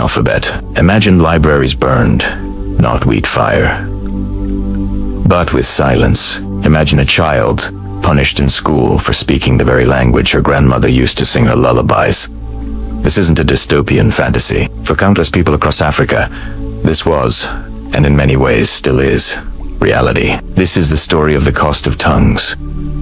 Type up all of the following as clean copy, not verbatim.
alphabet. Imagine libraries burned, not wheat fire. But with silence. Imagine a child punished in school for speaking the very language her grandmother used to sing her lullabies. This isn't a dystopian fantasy. For countless people across Africa, this was, and in many ways still is, reality. This is the story of the cost of tongues,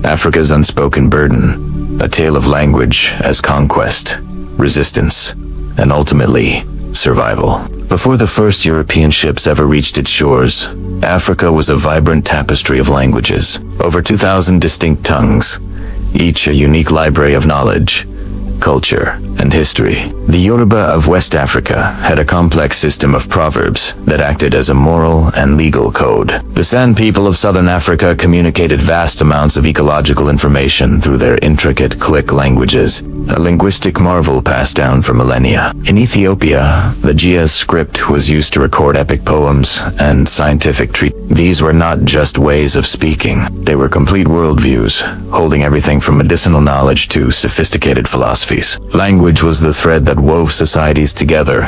Africa's unspoken burden, a tale of language as conquest, resistance, and ultimately, survival. Before the first European ships ever reached its shores, Africa was a vibrant tapestry of languages. Over 2,000 distinct tongues, each a unique library of knowledge, culture, and history. The Yoruba of West Africa had a complex system of proverbs that acted as a moral and legal code. The San people of Southern Africa communicated vast amounts of ecological information through their intricate click languages, a linguistic marvel passed down for millennia. In Ethiopia, the Giaz script was used to record epic poems and scientific treatises. These were not just ways of speaking. They were complete worldviews, holding everything from medicinal knowledge to sophisticated philosophies. Language was the thread that wove societies together,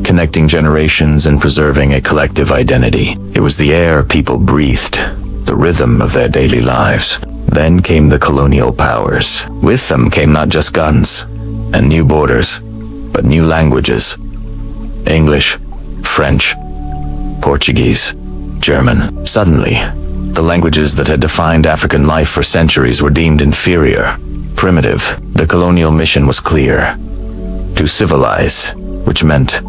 connecting generations and preserving a collective identity. It was the air people breathed, the rhythm of their daily lives. Then came the colonial powers. With them came not just guns and new borders, but new languages. English, French, Portuguese, German. Suddenly, the languages that had defined African life for centuries were deemed inferior, primitive. The colonial mission was clear: to civilize, which meant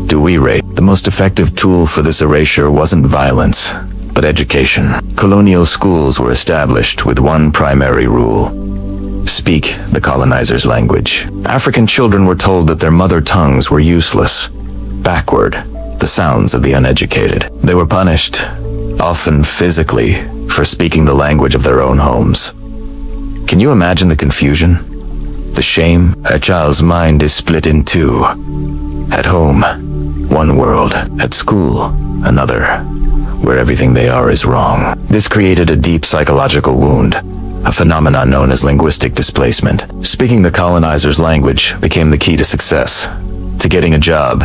to erase. The most effective tool for this erasure wasn't violence, but education. Colonial schools were established with one primary rule: speak the colonizer's language. African children were told that their mother tongues were useless, backward, the sounds of the uneducated. They were punished, often physically, for speaking the language of their own homes. Can you imagine the confusion? The shame? A child's mind is split in two. At home, one world. At school, another, where everything they are is wrong. This created a deep psychological wound, a phenomenon known as linguistic displacement. Speaking the colonizer's language became the key to success, to getting a job,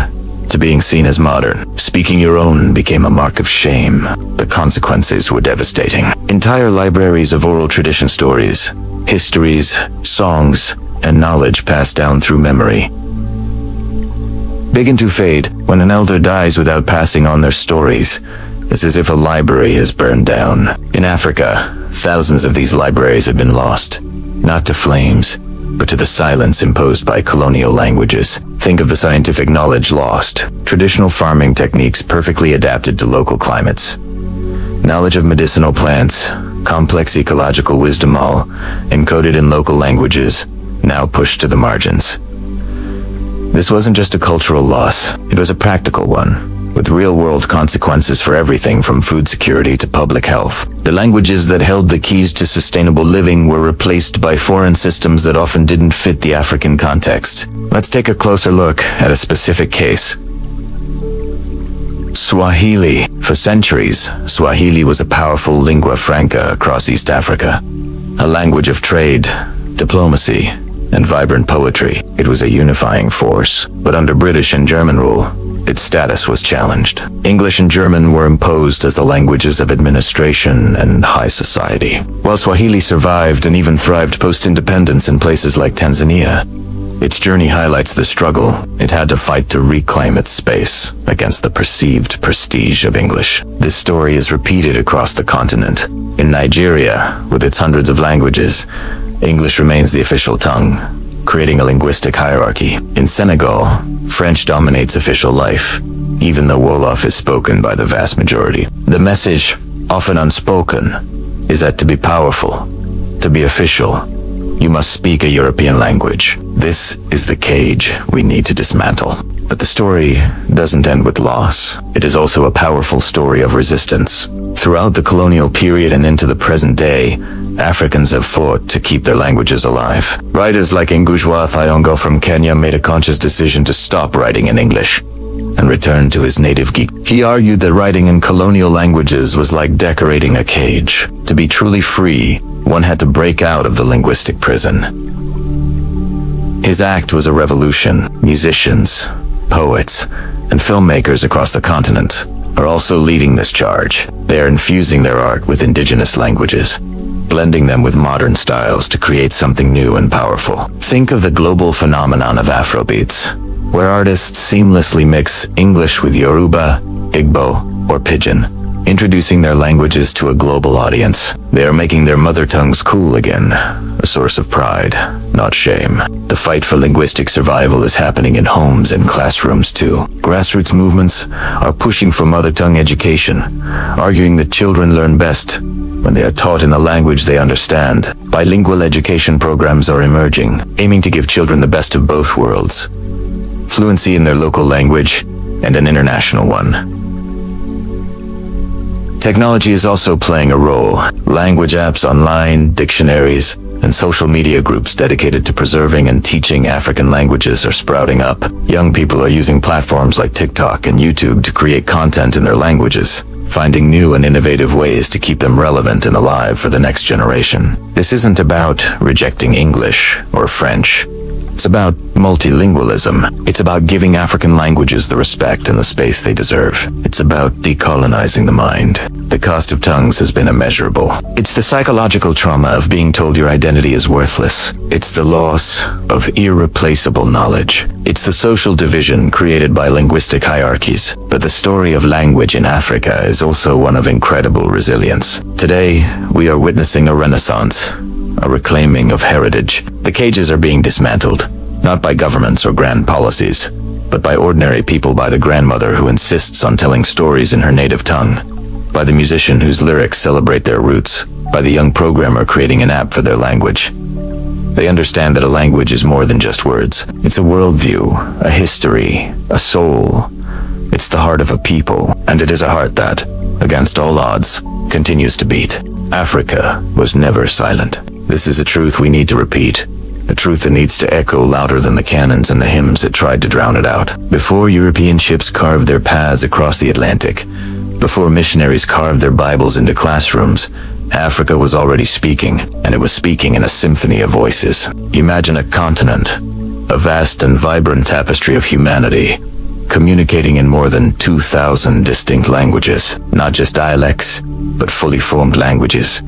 to being seen as modern. Speaking your own became a mark of shame. The consequences were devastating. Entire libraries of oral tradition stories, histories, songs, and knowledge passed down through memory begin to fade. When an elder dies without passing on their stories, it's as if a library has burned down. In Africa, thousands of these libraries have been lost, not to flames, but to the silence imposed by colonial languages. Think of the scientific knowledge lost, traditional farming techniques perfectly adapted to local climates, knowledge of medicinal plants, complex ecological wisdom, all encoded in local languages, now pushed to the margins. This wasn't just a cultural loss, it was a practical one, with real-world consequences for everything from food security to public health. The languages that held the keys to sustainable living were replaced by foreign systems that often didn't fit the African context. Let's take a closer look at a specific case. Swahili. For centuries, Swahili was a powerful lingua franca across East Africa, a language of trade, diplomacy, and vibrant poetry. It was a unifying force, but under British and German rule, its status was challenged. English and German were imposed as the languages of administration and high society. While Swahili survived and even thrived post-independence in places like Tanzania, its journey highlights the struggle it had to fight to reclaim its space against the perceived prestige of English. This story is repeated across the continent. In Nigeria, with its hundreds of languages, English remains the official tongue, creating a linguistic hierarchy. In Senegal, French dominates official life, even though Wolof is spoken by the vast majority. The message, often unspoken, is that to be powerful, to be official, you must speak a European language. This is the cage we need to dismantle. But the story doesn't end with loss. It is also a powerful story of resistance. Throughout the colonial period and into the present day, Africans have fought to keep their languages alive. Writers like Ngujwa Thiongo from Kenya made a conscious decision to stop writing in English and return to his native geek. He argued that writing in colonial languages was like decorating a cage. To be truly free, one had to break out of the linguistic prison. His act was a revolution. Musicians, poets, and filmmakers across the continent are also leading this charge. They are infusing their art with indigenous languages, blending them with modern styles to create something new and powerful. Think of the global phenomenon of Afrobeats, where artists seamlessly mix English with Yoruba, Igbo, or Pidgin, introducing their languages to a global audience. They are making their mother tongues cool again, a source of pride, not shame. The fight for linguistic survival is happening in homes and classrooms too. Grassroots movements are pushing for mother tongue education, arguing that children learn best when they are taught in a language they understand. Bilingual education programs are emerging, aiming to give children the best of both worlds: fluency in their local language and an international one. Technology is also playing a role. Language apps online, dictionaries, and social media groups dedicated to preserving and teaching African languages are sprouting up. Young people are using platforms like TikTok and YouTube to create content in their languages, finding new and innovative ways to keep them relevant and alive for the next generation. This isn't about rejecting English or French. It's about multilingualism. It's about giving African languages the respect and the space they deserve. It's about decolonizing the mind. The cost of tongues has been immeasurable. It's the psychological trauma of being told your identity is worthless. It's the loss of irreplaceable knowledge. It's the social division created by linguistic hierarchies. But the story of language in Africa is also one of incredible resilience. Today, we are witnessing a renaissance, a reclaiming of heritage. The cages are being dismantled, not by governments or grand policies, but by ordinary people, by the grandmother who insists on telling stories in her native tongue, by the musician whose lyrics celebrate their roots, by the young programmer creating an app for their language. They understand that a language is more than just words. It's a worldview, a history, a soul. It's the heart of a people, and it is a heart that, against all odds, continues to beat. Africa was never silent. This is a truth we need to repeat, a truth that needs to echo louder than the cannons and the hymns that tried to drown it out. Before European ships carved their paths across the Atlantic, before missionaries carved their Bibles into classrooms, Africa was already speaking, and it was speaking in a symphony of voices. Imagine a continent, a vast and vibrant tapestry of humanity, communicating in more than 2,000 distinct languages, not just dialects, but fully formed languages.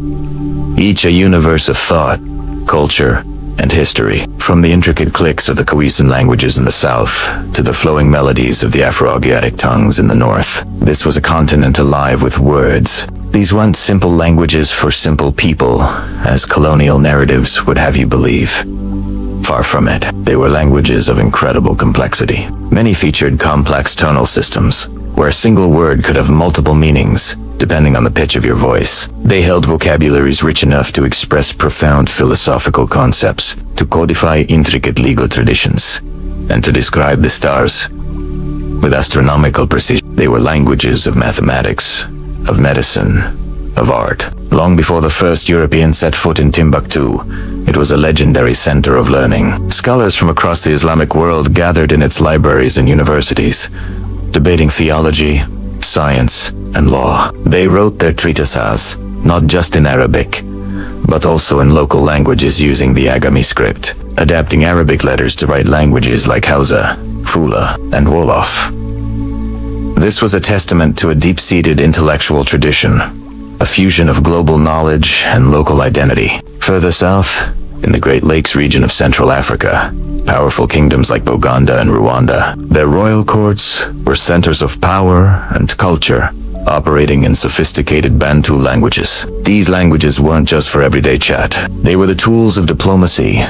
Each a universe of thought, culture, and history. From the intricate clicks of the Khoisan languages in the south to the flowing melodies of the Afro-Asiatic tongues in the north, this was a continent alive with words. These weren't simple languages for simple people, as colonial narratives would have you believe. Far from it. They were languages of incredible complexity. Many featured complex tonal systems, where a single word could have multiple meanings, depending on the pitch of your voice. They held vocabularies rich enough to express profound philosophical concepts, to codify intricate legal traditions, and to describe the stars with astronomical precision. They were languages of mathematics, of medicine, of art. Long before the first European set foot in Timbuktu, it was a legendary center of learning. Scholars from across the Islamic world gathered in its libraries and universities, debating theology, science, and law. They wrote their treatises, not just in Arabic, but also in local languages using the Agami script, adapting Arabic letters to write languages like Hausa, Fula, and Wolof. This was a testament to a deep-seated intellectual tradition, a fusion of global knowledge and local identity. Further south, in the Great Lakes region of Central Africa, powerful kingdoms like Buganda and Rwanda, their royal courts were centers of power and culture, operating in sophisticated Bantu languages. These languages weren't just for everyday chat. They were the tools of diplomacy,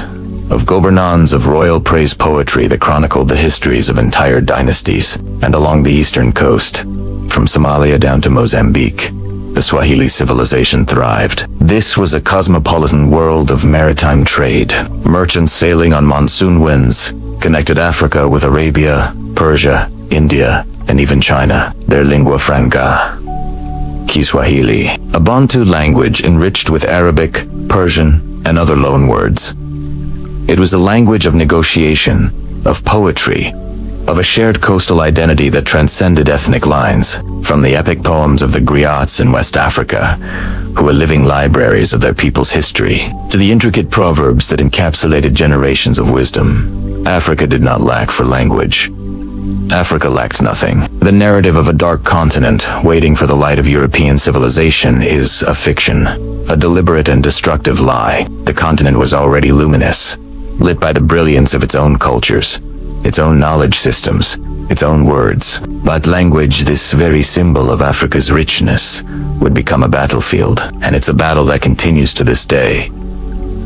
of governance, of royal praise poetry that chronicled the histories of entire dynasties. And along the eastern coast, from Somalia down to Mozambique, the Swahili civilization thrived. This was a cosmopolitan world of maritime trade. Merchants sailing on monsoon winds connected Africa with Arabia, Persia, India, and even China. Their lingua franca, Kiswahili, a Bantu language enriched with Arabic, Persian, and other loanwords. It was a language of negotiation, of poetry, of a shared coastal identity that transcended ethnic lines. From the epic poems of the griots in West Africa, who were living libraries of their people's history, to the intricate proverbs that encapsulated generations of wisdom, Africa did not lack for language. Africa lacked nothing. The narrative of a dark continent waiting for the light of European civilization is a fiction, a deliberate and destructive lie. The continent was already luminous, lit by the brilliance of its own cultures, its own knowledge systems, its own words. But language, this very symbol of Africa's richness, would become a battlefield, and it's a battle that continues to this day.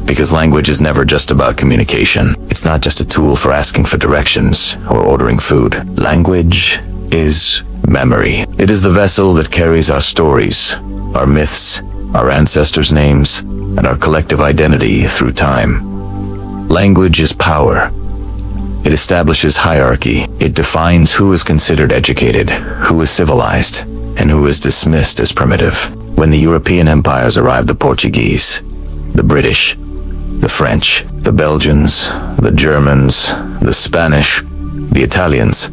Because language is never just about communication. It's not just a tool for asking for directions or ordering food. Language is memory. It is the vessel that carries our stories, our myths, our ancestors' names, and our collective identity through time. Language is power. It establishes hierarchy. It defines who is considered educated, who is civilized, and who is dismissed as primitive. When the European empires arrived, the Portuguese, the British, the French, the Belgians, the Germans, the Spanish, the Italians,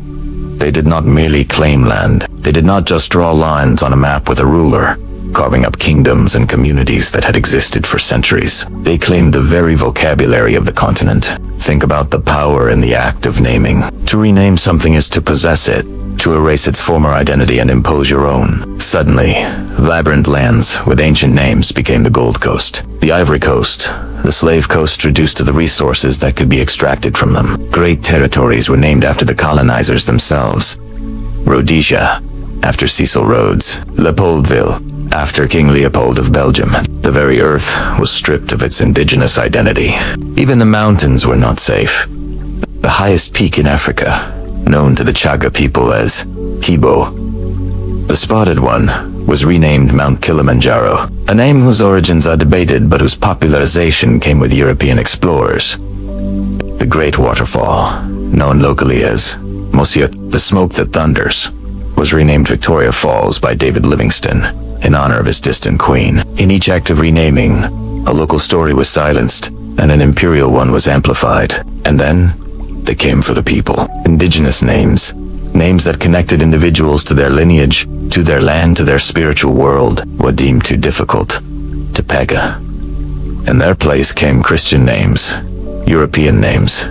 they did not merely claim land. They did not just draw lines on a map with a ruler, carving up kingdoms and communities that had existed for centuries. They claimed the very vocabulary of the continent. Think about the power in the act of naming. To rename something is to possess it, to erase its former identity and impose your own. Suddenly, vibrant lands with ancient names became the Gold Coast, the Ivory Coast, the Slave Coast reduced to the resources that could be extracted from them. Great territories were named after the colonizers themselves. Rhodesia, after Cecil Rhodes. Leopoldville, after King Leopold of Belgium. The very earth was stripped of its indigenous identity. Even the mountains were not safe. The highest peak in Africa, known to the Chaga people as Kibo, the spotted one, was renamed Mount Kilimanjaro, a name whose origins are debated but whose popularization came with European explorers. The Great Waterfall, known locally as Monsieur, the Smoke That Thunders, was renamed Victoria Falls by David Livingstone in honor of his distant queen. In each act of renaming, a local story was silenced and an imperial one was amplified. And then they came for the people. Indigenous names, names that connected individuals to their lineage, to their land, to their spiritual world, were deemed too difficult to pega. In their place came Christian names, European names,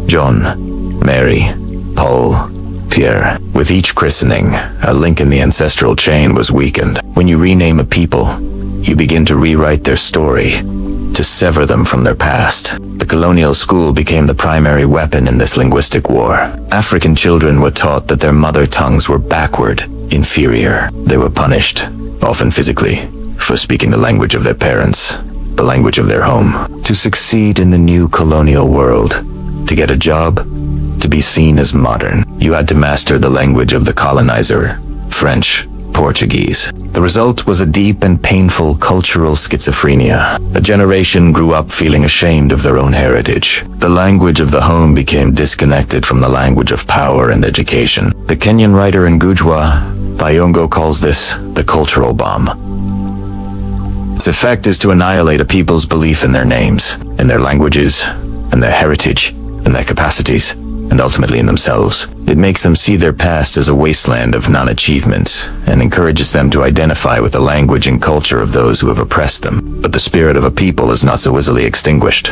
John, Mary, Paul, Pierre. With each christening, a link in the ancestral chain was weakened. When you rename a people, you begin to rewrite their story, to sever them from their past. The colonial school became the primary weapon in this linguistic war. African children were taught that their mother tongues were backward, inferior. They were punished, often physically, for speaking the language of their parents, the language of their home. To succeed in the new colonial world, to get a job, to be seen as modern, you had to master the language of the colonizer, French, Portuguese. The result was a deep and painful cultural schizophrenia. A generation grew up feeling ashamed of their own heritage. The language of the home became disconnected from the language of power and education. The Kenyan writer Ngujwa Thiongo calls this the cultural bomb. Its effect is to annihilate a people's belief in their names, in their languages, in their heritage, in their capacities, and ultimately in themselves. It makes them see their past as a wasteland of non-achievement, and encourages them to identify with the language and culture of those who have oppressed them. But the spirit of a people is not so easily extinguished.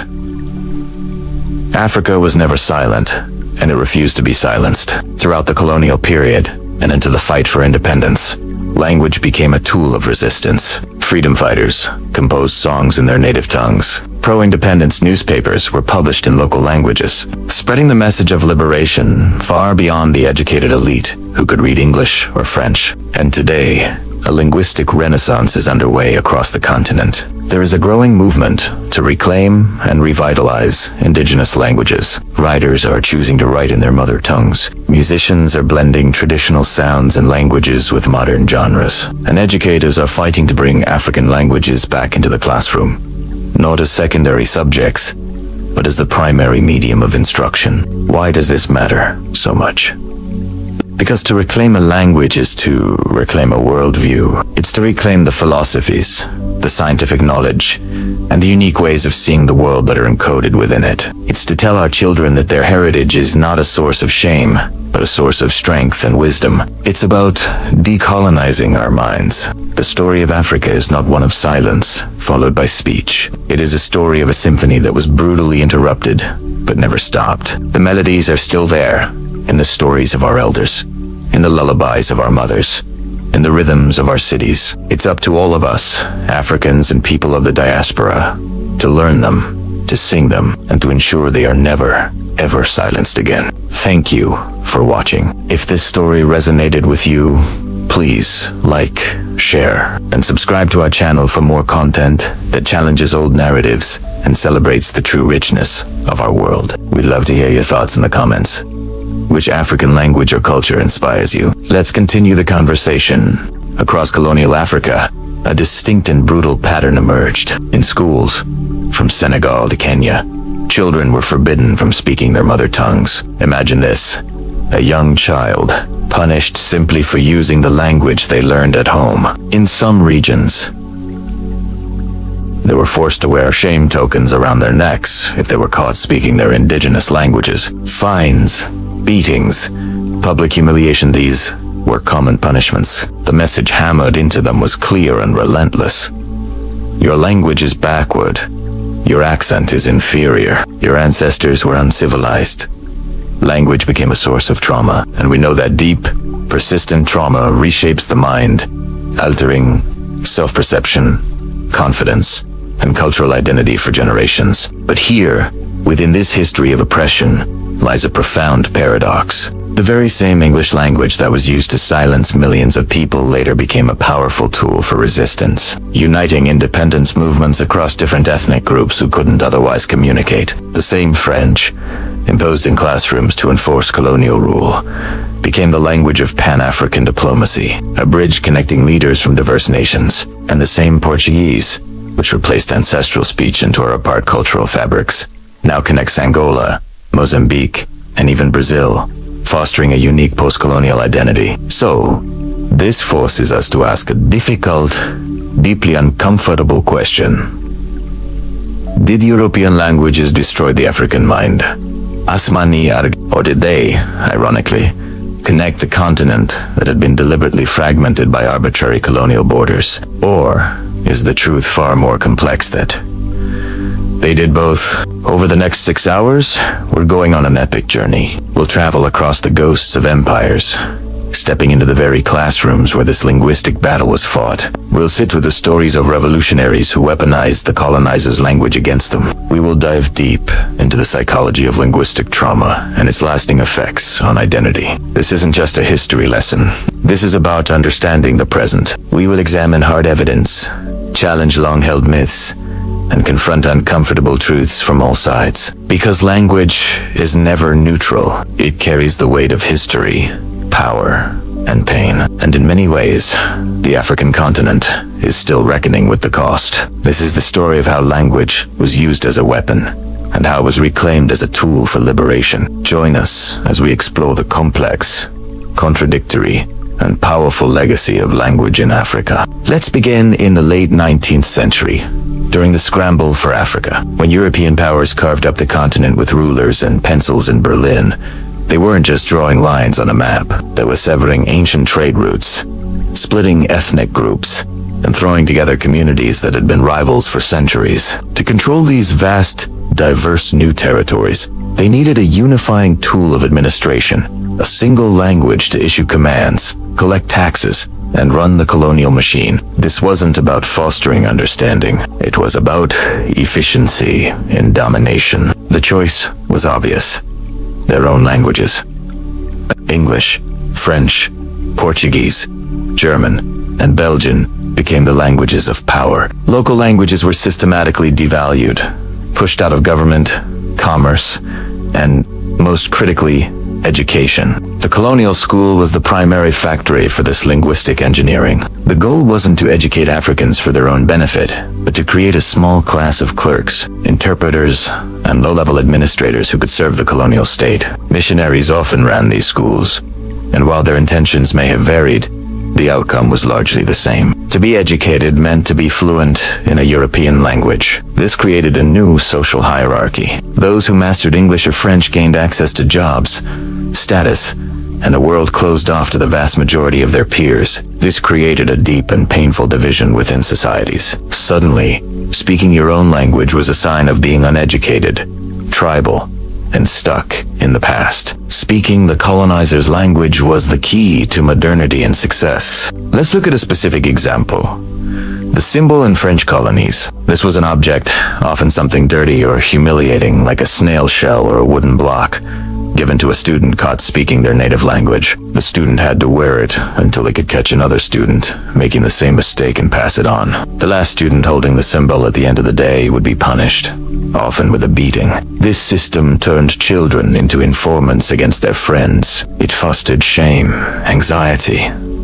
Africa was never silent, and it refused to be silenced. Throughout the colonial period, and into the fight for independence, language became a tool of resistance. Freedom fighters composed songs in their native tongues. Pro-independence newspapers were published in local languages, spreading the message of liberation far beyond the educated elite who could read English or French. And today, a linguistic renaissance is underway across the continent. There is a growing movement to reclaim and revitalize indigenous languages. Writers are choosing to write in their mother tongues. Musicians are blending traditional sounds and languages with modern genres. And educators are fighting to bring African languages back into the classroom, not as secondary subjects, but as the primary medium of instruction. Why does this matter so much? Because to reclaim a language is to reclaim a worldview. It's to reclaim the philosophies, the scientific knowledge, and the unique ways of seeing the world that are encoded within it. It's to tell our children that their heritage is not a source of shame, but a source of strength and wisdom. It's about decolonizing our minds. The story of Africa is not one of silence, followed by speech. It is a story of a symphony that was brutally interrupted, but never stopped. The melodies are still there, in the stories of our elders, in the lullabies of our mothers, in the rhythms of our cities. It's up to all of us, Africans and people of the diaspora, to learn them, to sing them, and to ensure they are never, ever silenced again. Thank you for watching. If this story resonated with you, please like, share, and subscribe to our channel for more content that challenges old narratives and celebrates the true richness of our world. We'd love to hear your thoughts in the comments. Which African language or culture inspires you? Let's continue the conversation. Across colonial Africa, a distinct and brutal pattern emerged. In schools, from Senegal to Kenya, children were forbidden from speaking their mother tongues. Imagine this: a young child punished simply for using the language they learned at home. In some regions, they were forced to wear shame tokens around their necks if they were caught speaking their indigenous languages. Fines, beatings, public humiliation, these were common punishments. The message hammered into them was clear and relentless. Your language is backward. Your accent is inferior. Your ancestors were uncivilized. Language became a source of trauma, and we know that deep, persistent trauma reshapes the mind, altering self-perception, confidence, and cultural identity for generations. But here, within this history of oppression, lies a profound paradox. The very same English language that was used to silence millions of people later became a powerful tool for resistance, uniting independence movements across different ethnic groups who couldn't otherwise communicate. The same French, imposed in classrooms to enforce colonial rule, became the language of Pan-African diplomacy, a bridge connecting leaders from diverse nations. And the same Portuguese, which replaced ancestral speech and tore apart cultural fabrics, now connects Angola, Mozambique, and even Brazil, fostering a unique post-colonial identity. So, this forces us to ask a difficult, deeply uncomfortable question. Did European languages destroy the African mind? Or did they, ironically, connect a continent that had been deliberately fragmented by arbitrary colonial borders? Or is the truth far more complex that they did both? Over the next 6 hours, we're going on an epic journey. We'll travel across the ghosts of empires, stepping into the very classrooms where this linguistic battle was fought. We'll sit with the stories of revolutionaries who weaponized the colonizers' language against them. We will dive deep into the psychology of linguistic trauma and its lasting effects on identity. This isn't just a history lesson. This is about understanding the present. We will examine hard evidence, challenge long-held myths, and confront uncomfortable truths from all sides. Because language is never neutral. It carries the weight of history, power, and pain. And in many ways, the African continent is still reckoning with the cost. This is the story of how language was used as a weapon, and how it was reclaimed as a tool for liberation. Join us as we explore the complex, contradictory, and powerful legacy of language in Africa. Let's begin in the late 19th century, during the scramble for Africa. When European powers carved up the continent with rulers and pencils in Berlin, they weren't just drawing lines on a map. They were severing ancient trade routes, splitting ethnic groups, and throwing together communities that had been rivals for centuries. To control these vast, diverse new territories, they needed a unifying tool of administration, a single language to issue commands, collect taxes, and run the colonial machine. This wasn't about fostering understanding. It was about efficiency in domination. The choice was obvious. Their own languages. English, French, Portuguese, German, and Belgian became the languages of power. Local languages were systematically devalued, pushed out of government, commerce, and, most critically, education. The colonial school was the primary factory for this linguistic engineering. The goal wasn't to educate Africans for their own benefit, but to create a small class of clerks, interpreters, and low-level administrators who could serve the colonial state. Missionaries often ran these schools, and while their intentions may have varied, the outcome was largely the same. To be educated meant to be fluent in a European language. This created a new social hierarchy. Those who mastered English or French gained access to jobs, status, and a world closed off to the vast majority of their peers. This created a deep and painful division within societies. Suddenly, speaking your own language was a sign of being uneducated, tribal, and stuck in the past. Speaking the colonizer's language was the key to modernity and success. Let's look at a specific example. The symbol in French colonies. This was an object, often something dirty or humiliating, like a snail shell or a wooden block, given to a student caught speaking their native language. The student had to wear it until they could catch another student making the same mistake and pass it on. The last student holding the symbol at the end of the day would be punished, often with a beating. This system turned children into informants against their friends. It fostered shame, anxiety,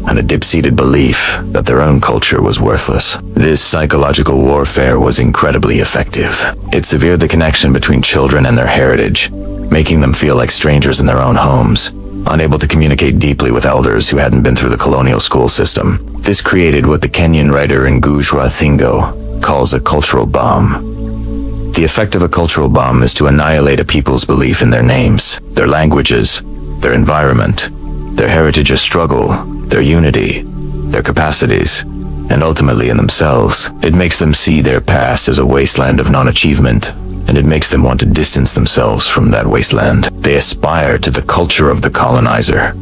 and a deep-seated belief that their own culture was worthless. This psychological warfare was incredibly effective. It severed the connection between children and their heritage, making them feel like strangers in their own homes, unable to communicate deeply with elders who hadn't been through the colonial school system. This created what the Kenyan writer Ngujwa Thingo calls a cultural bomb. The effect of a cultural bomb is to annihilate a people's belief in their names, their languages, their environment, their heritage of struggle, their unity, their capacities, and ultimately in themselves. It makes them see their past as a wasteland of non-achievement, and it makes them want to distance themselves from that wasteland. They aspire to the culture of the colonizer,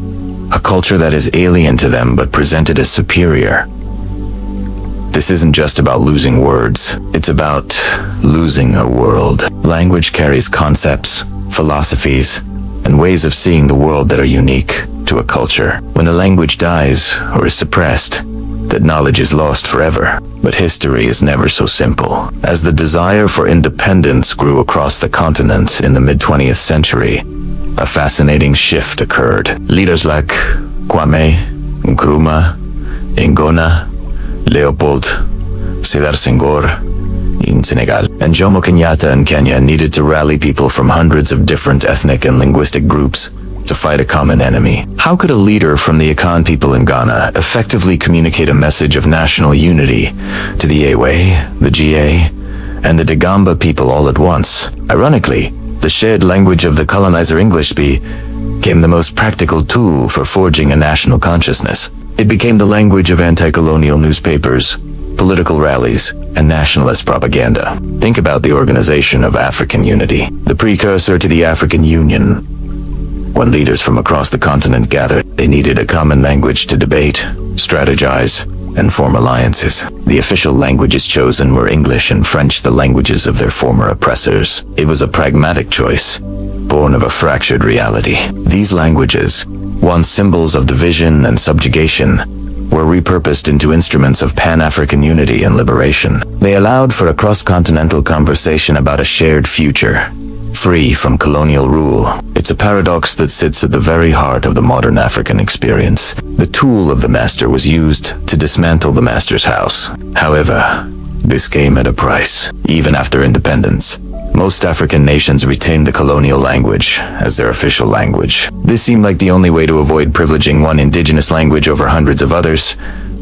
a culture that is alien to them but presented as superior. This isn't just about losing words, it's about losing a world. Language carries concepts, philosophies, and ways of seeing the world that are unique to a culture. When a language dies or is suppressed, that knowledge is lost forever. But history is never so simple. As the desire for independence grew across the continent in the mid-20th century, a fascinating shift occurred. Leaders like Kwame Nkrumah, Ngona, Leopold Sedar Senghor in Senegal, and Jomo Kenyatta in Kenya needed to rally people from hundreds of different ethnic and linguistic groups to fight a common enemy. How could a leader from the Akan people in Ghana effectively communicate a message of national unity to the Ewe, the Ga, and the Dagamba people all at once? Ironically, the shared language of the colonizer English became the most practical tool for forging a national consciousness. It became the language of anti-colonial newspapers, political rallies, and nationalist propaganda. Think about the Organization of African Unity, the precursor to the African Union. When leaders from across the continent gathered, they needed a common language to debate, strategize, and form alliances. The official languages chosen were English and French, the languages of their former oppressors. It was a pragmatic choice, born of a fractured reality. These languages, once symbols of division and subjugation, were repurposed into instruments of Pan-African unity and liberation. They allowed for a cross-continental conversation about a shared future, free from colonial rule. It's a paradox that sits at the very heart of the modern African experience. The tool of the master was used to dismantle the master's house. However, this came at a price. Even after independence, most African nations retained the colonial language as their official language. This seemed like the only way to avoid privileging one indigenous language over hundreds of others,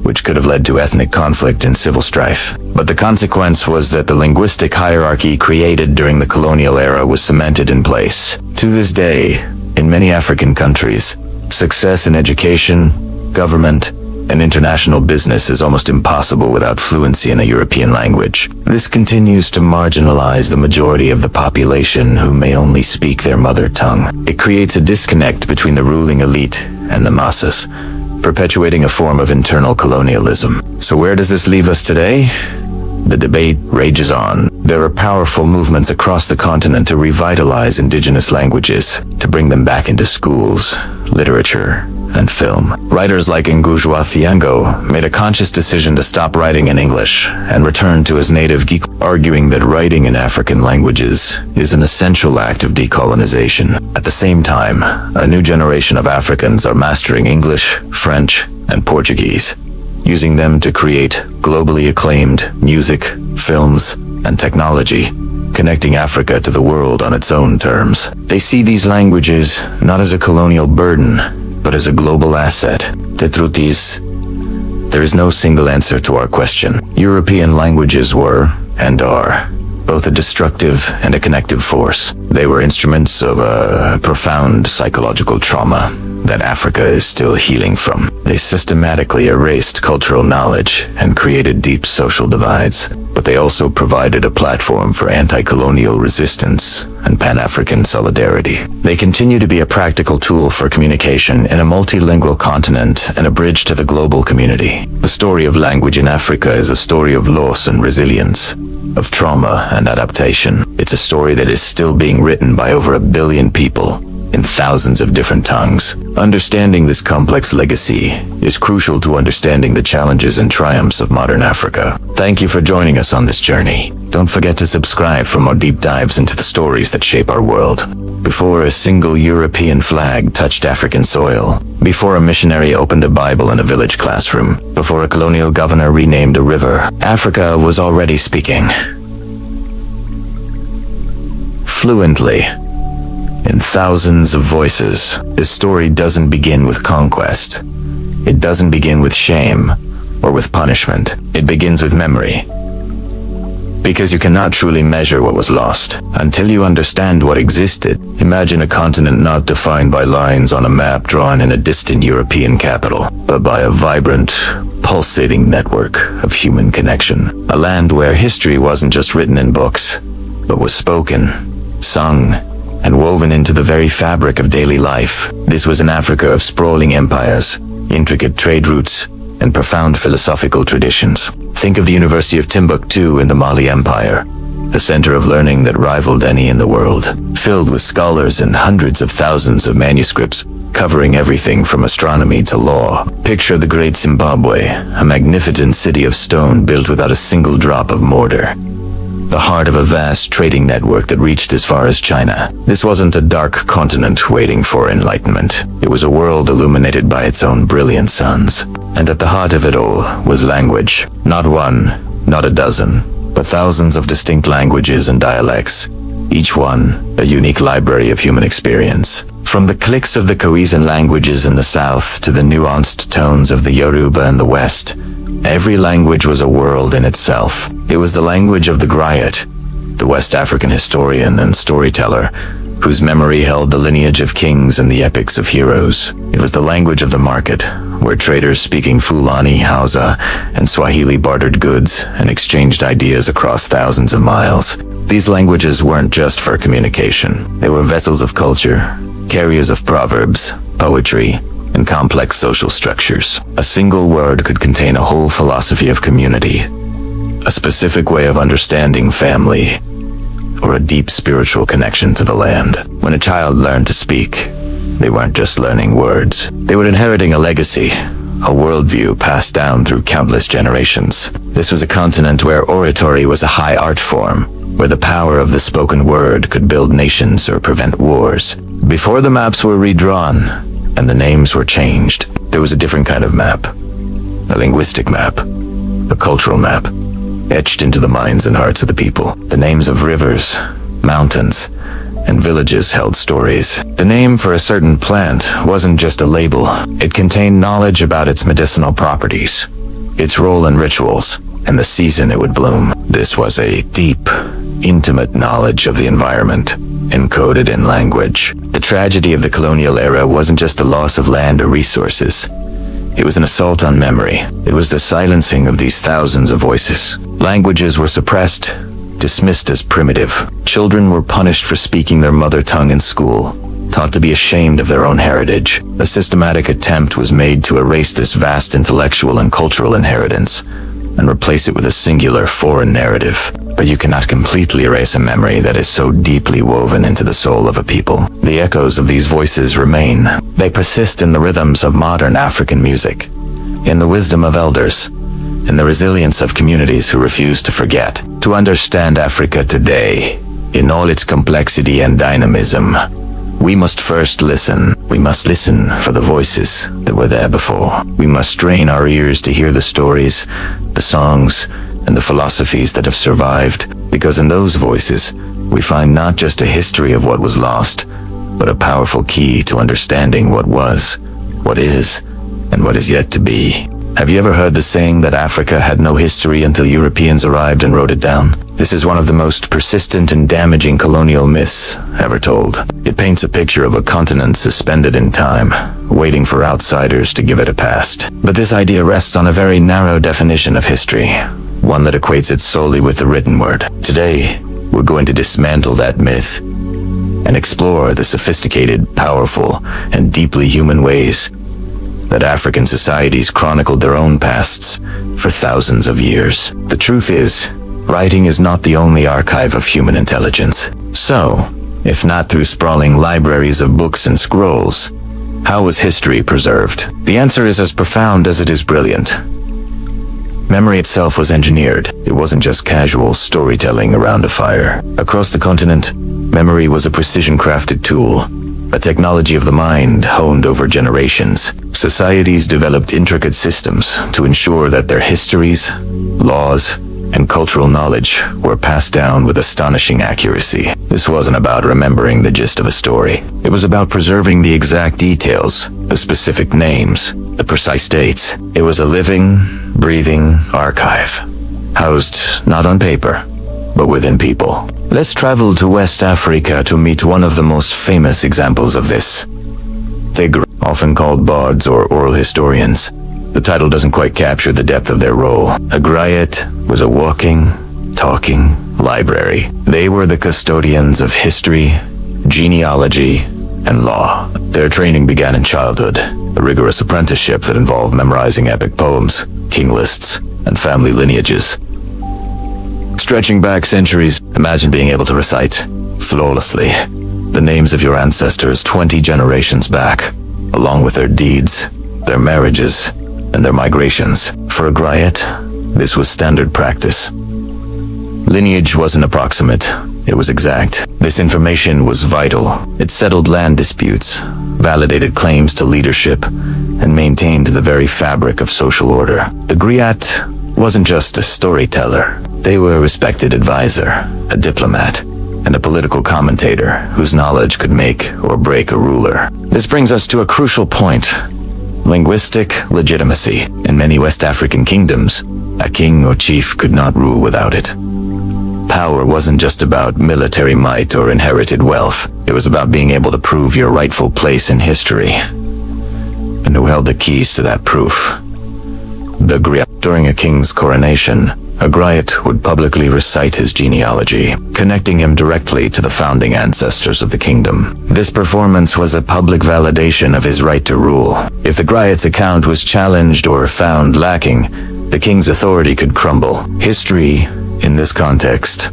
which could have led to ethnic conflict and civil strife. But the consequence was that the linguistic hierarchy created during the colonial era was cemented in place. To this day, in many African countries, success in education, government, and international business is almost impossible without fluency in a European language. This continues to marginalize the majority of the population who may only speak their mother tongue. It creates a disconnect between the ruling elite and the masses, perpetuating a form of internal colonialism. So where does this leave us today? The debate rages on. There are powerful movements across the continent to revitalize indigenous languages, to bring them back into schools, literature, and film. Writers like Ngujwa Thiong'o made a conscious decision to stop writing in English and return to his native Gik, arguing that writing in African languages is an essential act of decolonization. At the same time, a new generation of Africans are mastering English, French, and Portuguese, using them to create globally acclaimed music, films, and technology, connecting Africa to the world on its own terms. They see these languages not as a colonial burden, but as a global asset. The truth is, there is no single answer to our question. European languages were, and are, both a destructive and a connective force. They were instruments of a profound psychological trauma that Africa is still healing from. They systematically erased cultural knowledge and created deep social divides. but they also provided a platform for anti-colonial resistance and Pan-African solidarity. They continue to be a practical tool for communication in a multilingual continent and a bridge to the global community. The story of language in Africa is a story of loss and resilience, of trauma and adaptation. It's a story that is still being written by over 1 billion people in thousands of different tongues. Understanding this complex legacy is crucial to understanding the challenges and triumphs of modern Africa. Thank you for joining us on this journey. Don't forget to subscribe for more deep dives into the stories that shape our world. Before a single European flag touched African soil, before a missionary opened a Bible in a village classroom, before a colonial governor renamed a river, Africa was already speaking. Fluently, in thousands of voices. This story doesn't begin with conquest. It doesn't begin with shame or with punishment. It begins with memory. Because you cannot truly measure what was lost until you understand what existed. Imagine a continent not defined by lines on a map drawn in a distant European capital, but by a vibrant, pulsating network of human connection. A land where history wasn't just written in books, but was spoken, sung, and woven into the very fabric of daily life. This was an Africa of sprawling empires, intricate trade routes, and profound philosophical traditions. Think of the University of Timbuktu in the Mali Empire, a center of learning that rivaled any in the world, filled with scholars and hundreds of thousands of manuscripts, covering everything from astronomy to law. Picture the great Zimbabwe, a magnificent city of stone built without a single drop of mortar. The heart of a vast trading network that reached as far as China. This wasn't a dark continent waiting for enlightenment. It was a world illuminated by its own brilliant suns. And at the heart of it all was language. Not one, not a dozen, but thousands of distinct languages and dialects. Each one a unique library of human experience. From the cliques of the Khoisan languages in the south to the nuanced tones of the Yoruba in the west, every language was a world in itself. It was the language of the Griot, the West African historian and storyteller, whose memory held the lineage of kings and the epics of heroes. It was the language of the market, where traders speaking Fulani, Hausa, and Swahili bartered goods and exchanged ideas across thousands of miles. These languages weren't just for communication. They were vessels of culture, carriers of proverbs, poetry, and complex social structures. A single word could contain a whole philosophy of community, a specific way of understanding family, or a deep spiritual connection to the land. When a child learned to speak, they weren't just learning words. They were inheriting a legacy, a worldview passed down through countless generations. This was a continent where oratory was a high art form, where the power of the spoken word could build nations or prevent wars. Before the maps were redrawn and the names were changed, there was a different kind of map. A linguistic map, a cultural map, etched into the minds and hearts of the people. The names of rivers, mountains, and villages held stories. The name for a certain plant wasn't just a label. It contained knowledge about its medicinal properties, its role in rituals, and the season it would bloom. This was a deep, intimate knowledge of the environment, encoded in language. The tragedy of the colonial era wasn't just the loss of land or resources. It was an assault on memory. It was the silencing of these thousands of voices. Languages were suppressed, dismissed as primitive. Children were punished for speaking their mother tongue in school, taught to be ashamed of their own heritage. A systematic attempt was made to erase this vast intellectual and cultural inheritance and replace it with a singular foreign narrative. But you cannot completely erase a memory that is so deeply woven into the soul of a people. The echoes of these voices remain. They persist in the rhythms of modern African music, in the wisdom of elders, in the resilience of communities who refuse to forget. To understand Africa today, in all its complexity and dynamism, we must first listen. We must listen for the voices that were there before. We must strain our ears to hear the stories, the songs, and the philosophies that have survived, because in those voices, we find not just a history of what was lost, but a powerful key to understanding what was, what is, and what is yet to be. Have you ever heard the saying that Africa had no history until Europeans arrived and wrote it down? This is one of the most persistent and damaging colonial myths ever told. It paints a picture of a continent suspended in time, waiting for outsiders to give it a past. But this idea rests on a very narrow definition of history, one that equates it solely with the written word. Today, we're going to dismantle that myth and explore the sophisticated, powerful, and deeply human ways that African societies chronicled their own pasts for thousands of years. The truth is, writing is not the only archive of human intelligence. So, if not through sprawling libraries of books and scrolls, how was history preserved? The answer is as profound as it is brilliant. Memory itself was engineered. It wasn't just casual storytelling around a fire. Across the continent, memory was a precision-crafted tool, a technology of the mind honed over generations. Societies developed intricate systems to ensure that their histories, laws, and cultural knowledge were passed down with astonishing accuracy. This wasn't about remembering the gist of a story. It was about preserving the exact details, the specific names, the precise dates. It was a living, breathing archive, housed not on paper, but within people. Let's travel to West Africa to meet one of the most famous examples of this. They often called bards or oral historians. The title doesn't quite capture the depth of their role. A griot was a walking, talking library. They were the custodians of history, genealogy, and law. Their training began in childhood, a rigorous apprenticeship that involved memorizing epic poems, king lists, and family lineages. Stretching back centuries, imagine being able to recite, flawlessly, the names of your ancestors 20 generations back, along with their deeds, their marriages, and their migrations. For a griot, this was standard practice. Lineage wasn't approximate, it was exact. This information was vital. It settled land disputes, validated claims to leadership, and maintained the very fabric of social order. The griot wasn't just a storyteller. They were a respected advisor, a diplomat, and a political commentator whose knowledge could make or break a ruler. This brings us to a crucial point: linguistic legitimacy. In many West African kingdoms, a king or chief could not rule without it. Power wasn't just about military might or inherited wealth. It was about being able to prove your rightful place in history. And who held the keys to that proof? The griot. During a king's coronation, a griot would publicly recite his genealogy, connecting him directly to the founding ancestors of the kingdom. This performance was a public validation of his right to rule. If the griot's account was challenged or found lacking, the king's authority could crumble. History, in this context,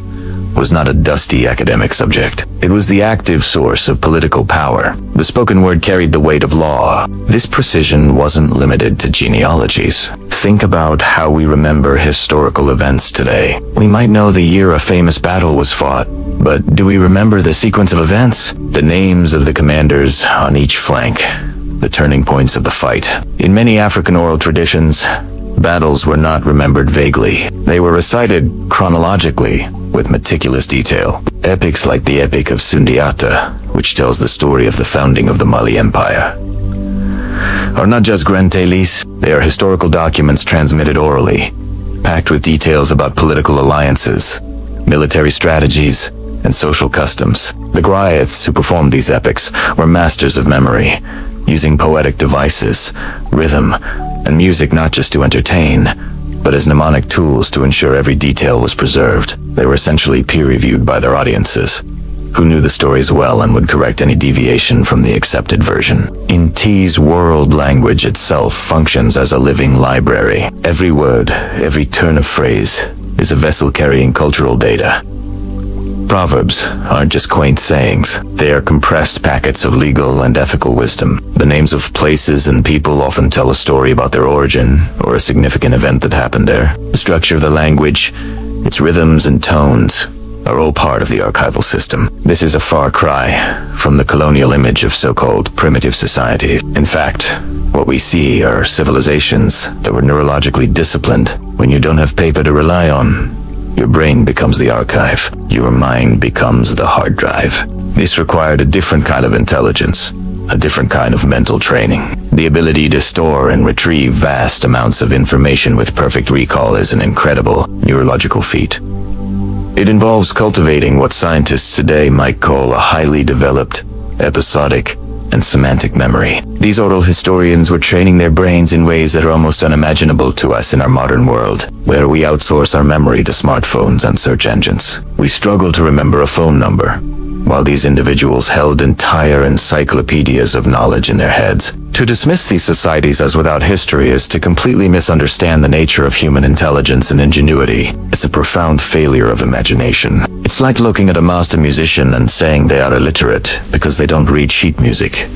was not a dusty academic subject. It was the active source of political power. The spoken word carried the weight of law. This precision wasn't limited to genealogies. Think about how we remember historical events today. We might know the year a famous battle was fought, but do we remember the sequence of events? The names of the commanders on each flank, the turning points of the fight. In many African oral traditions, battles were not remembered vaguely. They were recited chronologically, with meticulous detail. Epics like the Epic of Sundiata, which tells the story of the founding of the Mali Empire, are not just grand tales. They are historical documents transmitted orally, packed with details about political alliances, military strategies, and social customs. The griots who performed these epics were masters of memory, using poetic devices, rhythm, and music not just to entertain, but as mnemonic tools to ensure every detail was preserved. They were essentially peer-reviewed by their audiences, who knew the stories well and would correct any deviation from the accepted version. In T's world, language itself functions as a living library. Every word, every turn of phrase, is a vessel carrying cultural data. Proverbs aren't just quaint sayings. They are compressed packets of legal and ethical wisdom. The names of places and people often tell a story about their origin or a significant event that happened there. The structure of the language, its rhythms and tones, are all part of the archival system. This is a far cry from the colonial image of so-called primitive societies. In fact, what we see are civilizations that were neurologically disciplined. When you don't have paper to rely on, your brain becomes the archive. Your mind becomes the hard drive. This required a different kind of intelligence, a different kind of mental training. The ability to store and retrieve vast amounts of information with perfect recall is an incredible neurological feat. It involves cultivating what scientists today might call a highly developed, episodic, and semantic memory. These oral historians were training their brains in ways that are almost unimaginable to us in our modern world, where we outsource our memory to smartphones and search engines. We struggle to remember a phone number, while these individuals held entire encyclopedias of knowledge in their heads. To dismiss these societies as without history is to completely misunderstand the nature of human intelligence and ingenuity. It's a profound failure of imagination. It's like looking at a master musician and saying they are illiterate because they don't read sheet music,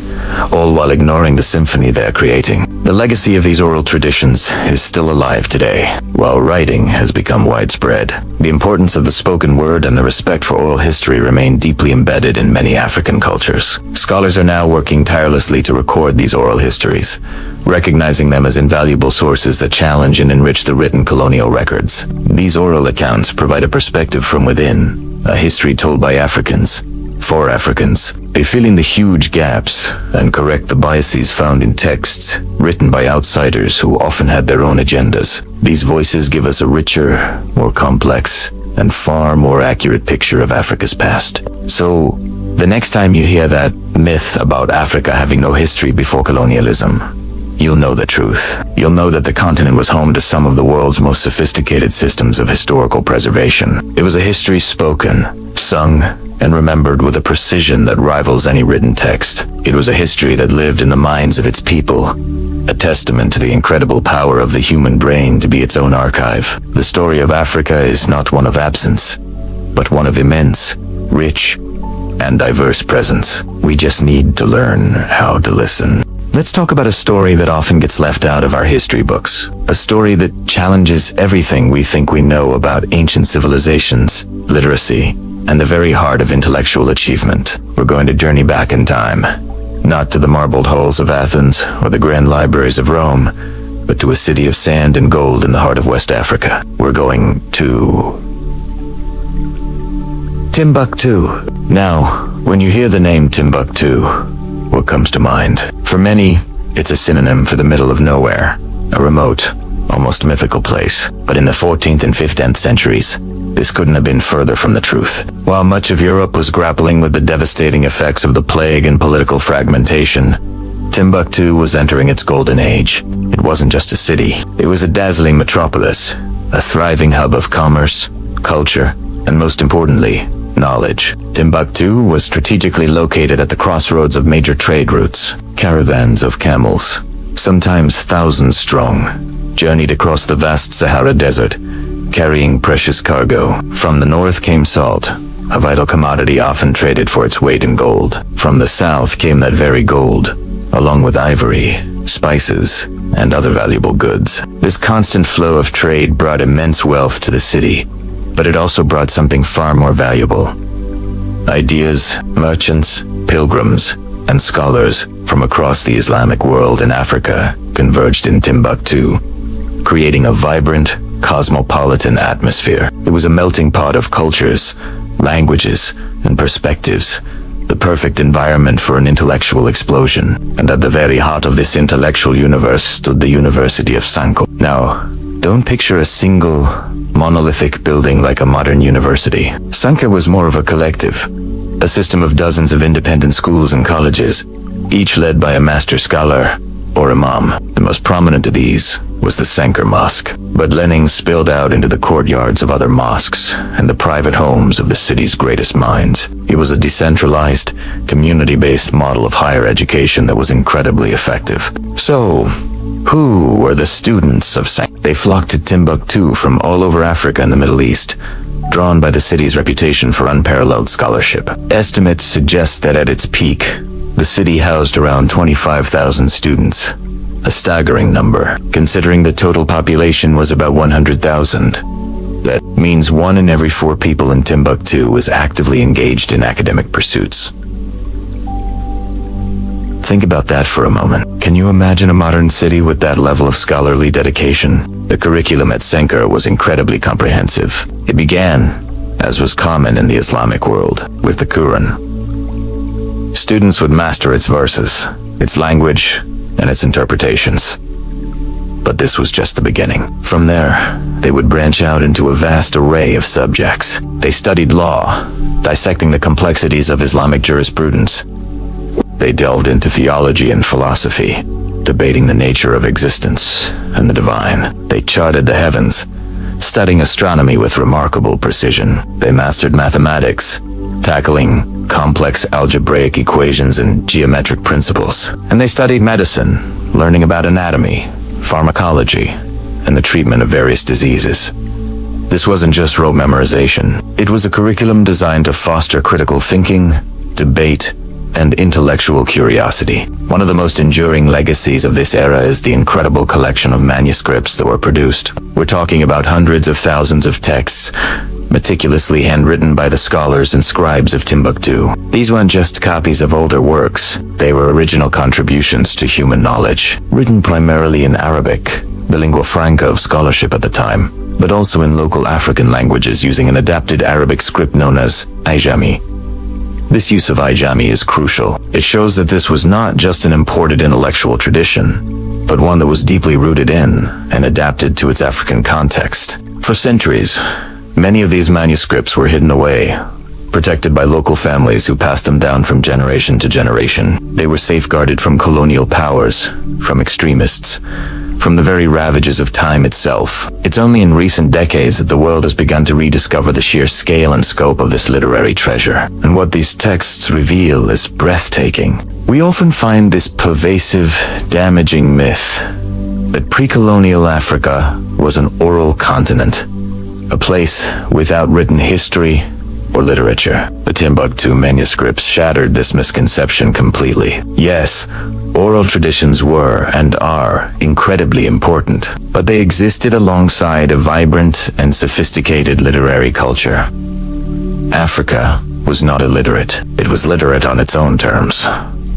all while ignoring the symphony they are creating. The legacy of these oral traditions is still alive today, while writing has become widespread. The importance of the spoken word and the respect for oral history remain deeply embedded in many African cultures. Scholars are now working tirelessly to record these oral histories, recognizing them as invaluable sources that challenge and enrich the written colonial records. These oral accounts provide a perspective from within, a history told by Africans, for Africans. They fill in the huge gaps and correct the biases found in texts written by outsiders who often had their own agendas. These voices give us a richer, more complex, and far more accurate picture of Africa's past. So, the next time you hear that myth about Africa having no history before colonialism, you'll know the truth. You'll know that the continent was home to some of the world's most sophisticated systems of historical preservation. It was a history spoken, sung, and remembered with a precision that rivals any written text. It was a history that lived in the minds of its people, a testament to the incredible power of the human brain to be its own archive. The story of Africa is not one of absence, but one of immense, rich, and diverse presence. We just need to learn how to listen. Let's talk about a story that often gets left out of our history books. A story that challenges everything we think we know about ancient civilizations, literacy, and the very heart of intellectual achievement. We're going to journey back in time, not to the marbled halls of Athens or the grand libraries of Rome, but to a city of sand and gold in the heart of West Africa. We're going to Timbuktu. Now, when you hear the name Timbuktu, what comes to mind? For many, it's a synonym for the middle of nowhere, a remote, almost mythical place. But in the 14th and 15th centuries, this couldn't have been further from the truth. While much of Europe was grappling with the devastating effects of the plague and political fragmentation, Timbuktu was entering its golden age. It wasn't just a city. It was a dazzling metropolis, a thriving hub of commerce, culture, and most importantly, knowledge. Timbuktu was strategically located at the crossroads of major trade routes. Caravans of camels, sometimes thousands strong, journeyed across the vast Sahara Desert, carrying precious cargo. From the north came salt, a vital commodity often traded for its weight in gold. From the south came that very gold, along with ivory, spices, and other valuable goods. This constant flow of trade brought immense wealth to the city, but it also brought something far more valuable. Ideas, merchants, pilgrims, and scholars from across the Islamic world and Africa converged in Timbuktu, creating a vibrant, cosmopolitan atmosphere. It was a melting pot of cultures, languages, and perspectives, the perfect environment for an intellectual explosion. And at the very heart of this intellectual universe stood the University of Sanko. Now, don't picture a single, monolithic building like a modern university. Sanka was more of a collective, a system of dozens of independent schools and colleges, each led by a master scholar or imam. The most prominent of these was the Sankar Mosque, but learning spilled out into the courtyards of other mosques and the private homes of the city's greatest minds. It was a decentralized, community-based model of higher education that was incredibly effective. So, who were the students of Sanka? They flocked to Timbuktu from all over Africa and the Middle East, drawn by the city's reputation for unparalleled scholarship. Estimates suggest that at its peak, the city housed around 25,000 students, a staggering number, considering the total population was about 100,000. That means 1 in every 4 people in Timbuktu was actively engaged in academic pursuits. Think about that for a moment. Can you imagine a modern city with that level of scholarly dedication? The curriculum at Sankar was incredibly comprehensive. It began, as was common in the Islamic world, with the Quran. Students would master its verses, its language, and its interpretations. But this was just the beginning. From there, they would branch out into a vast array of subjects. They studied law, dissecting the complexities of Islamic jurisprudence, They delved into theology and philosophy, debating the nature of existence and the divine. They charted the heavens, studying astronomy with remarkable precision. They mastered mathematics, tackling complex algebraic equations and geometric principles. And they studied medicine, learning about anatomy, pharmacology, and the treatment of various diseases. This wasn't just rote memorization. It was a curriculum designed to foster critical thinking, debate, and intellectual curiosity. One of the most enduring legacies of this era is the incredible collection of manuscripts that were produced. We're talking about hundreds of thousands of texts, meticulously handwritten by the scholars and scribes of Timbuktu. These weren't just copies of older works. They were original contributions to human knowledge, written primarily in Arabic, the lingua franca of scholarship at the time, but also in local African languages using an adapted Arabic script known as Ajami. This use of Ajami is crucial. It shows that this was not just an imported intellectual tradition, but one that was deeply rooted in and adapted to its African context. For centuries, many of these manuscripts were hidden away, protected by local families who passed them down from generation to generation. They were safeguarded from colonial powers, from extremists, from the very ravages of time itself. It's only in recent decades that the world has begun to rediscover the sheer scale and scope of this literary treasure. And what these texts reveal is breathtaking. We often find this pervasive, damaging myth that pre-colonial Africa was an oral continent, a place without written history or literature. The Timbuktu manuscripts shattered this misconception completely. Yes, oral traditions were and are incredibly important, but they existed alongside a vibrant and sophisticated literary culture. Africa was not illiterate. It was literate on its own terms,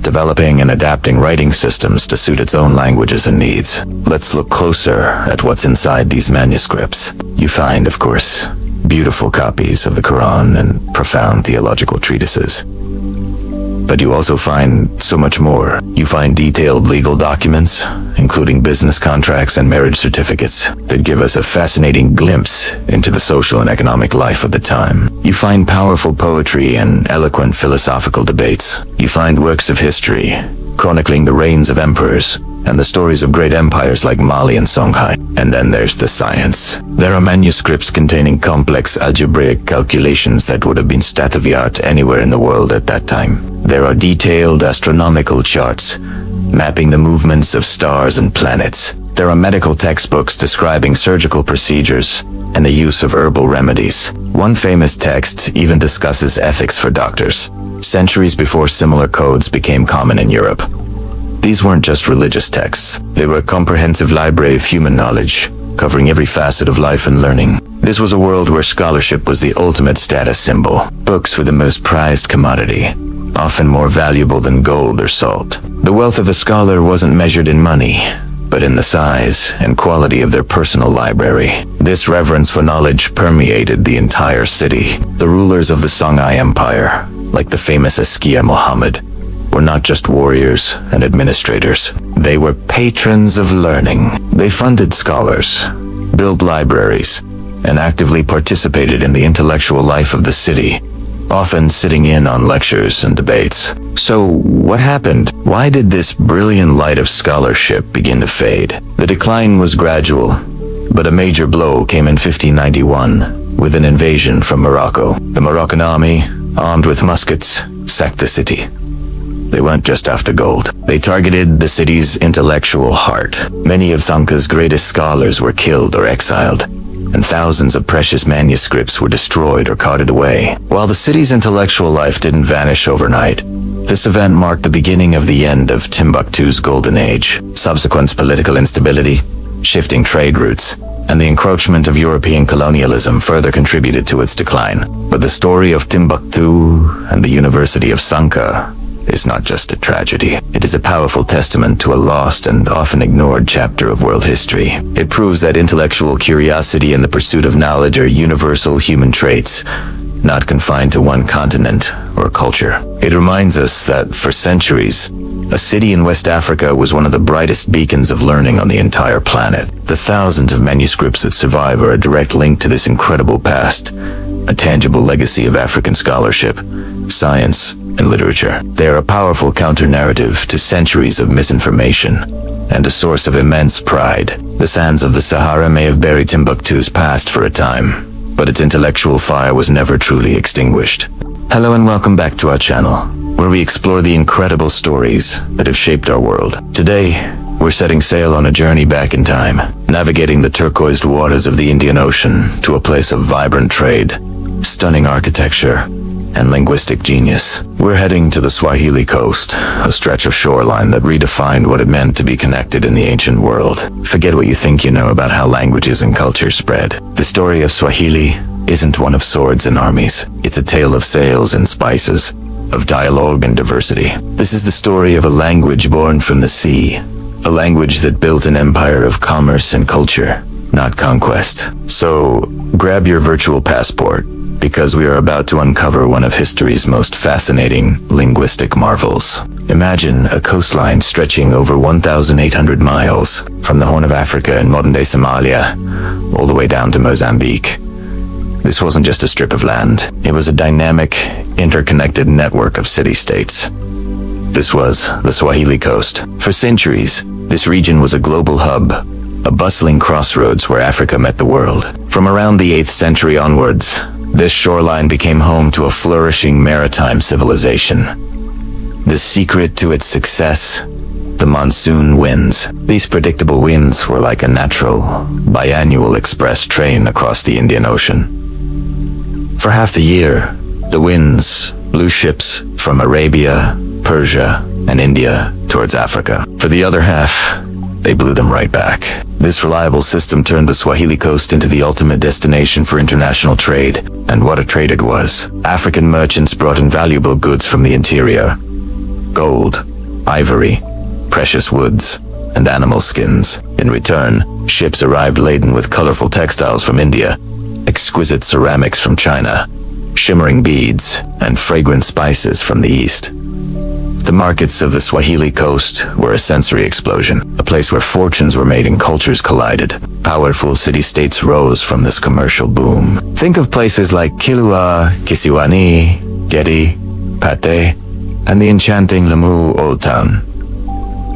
developing and adapting writing systems to suit its own languages and needs. Let's look closer at what's inside these manuscripts. You find, of course, beautiful copies of the Quran and profound theological treatises. But you also find so much more. You find detailed legal documents, including business contracts and marriage certificates, that give us a fascinating glimpse into the social and economic life of the time. You find powerful poetry and eloquent philosophical debates. You find works of history, chronicling the reigns of emperors, and the stories of great empires like Mali and Songhai. And then there's the science. There are manuscripts containing complex algebraic calculations that would have been state-of-the-art anywhere in the world at that time. There are detailed astronomical charts, mapping the movements of stars and planets. There are medical textbooks describing surgical procedures and the use of herbal remedies. One famous text even discusses ethics for doctors, centuries before similar codes became common in Europe. These weren't just religious texts. They were a comprehensive library of human knowledge, covering every facet of life and learning. This was a world where scholarship was the ultimate status symbol. Books were the most prized commodity, often more valuable than gold or salt. The wealth of a scholar wasn't measured in money, but in the size and quality of their personal library. This reverence for knowledge permeated the entire city. The rulers of the Songhai Empire, like the famous Askia Muhammad, were not just warriors and administrators. They were patrons of learning. They funded scholars, built libraries, and actively participated in the intellectual life of the city, often sitting in on lectures and debates. So, what happened? Why did this brilliant light of scholarship begin to fade? The decline was gradual, but a major blow came in 1591 with an invasion from Morocco. The Moroccan army, armed with muskets, sacked the city. They weren't just after gold. They targeted the city's intellectual heart. Many of Sanka's greatest scholars were killed or exiled, and thousands of precious manuscripts were destroyed or carted away. While the city's intellectual life didn't vanish overnight, this event marked the beginning of the end of Timbuktu's golden age. Subsequent political instability, shifting trade routes, and the encroachment of European colonialism further contributed to its decline. But the story of Timbuktu and the University of Sanka is not just a tragedy. It is a powerful testament to a lost and often ignored chapter of world history. It proves that intellectual curiosity and the pursuit of knowledge are universal human traits, not confined to one continent or culture. It reminds us that, for centuries, a city in West Africa was one of the brightest beacons of learning on the entire planet. The thousands of manuscripts that survive are a direct link to this incredible past, a tangible legacy of African scholarship, science, and literature. They are a powerful counter-narrative to centuries of misinformation, and a source of immense pride. The sands of the Sahara may have buried Timbuktu's past for a time, but its intellectual fire was never truly extinguished. Hello and welcome back to our channel, where we explore the incredible stories that have shaped our world. Today, we're setting sail on a journey back in time, navigating the turquoised waters of the Indian Ocean to a place of vibrant trade, stunning architecture, and linguistic genius. We're heading to the Swahili coast, a stretch of shoreline that redefined what it meant to be connected in the ancient world. Forget what you think you know about how languages and cultures spread. The story of Swahili isn't one of swords and armies. It's a tale of sails and spices, of dialogue and diversity. This is the story of a language born from the sea, a language that built an empire of commerce and culture, not conquest. So, grab your virtual passport, because we are about to uncover one of history's most fascinating linguistic marvels. Imagine a coastline stretching over 1,800 miles, from the Horn of Africa in modern-day Somalia, all the way down to Mozambique. This wasn't just a strip of land. It was a dynamic, interconnected network of city-states. This was the Swahili coast. For centuries, this region was a global hub, a bustling crossroads where Africa met the world. From around the 8th century onwards, this shoreline became home to a flourishing maritime civilization. The secret to its success, the monsoon winds. These predictable winds were like a natural, biannual express train across the Indian Ocean. For half the year, the winds blew ships from Arabia, Persia, and India towards Africa. For the other half, they blew them right back. This reliable system turned the Swahili coast into the ultimate destination for international trade. And what a trade it was. African merchants brought in valuable goods from the interior: gold, ivory, precious woods, and animal skins. In return, ships arrived laden with colorful textiles from India, exquisite ceramics from China, shimmering beads, and fragrant spices from the east. The markets of the Swahili coast were a sensory explosion, a place where fortunes were made and cultures collided. Powerful city-states rose from this commercial boom. Think of places like Kilwa, Kisiwani, Gedi, Pate, and the enchanting Lamu Old Town.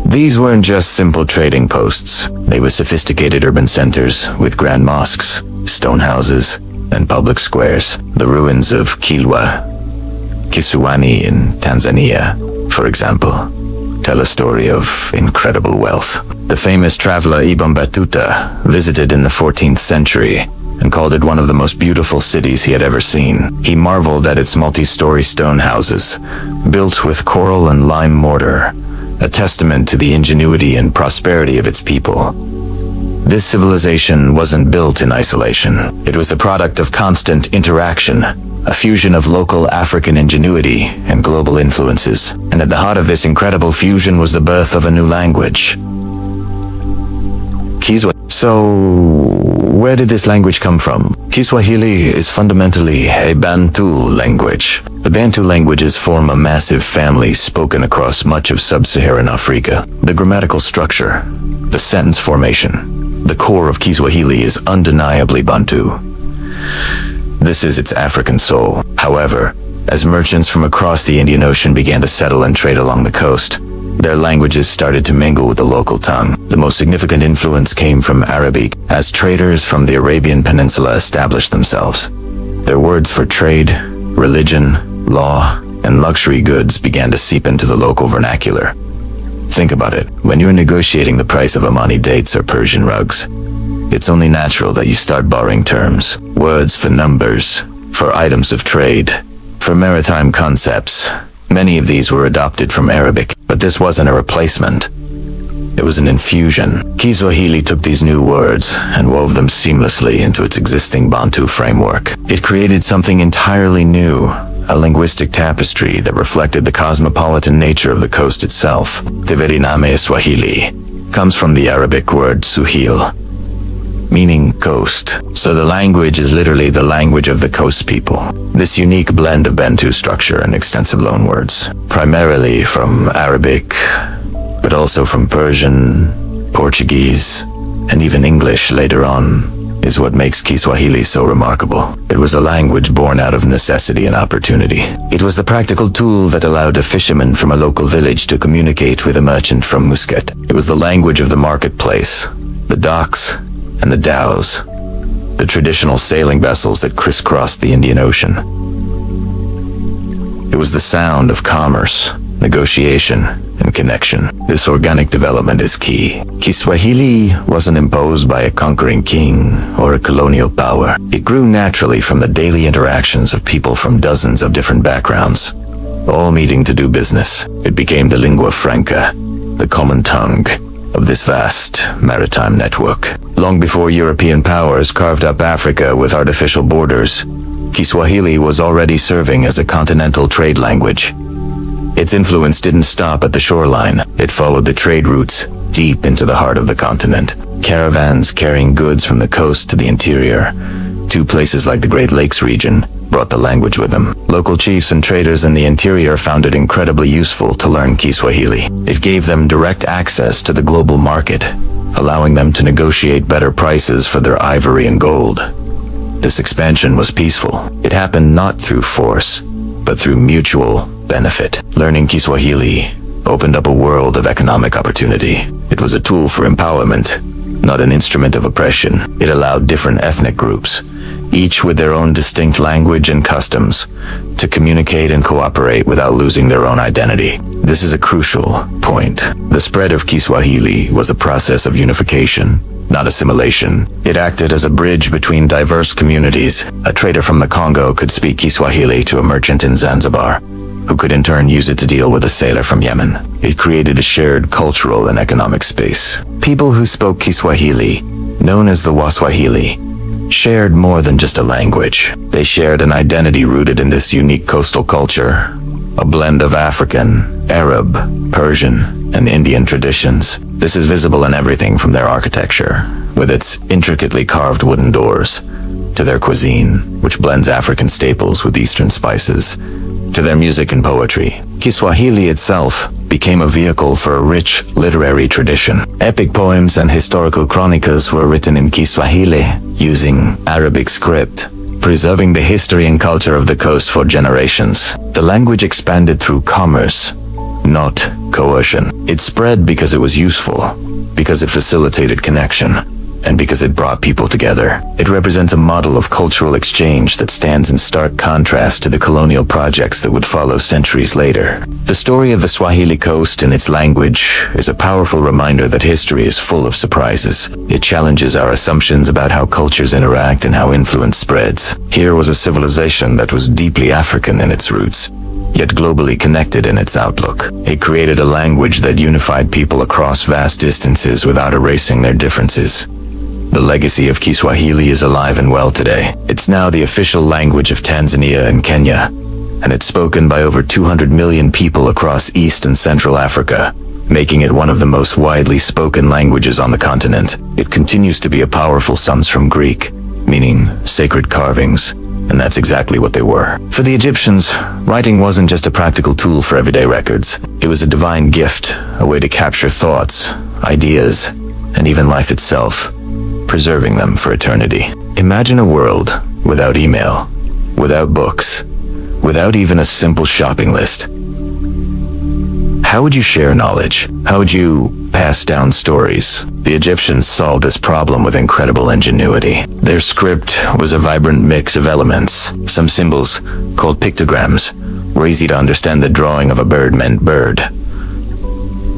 These weren't just simple trading posts. They were sophisticated urban centers with grand mosques, stone houses, and public squares. The ruins of Kilwa, Kisiwani in Tanzania, for example, tell a story of incredible wealth. The famous traveler Ibn Battuta visited in the 14th century and called it one of the most beautiful cities he had ever seen. He marveled at its multi-story stone houses, built with coral and lime mortar, a testament to the ingenuity and prosperity of its people. This civilization wasn't built in isolation. It was the product of constant interaction, a fusion of local African ingenuity and global influences. And at the heart of this incredible fusion was the birth of a new language: Kiswahili. So, where did this language come from? Kiswahili is fundamentally a Bantu language. The Bantu languages form a massive family spoken across much of sub-Saharan Africa. The grammatical structure, the sentence formation, the core of Kiswahili is undeniably Bantu. This is its African soul. However, as merchants from across the Indian Ocean began to settle and trade along the coast, their languages started to mingle with the local tongue. The most significant influence came from Arabic, as traders from the Arabian Peninsula established themselves. Their words for trade, religion, law, and luxury goods began to seep into the local vernacular. Think about it. When you're negotiating the price of Omani dates or Persian rugs, it's only natural that you start borrowing terms, words for numbers, for items of trade, for maritime concepts. Many of these were adopted from Arabic, but this wasn't a replacement. It was an infusion. Kiswahili took these new words and wove them seamlessly into its existing Bantu framework. It created something entirely new, a linguistic tapestry that reflected the cosmopolitan nature of the coast itself. The very name Swahili comes from the Arabic word Suhil, meaning coast. So the language is literally the language of the coast people. This unique blend of Bantu structure and extensive loanwords, primarily from Arabic, but also from Persian, Portuguese, and even English later on, is what makes Kiswahili so remarkable. It was a language born out of necessity and opportunity. It was the practical tool that allowed a fisherman from a local village to communicate with a merchant from Muscat. It was the language of the marketplace, the docks, and the dhows, the traditional sailing vessels that crisscrossed the Indian Ocean. It was the sound of commerce, negotiation, and connection. This organic development is key. Kiswahili wasn't imposed by a conquering king or a colonial power. It grew naturally from the daily interactions of people from dozens of different backgrounds, all meeting to do business. It became the lingua franca, the common tongue of this vast maritime network. Long before European powers carved up Africa with artificial borders, Kiswahili was already serving as a continental trade language. Its influence didn't stop at the shoreline. It followed the trade routes deep into the heart of the continent. Caravans carrying goods from the coast to the interior, to places like the Great Lakes region, brought the language with them. Local chiefs and traders in the interior found it incredibly useful to learn Kiswahili. It gave them direct access to the global market, allowing them to negotiate better prices for their ivory and gold. This expansion was peaceful. It happened not through force, but through mutual benefit. Learning Kiswahili opened up a world of economic opportunity. It was a tool for empowerment, not an instrument of oppression. It allowed different ethnic groups, each with their own distinct language and customs, to communicate and cooperate without losing their own identity. This is a crucial point. The spread of Kiswahili was a process of unification, not assimilation. It acted as a bridge between diverse communities. A trader from the Congo could speak Kiswahili to a merchant in Zanzibar, who could in turn use it to deal with a sailor from Yemen. It created a shared cultural and economic space. People who spoke Kiswahili, known as the Waswahili, shared more than just a language. They shared an identity rooted in this unique coastal culture, a blend of African, Arab, Persian, and Indian traditions. This is visible in everything from their architecture, with its intricately carved wooden doors, to their cuisine, which blends African staples with Eastern spices, to their music and poetry. Kiswahili itself became a vehicle for a rich literary tradition. Epic poems and historical chronicles were written in Kiswahili using Arabic script, preserving the history and culture of the coast for generations. The language expanded through commerce, not coercion. It spread because it was useful, because it facilitated connection, and because it brought people together. It represents a model of cultural exchange that stands in stark contrast to the colonial projects that would follow centuries later. The story of the Swahili coast and its language is a powerful reminder that history is full of surprises. It challenges our assumptions about how cultures interact and how influence spreads. Here was a civilization that was deeply African in its roots, yet globally connected in its outlook. It created a language that unified people across vast distances without erasing their differences. The legacy of Kiswahili is alive and well today. It's now the official language of Tanzania and Kenya, and it's spoken by over 200 million people across East and Central Africa, making it one of the most widely spoken languages on the continent. It continues to be a powerful suns from Greek, meaning sacred carvings, and that's exactly what they were. For the Egyptians, writing wasn't just a practical tool for everyday records. It was a divine gift, a way to capture thoughts, ideas, and even life itself, preserving them for eternity. Imagine a world without email, without books, without even a simple shopping list. How would you share knowledge? How would you pass down stories? The Egyptians solved this problem with incredible ingenuity. Their script was a vibrant mix of elements. Some symbols, called pictograms, were easy to understand. The drawing of a bird meant bird,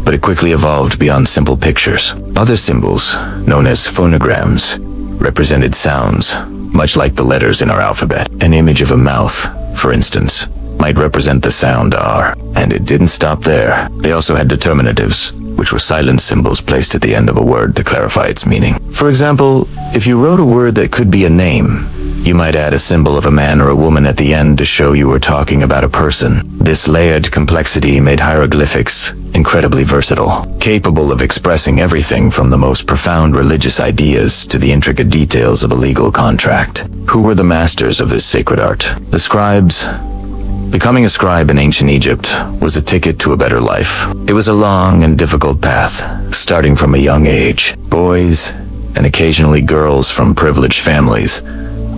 but it quickly evolved beyond simple pictures. Other symbols, known as phonograms, represented sounds, much like the letters in our alphabet. An image of a mouth, for instance, might represent the sound R. And it didn't stop there. They also had determinatives, which were silent symbols placed at the end of a word to clarify its meaning. For example, if you wrote a word that could be a name, you might add a symbol of a man or a woman at the end to show you were talking about a person. This layered complexity made hieroglyphics incredibly versatile, capable of expressing everything from the most profound religious ideas to the intricate details of a legal contract. Who were the masters of this sacred art? The scribes. Becoming a scribe in ancient Egypt was a ticket to a better life. It was a long and difficult path, starting from a young age. Boys and occasionally girls from privileged families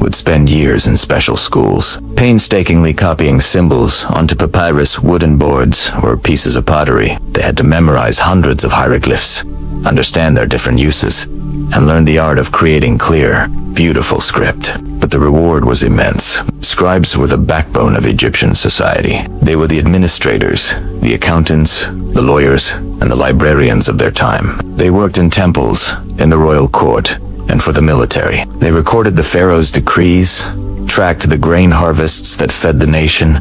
would spend years in special schools, painstakingly copying symbols onto papyrus, wooden boards, or pieces of pottery. They had to memorize hundreds of hieroglyphs, understand their different uses, and learn the art of creating clear, beautiful script. But the reward was immense. Scribes were the backbone of Egyptian society. They were the administrators, the accountants, the lawyers, and the librarians of their time. They worked in temples, in the royal court, and for the military. They recorded the pharaoh's decrees, tracked the grain harvests that fed the nation,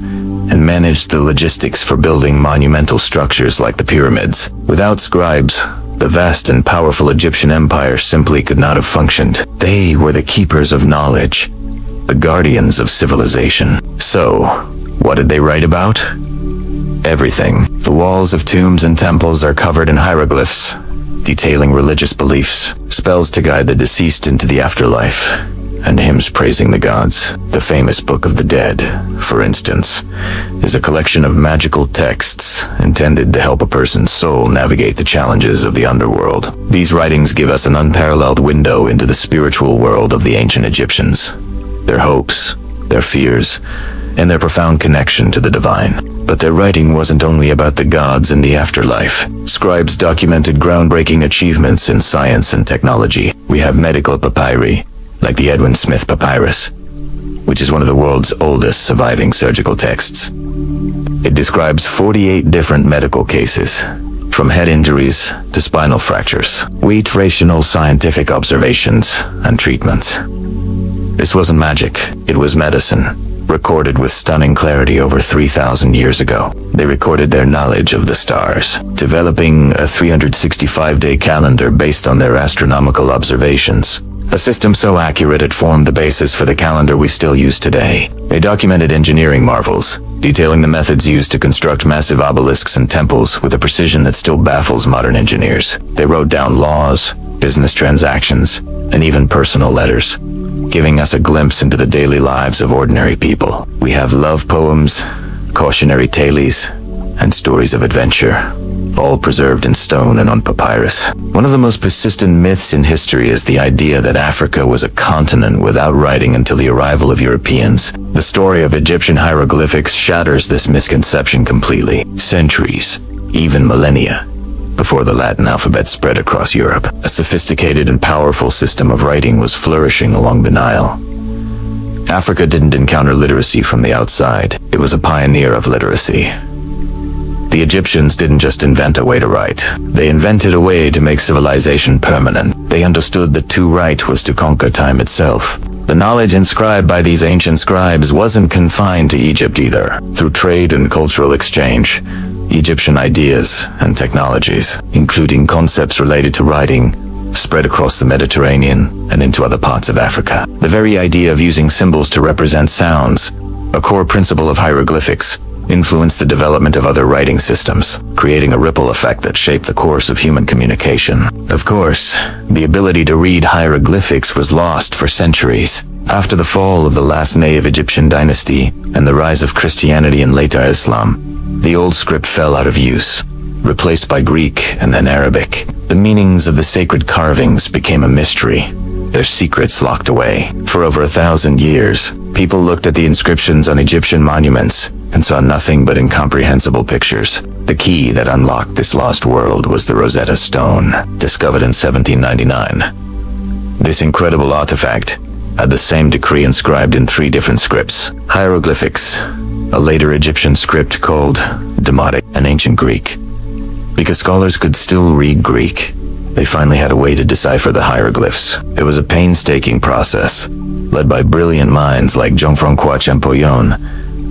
and managed the logistics for building monumental structures like the pyramids. Without scribes, the vast and powerful Egyptian empire simply could not have functioned. They were the keepers of knowledge, the guardians of civilization. So, what did they write about? Everything. The walls of tombs and temples are covered in hieroglyphs, detailing religious beliefs, spells to guide the deceased into the afterlife, and hymns praising the gods. The famous Book of the Dead, for instance, is a collection of magical texts intended to help a person's soul navigate the challenges of the underworld. These writings give us an unparalleled window into the spiritual world of the ancient Egyptians, their hopes, their fears, and their profound connection to the divine. But their writing wasn't only about the gods and the afterlife. Scribes documented groundbreaking achievements in science and technology. We have medical papyri, like the Edwin Smith Papyrus, which is one of the world's oldest surviving surgical texts. It describes 48 different medical cases, from head injuries to spinal fractures, weight rational scientific observations and treatments. This wasn't magic, it was medicine, recorded with stunning clarity over 3,000 years ago. They recorded their knowledge of the stars, developing a 365-day calendar based on their astronomical observations. A system so accurate it formed the basis for the calendar we still use today. They documented engineering marvels, detailing the methods used to construct massive obelisks and temples with a precision that still baffles modern engineers. They wrote down laws, business transactions, and even personal letters, giving us a glimpse into the daily lives of ordinary people. We have love poems, cautionary tales, and stories of adventure, all preserved in stone and on papyrus. One of the most persistent myths in history is the idea that Africa was a continent without writing until the arrival of Europeans. The story of Egyptian hieroglyphics shatters this misconception completely. Centuries, even millennia, before the Latin alphabet spread across Europe, a sophisticated and powerful system of writing was flourishing along the Nile. Africa didn't encounter literacy from the outside. It was a pioneer of literacy. The Egyptians didn't just invent a way to write. They invented a way to make civilization permanent. They understood that to write was to conquer time itself. The knowledge inscribed by these ancient scribes wasn't confined to Egypt either. Through trade and cultural exchange, Egyptian ideas and technologies, including concepts related to writing, spread across the Mediterranean and into other parts of Africa. The very idea of using symbols to represent sounds, a core principle of hieroglyphics, influenced the development of other writing systems, creating a ripple effect that shaped the course of human communication. Of course, the ability to read hieroglyphics was lost for centuries. After the fall of the last native Egyptian dynasty and the rise of Christianity and later Islam, the old script fell out of use, replaced by Greek and then Arabic. The meanings of the sacred carvings became a mystery, their secrets locked away. For over 1,000 years, people looked at the inscriptions on Egyptian monuments and saw nothing but incomprehensible pictures. The key that unlocked this lost world was the Rosetta Stone, discovered in 1799. This incredible artifact had the same decree inscribed in 3 different scripts: hieroglyphics, a later Egyptian script called Demotic, and ancient Greek. Because scholars could still read Greek, they finally had a way to decipher the hieroglyphs. It was a painstaking process, led by brilliant minds like Jean-Francois Champollion,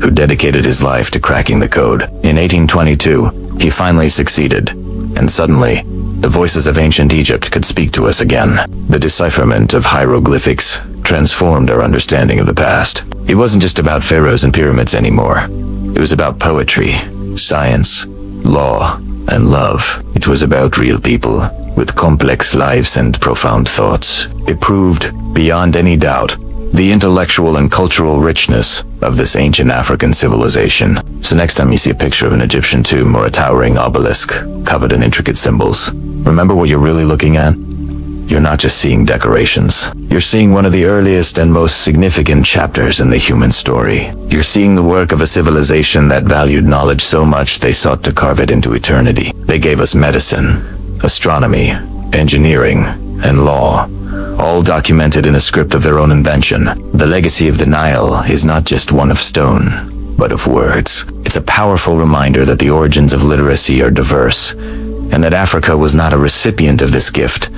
who dedicated his life to cracking the code. In 1822, he finally succeeded, and suddenly, the voices of ancient Egypt could speak to us again. The decipherment of hieroglyphics transformed our understanding of the past. It wasn't just about pharaohs and pyramids anymore. It was about poetry, science, law, and love. It was about real people, with complex lives and profound thoughts. It proved, beyond any doubt, the intellectual and cultural richness of this ancient African civilization. So next time you see a picture of an Egyptian tomb or a towering obelisk covered in intricate symbols, remember what you're really looking at? you're not just seeing decorations. You're seeing one of the earliest and most significant chapters in the human story. You're seeing the work of a civilization that valued knowledge so much they sought to carve it into eternity. They gave us medicine, astronomy, engineering, and law, all documented in a script of their own invention. The legacy of the Nile is not just one of stone, but of words. It's a powerful reminder that the origins of literacy are diverse, and that Africa was not a recipient of this gift,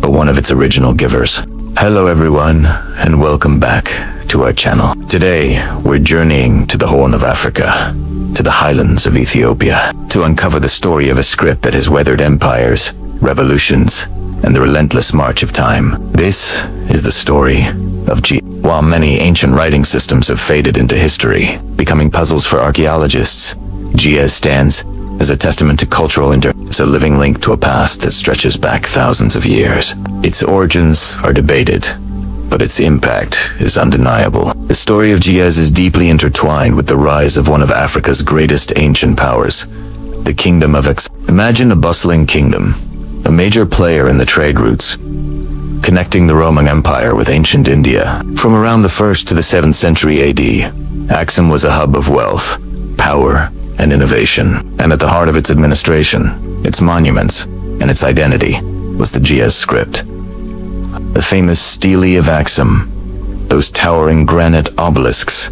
but one of its original givers. Hello everyone, and welcome back to our channel. Today, we're journeying to the Horn of Africa, to the highlands of Ethiopia, to uncover the story of a script that has weathered empires, revolutions, and the relentless march of time. This is the story of GIEZ. While many ancient writing systems have faded into history, becoming puzzles for archaeologists, GIEZ stands as a testament to cultural it's a living link to a past that stretches back thousands of years. Its origins are debated, but its impact is undeniable. The story of GIEZ is deeply intertwined with the rise of one of Africa's greatest ancient powers, the Kingdom of Imagine a bustling kingdom, a major player in the trade routes, connecting the Roman Empire with ancient India. From around the 1st to the 7th century AD, Axum was a hub of wealth, power, and innovation, and at the heart of its administration, its monuments, and its identity was the GIEZ script. The famous stelae of Axum, those towering granite obelisks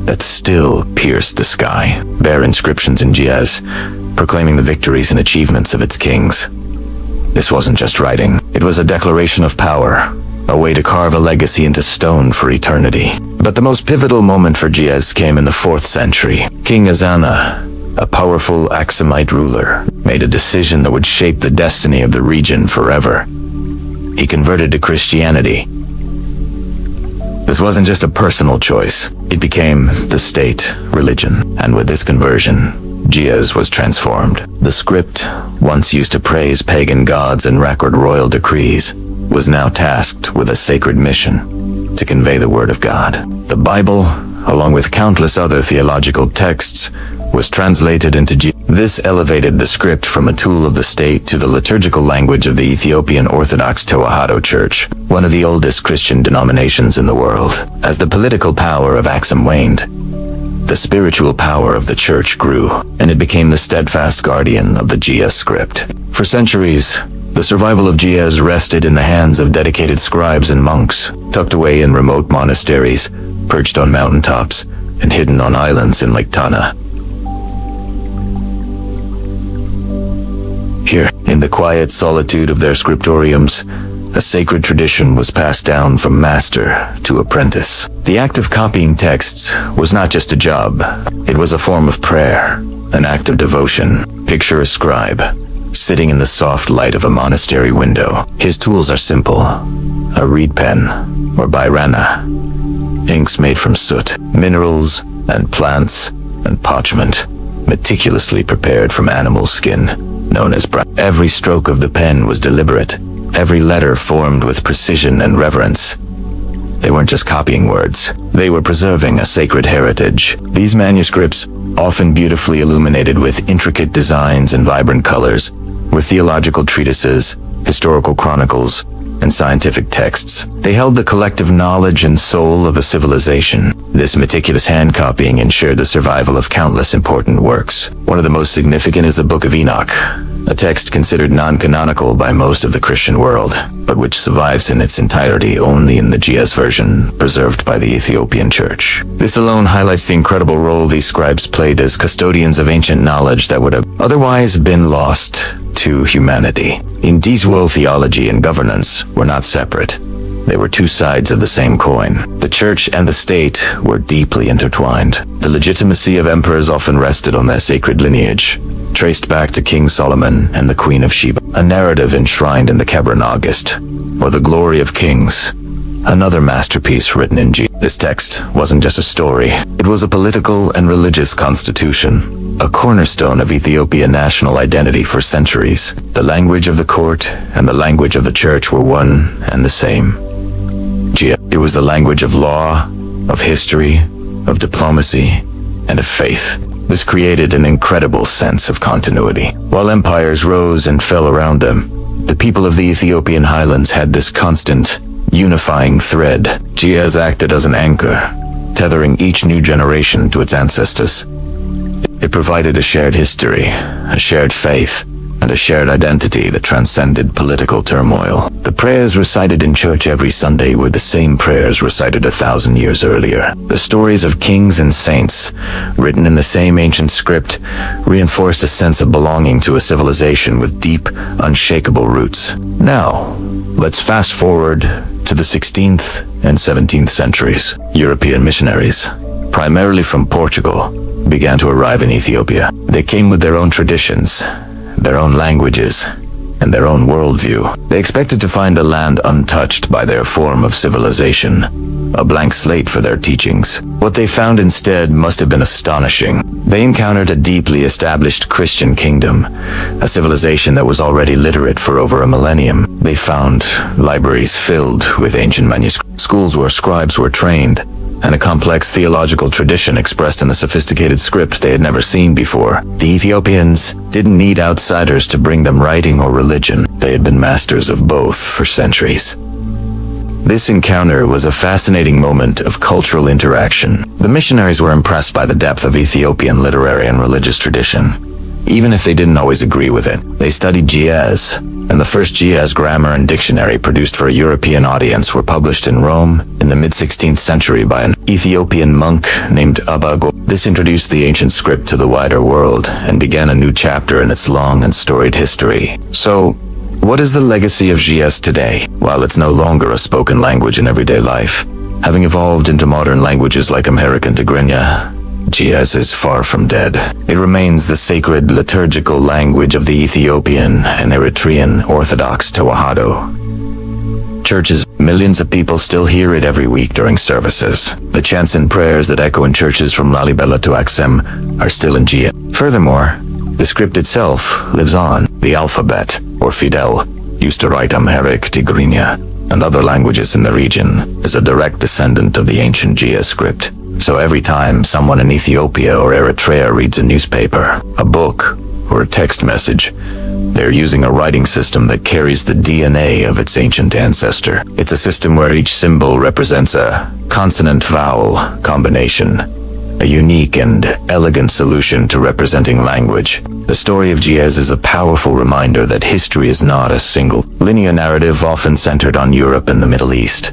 that still pierce the sky, bear inscriptions in GIEZ, proclaiming the victories and achievements of its kings. This wasn't just writing, it was a declaration of power, a way to carve a legacy into stone for eternity. But the most pivotal moment for GIEZ came in the 4th century. King Ezana, a powerful Axumite ruler, made a decision that would shape the destiny of the region forever. He converted to Christianity. This wasn't just a personal choice, it became the state religion. And with this conversion, GIEZ was transformed. The script, once used to praise pagan gods and record royal decrees, was now tasked with a sacred mission to convey the word of God. The Bible, along with countless other theological texts, was translated into GIEZ. This elevated the script from a tool of the state to the liturgical language of the Ethiopian Orthodox Tewahedo Church, one of the oldest Christian denominations in the world. As the political power of Axum waned, the spiritual power of the church grew, and it became the steadfast guardian of the GIEZ script. For centuries, the survival of GIEZ rested in the hands of dedicated scribes and monks, tucked away in remote monasteries, perched on mountaintops, and hidden on islands in Lake Tana. Here, in the quiet solitude of their scriptoriums, a sacred tradition was passed down from master to apprentice. The act of copying texts was not just a job, it was a form of prayer, an act of devotion. Picture a scribe, sitting in the soft light of a monastery window. His tools are simple, a reed pen, or bairana, inks made from soot, minerals and plants and parchment, meticulously prepared from animal skin, known as brown. Every stroke of the pen was deliberate, every letter formed with precision and reverence. They weren't just copying words, they were preserving a sacred heritage. These manuscripts, often beautifully illuminated with intricate designs and vibrant colors, were theological treatises, historical chronicles, and scientific texts. They held the collective knowledge and soul of a civilization. This meticulous hand copying ensured the survival of countless important works. One of the most significant is the Book of Enoch, a text considered non-canonical by most of the Christian world, but which survives in its entirety only in the GIEZ version preserved by the Ethiopian Church. This alone highlights the incredible role these scribes played as custodians of ancient knowledge that would have otherwise been lost to humanity. In GIEZ world, theology and governance were not separate. They were two sides of the same coin. The church and the state were deeply intertwined. The legitimacy of emperors often rested on their sacred lineage, traced back to King Solomon and the Queen of Sheba, a narrative enshrined in the August, or the Glory of Kings, another masterpiece written in GIEZ. This text wasn't just a story, it was a political and religious constitution, a cornerstone of Ethiopian national identity for centuries. The language of the court and the language of the church were one and the same. GIEZ. It was the language of law, of history, of diplomacy, and of faith. This created an incredible sense of continuity. While empires rose and fell around them, The people of the Ethiopian highlands had this constant, unifying thread. Giaz acted as an anchor, tethering each new generation to its ancestors. It provided a shared history, a shared faith, and a shared identity that transcended political turmoil. The prayers recited in church every Sunday were the same prayers recited 1,000 years earlier. The stories of kings and saints, written in the same ancient script, reinforced a sense of belonging to a civilization with deep, unshakable roots. Now, let's fast forward to the 16th and 17th centuries. European missionaries, primarily from Portugal, began to arrive in Ethiopia. They came with their own traditions, their own languages, and their own worldview. They expected to find a land untouched by their form of civilization, a blank slate for their teachings. What they found instead must have been astonishing. They encountered a deeply established Christian kingdom, a civilization that was already literate for over a millennium. They found libraries filled with ancient manuscripts, schools where scribes were trained, and a complex theological tradition expressed in a sophisticated script they had never seen before. The Ethiopians didn't need outsiders to bring them writing or religion. They had been masters of both for centuries. This encounter was a fascinating moment of cultural interaction. The missionaries were impressed by the depth of Ethiopian literary and religious tradition, even if they didn't always agree with it. They studied Giaz, and the first Giaz grammar and dictionary produced for a European audience were published in Rome in the mid-16th century by an Ethiopian monk named Abago. This introduced the ancient script to the wider world and began a new chapter in its long and storied history. So, what is the legacy of Giaz today? While it's no longer a spoken language in everyday life, having evolved into modern languages like Amharic and Tigrinya, Giaz is far from dead. It remains the sacred liturgical language of the Ethiopian and Eritrean Orthodox Tewahedo churches. Millions of people still hear it every week during services. The chants and prayers that echo in churches from Lalibela to Aksum are still in Giaz. Furthermore, the script itself lives on. The alphabet, or Fidel, used to write Amharic, Tigrinya, and other languages in the region, is a direct descendant of the ancient Giaz script. So every time someone in Ethiopia or Eritrea reads a newspaper, a book, or a text message, they're using a writing system that carries the DNA of its ancient ancestor. It's a system where each symbol represents a consonant-vowel combination, a unique and elegant solution to representing language. The story of Giaz is a powerful reminder that history is not a single linear narrative often centered on Europe and the Middle East.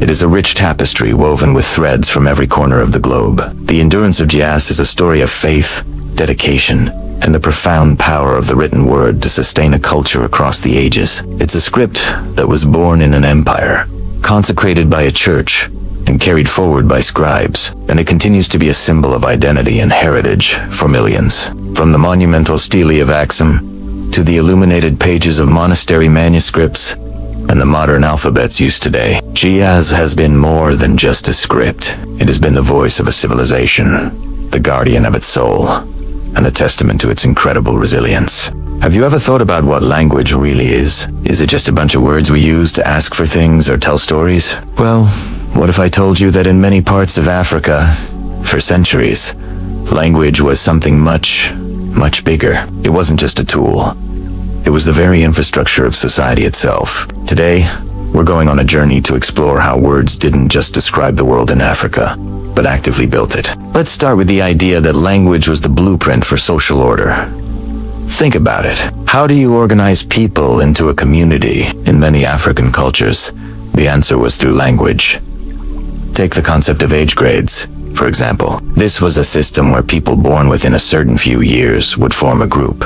It is a rich tapestry woven with threads from every corner of the globe. The endurance of Giaz is a story of faith, dedication, and the profound power of the written word to sustain a culture across the ages. It's a script that was born in an empire, consecrated by a church, and carried forward by scribes, and it continues to be a symbol of identity and heritage for millions. From the monumental stele of Aksum, to the illuminated pages of monastery manuscripts, and the modern alphabets used today, Giaz has been more than just a script. It has been the voice of a civilization, the guardian of its soul, and a testament to its incredible resilience. Have you ever thought about what language really is? Is it just a bunch of words we use to ask for things or tell stories? Well, what if I told you that in many parts of Africa, for centuries, language was something much, much bigger. It wasn't just a tool. It was the very infrastructure of society itself. Today, we're going on a journey to explore how words didn't just describe the world in Africa, but actively built it. Let's start with the idea that language was the blueprint for social order. Think about it. How do you organize people into a community? In many African cultures, the answer was through language. Take the concept of age grades, for example. This was a system where people born within a certain few years would form a group,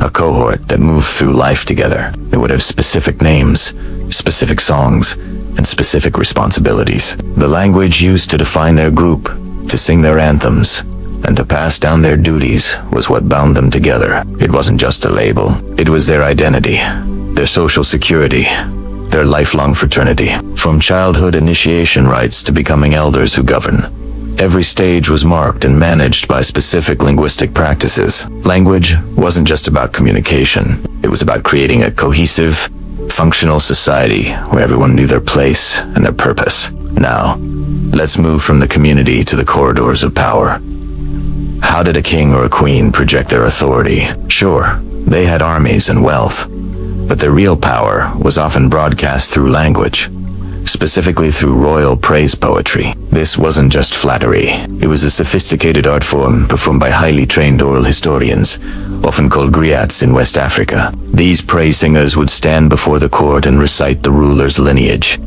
a cohort that moved through life together. They would have specific names, specific songs, and specific responsibilities. The language used to define their group, to sing their anthems, and to pass down their duties was what bound them together. It wasn't just a label. It was their identity, their social security, their lifelong fraternity. From childhood initiation rites to becoming elders who govern, every stage was marked and managed by specific linguistic practices. Language wasn't just about communication. It was about creating a cohesive, functional society where everyone knew their place and their purpose. Now, let's move from the community to the corridors of power. How did a king or a queen project their authority? Sure, they had armies and wealth, But their real power was often broadcast through language, specifically through royal praise poetry. This wasn't just flattery. It was a sophisticated art form performed by highly trained oral historians, often called griots in West Africa. These praise singers would stand before the court and recite the ruler's lineage,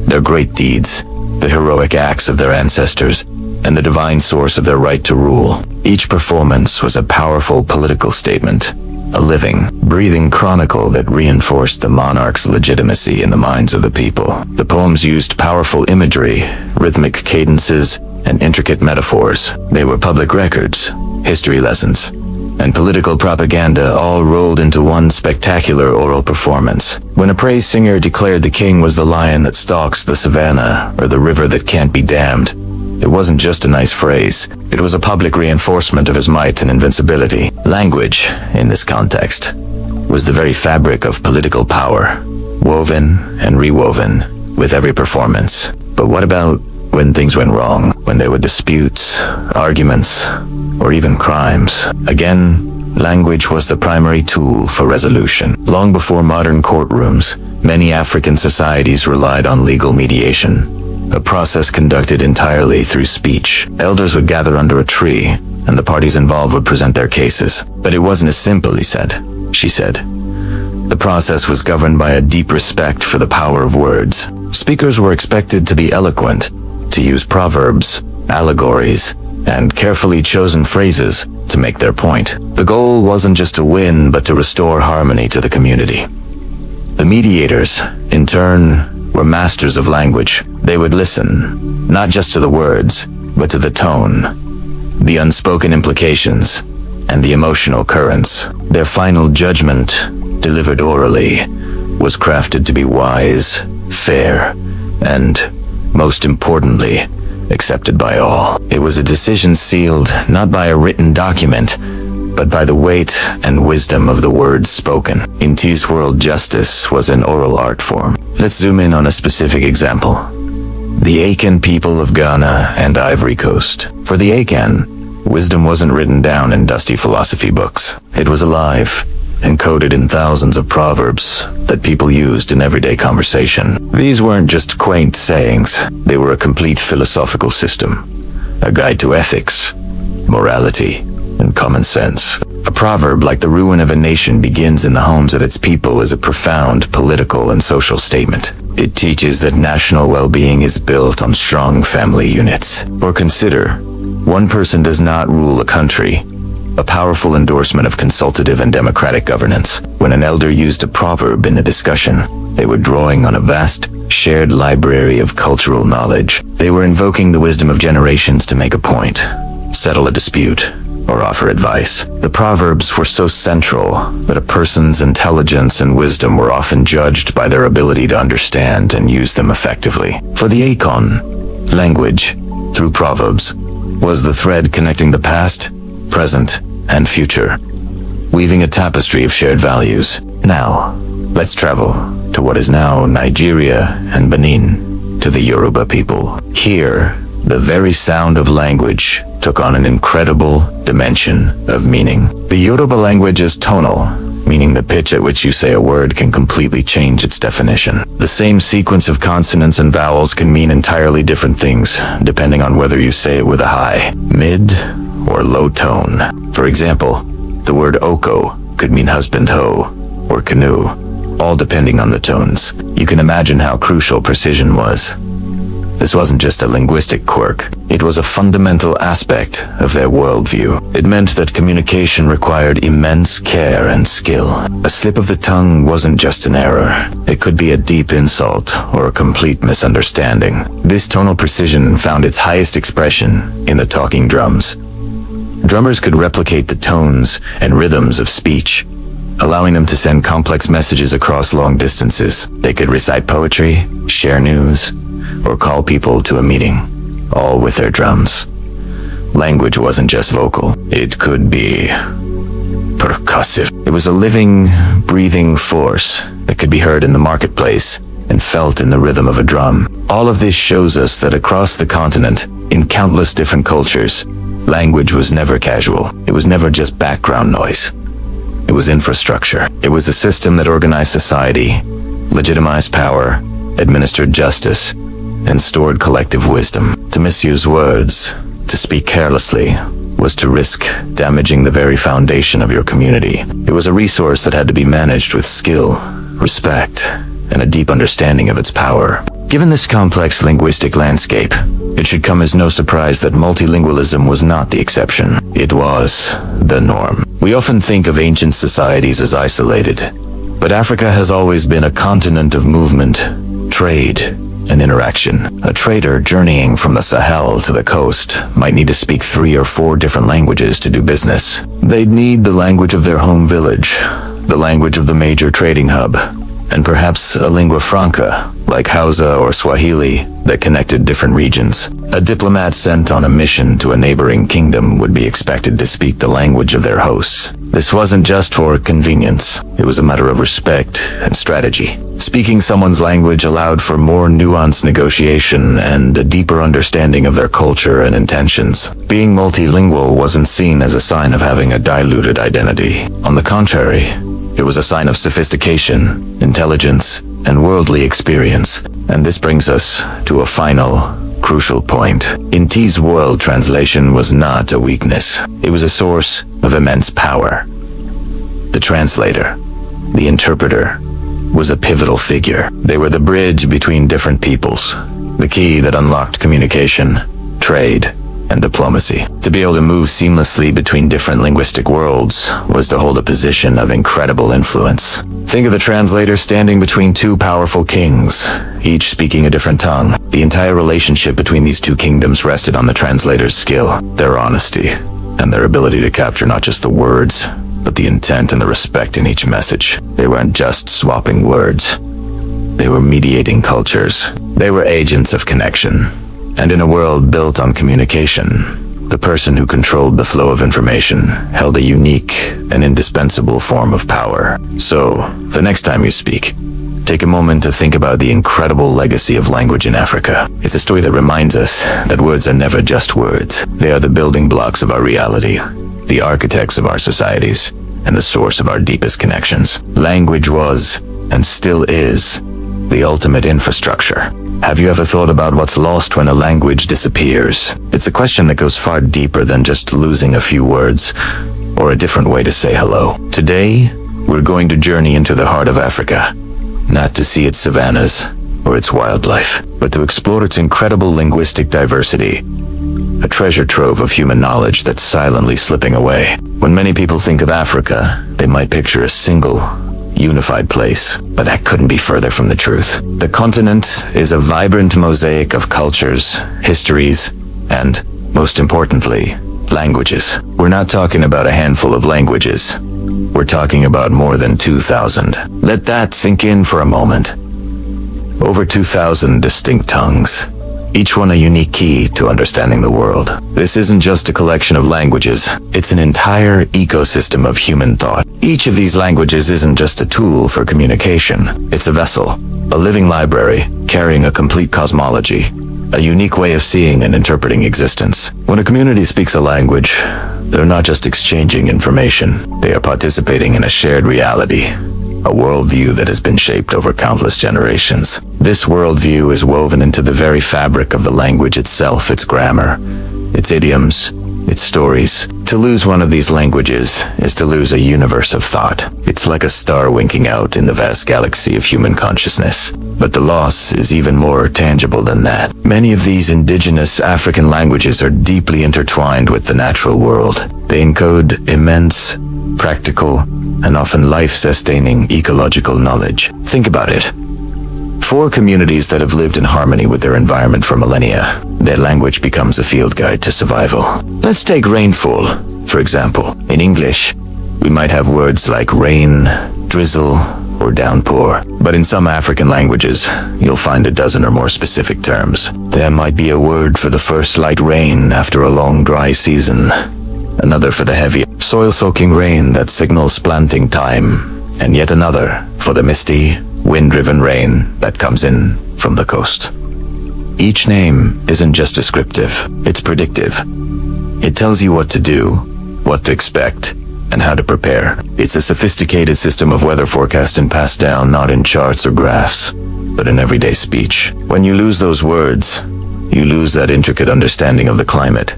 their great deeds, the heroic acts of their ancestors, and the divine source of their right to rule. Each performance was a powerful political statement, a living, breathing chronicle that reinforced the monarch's legitimacy in the minds of the people. The poems used powerful imagery, rhythmic cadences, and intricate metaphors. They were public records, history lessons, and political propaganda all rolled into one spectacular oral performance. When a praise singer declared the king was the lion that stalks the savannah or the river that can't be damned, it wasn't just a nice phrase. It was a public reinforcement of his might and invincibility. Language, in this context, was the very fabric of political power, woven and rewoven with every performance. But what about when things went wrong? When there were disputes, arguments, or even crimes? Again, language was the primary tool for resolution. Long before modern courtrooms, many African societies relied on legal mediation, a process conducted entirely through speech. Elders would gather under a tree, and the parties involved would present their cases. But it wasn't as simple, she said. The process was governed by a deep respect for the power of words. Speakers were expected to be eloquent, to use proverbs, allegories, and carefully chosen phrases to make their point. The goal wasn't just to win, but to restore harmony to the community. The mediators, in turn, were masters of language. They would listen, not just to the words, but to the tone, the unspoken implications, and the emotional currents. Their final judgment, delivered orally, was crafted to be wise, fair, and, most importantly, accepted by all. It was a decision sealed not by a written document, but by the weight and wisdom of the words spoken. In T's world, justice was an oral art form. Let's zoom in on a specific example. The Akan people of Ghana and Ivory Coast. For the Akan, wisdom wasn't written down in dusty philosophy books. It was alive, encoded in thousands of proverbs that people used in everyday conversation. These weren't just quaint sayings. They were a complete philosophical system, a guide to ethics, morality, and common sense. A proverb like "the ruin of a nation begins in the homes of its people" is a profound political and social statement. It teaches that national well-being is built on strong family units. Or consider, one person does not rule a country, a powerful endorsement of consultative and democratic governance. When an elder used a proverb in a discussion, they were drawing on a vast, shared library of cultural knowledge. They were invoking the wisdom of generations to make a point, settle a dispute, or offer advice. The proverbs were so central that a person's intelligence and wisdom were often judged by their ability to understand and use them effectively. For the Akon, language, through proverbs, was the thread connecting the past, present, and future, weaving a tapestry of shared values. Now, let's travel to what is now Nigeria and Benin, to the Yoruba people. Here, the very sound of language took on an incredible dimension of meaning. The Yoruba language is tonal, meaning the pitch at which you say a word can completely change its definition. The same sequence of consonants and vowels can mean entirely different things, depending on whether you say it with a high, mid, or low tone. For example, the word oko could mean husband hoe or canoe, all depending on the tones. You can imagine how crucial precision was. This wasn't just a linguistic quirk. It was a fundamental aspect of their worldview. It meant that communication required immense care and skill. A slip of the tongue wasn't just an error. It could be a deep insult or a complete misunderstanding. This tonal precision found its highest expression in the talking drums. Drummers could replicate the tones and rhythms of speech, allowing them to send complex messages across long distances. They could recite poetry, share news, or call people to a meeting, all with their drums. Language wasn't just vocal. It could be percussive. It was a living, breathing force that could be heard in the marketplace and felt in the rhythm of a drum. All of this shows us that across the continent, in countless different cultures, language was never casual. It was never just background noise. It was infrastructure. It was a system that organized society, legitimized power, administered justice, and stored collective wisdom. To misuse words, to speak carelessly, was to risk damaging the very foundation of your community. It was a resource that had to be managed with skill, respect, and a deep understanding of its power. Given this complex linguistic landscape, it should come as no surprise that multilingualism was not the exception. It was the norm. We often think of ancient societies as isolated, but Africa has always been a continent of movement, trade, and interaction. A trader journeying from the Sahel to the coast might need to speak 3 or 4 different languages to do business. They'd need the language of their home village, the language of the major trading hub, and perhaps a lingua franca, like Hausa or Swahili, that connected different regions. A diplomat sent on a mission to a neighboring kingdom would be expected to speak the language of their hosts. This wasn't just for convenience. It was a matter of respect and strategy. Speaking someone's language allowed for more nuanced negotiation and a deeper understanding of their culture and intentions. Being multilingual wasn't seen as a sign of having a diluted identity. On the contrary, it was a sign of sophistication, intelligence, and worldly experience. And this brings us to a final, crucial point. Inti's world translation was not a weakness. It was a source of immense power. The translator, the interpreter, was a pivotal figure. They were the bridge between different peoples, the key that unlocked communication, trade, and diplomacy. To be able to move seamlessly between different linguistic worlds was to hold a position of incredible influence. Think of the translator standing between 2 powerful kings, each speaking a different tongue. The entire relationship between these 2 kingdoms rested on the translator's skill, their honesty, and their ability to capture not just the words, but the intent and the respect in each message. They weren't just swapping words. They were mediating cultures. They were agents of connection. And in a world built on communication, the person who controlled the flow of information held a unique and indispensable form of power. So, the next time you speak, take a moment to think about the incredible legacy of language in Africa. It's a story that reminds us that words are never just words. They are the building blocks of our reality, the architects of our societies, and the source of our deepest connections. Language was, and still is, the ultimate infrastructure. Have you ever thought about what's lost when a language disappears? It's a question that goes far deeper than just losing a few words or a different way to say hello. Today, we're going to journey into the heart of Africa, not to see its savannas or its wildlife, but to explore its incredible linguistic diversity, a treasure trove of human knowledge that's silently slipping away. When many people think of Africa, they might picture a single, unified place, but that couldn't be further from the truth. The continent is a vibrant mosaic of cultures, histories, and, most importantly, languages. We're not talking about a handful of languages. We're talking about more than 2,000. Let that sink in for a moment. Over 2,000 distinct tongues, each one a unique key to understanding the world. This isn't just a collection of languages, it's an entire ecosystem of human thought. Each of these languages isn't just a tool for communication, it's a vessel, a living library, carrying a complete cosmology, a unique way of seeing and interpreting existence. When a community speaks a language, they're not just exchanging information, they are participating in a shared reality, a worldview that has been shaped over countless generations. This worldview is woven into the very fabric of the language itself, its grammar, its idioms, its stories. To lose one of these languages is to lose a universe of thought. It's like a star winking out in the vast galaxy of human consciousness. But the loss is even more tangible than that. Many of these indigenous African languages are deeply intertwined with the natural world. They encode immense, practical, and often life-sustaining ecological knowledge. Think about it. For communities that have lived in harmony with their environment for millennia, their language becomes a field guide to survival. Let's take rainfall, for example. In English, we might have words like rain, drizzle, or downpour. But in some African languages, you'll find a dozen or more specific terms. There might be a word for the first light rain after a long dry season, another for the heavy, soil-soaking rain that signals planting time, and yet another for the misty, wind-driven rain that comes in from the coast. Each name isn't just descriptive, it's predictive. It tells you what to do, what to expect, and how to prepare. It's a sophisticated system of weather forecasting passed down not in charts or graphs, but in everyday speech. When you lose those words, you lose that intricate understanding of the climate,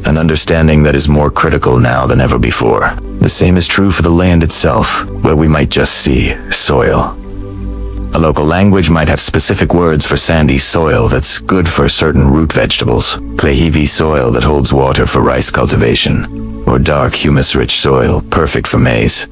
an understanding that is more critical now than ever before. The same is true for the land itself, where we might just see soil. A local language might have specific words for sandy soil that's good for certain root vegetables, clay-heavy soil that holds water for rice cultivation, or dark humus-rich soil, perfect for maize.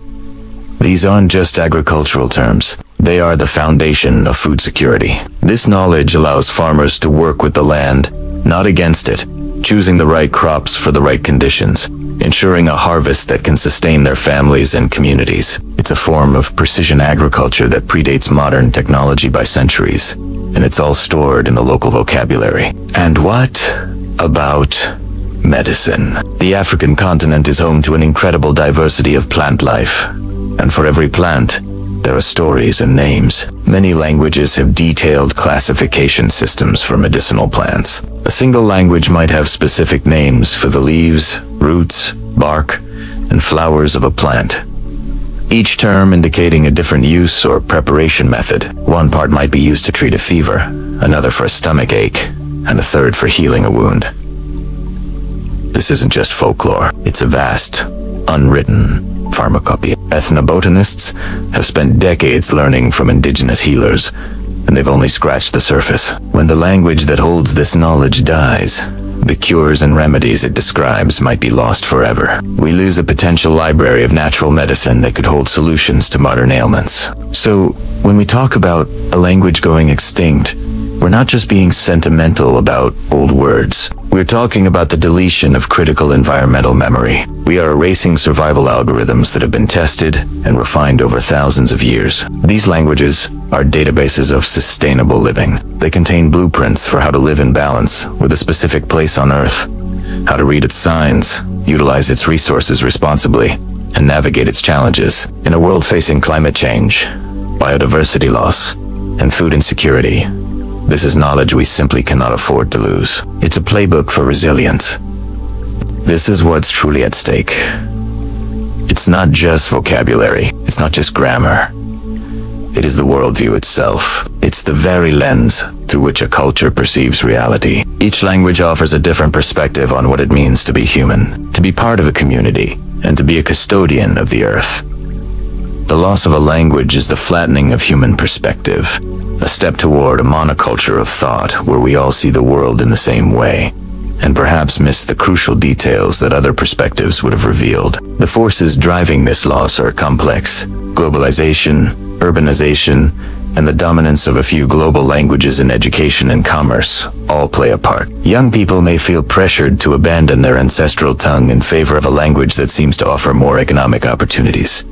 These aren't just agricultural terms. They are the foundation of food security. This knowledge allows farmers to work with the land, not against it, choosing the right crops for the right conditions, ensuring a harvest that can sustain their families and communities. It's a form of precision agriculture that predates modern technology by centuries, and it's all stored in the local vocabulary. And what about medicine? The African continent is home to an incredible diversity of plant life, and for every plant, there are stories and names. Many languages have detailed classification systems for medicinal plants. A single language might have specific names for the leaves, roots, bark, and flowers of a plant, each term indicating a different use or preparation method. One part might be used to treat a fever, another for a stomach ache, and a third for healing a wound. This isn't just folklore. It's a vast, unwritten pharmacopoeia. Ethnobotanists have spent decades learning from indigenous healers, and they've only scratched the surface. When the language that holds this knowledge dies, the cures and remedies it describes might be lost forever. We lose a potential library of natural medicine that could hold solutions to modern ailments. So, when we talk about a language going extinct, we're not just being sentimental about old words. We're talking about the deletion of critical environmental memory. We are erasing survival algorithms that have been tested and refined over thousands of years. These languages are databases of sustainable living. They contain blueprints for how to live in balance with a specific place on Earth, how to read its signs, utilize its resources responsibly, and navigate its challenges. In a world facing climate change, biodiversity loss, and food insecurity, this is knowledge we simply cannot afford to lose. It's a playbook for resilience. This is what's truly at stake. It's not just vocabulary. It's not just grammar. It is the worldview itself. It's the very lens through which a culture perceives reality. Each language offers a different perspective on what it means to be human, to be part of a community, and to be a custodian of the earth. The loss of a language is the flattening of human perspective, a step toward a monoculture of thought where we all see the world in the same way, and perhaps miss the crucial details that other perspectives would have revealed. The forces driving this loss are complex. Globalization, urbanization, and the dominance of a few global languages in education and commerce all play a part. Young people may feel pressured to abandon their ancestral tongue in favor of a language that seems to offer more economic opportunities.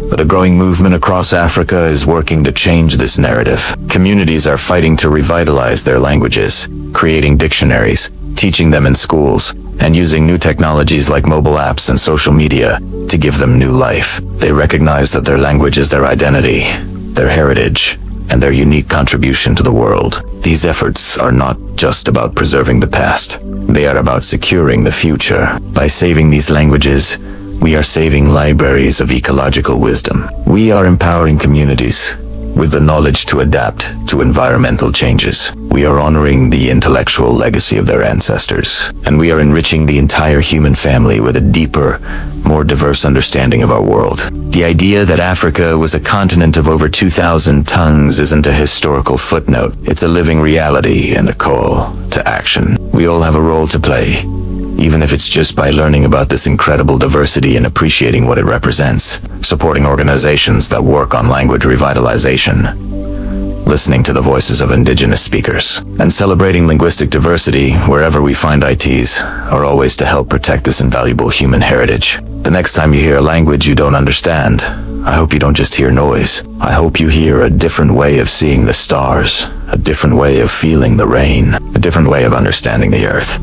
But a growing movement across Africa is working to change this narrative. Communities are fighting to revitalize their languages, creating dictionaries, teaching them in schools, and using new technologies like mobile apps and social media to give them new life. They recognize that their language is their identity, their heritage, and their unique contribution to the world. These efforts are not just about preserving the past. They are about securing the future. By saving these languages, we are saving libraries of ecological wisdom. We are empowering communities with the knowledge to adapt to environmental changes. We are honoring the intellectual legacy of their ancestors, and we are enriching the entire human family with a deeper, more diverse understanding of our world. The idea that Africa was a continent of over 2,000 tongues isn't a historical footnote. It's a living reality and a call to action. We all have a role to play, even if it's just by learning about this incredible diversity and appreciating what it represents, supporting organizations that work on language revitalization, listening to the voices of indigenous speakers, and celebrating linguistic diversity wherever we find ITs are always to help protect this invaluable human heritage. The next time you hear a language you don't understand, I hope you don't just hear noise. I hope you hear a different way of seeing the stars, a different way of feeling the rain, a different way of understanding the earth.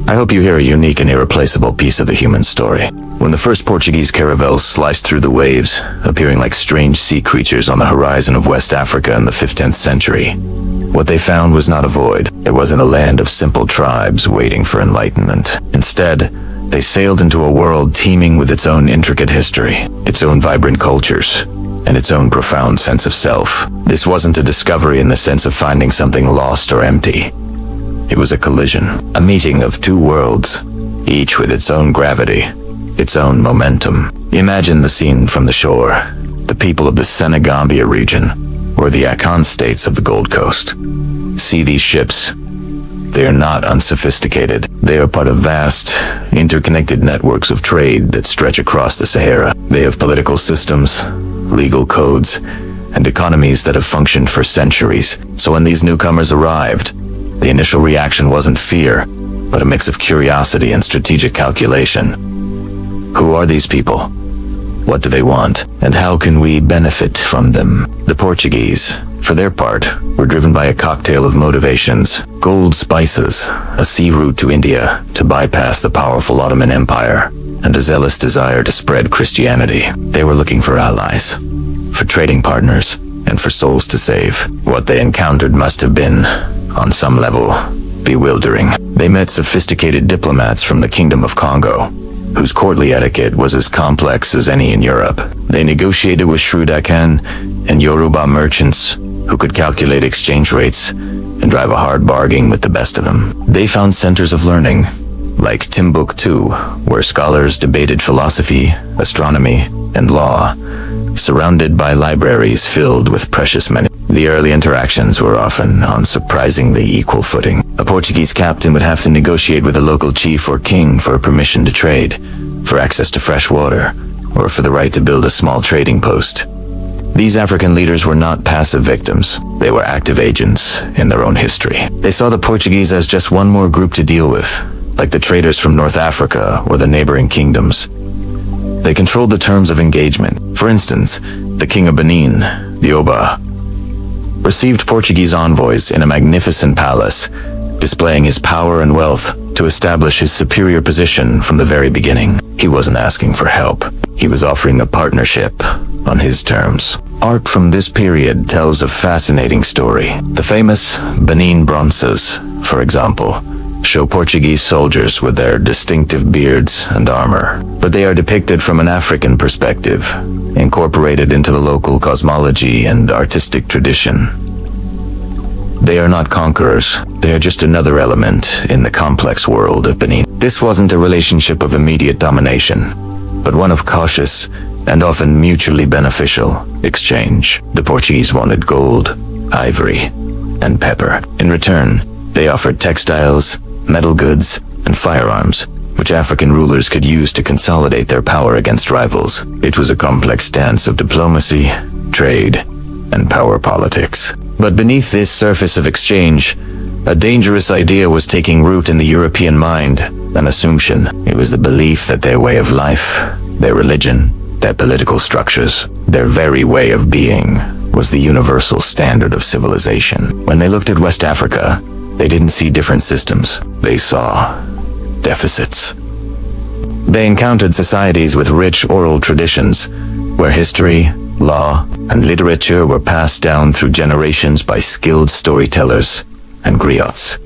I hope you hear a unique and irreplaceable piece of the human story. When the first Portuguese caravels sliced through the waves, appearing like strange sea creatures on the horizon of West Africa in the 15th century, what they found was not a void. It wasn't a land of simple tribes waiting for enlightenment. Instead, They sailed into a world teeming with its own intricate history, its own vibrant cultures, and its own profound sense of self. This wasn't a discovery in the sense of finding something lost or empty. It was a collision, a meeting of two worlds, each with its own gravity, its own momentum. Imagine the scene from the shore, the people of the Senegambia region, or the Akan states of the Gold Coast. See these ships. They are not unsophisticated. They are part of vast, interconnected networks of trade that stretch across the Sahara. They have political systems, legal codes, and economies that have functioned for centuries. So when these newcomers arrived, the initial reaction wasn't fear, but a mix of curiosity and strategic calculation. Who are these people? What do they want? And how can we benefit from them? The Portuguese, for their part, were driven by a cocktail of motivations: gold, spices, a sea route to India to bypass the powerful Ottoman Empire, and a zealous desire to spread Christianity. They were looking for allies, for trading partners, and for souls to save. What they encountered must have been, on some level, bewildering. They met sophisticated diplomats from the Kingdom of Congo, whose courtly etiquette was as complex as any in Europe. They negotiated with shrewd Akan and Yoruba merchants who could calculate exchange rates and drive a hard bargain with the best of them. They found centers of learning, like Timbuktu, where scholars debated philosophy, astronomy, and law, surrounded by libraries filled with precious men. The early interactions were often on surprisingly equal footing. A Portuguese captain would have to negotiate with a local chief or king for permission to trade, for access to fresh water, or for the right to build a small trading post. These African leaders were not passive victims. They were active agents in their own history. They saw the Portuguese as just one more group to deal with, like the traders from North Africa or the neighboring kingdoms. They controlled the terms of engagement. For instance, the King of Benin, the Oba, received Portuguese envoys in a magnificent palace, displaying his power and wealth to establish his superior position from the very beginning. He wasn't asking for help. He was offering a partnership on his terms. Art from this period tells a fascinating story. The famous Benin bronzes, for example, show Portuguese soldiers with their distinctive beards and armor, but they are depicted from an African perspective, incorporated into the local cosmology and artistic tradition. They are not conquerors. They are just another element in the complex world of Benin. This wasn't a relationship of immediate domination, but one of cautious and often mutually beneficial exchange. The Portuguese wanted gold, ivory, and pepper. In return, they offered textiles, metal goods, and firearms, which African rulers could use to consolidate their power against rivals. It was a complex dance of diplomacy, trade, and power politics. But beneath this surface of exchange, a dangerous idea was taking root in the European mind, an assumption. It was the belief that their way of life, their religion, their political structures, their very way of being, was the universal standard of civilization. When they looked at West Africa, they didn't see different systems. They saw deficits. They encountered societies with rich oral traditions, where history, law, and literature were passed down through generations by skilled storytellers and griots.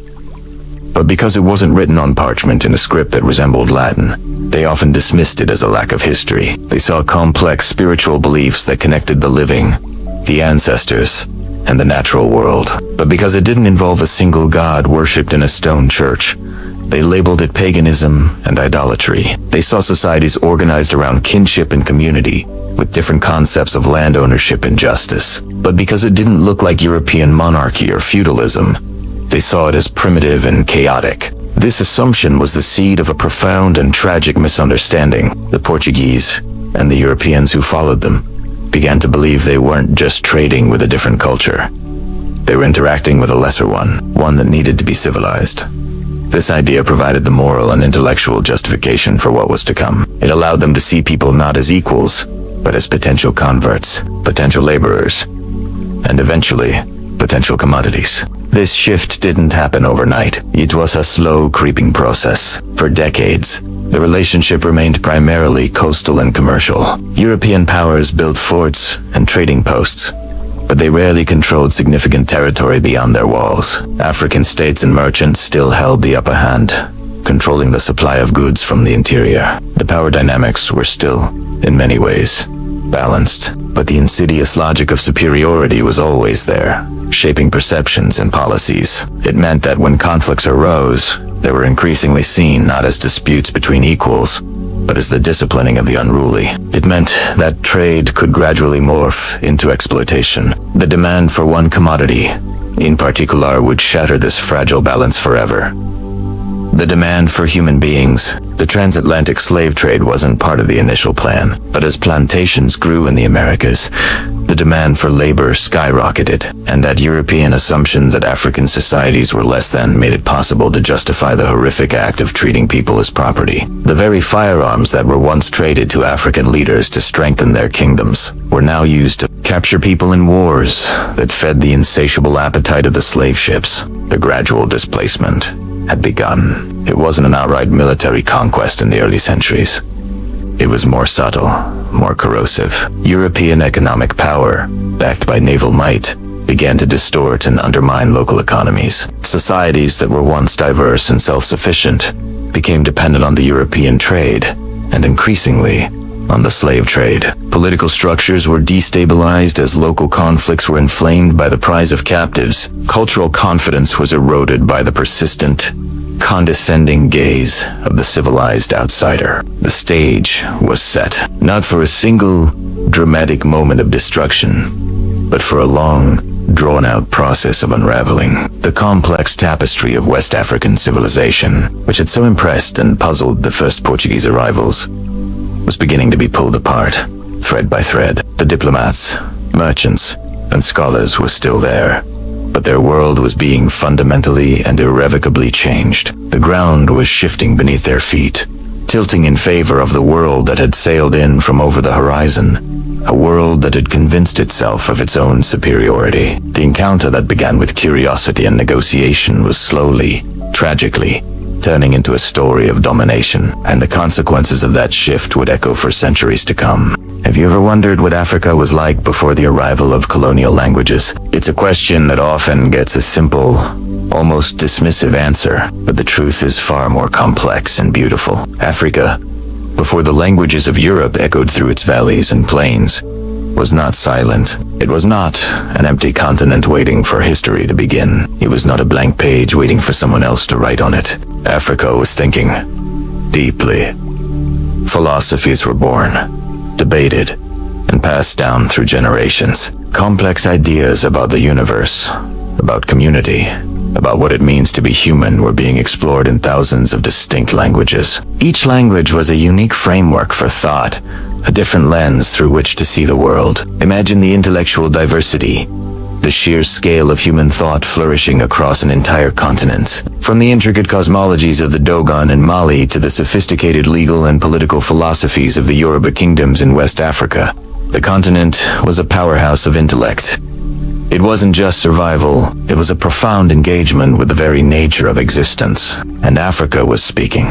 But because it wasn't written on parchment in a script that resembled Latin, they often dismissed it as a lack of history. They saw complex spiritual beliefs that connected the living, the ancestors, and the natural world. But because it didn't involve a single god worshipped in a stone church, they labeled it paganism and idolatry. They saw societies organized around kinship and community, with different concepts of land ownership and justice. But because it didn't look like European monarchy or feudalism, they saw it as primitive and chaotic. This assumption was the seed of a profound and tragic misunderstanding. The Portuguese, and the Europeans who followed them, began to believe they weren't just trading with a different culture. They were interacting with a lesser one that needed to be civilized. This idea provided the moral and intellectual justification for what was to come. It allowed them to see people not as equals, but as potential converts, potential laborers, and eventually, potential commodities. This shift didn't happen overnight. It was a slow, creeping process. For decades, the relationship remained primarily coastal and commercial. European powers built forts and trading posts, but they rarely controlled significant territory beyond their walls. African states and merchants still held the upper hand, controlling the supply of goods from the interior. The power dynamics were still, in many ways, balanced, but the insidious logic of superiority was always there, shaping perceptions and policies. It meant that when conflicts arose, they were increasingly seen not as disputes between equals, but as the disciplining of the unruly. It meant that trade could gradually morph into exploitation. The demand for one commodity, in particular, would shatter this fragile balance forever. The demand for human beings. The transatlantic slave trade wasn't part of the initial plan, but as plantations grew in the Americas, the demand for labor skyrocketed, and that European assumptions that African societies were less than made it possible to justify the horrific act of treating people as property. The very firearms that were once traded to African leaders to strengthen their kingdoms were now used to capture people in wars that fed the insatiable appetite of the slave ships. The gradual displacement had begun. It wasn't an outright military conquest in the early centuries. It was more subtle, more corrosive. European economic power, backed by naval might, began to distort and undermine local economies. Societies that were once diverse and self-sufficient became dependent on the European trade, and increasingly, on the slave trade. Political structures were destabilized as local conflicts were inflamed by the prize of captives. Cultural confidence was eroded by the persistent, condescending gaze of the civilized outsider. The stage was set, not for a single dramatic moment of destruction, but for a long, drawn-out process of unraveling. The complex tapestry of West African civilization, which had so impressed and puzzled the first Portuguese arrivals, was beginning to be pulled apart, thread by thread. The diplomats, merchants, and scholars were still there, but their world was being fundamentally and irrevocably changed. The ground was shifting beneath their feet, tilting in favor of the world that had sailed in from over the horizon, a world that had convinced itself of its own superiority. The encounter that began with curiosity and negotiation was slowly, tragically, turning into a story of domination, and the consequences of that shift would echo for centuries to come. Have you ever wondered what Africa was like before the arrival of colonial languages? It's a question that often gets a simple, almost dismissive answer, but the truth is far more complex and beautiful. Africa, before the languages of Europe echoed through its valleys and plains, was not silent. It was not an empty continent waiting for history to begin. It was not a blank page waiting for someone else to write on it. Africa was thinking deeply. Philosophies were born, debated, and passed down through generations. Complex ideas about the universe, about community, about what it means to be human were being explored in thousands of distinct languages. Each language was a unique framework for thought, a different lens through which to see the world. Imagine the intellectual diversity, the sheer scale of human thought flourishing across an entire continent. From the intricate cosmologies of the Dogon in Mali to the sophisticated legal and political philosophies of the Yoruba kingdoms in West Africa, the continent was a powerhouse of intellect. It wasn't just survival, it was a profound engagement with the very nature of existence. And Africa was speaking.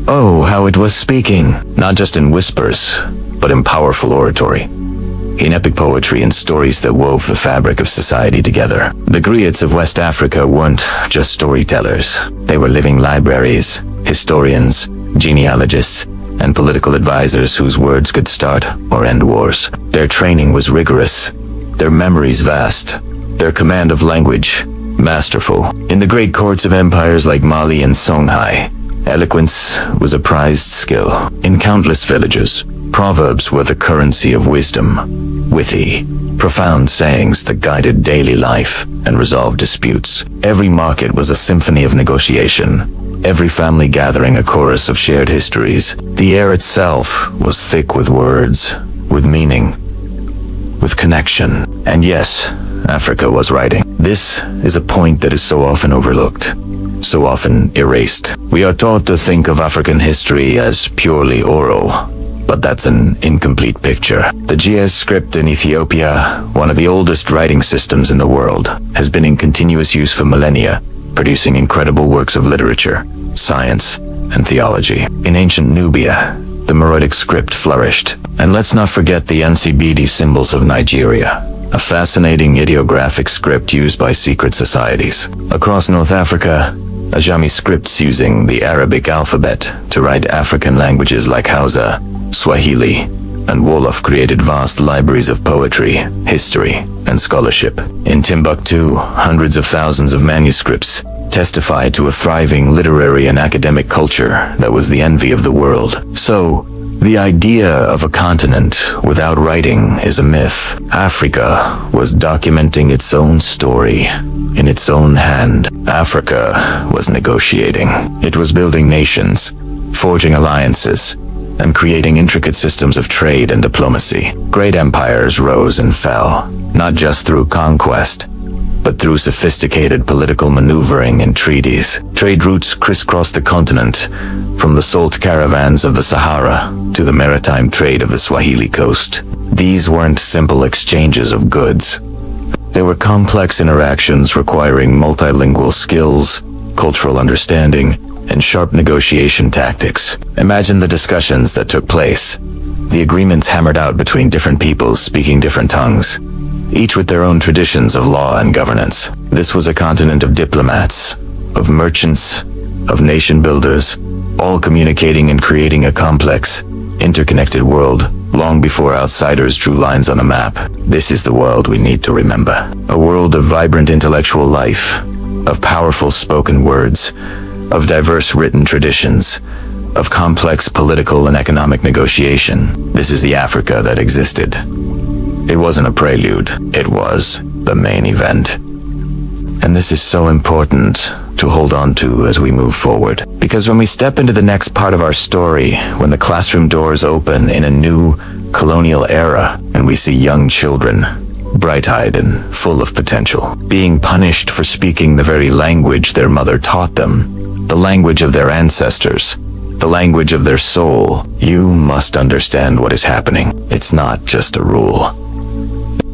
Oh, how it was speaking, not just in whispers, but in powerful oratory, in epic poetry and stories that wove the fabric of society together. The griots of West Africa weren't just storytellers. They were living libraries, historians, genealogists, and political advisors whose words could start or end wars. Their training was rigorous, their memories vast, their command of language masterful. In the great courts of empires like Mali and Songhai, eloquence was a prized skill. In countless villages, proverbs were the currency of wisdom, witty, profound sayings that guided daily life and resolved disputes. Every market was a symphony of negotiation, every family gathering a chorus of shared histories. The air itself was thick with words, with meaning, with connection. And yes, Africa was writing. This is a point that is so often overlooked, so often erased. We are taught to think of African history as purely oral, but that's an incomplete picture. The GS script in Ethiopia, one of the oldest writing systems in the world, has been in continuous use for millennia, producing incredible works of literature, science, and theology. In ancient Nubia, the Meroitic script flourished. And let's not forget the NCBD symbols of Nigeria, a fascinating ideographic script used by secret societies. Across North Africa, Ajami scripts using the Arabic alphabet to write African languages like Hausa, Swahili, and Wolof created vast libraries of poetry, history, and scholarship. In Timbuktu, hundreds of thousands of manuscripts testify to a thriving literary and academic culture that was the envy of the world. So, the idea of a continent without writing is a myth. Africa was documenting its own story in its own hand. Africa was negotiating. It was building nations, forging alliances, and creating intricate systems of trade and diplomacy. Great empires rose and fell, not just through conquest, but through sophisticated political maneuvering and treaties. Trade routes crisscrossed the continent, from the salt caravans of the Sahara to the maritime trade of the Swahili coast. These weren't simple exchanges of goods. They were complex interactions requiring multilingual skills, cultural understanding, and sharp negotiation tactics. Imagine the discussions that took place, the agreements hammered out between different peoples speaking different tongues, each with their own traditions of law and governance. This was a continent of diplomats, of merchants, of nation builders, all communicating and creating a complex, interconnected world long before outsiders drew lines on a map. This is the world we need to remember. A world of vibrant intellectual life, of powerful spoken words, of diverse written traditions, of complex political and economic negotiation. This is the Africa that existed. It wasn't a prelude, it was the main event. And this is so important to hold on to as we move forward. Because when we step into the next part of our story, when the classroom doors open in a new colonial era, and we see young children, bright-eyed and full of potential, being punished for speaking the very language their mother taught them, the language of their ancestors, the language of their soul, you must understand what is happening. It's not just a rule.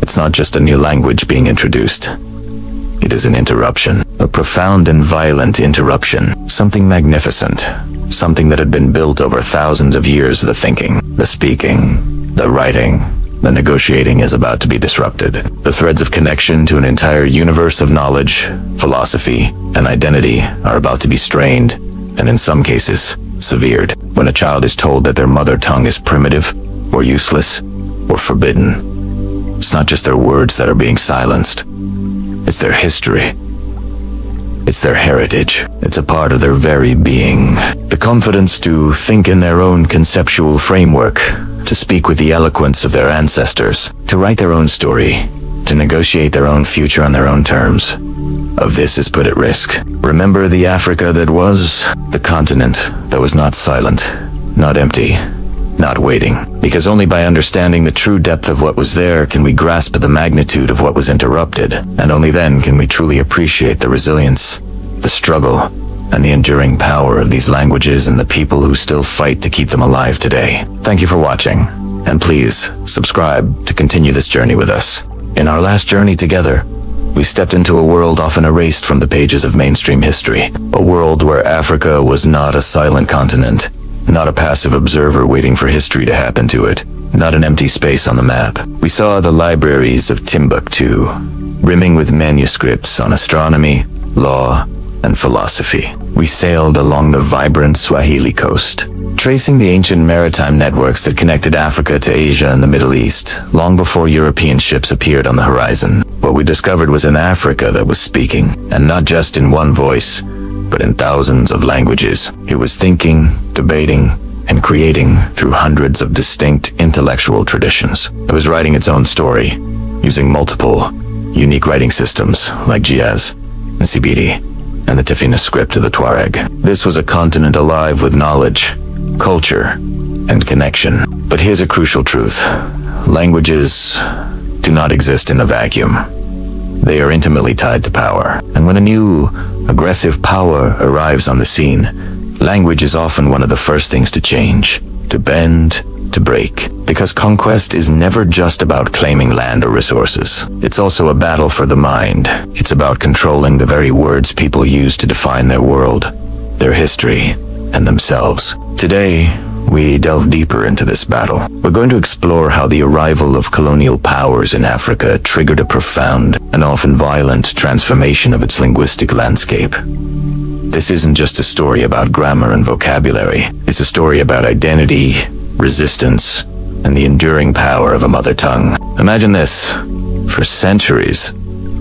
It's not just a new language being introduced. It is an interruption, a profound and violent interruption, something magnificent, something that had been built over thousands of years. The thinking, the speaking, the writing, the negotiating is about to be disrupted. The threads of connection to an entire universe of knowledge, philosophy, and identity are about to be strained, and in some cases, severed. When a child is told that their mother tongue is primitive, or useless, or forbidden, it's not just their words that are being silenced. It's their history. It's their heritage. It's a part of their very being. The confidence to think in their own conceptual framework, to speak with the eloquence of their ancestors, to write their own story, to negotiate their own future on their own terms. Of this is put at risk. Remember the Africa that was, the continent that was not silent, not empty, not waiting. Because only by understanding the true depth of what was there can we grasp the magnitude of what was interrupted, and only then can we truly appreciate the resilience, the struggle, and the enduring power of these languages and the people who still fight to keep them alive today. Thank you for watching, and please subscribe to continue this journey with us. In our last journey together, we stepped into a world often erased from the pages of mainstream history, a world where Africa was not a silent continent, not a passive observer waiting for history to happen to it, not an empty space on the map. We saw the libraries of Timbuktu, brimming with manuscripts on astronomy, law, and philosophy. We sailed along the vibrant Swahili coast, tracing the ancient maritime networks that connected Africa to Asia and the Middle East, long before European ships appeared on the horizon. What we discovered was an Africa that was speaking, and not just in one voice, but in thousands of languages. It was thinking, debating, and creating through hundreds of distinct intellectual traditions. It was writing its own story, using multiple, unique writing systems like Giaz, and Sibiti, and the Tafina script of the Tuareg. This was a continent alive with knowledge, culture, and connection. But here's a crucial truth. Languages do not exist in a vacuum. They are intimately tied to power. And when a new, aggressive power arrives on the scene, language is often one of the first things to change, to bend, to break. Because conquest is never just about claiming land or resources. It's also a battle for the mind. It's about controlling the very words people use to define their world, their history, and themselves. Today, we delve deeper into this battle. We're going to explore how the arrival of colonial powers in Africa triggered a profound and often violent transformation of its linguistic landscape. This isn't just a story about grammar and vocabulary. It's a story about identity, resistance, and the enduring power of a mother tongue. Imagine this. For centuries,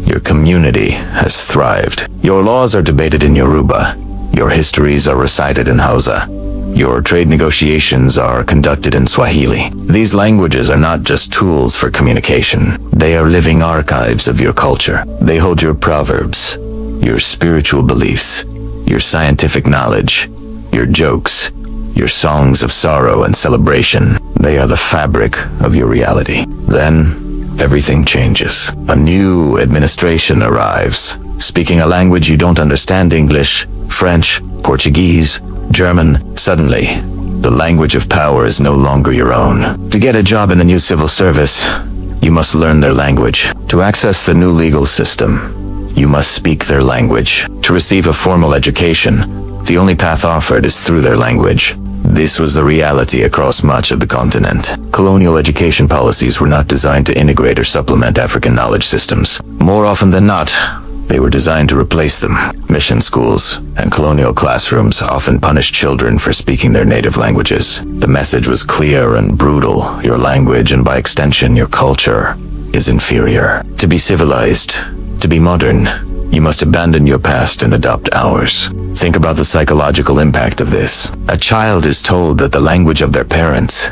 your community has thrived. Your laws are debated in Yoruba. Your histories are recited in Hausa. Your trade negotiations are conducted in Swahili. These languages are not just tools for communication. They are living archives of your culture. They hold your proverbs, your spiritual beliefs, your scientific knowledge, your jokes, your songs of sorrow and celebration. They are the fabric of your reality. Then, everything changes. A new administration arrives, speaking a language you don't understand: English, French, Portuguese, German. Suddenly, the language of power is no longer your own. To get a job in the new civil service, you must learn their language. To access the new legal system, you must speak their language. To receive a formal education, the only path offered is through their language. This was the reality across much of the continent. Colonial education policies were not designed to integrate or supplement African knowledge systems. More often than not, they were designed to replace them. Mission schools and colonial classrooms often punished children for speaking their native languages. The message was clear and brutal. Your language, and by extension your culture, is inferior. To be civilized, to be modern, you must abandon your past and adopt ours. Think about the psychological impact of this. A child is told that the language of their parents,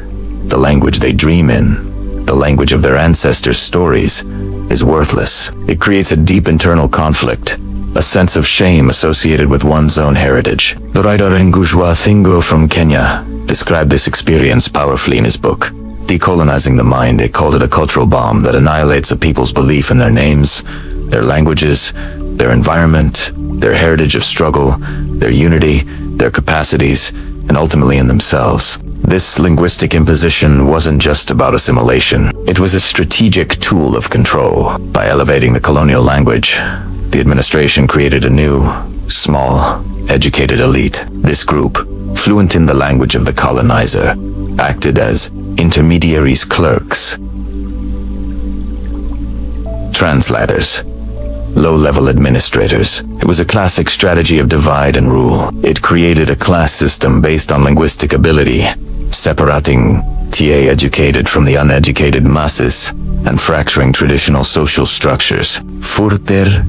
the language they dream in, the language of their ancestors' stories, is worthless. It creates a deep internal conflict, a sense of shame associated with one's own heritage. The writer Ngujwa Thingo from Kenya described this experience powerfully in his book, Decolonizing the Mind. He called it a cultural bomb that annihilates a people's belief in their names, their languages, their environment, their heritage of struggle, their unity, their capacities, and ultimately in themselves. This linguistic imposition wasn't just about assimilation. It was a strategic tool of control. By elevating the colonial language, the administration created a new, small, educated elite. This group, fluent in the language of the colonizer, acted as intermediaries, clerks, translators, low-level administrators. It was a classic strategy of divide and rule. It created a class system based on linguistic ability, separating TA educated from the uneducated masses and fracturing traditional social structures. Furthermore,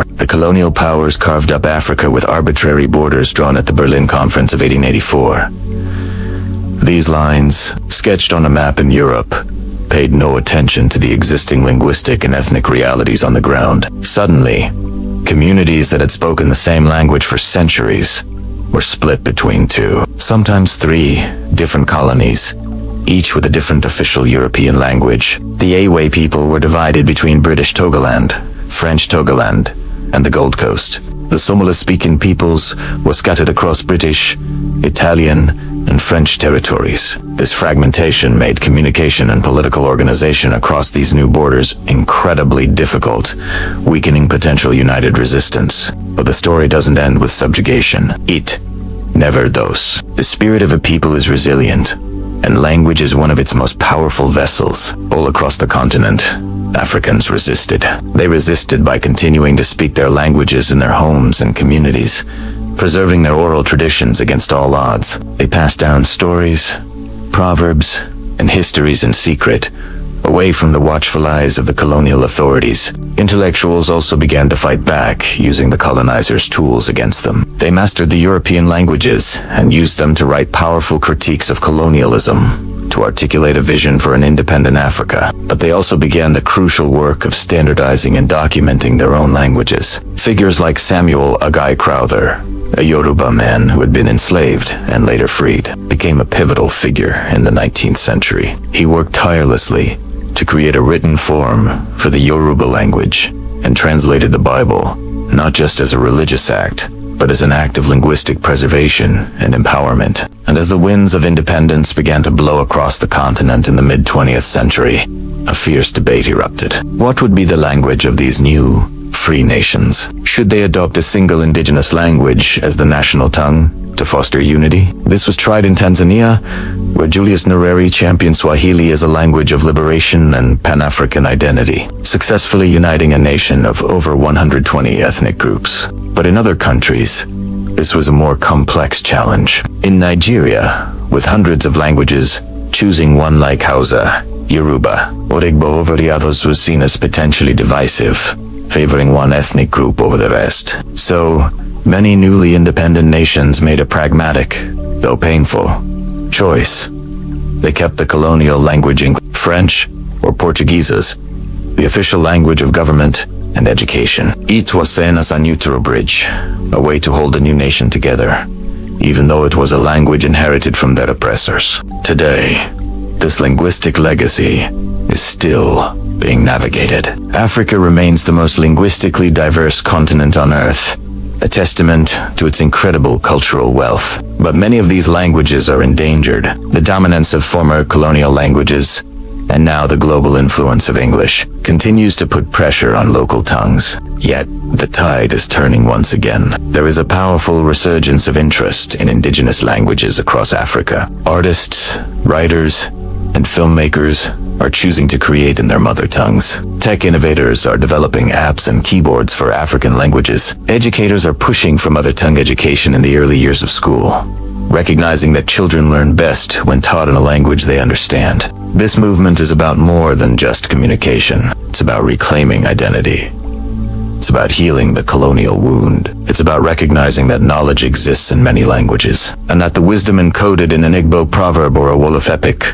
the colonial powers carved up Africa with arbitrary borders drawn at the Berlin Conference of 1884. These lines, sketched on a map in Europe, paid no attention to the existing linguistic and ethnic realities on the ground. Suddenly, communities that had spoken the same language for centuries were split between two, sometimes three, different colonies, each with a different official European language. The Awe people were divided between British Togoland, French Togoland, and the Gold Coast. The Somali-speaking peoples were scattered across British, Italian, and French territories. This fragmentation made communication and political organization across these new borders incredibly difficult, weakening potential united resistance. But the story doesn't end with subjugation. It never does. The spirit of a people is resilient, and language is one of its most powerful vessels. All across the continent, Africans resisted. They resisted by continuing to speak their languages in their homes and communities, preserving their oral traditions against all odds. They passed down stories, proverbs, and histories in secret, away from the watchful eyes of the colonial authorities. Intellectuals also began to fight back, using the colonizers' tools against them. They mastered the European languages and used them to write powerful critiques of colonialism, to articulate a vision for an independent Africa. But they also began the crucial work of standardizing and documenting their own languages. Figures like Samuel Agai Crowther, a Yoruba man who had been enslaved and later freed, became a pivotal figure in the 19th century. He worked tirelessly to create a written form for the Yoruba language and translated the Bible, not just as a religious act, but as an act of linguistic preservation and empowerment. And as the winds of independence began to blow across the continent in the mid-20th century, a fierce debate erupted. What would be the language of these new, free nations? Should they adopt a single indigenous language as the national tongue, to foster unity. This was tried in Tanzania, where Julius Nyerere championed Swahili as a language of liberation and Pan-African identity, successfully uniting a nation of over 120 ethnic groups. But in other countries, this was a more complex challenge. In Nigeria, with hundreds of languages, choosing one like Hausa, Yoruba, or Igbo over the others was seen as potentially divisive, favoring one ethnic group over the rest. So, many newly independent nations made a pragmatic, though painful, choice. They kept the colonial language French, or Portuguese, the official language of government and education. It was seen as a neutral bridge, a way to hold a new nation together, even though it was a language inherited from their oppressors. Today, this linguistic legacy is still being navigated. Africa remains the most linguistically diverse continent on Earth, a testament to its incredible cultural wealth. But many of these languages are endangered. The dominance of former colonial languages, and now the global influence of English, continues to put pressure on local tongues. Yet, the tide is turning once again. There is a powerful resurgence of interest in indigenous languages across Africa. Artists, writers, and filmmakers are choosing to create in their mother tongues. Tech innovators are developing apps and keyboards for African languages. Educators are pushing for mother tongue education in the early years of school, recognizing that children learn best when taught in a language they understand. This movement is about more than just communication. It's about reclaiming identity. It's about healing the colonial wound. It's about recognizing that knowledge exists in many languages, and that the wisdom encoded in an Igbo proverb or a Wolof epic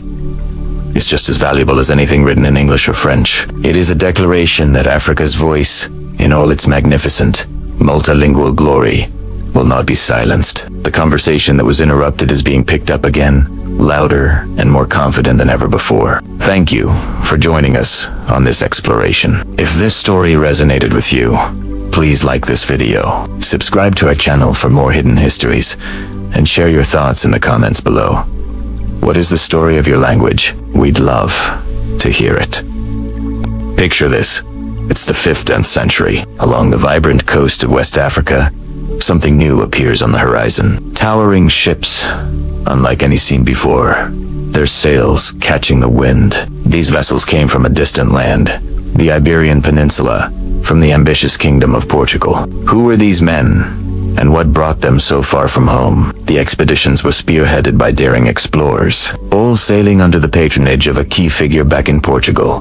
is just as valuable as anything written in English or French. It is a declaration that Africa's voice, in all its magnificent, multilingual glory, will not be silenced. The conversation that was interrupted is being picked up again, louder and more confident than ever before. Thank you for joining us on this exploration. If this story resonated with you, please like this video, subscribe to our channel for more hidden histories, and share your thoughts in the comments below. What is the story of your language? We'd love to hear it. Picture this. It's the 5th century. Along the vibrant coast of West Africa, something new appears on the horizon. Towering ships, unlike any seen before, their sails catching the wind. These vessels came from a distant land, the Iberian Peninsula, from the ambitious kingdom of Portugal. Who were these men, and what brought them so far from home? The expeditions were spearheaded by daring explorers, all sailing under the patronage of a key figure back in Portugal,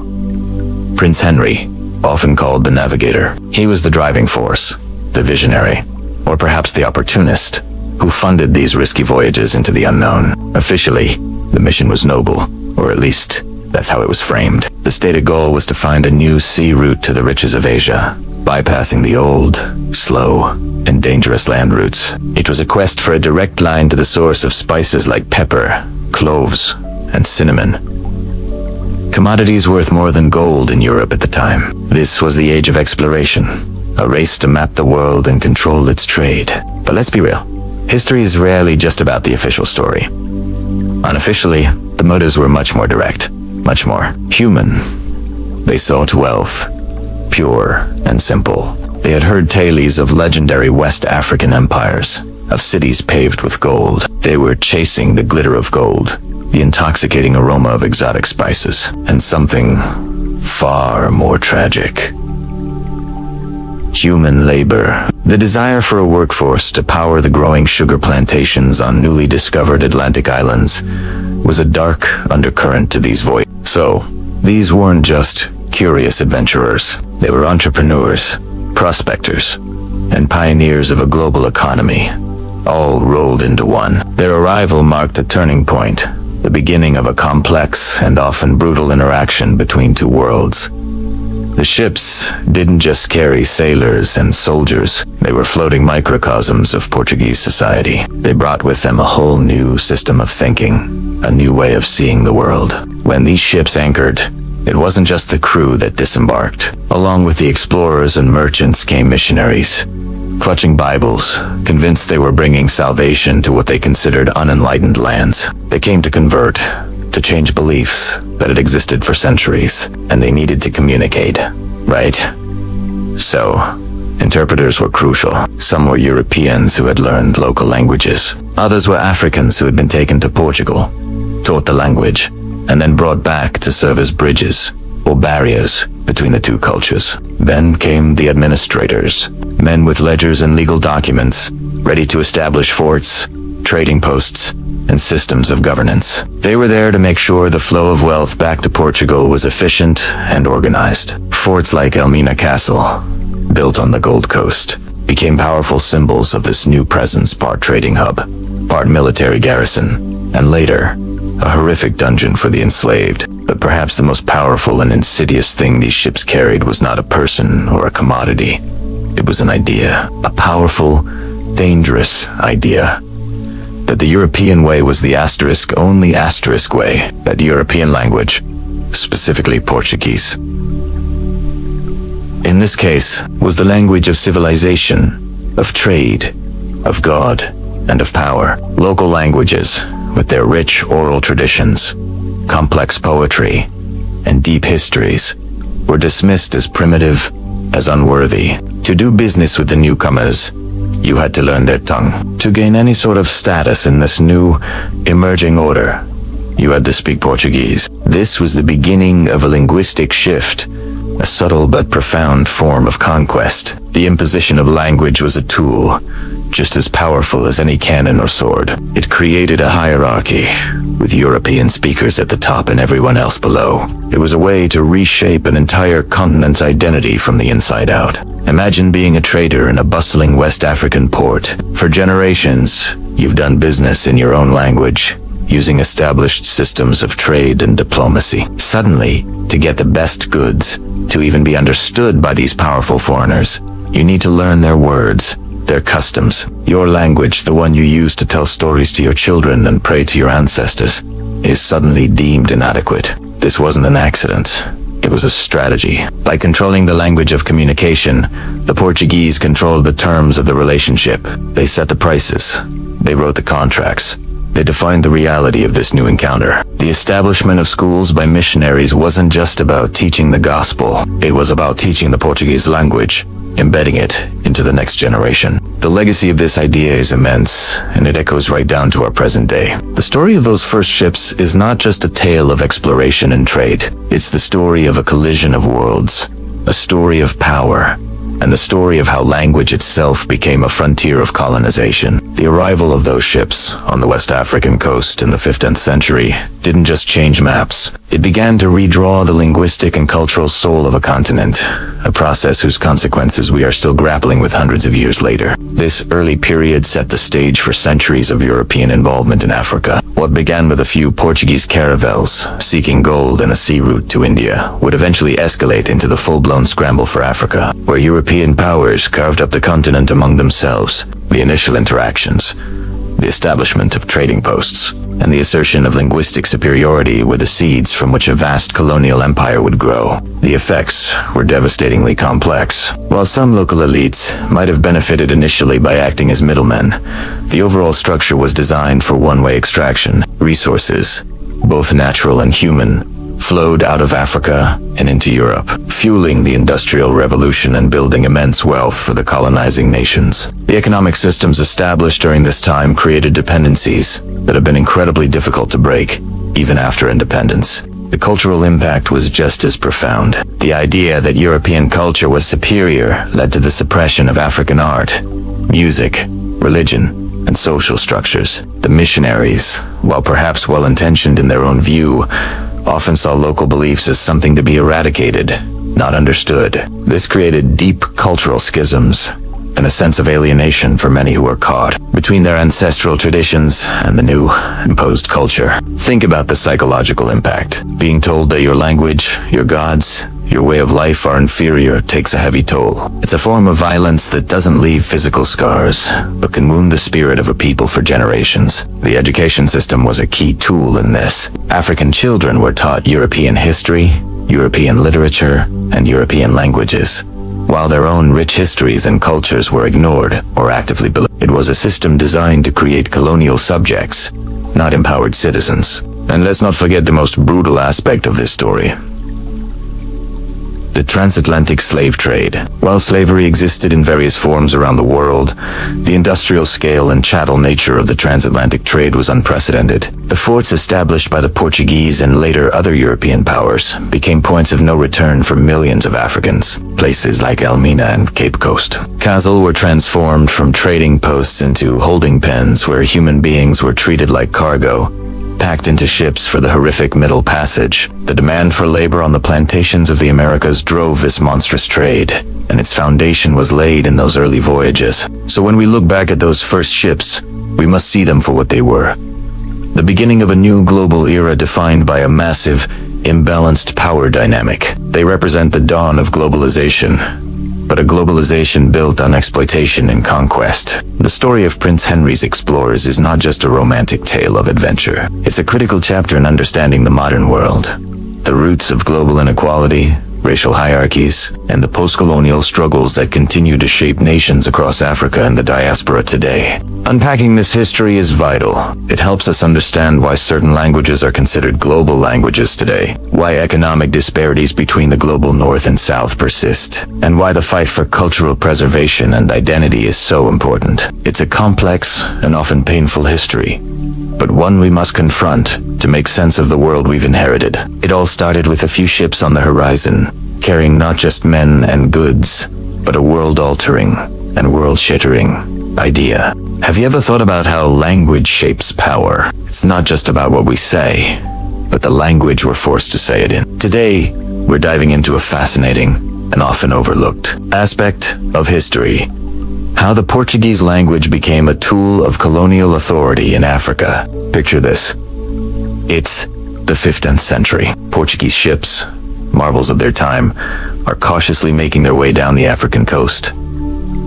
Prince Henry, often called the Navigator. He was the driving force, the visionary, or perhaps the opportunist, who funded these risky voyages into the unknown. Officially, the mission was noble, or at least, that's how it was framed. The stated goal was to find a new sea route to the riches of Asia, bypassing the old, slow, and dangerous land routes. It was a quest for a direct line to the source of spices like pepper, cloves, and cinnamon. Commodities worth more than gold in Europe at the time. This was the age of exploration, a race to map the world and control its trade. But let's be real. History is rarely just about the official story. Unofficially, the motives were much more direct, much more human. They sought wealth, pure and simple. They had heard tales of legendary West African empires, of cities paved with gold. They were chasing the glitter of gold, the intoxicating aroma of exotic spices, and something far more tragic. Human labor. The desire for a workforce to power the growing sugar plantations on newly discovered Atlantic islands was a dark undercurrent to these voyages. So, these weren't just curious adventurers. They were entrepreneurs, prospectors, and pioneers of a global economy, all rolled into one. Their arrival marked a turning point, the beginning of a complex and often brutal interaction between two worlds. The ships didn't just carry sailors and soldiers. They were floating microcosms of Portuguese society. They brought with them a whole new system of thinking, a new way of seeing the world. When these ships anchored, it wasn't just the crew that disembarked. Along with the explorers and merchants came missionaries, clutching Bibles, convinced they were bringing salvation to what they considered unenlightened lands. They came to convert, to change beliefs that had existed for centuries, and they needed to communicate, right? So, interpreters were crucial. Some were Europeans who had learned local languages. Others were Africans who had been taken to Portugal, taught the language, and then brought back to serve as bridges or barriers between the two cultures. Then came the administrators, men with ledgers and legal documents, ready to establish forts, trading posts, and systems of governance. They were there to make sure the flow of wealth back to Portugal was efficient and organized. Forts like Elmina Castle, built on the Gold Coast, became powerful symbols of this new presence, part trading hub, part military garrison, and later, a horrific dungeon for the enslaved. But perhaps the most powerful and insidious thing these ships carried was not a person or a commodity. It was an idea, a powerful, dangerous idea. That the European way was the only asterisk way, that European language, specifically Portuguese. In this case, was the language of civilization, of trade, of God, and of power. Local languages, with their rich oral traditions, complex poetry, and deep histories, were dismissed as primitive, as unworthy. To do business with the newcomers, you had to learn their tongue. To gain any sort of status in this new, emerging order, you had to speak Portuguese. This was the beginning of a linguistic shift, a subtle but profound form of conquest. The imposition of language was a tool, just as powerful as any cannon or sword. It created a hierarchy, with European speakers at the top and everyone else below. It was a way to reshape an entire continent's identity from the inside out. Imagine being a trader in a bustling West African port. For generations, you've done business in your own language, using established systems of trade and diplomacy. Suddenly, to get the best goods, to even be understood by these powerful foreigners, you need to learn their words, their customs. Your language, the one you use to tell stories to your children and pray to your ancestors, is suddenly deemed inadequate. This wasn't an accident. It was a strategy. By controlling the language of communication, the Portuguese controlled the terms of the relationship. They set the prices. They wrote the contracts. They defined the reality of this new encounter. The establishment of schools by missionaries wasn't just about teaching the gospel. It was about teaching the Portuguese language, embedding it into the next generation. The legacy of this idea is immense, and it echoes right down to our present day. The story of those first ships is not just a tale of exploration and trade. It's the story of a collision of worlds, a story of power, and the story of how language itself became a frontier of colonization. The arrival of those ships on the West African coast in the 15th century didn't just change maps. It began to redraw the linguistic and cultural soul of a continent, a process whose consequences we are still grappling with hundreds of years later. This early period set the stage for centuries of European involvement in Africa. What began with a few Portuguese caravels seeking gold and a sea route to India would eventually escalate into the full-blown scramble for Africa, where European powers carved up the continent among themselves. The initial interactions, the establishment of trading posts, and the assertion of linguistic superiority were the seeds from which a vast colonial empire would grow. The effects were devastatingly complex. While some local elites might have benefited initially by acting as middlemen, the overall structure was designed for one-way extraction. Resources, both natural and human, flowed out of Africa and into Europe, fueling the Industrial Revolution and building immense wealth for the colonizing nations. The economic systems established during this time created dependencies that have been incredibly difficult to break, even after independence. The cultural impact was just as profound. The idea that European culture was superior led to the suppression of African art, music, religion, and social structures. The missionaries, while perhaps well-intentioned in their own view, often saw local beliefs as something to be eradicated, not understood. This created deep cultural schisms and a sense of alienation for many who were caught between their ancestral traditions and the new imposed culture. Think about the psychological impact. Being told that your language, your gods, your way of life are inferior takes a heavy toll. It's a form of violence that doesn't leave physical scars, but can wound the spirit of a people for generations. The education system was a key tool in this. African children were taught European history, European literature, and European languages, while their own rich histories and cultures were ignored or actively belittled. It was a system designed to create colonial subjects, not empowered citizens. And let's not forget the most brutal aspect of this story. The transatlantic slave trade. While slavery existed in various forms around the world, the industrial scale and chattel nature of the transatlantic trade was unprecedented. The forts established by the Portuguese and later other European powers became points of no return for millions of Africans. Places like Elmina and Cape Coast. Castle were transformed from trading posts into holding pens where human beings were treated like cargo, packed into ships for the horrific Middle Passage. The demand for labor on the plantations of the Americas drove this monstrous trade, and its foundation was laid in those early voyages. So when we look back at those first ships, we must see them for what they were. The beginning of a new global era defined by a massive, imbalanced power dynamic. They represent the dawn of globalization, but a globalization built on exploitation and conquest. The story of Prince Henry's explorers is not just a romantic tale of adventure. It's a critical chapter in understanding the modern world. The roots of global inequality, racial hierarchies, and the post-colonial struggles that continue to shape nations across Africa and the diaspora today. Unpacking this history is vital. It helps us understand why certain languages are considered global languages today, why economic disparities between the global North and South persist, and why the fight for cultural preservation and identity is so important. It's a complex and often painful history, but one we must confront to make sense of the world we've inherited. It all started with a few ships on the horizon, carrying not just men and goods, but a world-altering and world-shattering idea. Have you ever thought about how language shapes power? It's not just about what we say, but the language we're forced to say it in. Today, we're diving into a fascinating and often overlooked aspect of history: how the Portuguese language became a tool of colonial authority in Africa. Picture this. It's the 15th century. Portuguese ships, marvels of their time, are cautiously making their way down the African coast.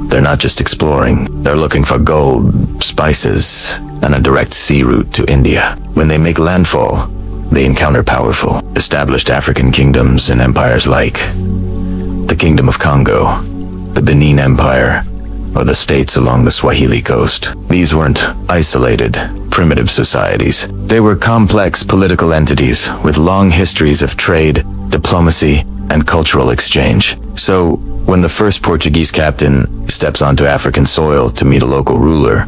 They're not just exploring, they're looking for gold, spices, and a direct sea route to India. When they make landfall, they encounter powerful, established African kingdoms and empires like the Kingdom of Congo, the Benin Empire, or the states along the Swahili coast. These weren't isolated, primitive societies. They were complex political entities with long histories of trade, diplomacy, and cultural exchange. So, when the first Portuguese captain steps onto African soil to meet a local ruler,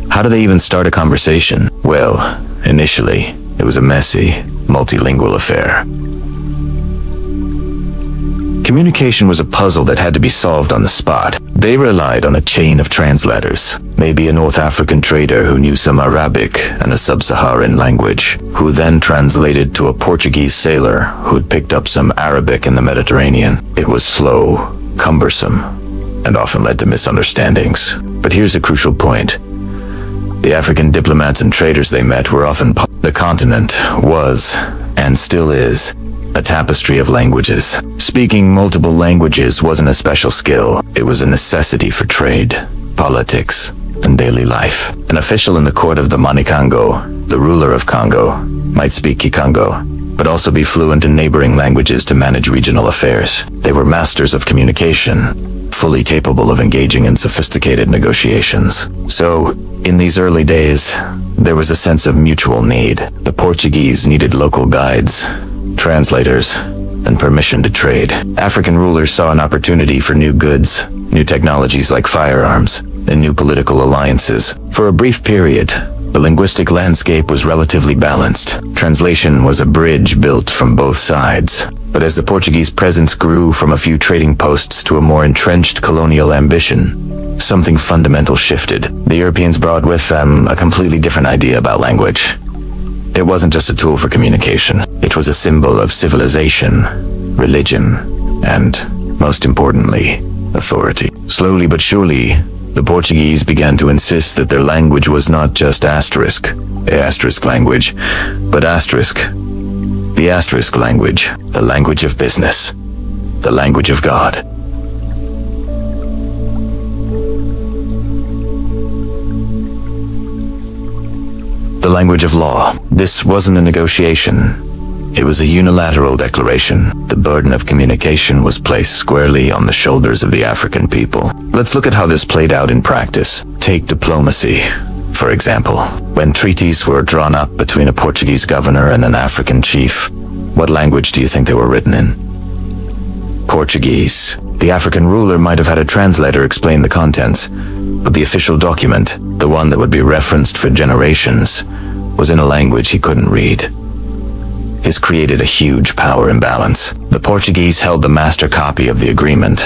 how do they even start a conversation? Well, initially, it was a messy, multilingual affair. Communication was a puzzle that had to be solved on the spot. They relied on a chain of translators, maybe a North African trader who knew some Arabic and a sub-Saharan language, who then translated to a Portuguese sailor who'd picked up some Arabic in the Mediterranean. It was slow, cumbersome, and often led to misunderstandings. But here's a crucial point. The African diplomats and traders they met were often the continent was, and still is, a tapestry of languages. Speaking multiple languages wasn't a special skill. It was a necessity for trade, politics, and daily life. An official in the court of the Manikango, the ruler of Congo, might speak Kikongo, but also be fluent in neighboring languages to manage regional affairs. They were masters of communication, fully capable of engaging in sophisticated negotiations. So, in these early days, there was a sense of mutual need. The Portuguese needed local guides, translators, and permission to trade. African rulers saw an opportunity for new goods, new technologies like firearms, and new political alliances. For a brief period, the linguistic landscape was relatively balanced. Translation was a bridge built from both sides. But as the Portuguese presence grew from a few trading posts to a more entrenched colonial ambition, something fundamental shifted. The Europeans brought with them a completely different idea about language. It wasn't just a tool for communication. It was a symbol of civilization, religion, and, most importantly, authority. Slowly but surely, the Portuguese began to insist that their language was not just the asterisk language, but the asterisk language, the language of business, the language of God. The language of law. This wasn't a negotiation. It was a unilateral declaration. The burden of communication was placed squarely on the shoulders of the African people. Let's look at how this played out in practice. Take diplomacy, for example. When treaties were drawn up between a Portuguese governor and an African chief, what language do you think they were written in? Portuguese. The African ruler might have had a translator explain the contents, but the official document, the one that would be referenced for generations, was in a language he couldn't read. This created a huge power imbalance. The Portuguese held the master copy of the agreement,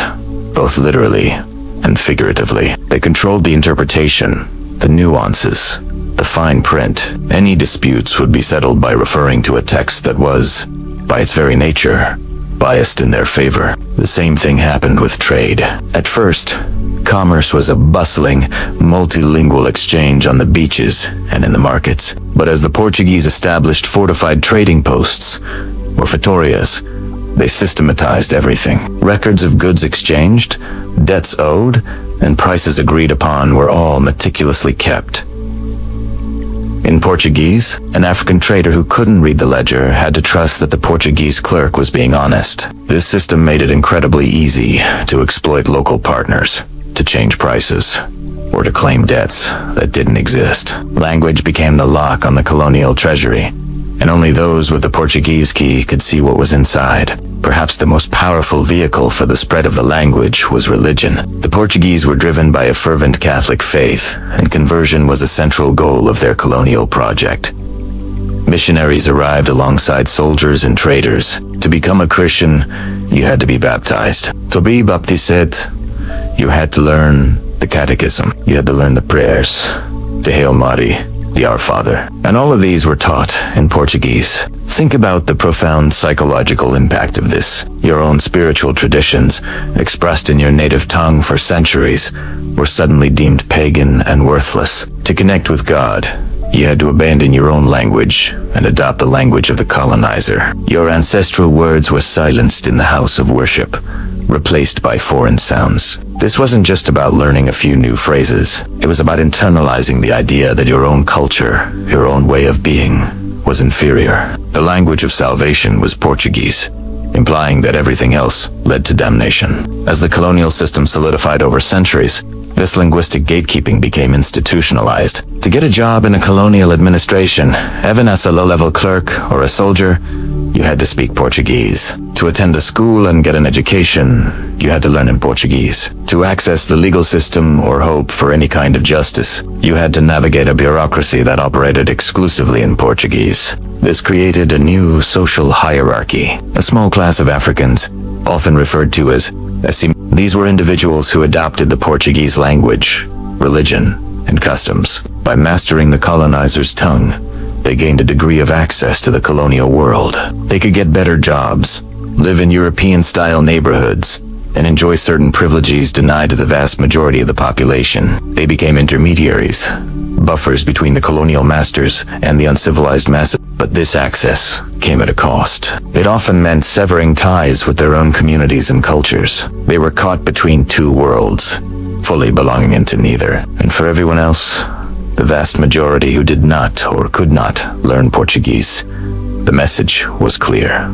both literally and figuratively. They controlled the interpretation, the nuances, the fine print. Any disputes would be settled by referring to a text that was, by its very nature, biased in their favor. The same thing happened with trade. At first, commerce was a bustling, multilingual exchange on the beaches and in the markets. But as the Portuguese established fortified trading posts, or fetorias, they systematized everything. Records of goods exchanged, debts owed, and prices agreed upon were all meticulously kept. In Portuguese, an African trader who couldn't read the ledger had to trust that the Portuguese clerk was being honest. This system made it incredibly easy to exploit local partners, to change prices, or to claim debts that didn't exist. Language became the lock on the colonial treasury, and only those with the Portuguese key could see what was inside. Perhaps the most powerful vehicle for the spread of the language was religion. The Portuguese were driven by a fervent Catholic faith, and conversion was a central goal of their colonial project. Missionaries arrived alongside soldiers and traders. To become a Christian, you had to be baptized. To be baptized, you had to learn the catechism. You had to learn the prayers, the Hail Mary, the Our Father. And all of these were taught in Portuguese. Think about the profound psychological impact of this. Your own spiritual traditions, expressed in your native tongue for centuries, were suddenly deemed pagan and worthless. To connect with God, you had to abandon your own language and adopt the language of the colonizer. Your ancestral words were silenced in the house of worship, replaced by foreign sounds. This wasn't just about learning a few new phrases. It was about internalizing the idea that your own culture, your own way of being, was inferior. The language of salvation was Portuguese, implying that everything else led to damnation. As the colonial system solidified over centuries, this linguistic gatekeeping became institutionalized. To get a job in a colonial administration, even as a low-level clerk or a soldier, you had to speak Portuguese. To attend a school and get an education, you had to learn in Portuguese. To access the legal system or hope for any kind of justice, you had to navigate a bureaucracy that operated exclusively in Portuguese. This created a new social hierarchy. A small class of Africans, often referred to as these were individuals who adopted the Portuguese language, religion, and customs. By mastering the colonizer's tongue, they gained a degree of access to the colonial world. They could get better jobs, live in European-style neighborhoods, and enjoy certain privileges denied to the vast majority of the population. They became intermediaries, buffers between the colonial masters and the uncivilized masses. But this access came at a cost. It often meant severing ties with their own communities and cultures. They were caught between two worlds, fully belonging into neither. And for everyone else, the vast majority who did not or could not learn Portuguese, the message was clear.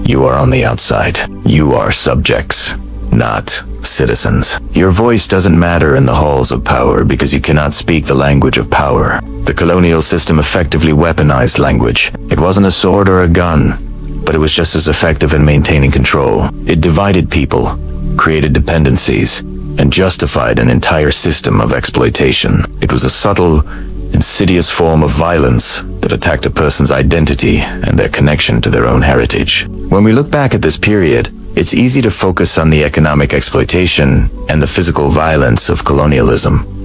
You are on the outside. You are subjects, not citizens. Your voice doesn't matter in the halls of power because you cannot speak the language of power. The colonial system effectively weaponized language. It wasn't a sword or a gun, but it was just as effective in maintaining control. It divided people, created dependencies, and justified an entire system of exploitation. It was a subtle, insidious form of violence that attacked a person's identity and their connection to their own heritage. When we look back at this period, it's easy to focus on the economic exploitation and the physical violence of colonialism.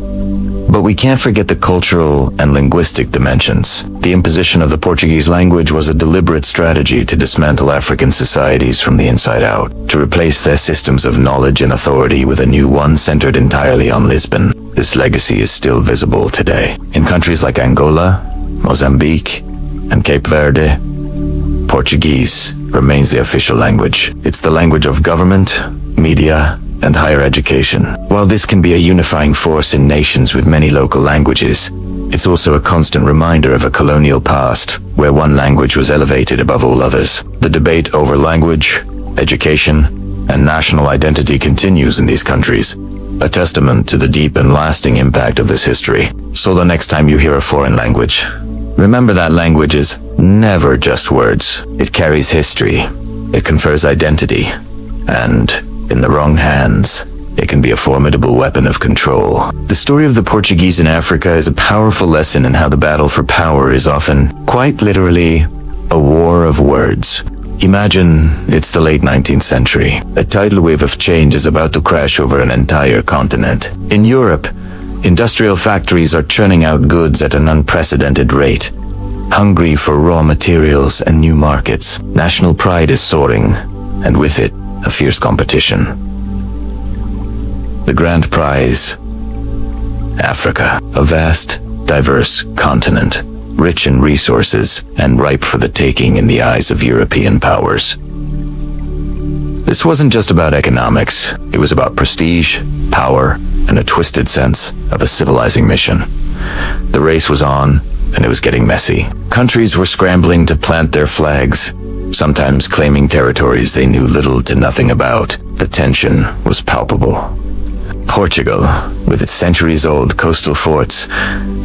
But we can't forget the cultural and linguistic dimensions. The imposition of the Portuguese language was a deliberate strategy to dismantle African societies from the inside out, to replace their systems of knowledge and authority with a new one centered entirely on Lisbon. This legacy is still visible today. In countries like Angola, Mozambique, and Cape Verde, Portuguese remains the official language. It's the language of government, media, and higher education. While this can be a unifying force in nations with many local languages, it's also a constant reminder of a colonial past where one language was elevated above all others. The debate over language, education, and national identity continues in these countries, a testament to the deep and lasting impact of this history. So the next time you hear a foreign language, remember that language is never just words. It carries history. It confers identity. and, in the wrong hands, it can be a formidable weapon of control. The story of the Portuguese in Africa is a powerful lesson in how the battle for power is often, quite literally, a war of words. Imagine it's the late 19th century. A tidal wave of change is about to crash over an entire continent. In Europe, industrial factories are churning out goods at an unprecedented rate, hungry for raw materials and new markets. National pride is soaring, and with it, a fierce competition. The grand prize, Africa, a vast, diverse continent, rich in resources and ripe for the taking in the eyes of European powers. This wasn't just about economics, it was about prestige, power, and a twisted sense of a civilizing mission. The race was on, and it was getting messy. Countries were scrambling to plant their flags, sometimes claiming territories they knew little to nothing about. The tension was palpable. Portugal, with its centuries-old coastal forts,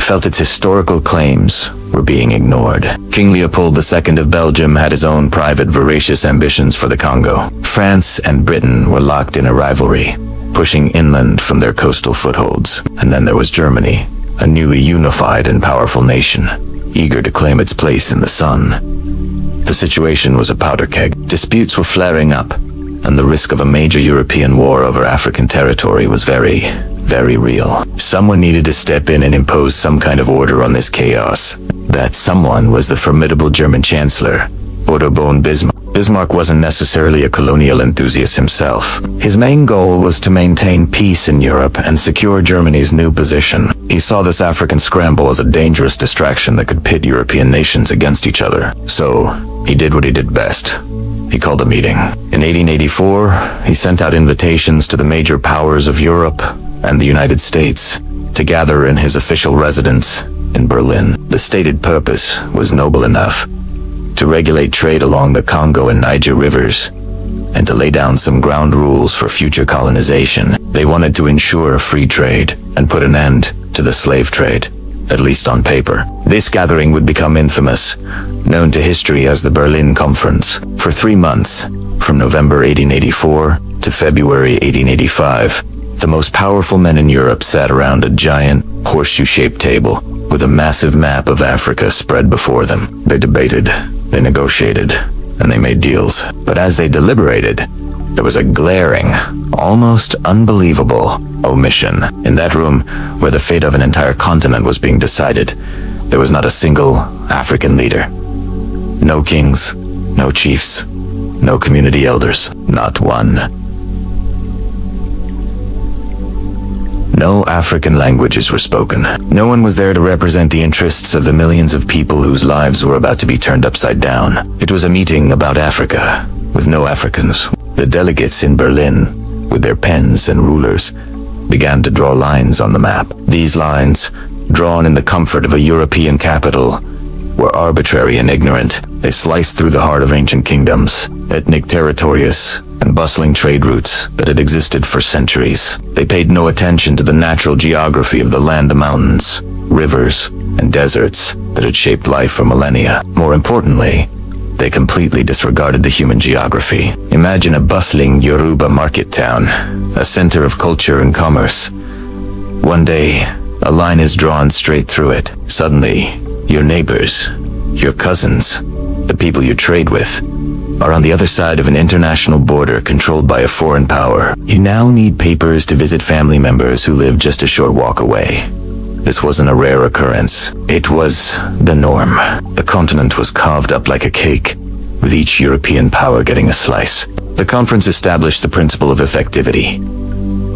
felt its historical claims were being ignored. King Leopold II of Belgium had his own private voracious ambitions for the Congo. France and Britain were locked in a rivalry, pushing inland from their coastal footholds. And then there was Germany, a newly unified and powerful nation, eager to claim its place in the sun. The situation was a powder keg. Disputes were flaring up, and the risk of a major European war over African territory was very, very real. Someone needed to step in and impose some kind of order on this chaos. That someone was the formidable German Chancellor, Otto von Bismarck. Bismarck wasn't necessarily a colonial enthusiast himself. His main goal was to maintain peace in Europe and secure Germany's new position. He saw this African scramble as a dangerous distraction that could pit European nations against each other. So, he did what he did best. He called a meeting. In 1884, he sent out invitations to the major powers of Europe and the United States to gather in his official residence in Berlin. The stated purpose was noble enough: to regulate trade along the Congo and Niger rivers, and to lay down some ground rules for future colonization. They wanted to ensure free trade and put an end to the slave trade, at least on paper. This gathering would become infamous, known to history as the Berlin Conference. For 3 months, from November 1884 to February 1885, the most powerful men in Europe sat around a giant, horseshoe-shaped table with a massive map of Africa spread before them. They debated, they negotiated, and they made deals. But as they deliberated, there was a glaring, almost unbelievable omission. In that room, where the fate of an entire continent was being decided, there was not a single African leader. No kings, no chiefs, no community elders, not one. No African languages were spoken. No one was there to represent the interests of the millions of people whose lives were about to be turned upside down. It was a meeting about Africa, with no Africans. The delegates in Berlin, with their pens and rulers, began to draw lines on the map. These lines, drawn in the comfort of a European capital, were arbitrary and ignorant. They sliced through the heart of ancient kingdoms, ethnic territories, and bustling trade routes that had existed for centuries. They paid no attention to the natural geography of the land, the mountains, rivers, and deserts that had shaped life for millennia. More importantly, they completely disregarded the human geography. Imagine a bustling Yoruba market town, a center of culture and commerce. One day, a line is drawn straight through it. Suddenly, your neighbors, your cousins, the people you trade with, are on the other side of an international border controlled by a foreign power. You now need papers to visit family members who live just a short walk away. This wasn't a rare occurrence. It was the norm. The continent was carved up like a cake, with each European power getting a slice. The conference established the principle of effectivity.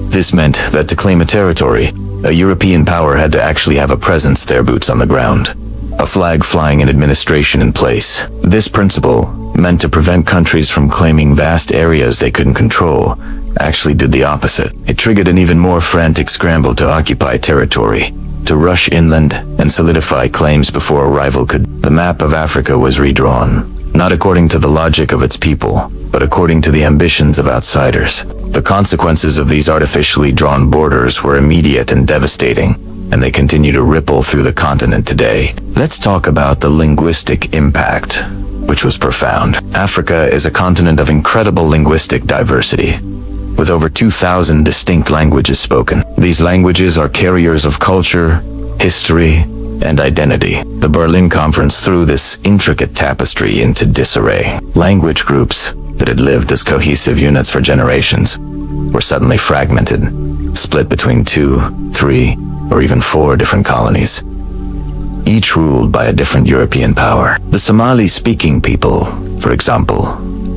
This meant that to claim a territory, a European power had to actually have a presence there, boots on the ground. A flag flying and administration in place. This principle, meant to prevent countries from claiming vast areas they couldn't control, actually did the opposite. It triggered an even more frantic scramble to occupy territory, to rush inland and solidify claims before a rival could. The map of Africa was redrawn, not according to the logic of its people, but according to the ambitions of outsiders. The consequences of these artificially drawn borders were immediate and devastating, and they continue to ripple through the continent today. Let's talk about the linguistic impact. which was profound. Africa is a continent of incredible linguistic diversity, with over 2,000 distinct languages spoken. These languages are carriers of culture, history, and identity. The Berlin Conference threw this intricate tapestry into disarray. Language groups that had lived as cohesive units for generations were suddenly fragmented, split between 2, 3, or even 4 different colonies, each ruled by a different European power. The Somali-speaking people, for example,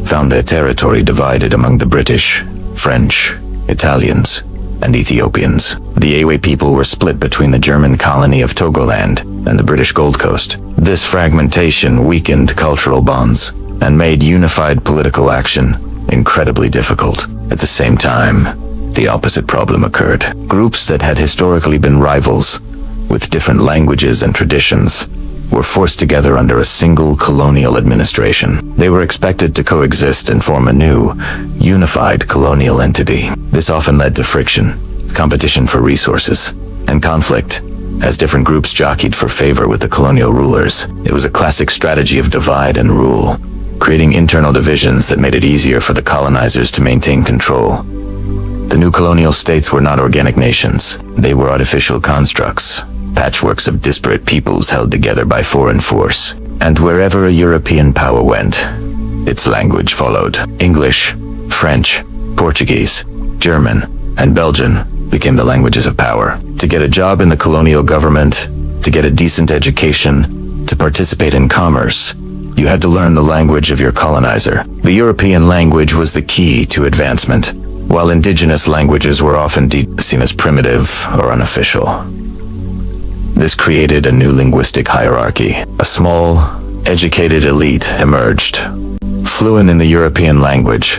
found their territory divided among the British, French, Italians, and Ethiopians. The Awe people were split between the German colony of Togoland and the British Gold Coast. This fragmentation weakened cultural bonds and made unified political action incredibly difficult. At the same time, the opposite problem occurred. Groups that had historically been rivals, with different languages and traditions, were forced together under a single colonial administration. They were expected to coexist and form a new, unified colonial entity. This often led to friction, competition for resources, and conflict, as different groups jockeyed for favor with the colonial rulers. It was a classic strategy of divide and rule, creating internal divisions that made it easier for the colonizers to maintain control. The new colonial states were not organic nations. They were artificial constructs, patchworks of disparate peoples held together by foreign force. And wherever a European power went, its language followed. English, French, Portuguese, German, and Belgian became the languages of power. To get a job in the colonial government, to get a decent education, to participate in commerce, you had to learn the language of your colonizer. The European language was the key to advancement, while indigenous languages were often seen as primitive or unofficial. This created a new linguistic hierarchy. A small, educated elite emerged, fluent in the European language,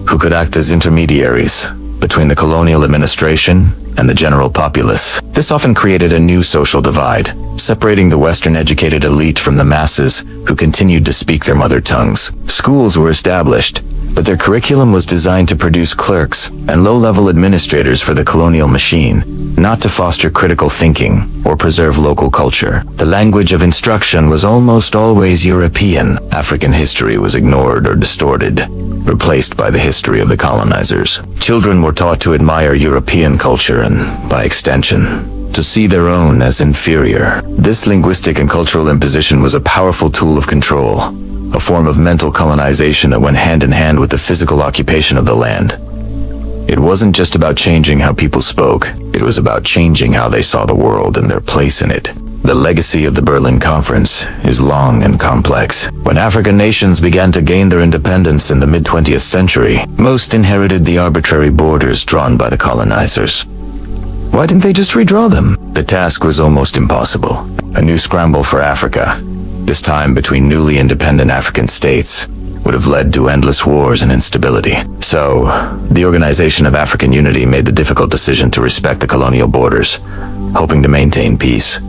who could act as intermediaries between the colonial administration and the general populace. This often created a new social divide, separating the Western educated elite from the masses who continued to speak their mother tongues. Schools were established, but their curriculum was designed to produce clerks and low-level administrators for the colonial machine, not to foster critical thinking or preserve local culture. The language of instruction was almost always European. African history was ignored or distorted, replaced by the history of the colonizers. Children were taught to admire European culture and, by extension, to see their own as inferior. This linguistic and cultural imposition was a powerful tool of control, a form of mental colonization that went hand in hand with the physical occupation of the land. It wasn't just about changing how people spoke, it was about changing how they saw the world and their place in it. The legacy of the Berlin Conference is long and complex. When African nations began to gain their independence in the mid-20th century, most inherited the arbitrary borders drawn by the colonizers. Why didn't they just redraw them? The task was almost impossible. A new scramble for Africa, this time between newly independent African states, would have led to endless wars and instability. So, the Organization of African Unity made the difficult decision to respect the colonial borders, hoping to maintain peace.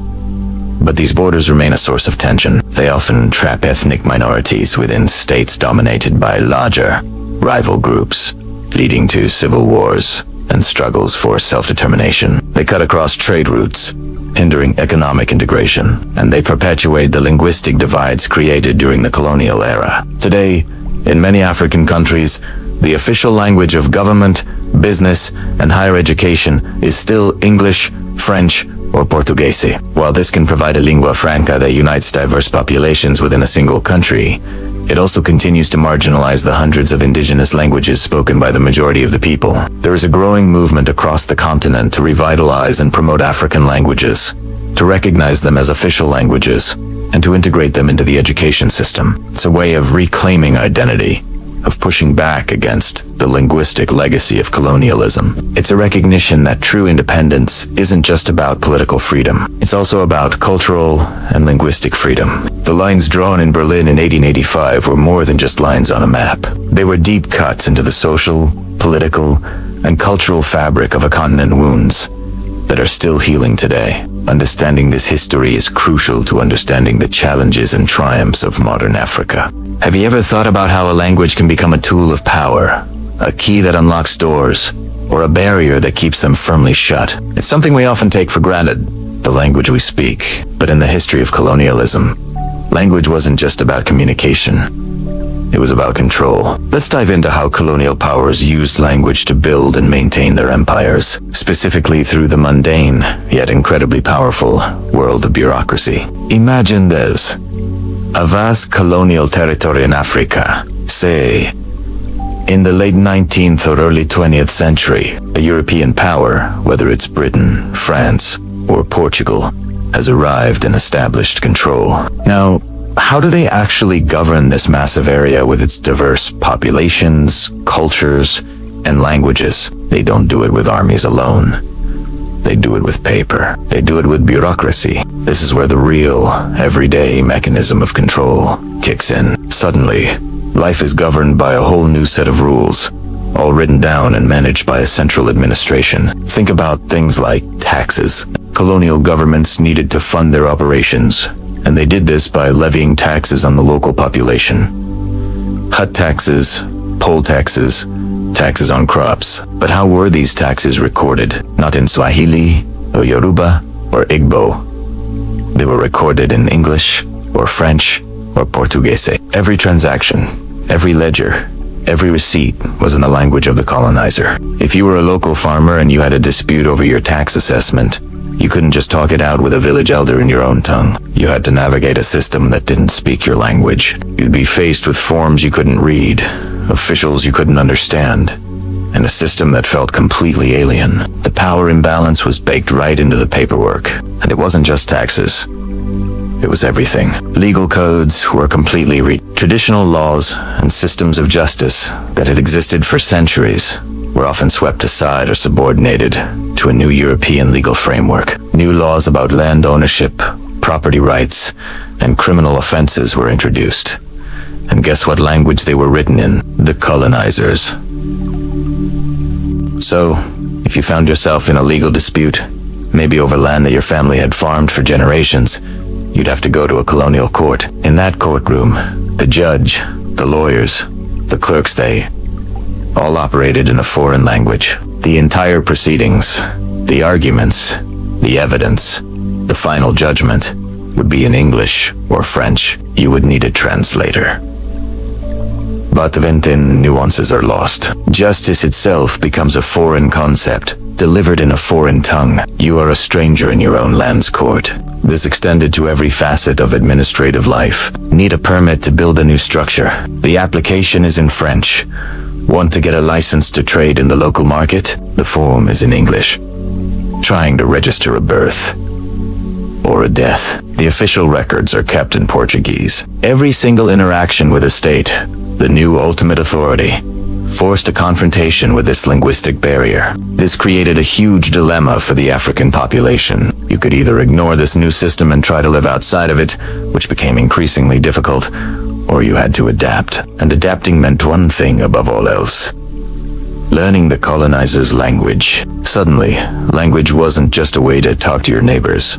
But these borders remain a source of tension. They often trap ethnic minorities within states dominated by larger, rival groups, leading to civil wars and struggles for self-determination. They cut across trade routes, hindering economic integration, and they perpetuate the linguistic divides created during the colonial era. Today, in many African countries, the official language of government, business, and higher education is still English, French, or Portuguese. While this can provide a lingua franca that unites diverse populations within a single country, it also continues to marginalize the hundreds of indigenous languages spoken by the majority of the people. There is a growing movement across the continent to revitalize and promote African languages, to recognize them as official languages, and to integrate them into the education system. It's a way of reclaiming identity, of pushing back against the linguistic legacy of colonialism. It's a recognition that true independence isn't just about political freedom. It's also about cultural and linguistic freedom. The lines drawn in Berlin in 1885 were more than just lines on a map. They were deep cuts into the social, political, and cultural fabric of a continent wounds that are still healing today. Understanding this history is crucial to understanding the challenges and triumphs of modern Africa. Have you ever thought about how a language can become a tool of power, a key that unlocks doors, or a barrier that keeps them firmly shut? It's something we often take for granted, the language we speak. But in the history of colonialism, Language wasn't just about communication. It was about control. Let's dive into how colonial powers used language to build and maintain their empires, specifically through the mundane, yet incredibly powerful, world of bureaucracy. Imagine this. A vast colonial territory in Africa, say, in the late 19th or early 20th century, a European power, whether it's Britain, France, or Portugal, has arrived and established control. Now, how do they actually govern this massive area with its diverse populations, cultures, and languages? They don't do it with armies alone. They do it with paper. They do it with bureaucracy. This is where the real, everyday mechanism of control kicks in. Suddenly, life is governed by a whole new set of rules, all written down and managed by a central administration. Think about things like taxes. Colonial governments needed to fund their operations, and they did this by levying taxes on the local population. Hut taxes, poll taxes, taxes on crops. But how were these taxes recorded? Not in Swahili, or Yoruba, or Igbo. They were recorded in English, or French, or Portuguese. Every transaction, every ledger, every receipt was in the language of the colonizer. If you were a local farmer and you had a dispute over your tax assessment, you couldn't just talk it out with a village elder in your own tongue. You had to navigate a system that didn't speak your language. You'd be faced with forms you couldn't read, officials you couldn't understand, and a system that felt completely alien. The power imbalance was baked right into the paperwork, and it wasn't just taxes. It was everything. Legal codes were completely traditional laws and systems of justice that had existed for centuries were often swept aside or subordinated to a new European legal framework. New laws about land ownership, property rights, and criminal offenses were introduced. And guess what language they were written in? The colonizers. So, if you found yourself in a legal dispute, maybe over land that your family had farmed for generations, you'd have to go to a colonial court. In that courtroom, the judge, the lawyers, the clerks, they all operated in a foreign language. The entire proceedings, the arguments, the evidence, the final judgment would be in English or French. You would need a translator. But then nuances are lost. Justice itself becomes a foreign concept, delivered in a foreign tongue. You are a stranger in your own land's court. This extended to every facet of administrative life. Need a permit to build a new structure. The application is in French. Want to get a license to trade in the local market? The form is in English. Trying to register a birth or a death, the official records are kept in Portuguese. Every single interaction with a state, the new ultimate authority, forced a confrontation with this linguistic barrier. This created a huge dilemma for the African population. You could either ignore this new system and try to live outside of it, which became increasingly difficult, or you had to adapt. And adapting meant one thing above all else: learning the colonizer's language. Suddenly, language wasn't just a way to talk to your neighbors.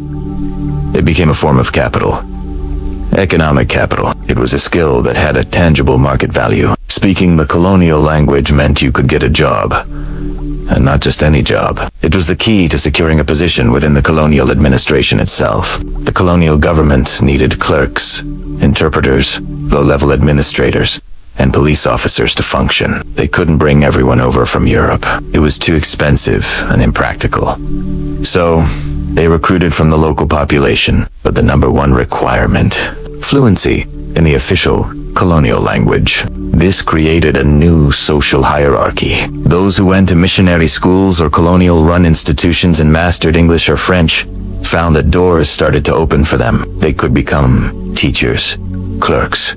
It became a form of capital. Economic capital. It was a skill that had a tangible market value. Speaking the colonial language meant you could get a job. And not just any job. It was the key to securing a position within the colonial administration itself. The colonial government needed clerks, interpreters, low-level administrators, and police officers to function. They couldn't bring everyone over from Europe. It was too expensive and impractical. So, they recruited from the local population, but the number one requirement: fluency in the official colonial language. This created a new social hierarchy. Those who went to missionary schools or colonial-run institutions and mastered English or French found that doors started to open for them. They could become teachers, clerks,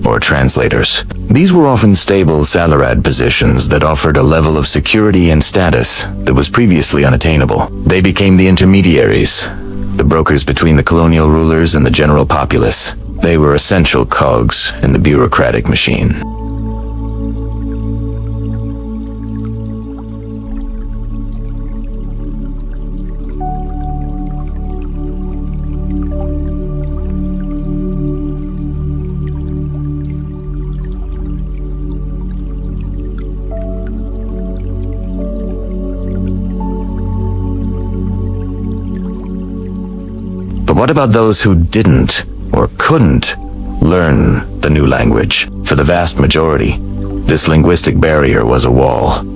or translators. These were often stable, salaried positions that offered a level of security and status that was previously unattainable. They became the intermediaries, the brokers between the colonial rulers and the general populace. They were essential cogs in the bureaucratic machine. But what about those who didn't or couldn't learn the new language. For the vast majority, this linguistic barrier was a wall.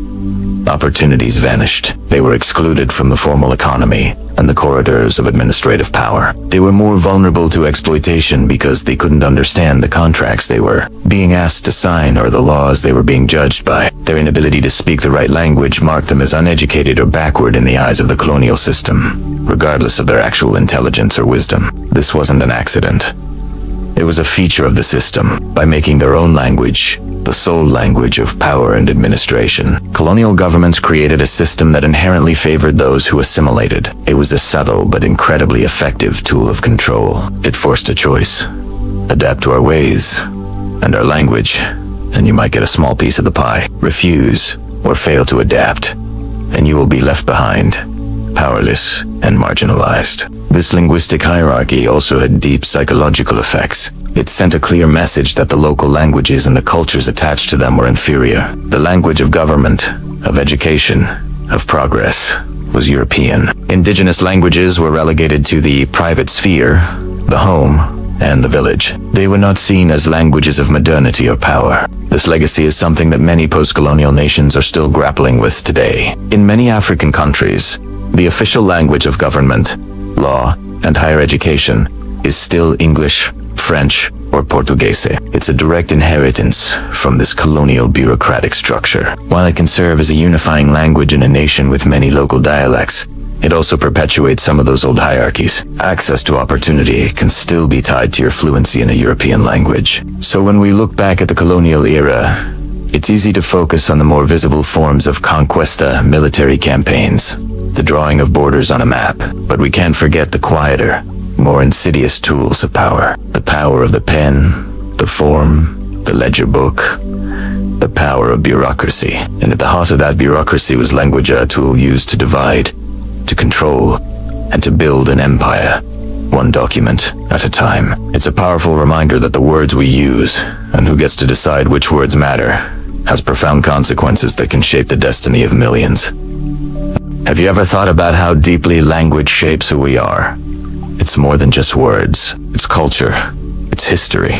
Opportunities vanished. They were excluded from the formal economy and the corridors of administrative power. They were more vulnerable to exploitation because they couldn't understand the contracts they were being asked to sign or the laws they were being judged by. Their inability to speak the right language marked them as uneducated or backward in the eyes of the colonial system, regardless of their actual intelligence or wisdom. This wasn't an accident. It was a feature of the system. By making their own language the sole language of power and administration, colonial governments created a system that inherently favored those who assimilated. It was a subtle but incredibly effective tool of control. It forced a choice. Adapt to our ways and our language, and you might get a small piece of the pie. Refuse or fail to adapt, and you will be left behind, powerless and marginalized. This linguistic hierarchy also had deep psychological effects. It sent a clear message that the local languages and the cultures attached to them were inferior. The language of government, of education, of progress was European. Indigenous languages were relegated to the private sphere, the home, and the village. They were not seen as languages of modernity or power. This legacy is something that many post-colonial nations are still grappling with today. In many African countries, the official language of government, law, and higher education is still English, French, or Portuguese. It's a direct inheritance from this colonial bureaucratic structure. While it can serve as a unifying language in a nation with many local dialects, it also perpetuates some of those old hierarchies. Access to opportunity can still be tied to your fluency in a European language. So when we look back at the colonial era, it's easy to focus on the more visible forms of conquista, military campaigns, the drawing of borders on a map, but we can't forget the quieter, more insidious tools of power. The power of the pen, the form, the ledger book, the power of bureaucracy. And at the heart of that bureaucracy was language, a tool used to divide, to control, and to build an empire, one document at a time. It's a powerful reminder that the words we use, and who gets to decide which words matter, has profound consequences that can shape the destiny of millions. Have you ever thought about how deeply language shapes who we are? It's more than just words. It's culture. It's history.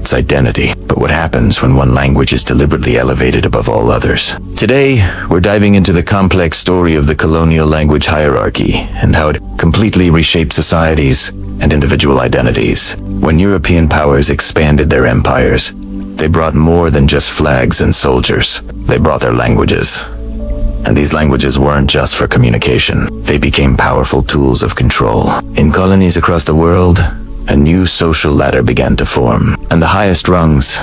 It's identity. But what happens when one language is deliberately elevated above all others? Today, we're diving into the complex story of the colonial language hierarchy and how it completely reshaped societies and individual identities. When European powers expanded their empires, they brought more than just flags and soldiers. They brought their languages. And these languages weren't just for communication. They became powerful tools of control. In colonies across the world, a new social ladder began to form, and the highest rungs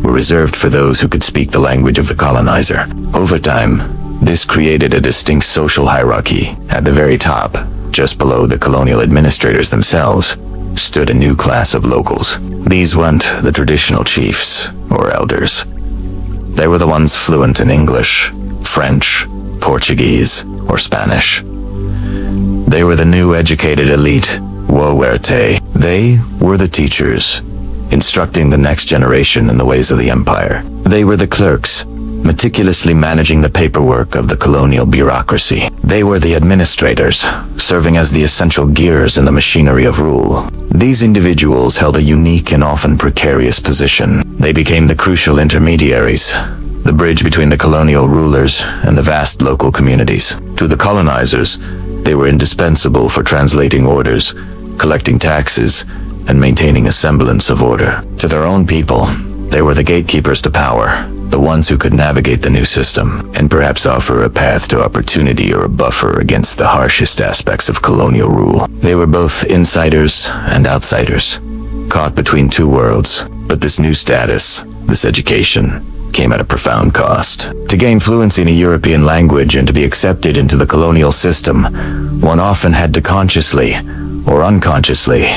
were reserved for those who could speak the language of the colonizer. Over time, this created a distinct social hierarchy. At the very top, just below the colonial administrators themselves, stood a new class of locals. These weren't the traditional chiefs or elders. They were the ones fluent in English, French, Portuguese, or Spanish. They were the new educated elite, Wawerte. They were the teachers, instructing the next generation in the ways of the empire. They were the clerks, meticulously managing the paperwork of the colonial bureaucracy. They were the administrators, serving as the essential gears in the machinery of rule. These individuals held a unique and often precarious position. They became the crucial intermediaries, the bridge between the colonial rulers and the vast local communities. To the colonizers, they were indispensable for translating orders, collecting taxes, and maintaining a semblance of order. To their own people, they were the gatekeepers to power, the ones who could navigate the new system, and perhaps offer a path to opportunity or a buffer against the harshest aspects of colonial rule. They were both insiders and outsiders, caught between two worlds. But this new status, this education, came at a profound cost. To gain fluency in a European language and to be accepted into the colonial system, one often had to consciously or unconsciously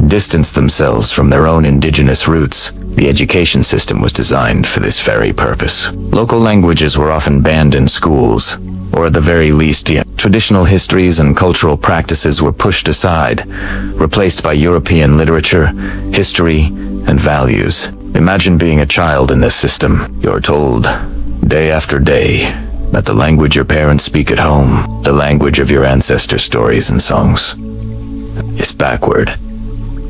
distance themselves from their own indigenous roots. The education system was designed for this very purpose. Local languages were often banned in schools, or at the very least, traditional histories and cultural practices were pushed aside, replaced by European literature, history, and values. Imagine being a child in this system. You're told, day after day, that the language your parents speak at home, the language of your ancestors' stories and songs, is backward,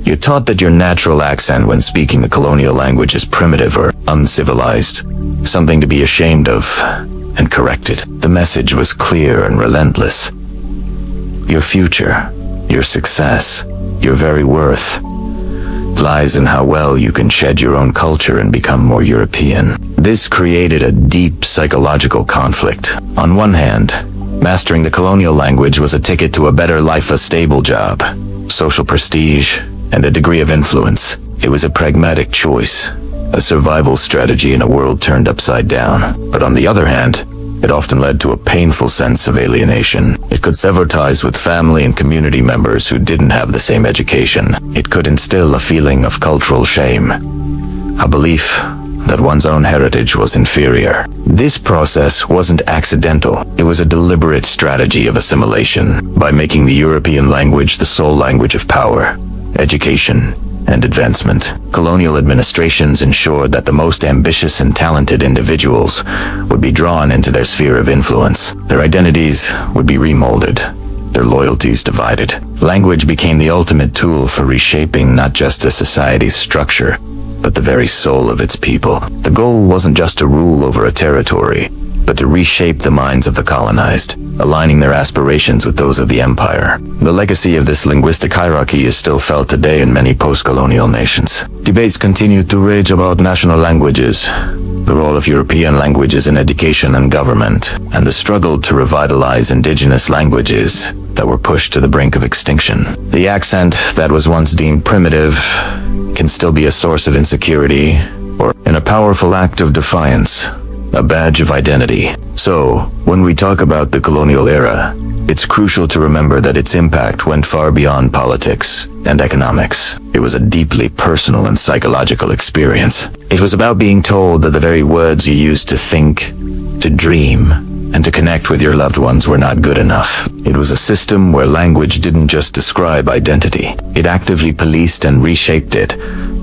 You're taught that your natural accent when speaking the colonial language is primitive or uncivilized, something to be ashamed of and corrected. The message was clear and relentless. Your future, your success, your very worth lies in how well you can shed your own culture and become more European. This created a deep psychological conflict. On one hand, mastering the colonial language was a ticket to a better life, a stable job, social prestige, and a degree of influence. It was a pragmatic choice, a survival strategy in a world turned upside down. But on the other hand, it often led to a painful sense of alienation. It could sever ties with family and community members who didn't have the same education. It could instill a feeling of cultural shame, a belief that one's own heritage was inferior. This process wasn't accidental. It was a deliberate strategy of assimilation. By making the European language the sole language of power, education, and advancement, colonial administrations ensured that the most ambitious and talented individuals would be drawn into their sphere of influence. Their identities would be remolded, their loyalties divided. Language became the ultimate tool for reshaping not just a society's structure, but the very soul of its people. The goal wasn't just to rule over a territory, but to reshape the minds of the colonized, aligning their aspirations with those of the empire. The legacy of this linguistic hierarchy is still felt today in many post-colonial nations. Debates continue to rage about national languages, the role of European languages in education and government, and the struggle to revitalize indigenous languages that were pushed to the brink of extinction. The accent that was once deemed primitive can still be a source of insecurity, or in a powerful act of defiance, a badge of identity. So, when we talk about the colonial era, it's crucial to remember that its impact went far beyond politics and economics. It was a deeply personal and psychological experience. It was about being told that the very words you used to think, to dream, and to connect with your loved ones were not good enough. It was a system where language didn't just describe identity. It actively policed and reshaped it,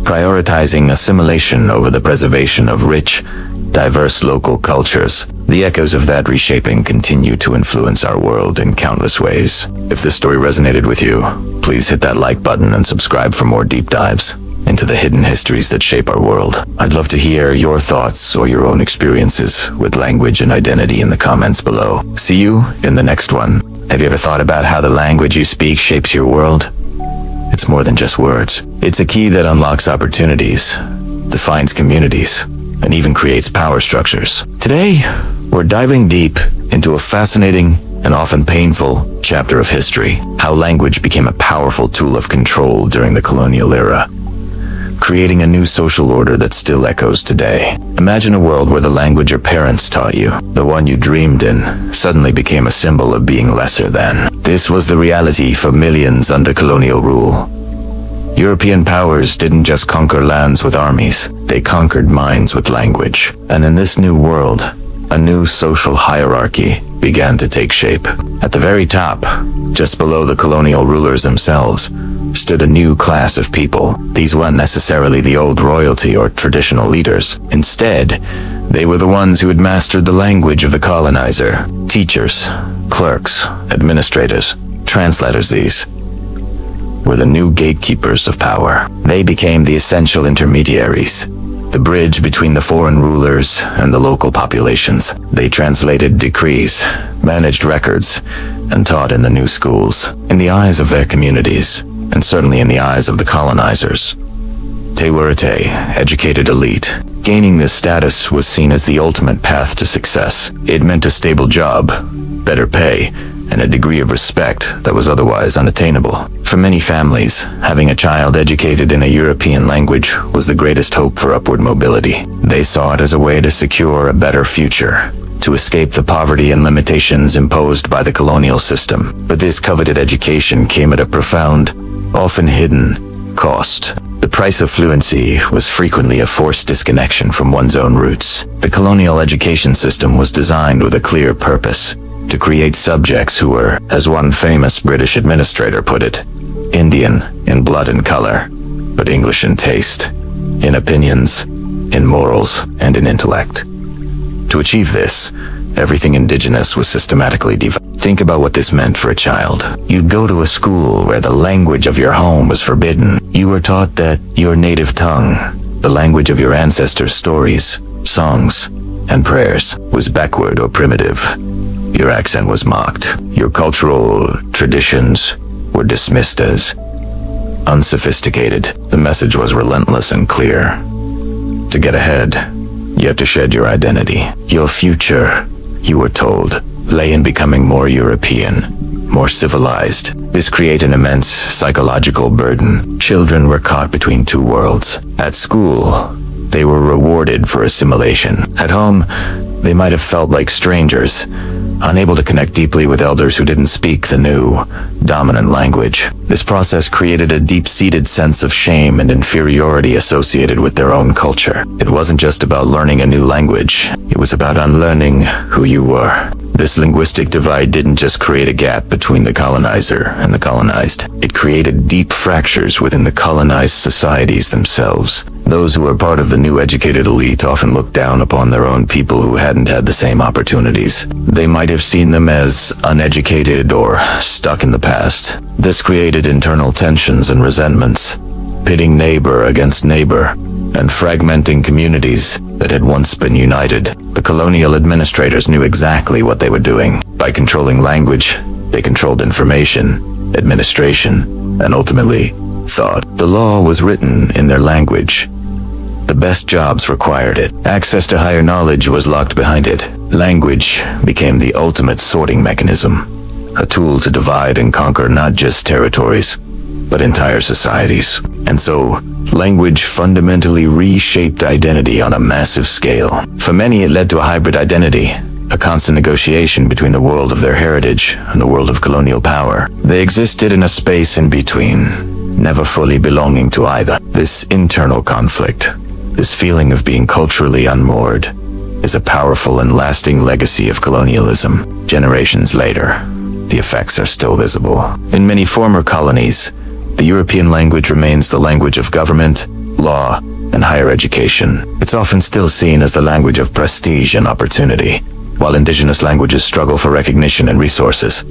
prioritizing assimilation over the preservation of rich, diverse local cultures. The echoes of that reshaping continue to influence our world in countless ways. If this story resonated with you, please hit that like button and subscribe for more deep dives into the hidden histories that shape our world. I'd love to hear your thoughts or your own experiences with language and identity in the comments below. See you in the next one. Have you ever thought about how the language you speak shapes your world? It's more than just words. It's a key that unlocks opportunities, defines communities, and even creates power structures. Today, we're diving deep into a fascinating and often painful chapter of history, how language became a powerful tool of control during the colonial era, creating a new social order that still echoes today. Imagine a world where the language your parents taught you, the one you dreamed in, suddenly became a symbol of being lesser than. This was the reality for millions under colonial rule. European powers didn't just conquer lands with armies, they conquered minds with language. And in this new world, a new social hierarchy began to take shape. At the very top, just below the colonial rulers themselves, stood a new class of people. These weren't necessarily the old royalty or traditional leaders. Instead, they were the ones who had mastered the language of the colonizer. Teachers, clerks, administrators, translators, these were the new gatekeepers of power. They became the essential intermediaries, the bridge between the foreign rulers and the local populations. They translated decrees, managed records, and taught in the new schools. In the eyes of their communities, and certainly in the eyes of the colonizers, they were an educated elite. Gaining this status was seen as the ultimate path to success. It meant a stable job, better pay, and a degree of respect that was otherwise unattainable. For many families, having a child educated in a European language was the greatest hope for upward mobility. They saw it as a way to secure a better future, to escape the poverty and limitations imposed by the colonial system. But this coveted education came at a profound, often hidden, cost. The price of fluency was frequently a forced disconnection from one's own roots. The colonial education system was designed with a clear purpose: to create subjects who were, as one famous British administrator put it, Indian in blood and color, but English in taste, in opinions, in morals, and in intellect. To achieve this, everything indigenous was systematically Think about what this meant for a child. You'd go to a school where the language of your home was forbidden. You were taught that your native tongue, the language of your ancestors' stories, songs, and prayers, was backward or primitive. Your accent was mocked. Your cultural traditions were dismissed as unsophisticated. The message was relentless and clear. To get ahead, you had to shed your identity. Your future, you were told, lay in becoming more European, more civilized. This created an immense psychological burden. Children were caught between two worlds. At school, they were rewarded for assimilation. At home, they might have felt like strangers, unable to connect deeply with elders who didn't speak the new, dominant language. This process created a deep-seated sense of shame and inferiority associated with their own culture. It wasn't just about learning a new language. It was about unlearning who you were. This linguistic divide didn't just create a gap between the colonizer and the colonized. It created deep fractures within the colonized societies themselves. Those who were part of the new educated elite often looked down upon their own people who hadn't had the same opportunities. They might have seen them as uneducated or stuck in the past. This created internal tensions and resentments, pitting neighbor against neighbor, and fragmenting communities that had once been united. The colonial administrators knew exactly what they were doing. By controlling language, they controlled information, administration, and ultimately, thought. The law was written in their language. The best jobs required it. Access to higher knowledge was locked behind it. Language became the ultimate sorting mechanism, a tool to divide and conquer not just territories, but entire societies. And so, language fundamentally reshaped identity on a massive scale. For many, it led to a hybrid identity, a constant negotiation between the world of their heritage and the world of colonial power. They existed in a space in between, never fully belonging to either. This internal conflict, this feeling of being culturally unmoored, is a powerful and lasting legacy of colonialism. Generations later, the effects are still visible. In many former colonies, the European language remains the language of government, law, and higher education. It's often still seen as the language of prestige and opportunity, while indigenous languages struggle for recognition and resources.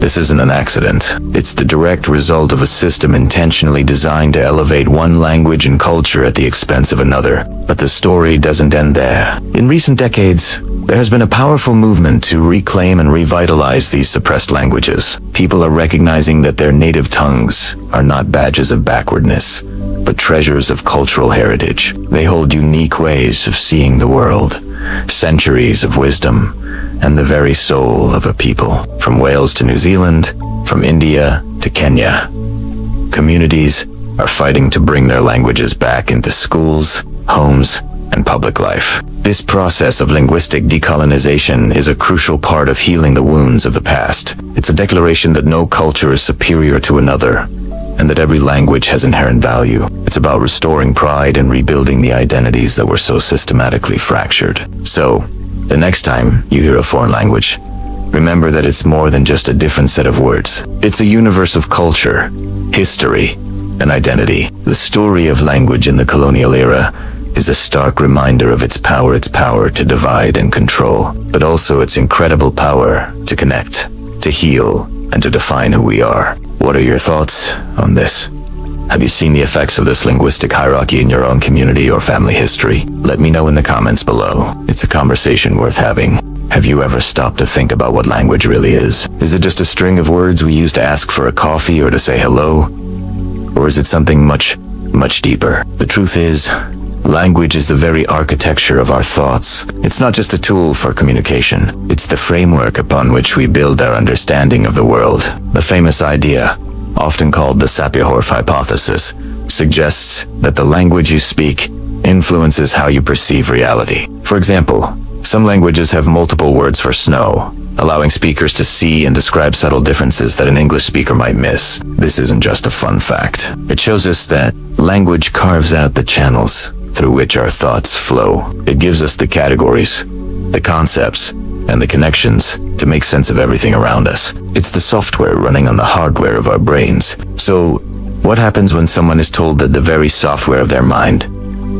This isn't an accident. It's the direct result of a system intentionally designed to elevate one language and culture at the expense of another. But the story doesn't end there. In recent decades, there has been a powerful movement to reclaim and revitalize these suppressed languages. People are recognizing that their native tongues are not badges of backwardness, but treasures of cultural heritage. They hold unique ways of seeing the world, centuries of wisdom, and the very soul of a people. From Wales to New Zealand, from India to Kenya, communities are fighting to bring their languages back into schools, homes, and public life. This process of linguistic decolonization is a crucial part of healing the wounds of the past. It's a declaration that no culture is superior to another, and that every language has inherent value. It's about restoring pride and rebuilding the identities that were so systematically fractured. So, the next time you hear a foreign language, remember that it's more than just a different set of words. It's a universe of culture, history, and identity. The story of language in the colonial era is a stark reminder of its power to divide and control, but also its incredible power to connect, to heal, and to define who we are. What are your thoughts on this? Have you seen the effects of this linguistic hierarchy in your own community or family history? Let me know in the comments below. It's a conversation worth having. Have you ever stopped to think about what language really is? Is it just a string of words we use to ask for a coffee or to say hello? Or is it something much, much deeper? The truth is, language is the very architecture of our thoughts. It's not just a tool for communication. It's the framework upon which we build our understanding of the world. The famous idea, often called the Sapir-Whorf hypothesis, suggests that the language you speak influences how you perceive reality. For example, some languages have multiple words for snow, allowing speakers to see and describe subtle differences that an English speaker might miss. This isn't just a fun fact. It shows us that language carves out the channels through which our thoughts flow. It gives us the categories, the concepts, and the connections to make sense of everything around us. It's the software running on the hardware of our brains. So, what happens when someone is told that the very software of their mind,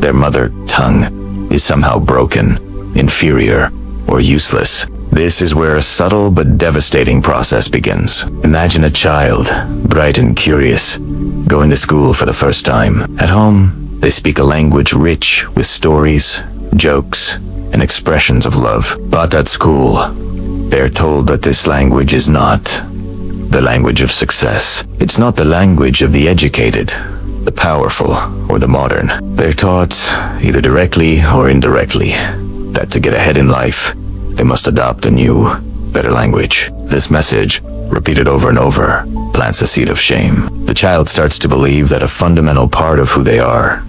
their mother tongue, is somehow broken, inferior, or useless? This is where a subtle but devastating process begins. Imagine a child, bright and curious, going to school for the first time. At home, they speak a language rich with stories, jokes, and expressions of love. But at school, they're told that this language is not the language of success. It's not the language of the educated, the powerful, or the modern. They're taught, either directly or indirectly, that to get ahead in life, they must adopt a new, better language. This message, repeated over and over, plants a seed of shame. The child starts to believe that a fundamental part of who they are,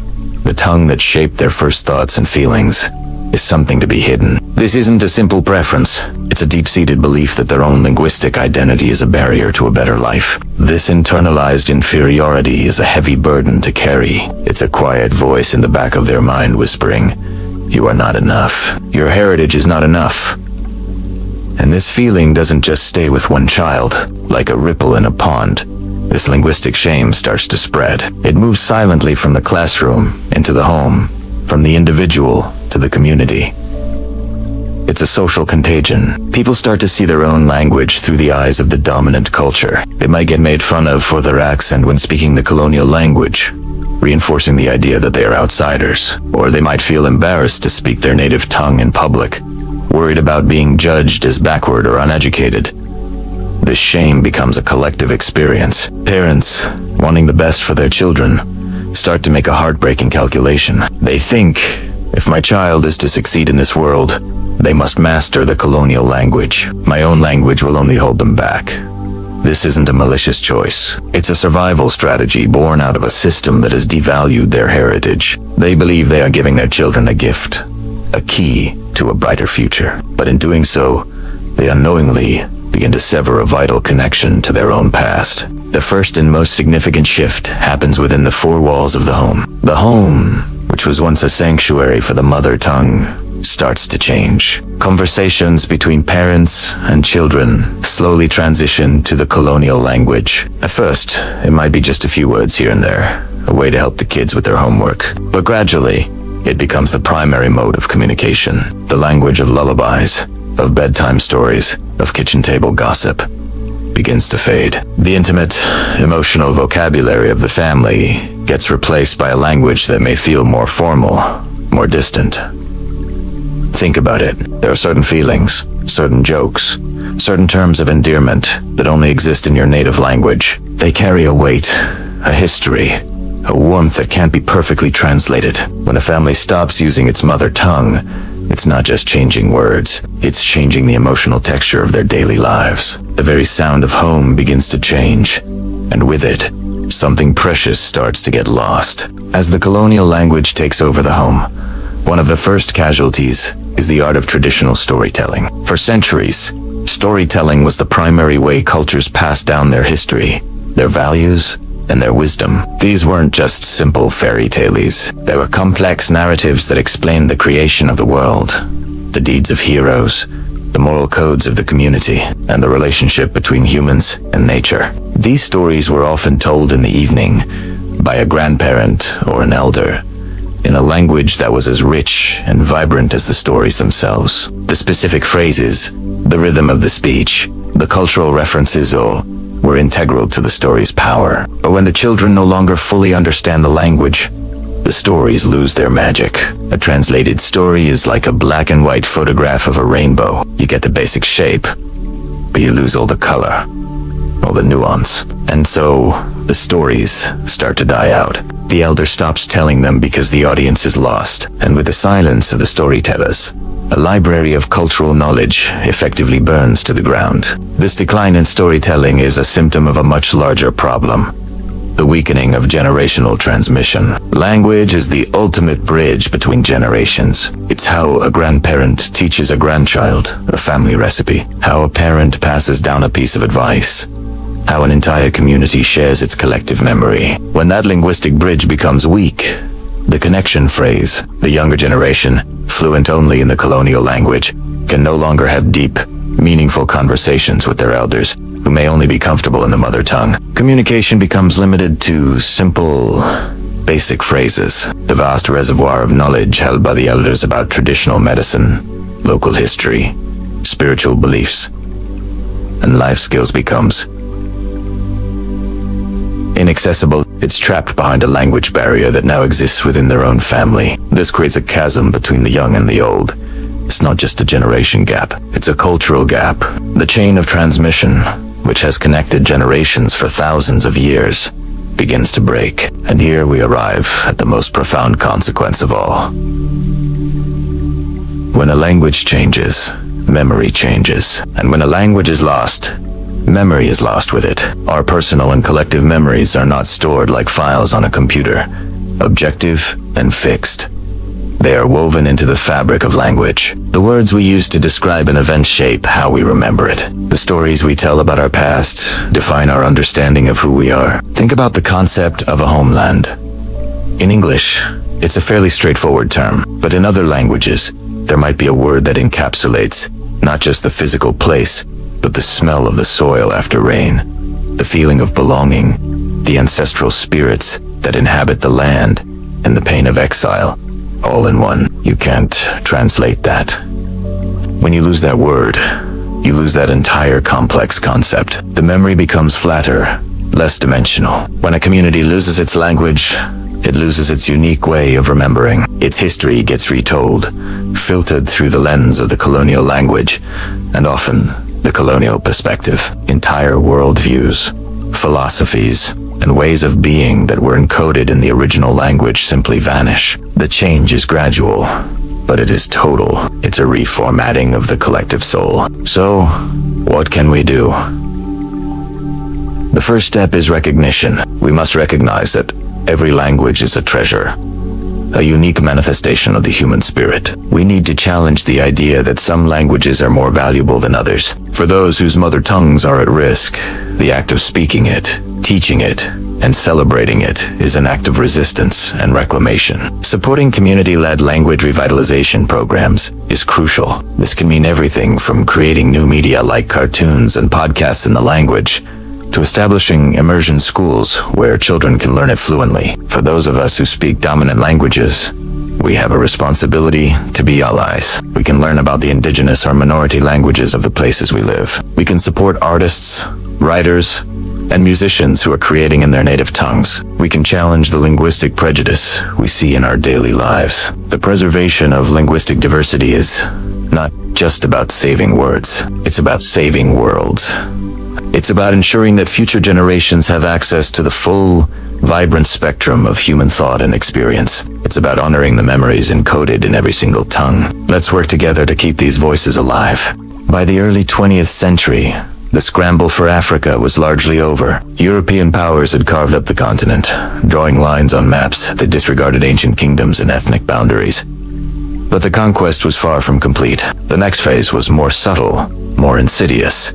the tongue that shaped their first thoughts and feelings, is something to be hidden. This isn't a simple preference. It's a deep-seated belief that their own linguistic identity is a barrier to a better life. This internalized inferiority is a heavy burden to carry. It's a quiet voice in the back of their mind whispering, "You are not enough. Your heritage is not enough." And this feeling doesn't just stay with one child. Like a ripple in a pond, this linguistic shame starts to spread. It moves silently from the classroom into the home, from the individual to the community. It's a social contagion. People start to see their own language through the eyes of the dominant culture. They might get made fun of for their accent when speaking the colonial language, reinforcing the idea that they are outsiders. Or they might feel embarrassed to speak their native tongue in public, worried about being judged as backward or uneducated. This shame becomes a collective experience. Parents, wanting the best for their children, start to make a heartbreaking calculation. They think, if my child is to succeed in this world, they must master the colonial language. My own language will only hold them back. This isn't a malicious choice. It's a survival strategy born out of a system that has devalued their heritage. They believe they are giving their children a gift, a key to a brighter future. But in doing so, they unknowingly begin to sever a vital connection to their own past. The first and most significant shift happens within the four walls of the home. The home, which was once a sanctuary for the mother tongue, starts to change. Conversations between parents and children slowly transition to the colonial language. At first, it might be just a few words here and there, a way to help the kids with their homework. But gradually, it becomes the primary mode of communication. The language of lullabies, of bedtime stories, of kitchen table gossip begins to fade. The intimate, emotional vocabulary of the family gets replaced by a language that may feel more formal, more distant. Think about it. There are certain feelings, certain jokes, certain terms of endearment that only exist in your native language. They carry a weight, a history, a warmth that can't be perfectly translated. When a family stops using its mother tongue, it's not just changing words, it's changing the emotional texture of their daily lives. The very sound of home begins to change, and with it, something precious starts to get lost. As the colonial language takes over the home, one of the first casualties is the art of traditional storytelling. For centuries, storytelling was the primary way cultures passed down their history, their values, and their wisdom. These weren't just simple fairy tales. They were complex narratives that explained the creation of the world, the deeds of heroes, the moral codes of the community, and the relationship between humans and nature. These stories were often told in the evening by a grandparent or an elder, in a language that was as rich and vibrant as the stories themselves. The specific phrases, the rhythm of the speech, the cultural references all were integral to the story's power. But when the children no longer fully understand the language, the stories lose their magic. A translated story is like a black and white photograph of a rainbow. You get the basic shape, but you lose all the color, all the nuance. And so, the stories start to die out. The elder stops telling them because the audience is lost, and with the silence of the storytellers, a library of cultural knowledge effectively burns to the ground. This decline in storytelling is a symptom of a much larger problem: the weakening of generational transmission. Language is the ultimate bridge between generations. It's how a grandparent teaches a grandchild a family recipe, how a parent passes down a piece of advice, how an entire community shares its collective memory. When that linguistic bridge becomes weak, the connection phrase, the younger generation, fluent only in the colonial language, can no longer have deep, meaningful conversations with their elders, who may only be comfortable in the mother tongue. Communication becomes limited to simple, basic phrases. The vast reservoir of knowledge held by the elders about traditional medicine, local history, spiritual beliefs, and life skills becomes inaccessible. It's trapped behind a language barrier that now exists within their own family. This creates a chasm between the young and the old. It's not just a generation gap, it's a cultural gap. The chain of transmission, which has connected generations for thousands of years, begins to break. And here we arrive at the most profound consequence of all. When a language changes, memory changes. And when a language is lost, memory is lost with it. Our personal and collective memories are not stored like files on a computer, objective and fixed. They are woven into the fabric of language. The words we use to describe an event shape how we remember it. The stories we tell about our past define our understanding of who we are. Think about the concept of a homeland. In English, it's a fairly straightforward term, but in other languages, there might be a word that encapsulates not just the physical place, but the smell of the soil after rain, the feeling of belonging, the ancestral spirits that inhabit the land, and the pain of exile, all in one. You can't translate that. When you lose that word, you lose that entire complex concept. The memory becomes flatter, less dimensional. When a community loses its language, it loses its unique way of remembering. Its history gets retold, filtered through the lens of the colonial language, and often the colonial perspective. Entire worldviews, philosophies, and ways of being that were encoded in the original language simply vanish. The change is gradual, but it is total. It's a reformatting of the collective soul. So, what can we do? The first step is recognition. We must recognize that every language is a treasure, a unique manifestation of the human spirit. We need to challenge the idea that some languages are more valuable than others. For those whose mother tongues are at risk, the act of speaking it, teaching it, and celebrating it is an act of resistance and reclamation. Supporting community-led language revitalization programs is crucial. This can mean everything from creating new media like cartoons and podcasts in the language, to establishing immersion schools where children can learn it fluently. For those of us who speak dominant languages, we have a responsibility to be allies. We can learn about the indigenous or minority languages of the places we live. We can support artists, writers, and musicians who are creating in their native tongues. We can challenge the linguistic prejudice we see in our daily lives. The preservation of linguistic diversity is not just about saving words. It's about saving worlds. It's about ensuring that future generations have access to the full, vibrant spectrum of human thought and experience. It's about honoring the memories encoded in every single tongue. Let's work together to keep these voices alive. By the early 20th century, the scramble for Africa was largely over. European powers had carved up the continent, drawing lines on maps that disregarded ancient kingdoms and ethnic boundaries. But the conquest was far from complete. The next phase was more subtle, more insidious,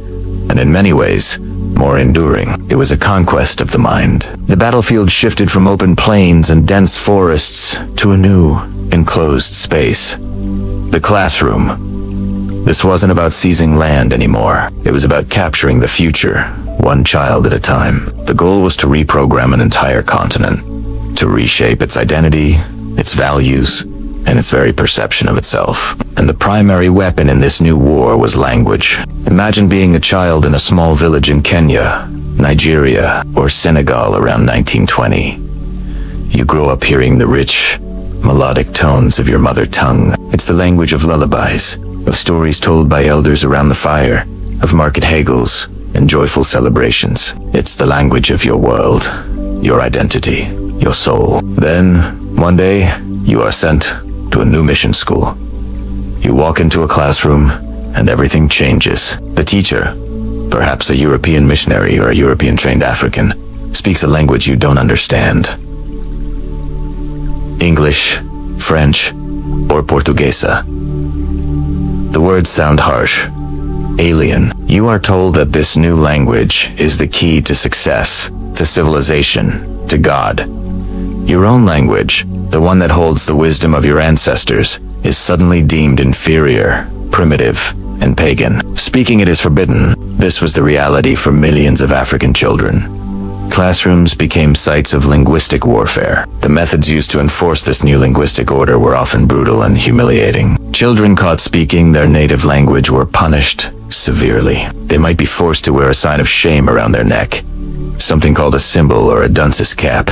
and in many ways, more enduring. It was a conquest of the mind. The battlefield shifted from open plains and dense forests to a new, enclosed space. The classroom. This wasn't about seizing land anymore. It was about capturing the future, one child at a time. The goal was to reprogram an entire continent, to reshape its identity, its values, and its very perception of itself. And the primary weapon in this new war was language. Imagine being a child in a small village in Kenya, Nigeria, or Senegal around 1920. You grow up hearing the rich, melodic tones of your mother tongue. It's the language of lullabies, of stories told by elders around the fire, of market hagels and joyful celebrations. It's the language of your world, your identity, your soul. Then, one day, you are sent to a new mission school. You walk into a classroom, and everything changes. The teacher, perhaps a European missionary or a European-trained African, speaks a language you don't understand. English, French, or Portuguesa. The words sound harsh, alien. You are told that this new language is the key to success, to civilization, to God. Your own language, the one that holds the wisdom of your ancestors, is suddenly deemed inferior, primitive, and pagan. Speaking it is forbidden. This was the reality for millions of African children. Classrooms became sites of linguistic warfare. The methods used to enforce this new linguistic order were often brutal and humiliating. Children caught speaking their native language were punished severely. They might be forced to wear a sign of shame around their neck, something called a symbol or a dunce's cap.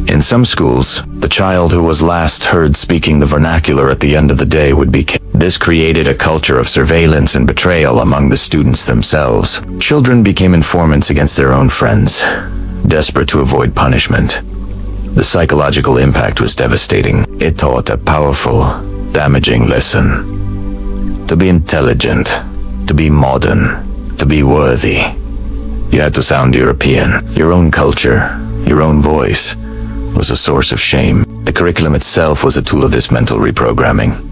In some schools, the child who was last heard speaking the vernacular at the end of the day would be killed. This created a culture of surveillance and betrayal among the students themselves. Children became informants against their own friends, desperate to avoid punishment. The psychological impact was devastating. It taught a powerful, damaging lesson. To be intelligent, to be modern, to be worthy, you had to sound European. Your own culture, your own voice, was a source of shame. The curriculum itself was a tool of this mental reprogramming.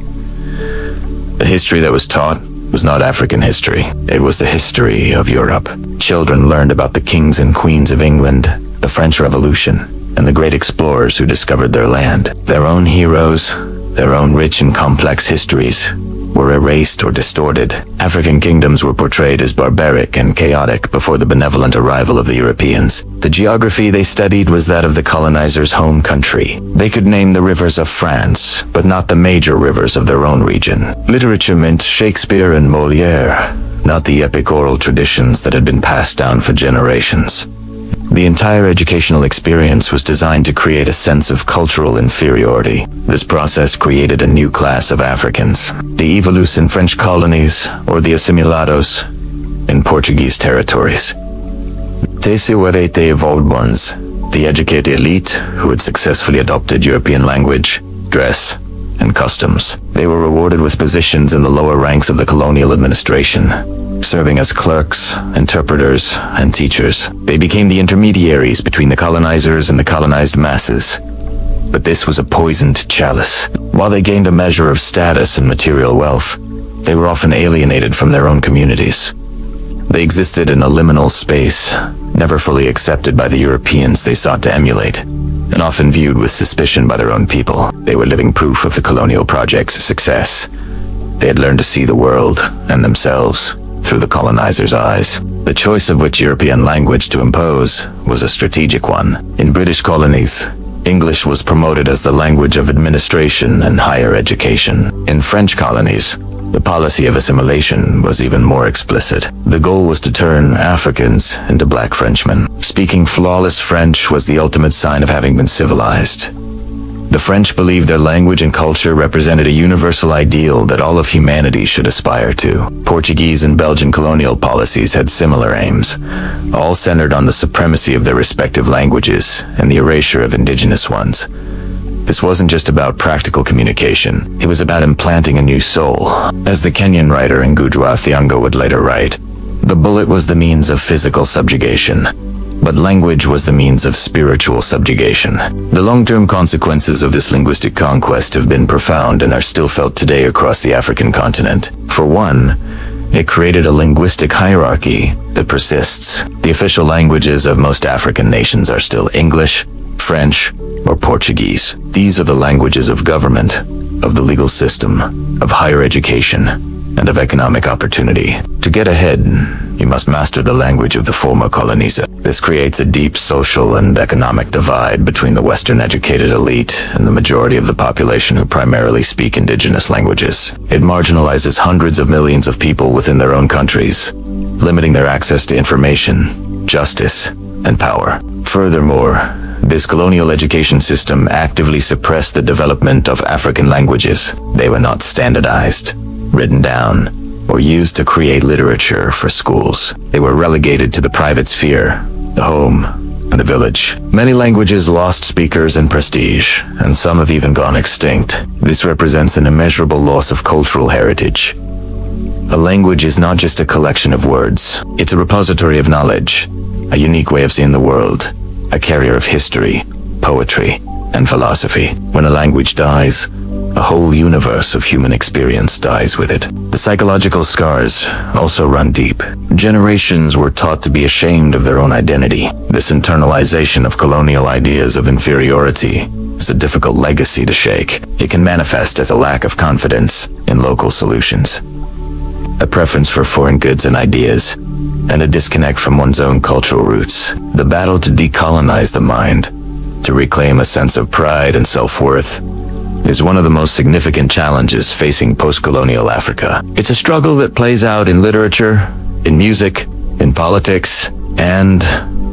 The history that was taught was not African history. It was the history of Europe. Children learned about the kings and queens of England, the French Revolution, and the great explorers who discovered their land. Their own heroes, their own rich and complex histories, were erased or distorted. African kingdoms were portrayed as barbaric and chaotic before the benevolent arrival of the Europeans. The geography they studied was that of the colonizers' home country. They could name the rivers of France, but not the major rivers of their own region. Literature meant Shakespeare and Molière, not the epic oral traditions that had been passed down for generations. The entire educational experience was designed to create a sense of cultural inferiority. This process created a new class of Africans, the evolus in French colonies or the assimilados in Portuguese territories. The educated elite who had successfully adopted European language, dress, and customs. They were rewarded with positions in the lower ranks of the colonial administration, serving as clerks, interpreters, and teachers. They became the intermediaries between the colonizers and the colonized masses. But this was a poisoned chalice. While they gained a measure of status and material wealth, they were often alienated from their own communities. They existed in a liminal space, never fully accepted by the Europeans they sought to emulate, and often viewed with suspicion by their own people. They were living proof of the colonial project's success. They had learned to see the world and themselves through the colonizers' eyes. The choice of which European language to impose was a strategic one. In British colonies, English was promoted as the language of administration and higher education. In French colonies, the policy of assimilation was even more explicit. The goal was to turn Africans into black Frenchmen. Speaking flawless French was the ultimate sign of having been civilized. The French believed their language and culture represented a universal ideal that all of humanity should aspire to. Portuguese and Belgian colonial policies had similar aims, all centered on the supremacy of their respective languages and the erasure of indigenous ones. This wasn't just about practical communication, it was about implanting a new soul. As the Kenyan writer Ngujwa Thiong'o would later write, the bullet was the means of physical subjugation, but language was the means of spiritual subjugation. The long-term consequences of this linguistic conquest have been profound and are still felt today across the African continent. For one, it created a linguistic hierarchy that persists. The official languages of most African nations are still English, French, or Portuguese. These are the languages of government, of the legal system, of higher education, and of economic opportunity. To get ahead, you must master the language of the former colonies. This creates a deep social and economic divide between the Western educated elite and the majority of the population who primarily speak indigenous languages. It marginalizes hundreds of millions of people within their own countries, limiting their access to information, justice, and power. Furthermore, this colonial education system actively suppressed the development of African languages. They were not standardized, written down, or used to create literature for schools. They were relegated to the private sphere, the home, and the village. Many languages lost speakers and prestige, and some have even gone extinct. This represents an immeasurable loss of cultural heritage. A language is not just a collection of words. It's a repository of knowledge, a unique way of seeing the world, a carrier of history, poetry, and philosophy. When a language dies, a whole universe of human experience dies with it. The psychological scars also run deep. Generations were taught to be ashamed of their own identity. This internalization of colonial ideas of inferiority is a difficult legacy to shake. It can manifest as a lack of confidence in local solutions. a preference for foreign goods and ideas, and a disconnect from one's own cultural roots. The battle to decolonize the mind, to reclaim a sense of pride and self-worth, is one of the most significant challenges facing post-colonial Africa. It's a struggle that plays out in literature, in music, in politics, and,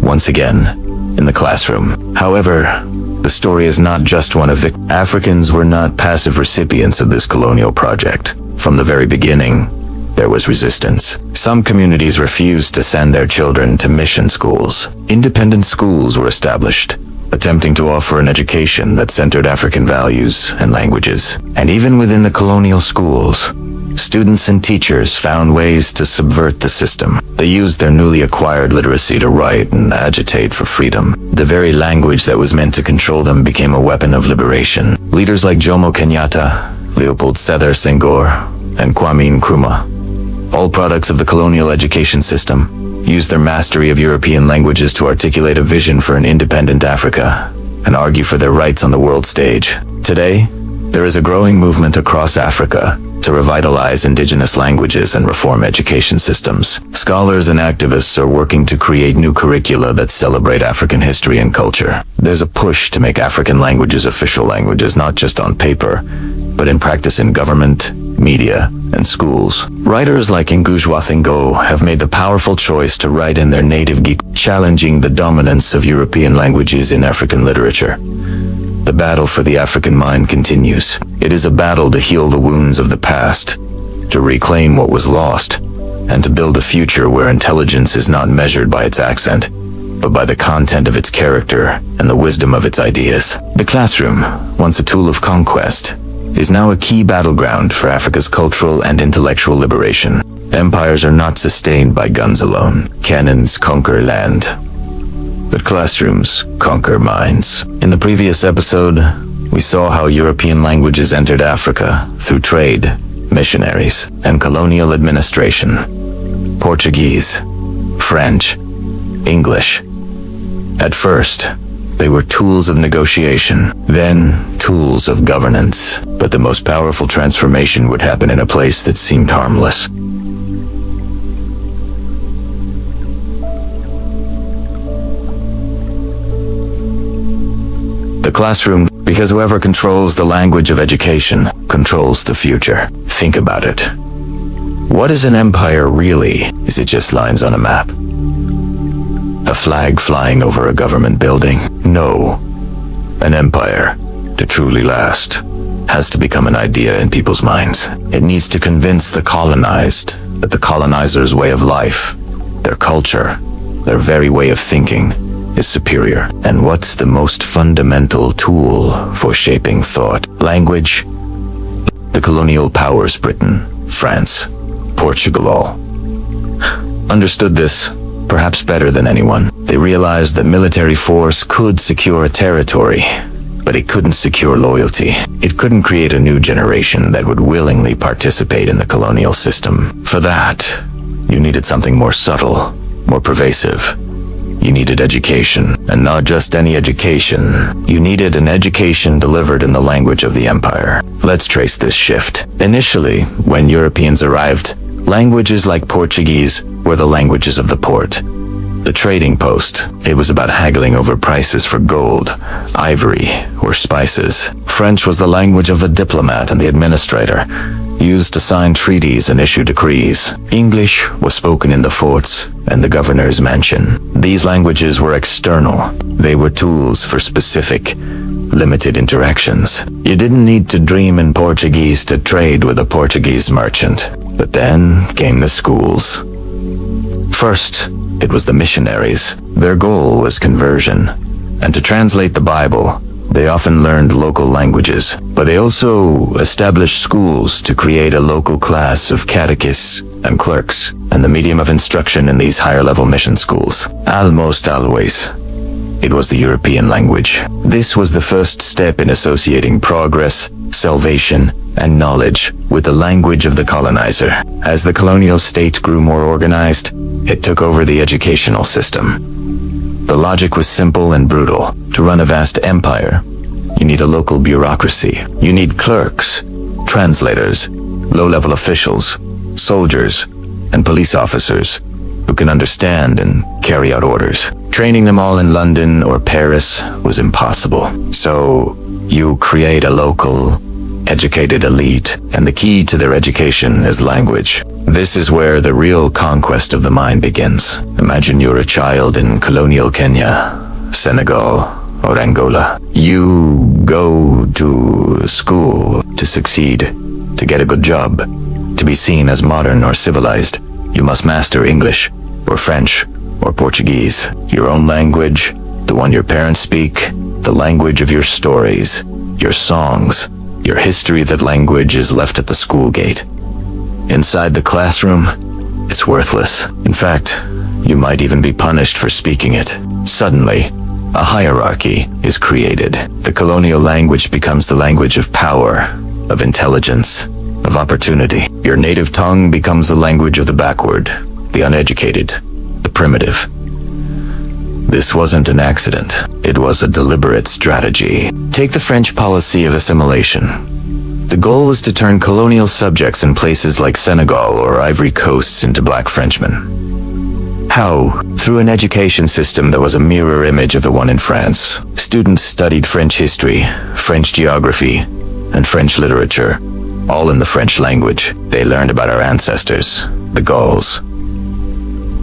once again, in the classroom. However, the story is not just one of Africans were not passive recipients of this colonial project. From the very beginning, there was resistance. Some communities refused to send their children to mission schools. Independent schools were established, attempting to offer an education that centered African values and languages. And even within the colonial schools, students and teachers found ways to subvert the system. They used their newly acquired literacy to write and agitate for freedom. The very language that was meant to control them became a weapon of liberation. Leaders like Jomo Kenyatta, Leopold Sédar Senghor, and Kwame Nkrumah, all products of the colonial education system, used their mastery of European languages to articulate a vision for an independent Africa and argue for their rights on the world stage. Today, there is a growing movement across Africa to revitalize indigenous languages and reform education systems. Scholars and activists are working to create new curricula that celebrate African history and culture. There's a push to make African languages official languages, not just on paper, but in practice in government, media, and schools. Writers like Ngujwa Thingo have made the powerful choice to write in their native Geek, challenging the dominance of European languages in African literature. The battle for the African mind continues. It is a battle to heal the wounds of the past, to reclaim what was lost, and to build a future where intelligence is not measured by its accent, but by the content of its character and the wisdom of its ideas. The classroom, once a tool of conquest, is now a key battleground for Africa's cultural and intellectual liberation. Empires are not sustained by guns alone. Cannons conquer land, but classrooms conquer minds. In the previous episode, we saw how European languages entered Africa through trade, missionaries, and colonial administration. Portuguese, French, English. At first, they were tools of negotiation, then tools of governance. But the most powerful transformation would happen in a place that seemed harmless. The classroom, because whoever controls the language of education controls the future. Think about it. What is an empire really? Is it just lines on a map? A flag flying over a government building? No. An empire, to truly last, has to become an idea in people's minds. It needs to convince the colonized that the colonizers' way of life, their culture, their very way of thinking, is superior. And what's the most fundamental tool for shaping thought? Language. The colonial powers, Britain, France, Portugal, all understood this perhaps better than anyone. They realized that military force could secure a territory, but it couldn't secure loyalty. It couldn't create a new generation that would willingly participate in the colonial system. For that, you needed something more subtle, more pervasive. You needed education, and not just any education. You needed an education delivered in the language of the empire. Let's trace this shift. Initially, when Europeans arrived, languages like Portuguese were the languages of the port. The trading post. It was about haggling over prices for gold, ivory, or spices. French was the language of the diplomat and the administrator, used to sign treaties and issue decrees. English was spoken in the forts and the governor's mansion. These languages were external. They were tools for specific, limited interactions. You didn't need to dream in Portuguese to trade with a Portuguese merchant. But then came the schools. First, it was the missionaries. Their goal was conversion, and to translate the Bible, they often learned local languages. But they also established schools to create a local class of catechists and clerks, and the medium of instruction in these higher-level mission schools. Almost always, it was the European language. This was the first step in associating progress, salvation, and knowledge with the language of the colonizer. As the colonial state grew more organized, it took over the educational system. The logic was simple and brutal. To run a vast empire, you need a local bureaucracy. You need clerks, translators, low-level officials, soldiers, and police officers who can understand and carry out orders. Training them all in London or Paris was impossible. So you create a local, educated elite, and the key to their education is language. This is where the real conquest of the mind begins. Imagine you're a child in colonial Kenya, Senegal, or Angola. You go to school to succeed, to get a good job, to be seen as modern or civilized. You must master English, or French, or Portuguese, your own language, the one your parents speak, the language of your stories, your songs, your history. That language is left at the school gate. Inside the classroom, it's worthless. In fact, you might even be punished for speaking it. Suddenly, a hierarchy is created. The colonial language becomes the language of power, of intelligence, of opportunity. Your native tongue becomes the language of the backward, the uneducated, the primitive. This wasn't an accident. It was a deliberate strategy. Take the French policy of assimilation. The goal was to turn colonial subjects in places like Senegal or Ivory Coasts into black Frenchmen. How? Through an education system that was a mirror image of the one in France. Students studied French history, French geography, and French literature, all in the French language. They learned about our ancestors, the Gauls.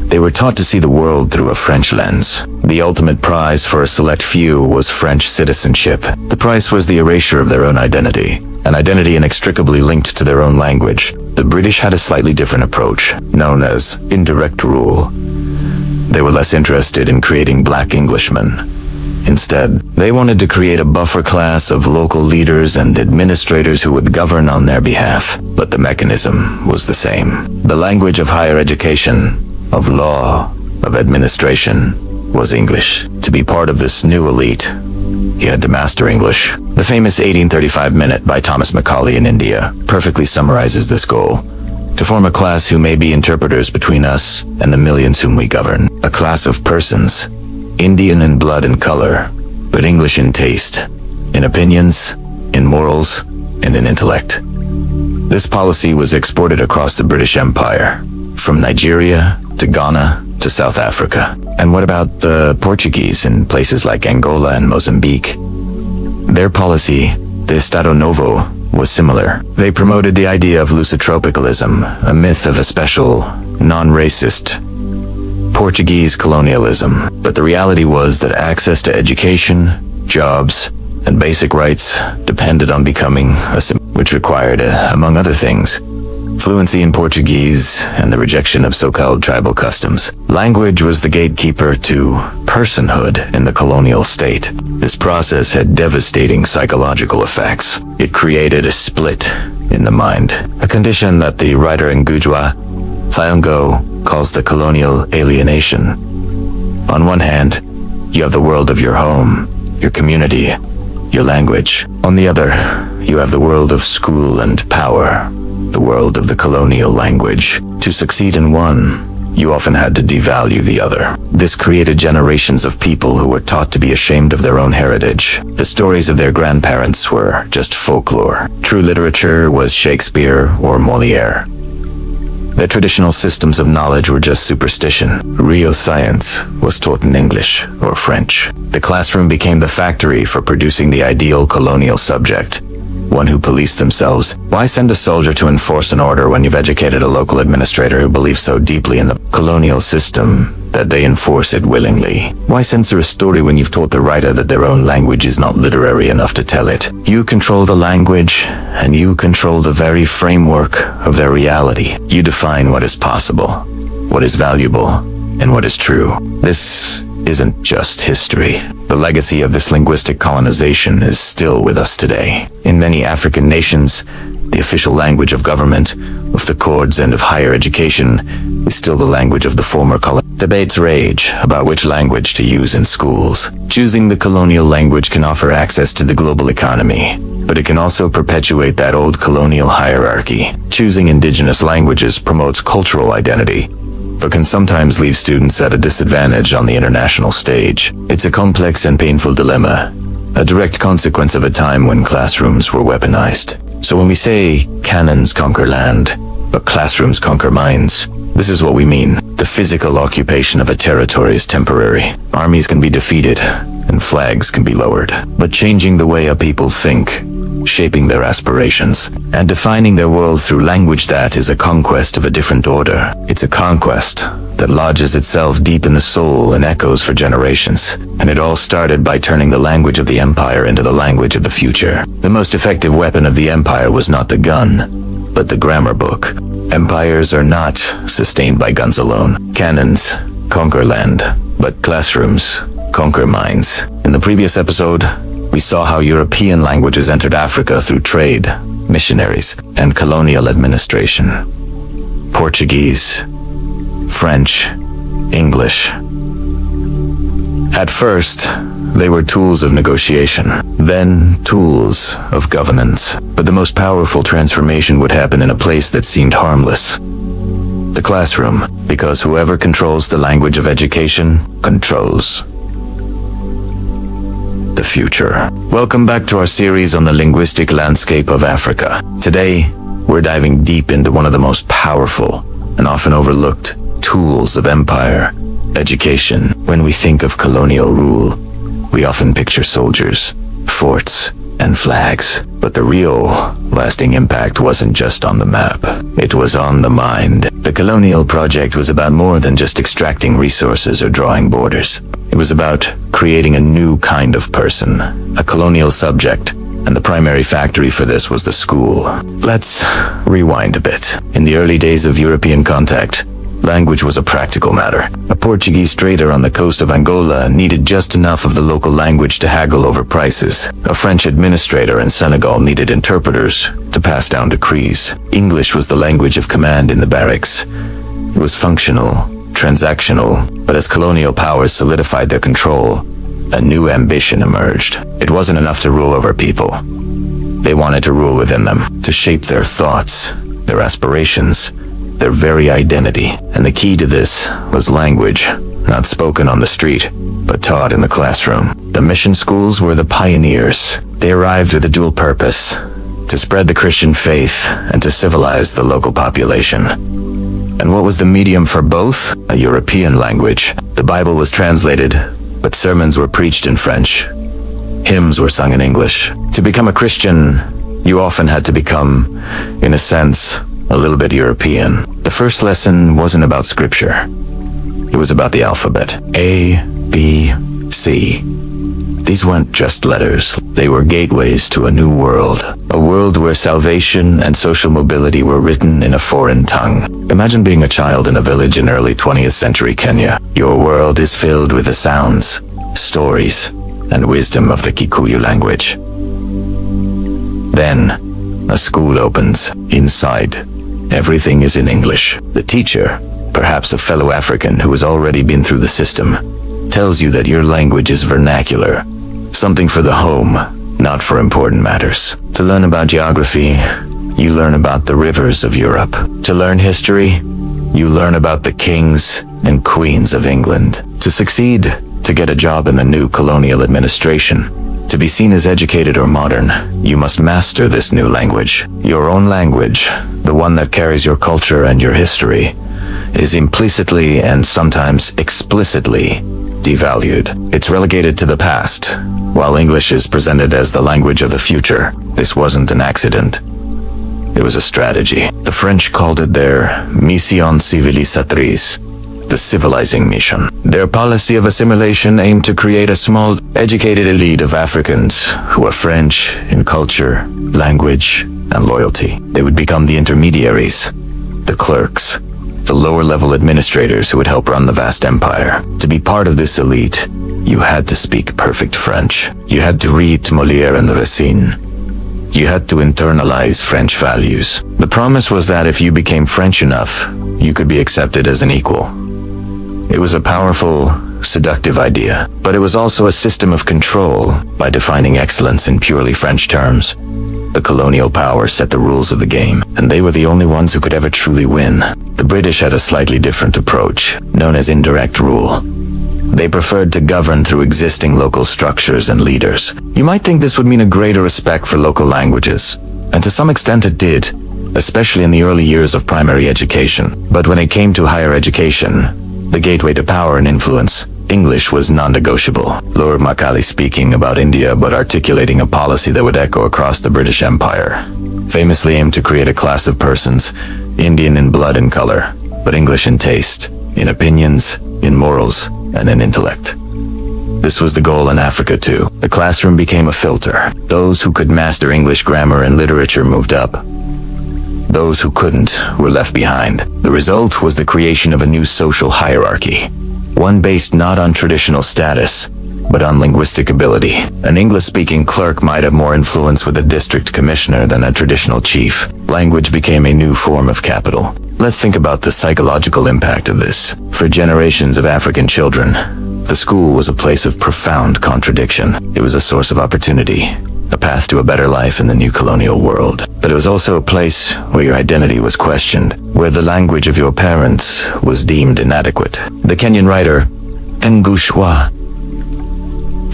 They were taught to see the world through a French lens. The ultimate prize for a select few was French citizenship. The price was the erasure of their own identity, an identity inextricably linked to their own language. The British had a slightly different approach, known as indirect rule. They were less interested in creating black Englishmen. Instead, they wanted to create a buffer class of local leaders and administrators who would govern on their behalf. But the mechanism was the same. The language of higher education, of law, of administration, was English. To be part of this new elite, you had to master English. The famous 1835 Minute by Thomas Macaulay in India perfectly summarizes this goal. To form a class who may be interpreters between us and the millions whom we govern. A class of persons, Indian in blood and color, but English in taste, in opinions, in morals, and in intellect. This policy was exported across the British Empire, from Nigeria to Ghana to South Africa. And what about the Portuguese in places like Angola and Mozambique? Their policy, the Estado Novo, was similar. They promoted the idea of lusotropicalism, a myth of a special, non-racist Portuguese colonialism. But the reality was that access to education, jobs, and basic rights depended on becoming a which required, among other things, fluency in Portuguese and the rejection of so-called tribal customs. Language was the gatekeeper to personhood in the colonial state. This process had devastating psychological effects. It created a split in the mind, a condition that the writer Ngujwa Thiongo calls the colonial alienation. On one hand, you have the world of your home, your community, your language. On the other, you have the world of school and power, the world of the colonial language. To succeed in one, you often had to devalue the other. This created generations of people who were taught to be ashamed of their own heritage. The stories of their grandparents were just folklore. True literature was Shakespeare or Molière. Their traditional systems of knowledge were just superstition. Real science was taught in English or French. The classroom became the factory for producing the ideal colonial subject, one who policed themselves. Why send a soldier to enforce an order when you've educated a local administrator who believes so deeply in the colonial system that they enforce it willingly? Why censor a story when you've taught the writer that their own language is not literary enough to tell it? You control the language, and you control the very framework of their reality. You define what is possible, what is valuable, and what is true. This isn't just history. The legacy of this linguistic colonization is still with us today. In many African nations, the official language of government, of the courts, and of higher education is still the language of the former colony. Debates rage about which language to use in schools. Choosing the colonial language can offer access to the global economy, but it can also perpetuate that old colonial hierarchy. Choosing indigenous languages promotes cultural identity, but can sometimes leave students at a disadvantage on the international stage. It's a complex and painful dilemma, a direct consequence of a time when classrooms were weaponized. So when we say cannons conquer land, but classrooms conquer minds. This is what we mean. The physical occupation of a territory is temporary. Armies can be defeated, and flags can be lowered. But changing the way a people think, shaping their aspirations, and defining their world through language, that is a conquest of a different order. It's a conquest that lodges itself deep in the soul and echoes for generations. And it all started by turning the language of the empire into the language of the future. The most effective weapon of the empire was not the gun, but the grammar book. Empires are not sustained by guns alone. Cannons conquer land, but classrooms conquer minds. In the previous episode, we saw how European languages entered Africa through trade, missionaries, and colonial administration. Portuguese, French, English. At first, they were tools of negotiation, then tools of governance. But the most powerful transformation would happen in a place that seemed harmless. The classroom, because whoever controls the language of education controls the future. Welcome back to our series on the linguistic landscape of Africa. Today, we're diving deep into one of the most powerful and often overlooked tools of empire, education. When we think of colonial rule, we often picture soldiers, forts, and flags. But the real, lasting impact wasn't just on the map. It was on the mind. The colonial project was about more than just extracting resources or drawing borders. It was about creating a new kind of person, a colonial subject, and the primary factory for this was the school. Let's rewind a bit. In the early days of European contact, language was a practical matter. A Portuguese trader on the coast of Angola needed just enough of the local language to haggle over prices. A French administrator in Senegal needed interpreters to pass down decrees. English was the language of command in the barracks. It was functional, transactional, but as colonial powers solidified their control, a new ambition emerged. It wasn't enough to rule over people. They wanted to rule within them, to shape their thoughts, their aspirations, their very identity. And the key to this was language, not spoken on the street, but taught in the classroom. The mission schools were the pioneers. They arrived with a dual purpose: to spread the Christian faith and to civilize the local population. And what was the medium for both? A European language. The Bible was translated, but sermons were preached in French. Hymns were sung in English. To become a Christian, you often had to become, in a sense, a little bit European. The first lesson wasn't about scripture. It was about the alphabet. A, B, C. These weren't just letters. They were gateways to a new world. A world where salvation and social mobility were written in a foreign tongue. Imagine being a child in a village in early 20th century Kenya. Your world is filled with the sounds, stories, and wisdom of the Kikuyu language. Then, a school opens. Inside, everything is in English. The teacher, perhaps a fellow African who has already been through the system, tells you that your language is vernacular, something for the home, not for important matters. To learn about geography, you learn about the rivers of Europe. To learn history, you learn about the kings and queens of England. To succeed, to get a job in the new colonial administration, to be seen as educated or modern, you must master this new language. Your own language, the one that carries your culture and your history, is implicitly and sometimes explicitly devalued. It's relegated to the past, while English is presented as the language of the future. This wasn't an accident. It was a strategy. The French called it their mission civilisatrice, the civilizing mission. Their policy of assimilation aimed to create a small, educated elite of Africans who were French in culture, language, and loyalty. They would become the intermediaries, the clerks, the lower-level administrators who would help run the vast empire. To be part of this elite, you had to speak perfect French. You had to read Molière and Racine. You had to internalize French values. The promise was that if you became French enough, you could be accepted as an equal. It was a powerful, seductive idea, but it was also a system of control. By defining excellence in purely French terms, the colonial power set the rules of the game, and they were the only ones who could ever truly win. The British had a slightly different approach, known as indirect rule. They preferred to govern through existing local structures and leaders. You might think this would mean a greater respect for local languages, and to some extent it did, especially in the early years of primary education. But when it came to higher education, the gateway to power and influence, English was non-negotiable. Lord Macaulay speaking about India but articulating a policy that would echo across the British Empire, famously aimed to create a class of persons, Indian in blood and color, but English in taste, in opinions, in morals, and in intellect. This was the goal in Africa too. The classroom became a filter. Those who could master English grammar and literature moved up. Those who couldn't were left behind. The result was the creation of a new social hierarchy, one based not on traditional status, but on linguistic ability. An English-speaking clerk might have more influence with a district commissioner than a traditional chief. Language became a new form of capital. Let's think about the psychological impact of this. For generations of African children, the school was a place of profound contradiction. It was a source of opportunity, a path to a better life in the new colonial world. But it was also a place where your identity was questioned, where the language of your parents was deemed inadequate. The Kenyan writer, Ngushwa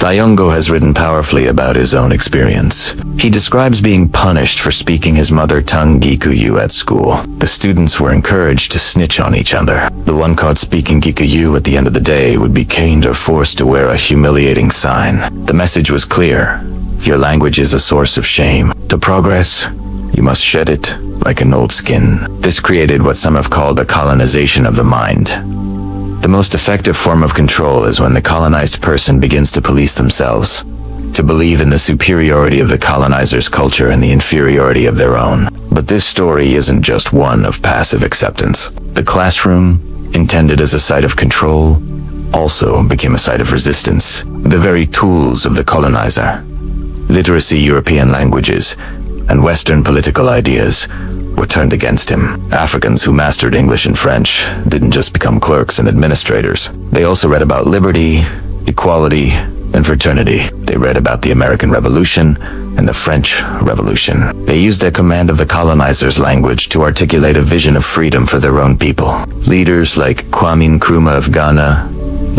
Thayongo has written powerfully about his own experience. He describes being punished for speaking his mother tongue Gikuyu at school. The students were encouraged to snitch on each other. The one caught speaking Gikuyu at the end of the day would be caned or forced to wear a humiliating sign. The message was clear. Your language is a source of shame. To progress, you must shed it like an old skin. This created what some have called a colonization of the mind. The most effective form of control is when the colonized person begins to police themselves, to believe in the superiority of the colonizer's culture and the inferiority of their own. But this story isn't just one of passive acceptance. The classroom, intended as a site of control, also became a site of resistance. The very tools of the colonizer, literacy, European languages, and Western political ideas, were turned against him. Africans who mastered English and French didn't just become clerks and administrators. They also read about liberty, equality, and fraternity. They read about the American Revolution and the French Revolution. They used their command of the colonizer's language to articulate a vision of freedom for their own people. Leaders like Kwame Nkrumah of Ghana,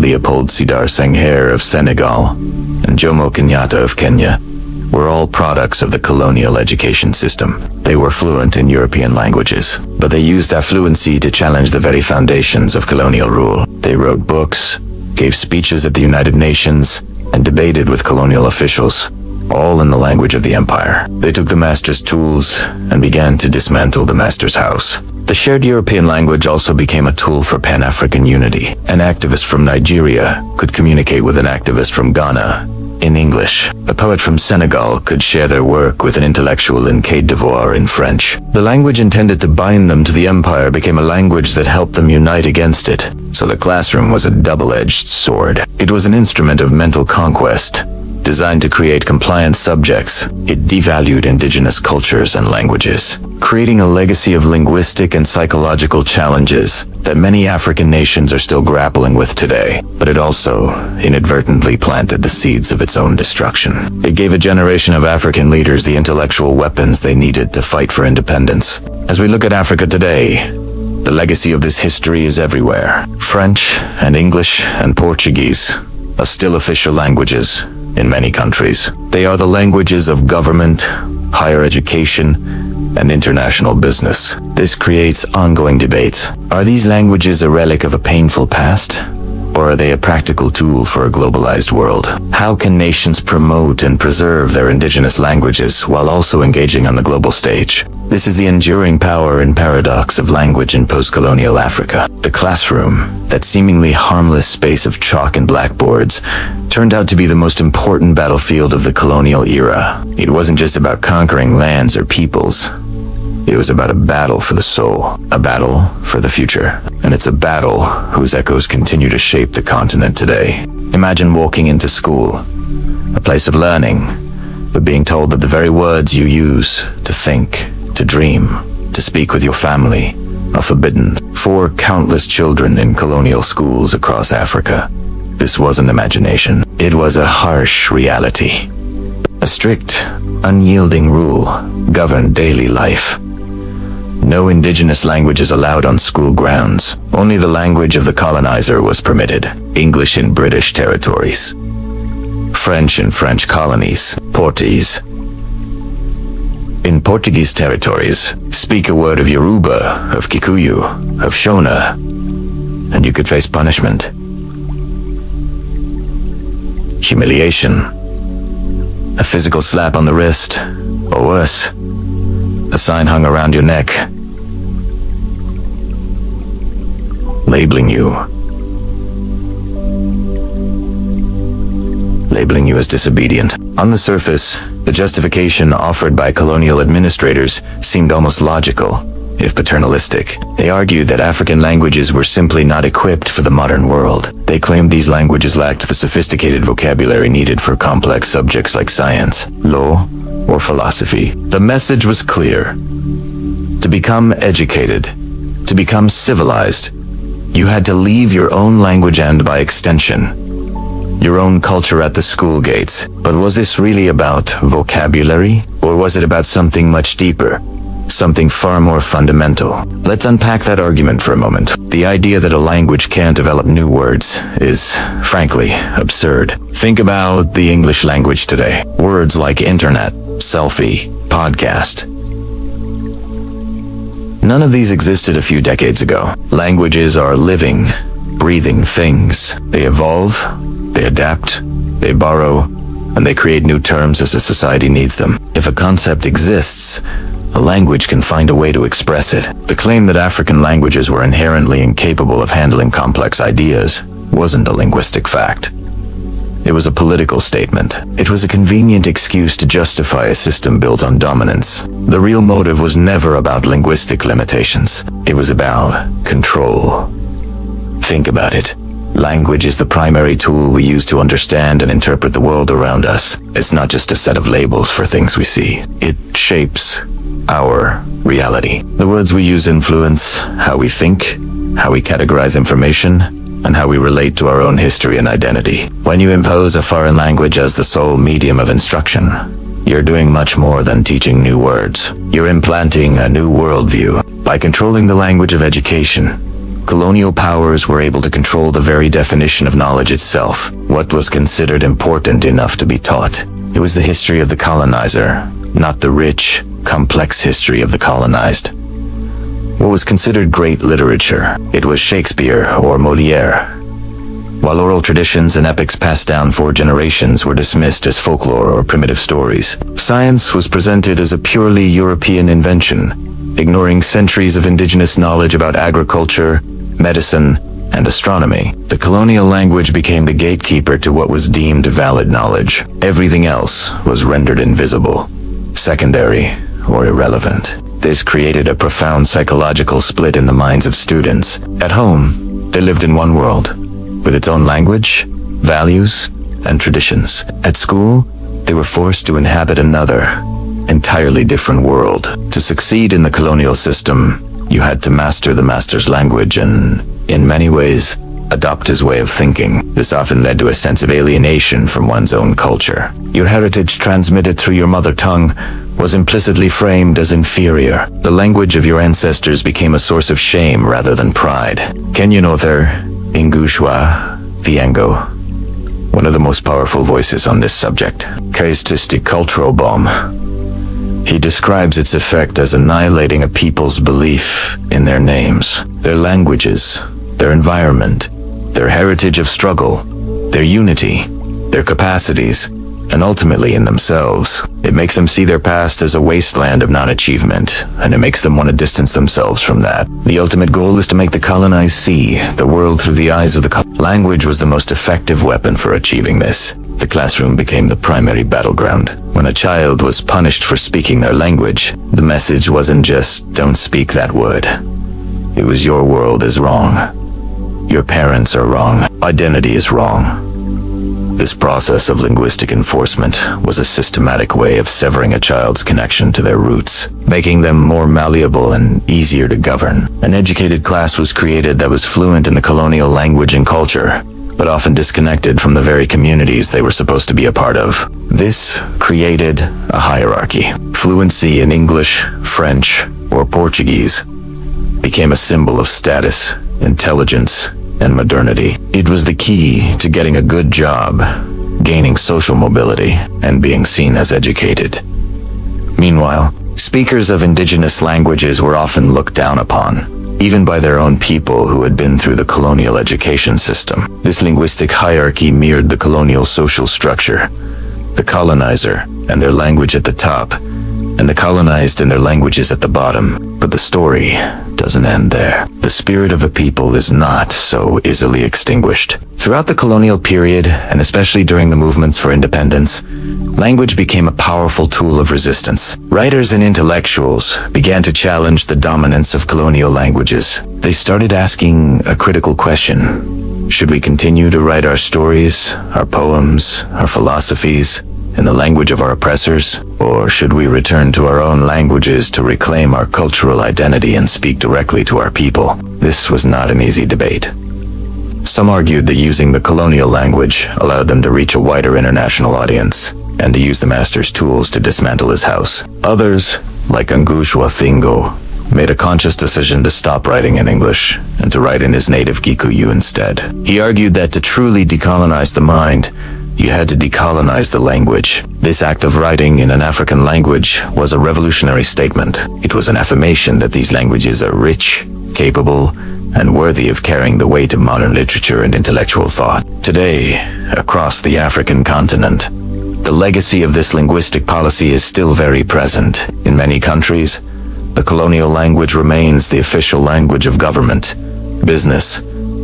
Leopold Sedar Senghor of Senegal, and Jomo Kenyatta of Kenya were all products of the colonial education system. They were fluent in European languages, but they used that fluency to challenge the very foundations of colonial rule. They wrote books, gave speeches at the United Nations, and debated with colonial officials, all in the language of the empire. They took the master's tools and began to dismantle the master's house. The shared European language also became a tool for Pan-African unity. An activist from Nigeria could communicate with an activist from Ghana in English. A poet from Senegal could share their work with an intellectual in Côte d'Ivoire in French. The language intended to bind them to the empire became a language that helped them unite against it. So the classroom was a double-edged sword. It was an instrument of mental conquest, designed to create compliant subjects. It devalued indigenous cultures and languages, creating a legacy of linguistic and psychological challenges that many African nations are still grappling with today. But it also inadvertently planted the seeds of its own destruction. It gave a generation of African leaders the intellectual weapons they needed to fight for independence. As we look at Africa today, the legacy of this history is everywhere. French and English and Portuguese are still official languages in many countries. They are the languages of government, higher education, and international business. This creates ongoing debates. Are these languages a relic of a painful past? Or are they a practical tool for a globalized world? How can nations promote and preserve their indigenous languages while also engaging on the global stage? This is the enduring power and paradox of language in post-colonial Africa. The classroom, that seemingly harmless space of chalk and blackboards, turned out to be the most important battlefield of the colonial era. It wasn't just about conquering lands or peoples. It was about a battle for the soul, a battle for the future. And it's a battle whose echoes continue to shape the continent today. Imagine walking into school, a place of learning, but being told that the very words you use to think, to dream, to speak with your family are forbidden. For countless children in colonial schools across Africa, this wasn't imagination. It was a harsh reality. A strict, unyielding rule governed daily life. No indigenous languages allowed on school grounds. Only the language of the colonizer was permitted. English in British territories, French in French colonies, Portuguese In Portuguese territories, speak a word of Yoruba, of Kikuyu, of Shona, and you could face punishment. Humiliation. A physical slap on the wrist, or worse, a sign hung around your neck, labeling you as disobedient. On the surface, the justification offered by colonial administrators seemed almost logical, if paternalistic. They argued that African languages were simply not equipped for the modern world. They claimed these languages lacked the sophisticated vocabulary needed for complex subjects like science, law, or philosophy. The message was clear. To become educated, to become civilized, you had to leave your own language and, by extension, your own culture at the school gates. But was this really about vocabulary? Or was it about something much deeper? Something far more fundamental? Let's unpack that argument for a moment. The idea that a language can't develop new words is, frankly, absurd. Think about the English language today. Words like internet, selfie, podcast. None of these existed a few decades ago. Languages are living, breathing things. They evolve, they adapt, they borrow, and they create new terms as a society needs them. If a concept exists, a language can find a way to express it. The claim that African languages were inherently incapable of handling complex ideas wasn't a linguistic fact. It was a political statement. It was a convenient excuse to justify a system built on dominance. The real motive was never about linguistic limitations. It was about control. Think about it. Language is the primary tool we use to understand and interpret the world around us. It's not just a set of labels for things we see. It shapes our reality. The words we use influence how we think, how we categorize information, and how we relate to our own history and identity. When you impose a foreign language as the sole medium of instruction, you're doing much more than teaching new words. You're implanting a new worldview. By controlling the language of education, colonial powers were able to control the very definition of knowledge itself. What was considered important enough to be taught? It was the history of the colonizer, not the rich, complex history of the colonized. What was considered great literature? It was Shakespeare or Molière. While oral traditions and epics passed down for generations were dismissed as folklore or primitive stories, science was presented as a purely European invention, ignoring centuries of indigenous knowledge about agriculture, medicine, and astronomy. The colonial language became the gatekeeper to what was deemed valid knowledge. Everything else was rendered invisible, secondary, or irrelevant. This created a profound psychological split in the minds of students. At home, they lived in one world, with its own language, values, and traditions. At school, they were forced to inhabit another, entirely different world. To succeed in the colonial system, you had to master the master's language and, in many ways, adopt his way of thinking. This often led to a sense of alienation from one's own culture. Your heritage transmitted through your mother tongue was implicitly framed as inferior. The language of your ancestors became a source of shame rather than pride. Kenyan author Ngushwa Thiong'o, one of the most powerful voices on this subject, charismatic cultural bomb. He describes its effect as annihilating a people's belief in their names, their languages, their environment, their heritage of struggle, their unity, their capacities, and ultimately in themselves. It makes them see their past as a wasteland of non-achievement, and it makes them want to distance themselves from that. The ultimate goal is to make the colonized see the world through the eyes of the language was the most effective weapon for achieving this. The classroom became the primary battleground. When a child was punished for speaking their language, the message wasn't just, don't speak that word. It was, your world is wrong. Your parents are wrong. Identity is wrong. This process of linguistic enforcement was a systematic way of severing a child's connection to their roots, making them more malleable and easier to govern. An educated class was created that was fluent in the colonial language and culture, but often disconnected from the very communities they were supposed to be a part of. This created a hierarchy. Fluency in English, French, or Portuguese became a symbol of status, intelligence, and modernity. It was the key to getting a good job, gaining social mobility, and being seen as educated. Meanwhile, Speakers of indigenous languages were often looked down upon, even by their own people who had been through the colonial education system. This linguistic hierarchy mirrored the colonial social structure: the colonizer and their language at the top, and the colonized and their languages at the bottom. But the story doesn't end there. The spirit of a people is not so easily extinguished. Throughout the colonial period, and especially during the movements for independence, language became a powerful tool of resistance. Writers and intellectuals began to challenge the dominance of colonial languages. They started asking a critical question: should we continue to write our stories, our poems, our philosophies in the language of our oppressors? Or should we return to our own languages to reclaim our cultural identity and speak directly to our people? This was not an easy debate. Some argued that using the colonial language allowed them to reach a wider international audience, and to use the master's tools to dismantle his house. Others, like Ngushwa Thingo, made a conscious decision to stop writing in English and to write in his native Gikuyu instead. He argued that to truly decolonize the mind, you had to decolonize the language. This act of writing in an African language was a revolutionary statement. It was an affirmation that these languages are rich, capable, and worthy of carrying the weight of modern literature and intellectual thought. Today, across the African continent, the legacy of this linguistic policy is still very present. In many countries, the colonial language remains the official language of government, business,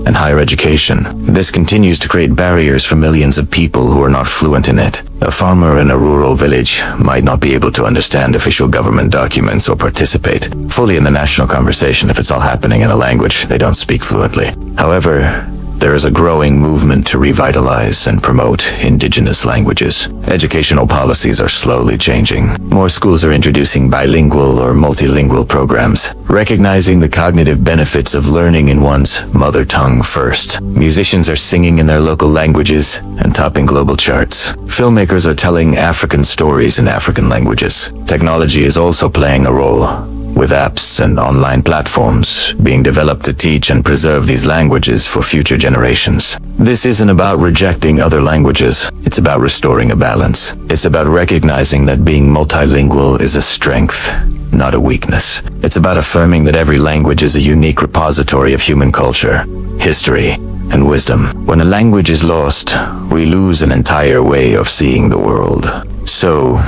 and higher education. This continues to create barriers for millions of people who are not fluent in it. A farmer in a rural village might not be able to understand official government documents or participate fully in the national conversation if it's all happening in a language they don't speak fluently. However, there is a growing movement to revitalize and promote indigenous languages. Educational policies are slowly changing. More schools are introducing bilingual or multilingual programs, recognizing the cognitive benefits of learning in one's mother tongue first. Musicians are singing in their local languages and topping global charts. Filmmakers are telling African stories in African languages. Technology is also playing a role, with apps and online platforms being developed to teach and preserve these languages for future generations. This isn't about rejecting other languages. It's about restoring a balance. It's about recognizing that being multilingual is a strength, not a weakness. It's about affirming that every language is a unique repository of human culture, history, and wisdom. When a language is lost, we lose an entire way of seeing the world. So,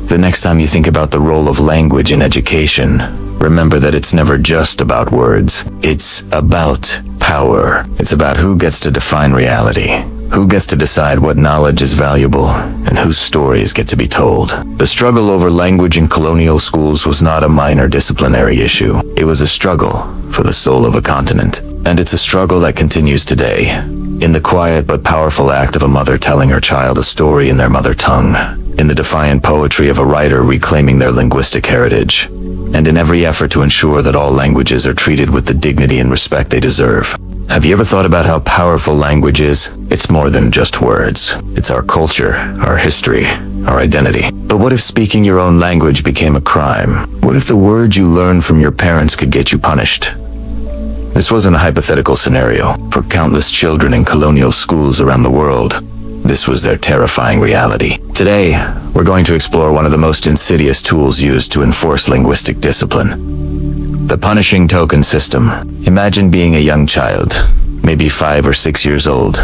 the next time you think about the role of language in education, remember that it's never just about words. It's about power. It's about who gets to define reality, who gets to decide what knowledge is valuable, and whose stories get to be told. The struggle over language in colonial schools was not a minor disciplinary issue. It was a struggle for the soul of a continent. And it's a struggle that continues today, in the quiet but powerful act of a mother telling her child a story in their mother tongue, in the defiant poetry of a writer reclaiming their linguistic heritage, and in every effort to ensure that all languages are treated with the dignity and respect they deserve. Have you ever thought about how powerful language is? It's more than just words. It's our culture, our history, our identity. But what if speaking your own language became a crime? What if the words you learned from your parents could get you punished? This wasn't a hypothetical scenario. For countless children in colonial schools around the world, this was their terrifying reality. Today, we're going to explore one of the most insidious tools used to enforce linguistic discipline: the punishing token system. Imagine being a young child, maybe 5 or 6 years old,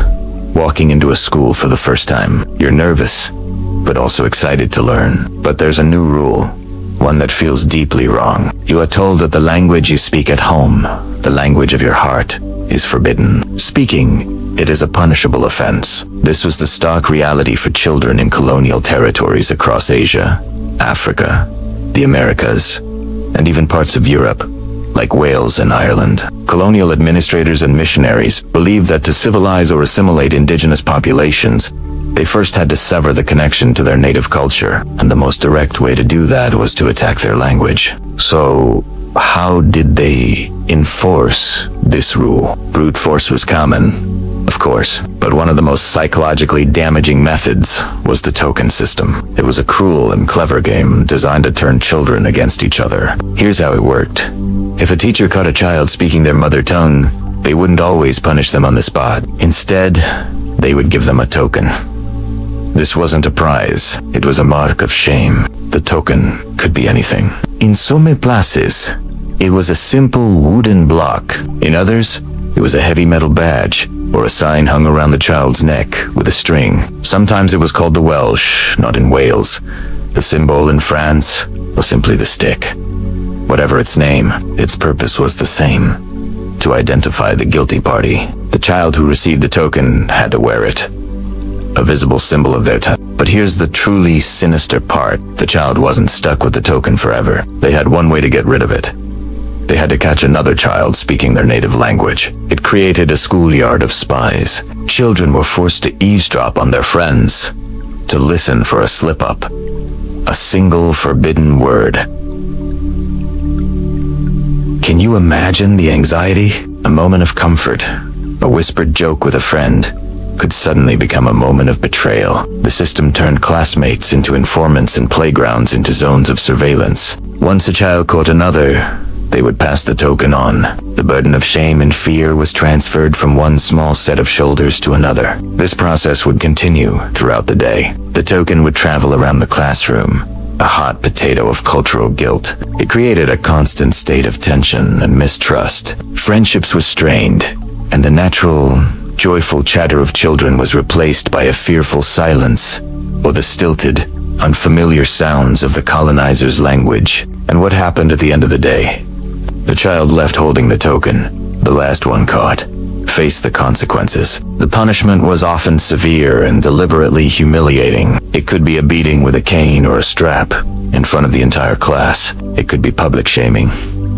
walking into a school for the first time. You're nervous, but also excited to learn. But there's a new rule, one that feels deeply wrong. You are told that the language you speak at home, the language of your heart, is forbidden. Speaking it is a punishable offense. This was the stark reality for children in colonial territories across Asia, Africa, the Americas, and even parts of Europe, like Wales and Ireland. Colonial administrators and missionaries believed that to civilize or assimilate indigenous populations, they first had to sever the connection to their native culture, and the most direct way to do that was to attack their language. So, how did they enforce this rule? Brute force was common, of course, but one of the most psychologically damaging methods was the token system. It was a cruel and clever game designed to turn children against each other. Here's how it worked. If a teacher caught a child speaking their mother tongue, they wouldn't always punish them on the spot. Instead, they would give them a token. This wasn't a prize, it was a mark of shame. The token could be anything. In some places, it was a simple wooden block. In others, it was a heavy metal badge, or a sign hung around the child's neck with a string. Sometimes it was called the Welsh, not in Wales, the symbol in France, or simply the stick. Whatever its name, its purpose was the same: to identify the guilty party. The child who received the token had to wear it, a visible symbol of their time. But here's the truly sinister part. The child wasn't stuck with the token forever. They had one way to get rid of it. They had to catch another child speaking their native language. It created a schoolyard of spies. Children were forced to eavesdrop on their friends, to listen for a slip-up, a single forbidden word. Can you imagine the anxiety? A moment of comfort, a whispered joke with a friend, could suddenly become a moment of betrayal. The system turned classmates into informants and playgrounds into zones of surveillance. Once a child caught another, they would pass the token on. The burden of shame and fear was transferred from one small set of shoulders to another. This process would continue throughout the day. The token would travel around the classroom, a hot potato of cultural guilt. It created a constant state of tension and mistrust. Friendships were strained, and the natural, joyful chatter of children was replaced by a fearful silence, or the stilted, unfamiliar sounds of the colonizer's language. And what happened at the end of the day? The child left holding the token, the last one caught, faced the consequences. The punishment was often severe and deliberately humiliating. It could be a beating with a cane or a strap in front of the entire class. It could be public shaming,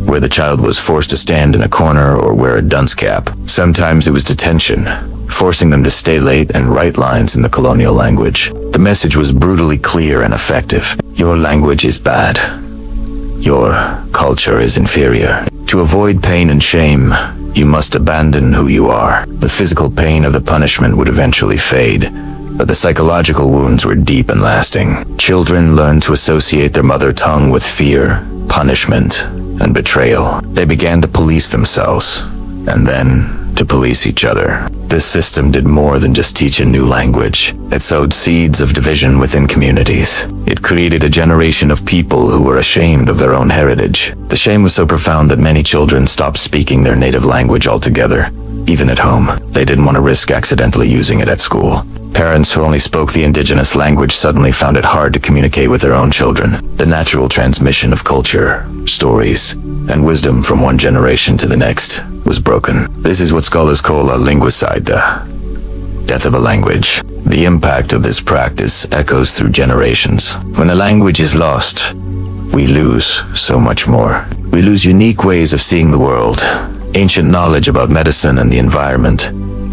where the child was forced to stand in a corner or wear a dunce cap. Sometimes it was detention, forcing them to stay late and write lines in the colonial language. The message was brutally clear and effective. Your language is bad. Your culture is inferior. To avoid pain and shame, you must abandon who you are. The physical pain of the punishment would eventually fade, but the psychological wounds were deep and lasting. Children learned to associate their mother tongue with fear, punishment, and betrayal. They began to police themselves, and then to police each other. This system did more than just teach a new language. It sowed seeds of division within communities. It created a generation of people who were ashamed of their own heritage. The shame was so profound that many children stopped speaking their native language altogether, even at home. They didn't want to risk accidentally using it at school. Parents who only spoke the indigenous language suddenly found it hard to communicate with their own children. The natural transmission of culture, stories, and wisdom from one generation to the next was broken. This is what scholars call a linguicide, death of a language. The impact of this practice echoes through generations. When a language is lost, we lose so much more. We lose unique ways of seeing the world, ancient knowledge about medicine and the environment,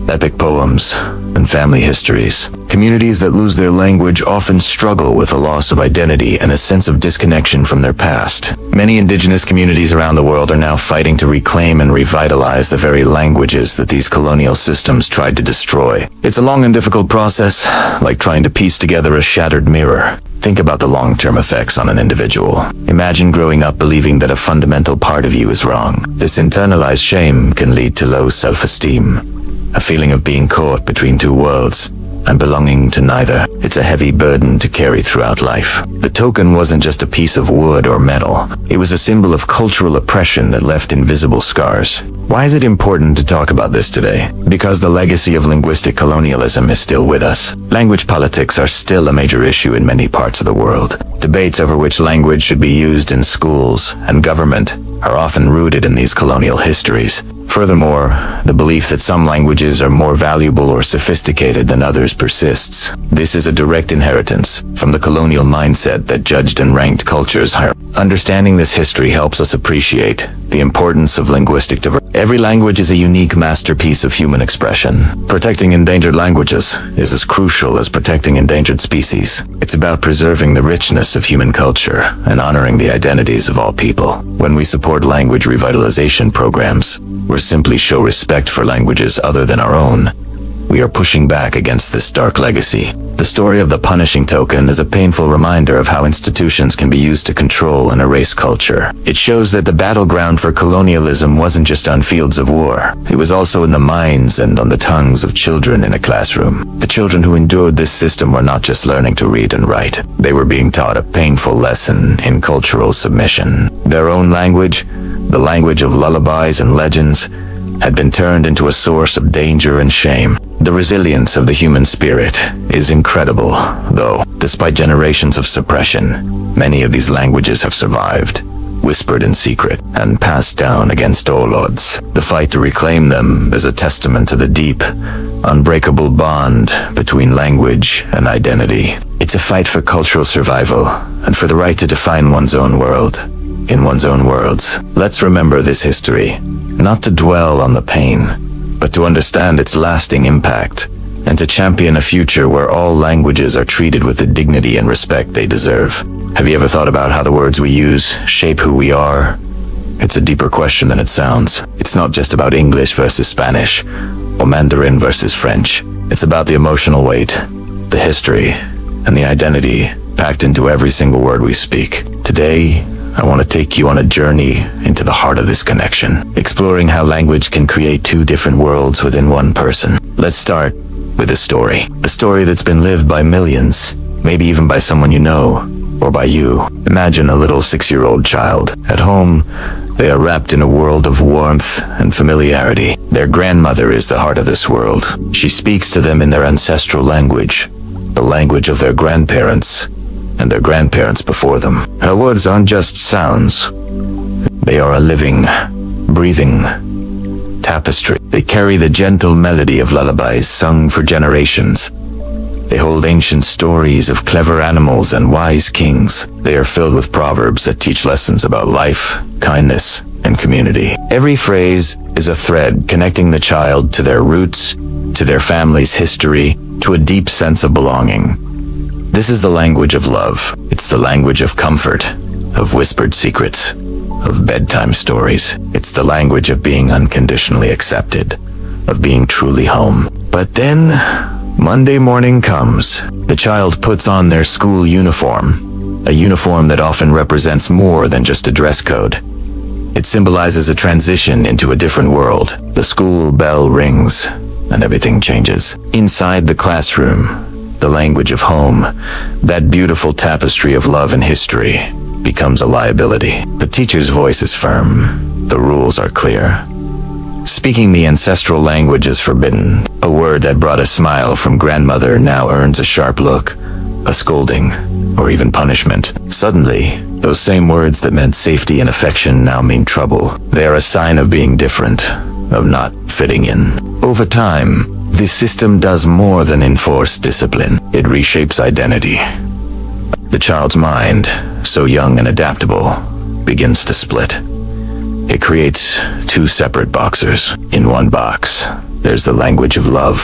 epic poems, and family histories. Communities that lose their language often struggle with a loss of identity and a sense of disconnection from their past. Many indigenous communities around the world are now fighting to reclaim and revitalize the very languages that these colonial systems tried to destroy. It's a long and difficult process, like trying to piece together a shattered mirror. Think about the long-term effects on an individual. Imagine growing up believing that a fundamental part of you is wrong. This internalized shame can lead to low self-esteem, a feeling of being caught between two worlds and belonging to neither. It's a heavy burden to carry throughout life. The token wasn't just a piece of wood or metal. It was a symbol of cultural oppression that left invisible scars. Why is it important to talk about this today? Because the legacy of linguistic colonialism is still with us. Language politics are still a major issue in many parts of the world. Debates over which language should be used in schools and government are often rooted in these colonial histories. Furthermore, the belief that some languages are more valuable or sophisticated than others persists. This is a direct inheritance from the colonial mindset that judged and ranked cultures higher. Understanding this history helps us appreciate the importance of linguistic diversity. Every language is a unique masterpiece of human expression. Protecting endangered languages is as crucial as protecting endangered species. It's about preserving the richness of human culture and honoring the identities of all people. When we support language revitalization programs, we simply show respect for languages other than our own, we are pushing back against this dark legacy. The story of the punishing token is a painful reminder of how institutions can be used to control and erase culture. It shows that the battleground for colonialism wasn't just on fields of war. It was also in the minds and on the tongues of children in a classroom. The children who endured this system were not just learning to read and write. They were being taught a painful lesson in cultural submission. Their own language, the language of lullabies and legends, had been turned into a source of danger and shame. The resilience of the human spirit is incredible, though. Despite generations of suppression, many of these languages have survived, whispered in secret, and passed down against all odds. The fight to reclaim them is a testament to the deep, unbreakable bond between language and identity. It's a fight for cultural survival and for the right to define one's own world, in one's own words. Let's remember this history, not to dwell on the pain, but to understand its lasting impact, and to champion a future where all languages are treated with the dignity and respect they deserve. Have you ever thought about how the words we use shape who we are? It's a deeper question than it sounds. It's not just about English versus Spanish, or Mandarin versus French. It's about the emotional weight, the history, and the identity packed into every single word we speak. Today, I want to take you on a journey into the heart of this connection, exploring how language can create two different worlds within one person. Let's start with a story that's been lived by millions, maybe even by someone you know, or by you. Imagine a little 6-year-old child. At home, they are wrapped in a world of warmth and familiarity. Their grandmother is the heart of this world. She speaks to them in their ancestral language, the language of their grandparents, and their grandparents before them. Her words aren't just sounds. They are a living, breathing tapestry. They carry the gentle melody of lullabies sung for generations. They hold ancient stories of clever animals and wise kings. They are filled with proverbs that teach lessons about life, kindness, and community. Every phrase is a thread connecting the child to their roots, to their family's history, to a deep sense of belonging. This is the language of love. It's the language of comfort, of whispered secrets, of bedtime stories. It's the language of being unconditionally accepted, of being truly home. But then, Monday morning comes. The child puts on their school uniform, a uniform that often represents more than just a dress code. It symbolizes a transition into a different world. The school bell rings, and everything changes. Inside the classroom, the language of home, that beautiful tapestry of love and history, becomes a liability. The teacher's voice is firm. The rules are clear. Speaking the ancestral language is forbidden. A word that brought a smile from grandmother now earns a sharp look, a scolding, or even punishment. Suddenly, those same words that meant safety and affection now mean trouble. They are a sign of being different, of not fitting in. Over time, this system does more than enforce discipline. It reshapes identity. The child's mind, so young and adaptable, begins to split. It creates two separate boxes. In one box, there's the language of love,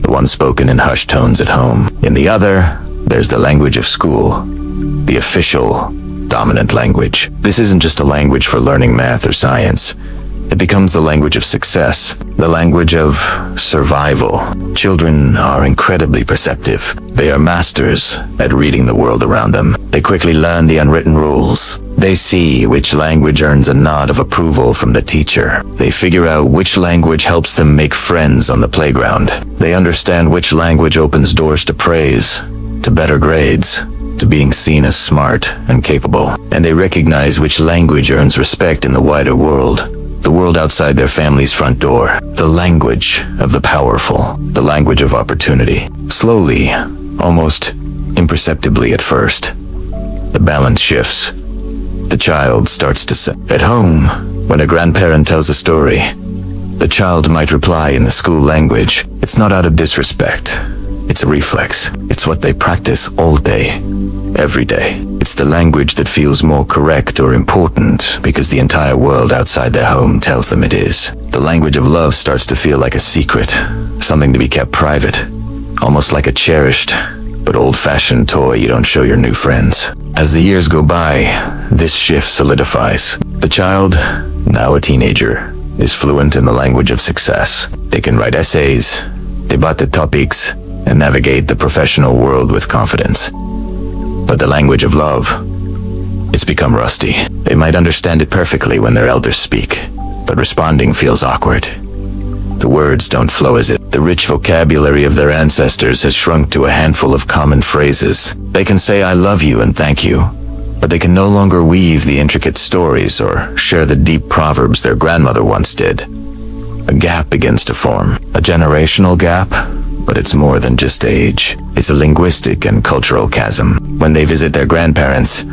the one spoken in hushed tones at home. In the other, there's the language of school, the official, dominant language. This isn't just a language for learning math or science. It becomes the language of success, the language of survival. Children are incredibly perceptive. They are masters at reading the world around them. They quickly learn the unwritten rules. They see which language earns a nod of approval from the teacher. They figure out which language helps them make friends on the playground. They understand which language opens doors to praise, to better grades, to being seen as smart and capable. And they recognize which language earns respect in the wider world. The world outside their family's front door. The language of the powerful. The language of opportunity. Slowly, almost imperceptibly at first, the balance shifts. The child starts to say, at home, when a grandparent tells a story, the child might reply in the school language. It's not out of disrespect. It's a reflex. It's what they practice all day, every day. It's the language that feels more correct or important because the entire world outside their home tells them it is. The language of love starts to feel like a secret, something to be kept private, almost like a cherished but old-fashioned toy you don't show your new friends. As the years go by, this shift solidifies. The child, now a teenager, is fluent in the language of success. They can write essays, debate the topics, and navigate the professional world with confidence. But the language of love, it's become rusty. They might understand it perfectly when their elders speak, but responding feels awkward. The words don't flow as it. The rich vocabulary of their ancestors has shrunk to a handful of common phrases. They can say I love you and thank you, but they can no longer weave the intricate stories or share the deep proverbs their grandmother once did. A gap begins to form. A generational gap, but it's more than just age. It's a linguistic and cultural chasm. When they visit their grandparents,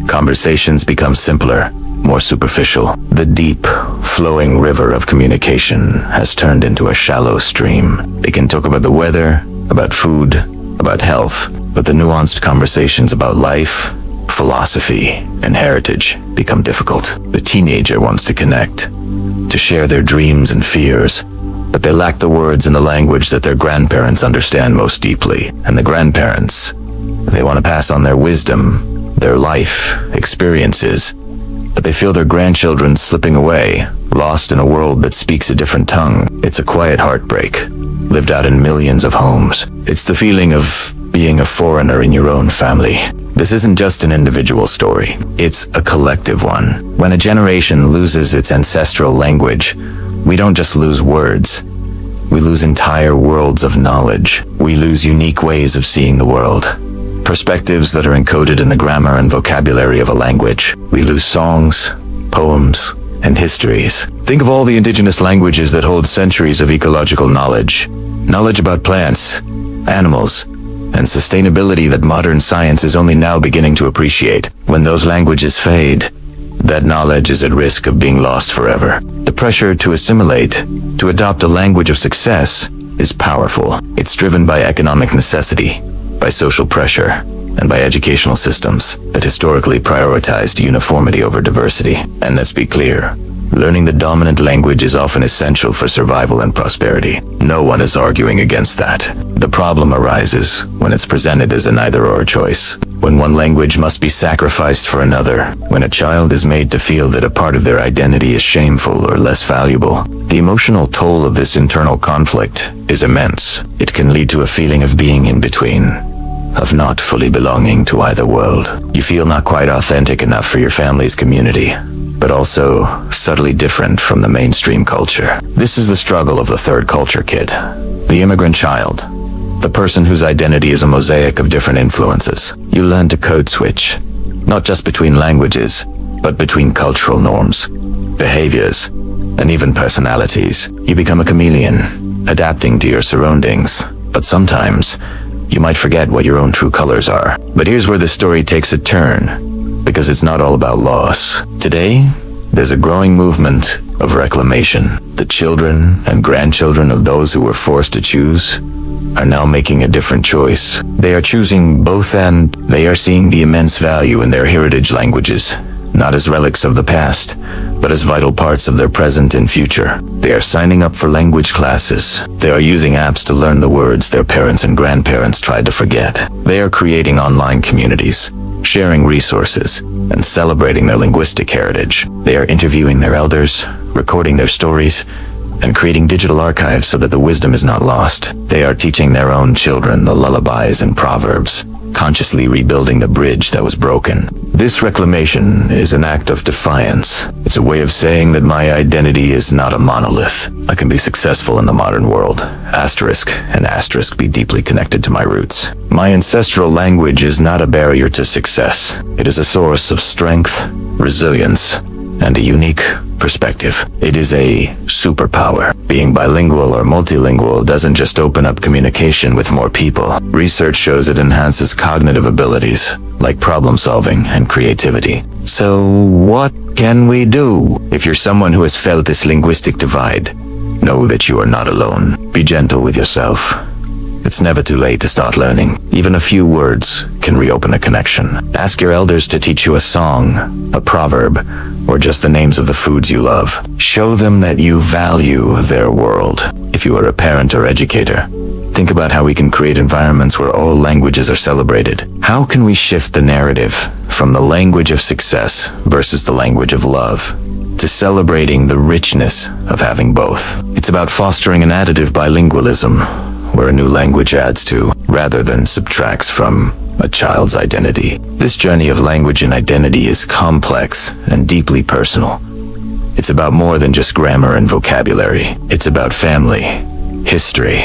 conversations become simpler, more superficial. The deep, flowing river of communication has turned into a shallow stream. They can talk about the weather, about food, about health, but the nuanced conversations about life, philosophy, and heritage become difficult. The teenager wants to connect, to share their dreams and fears, but they lack the words and the language that their grandparents understand most deeply. And the grandparents, they want to pass on their wisdom, their life experiences, but they feel their grandchildren slipping away, lost in a world that speaks a different tongue. It's a quiet heartbreak, lived out in millions of homes. It's the feeling of being a foreigner in your own family. This isn't just an individual story, it's a collective one. When a generation loses its ancestral language, we don't just lose words, we lose entire worlds of knowledge. We lose unique ways of seeing the world, perspectives that are encoded in the grammar and vocabulary of a language. We lose songs, poems, and histories. Think of all the indigenous languages that hold centuries of ecological knowledge about plants, animals, and sustainability that modern science is only now beginning to appreciate. When those languages fade, that knowledge is at risk of being lost forever. The pressure to assimilate, to adopt a language of success, is powerful. It's driven by economic necessity, by social pressure, and by educational systems that historically prioritized uniformity over diversity. And let's be clear, learning the dominant language is often essential for survival and prosperity. No one is arguing against that. The problem arises when it's presented as an either-or choice, when one language must be sacrificed for another, when a child is made to feel that a part of their identity is shameful or less valuable. The emotional toll of this internal conflict is immense. It can lead to a feeling of being in between, of not fully belonging to either world. You feel not quite authentic enough for your family's community, but also subtly different from the mainstream culture. This is the struggle of the third culture kid, the immigrant child, the person whose identity is a mosaic of different influences. You learn to code switch, not just between languages, but between cultural norms, behaviors, and even personalities. You become a chameleon, adapting to your surroundings, but sometimes you might forget what your own true colors are. But here's where the story takes a turn, because it's not all about loss. Today, there's a growing movement of reclamation. The children and grandchildren of those who were forced to choose are now making a different choice. They are choosing both, and they are seeing the immense value in their heritage languages, not as relics of the past, but as vital parts of their present and future. They are signing up for language classes. They are using apps to learn the words their parents and grandparents tried to forget. They are creating online communities, sharing resources, and celebrating their linguistic heritage. They are interviewing their elders, recording their stories, and creating digital archives so that the wisdom is not lost. They are teaching their own children the lullabies and proverbs, consciously rebuilding the bridge that was broken. This reclamation is an act of defiance. It's a way of saying that my identity is not a monolith. I can be successful in the modern world, and be deeply connected to my roots. My ancestral language is not a barrier to success. It is a source of strength, resilience, and a unique perspective. It is a superpower. Being bilingual or multilingual doesn't just open up communication with more people. Research shows it enhances cognitive abilities, like problem solving and creativity. So what can we do? If you're someone who has felt this linguistic divide, know that you are not alone. Be gentle with yourself. It's never too late to start learning. Even a few words can reopen a connection. Ask your elders to teach you a song, a proverb, or just the names of the foods you love. Show them that you value their world. If you are a parent or educator, think about how we can create environments where all languages are celebrated. How can we shift the narrative from the language of success versus the language of love to celebrating the richness of having both? It's about fostering an additive bilingualism, where a new language adds to, rather than subtracts from, a child's identity. This journey of language and identity is complex and deeply personal. It's about more than just grammar and vocabulary. It's about family, history,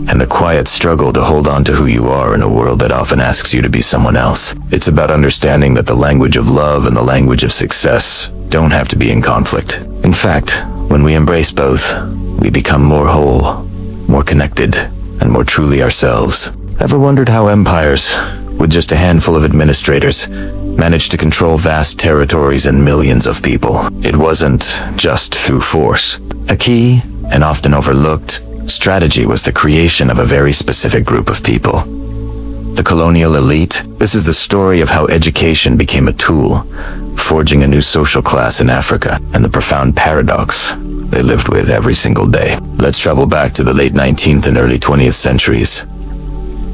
and the quiet struggle to hold on to who you are in a world that often asks you to be someone else. It's about understanding that the language of love and the language of success don't have to be in conflict. In fact, when we embrace both, we become more whole, more connected, and more truly ourselves. Ever wondered how empires, with just a handful of administrators, managed to control vast territories and millions of people? It wasn't just through force. A key, and often overlooked, strategy was the creation of a very specific group of people. The colonial elite. This is the story of how education became a tool, forging a new social class in Africa, and the profound paradox they lived with every single day. Let's travel back to the late 19th and early 20th centuries.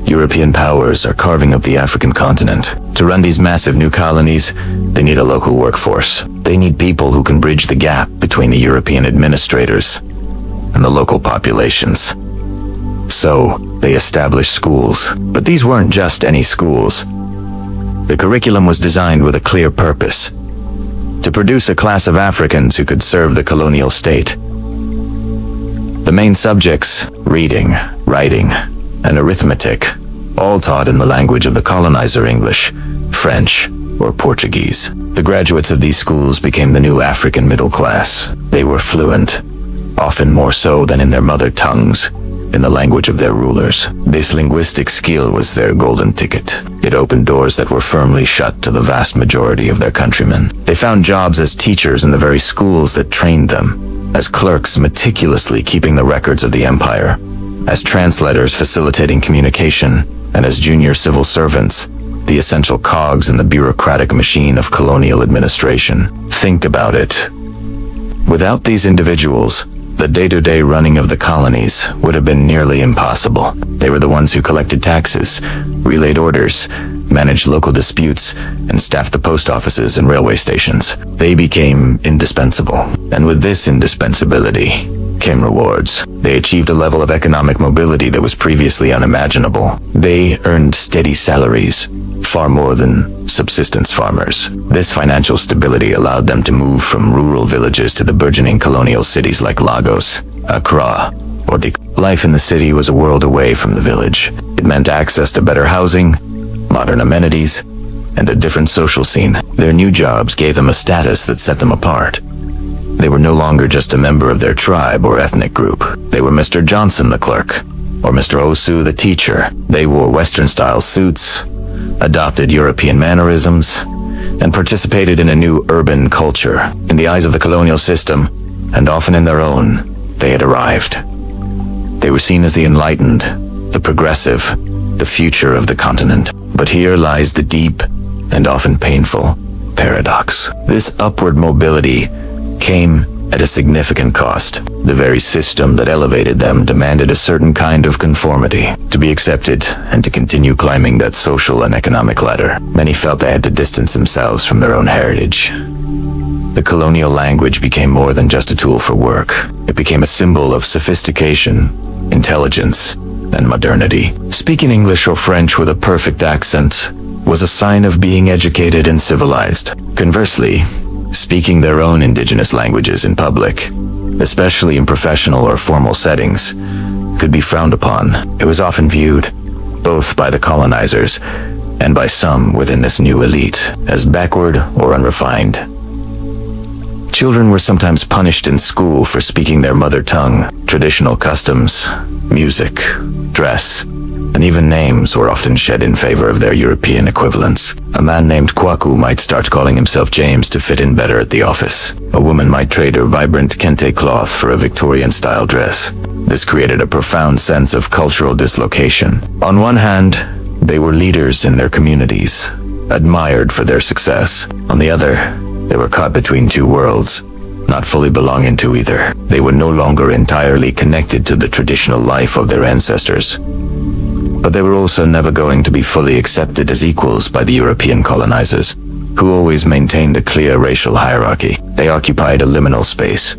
European powers are carving up the African continent. To run these massive new colonies, they need a local workforce. They need people who can bridge the gap between the European administrators and the local populations. So, they established schools. But these weren't just any schools. The curriculum was designed with a clear purpose: to produce a class of Africans who could serve the colonial state. The main subjects, reading, writing, and arithmetic, all taught in the language of the colonizer: English, French, or Portuguese. The graduates of these schools became the new African middle class. They were fluent, often more so than in their mother tongues, in the language of their rulers. This linguistic skill was their golden ticket. It opened doors that were firmly shut to the vast majority of their countrymen. They found jobs as teachers in the very schools that trained them, as clerks meticulously keeping the records of the empire, as translators facilitating communication, and as junior civil servants, the essential cogs in the bureaucratic machine of colonial administration. Think about it. Without these individuals, the day-to-day running of the colonies would have been nearly impossible. They were the ones who collected taxes, relayed orders, managed local disputes, and staffed the post offices and railway stations. They became indispensable. And with this indispensability came rewards. They achieved a level of economic mobility that was previously unimaginable. They earned steady salaries, far more than subsistence farmers. This financial stability allowed them to move from rural villages to the burgeoning colonial cities like Lagos, Accra, or Dakar. Life in the city was a world away from the village. It meant access to better housing, modern amenities, and a different social scene. Their new jobs gave them a status that set them apart. They were no longer just a member of their tribe or ethnic group. They were Mr. Johnson the clerk, or Mr. Osu the teacher. They wore Western-style suits, adopted European mannerisms, and participated in a new urban culture. In the eyes of the colonial system, and often in their own, they had arrived. They were seen as the enlightened, the progressive, the future of the continent. But here lies the deep, and often painful, paradox. This upward mobility came at a significant cost. The very system that elevated them demanded a certain kind of conformity. To be accepted and to continue climbing that social and economic ladder, many felt they had to distance themselves from their own heritage. The colonial language became more than just a tool for work. It became a symbol of sophistication, intelligence, and modernity. Speaking English or French with a perfect accent was a sign of being educated and civilized. Conversely, speaking their own indigenous languages in public, especially in professional or formal settings, could be frowned upon. It was often viewed, both by the colonizers and by some within this new elite, as backward or unrefined. Children were sometimes punished in school for speaking their mother tongue. Traditional customs, music, dress, and even names were often shed in favor of their European equivalents. A man named Kwaku might start calling himself James to fit in better at the office. A woman might trade her vibrant kente cloth for a Victorian-style dress. This created a profound sense of cultural dislocation. On one hand, they were leaders in their communities, admired for their success. On the other, they were caught between two worlds, not fully belonging to either. They were no longer entirely connected to the traditional life of their ancestors, but they were also never going to be fully accepted as equals by the European colonizers, who always maintained a clear racial hierarchy. They occupied a liminal space,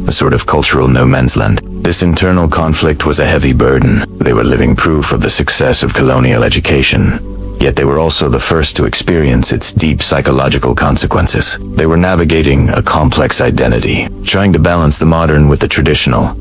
a sort of cultural no man's land. This internal conflict was a heavy burden. They were living proof of the success of colonial education, yet they were also the first to experience its deep psychological consequences. They were navigating a complex identity, trying to balance the modern with the traditional.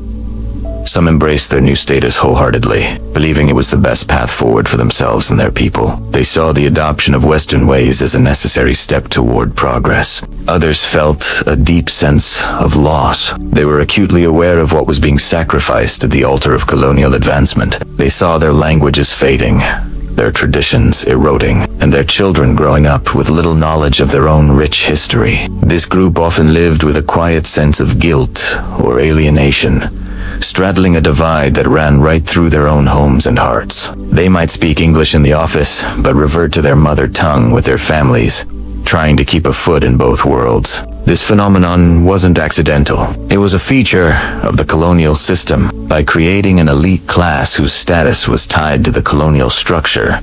Some embraced their new status wholeheartedly, believing it was the best path forward for themselves and their people. They saw the adoption of Western ways as a necessary step toward progress. Others felt a deep sense of loss. They were acutely aware of what was being sacrificed at the altar of colonial advancement. They saw their languages fading, their traditions eroding, and their children growing up with little knowledge of their own rich history. This group often lived with a quiet sense of guilt or alienation, straddling a divide that ran right through their own homes and hearts. They might speak English in the office, but revert to their mother tongue with their families, trying to keep a foot in both worlds. This phenomenon wasn't accidental. It was a feature of the colonial system. By creating an elite class whose status was tied to the colonial structure,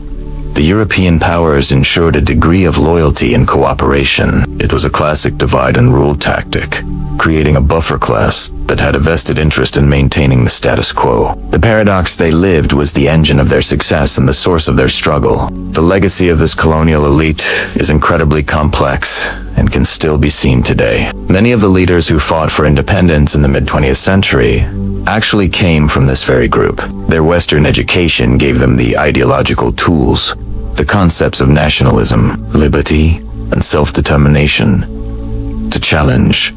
the European powers ensured a degree of loyalty and cooperation. It was a classic divide and rule tactic, creating a buffer class that had a vested interest in maintaining the status quo. The paradox they lived was the engine of their success and the source of their struggle. The legacy of this colonial elite is incredibly complex and can still be seen today. Many of the leaders who fought for independence in the mid-20th century actually came from this very group. Their Western education gave them the ideological tools, the concepts of nationalism, liberty, and self-determination to challenge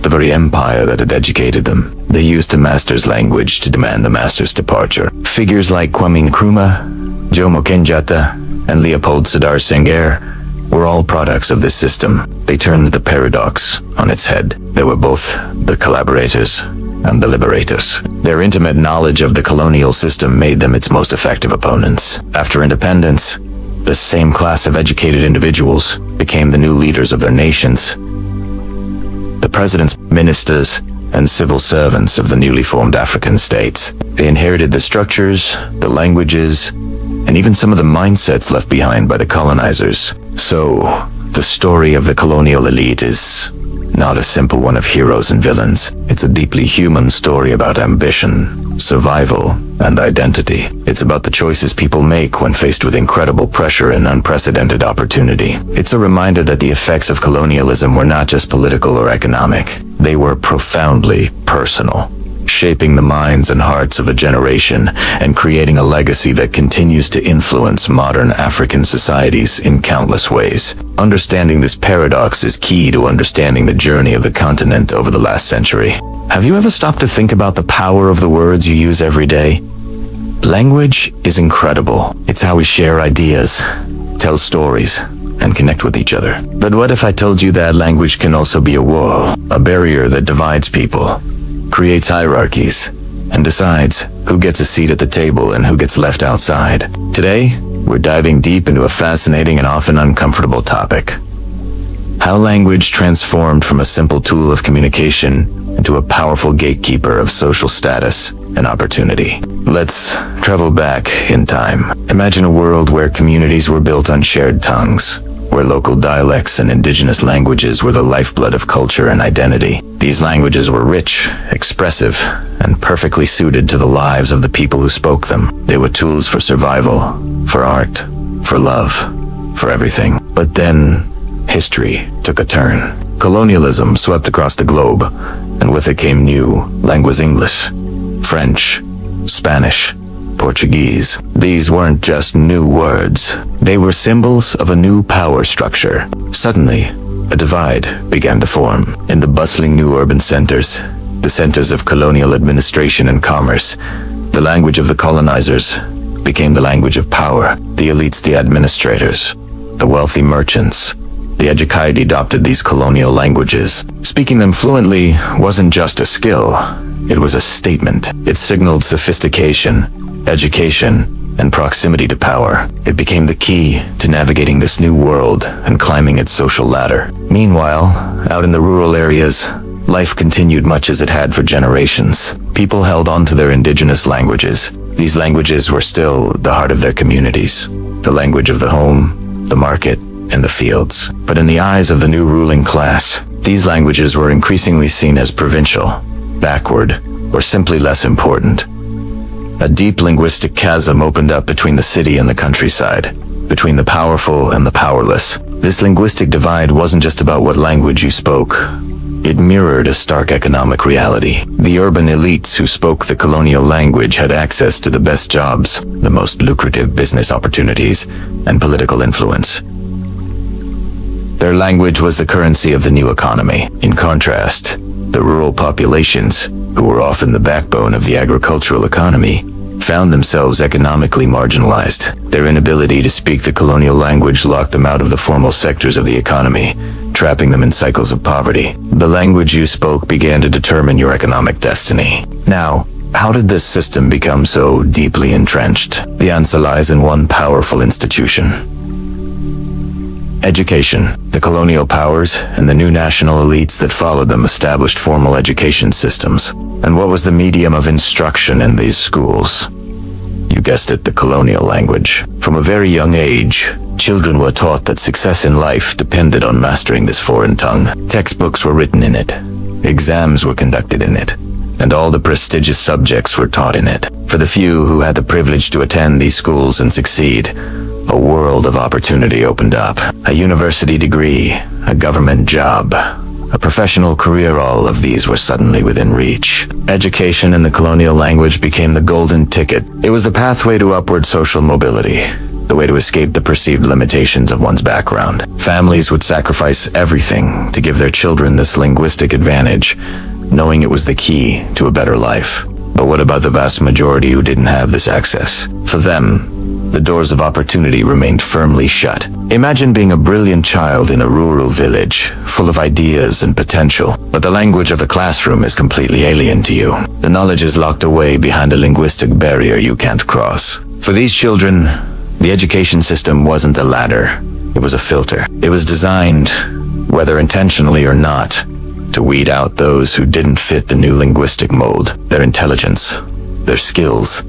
the very empire that had educated them. They used a master's language to demand the master's departure. Figures like Kwame Nkrumah, Jomo Kenyatta, and Leopold Sedar Senghor were all products of this system. They turned the paradox on its head. They were both the collaborators and the liberators. Their intimate knowledge of the colonial system made them its most effective opponents. After independence, the same class of educated individuals became the new leaders of their nations. The presidents, ministers, and civil servants of the newly formed African states. They inherited the structures, the languages, and even some of the mindsets left behind by the colonizers. So, the story of the colonial elite is not a simple one of heroes and villains. It's a deeply human story about ambition, survival, and identity. It's about the choices people make when faced with incredible pressure and unprecedented opportunity. It's a reminder that the effects of colonialism were not just political or economic. They were profoundly personal, shaping the minds and hearts of a generation and creating a legacy that continues to influence modern African societies in countless ways. Understanding this paradox is key to understanding the journey of the continent over the last century. Have you ever stopped to think about the power of the words you use every day? Language is incredible. It's how we share ideas, tell stories, and connect with each other. But what if I told you that language can also be a wall, a barrier that divides people, creates hierarchies, and decides who gets a seat at the table and who gets left outside? Today, we're diving deep into a fascinating and often uncomfortable topic: how language transformed from a simple tool of communication into a powerful gatekeeper of social status and opportunity. Let's travel back in time. Imagine a world where communities were built on shared tongues, where local dialects and indigenous languages were the lifeblood of culture and identity. These languages were rich, expressive, and perfectly suited to the lives of the people who spoke them. They were tools for survival, for art, for love, for everything. But then, history took a turn. Colonialism swept across the globe, and with it came new languages: English, French, Spanish, Portuguese. These weren't just new words. They were symbols of a new power structure. Suddenly, a divide began to form. In the bustling new urban centers, the centers of colonial administration and commerce, the language of the colonizers became the language of power. The elites, the administrators, the wealthy merchants, the educated adopted these colonial languages. Speaking them fluently wasn't just a skill, it was a statement. It signaled sophistication, education, and proximity to power. It became the key to navigating this new world and climbing its social ladder. Meanwhile, out in the rural areas, life continued much as it had for generations. People held on to their indigenous languages. These languages were still the heart of their communities, the language of the home, the market, and the fields. But in the eyes of the new ruling class, these languages were increasingly seen as provincial, backward, or simply less important. A deep linguistic chasm opened up between the city and the countryside, between the powerful and the powerless. This linguistic divide wasn't just about what language you spoke. It mirrored a stark economic reality. The urban elites who spoke the colonial language had access to the best jobs, the most lucrative business opportunities, and political influence. Their language was the currency of the new economy. In contrast, the rural populations, who were often the backbone of the agricultural economy, found themselves economically marginalized. Their inability to speak the colonial language locked them out of the formal sectors of the economy, trapping them in cycles of poverty. The language you spoke began to determine your economic destiny. Now, how did this system become so deeply entrenched? The answer lies in one powerful institution. Education. The colonial powers and the new national elites that followed them established formal education systems. And what was the medium of instruction in these schools? You guessed it, the colonial language. From a very young age, children were taught that success in life depended on mastering this foreign tongue. Textbooks were written in it, exams were conducted in it, and all the prestigious subjects were taught in it. For the few who had the privilege to attend these schools and succeed, a world of opportunity opened up. A university degree, a government job, a professional career, all of these were suddenly within reach. Education in the colonial language became the golden ticket. It was the pathway to upward social mobility, the way to escape the perceived limitations of one's background. Families would sacrifice everything to give their children this linguistic advantage, knowing it was the key to a better life. But what about the vast majority who didn't have this access? For them, the doors of opportunity remained firmly shut. Imagine being a brilliant child in a rural village, full of ideas and potential, but the language of the classroom is completely alien to you. The knowledge is locked away behind a linguistic barrier you can't cross. For these children, the education system wasn't a ladder, it was a filter. It was designed, whether intentionally or not, to weed out those who didn't fit the new linguistic mold. Their intelligence, their skills,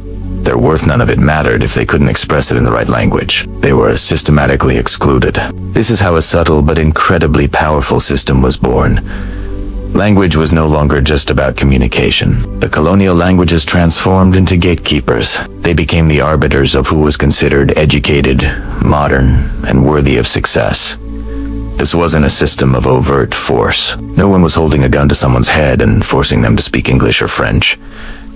their worth, none of it mattered if they couldn't express it in the right language. They were systematically excluded. This is how a subtle but incredibly powerful system was born. Language was no longer just about communication. The colonial languages transformed into gatekeepers. They became the arbiters of who was considered educated, modern, and worthy of success. This wasn't a system of overt force. No one was holding a gun to someone's head and forcing them to speak English or French.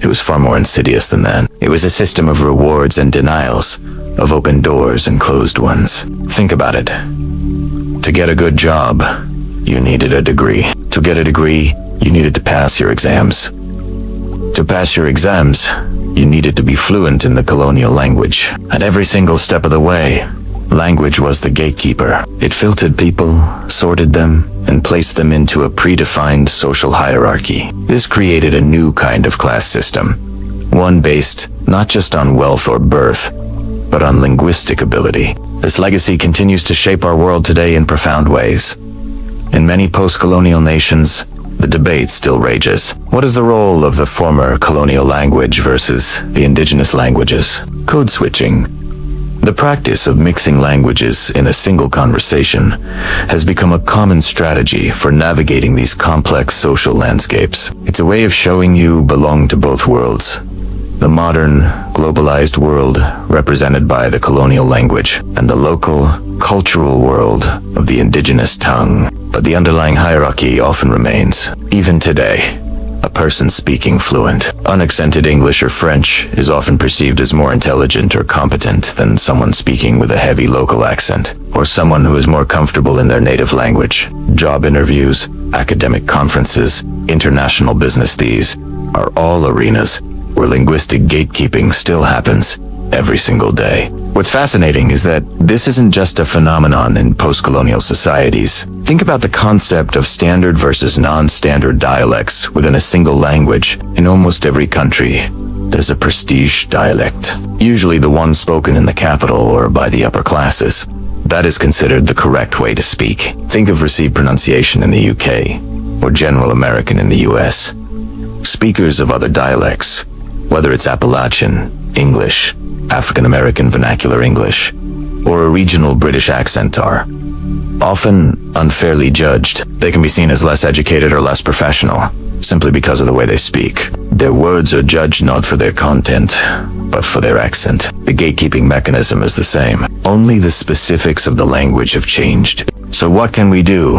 It was far more insidious than that. It was a system of rewards and denials, of open doors and closed ones. Think about it. To get a good job, you needed a degree. To get a degree, you needed to pass your exams. To pass your exams, you needed to be fluent in the colonial language. At every single step of the way, language was the gatekeeper. It filtered people, sorted them, and placed them into a predefined social hierarchy. This created a new kind of class system, one based not just on wealth or birth, but on linguistic ability. This legacy continues to shape our world today in profound ways. In many post-colonial nations, the debate still rages. What is the role of the former colonial language versus the indigenous languages? Code switching. The practice of mixing languages in a single conversation has become a common strategy for navigating these complex social landscapes. It's a way of showing you belong to both worlds. The modern, globalized world represented by the colonial language, and the local, cultural world of the indigenous tongue. But the underlying hierarchy often remains. Even today, a person speaking fluent, unaccented English or French is often perceived as more intelligent or competent than someone speaking with a heavy local accent, or someone who is more comfortable in their native language. Job interviews, academic conferences, international business, these are all arenas where linguistic gatekeeping still happens every single day. What's fascinating is that this isn't just a phenomenon in post-colonial societies. Think about the concept of standard versus non-standard dialects within a single language. In almost every country, there's a prestige dialect, usually the one spoken in the capital or by the upper classes. That is considered the correct way to speak. Think of received pronunciation in the UK, or general American in the US. Speakers of other dialects, whether it's Appalachian, English, African American vernacular English, or a regional British accent, are often unfairly judged. They can be seen as less educated or less professional. simply because of the way they speak. Their words are judged not for their content, but for their accent. The gatekeeping mechanism is the same. Only the specifics of the language have changed. So what can we do?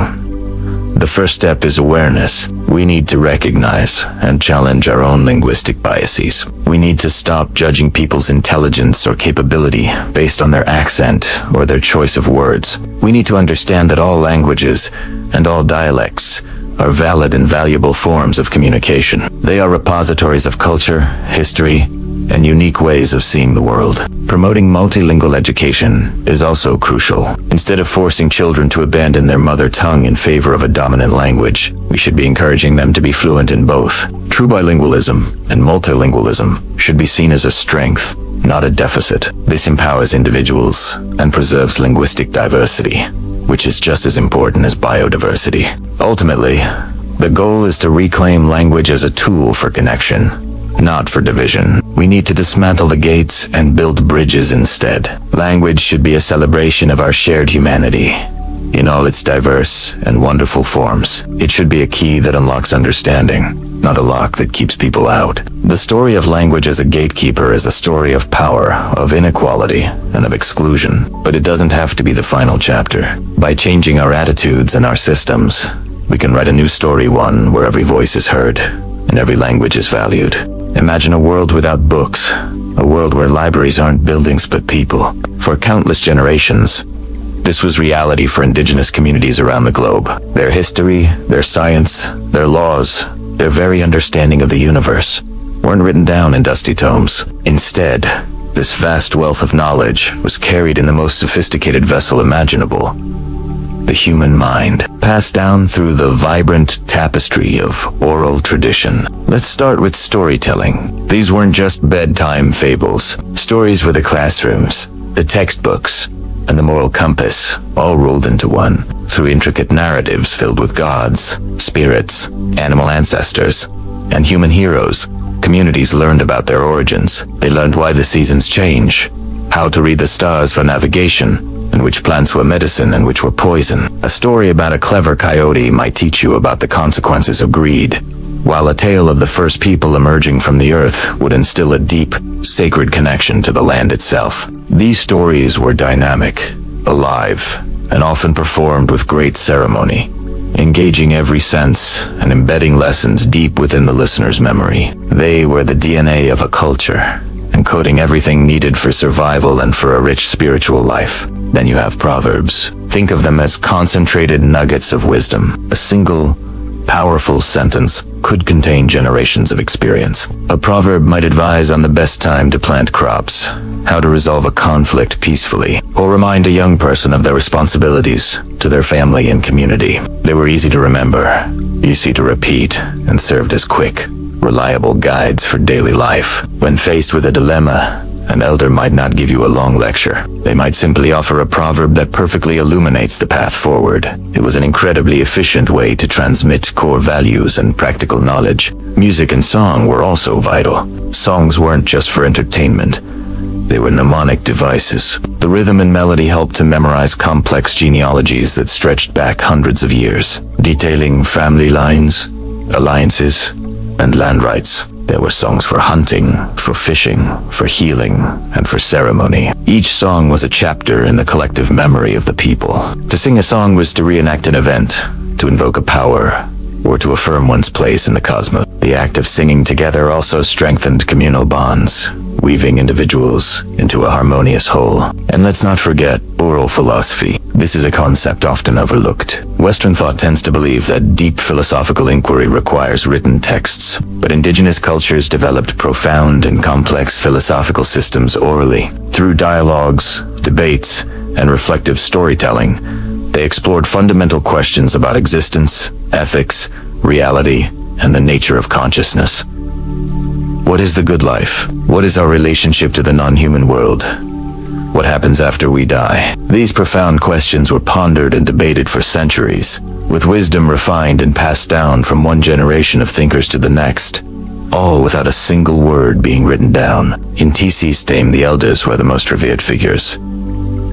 The first step is awareness. We need to recognize and challenge our own linguistic biases. We need to stop judging people's intelligence or capability based on their accent or their choice of words. We need to understand that all languages and all dialects are valid and valuable forms of communication. They are repositories of culture, history, and unique ways of seeing the world. Promoting multilingual education is also crucial. Instead of forcing children to abandon their mother tongue in favor of a dominant language, we should be encouraging them to be fluent in both. True bilingualism and multilingualism should be seen as a strength, not a deficit. This empowers individuals and preserves linguistic diversity, which is just as important as biodiversity. Ultimately, the goal is to reclaim language as a tool for connection, not for division. We need to dismantle the gates and build bridges instead. Language should be a celebration of our shared humanity in all its diverse and wonderful forms. It should be a key that unlocks understanding, not a lock that keeps people out. The story of language as a gatekeeper is a story of power, of inequality, and of exclusion. But it doesn't have to be the final chapter. By changing our attitudes and our systems, we can write a new story, one where every voice is heard and every language is valued. Imagine a world without books, a world where libraries aren't buildings but people. For countless generations, this was reality for indigenous communities around the globe. Their history, their science, their laws, their very understanding of the universe weren't written down in dusty tomes. Instead, this vast wealth of knowledge was carried in the most sophisticated vessel imaginable, the human mind, passed down through the vibrant tapestry of oral tradition. Let's start with storytelling. These weren't just bedtime fables. Stories were the classrooms, the textbooks, and the moral compass, all rolled into one. Through intricate narratives filled with gods, spirits, animal ancestors, and human heroes, communities learned about their origins. They learned why the seasons change, how to read the stars for navigation, and which plants were medicine and which were poison. A story about a clever coyote might teach you about the consequences of greed, while a tale of the first people emerging from the earth would instill a deep, sacred connection to the land itself. These stories were dynamic, alive, and often performed with great ceremony, engaging every sense and embedding lessons deep within the listener's memory. They were the DNA of a culture, encoding everything needed for survival and for a rich spiritual life. Then you have proverbs. Think of them as concentrated nuggets of wisdom. A single, powerful sentence could contain generations of experience. A proverb might advise on the best time to plant crops, how to resolve a conflict peacefully, or remind a young person of their responsibilities to their family and community. They were easy to remember, easy to repeat, and served as quick, reliable guides for daily life. When faced with a dilemma, an elder might not give you a long lecture. They might simply offer a proverb that perfectly illuminates the path forward. It was an incredibly efficient way to transmit core values and practical knowledge. Music and song were also vital. Songs weren't just for entertainment. They were mnemonic devices. The rhythm and melody helped to memorize complex genealogies that stretched back hundreds of years, detailing family lines, alliances, and land rights. There were songs for hunting, for fishing, for healing, and for ceremony. Each song was a chapter in the collective memory of the people. To sing a song was to reenact an event, to invoke a power, or to affirm one's place in the cosmos. The act of singing together also strengthened communal bonds, weaving individuals into a harmonious whole. And let's not forget oral philosophy. This is a concept often overlooked. Western thought tends to believe that deep philosophical inquiry requires written texts, but indigenous cultures developed profound and complex philosophical systems orally. Through dialogues, debates, and reflective storytelling, they explored fundamental questions about existence, ethics, reality, and the nature of consciousness. What is the good life? What is our relationship to the non-human world? What happens after we die? These profound questions were pondered and debated for centuries, with wisdom refined and passed down from one generation of thinkers to the next, all without a single word being written down. In TC's time, the elders were the most revered figures.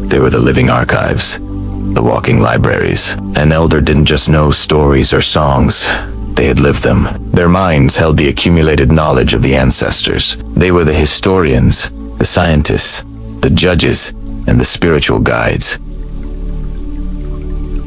They were the living archives, the walking libraries. An elder didn't just know stories or songs. they had lived them. Their minds held the accumulated knowledge of the ancestors. They were the historians, the scientists, the judges, and the spiritual guides.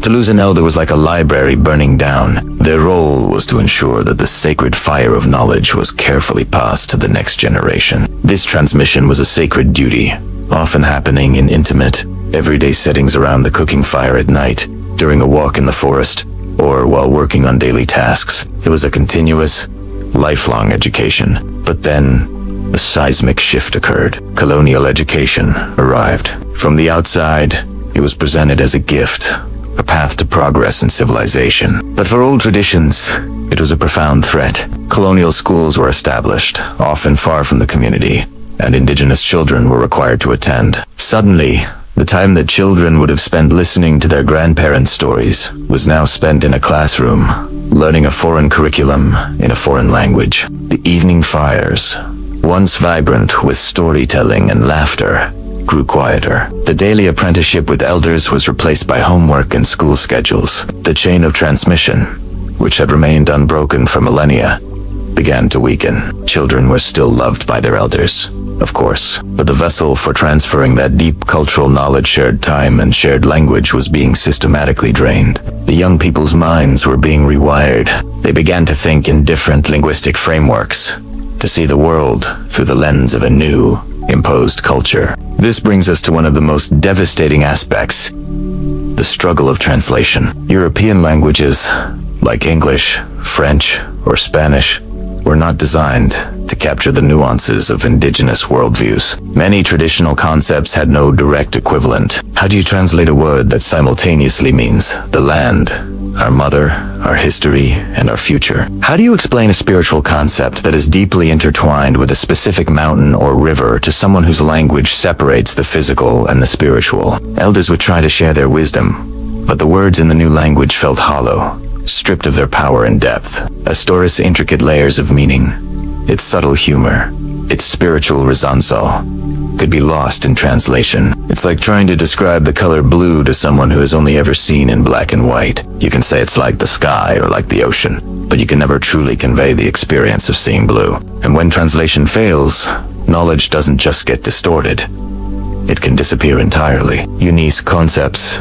To lose an elder was like a library burning down. Their role was to ensure that the sacred fire of knowledge was carefully passed to the next generation. This transmission was a sacred duty, often happening in intimate, everyday settings around the cooking fire at night, during a walk in the forest, or while working on daily tasks. It was a continuous, lifelong education. But then, a seismic shift occurred. Colonial education arrived. From the outside, it was presented as a gift, a path to progress and civilization. But for old traditions, it was a profound threat. Colonial schools were established, often far from the community, and indigenous children were required to attend. Suddenly, the time that children would have spent listening to their grandparents' stories was now spent in a classroom, learning a foreign curriculum in a foreign language. The evening fires, once vibrant with storytelling and laughter, grew quieter. The daily apprenticeship with elders was replaced by homework and school schedules. The chain of transmission, which had remained unbroken for millennia, began to weaken. Children were still loved by their elders, of course, but the vessel for transferring that deep cultural knowledge, shared time, and shared language was being systematically drained. The young people's minds were being rewired. They began to think in different linguistic frameworks, to see the world through the lens of a new, imposed culture. This brings us to one of the most devastating aspects, the struggle of translation. European languages, like English, French, or Spanish, were not designed to capture the nuances of indigenous worldviews. Many traditional concepts had no direct equivalent. How do you translate a word that simultaneously means the land, our mother, our history, and our future? How do you explain a spiritual concept that is deeply intertwined with a specific mountain or river to someone whose language separates the physical and the spiritual? Elders would try to share their wisdom, but the words in the new language felt hollow, stripped of their power and depth. A story's intricate layers of meaning, its subtle humor, its spiritual resonance, could be lost in translation. It's like trying to describe the color blue to someone who has only ever seen in black and white. You can say it's like the sky or like the ocean, but you can never truly convey the experience of seeing blue. And when translation fails, knowledge doesn't just get distorted, it can disappear entirely. Unique concepts,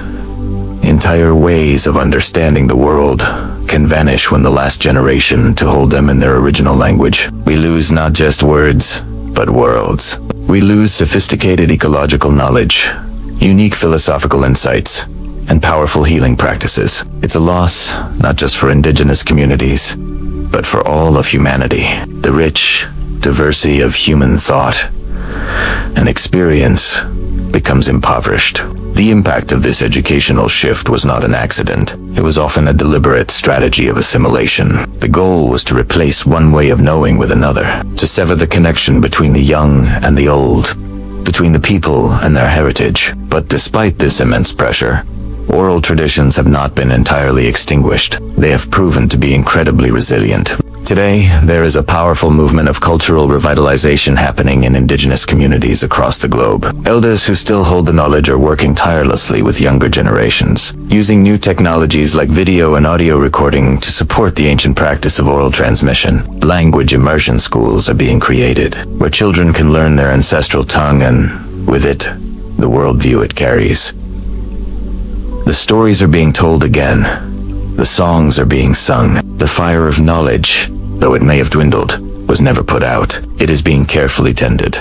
entire ways of understanding the world, can vanish when the last generation to hold them in their original language. We lose not just words, but worlds. We lose sophisticated ecological knowledge, unique philosophical insights, and powerful healing practices. It's a loss not just for indigenous communities, but for all of humanity. The rich diversity of human thought and experience becomes impoverished. The impact of this educational shift was not an accident. It was often a deliberate strategy of assimilation. The goal was to replace one way of knowing with another, to sever the connection between the young and the old, between the people and their heritage. But despite this immense pressure, oral traditions have not been entirely extinguished. They have proven to be incredibly resilient. Today, there is a powerful movement of cultural revitalization happening in indigenous communities across the globe. Elders who still hold the knowledge are working tirelessly with younger generations, using new technologies like video and audio recording to support the ancient practice of oral transmission. Language immersion schools are being created, where children can learn their ancestral tongue and, with it, the worldview it carries. The stories are being told again. The songs are being sung. The fire of knowledge, though it may have dwindled, was never put out. It is being carefully tended,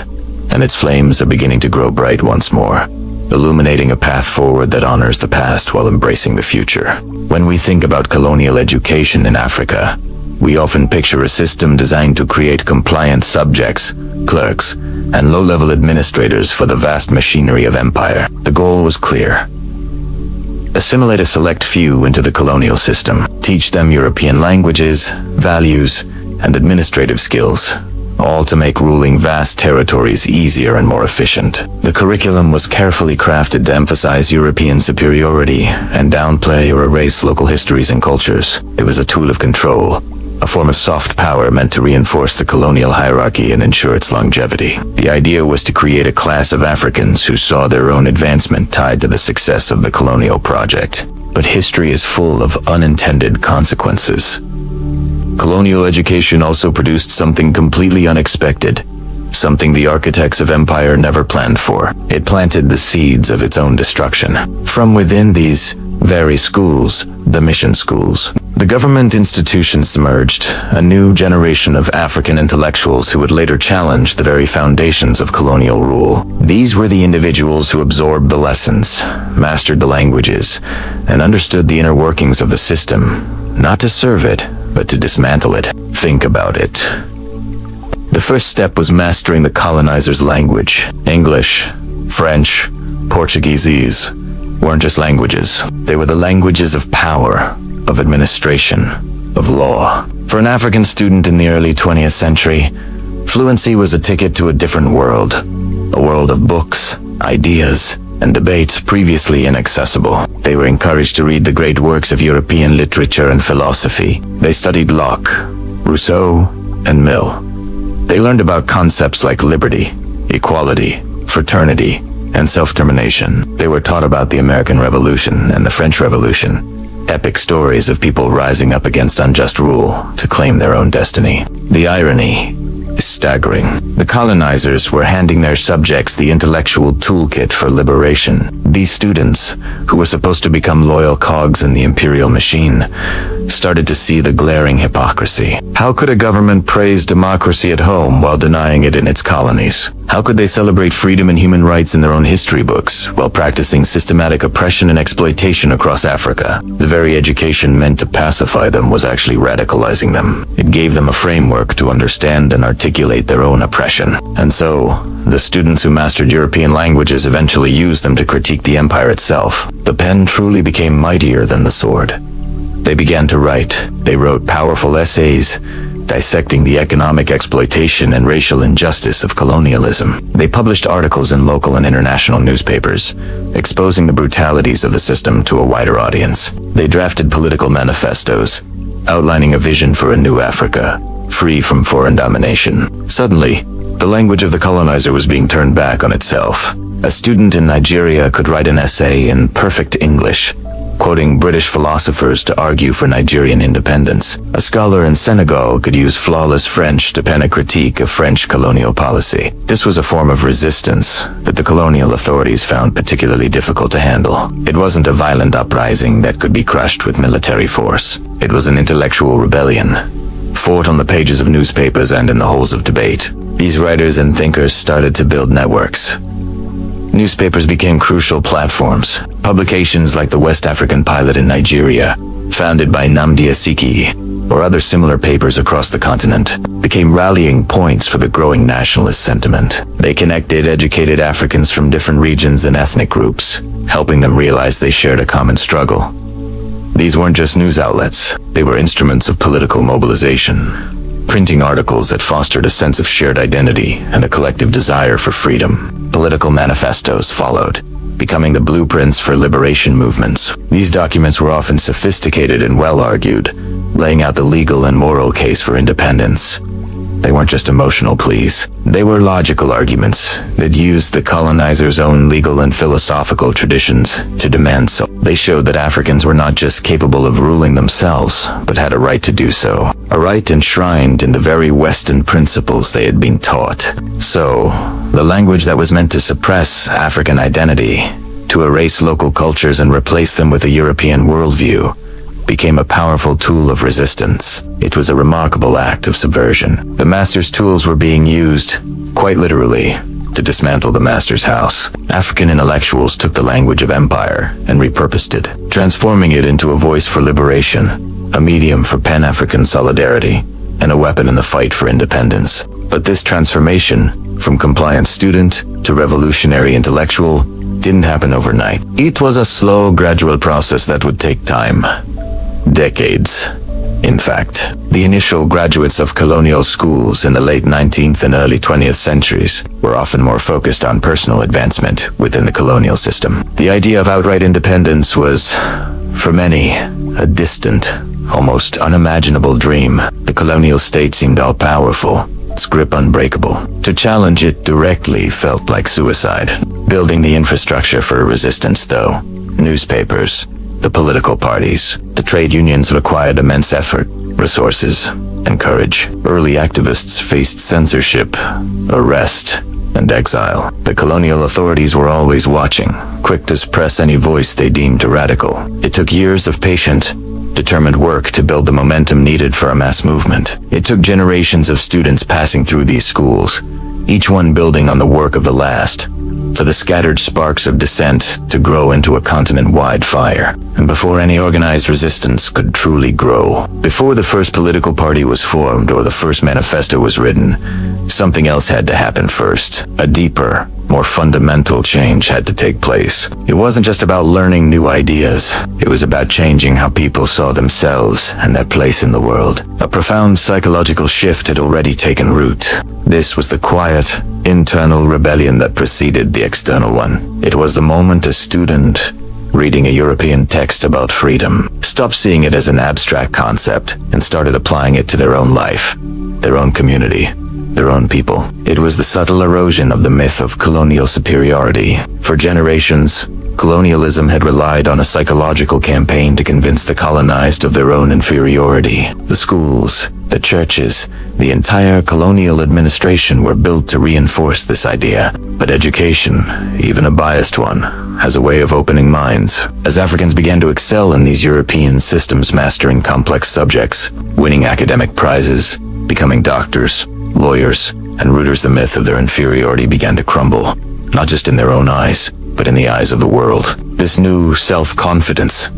and its flames are beginning to grow bright once more, illuminating a path forward that honors the past while embracing the future. When we think about colonial education in Africa, we often picture a system designed to create compliant subjects, clerks, and low-level administrators for the vast machinery of empire. The goal was clear: assimilate a select few into the colonial system, teach them European languages, values, and administrative skills, all to make ruling vast territories easier and more efficient. The curriculum was carefully crafted to emphasize European superiority and downplay or erase local histories and cultures. It was a tool of control, a form of soft power meant to reinforce the colonial hierarchy and ensure its longevity. The idea was to create a class of Africans who saw their own advancement tied to the success of the colonial project. But history is full of unintended consequences. Colonial education also produced something completely unexpected, something the architects of empire never planned for. It planted the seeds of its own destruction. From within these very schools, the mission schools, the government institutions emerged, a new generation of African intellectuals who would later challenge the very foundations of colonial rule. These were the individuals who absorbed the lessons, mastered the languages, and understood the inner workings of the system, not to serve it, but to dismantle it. Think about it. The first step was mastering the colonizer's language. English, French, Portuguese weren't just languages. They were the languages of power, of administration, of law. For an African student in the early 20th century, fluency was a ticket to a different world, a world of books, ideas, and debates previously inaccessible. They were encouraged to read the great works of European literature and philosophy. They studied Locke, Rousseau, and Mill. They learned about concepts like liberty, equality, fraternity, and self-determination. They were taught about the American Revolution and the French Revolution, epic stories of people rising up against unjust rule to claim their own destiny. The irony is staggering. The colonizers were handing their subjects the intellectual toolkit for liberation. These students, who were supposed to become loyal cogs in the imperial machine, started to see the glaring hypocrisy. How could a government praise democracy at home while denying it in its colonies? How could they celebrate freedom and human rights in their own history books while practicing systematic oppression and exploitation across Africa? The very education meant to pacify them was actually radicalizing them. It gave them a framework to understand and articulate their own oppression. And so, the students who mastered European languages eventually used them to critique the empire itself. The pen truly became mightier than the sword. They began to write. They wrote powerful essays, dissecting the economic exploitation and racial injustice of colonialism. They published articles in local and international newspapers, exposing the brutalities of the system to a wider audience. They drafted political manifestos, outlining a vision for a new Africa, free from foreign domination. Suddenly, the language of the colonizer was being turned back on itself. A student in Nigeria could write an essay in perfect English, quoting British philosophers to argue for Nigerian independence. A scholar in Senegal could use flawless French to pen a critique of French colonial policy. This was a form of resistance that the colonial authorities found particularly difficult to handle. It wasn't a violent uprising that could be crushed with military force. It was an intellectual rebellion, fought on the pages of newspapers and in the halls of debate. These writers and thinkers started to build networks. Newspapers became crucial platforms. Publications like the West African Pilot in Nigeria, founded by Nnamdi Azikiwe, or other similar papers across the continent, became rallying points for the growing nationalist sentiment. They connected educated Africans from different regions and ethnic groups, helping them realize they shared a common struggle. These weren't just news outlets, they were instruments of political mobilization, printing articles that fostered a sense of shared identity and a collective desire for freedom. Political manifestos followed, becoming the blueprints for liberation movements. These documents were often sophisticated and well-argued, laying out the legal and moral case for independence. They weren't just emotional pleas. They were logical arguments that used the colonizers' own legal and philosophical traditions to demand so. They showed that Africans were not just capable of ruling themselves, but had a right to do so. A right enshrined in the very Western principles they had been taught. So, the language that was meant to suppress African identity, to erase local cultures and replace them with a European worldview, became a powerful tool of resistance. It was a remarkable act of subversion. The master's tools were being used, quite literally, to dismantle the master's house. African intellectuals took the language of empire and repurposed it, transforming it into a voice for liberation, a medium for Pan-African solidarity, and a weapon in the fight for independence. But this transformation, from compliant student to revolutionary intellectual, didn't happen overnight. It was a slow, gradual process that would take time. Decades. In fact, the initial graduates of colonial schools in the late 19th and early 20th centuries were often more focused on personal advancement within the colonial system. The idea of outright independence was, for many, a distant, almost unimaginable dream. The colonial state seemed all-powerful, its grip unbreakable. To challenge it directly felt like suicide. Building the infrastructure for resistance, though, newspapers, the political parties, the trade unions required immense effort, resources, and courage. Early activists faced censorship, arrest, and exile. The colonial authorities were always watching, quick to suppress any voice they deemed radical. It took years of patient, determined work to build the momentum needed for a mass movement. It took generations of students passing through these schools, each one building on the work of the last, for the scattered sparks of dissent to grow into a continent-wide fire. And before any organized resistance could truly grow, before the first political party was formed or the first manifesto was written, something else had to happen first. A deeper, more fundamental change had to take place. It wasn't just about learning new ideas. It was about changing how people saw themselves and their place in the world. A profound psychological shift had already taken root. This was the quiet, internal rebellion that preceded the external one. It was the moment a student, reading a European text about freedom, stopped seeing it as an abstract concept and started applying it to their own life, their own community, their own people. It was the subtle erosion of the myth of colonial superiority. For generations, colonialism had relied on a psychological campaign to convince the colonized of their own inferiority. The schools, the churches, the entire colonial administration were built to reinforce this idea. But education, even a biased one, has a way of opening minds. As Africans began to excel in these European systems, mastering complex subjects, winning academic prizes, becoming doctors, lawyers, and rooters, the myth of their inferiority began to crumble, not just in their own eyes, but in the eyes of the world. This new self-confidence,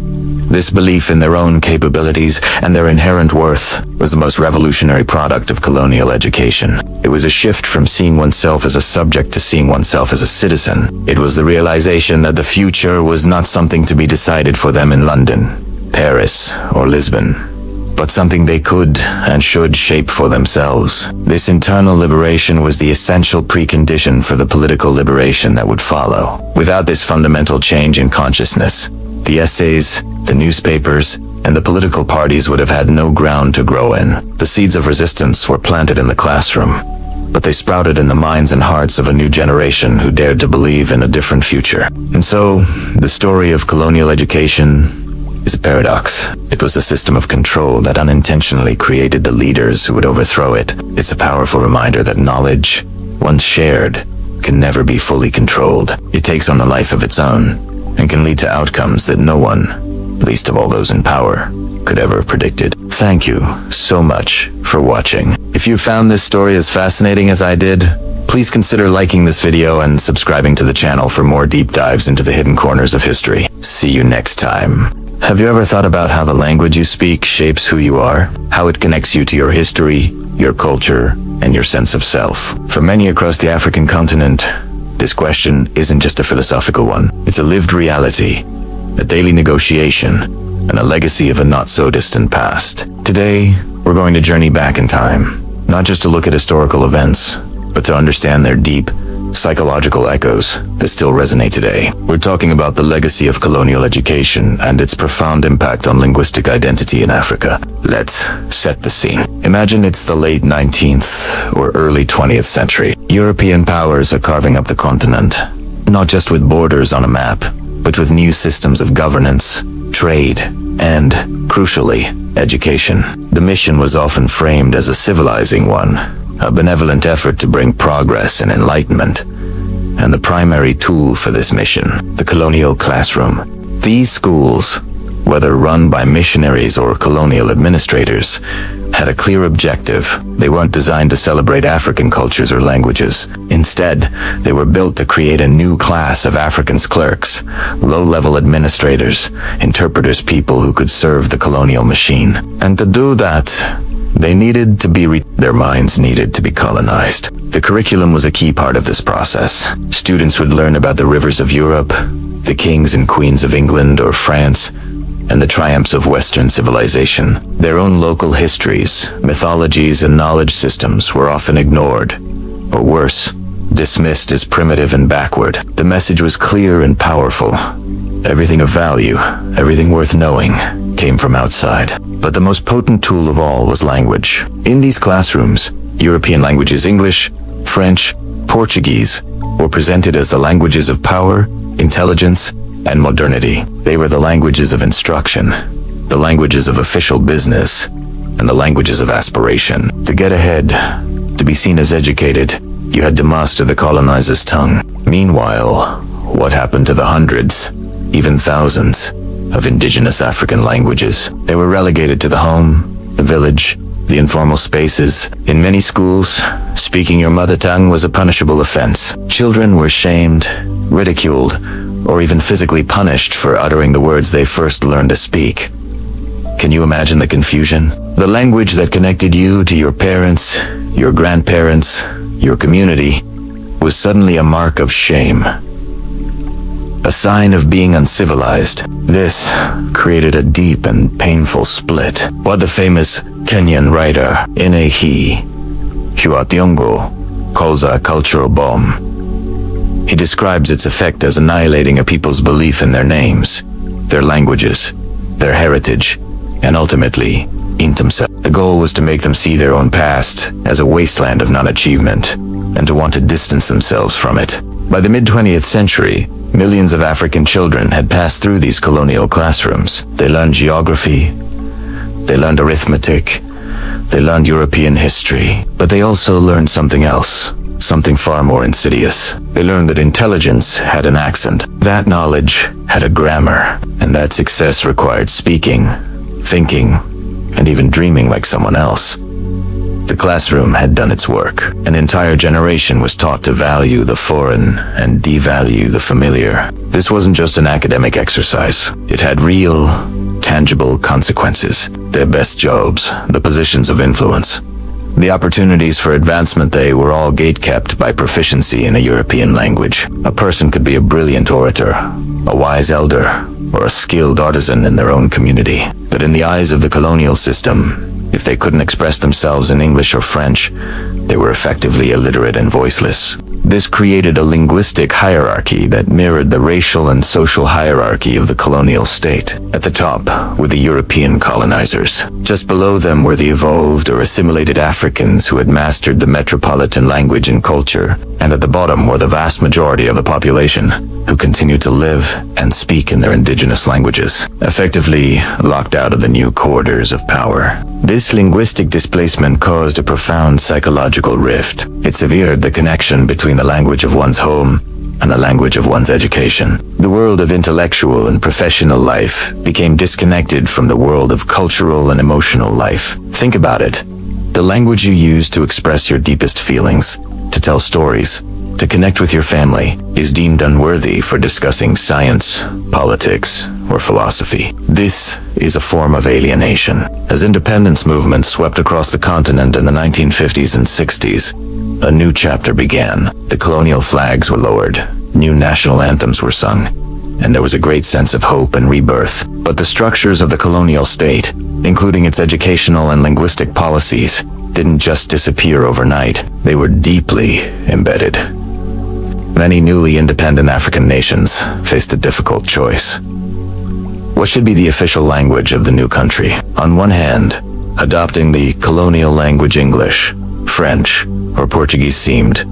this belief in their own capabilities and their inherent worth, was the most revolutionary product of colonial education. It was a shift from seeing oneself as a subject to seeing oneself as a citizen. It was the realization that the future was not something to be decided for them in London, Paris, or Lisbon, but something they could and should shape for themselves. This internal liberation was the essential precondition for the political liberation that would follow. Without this fundamental change in consciousness, the essays, the newspapers, and the political parties would have had no ground to grow in. The seeds of resistance were planted in the classroom, but they sprouted in the minds and hearts of a new generation who dared to believe in a different future. And so, the story of colonial education is a paradox. It was a system of control that unintentionally created the leaders who would overthrow it. It's a powerful reminder that knowledge, once shared, can never be fully controlled. It takes on a life of its own, and can lead to outcomes that no one, least of all those in power, could ever have predicted. Thank you so much for watching. If you found this story as fascinating as I did, please consider liking this video and subscribing to the channel for more deep dives into the hidden corners of history. See you next time. Have you ever thought about how the language you speak shapes who you are? How it connects you to your history, your culture, and your sense of self? For many across the African continent, this question isn't just a philosophical one. It's a lived reality, a daily negotiation, and a legacy of a not-so-distant past. Today, we're going to journey back in time, not just to look at historical events, but to understand their deep, psychological echoes that still resonate today. We're talking about the legacy of colonial education and its profound impact on linguistic identity in Africa. Let's set the scene. Imagine it's the late 19th or early 20th century. European powers are carving up the continent, not just with borders on a map, but with new systems of governance, trade, and, crucially, education. The mission was often framed as a civilizing one, a benevolent effort to bring progress and enlightenment, and the primary tool for this mission, the colonial classroom. These schools, whether run by missionaries or colonial administrators, had a clear objective. They weren't designed to celebrate African cultures or languages. Instead, they were built to create a new class of Africans: clerks, low-level administrators, interpreters, people who could serve the colonial machine. And to do that, they needed to be their minds needed to be colonized. The curriculum was a key part of this process. Students would learn about the rivers of Europe, the kings and queens of England or France, and the triumphs of Western civilization. Their own local histories, mythologies, and knowledge systems were often ignored, or worse, dismissed as primitive and backward. The message was clear and powerful. Everything of value, everything worth knowing, came from outside. But the most potent tool of all was language. In these classrooms, European languages, English, French, Portuguese, were presented as the languages of power, intelligence, and modernity. They were the languages of instruction, the languages of official business, and the languages of aspiration. To get ahead, to be seen as educated, you had to master the colonizer's tongue. Meanwhile, what happened to the hundreds, even thousands, of indigenous African languages? They were relegated to the home, the village, the informal spaces. In many schools, speaking your mother tongue was a punishable offense. Children were shamed, ridiculed, or even physically punished for uttering the words they first learned to speak. Can you imagine the confusion? The language that connected you to your parents, your grandparents, your community, was suddenly a mark of shame. A sign of being uncivilized. This created a deep and painful split. What the famous Kenyan writer Enehi Huationgo calls a cultural bomb. He describes its effect as annihilating a people's belief in their names, their languages, their heritage, and ultimately, intimate. The goal was to make them see their own past as a wasteland of non-achievement, and to want to distance themselves from it. By the mid-20th century, millions of African children had passed through these colonial classrooms. They learned geography, they learned arithmetic, they learned European history, but they also learned something else, something far more insidious. They learned that intelligence had an accent, that knowledge had a grammar, and that success required speaking, thinking, and even dreaming like someone else. The classroom had done its work. An entire generation was taught to value the foreign and devalue the familiar. This wasn't just an academic exercise. It had real, tangible consequences. Their best jobs, the positions of influence. The opportunities for advancement, they were all gate-kept by proficiency in a European language. A person could be a brilliant orator, a wise elder, or a skilled artisan in their own community. But in the eyes of the colonial system, if they couldn't express themselves in English or French, they were effectively illiterate and voiceless. This created a linguistic hierarchy that mirrored the racial and social hierarchy of the colonial state. At the top were the European colonizers. Just below them were the evolved or assimilated Africans who had mastered the metropolitan language and culture. And at the bottom were the vast majority of the population, who continued to live and speak in their indigenous languages, effectively locked out of the new corridors of power. This linguistic displacement caused a profound psychological rift. It severed the connection between the language of one's home and the language of one's education. The world of intellectual and professional life became disconnected from the world of cultural and emotional life. Think about it. The language you use to express your deepest feelings, to tell stories, to connect with your family, is deemed unworthy for discussing science, politics, or philosophy. This is a form of alienation. As independence movements swept across the continent in the 1950s and 60s, a new chapter began. The colonial flags were lowered, new national anthems were sung, and there was a great sense of hope and rebirth. But the structures of the colonial state, including its educational and linguistic policies, didn't just disappear overnight. They were deeply embedded. Many newly independent African nations faced a difficult choice. What should be the official language of the new country? On one hand, adopting the colonial language English, French, or Portuguese seemed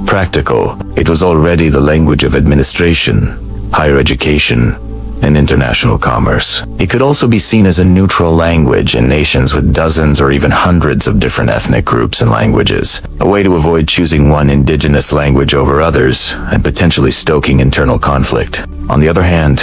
practical. It was already the language of administration, higher education, and international commerce. It could also be seen as a neutral language in nations with dozens or even hundreds of different ethnic groups and languages, a way to avoid choosing one indigenous language over others and potentially stoking internal conflict. On the other hand,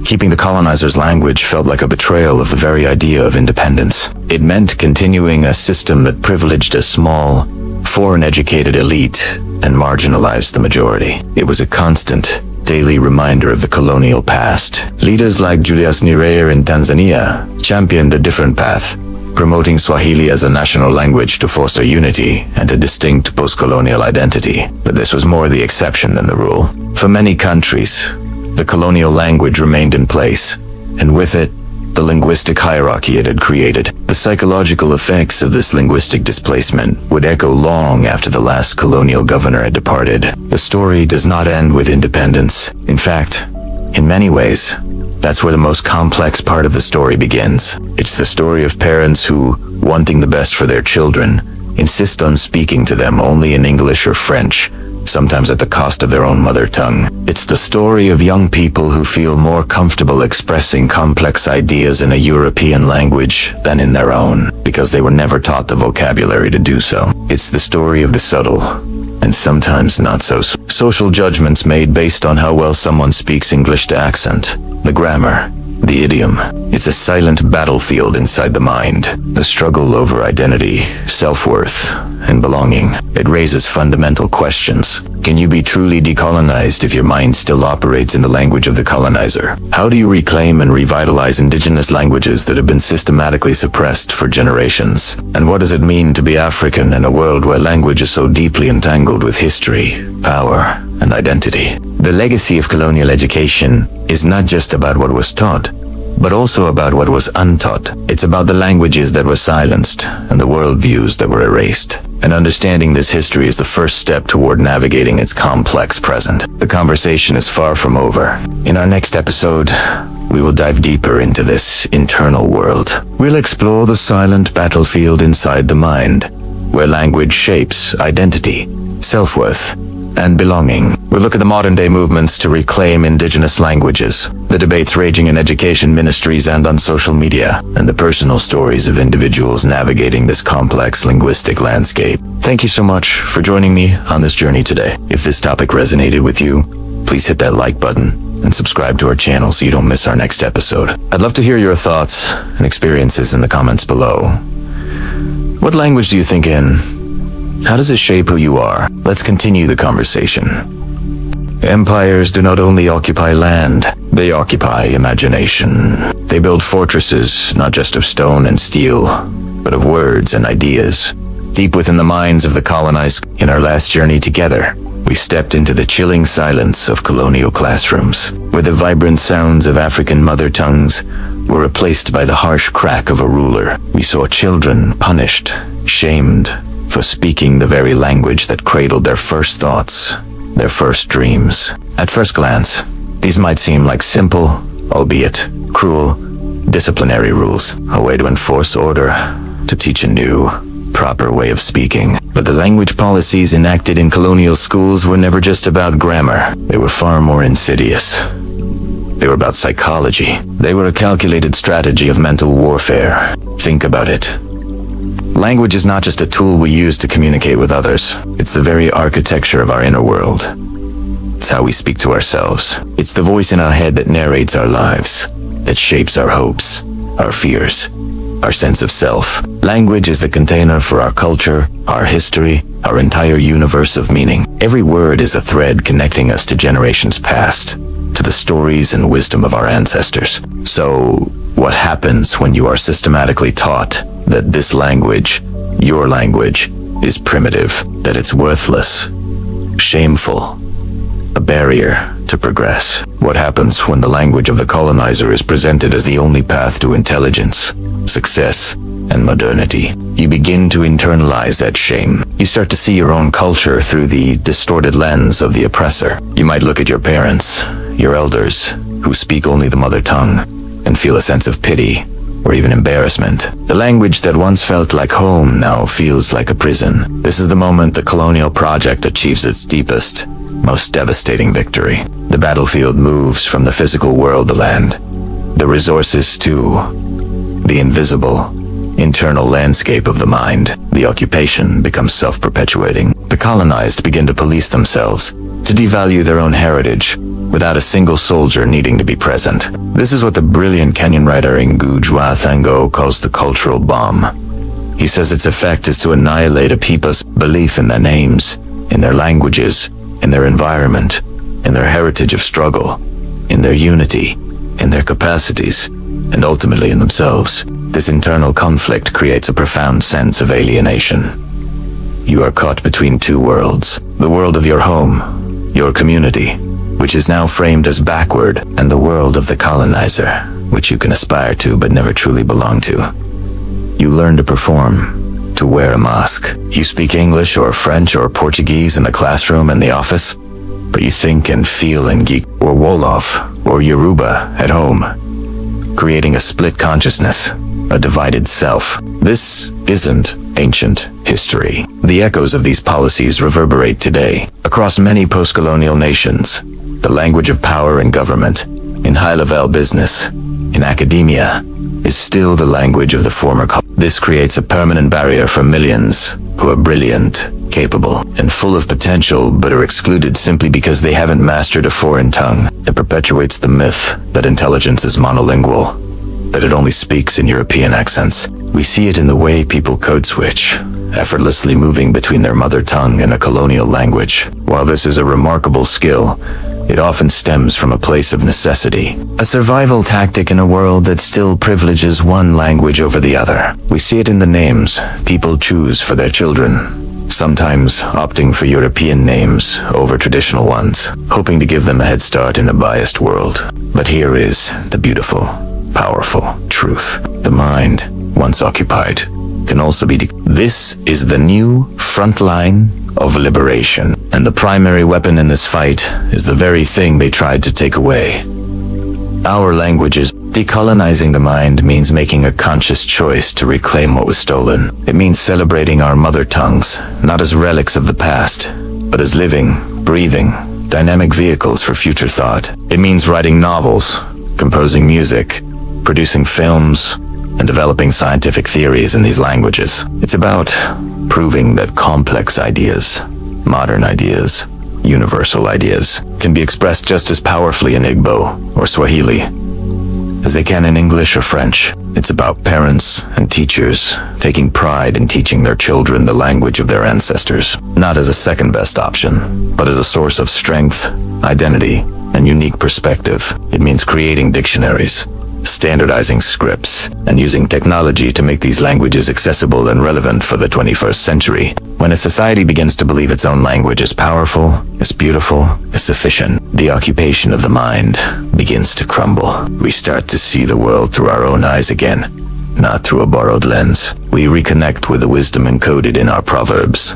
keeping the colonizer's language felt like a betrayal of the very idea of independence. It meant continuing a system that privileged a small, foreign-educated elite and marginalized the majority. It was a constant, daily reminder of the colonial past. Leaders like Julius Nyerere in Tanzania championed a different path, promoting Swahili as a national language to foster unity and a distinct post-colonial identity. But this was more the exception than the rule. For many countries, the colonial language remained in place, and with it, the linguistic hierarchy it had created. The psychological effects of this linguistic displacement would echo long after the last colonial governor had departed. The story does not end with independence. In fact, in many ways, that's where the most complex part of the story begins. It's the story of parents who, wanting the best for their children, insist on speaking to them only in English or French, sometimes at the cost of their own mother tongue. It's the story of young people who feel more comfortable expressing complex ideas in a European language than in their own, because they were never taught the vocabulary to do so. It's the story of the subtle, and sometimes not so social judgments made based on how well someone speaks English, to accent, the grammar, the idiom. It's a silent battlefield inside the mind, a struggle over identity, self-worth, and belonging. It raises fundamental questions. Can you be truly decolonized if your mind still operates in the language of the colonizer? How do you reclaim and revitalize indigenous languages that have been systematically suppressed for generations? And what does it mean to be African in a world where language is so deeply entangled with history, power, and identity? The legacy of colonial education is not just about what was taught, but also about what was untaught. It's about the languages that were silenced and the worldviews that were erased. And understanding this history is the first step toward navigating its complex present. The conversation is far from over. In our next episode, we will dive deeper into this internal world. We'll explore the silent battlefield inside the mind, where language shapes identity, self-worth, and belonging. We'll look at the modern-day movements to reclaim indigenous languages, the debates raging in education ministries and on social media, and the personal stories of individuals navigating this complex linguistic landscape. Thank you so much for joining me on this journey today. If this topic resonated with you, please hit that like button and subscribe to our channel so you don't miss our next episode. I'd love to hear your thoughts and experiences in the comments below. What language do you think in? How does it shape who you are? Let's continue the conversation. Empires do not only occupy land, they occupy imagination. They build fortresses, not just of stone and steel, but of words and ideas. Deep within the minds of the colonized, in our last journey together, we stepped into the chilling silence of colonial classrooms, where the vibrant sounds of African mother tongues were replaced by the harsh crack of a ruler. We saw children punished, shamed, for speaking the very language that cradled their first thoughts, their first dreams. At first glance, these might seem like simple, albeit cruel, disciplinary rules, a way to enforce order, to teach a new, proper way of speaking. But the language policies enacted in colonial schools were never just about grammar. They were far more insidious. They were about psychology. They were a calculated strategy of mental warfare. Think about it. Language is not just a tool we use to communicate with others. It's the very architecture of our inner world. It's how we speak to ourselves. It's the voice in our head that narrates our lives, that shapes our hopes, our fears, our sense of self. Language is the container for our culture, our history, our entire universe of meaning. Every word is a thread connecting us to generations past, to the stories and wisdom of our ancestors. So, what happens when you are systematically taught that this language, your language, is primitive, that it's worthless, shameful, a barrier to progress? What happens when the language of the colonizer is presented as the only path to intelligence, success, and modernity? You begin to internalize that shame. You start to see your own culture through the distorted lens of the oppressor. You might look at your parents, your elders, who speak only the mother tongue, and feel a sense of pity, or even embarrassment. The language that once felt like home now feels like a prison. This is the moment the colonial project achieves its deepest, most devastating victory. The battlefield moves from the physical world, the land, the resources, to the invisible, internal landscape of the mind. The occupation becomes self-perpetuating. The colonized begin to police themselves, to devalue their own heritage, without a single soldier needing to be present. This is what the brilliant Kenyan writer Ngujwa Thango calls the cultural bomb. He says its effect is to annihilate a people's belief in their names, in their languages, in their environment, in their heritage of struggle, in their unity, in their capacities, and ultimately in themselves. This internal conflict creates a profound sense of alienation. You are caught between two worlds, the world of your home, your community, which is now framed as backward, and the world of the colonizer, which you can aspire to but never truly belong to. You learn to perform, to wear a mask. You speak English or French or Portuguese in the classroom and the office, but you think and feel in Geek or Wolof or Yoruba at home, creating a split consciousness, a divided self. This isn't ancient history. The echoes of these policies reverberate today. A Across many post-colonial nations, the language of power and government, in high-level business, in academia, is still the language of the former culture. This creates a permanent barrier for millions who are brilliant, capable, and full of potential but are excluded simply because they haven't mastered a foreign tongue. It perpetuates the myth that intelligence is monolingual, that it only speaks in European accents. We see it in the way people code switch, effortlessly moving between their mother tongue and a colonial language. While this is a remarkable skill, it often stems from a place of necessity, a survival tactic in a world that still privileges one language over the other. We see it in the names people choose for their children, sometimes opting for European names over traditional ones, hoping to give them a head start in a biased world. But here is the beautiful, powerful truth. The mind, once occupied, can also be This is the new front line of liberation, and the primary weapon in this fight is the very thing they tried to take away. Our languages. Decolonizing the mind means making a conscious choice to reclaim what was stolen. It means celebrating our mother tongues, not as relics of the past, but as living, breathing, dynamic vehicles for future thought. It means writing novels, composing music, producing films, and developing scientific theories in these languages. It's about proving that complex ideas, modern ideas, universal ideas, can be expressed just as powerfully in Igbo or Swahili as they can in English or French. It's about parents and teachers taking pride in teaching their children the language of their ancestors, not as a second-best option, but as a source of strength, identity, and unique perspective. It means creating dictionaries, standardizing scripts, and using technology to make these languages accessible and relevant for the 21st century. When a society begins to believe its own language is powerful, is beautiful, is sufficient, the occupation of the mind begins to crumble. We start to see the world through our own eyes again, not through a borrowed lens. We reconnect with the wisdom encoded in our proverbs,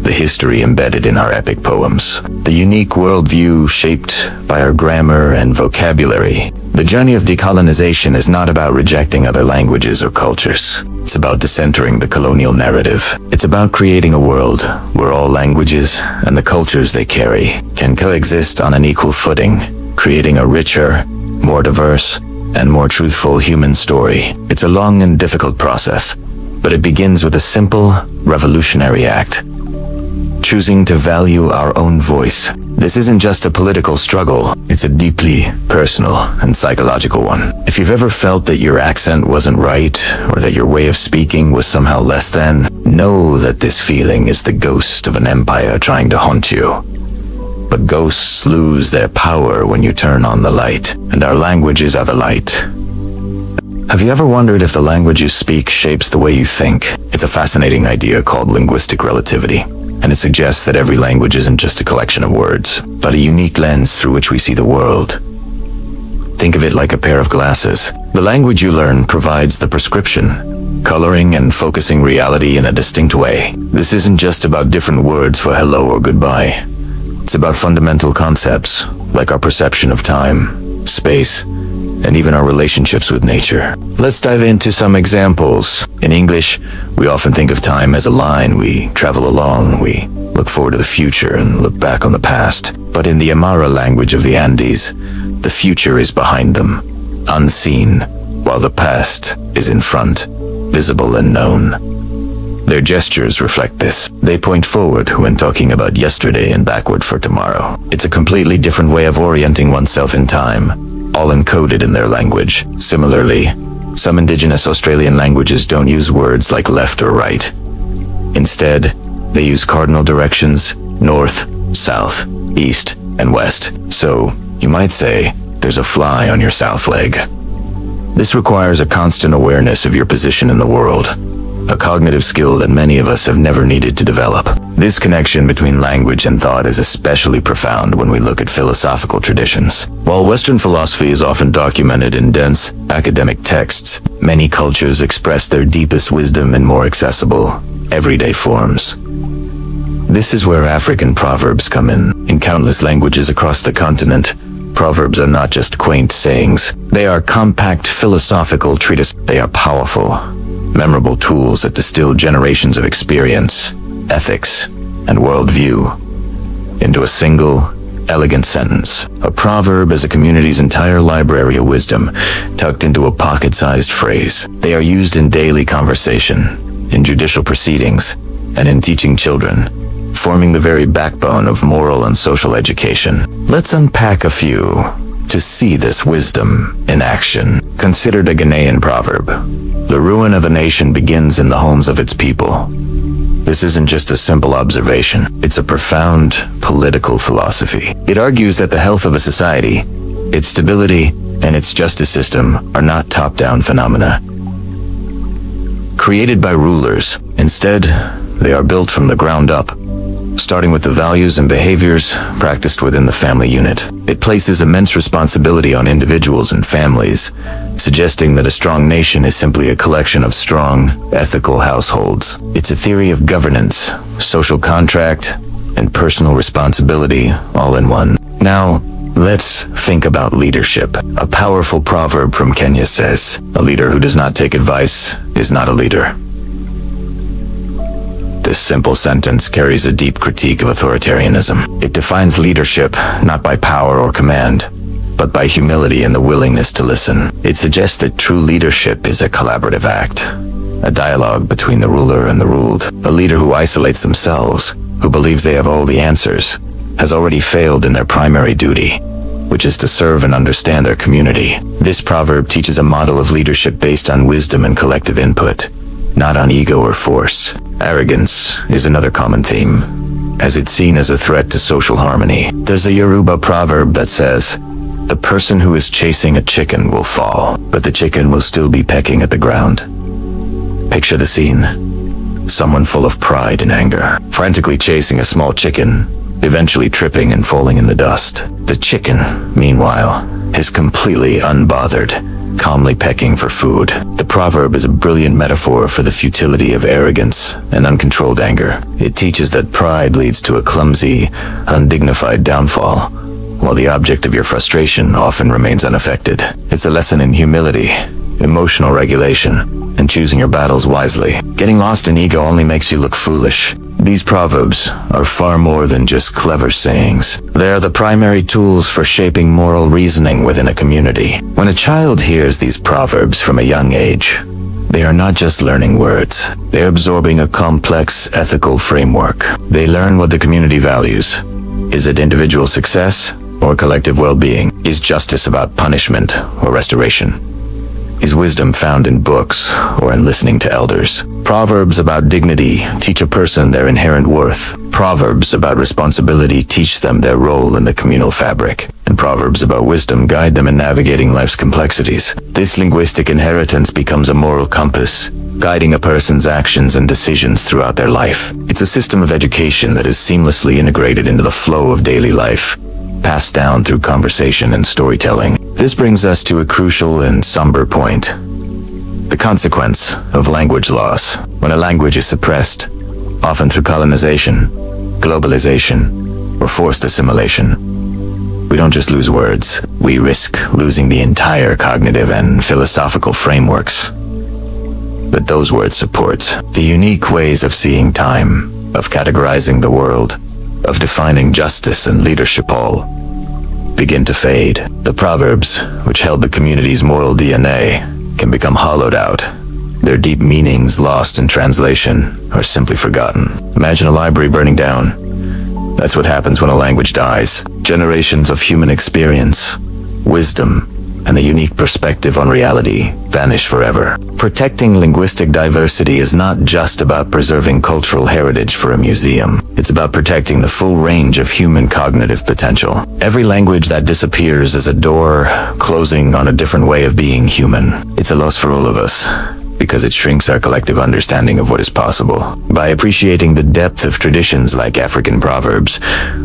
the history embedded in our epic poems, the unique worldview shaped by our grammar and vocabulary. The journey of decolonization is not about rejecting other languages or cultures. It's about decentering the colonial narrative. It's about creating a world where all languages and the cultures they carry can coexist on an equal footing, creating a richer, more diverse, and more truthful human story. It's a long and difficult process, but it begins with a simple, revolutionary act: choosing to value our own voice. This isn't just a political struggle, it's a deeply personal and psychological one. If you've ever felt that your accent wasn't right, or that your way of speaking was somehow less than, know that this feeling is the ghost of an empire trying to haunt you. But ghosts lose their power when you turn on the light, and our languages are the light. Have you ever wondered if the language you speak shapes the way you think? It's a fascinating idea called linguistic relativity, and it suggests that every language isn't just a collection of words, but a unique lens through which we see the world. Think of it like a pair of glasses. The language you learn provides the prescription, coloring and focusing reality in a distinct way. This isn't just about different words for hello or goodbye. It's about fundamental concepts, like our perception of time, space, and even our relationships with nature. Let's dive into some examples. In English, we often think of time as a line we travel along. We look forward to the future and look back on the past. But in the Aymara language of the Andes, the future is behind them, unseen, while the past is in front, visible and known. Their gestures reflect this. They point forward when talking about yesterday and backward for tomorrow. It's a completely different way of orienting oneself in time, all encoded in their language. Similarly, some indigenous Australian languages don't use words like left or right. Instead, they use cardinal directions: north, south, east, and west. So, you might say, there's a fly on your south leg. This requires a constant awareness of your position in the world, a cognitive skill that many of us have never needed to develop. This connection between language and thought is especially profound when we look at philosophical traditions. While Western philosophy is often documented in dense, academic texts, many cultures express their deepest wisdom in more accessible, everyday forms. This is where African proverbs come in. In countless languages across the continent, proverbs are not just quaint sayings. They are compact philosophical treatises. They are powerful, memorable tools that distill generations of experience, ethics, and worldview. into a single, elegant sentence. A proverb is a community's entire library of wisdom, tucked into a pocket-sized phrase. They are used in daily conversation, in judicial proceedings, and in teaching children, forming the very backbone of moral and social education. Let's unpack a few to see this wisdom in action. Consider the Ghanaian proverb: "The ruin of a nation begins in the homes of its people." This isn't just a simple observation. It's a profound political philosophy. It argues that the health of a society, its stability, and its justice system are not top-down phenomena created by rulers. Instead, they are built from the ground up, starting with the values and behaviors practiced within the family unit. It places immense responsibility on individuals and families, suggesting that a strong nation is simply a collection of strong, ethical households. It's a theory of governance, social contract, and personal responsibility all in one. Now, let's think about leadership. A powerful proverb from Kenya says, "A leader who does not take advice is not a leader." This simple sentence carries a deep critique of authoritarianism. It defines leadership not by power or command, but by humility and the willingness to listen. It suggests that true leadership is a collaborative act, a dialogue between the ruler and the ruled. A leader who isolates themselves, who believes they have all the answers, has already failed in their primary duty, which is to serve and understand their community. This proverb teaches a model of leadership based on wisdom and collective input, not on ego or force. Arrogance is another common theme, as it's seen as a threat to social harmony. There's a Yoruba proverb that says, "The person who is chasing a chicken will fall, but the chicken will still be pecking at the ground." Picture the scene. Someone full of pride and anger, frantically chasing a small chicken, eventually tripping and falling in the dust. The chicken, meanwhile, is completely unbothered, calmly pecking for food. The proverb is a brilliant metaphor for the futility of arrogance and uncontrolled anger. It teaches that pride leads to a clumsy, undignified downfall, while the object of your frustration often remains unaffected. It's a lesson in humility, emotional regulation, and choosing your battles wisely. Getting lost in ego only makes you look foolish. These proverbs are far more than just clever sayings. They are the primary tools for shaping moral reasoning within a community. When a child hears these proverbs from a young age, they are not just learning words. They're absorbing a complex ethical framework. They learn what the community values. Is it individual success or collective well-being? Is justice about punishment or restoration? Is wisdom found in books or in listening to elders? Proverbs about dignity teach a person their inherent worth. Proverbs about responsibility teach them their role in the communal fabric. And proverbs about wisdom guide them in navigating life's complexities. This linguistic inheritance becomes a moral compass, guiding a person's actions and decisions throughout their life. It's a system of education that is seamlessly integrated into the flow of daily life, passed down through conversation and storytelling. This brings us to a crucial and somber point: the consequence of language loss. When a language is suppressed, often through colonization, globalization, or forced assimilation, we don't just lose words, we risk losing the entire cognitive and philosophical frameworks that those words support. The unique ways of seeing time, of categorizing the world, of defining justice and leadership all begin to fade. The proverbs, which held the community's moral DNA, can become hollowed out, their deep meanings lost in translation or simply forgotten. Imagine a library burning down. That's what happens when a language dies. Generations of human experience, wisdom, and a unique perspective on reality vanish forever. Protecting linguistic diversity is not just about preserving cultural heritage for a museum. It's about protecting the full range of human cognitive potential. Every language that disappears is a door closing on a different way of being human. It's a loss for all of us, because it shrinks our collective understanding of what is possible. By appreciating the depth of traditions like African proverbs,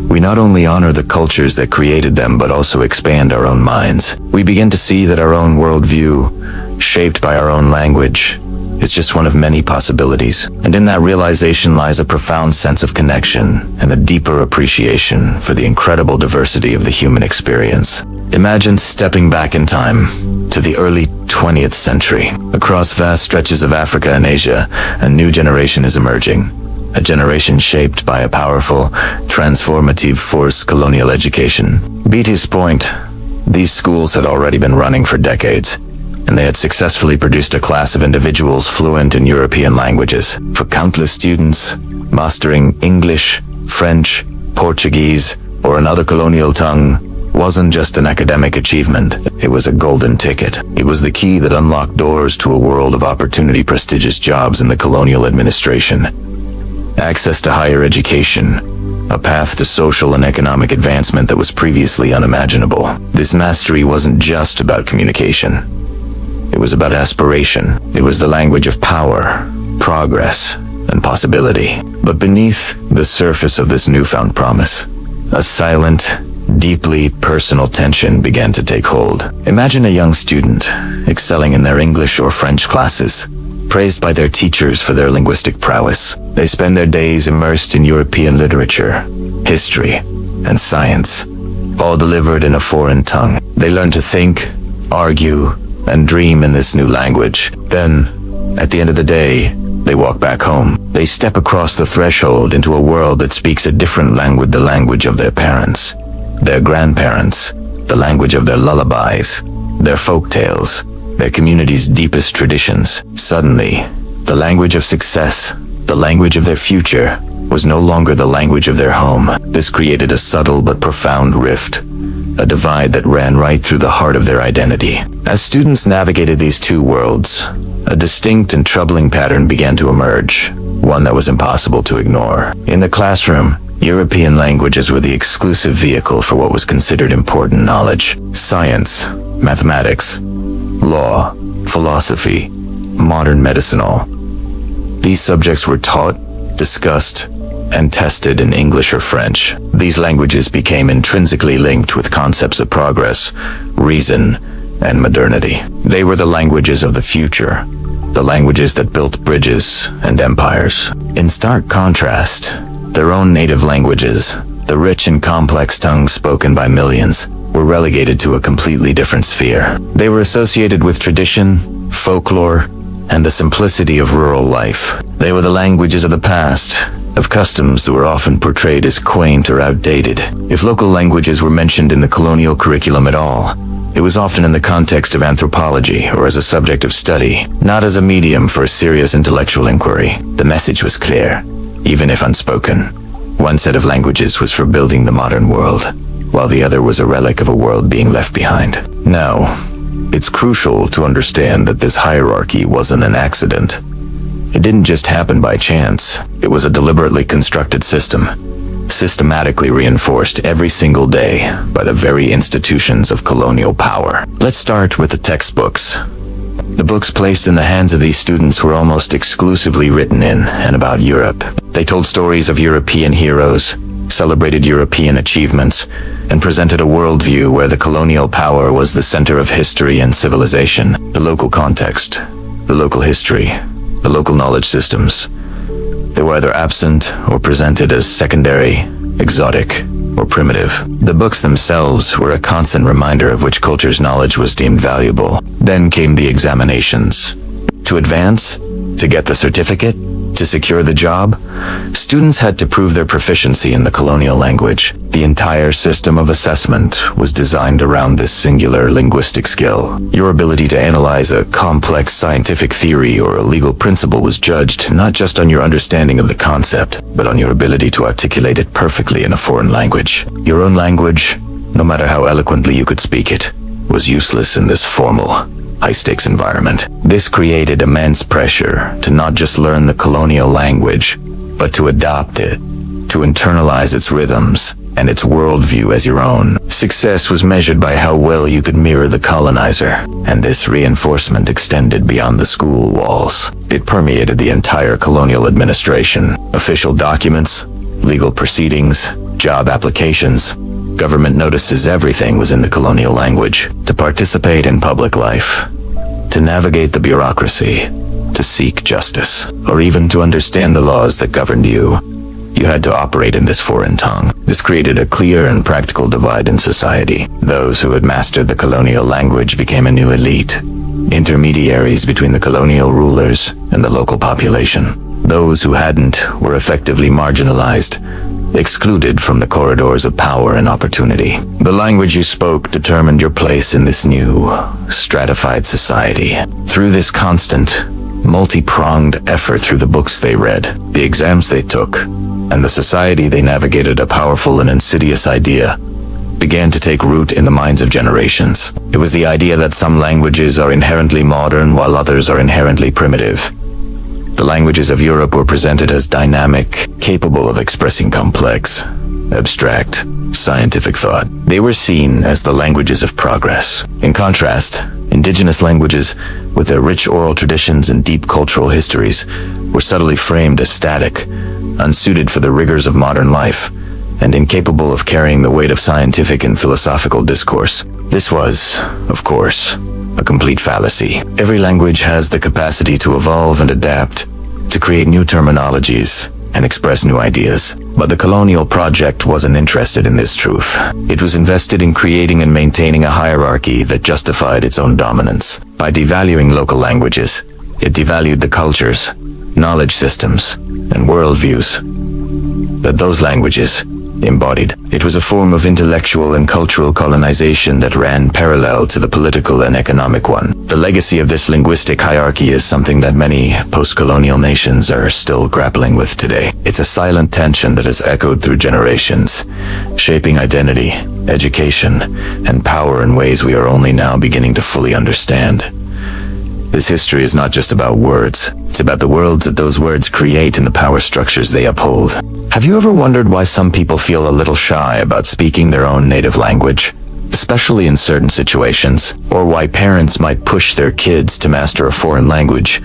we not only honor the cultures that created them, but also expand our own minds. We begin to see that our own worldview, shaped by our own language, is just one of many possibilities. And in that realization lies a profound sense of connection and a deeper appreciation for the incredible diversity of the human experience. Imagine stepping back in time to the early 20th century. Across vast stretches of Africa and Asia, a new generation is emerging. a generation shaped by a powerful, transformative force, colonial education. BT's point, these schools had already been running for decades, and they had successfully produced a class of individuals fluent in European languages. For countless students, mastering English, French, Portuguese, or another colonial tongue wasn't just an academic achievement, it was a golden ticket. It was the key that unlocked doors to a world of opportunity, prestigious jobs in the colonial administration, access to higher education, a path to social and economic advancement that was previously unimaginable. This mastery wasn't just about communication. It was about aspiration. It was the language of power, progress, and possibility. But beneath the surface of this newfound promise, a silent, deeply personal tension began to take hold. Imagine a young student excelling in their English or French classes, praised by their teachers for their linguistic prowess. They spend their days immersed in European literature, history, and science, all delivered in a foreign tongue. They learn to think, argue, and dream in this new language. Then, at the end of the day, they walk back home. They step across the threshold into a world that speaks a different language, the language of their parents, their grandparents, the language of their lullabies, their folk tales, their community's deepest traditions. Suddenly, the language of success, the language of their future, was no longer the language of their home. This created a subtle but profound rift, a divide that ran right through the heart of their identity. As students navigated these two worlds, a distinct and troubling pattern began to emerge, one that was impossible to ignore. In the classroom, European languages were the exclusive vehicle for what was considered important knowledge. Science, mathematics, law, philosophy, modern medicine, all. These subjects were taught, discussed, and tested in English or French. These languages became intrinsically linked with concepts of progress, reason, and modernity. They were the languages of the future, the languages that built bridges and empires. In stark contrast, their own native languages, the rich and complex tongues spoken by millions, were relegated to a completely different sphere. They were associated with tradition, folklore, and the simplicity of rural life. They were the languages of the past, of customs that were often portrayed as quaint or outdated. If local languages were mentioned in the colonial curriculum at all, it was often in the context of anthropology or as a subject of study, not as a medium for a serious intellectual inquiry. The message was clear, even if unspoken. One set of languages was for building the modern world, while the other was a relic of a world being left behind. Now, it's crucial to understand that this hierarchy wasn't an accident. It didn't just happen by chance. It was a deliberately constructed system, systematically reinforced every single day by the very institutions of colonial power. Let's start with the textbooks. The books placed in the hands of these students were almost exclusively written in and about Europe. They told stories of European heroes, celebrated European achievements, and presented a worldview where the colonial power was the center of history and civilization. The local context, the local history, the local knowledge systems, they were either absent or presented as secondary, exotic, or primitive. The books themselves were a constant reminder of which culture's knowledge was deemed valuable. Then came the examinations. To advance, to get the certificate, to secure the job, students had to prove their proficiency in the colonial language. The entire system of assessment was designed around this singular linguistic skill. Your ability to analyze a complex scientific theory or a legal principle was judged not just on your understanding of the concept, but on your ability to articulate it perfectly in a foreign language. Your own language, no matter how eloquently you could speak it, was useless in this formal, high-stakes environment. This created immense pressure to not just learn the colonial language, but to adopt it, to internalize its rhythms and its worldview as your own. Success was measured by how well you could mirror the colonizer, and this reinforcement extended beyond the school walls. It permeated the entire colonial administration. Official documents, legal proceedings, job applications, government notices, everything was in the colonial language. To participate in public life, to navigate the bureaucracy, to seek justice, or even to understand the laws that governed you, you had to operate in this foreign tongue. This created a clear and practical divide in society. Those who had mastered the colonial language became a new elite, intermediaries between the colonial rulers and the local population. Those who hadn't were effectively marginalized, excluded from the corridors of power and opportunity. The language you spoke determined your place in this new, stratified society. Through this constant, multi-pronged effort through the books they read, the exams they took, and the society they navigated, a powerful and insidious idea began to take root in the minds of generations. It was the idea that some languages are inherently modern while others are inherently primitive. The languages of Europe were presented as dynamic, capable of expressing complex, abstract, scientific thought. They were seen as the languages of progress. In contrast, indigenous languages, with their rich oral traditions and deep cultural histories, were subtly framed as static, unsuited for the rigors of modern life, and incapable of carrying the weight of scientific and philosophical discourse. This was, of course, a complete fallacy. Every language has the capacity to evolve and adapt, to create new terminologies and express new ideas. But the colonial project wasn't interested in this truth. It was invested in creating and maintaining a hierarchy that justified its own dominance. By devaluing local languages, it devalued the cultures, knowledge systems, and worldviews that those languages embodied. It was a form of intellectual and cultural colonization that ran parallel to the political and economic one. The legacy of this linguistic hierarchy is something that many post-colonial nations are still grappling with today. It's a silent tension that has echoed through generations, shaping identity, education, and power in ways we are only now beginning to fully understand. This history is not just about words. It's about the worlds that those words create and the power structures they uphold. Have you ever wondered why some people feel a little shy about speaking their own native language, especially in certain situations, or why parents might push their kids to master a foreign language,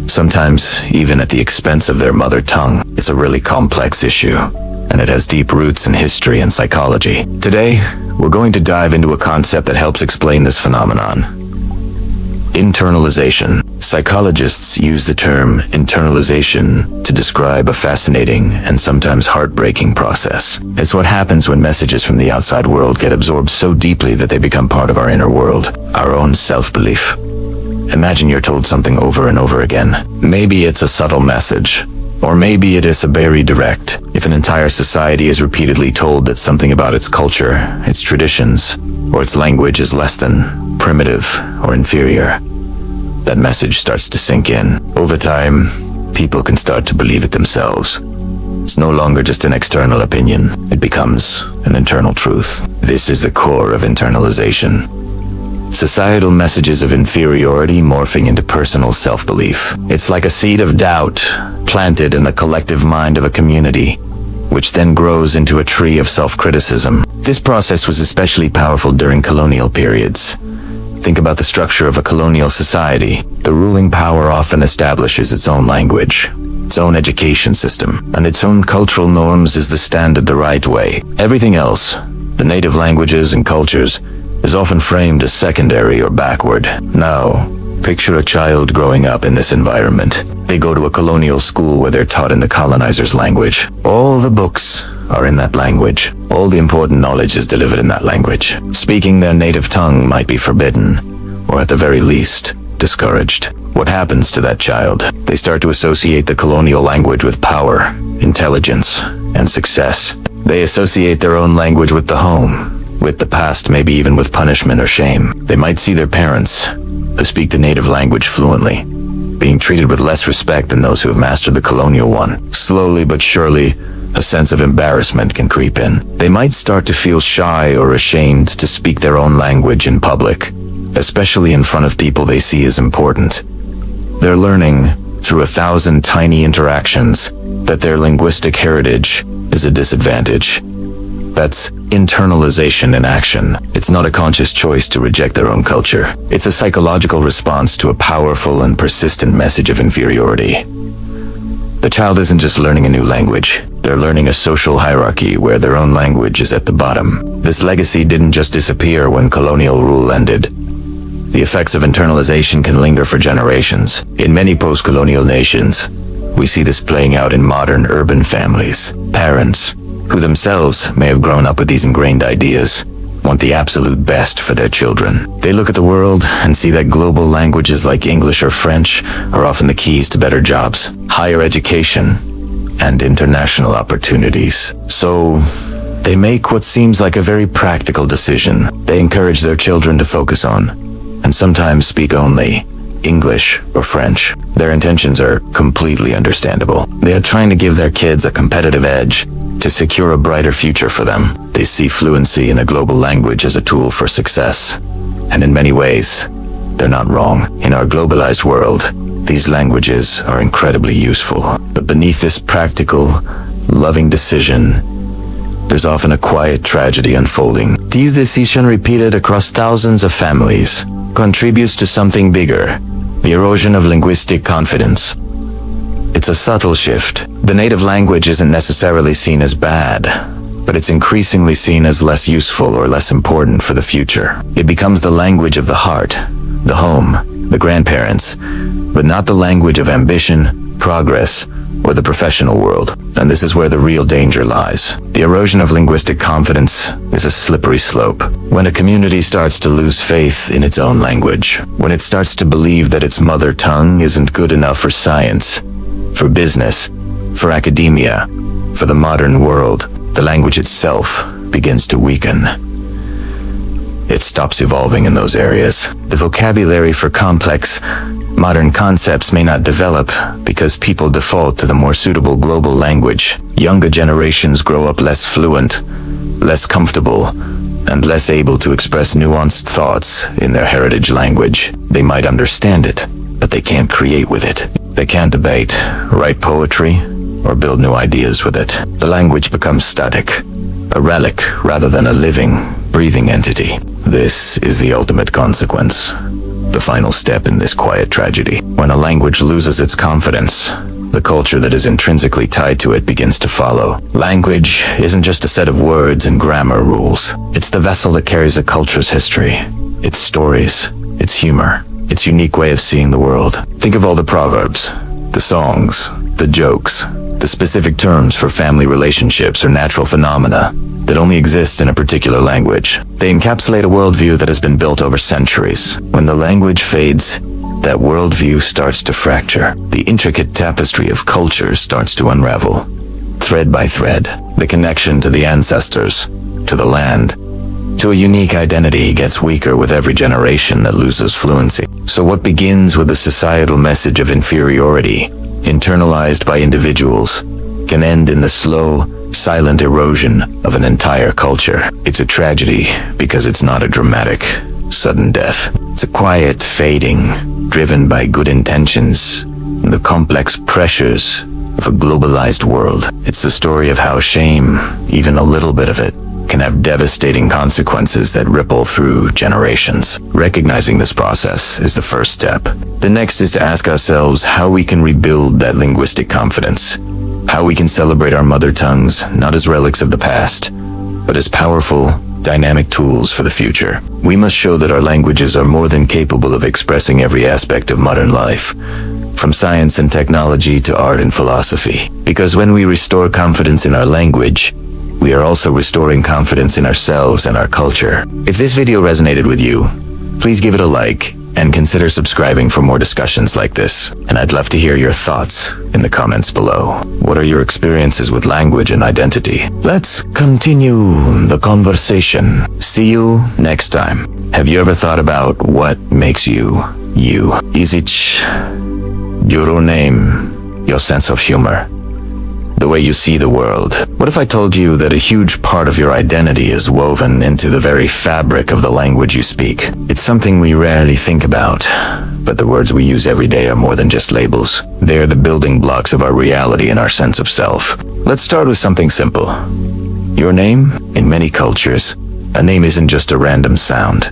sometimes even at the expense of their mother tongue? It's a really complex issue, and it has deep roots in history and psychology. Today, we're going to dive into a concept that helps explain this phenomenon: internalization. Psychologists use the term internalization to describe a fascinating and sometimes heartbreaking process. It's what happens when messages from the outside world get absorbed so deeply that they become part of our inner world, our own self-belief. Imagine you're told something over and over again. Maybe it's a subtle message, or maybe it is very direct. If an entire society is repeatedly told that something about its culture, its traditions, or its language is less than, primitive, or inferior, that message starts to sink in. Over time, people can start to believe it themselves. It's no longer just an external opinion. It becomes an internal truth. This is the core of internalization. Societal messages of inferiority morphing into personal self-belief. It's like a seed of doubt planted in the collective mind of a community, which then grows into a tree of self-criticism. This process was especially powerful during colonial periods. Think about the structure of a colonial society. The ruling power often establishes its own language, its own education system, and its own cultural norms is the standard, the right way. Everything else, the native languages and cultures, is often framed as secondary or backward. Now, picture a child growing up in this environment. They go to a colonial school where they're taught in the colonizer's language. All the books are in that language. All the important knowledge is delivered in that language. Speaking their native tongue might be forbidden, or at the very least, discouraged. What happens to that child? They start to associate the colonial language with power, intelligence, and success. They associate their own language with the home, with the past, maybe even with punishment or shame. They might see their parents, who speak the native language fluently, being treated with less respect than those who have mastered the colonial one. Slowly but surely, a sense of embarrassment can creep in. They might start to feel shy or ashamed to speak their own language in public, especially in front of people they see as important. They're learning, through 1,000 tiny interactions, that their linguistic heritage is a disadvantage. That's internalization in action. It's not a conscious choice to reject their own culture. It's a psychological response to a powerful and persistent message of inferiority. The child isn't just learning a new language. They're learning a social hierarchy where their own language is at the bottom. This legacy didn't just disappear when colonial rule ended. The effects of internalization can linger for generations. In many post-colonial nations, we see this playing out in modern urban families. Parents, who themselves may have grown up with these ingrained ideas, want the absolute best for their children. They look at the world and see that global languages like English or French are often the keys to better jobs, higher education, and international opportunities. So they make what seems like a very practical decision. They encourage their children to focus on, and sometimes speak only, English or French. Their intentions are completely understandable. They are trying to give their kids a competitive edge to secure a brighter future for them. They see fluency in a global language as a tool for success. And in many ways, they're not wrong. In our globalized world, these languages are incredibly useful. But beneath this practical, loving decision, there's often a quiet tragedy unfolding. This decision, repeated across thousands of families, contributes to something bigger: the erosion of linguistic confidence. It's a subtle shift. The native language isn't necessarily seen as bad, but it's increasingly seen as less useful or less important for the future. It becomes the language of the heart, the home, the grandparents, but not the language of ambition, progress, or the professional world. And this is where the real danger lies. The erosion of linguistic confidence is a slippery slope. When a community starts to lose faith in its own language, when it starts to believe that its mother tongue isn't good enough for science, for business, for academia, for the modern world, the language itself begins to weaken. It stops evolving in those areas. The vocabulary for complex, modern concepts may not develop because people default to the more suitable global language. Younger generations grow up less fluent, less comfortable, and less able to express nuanced thoughts in their heritage language. They might understand it, but they can't create with it. They can't debate, write poetry, or build new ideas with it. The language becomes static, a relic rather than a living, breathing entity. This is the ultimate consequence, the final step in this quiet tragedy. When a language loses its confidence, the culture that is intrinsically tied to it begins to follow. Language isn't just a set of words and grammar rules. It's the vessel that carries a culture's history, its stories, its humor, its unique way of seeing the world. Think of all the proverbs, the songs, the jokes, the specific terms for family relationships or natural phenomena that only exists in a particular language. They encapsulate a worldview that has been built over centuries. When the language fades, that worldview starts to fracture. The intricate tapestry of culture starts to unravel. Thread by thread, the connection to the ancestors, to the land, to a unique identity gets weaker with every generation that loses fluency. So what begins with a societal message of inferiority, internalized by individuals, can end in the slow, silent erosion of an entire culture. It's a tragedy because it's not a dramatic, sudden death. It's a quiet fading, driven by good intentions and the complex pressures of a globalized world. It's the story of how shame, even a little bit of it, can have devastating consequences that ripple through generations. Recognizing this process is the first step. The next is to ask ourselves how we can rebuild that linguistic confidence. How we can celebrate our mother tongues, not as relics of the past, but as powerful, dynamic tools for the future. We must show that our languages are more than capable of expressing every aspect of modern life, from science and technology to art and philosophy. Because when we restore confidence in our language, we are also restoring confidence in ourselves and our culture. If this video resonated with you, please give it a like and consider subscribing for more discussions like this. And I'd love to hear your thoughts in the comments below. What are your experiences with language and identity? Let's continue the conversation. See you next time. Have you ever thought about what makes you, you? Is it your name, your sense of humor, the way you see the world? What if I told you that a huge part of your identity is woven into the very fabric of the language you speak? It's something we rarely think about, but the words we use every day are more than just labels. They're the building blocks of our reality and our sense of self. Let's start with something simple. Your name, in many cultures, a name isn't just a random sound.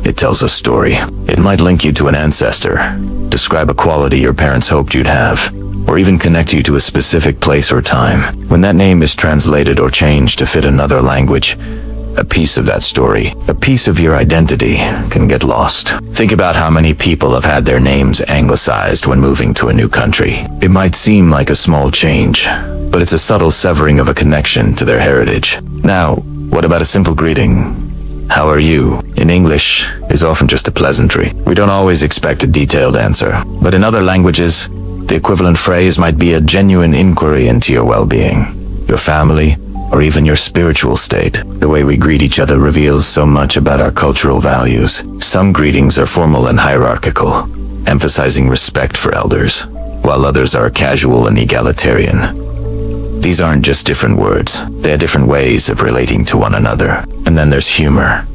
It tells a story. It might link you to an ancestor, describe a quality your parents hoped you'd have, or even connect you to a specific place or time. When that name is translated or changed to fit another language, a piece of that story, a piece of your identity, can get lost. Think about how many people have had their names anglicized when moving to a new country. It might seem like a small change, but it's a subtle severing of a connection to their heritage. Now, what about a simple greeting? "How are you?" in English is often just a pleasantry. We don't always expect a detailed answer. But in other languages, the equivalent phrase might be a genuine inquiry into your well-being, your family, or even your spiritual state. The way we greet each other reveals so much about our cultural values. Some greetings are formal and hierarchical, emphasizing respect for elders, while others are casual and egalitarian. These aren't just different words, they are different ways of relating to one another. And then there's humor.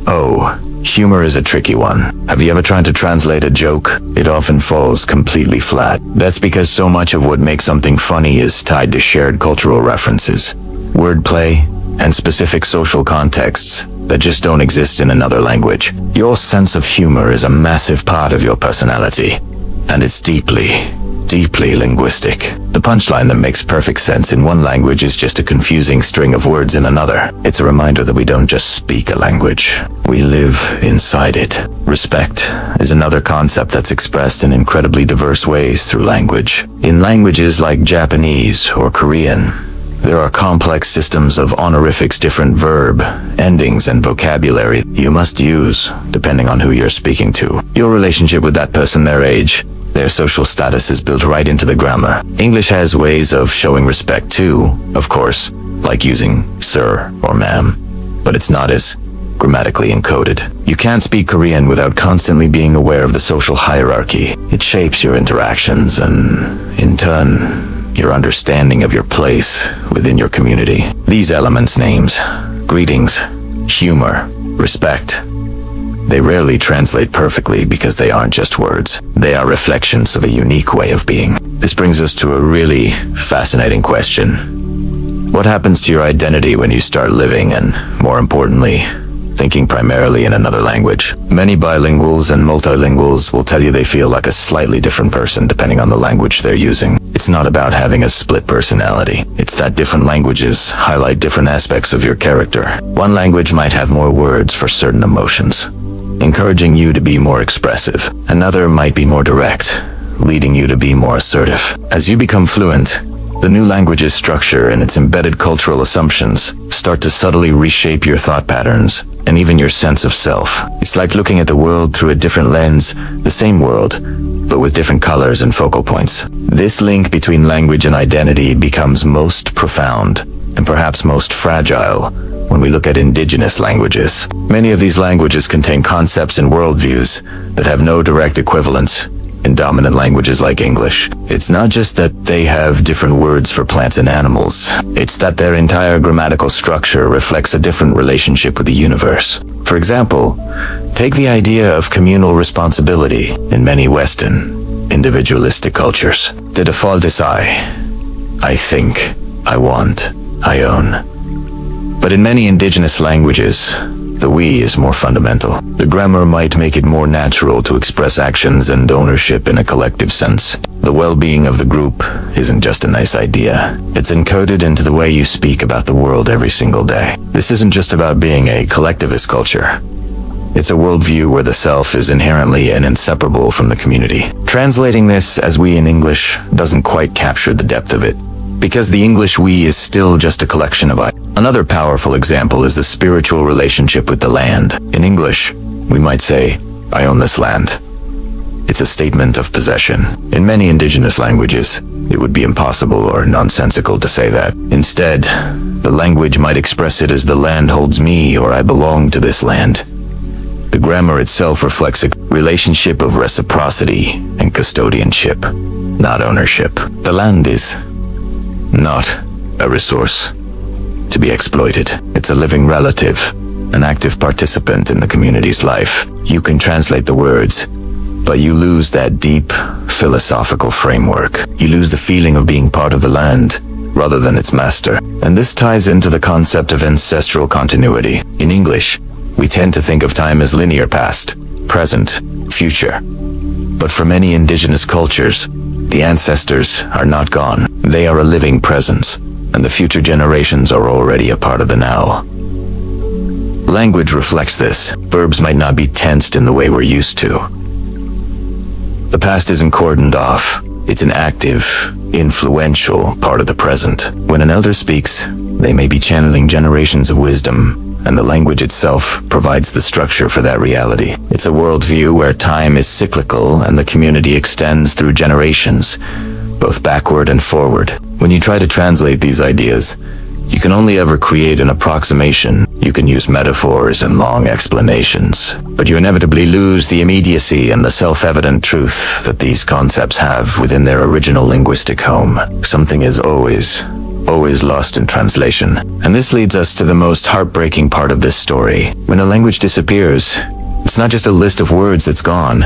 Oh, humor is a tricky one. Have you ever tried to translate a joke? It often falls completely flat. That's because so much of what makes something funny is tied to shared cultural references, wordplay, and specific social contexts that just don't exist in another language. Your sense of humor is a massive part of your personality, and it's deeply linguistic. The punchline that makes perfect sense in one language is just a confusing string of words in another. It's a reminder that we don't just speak a language, we live inside it. Respect is another concept that's expressed in incredibly diverse ways through language. In languages like Japanese or Korean, there are complex systems of honorifics, different verb, endings, and vocabulary you must use depending on who you're speaking to. Your relationship with that person, their age, their social status is built right into the grammar. English has ways of showing respect too, of course, like using sir or ma'am, but it's not as grammatically encoded. You can't speak Korean without constantly being aware of the social hierarchy. It shapes your interactions and, in turn, your understanding of your place within your community. These elements, names, greetings, humor, respect, they rarely translate perfectly because they aren't just words. They are reflections of a unique way of being. This brings us to a really fascinating question. What happens to your identity when you start living and, more importantly, thinking primarily in another language? Many bilinguals and multilinguals will tell you they feel like a slightly different person depending on the language they're using. It's not about having a split personality. It's that different languages highlight different aspects of your character. One language might have more words for certain emotions, encouraging you to be more expressive. Another might be more direct, leading you to be more assertive. As you become fluent, the new language's structure and its embedded cultural assumptions start to subtly reshape your thought patterns and even your sense of self. It's like looking at the world through a different lens, the same world, but with different colors and focal points. This link between language and identity becomes most profound and perhaps most fragile when we look at indigenous languages. Many of these languages contain concepts and worldviews that have no direct equivalents in dominant languages like English. It's not just that they have different words for plants and animals, it's that their entire grammatical structure reflects a different relationship with the universe. For example, take the idea of communal responsibility. In many Western, individualistic cultures, the default is I think, I want, I own. But in many indigenous languages, the we is more fundamental. The grammar might make it more natural to express actions and ownership in a collective sense. The well-being of the group isn't just a nice idea. It's encoded into the way you speak about the world every single day. This isn't just about being a collectivist culture. It's a worldview where the self is inherently and inseparable from the community. Translating this as we in English doesn't quite capture the depth of it, because the English we is still just a collection of I. Another powerful example is the spiritual relationship with the land. In English, we might say, I own this land. It's a statement of possession. In many indigenous languages, it would be impossible or nonsensical to say that. Instead, the language might express it as the land holds me or I belong to this land. The grammar itself reflects a relationship of reciprocity and custodianship, not ownership. The land is not a resource to be exploited. It's a living relative, an active participant in the community's life. You can translate the words, but you lose that deep philosophical framework. You lose the feeling of being part of the land rather than its master. And this ties into the concept of ancestral continuity. In English, we tend to think of time as linear: past, present, future. But for many indigenous cultures, the ancestors are not gone. They are a living presence, and the future generations are already a part of the now. Language reflects this. Verbs might not be tensed in the way we're used to. The past isn't cordoned off. It's an active, influential part of the present. When an elder speaks, they may be channeling generations of wisdom, and the language itself provides the structure for that reality. It's a worldview where time is cyclical and the community extends through generations, both backward and forward. When you try to translate these ideas, you can only ever create an approximation. You can use metaphors and long explanations, but you inevitably lose the immediacy and the self-evident truth that these concepts have within their original linguistic home. Something is always lost in translation. And this leads us to the most heartbreaking part of this story. When a language disappears, it's not just a list of words that's gone.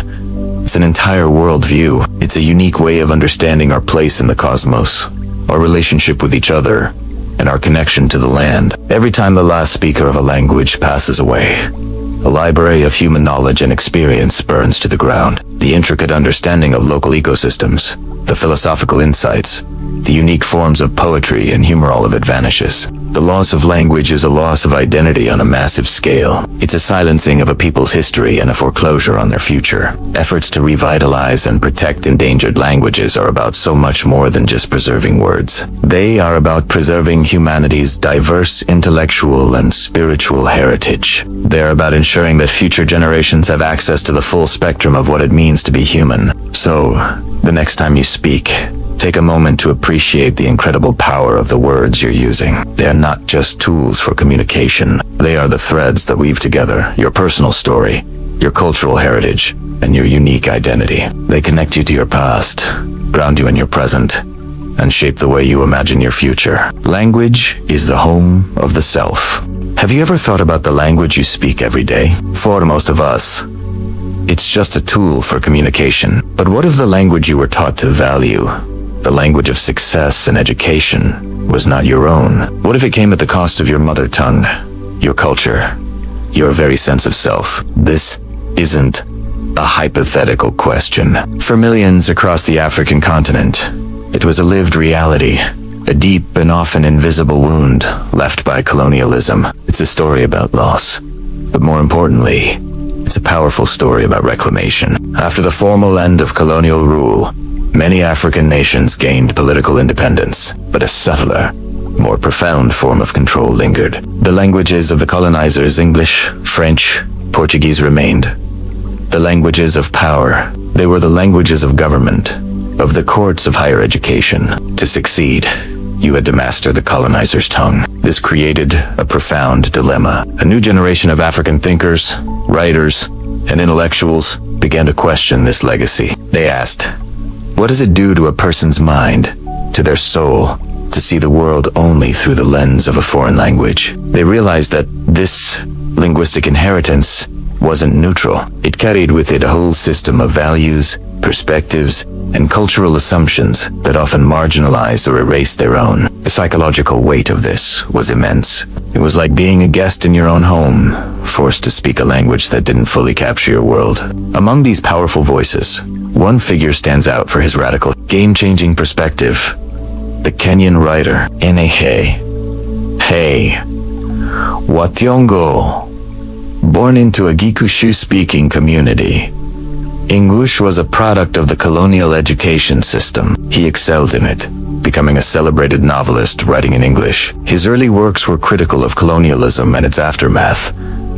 It's an entire worldview. It's a unique way of understanding our place in the cosmos, our relationship with each other, and our connection to the land. Every time the last speaker of a language passes away, a library of human knowledge and experience burns to the ground. The intricate understanding of local ecosystems, the philosophical insights, the unique forms of poetry and humor, all of it vanishes. The loss of language is a loss of identity on a massive scale. It's a silencing of a people's history and a foreclosure on their future. Efforts to revitalize and protect endangered languages are about so much more than just preserving words. They are about preserving humanity's diverse intellectual and spiritual heritage. They're about ensuring that future generations have access to the full spectrum of what it means to be human. So, the next time you speak, take a moment to appreciate the incredible power of the words you're using. They are not just tools for communication. They are the threads that weave together your personal story, your cultural heritage, and your unique identity. They connect you to your past, ground you in your present, and shape the way you imagine your future. Language is the home of the self. Have you ever thought about the language you speak every day? For most of us, it's just a tool for communication. But what if the language you were taught to value, the language of success and education, was not your own? What if it came at the cost of your mother tongue, your culture, your very sense of self? This isn't a hypothetical question. For millions across the African continent, it was a lived reality, a deep and often invisible wound left by colonialism. It's a story about loss, but more importantly, it's a powerful story about reclamation. After the formal end of colonial rule, many African nations gained political independence, but a subtler, more profound form of control lingered. The languages of the colonizers, English, French, Portuguese, remained. The languages of power, they were the languages of government, of the courts, of higher education. To succeed, you had to master the colonizer's tongue. This created a profound dilemma. A new generation of African thinkers, writers, and intellectuals began to question this legacy. They asked, what does it do to a person's mind, to their soul, to see the world only through the lens of a foreign language? They realized that this linguistic inheritance wasn't neutral. It carried with it a whole system of values, perspectives, and cultural assumptions that often marginalized or erased their own. The psychological weight of this was immense. It was like being a guest in your own home, forced to speak a language that didn't fully capture your world. Among these powerful voices, one figure stands out for his radical, game-changing perspective. The Kenyan writer, Enehe Wationgo. Born into a Gikushu-speaking community, English was a product of the colonial education system. He excelled in it, becoming a celebrated novelist writing in English. His early works were critical of colonialism and its aftermath,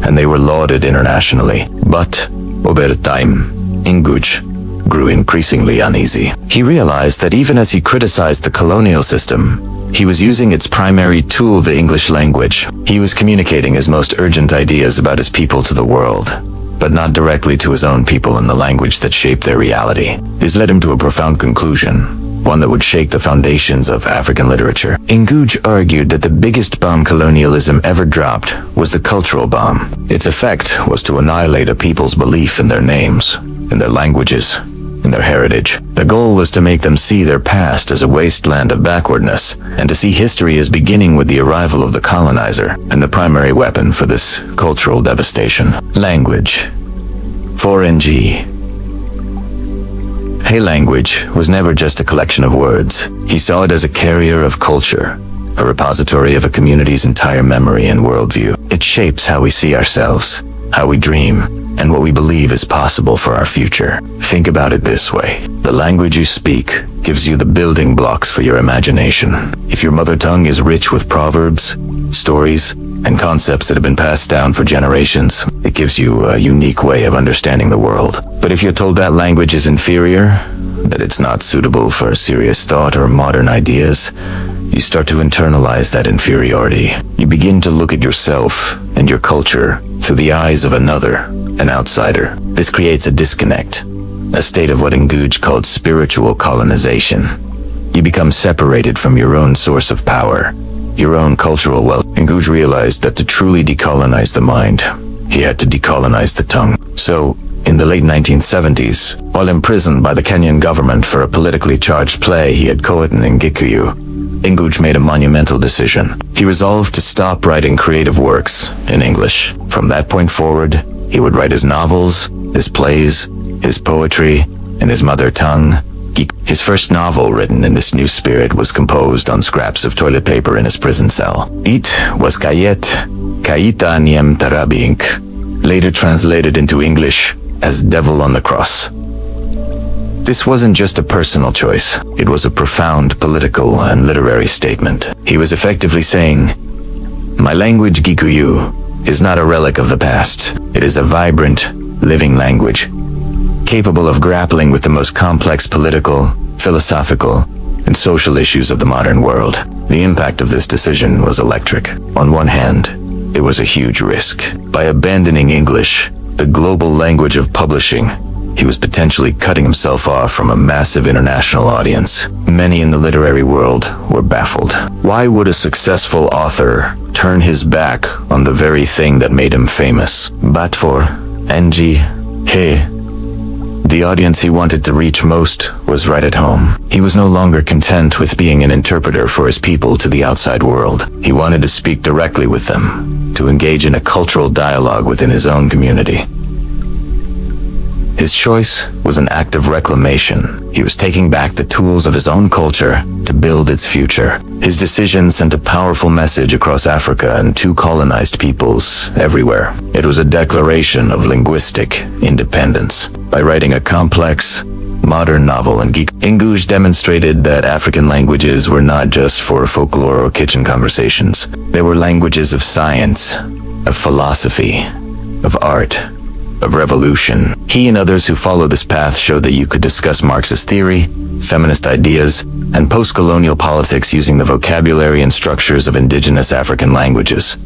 and they were lauded internationally. But, over time, English grew increasingly uneasy. He realized that even as he criticized the colonial system, he was using its primary tool, the English language. He was communicating his most urgent ideas about his people to the world, but not directly to his own people in the language that shaped their reality. This led him to a profound conclusion, one that would shake the foundations of African literature. Nguge argued that the biggest bomb colonialism ever dropped was the cultural bomb. Its effect was to annihilate a people's belief in their names, in their languages, in their heritage. The goal was to make them see their past as a wasteland of backwardness, and to see history as beginning with the arrival of the colonizer, and the primary weapon for this cultural devastation. Language. 4NG. Language was never just a collection of words. He saw it as a carrier of culture, a repository of a community's entire memory and worldview. It shapes how we see ourselves, how we dream, and what we believe is possible for our future. Think about it this way. The language you speak gives you the building blocks for your imagination. If your mother tongue is rich with proverbs, stories, and concepts that have been passed down for generations. It gives you a unique way of understanding the world. But if you're told that language is inferior, that it's not suitable for serious thought or modern ideas, you start to internalize that inferiority. You begin to look at yourself and your culture through the eyes of another, an outsider. This creates a disconnect, a state of what Nguj called spiritual colonization. You become separated from your own source of power, your own cultural wealth. Nguj realized that to truly decolonize the mind, he had to decolonize the tongue. So, in the late 1970s, while imprisoned by the Kenyan government for a politically charged play he had co-written in Gikuyu, Nguj made a monumental decision. He resolved to stop writing creative works in English. From that point forward, he would write his novels, his plays, his poetry, in his mother tongue. His first novel written in this new spirit was composed on scraps of toilet paper in his prison cell. It was Kayet, Kaita Niem Tarabink, later translated into English as Devil on the Cross. This wasn't just a personal choice. It was a profound political and literary statement. He was effectively saying, "My language, Gikuyu, is not a relic of the past. It is a vibrant, living language, capable of grappling with the most complex political, philosophical, and social issues of the modern world." The impact of this decision was electric. On one hand, it was a huge risk. By abandoning English, the global language of publishing, he was potentially cutting himself off from a massive international audience. Many in the literary world were baffled. Why would a successful author turn his back on the very thing that made him famous? But for Ng, the audience he wanted to reach most was right at home. He was no longer content with being an interpreter for his people to the outside world. He wanted to speak directly with them, to engage in a cultural dialogue within his own community. His choice was an act of reclamation. He was taking back the tools of his own culture to build its future. His decision sent a powerful message across Africa and to colonized peoples everywhere. It was a declaration of linguistic independence. By writing a complex, modern novel in Nguj demonstrated that African languages were not just for folklore or kitchen conversations. They were languages of science, of philosophy, of art, of revolution. He and others who followed this path showed that you could discuss Marxist theory, feminist ideas, and post-colonial politics using the vocabulary and structures of indigenous African languages.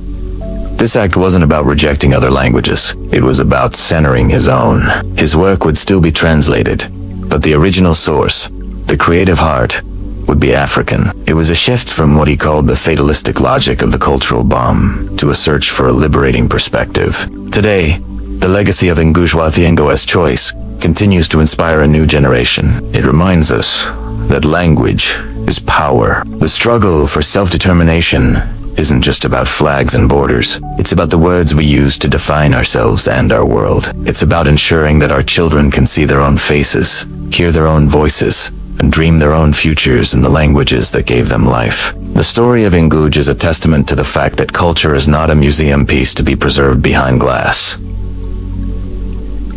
This act wasn't about rejecting other languages. It was about centering his own. His work would still be translated, but the original source, the creative heart, would be African. It was a shift from what he called the fatalistic logic of the cultural bomb to a search for a liberating perspective. Today, the legacy of Ngugi Thiong'o's choice continues to inspire a new generation. It reminds us that language is power. The struggle for self-determination isn't just about flags and borders. It's about the words we use to define ourselves and our world. It's about ensuring that our children can see their own faces, hear their own voices, and dream their own futures in the languages that gave them life. The story of Ngugi is a testament to the fact that culture is not a museum piece to be preserved behind glass.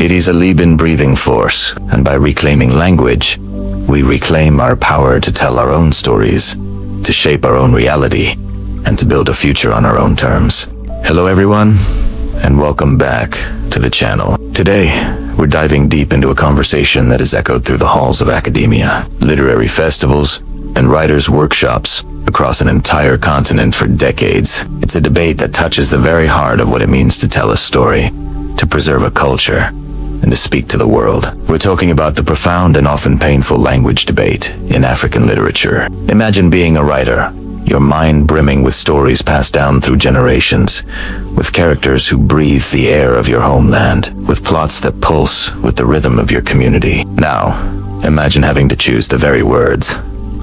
It is a living, breathing force, and by reclaiming language, we reclaim our power to tell our own stories, to shape our own reality, and to build a future on our own terms. Hello everyone, and welcome back to the channel. Today, we're diving deep into a conversation that has echoed through the halls of academia, literary festivals, and writers' workshops across an entire continent for decades. It's a debate that touches the very heart of what it means to tell a story, to preserve a culture, and to speak to the world. We're talking about the profound and often painful language debate in African literature. Imagine being a writer, your mind brimming with stories passed down through generations, with characters who breathe the air of your homeland, with plots that pulse with the rhythm of your community. Now, imagine having to choose the very words,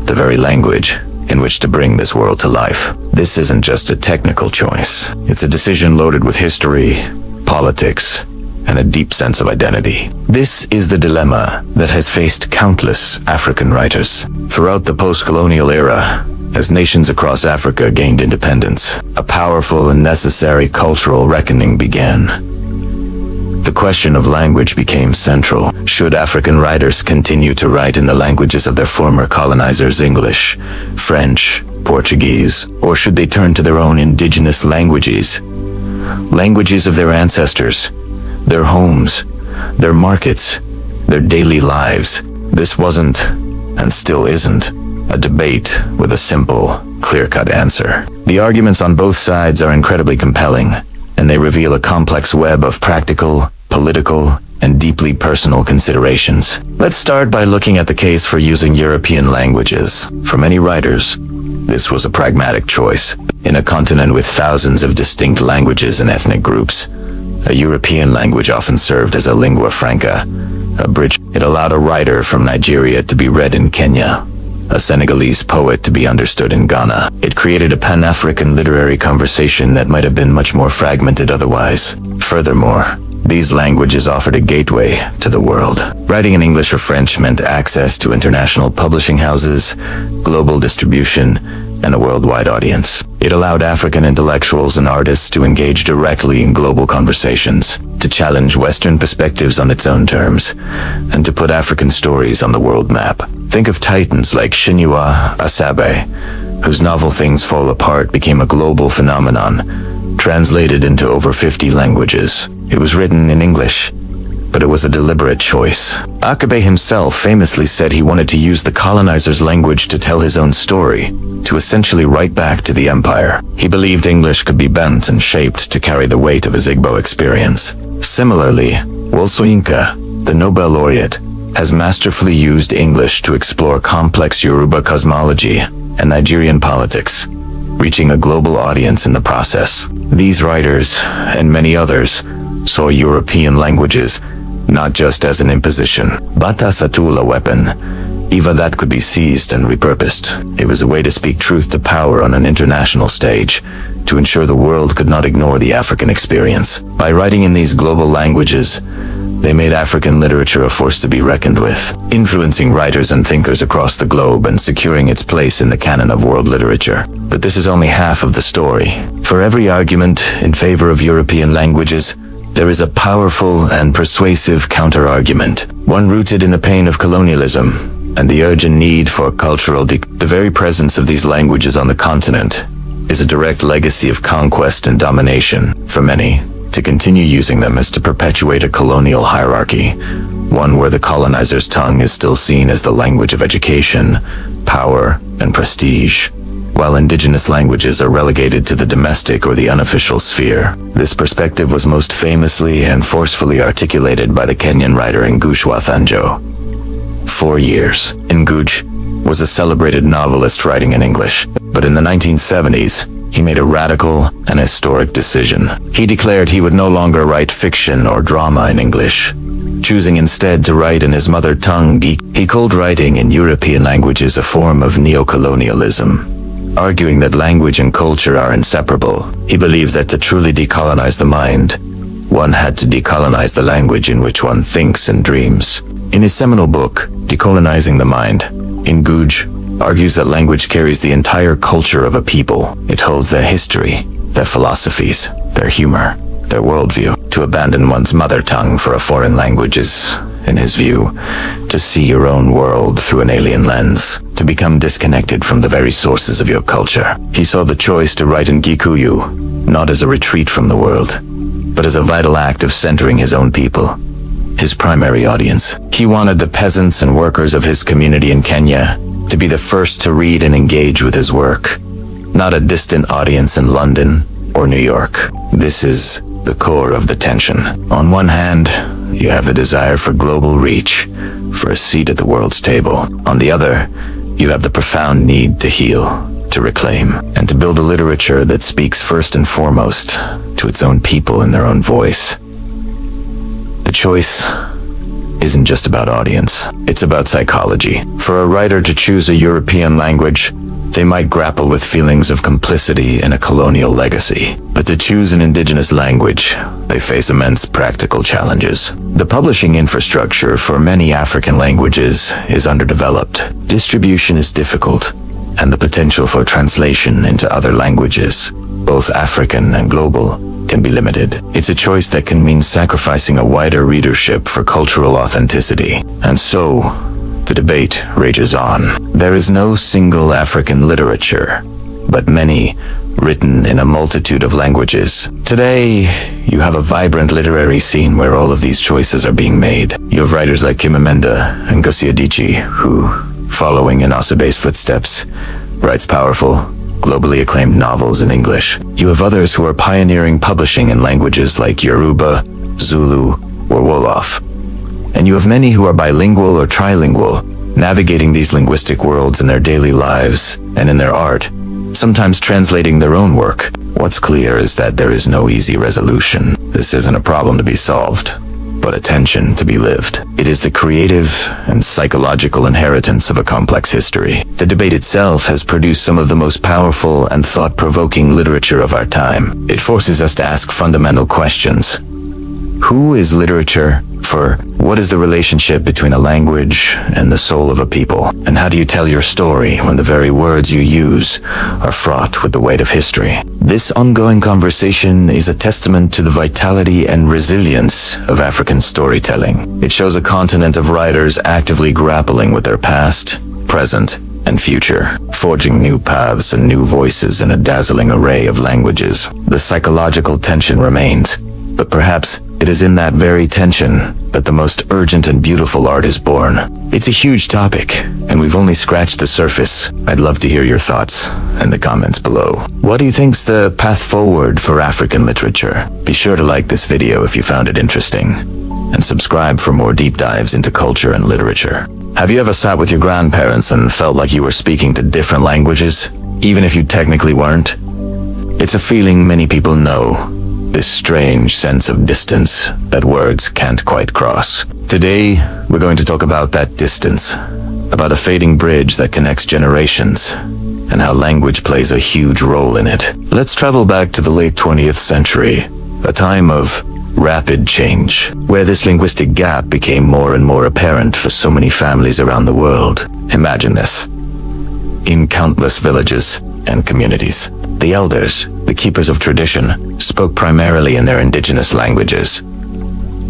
the very language, in which to bring this world to life. This isn't just a technical choice. It's a decision loaded with history, politics, and a deep sense of identity. This is the dilemma that has faced countless African writers. Throughout the post-colonial era, as nations across Africa gained independence, a powerful and necessary cultural reckoning began. The question of language became central. Should African writers continue to write in the languages of their former colonizers, English, French, Portuguese, or should they turn to their own indigenous languages? Languages of their ancestors, their homes, their markets, their daily lives. This wasn't, and still isn't, a debate with a simple, clear-cut answer. The arguments on both sides are incredibly compelling, and they reveal a complex web of practical, political, and deeply personal considerations. Let's start by looking at the case for using European languages. For many writers, this was a pragmatic choice. In a continent with thousands of distinct languages and ethnic groups, a European language often served as a lingua franca, a bridge. It allowed a writer from Nigeria to be read in Kenya, a Senegalese poet to be understood in Ghana. It created a Pan-African literary conversation that might have been much more fragmented otherwise. Furthermore, these languages offered a gateway to the world. Writing in English or French meant access to international publishing houses, global distribution, and a worldwide audience. It allowed African intellectuals and artists to engage directly in global conversations, to challenge Western perspectives on its own terms, and to put African stories on the world map. Think of titans like Chinua Achebe, whose novel Things Fall Apart became a global phenomenon, translated into over 50 languages. It was written in English, but it was a deliberate choice. Achebe himself famously said he wanted to use the colonizer's language to tell his own story, to essentially write back to the empire. He believed English could be bent and shaped to carry the weight of his Igbo experience. Similarly, Soyinka, the Nobel laureate, has masterfully used English to explore complex Yoruba cosmology and Nigerian politics, reaching a global audience in the process. These writers, and many others, saw European languages not just as an imposition, but as a tool, a weapon, even that could be seized and repurposed. It was a way to speak truth to power on an international stage, to ensure the world could not ignore the African experience. By writing in these global languages, they made African literature a force to be reckoned with, influencing writers and thinkers across the globe and securing its place in the canon of world literature. But this is only half of the story. For every argument in favor of European languages, there is a powerful and persuasive counter-argument, one rooted in the pain of colonialism and the urgent need for cultural The very presence of these languages on the continent is a direct legacy of conquest and domination. For many, to continue using them is to perpetuate a colonial hierarchy, one where the colonizer's tongue is still seen as the language of education, power, and prestige, while indigenous languages are relegated to the domestic or the unofficial sphere. This perspective was most famously and forcefully articulated by the Kenyan writer Ngugi wa Thiong'o. 4 years. Ngugi was a celebrated novelist writing in English, but in the 1970s, he made a radical and historic decision. He declared he would no longer write fiction or drama in English, choosing instead to write in his mother tongue. He called writing in European languages a form of neo-colonialism, arguing that language and culture are inseparable. He believed that to truly decolonize the mind, one had to decolonize the language in which one thinks and dreams. In his seminal book, Decolonizing the Mind, Ngugi argues that language carries the entire culture of a people. It holds their history, their philosophies, their humor, their worldview. To abandon one's mother tongue for a foreign language is, in his view, to see your own world through an alien lens, to become disconnected from the very sources of your culture. He saw the choice to write in Gikuyu not as a retreat from the world, but as a vital act of centering his own people, his primary audience. He wanted the peasants and workers of his community in Kenya to be the first to read and engage with his work, not a distant audience in London or New York. This is the core of the tension. On one hand, you have the desire for global reach, for a seat at the world's table. On the other, you have the profound need to heal, to reclaim, and to build a literature that speaks first and foremost to its own people in their own voice. The choice isn't just about audience, it's about psychology. For a writer to choose a European language, they might grapple with feelings of complicity in a colonial legacy. But to choose an indigenous language, they face immense practical challenges. The publishing infrastructure for many African languages is underdeveloped. Distribution is difficult, and the potential for translation into other languages, both African and global, can be limited. It's a choice that can mean sacrificing a wider readership for cultural authenticity. And so, The debate rages on. There is no single African literature, but many written in a multitude of languages. Today, you have a vibrant literary scene where all of these choices are being made. You have writers like Chimamanda and Ngozi Adichie, who, following in Asabe's footsteps, writes powerful, globally acclaimed novels in English. You have others who are pioneering publishing in languages like Yoruba, Zulu, or Wolof. And you have many who are bilingual or trilingual, navigating these linguistic worlds in their daily lives and in their art, sometimes translating their own work. What's clear is that there is no easy resolution. This isn't a problem to be solved, but a tension to be lived. It is the creative and psychological inheritance of a complex history. The debate itself has produced some of the most powerful and thought-provoking literature of our time. It forces us to ask fundamental questions. Who is literature for? What is the relationship between a language and the soul of a people? And how do you tell your story when the very words you use are fraught with the weight of history? This ongoing conversation is a testament to the vitality and resilience of African storytelling. It shows a continent of writers actively grappling with their past, present, and future, forging new paths and new voices in a dazzling array of languages. The psychological tension remains, but perhaps it is in that very tension that the most urgent and beautiful art is born. It's a huge topic, and we've only scratched the surface. I'd love to hear your thoughts in the comments below. What do you think's the path forward for African literature? Be sure to like this video if you found it interesting, and subscribe for more deep dives into culture and literature. Have you ever sat with your grandparents and felt like you were speaking to different languages, even if you technically weren't? It's a feeling many people know. This strange sense of distance that words can't quite cross. Today, we're going to talk about that distance, about a fading bridge that connects generations, and how language plays a huge role in it. Let's travel back to the late 20th century, a time of rapid change, where this linguistic gap became more and more apparent for so many families around the world. Imagine this. In countless villages and communities, the elders, the keepers of tradition, spoke primarily in their indigenous languages.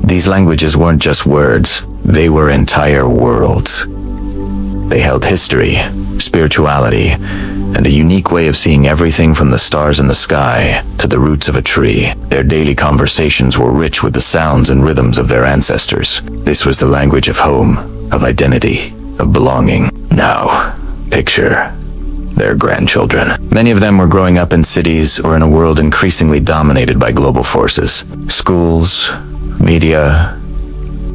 These languages weren't just words, they were entire worlds. They held history, spirituality, and a unique way of seeing everything from the stars in the sky to the roots of a tree. Their daily conversations were rich with the sounds and rhythms of their ancestors. This was the language of home, of identity, of belonging. Now, picture their grandchildren. Many of them were growing up in cities or in a world increasingly dominated by global forces. Schools, media,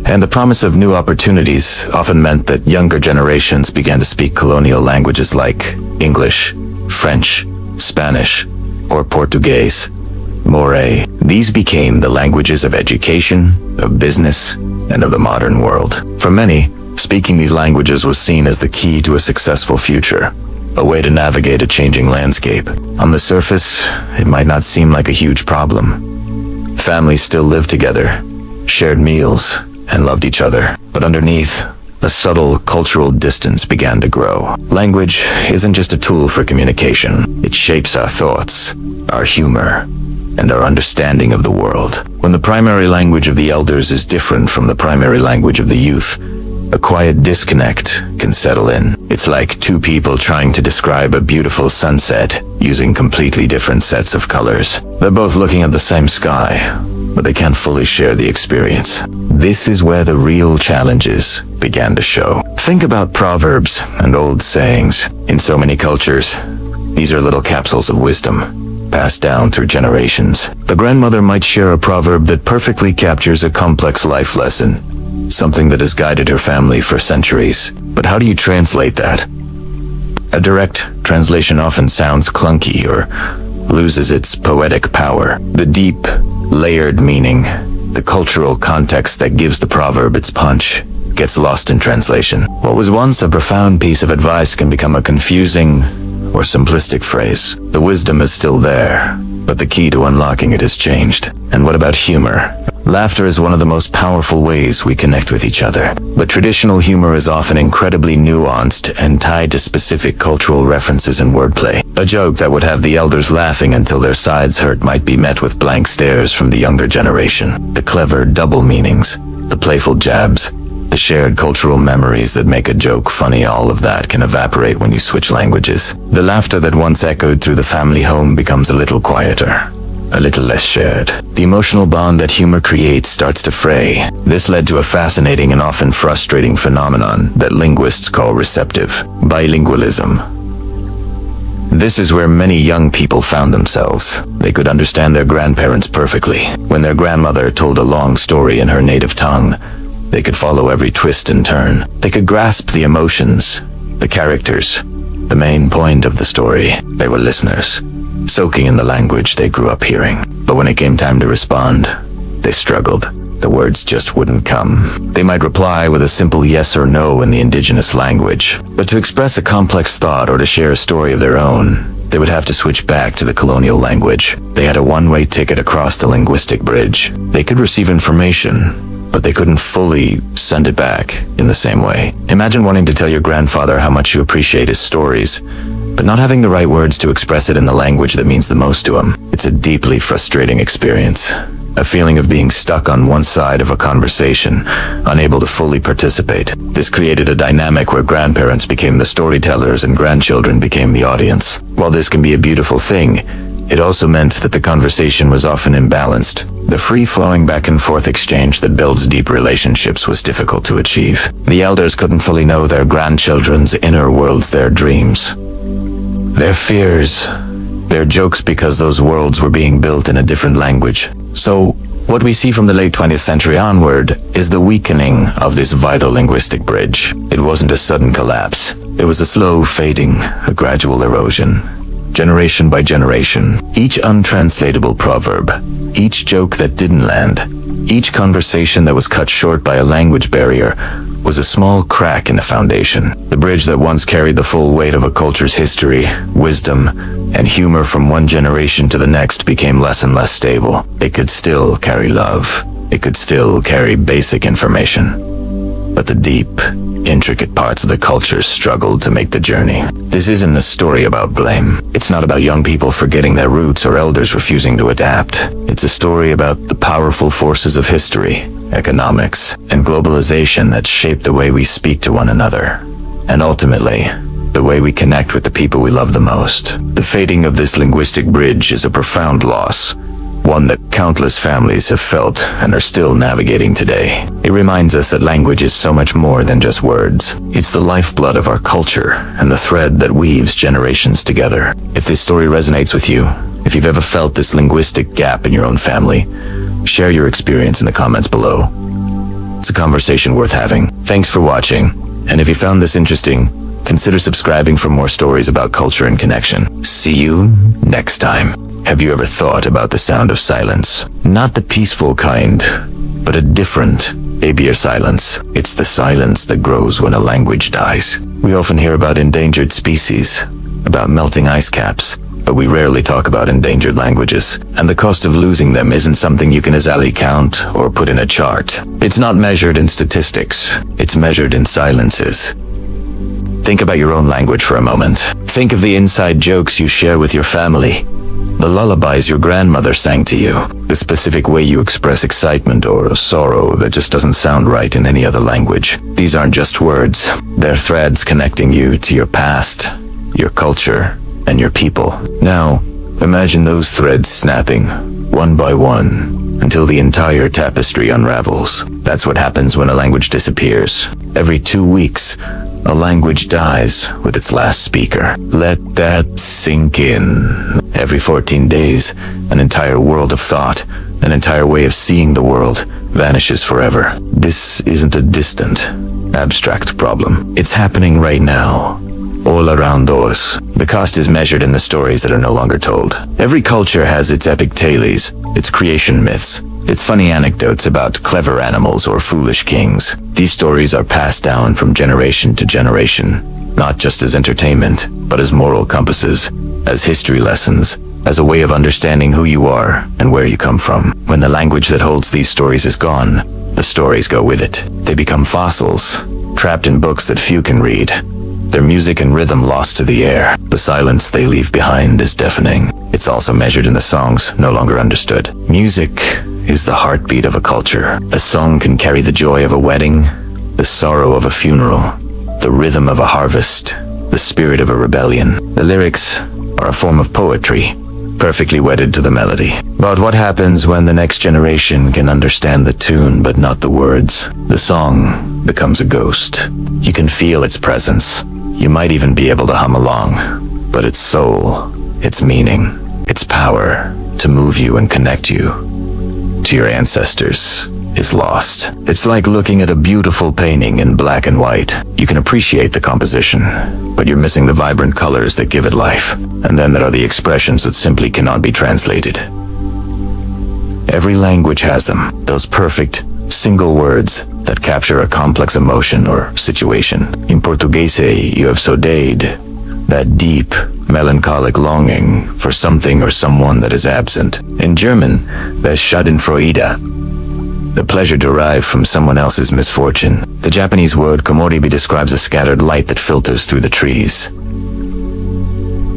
and the promise of new opportunities often meant that younger generations began to speak colonial languages like English, French, Spanish, or Portuguese, Moray. These became the languages of education, of business, and of the modern world. For many, speaking these languages was seen as the key to a successful future, a way to navigate a changing landscape. On the surface, it might not seem like a huge problem. Families still lived together, shared meals, and loved each other. But underneath, a subtle cultural distance began to grow. Language isn't just a tool for communication. It shapes our thoughts, our humor, and our understanding of the world. When the primary language of the elders is different from the primary language of the youth, a quiet disconnect can settle in. It's like two people trying to describe a beautiful sunset using completely different sets of colors. They're both looking at the same sky, but they can't fully share the experience. This is where the real challenges began to show. Think about proverbs and old sayings. In so many cultures, these are little capsules of wisdom, passed down through generations. The grandmother might share a proverb that perfectly captures a complex life lesson, something that has guided her family for centuries. But how do you translate that? A direct translation often sounds clunky or loses its poetic power. The deep, layered meaning, the cultural context that gives the proverb its punch, gets lost in translation. What was once a profound piece of advice can become a confusing or simplistic phrase. The wisdom is still there, but the key to unlocking it has changed. And what about humor? Laughter is one of the most powerful ways we connect with each other. But traditional humor is often incredibly nuanced and tied to specific cultural references and wordplay. A joke that would have the elders laughing until their sides hurt might be met with blank stares from the younger generation. The clever double meanings, the playful jabs, The shared cultural memories that make a joke funny, all of that can evaporate when you switch languages. The laughter that once echoed through the family home becomes a little quieter, a little less shared. The emotional bond that humor creates starts to fray. This led to a fascinating and often frustrating phenomenon that linguists call receptive bilingualism. This is where many young people found themselves. They could understand their grandparents perfectly. When their grandmother told a long story in her native tongue, they could follow every twist and turn. They could grasp the emotions, the characters, the main point of the story. They were listeners, soaking in the language they grew up hearing. But when it came time to respond, they struggled. The words just wouldn't come. They might reply with a simple yes or no in the Indigenous language, but to express a complex thought or to share a story of their own, they would have to switch back to the Colonial language. They had a one-way ticket across the linguistic bridge. They could receive information, but they couldn't fully send it back in the same way. Imagine wanting to tell your grandfather how much you appreciate his stories, but not having the right words to express it in the language that means the most to him. It's a deeply frustrating experience. A feeling of being stuck on one side of a conversation, unable to fully participate. This created a dynamic where grandparents became the storytellers and grandchildren became the audience. While this can be a beautiful thing, it also meant that the conversation was often imbalanced. The free-flowing back-and-forth exchange that builds deep relationships was difficult to achieve. The elders couldn't fully know their grandchildren's inner worlds, their dreams, their fears, their jokes, because those worlds were being built in a different language. So, what we see from the late 20th century onward is the weakening of this vital linguistic bridge. It wasn't a sudden collapse. It was a slow fading, a gradual erosion. Generation by generation, each untranslatable proverb, each joke that didn't land, each conversation that was cut short by a language barrier was a small crack in the foundation. The bridge that once carried the full weight of a culture's history, wisdom, and humor from one generation to the next became less and less stable. It could still carry love. It could still carry basic information. But the deep, intricate parts of the culture struggled to make the journey. This isn't a story about blame. It's not about young people forgetting their roots or elders refusing to adapt. It's a story about the powerful forces of history, economics, and globalization that shape the way we speak to one another, and ultimately, the way we connect with the people we love the most. The fading of this linguistic bridge is a profound loss, one that countless families have felt and are still navigating today. It reminds us that language is so much more than just words. It's the lifeblood of our culture and the thread that weaves generations together. If this story resonates with you, if you've ever felt this linguistic gap in your own family, share your experience in the comments below. It's a conversation worth having. Thanks for watching, and if you found this interesting, consider subscribing for more stories about culture and connection. See you next time. Have you ever thought about the sound of silence? Not the peaceful kind, but a different, abier silence. It's the silence that grows when a language dies. We often hear about endangered species, about melting ice caps, but we rarely talk about endangered languages. And the cost of losing them isn't something you can easily count or put in a chart. It's not measured in statistics. It's measured in silences. Think about your own language for a moment. Think of the inside jokes you share with your family, the lullabies your grandmother sang to you, the specific way you express excitement or sorrow that just doesn't sound right in any other language. These aren't just words. They're threads connecting you to your past, your culture, and your people. Now, imagine those threads snapping, one by one, until the entire tapestry unravels. That's what happens when a language disappears. Every 2 weeks, a language dies with its last speaker. Let that sink in. Every 14 days, an entire world of thought, an entire way of seeing the world, vanishes forever. This isn't a distant, abstract problem. It's happening right now, all around us. The cost is measured in the stories that are no longer told. Every culture has its epic tales, its creation myths, its funny anecdotes about clever animals or foolish kings. These stories are passed down from generation to generation, not just as entertainment, but as moral compasses, as history lessons, as a way of understanding who you are and where you come from. When the language that holds these stories is gone, the stories go with it. They become fossils, trapped in books that few can read, their music and rhythm lost to the air. The silence they leave behind is deafening. It's also measured in the songs no longer understood. Music is the heartbeat of a culture. A song can carry the joy of a wedding, the sorrow of a funeral, the rhythm of a harvest, the spirit of a rebellion. The lyrics are a form of poetry, perfectly wedded to the melody. But what happens when the next generation can understand the tune but not the words? The song becomes a ghost. You can feel its presence. You might even be able to hum along. But its soul, its meaning, its power to move you and connect you to your ancestors is lost. It's like looking at a beautiful painting in black and white. You can appreciate the composition, but you're missing the vibrant colors that give it life. And then there are the expressions that simply cannot be translated. Every language has them, those perfect, single words that capture a complex emotion or situation. In Portuguese, you have saudade, that deep, melancholic longing for something or someone that is absent. In German, there's Schadenfreude, the pleasure derived from someone else's misfortune. The Japanese word komoribi describes a scattered light that filters through the trees.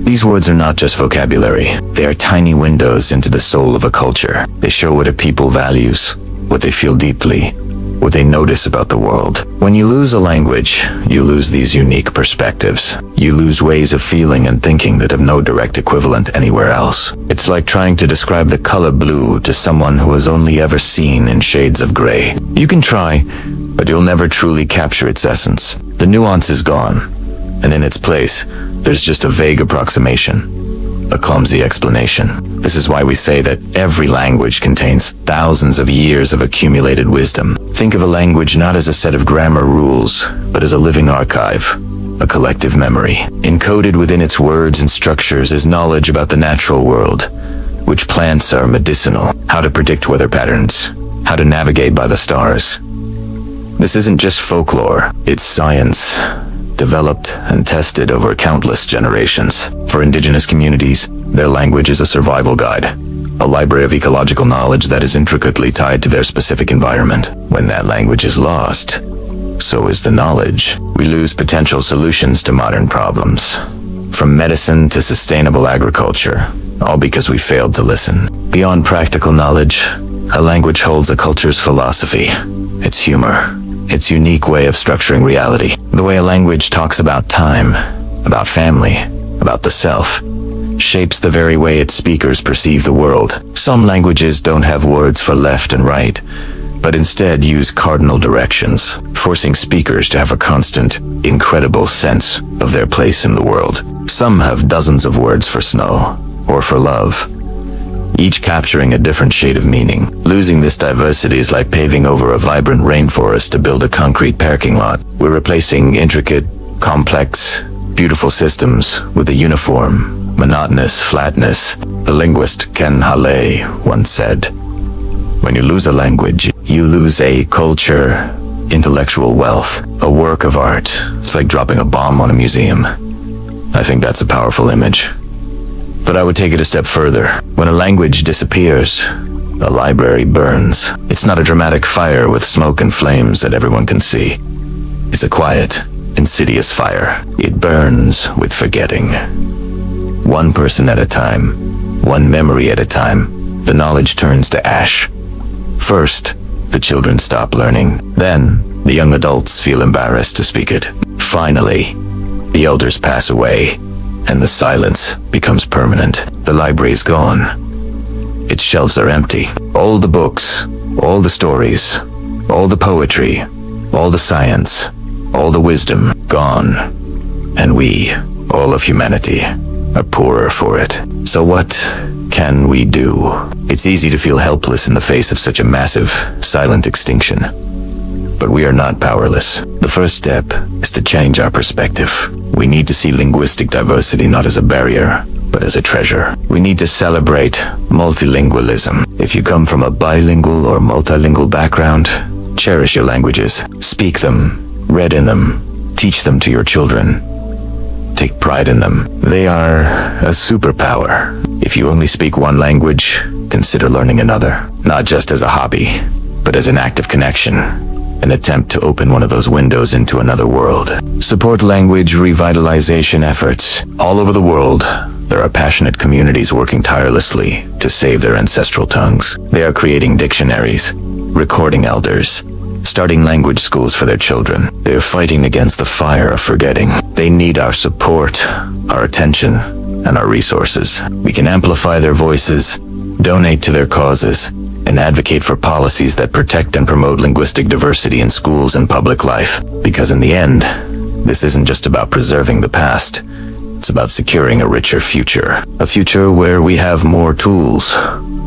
These words are not just vocabulary. They are tiny windows into the soul of a culture. They show what a people values, what they feel deeply, what they notice about the world. When you lose a language, you lose these unique perspectives. You lose ways of feeling and thinking that have no direct equivalent anywhere else. It's like trying to describe the color blue to someone who has only ever seen in shades of gray. You can try, but you'll never truly capture its essence. The nuance is gone, and in its place, there's just a vague approximation, a clumsy explanation. This is why we say that every language contains thousands of years of accumulated wisdom. Think of a language not as a set of grammar rules, but as a living archive, a collective memory. Encoded within its words and structures is knowledge about the natural world, which plants are medicinal, how to predict weather patterns, how to navigate by the stars. This isn't just folklore, it's science, developed and tested over countless generations. For indigenous communities, their language is a survival guide, a library of ecological knowledge that is intricately tied to their specific environment. When that language is lost, so is the knowledge. We lose potential solutions to modern problems, from medicine to sustainable agriculture, all because we failed to listen. Beyond practical knowledge, a language holds a culture's philosophy, its humor, its unique way of structuring reality. The way a language talks about time, about family, about the self, shapes the very way its speakers perceive the world. Some languages don't have words for left and right, but instead use cardinal directions, forcing speakers to have a constant, incredible sense of their place in the world. Some have dozens of words for snow, or for love, each capturing a different shade of meaning. Losing this diversity is like paving over a vibrant rainforest to build a concrete parking lot. We're replacing intricate, complex, beautiful systems with a uniform, monotonous flatness. The linguist Ken Hale once said, "When you lose a language, you lose a culture, intellectual wealth, a work of art. It's like dropping a bomb on a museum." I think that's a powerful image. But I would take it a step further. When a language disappears, a library burns. It's not a dramatic fire with smoke and flames that everyone can see. It's a quiet, insidious fire. It burns with forgetting. One person at a time, one memory at a time, the knowledge turns to ash. First, the children stop learning. Then, the young adults feel embarrassed to speak it. Finally, the elders pass away, and the silence becomes permanent. The library is gone. Its shelves are empty. All the books, all the stories, all the poetry, all the science, all the wisdom, gone. And we, all of humanity, are poorer for it. So what can we do? It's easy to feel helpless in the face of such a massive, silent extinction. But we are not powerless. The first step is to change our perspective. We need to see linguistic diversity not as a barrier, but as a treasure. We need to celebrate multilingualism. If you come from a bilingual or multilingual background, cherish your languages. Speak them, read in them, teach them to your children. Take pride in them. They are a superpower. If you only speak one language, consider learning another. Not just as a hobby, but as an act of connection. An attempt to open one of those windows into another world. Support language revitalization efforts. All over the world, there are passionate communities working tirelessly to save their ancestral tongues. They are creating dictionaries, recording elders, starting language schools for their children. They are fighting against the fire of forgetting. They need our support, our attention, and our resources. We can amplify their voices, donate to their causes, and advocate for policies that protect and promote linguistic diversity in schools and public life. Because in the end, this isn't just about preserving the past. It's about securing a richer future. A future where we have more tools,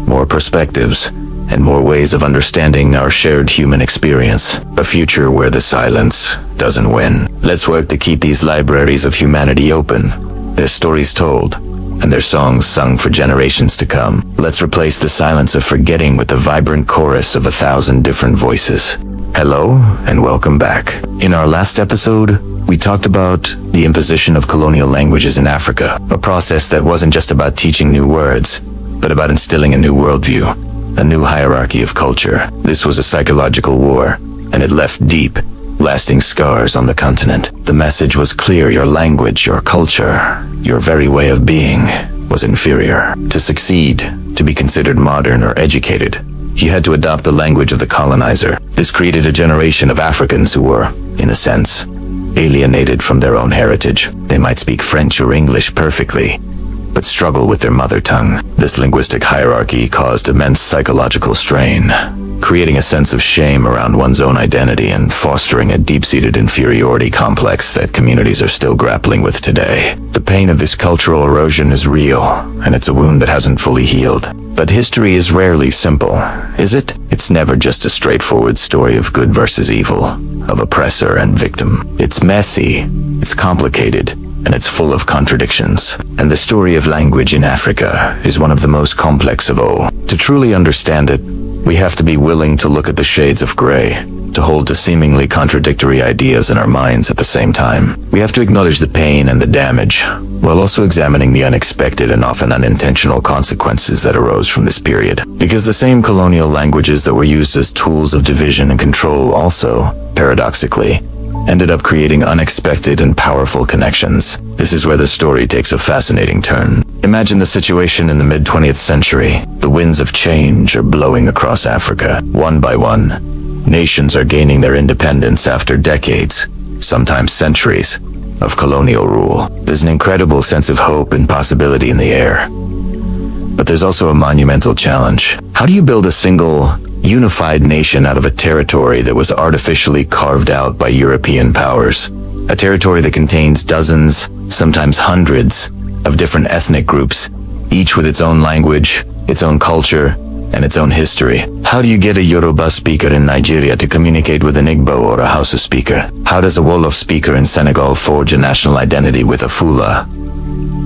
more perspectives, and more ways of understanding our shared human experience. A future where the silence doesn't win. Let's work to keep these libraries of humanity open, their stories told, and their songs sung for generations to come. Let's replace the silence of forgetting with the vibrant chorus of 1,000 different voices. Hello, and welcome back. In our last episode, we talked about the imposition of colonial languages in Africa, a process that wasn't just about teaching new words, but about instilling a new worldview, a new hierarchy of culture. This was a psychological war, and it left deep, lasting scars on the continent. The message was clear: your language, your culture, your very way of being was inferior. To succeed, to be considered modern or educated, you had to adopt the language of the colonizer. This created a generation of Africans who were, in a sense, alienated from their own heritage. They might speak French or English perfectly, but struggle with their mother tongue. This linguistic hierarchy caused immense psychological strain, creating a sense of shame around one's own identity and fostering a deep-seated inferiority complex that communities are still grappling with today. The pain of this cultural erosion is real, and it's a wound that hasn't fully healed. But history is rarely simple, is it? It's never just a straightforward story of good versus evil, of oppressor and victim. It's messy, it's complicated, and it's full of contradictions. And the story of language in Africa is one of the most complex of all. To truly understand it, we have to be willing to look at the shades of gray, to hold to seemingly contradictory ideas in our minds at the same time. We have to acknowledge the pain and the damage, while also examining the unexpected and often unintentional consequences that arose from this period. Because the same colonial languages that were used as tools of division and control also, paradoxically, ended up creating unexpected and powerful connections. This is where the story takes a fascinating turn. Imagine the situation in the mid-20th century. The winds of change are blowing across Africa. One by one, nations are gaining their independence after decades, sometimes centuries, of colonial rule. There's an incredible sense of hope and possibility in the air. But there's also a monumental challenge. How do you build a single, unified nation out of a territory that was artificially carved out by European powers? A territory that contains dozens, sometimes hundreds, of different ethnic groups, each with its own language, its own culture, and its own history. How do you get a Yoruba speaker in Nigeria to communicate with an Igbo or a Hausa speaker? How does a Wolof speaker in Senegal forge a national identity with a Fula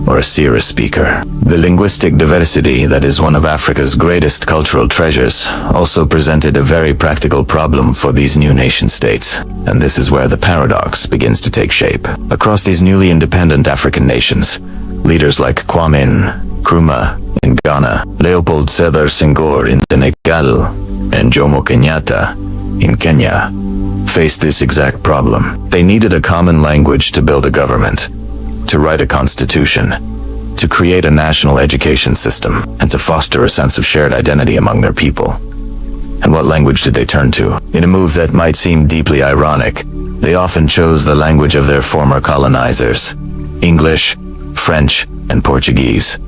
or a Sira speaker? The linguistic diversity that is one of Africa's greatest cultural treasures also presented a very practical problem for these new nation-states. And this is where the paradox begins to take shape. Across these newly independent African nations, leaders like Kwame Nkrumah in Ghana, Leopold Sedar Senghor in Senegal, and Jomo Kenyatta in Kenya faced this exact problem. They needed a common language to build a government, to write a constitution, to create a national education system, and to foster a sense of shared identity among their people. And what language did they turn to? In a move that might seem deeply ironic, they often chose the language of their former colonizers: English, French, and Portuguese.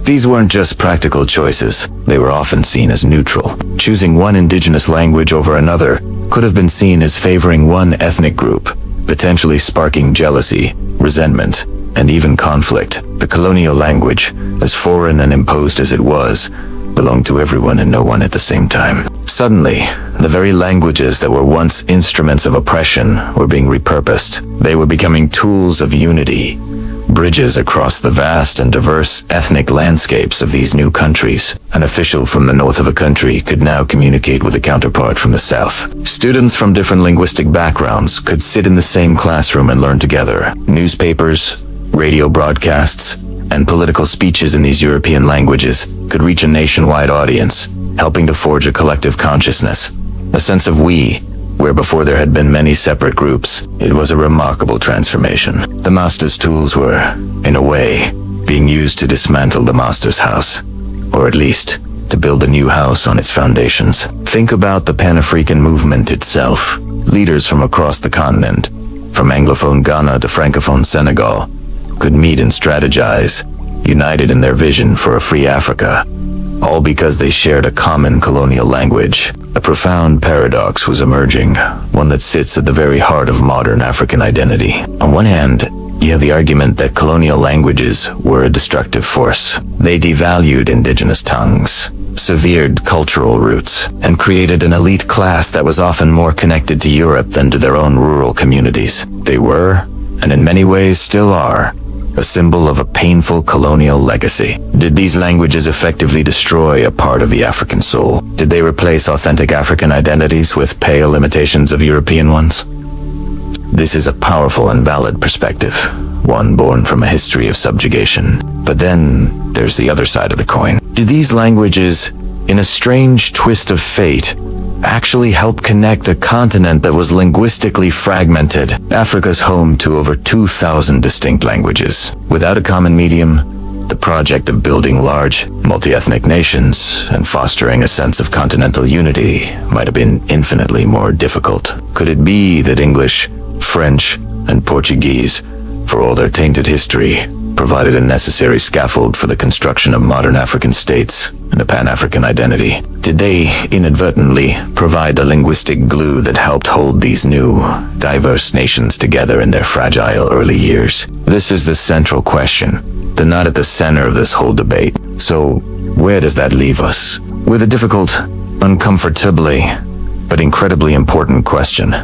These weren't just practical choices, they were often seen as neutral. Choosing one indigenous language over another could have been seen as favoring one ethnic group, potentially sparking jealousy, resentment, and even conflict. The colonial language, as foreign and imposed as it was, belonged to everyone and no one at the same time. Suddenly, the very languages that were once instruments of oppression were being repurposed. They were becoming tools of unity, bridges across the vast and diverse ethnic landscapes of these new countries. An official from the north of a country could now communicate with a counterpart from the south. Students from different linguistic backgrounds could sit in the same classroom and learn together. Newspapers, radio broadcasts, and political speeches in these European languages could reach a nationwide audience, helping to forge a collective consciousness, a sense of we, where before there had been many separate groups. It was a remarkable transformation. The master's tools were, in a way, being used to dismantle the master's house, or at least, to build a new house on its foundations. Think about the Pan-African movement itself. Leaders from across the continent, from Anglophone Ghana to Francophone Senegal, could meet and strategize, united in their vision for a free Africa, all because they shared a common colonial language. A profound paradox was emerging, one that sits at the very heart of modern African identity. On one hand, you have the argument that colonial languages were a destructive force. They devalued indigenous tongues, severed cultural roots, and created an elite class that was often more connected to Europe than to their own rural communities. They were, and in many ways still are, a symbol of a painful colonial legacy. Did these languages effectively destroy a part of the African soul? Did they replace authentic African identities with pale imitations of European ones? This is a powerful and valid perspective, one born from a history of subjugation. But then there's the other side of the coin. Did these languages, in a strange twist of fate, actually help connect a continent that was linguistically fragmented? Africa's home to over 2,000 distinct languages. Without a common medium, the project of building large, multi-ethnic nations and fostering a sense of continental unity might have been infinitely more difficult. Could it be that English, French, and Portuguese, for all their tainted history, provided a necessary scaffold for the construction of modern African states and a Pan-African identity? Did they inadvertently provide the linguistic glue that helped hold these new, diverse nations together in their fragile early years? This is the central question, the knot at the center of this whole debate. So, where does that leave us? With a difficult, uncomfortably, but incredibly important question.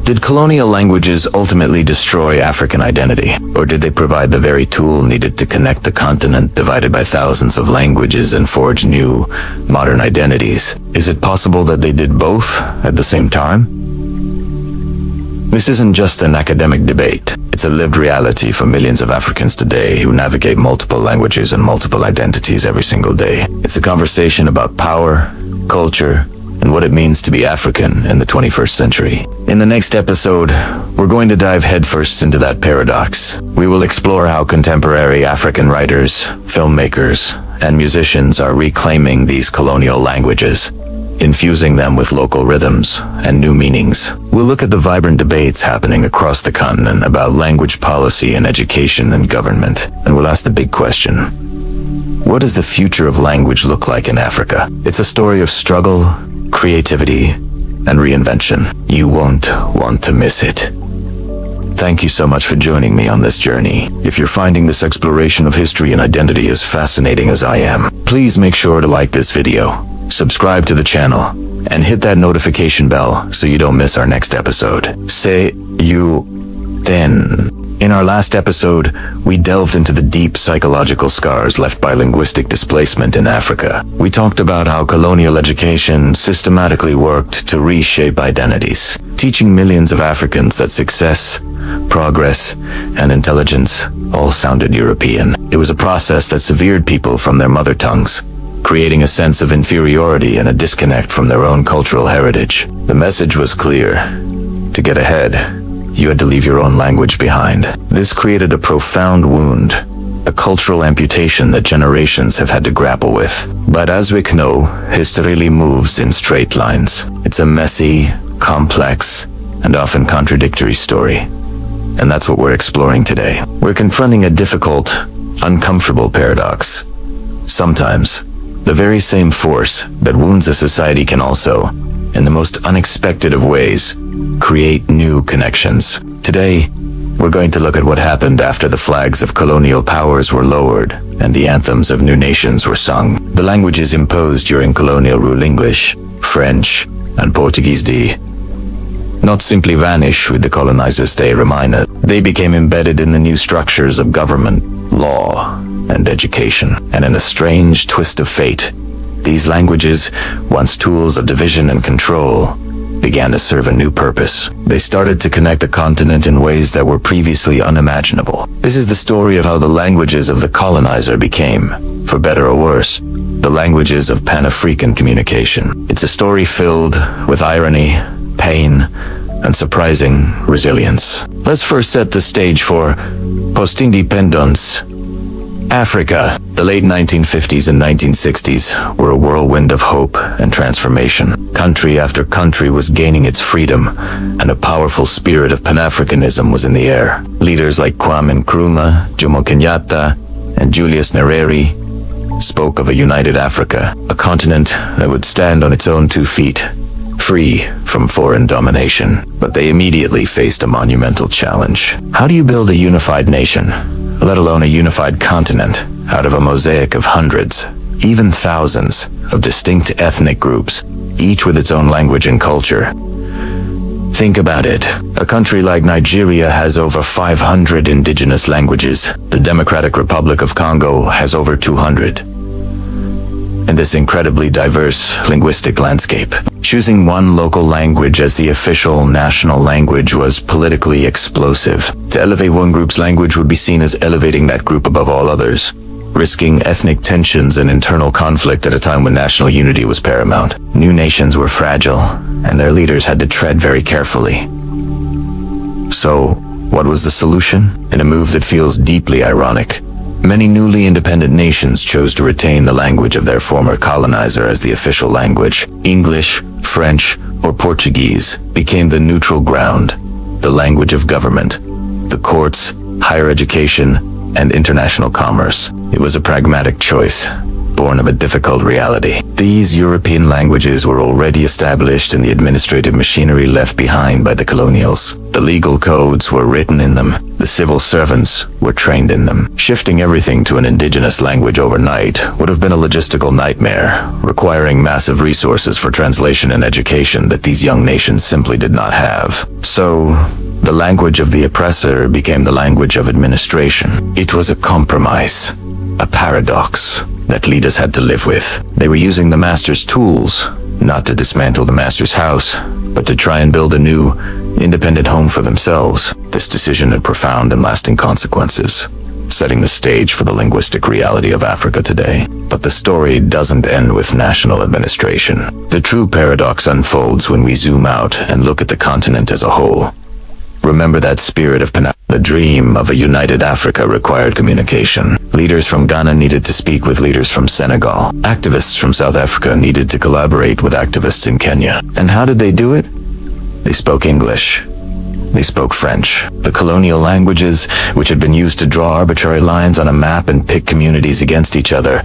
Did colonial languages ultimately destroy African identity, or did they provide the very tool needed to connect the continent divided by thousands of languages and forge new, modern identities? Is it possible that they did both at the same time? This isn't just an academic debate. It's a lived reality for millions of Africans today who navigate multiple languages and multiple identities every single day. It's a conversation about power, culture, and what it means to be African in the 21st century. In the next episode, we're going to dive headfirst into that paradox. We will explore how contemporary African writers, filmmakers, and musicians are reclaiming these colonial languages, infusing them with local rhythms and new meanings. We'll look at the vibrant debates happening across the continent about language policy in education and government, and we'll ask the big question: what does the future of language look like in Africa? It's a story of struggle, creativity, and reinvention. You won't want to miss it. Thank you so much for joining me on this journey. If you're finding this exploration of history and identity as fascinating as I am, please make sure to like this video, subscribe to the channel, and hit that notification bell so you don't miss our next episode. See you then. In our last episode, we delved into the deep psychological scars left by linguistic displacement in Africa. We talked about how colonial education systematically worked to reshape identities, teaching millions of Africans that success, progress, and intelligence all sounded European. It was a process that severed people from their mother tongues, creating a sense of inferiority and a disconnect from their own cultural heritage. The message was clear: to get ahead, you had to leave your own language behind. This created a profound wound, a cultural amputation that generations have had to grapple with. But as we know, history really moves in straight lines. It's a messy, complex, and often contradictory story. And that's what we're exploring today. We're confronting a difficult, uncomfortable paradox. Sometimes, the very same force that wounds a society can also, in the most unexpected of ways, create new connections. Today, we're going to look at what happened after the flags of colonial powers were lowered and the anthems of new nations were sung. The languages imposed during colonial rule, English, French, and Portuguese, did not simply vanish with the colonizers' day reminder. They became embedded in the new structures of government, law, and education. And in a strange twist of fate, these languages, once tools of division and control, began to serve a new purpose. They started to connect the continent in ways that were previously unimaginable. This is the story of how the languages of the colonizer became, for better or worse, the languages of Pan-African communication. It's a story filled with irony, pain, and surprising resilience. Let's first set the stage for post-independence. Africa. The late 1950s and 1960s were a whirlwind of hope and transformation. Country after country was gaining its freedom, and a powerful spirit of Pan-Africanism was in the air. Leaders like Kwame Nkrumah, Jomo Kenyatta, and Julius Nyerere spoke of a united Africa, a continent that would stand on its own 2 feet, free from foreign domination. But they immediately faced a monumental challenge. How do you build a unified nation, let alone a unified continent, out of a mosaic of hundreds, even thousands, of distinct ethnic groups, each with its own language and culture? Think about it. A country like Nigeria has over 500 indigenous languages. The Democratic Republic of Congo has over 200. In this incredibly diverse linguistic landscape, choosing one local language as the official national language was politically explosive. To elevate one group's language would be seen as elevating that group above all others, risking ethnic tensions and internal conflict at a time when national unity was paramount. New nations were fragile, and their leaders had to tread very carefully. So, what was the solution? In a move that feels deeply ironic, many newly independent nations chose to retain the language of their former colonizer as the official language. English, French, or Portuguese became the neutral ground, the language of government, the courts, higher education, and international commerce. It was a pragmatic choice, born of a difficult reality. These European languages were already established in the administrative machinery left behind by the colonials. The legal codes were written in them. The civil servants were trained in them. Shifting everything to an indigenous language overnight would have been a logistical nightmare, requiring massive resources for translation and education that these young nations simply did not have. So, the language of the oppressor became the language of administration. It was a compromise, a paradox that leaders had to live with. They were using the master's tools, not to dismantle the master's house, but to try and build a new, independent home for themselves. This decision had profound and lasting consequences, setting the stage for the linguistic reality of Africa today. But the story doesn't end with national administration. The true paradox unfolds when we zoom out and look at the continent as a whole. Remember that spirit of the dream of a united Africa required communication. Leaders from Ghana needed to speak with leaders from Senegal. Activists from South Africa needed to collaborate with activists in Kenya. And how did they do it? They spoke English. They spoke French. The colonial languages, which had been used to draw arbitrary lines on a map and pit communities against each other,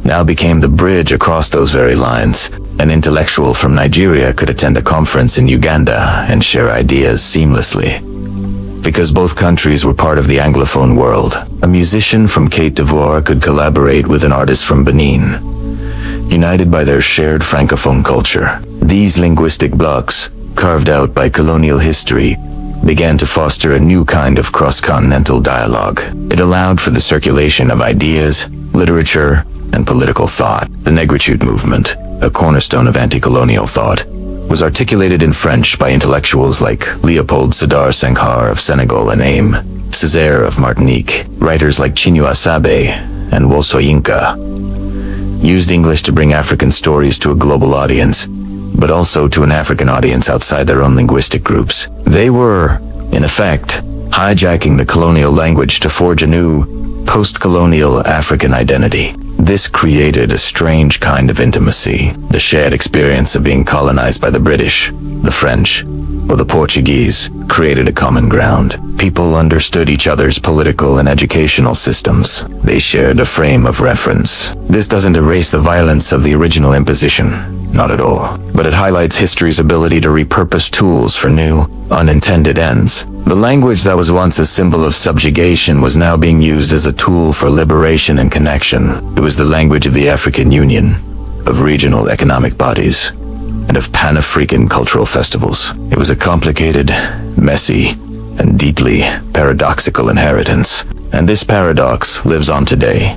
now became the bridge across those very lines. An intellectual from Nigeria could attend a conference in Uganda and share ideas seamlessly. Because both countries were part of the Anglophone world, a musician from Côte d'Ivoire could collaborate with an artist from Benin, united by their shared Francophone culture. These linguistic blocks, carved out by colonial history, began to foster a new kind of cross-continental dialogue. It allowed for the circulation of ideas, literature, and political thought. The Negritude movement, a cornerstone of anti-colonial thought, was articulated in French by intellectuals like Léopold Sédar Senghor of Senegal and Aimé Césaire of Martinique. Writers like Chinua Achebe and Wole Soyinka used English to bring African stories to a global audience, but also to an African audience outside their own linguistic groups. They were, in effect, hijacking the colonial language to forge a new, post-colonial African identity. This created a strange kind of intimacy, the shared experience of being colonized by the British, the French, or the Portuguese created a common ground. People understood each other's political and educational systems. They shared a frame of reference. This doesn't erase the violence of the original imposition. Not at all. But it highlights history's ability to repurpose tools for new, unintended ends. The language that was once a symbol of subjugation was now being used as a tool for liberation and connection. It was the language of the African Union, of regional economic bodies, and of Pan-African cultural festivals. It was a complicated, messy, and deeply paradoxical inheritance. And this paradox lives on today,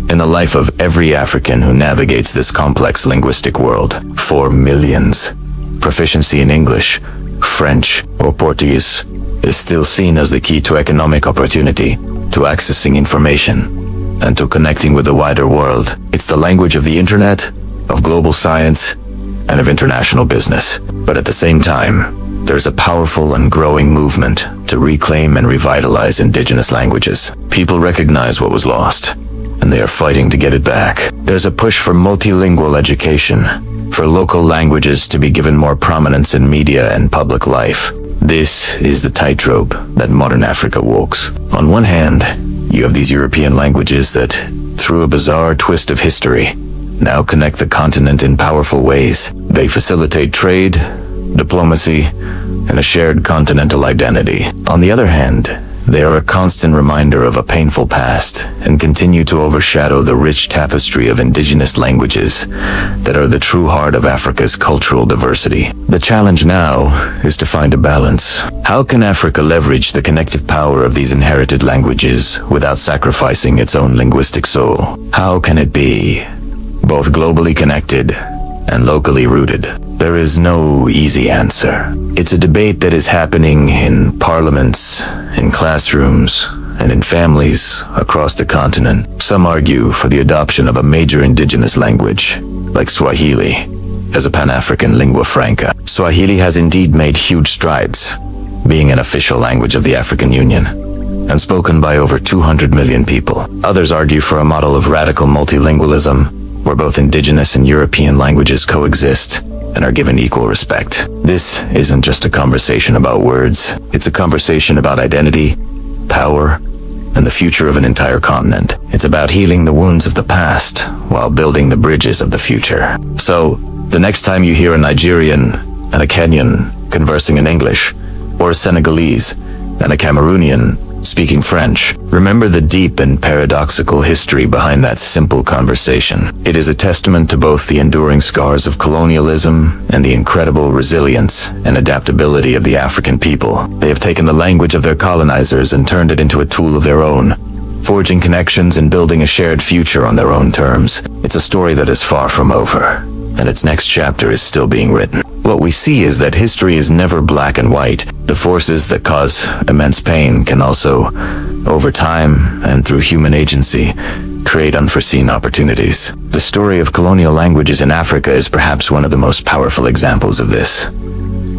in the life of every African who navigates this complex linguistic world. For millions, proficiency in English, French, or Portuguese is still seen as the key to economic opportunity, to accessing information, and to connecting with the wider world. It's the language of the internet, of global science, and of international business. But at the same time, there's a powerful and growing movement to reclaim and revitalize indigenous languages. People recognize what was lost, and they are fighting to get it back. There's a push for multilingual education, for local languages to be given more prominence in media and public life. This is the tightrope that modern Africa walks. On one hand, you have these European languages that, through a bizarre twist of history, now connect the continent in powerful ways. They facilitate trade, diplomacy, and a shared continental identity. On the other hand, they are a constant reminder of a painful past and continue to overshadow the rich tapestry of indigenous languages that are the true heart of Africa's cultural diversity. The challenge now is to find a balance. How can Africa leverage the connective power of these inherited languages without sacrificing its own linguistic soul? How can it be both globally connected and locally rooted? There is no easy answer. It's a debate that is happening in parliaments, in classrooms, and in families across the continent. Some argue for the adoption of a major indigenous language, like Swahili, as a Pan-African lingua franca. Swahili has indeed made huge strides, being an official language of the African Union, and spoken by over 200 million people. Others argue for a model of radical multilingualism, where both indigenous and European languages coexist and are given equal respect. This isn't just a conversation about words, it's a conversation about identity, power, and the future of an entire continent. It's about healing the wounds of the past while building the bridges of the future. So, the next time you hear a Nigerian and a Kenyan conversing in English, or a Senegalese and a Cameroonian speaking French, remember the deep and paradoxical history behind that simple conversation. It is a testament to both the enduring scars of colonialism and the incredible resilience and adaptability of the African people. They have taken the language of their colonizers and turned it into a tool of their own, forging connections and building a shared future on their own terms. It's a story that is far from over, and its next chapter is still being written. What we see is that history is never black and white. The forces that cause immense pain can also, over time and through human agency, create unforeseen opportunities. The story of colonial languages in Africa is perhaps one of the most powerful examples of this.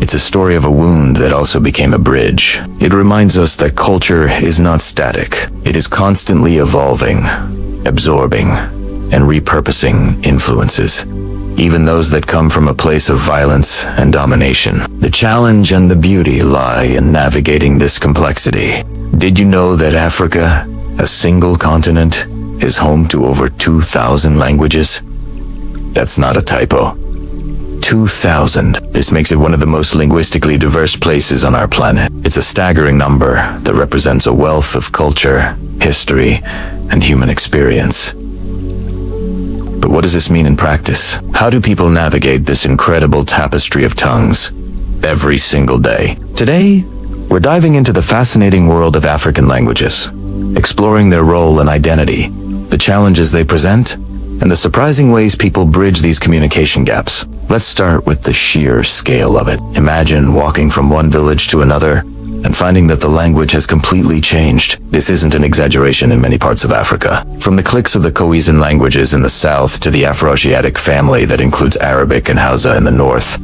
It's a story of a wound that also became a bridge. It reminds us that culture is not static. It is constantly evolving, absorbing, and repurposing influences, even those that come from a place of violence and domination. The challenge and the beauty lie in navigating this complexity. Did you know that Africa, a single continent, is home to over 2,000 languages? That's not a typo. 2,000. This makes it one of the most linguistically diverse places on our planet. It's a staggering number that represents a wealth of culture, history, and human experience. But what does this mean in practice? How do people navigate this incredible tapestry of tongues every single day? Today, we're diving into the fascinating world of African languages, exploring their role and identity, the challenges they present, and the surprising ways people bridge these communication gaps. Let's start with the sheer scale of it. Imagine walking from one village to another and finding that the language has completely changed. This isn't an exaggeration in many parts of Africa. From the cliques of the Khoisan languages in the south to the Afroasiatic family that includes Arabic and Hausa in the north,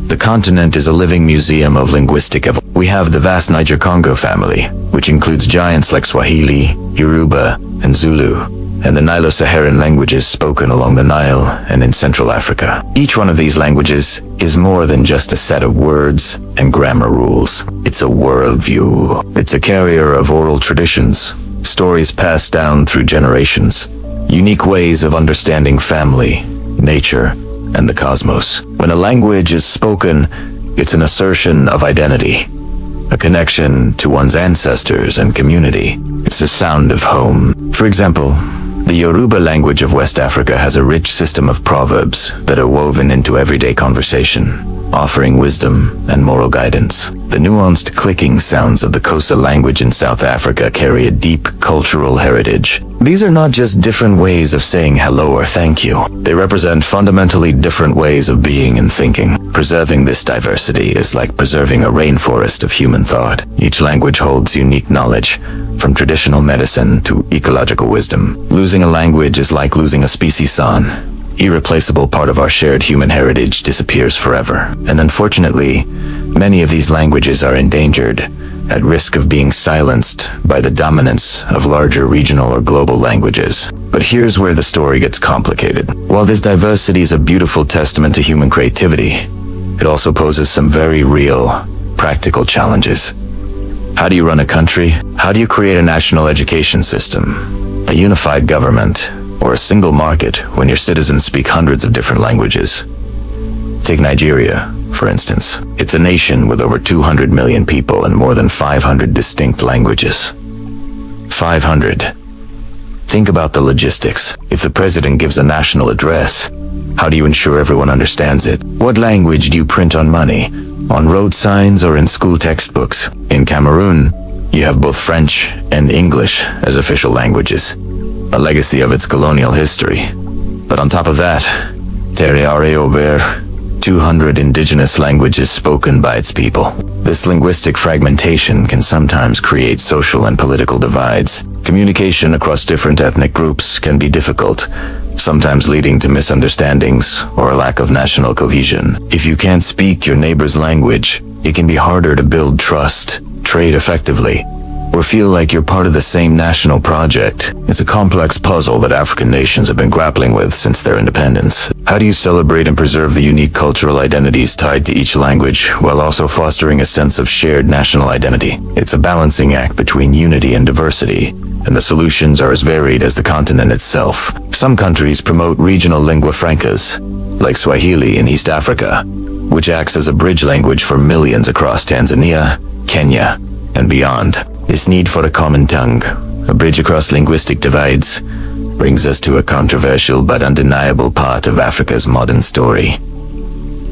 the continent is a living museum of linguistic evolution. We have the vast Niger-Congo family, which includes giants like Swahili, Yoruba, and Zulu, and the Nilo-Saharan languages spoken along the Nile and in Central Africa. Each one of these languages is more than just a set of words and grammar rules. It's a worldview. It's a carrier of oral traditions, stories passed down through generations, unique ways of understanding family, nature, and the cosmos. When a language is spoken, it's an assertion of identity, a connection to one's ancestors and community. It's the sound of home. For example, the Yoruba language of West Africa has a rich system of proverbs that are woven into everyday conversation, offering wisdom and moral guidance. The nuanced clicking sounds of the Xhosa language in South Africa carry a deep cultural heritage. These are not just different ways of saying hello or thank you. They represent fundamentally different ways of being and thinking. Preserving this diversity is like preserving a rainforest of human thought. Each language holds unique knowledge, from traditional medicine to ecological wisdom. Losing a language is like losing a species on, irreplaceable part of our shared human heritage disappears forever. And unfortunately, many of these languages are endangered, at risk of being silenced by the dominance of larger regional or global languages. But here's where the story gets complicated. While this diversity is a beautiful testament to human creativity, it also poses some very real, practical challenges. How do you run a country? How do you create a national education system, a unified government, or a single market when your citizens speak hundreds of different languages? Take Nigeria, for instance. It's a nation with over 200 million people and more than 500 distinct languages. 500. Think about the logistics. If the president gives a national address, how do you ensure everyone understands it? What language do you print on money? On road signs or in school textbooks? In Cameroon, you have both French and English as official languages, a legacy of its colonial history. But on top of that, Terre 200 indigenous languages spoken by its people. This linguistic fragmentation can sometimes create social and political divides. Communication across different ethnic groups can be difficult, sometimes leading to misunderstandings or a lack of national cohesion. If you can't speak your neighbor's language, it can be harder to build trust, trade effectively, or feel like you're part of the same national project. It's a complex puzzle that African nations have been grappling with since their independence. How do you celebrate and preserve the unique cultural identities tied to each language, while also fostering a sense of shared national identity? It's a balancing act between unity and diversity, and the solutions are as varied as the continent itself. Some countries promote regional lingua francas, like Swahili in East Africa, which acts as a bridge language for millions across Tanzania, Kenya, and beyond. This need for a common tongue, a bridge across linguistic divides, brings us to a controversial but undeniable part of Africa's modern story: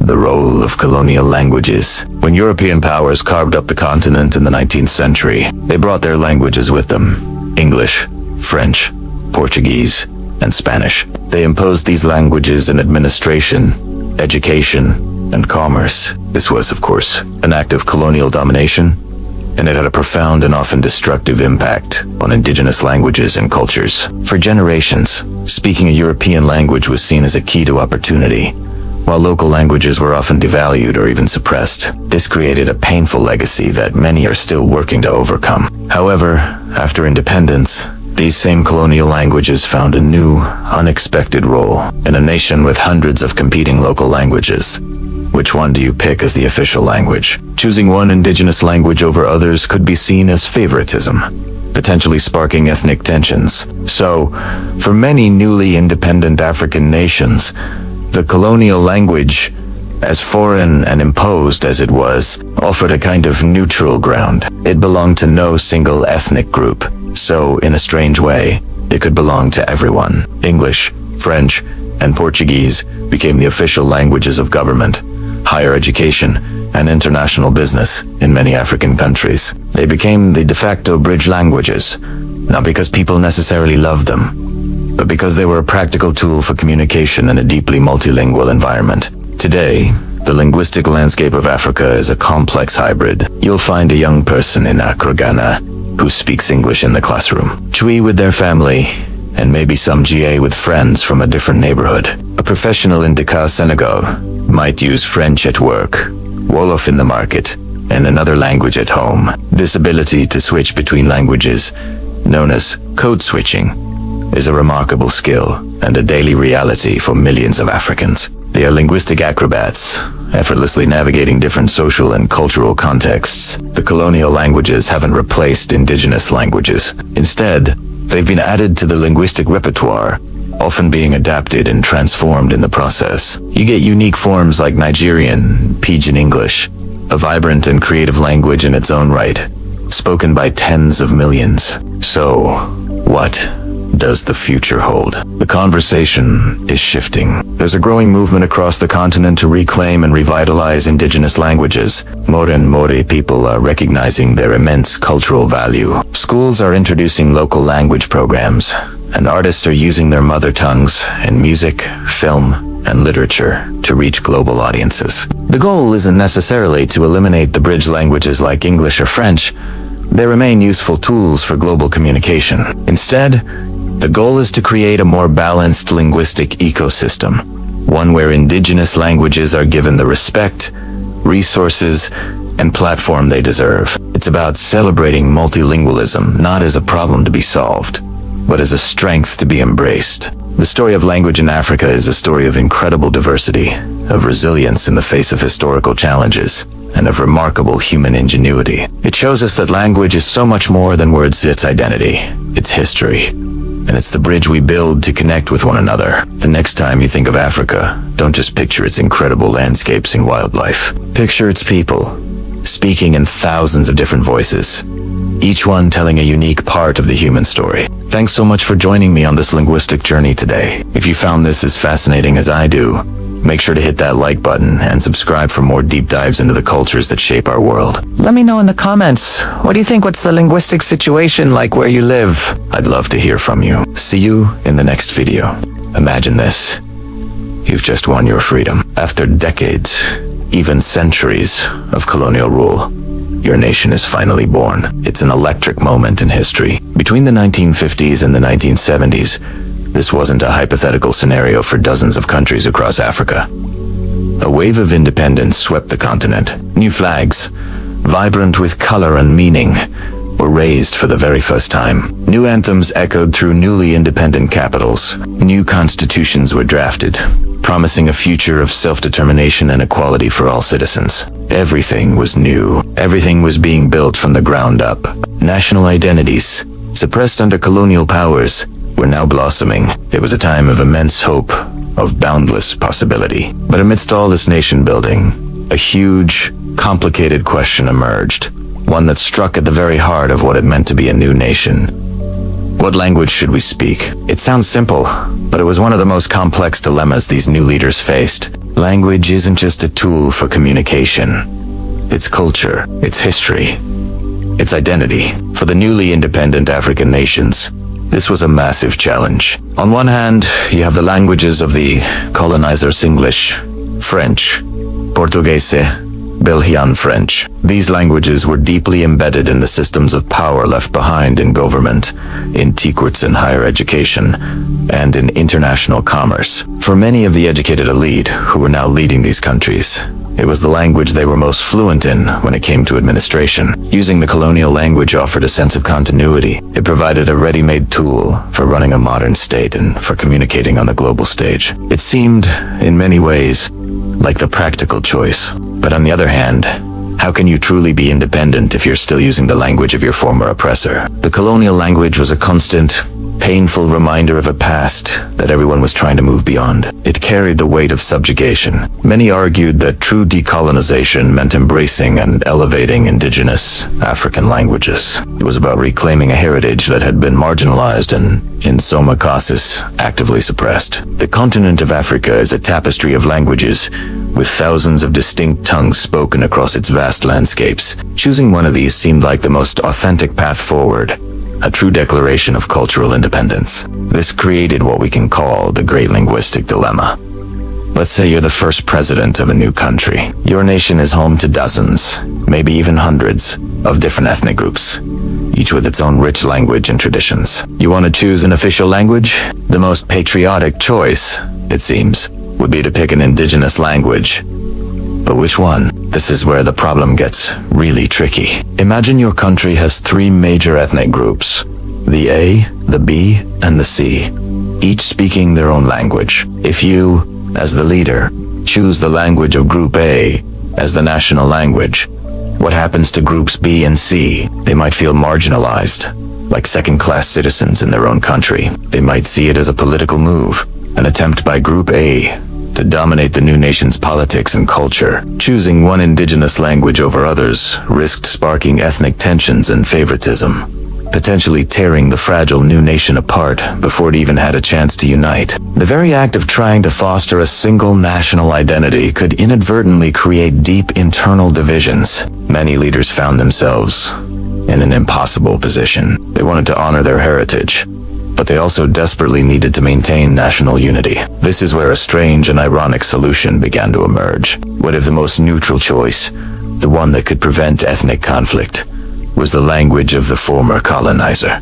the role of colonial languages. When European powers carved up the continent in the 19th century, they brought their languages with them: English, French, Portuguese, and Spanish. They imposed these languages in administration, education, and commerce. This was, of course, an act of colonial domination, and it had a profound and often destructive impact on indigenous languages and cultures. For generations, speaking a European language was seen as a key to opportunity, while local languages were often devalued or even suppressed. This created a painful legacy that many are still working to overcome. However, after independence, these same colonial languages found a new, unexpected role. In a nation with hundreds of competing local languages, which one do you pick as the official language? Choosing one indigenous language over others could be seen as favoritism, potentially sparking ethnic tensions. So, for many newly independent African nations, the colonial language, as foreign and imposed as it was, offered a kind of neutral ground. It belonged to no single ethnic group, so in a strange way, it could belong to everyone. English, French, and Portuguese became the official languages of government, higher education, and international business in many African countries. They became the de facto bridge languages, not because people necessarily loved them, but because they were a practical tool for communication in a deeply multilingual environment. Today, the linguistic landscape of Africa is a complex hybrid. You'll find a young person in Accra, Ghana, who speaks English in the classroom, Chui with their family, and maybe some GA with friends from a different neighborhood. A professional in Dakar, Senegal, might use French at work, Wolof in the market, and another language at home. This ability to switch between languages, known as code switching, is a remarkable skill and a daily reality for millions of Africans. They are linguistic acrobats, effortlessly navigating different social and cultural contexts. The colonial languages haven't replaced indigenous languages. Instead, they've been added to the linguistic repertoire, often being adapted and transformed in the process. You get unique forms like Nigerian, Pidgin English, a vibrant and creative language in its own right, spoken by tens of millions. So, what does the future hold? The conversation is shifting. There's a growing movement across the continent to reclaim and revitalize indigenous languages. More and more people are recognizing their immense cultural value. Schools are introducing local language programs, and artists are using their mother tongues in music, film, and literature to reach global audiences. The goal isn't necessarily to eliminate the bridge languages like English or French. They remain useful tools for global communication. Instead, The goal is to create a more balanced linguistic ecosystem, one where indigenous languages are given the respect, resources, and platform they deserve. It's about celebrating multilingualism not as a problem to be solved, but as a strength to be embraced. The story of language in Africa is a story of incredible diversity, of resilience in the face of historical challenges, and of remarkable human ingenuity. It shows us that language is so much more than words. It's identity, it's history, and it's the bridge we build to connect with one another. The next time you think of Africa, don't just picture its incredible landscapes and wildlife. Picture its people, speaking in thousands of different voices, each one telling a unique part of the human story. Thanks so much for joining me on this linguistic journey today. If you found this as fascinating as I do, make sure to hit that like button and subscribe for more deep dives into the cultures that shape our world. Let me know in the comments, what do you think? What's the linguistic situation like where you live? I'd love to hear from you. See you in the next video. Imagine this. You've just won your freedom. After decades, even centuries of colonial rule, your nation is finally born. It's an electric moment in history. Between the 1950s and the 1970s, this wasn't a hypothetical scenario for dozens of countries across Africa. A wave of independence swept the continent. New flags, vibrant with color and meaning, were raised for the very first time. New anthems echoed through newly independent capitals. New constitutions were drafted, promising a future of self-determination and equality for all citizens. Everything was new. Everything was being built from the ground up. National identities, suppressed under colonial powers, were now blossoming. It was a time of immense hope, of boundless possibility. But amidst all this nation building, a huge, complicated question emerged, one that struck at the very heart of what it meant to be a new nation. What language should we speak? It sounds simple, but it was one of the most complex dilemmas these new leaders faced. Language isn't just a tool for communication. It's culture, it's history, it's identity. For the newly independent African nations, this was a massive challenge. On one hand, you have the languages of the colonizers: English, French, Portuguese, Belgian French. These languages were deeply embedded in the systems of power left behind in government, in secrets in higher education, and in international commerce. For many of the educated elite who were now leading these countries, it was the language they were most fluent in when it came to administration. Using the colonial language offered a sense of continuity. It provided a ready-made tool for running a modern state and for communicating on the global stage. It seemed, in many ways, like the practical choice. But on the other hand, how can you truly be independent if you're still using the language of your former oppressor? The colonial language was a constant, painful reminder of a past that everyone was trying to move beyond. It carried the weight of subjugation. Many argued that true decolonization meant embracing and elevating indigenous African languages. It was about reclaiming a heritage that had been marginalized and, in some cases, actively suppressed. The continent of Africa is a tapestry of languages, with thousands of distinct tongues spoken across its vast landscapes. Choosing one of these seemed like the most authentic path forward, a true declaration of cultural independence. This created what we can call the Great Linguistic Dilemma. Let's say you're the first president of a new country. Your nation is home to dozens, maybe even hundreds, of different ethnic groups, each with its own rich language and traditions. You want to choose an official language? The most patriotic choice, it seems, would be to pick an indigenous language. But which one? This is where the problem gets really tricky. Imagine your country has three major ethnic groups: the A, the B, and the C, each speaking their own language. If you, as the leader, choose the language of Group A as the national language, what happens to Groups B and C? They might feel marginalized, like second-class citizens in their own country. They might see it as a political move, an attempt by Group A to dominate the new nation's politics and culture. Choosing one indigenous language over others risked sparking ethnic tensions and favoritism, potentially tearing the fragile new nation apart before it even had a chance to unite. The very act of trying to foster a single national identity could inadvertently create deep internal divisions. Many leaders found themselves in an impossible position. They wanted to honor their heritage, but they also desperately needed to maintain national unity. This is where a strange and ironic solution began to emerge. What if the most neutral choice, the one that could prevent ethnic conflict, was the language of the former colonizer?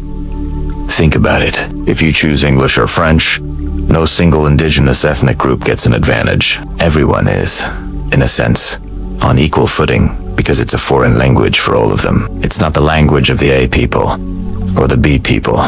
Think about it. If you choose English or French, no single indigenous ethnic group gets an advantage. Everyone is, in a sense, on equal footing because it's a foreign language for all of them. It's not the language of the A people, or the B people,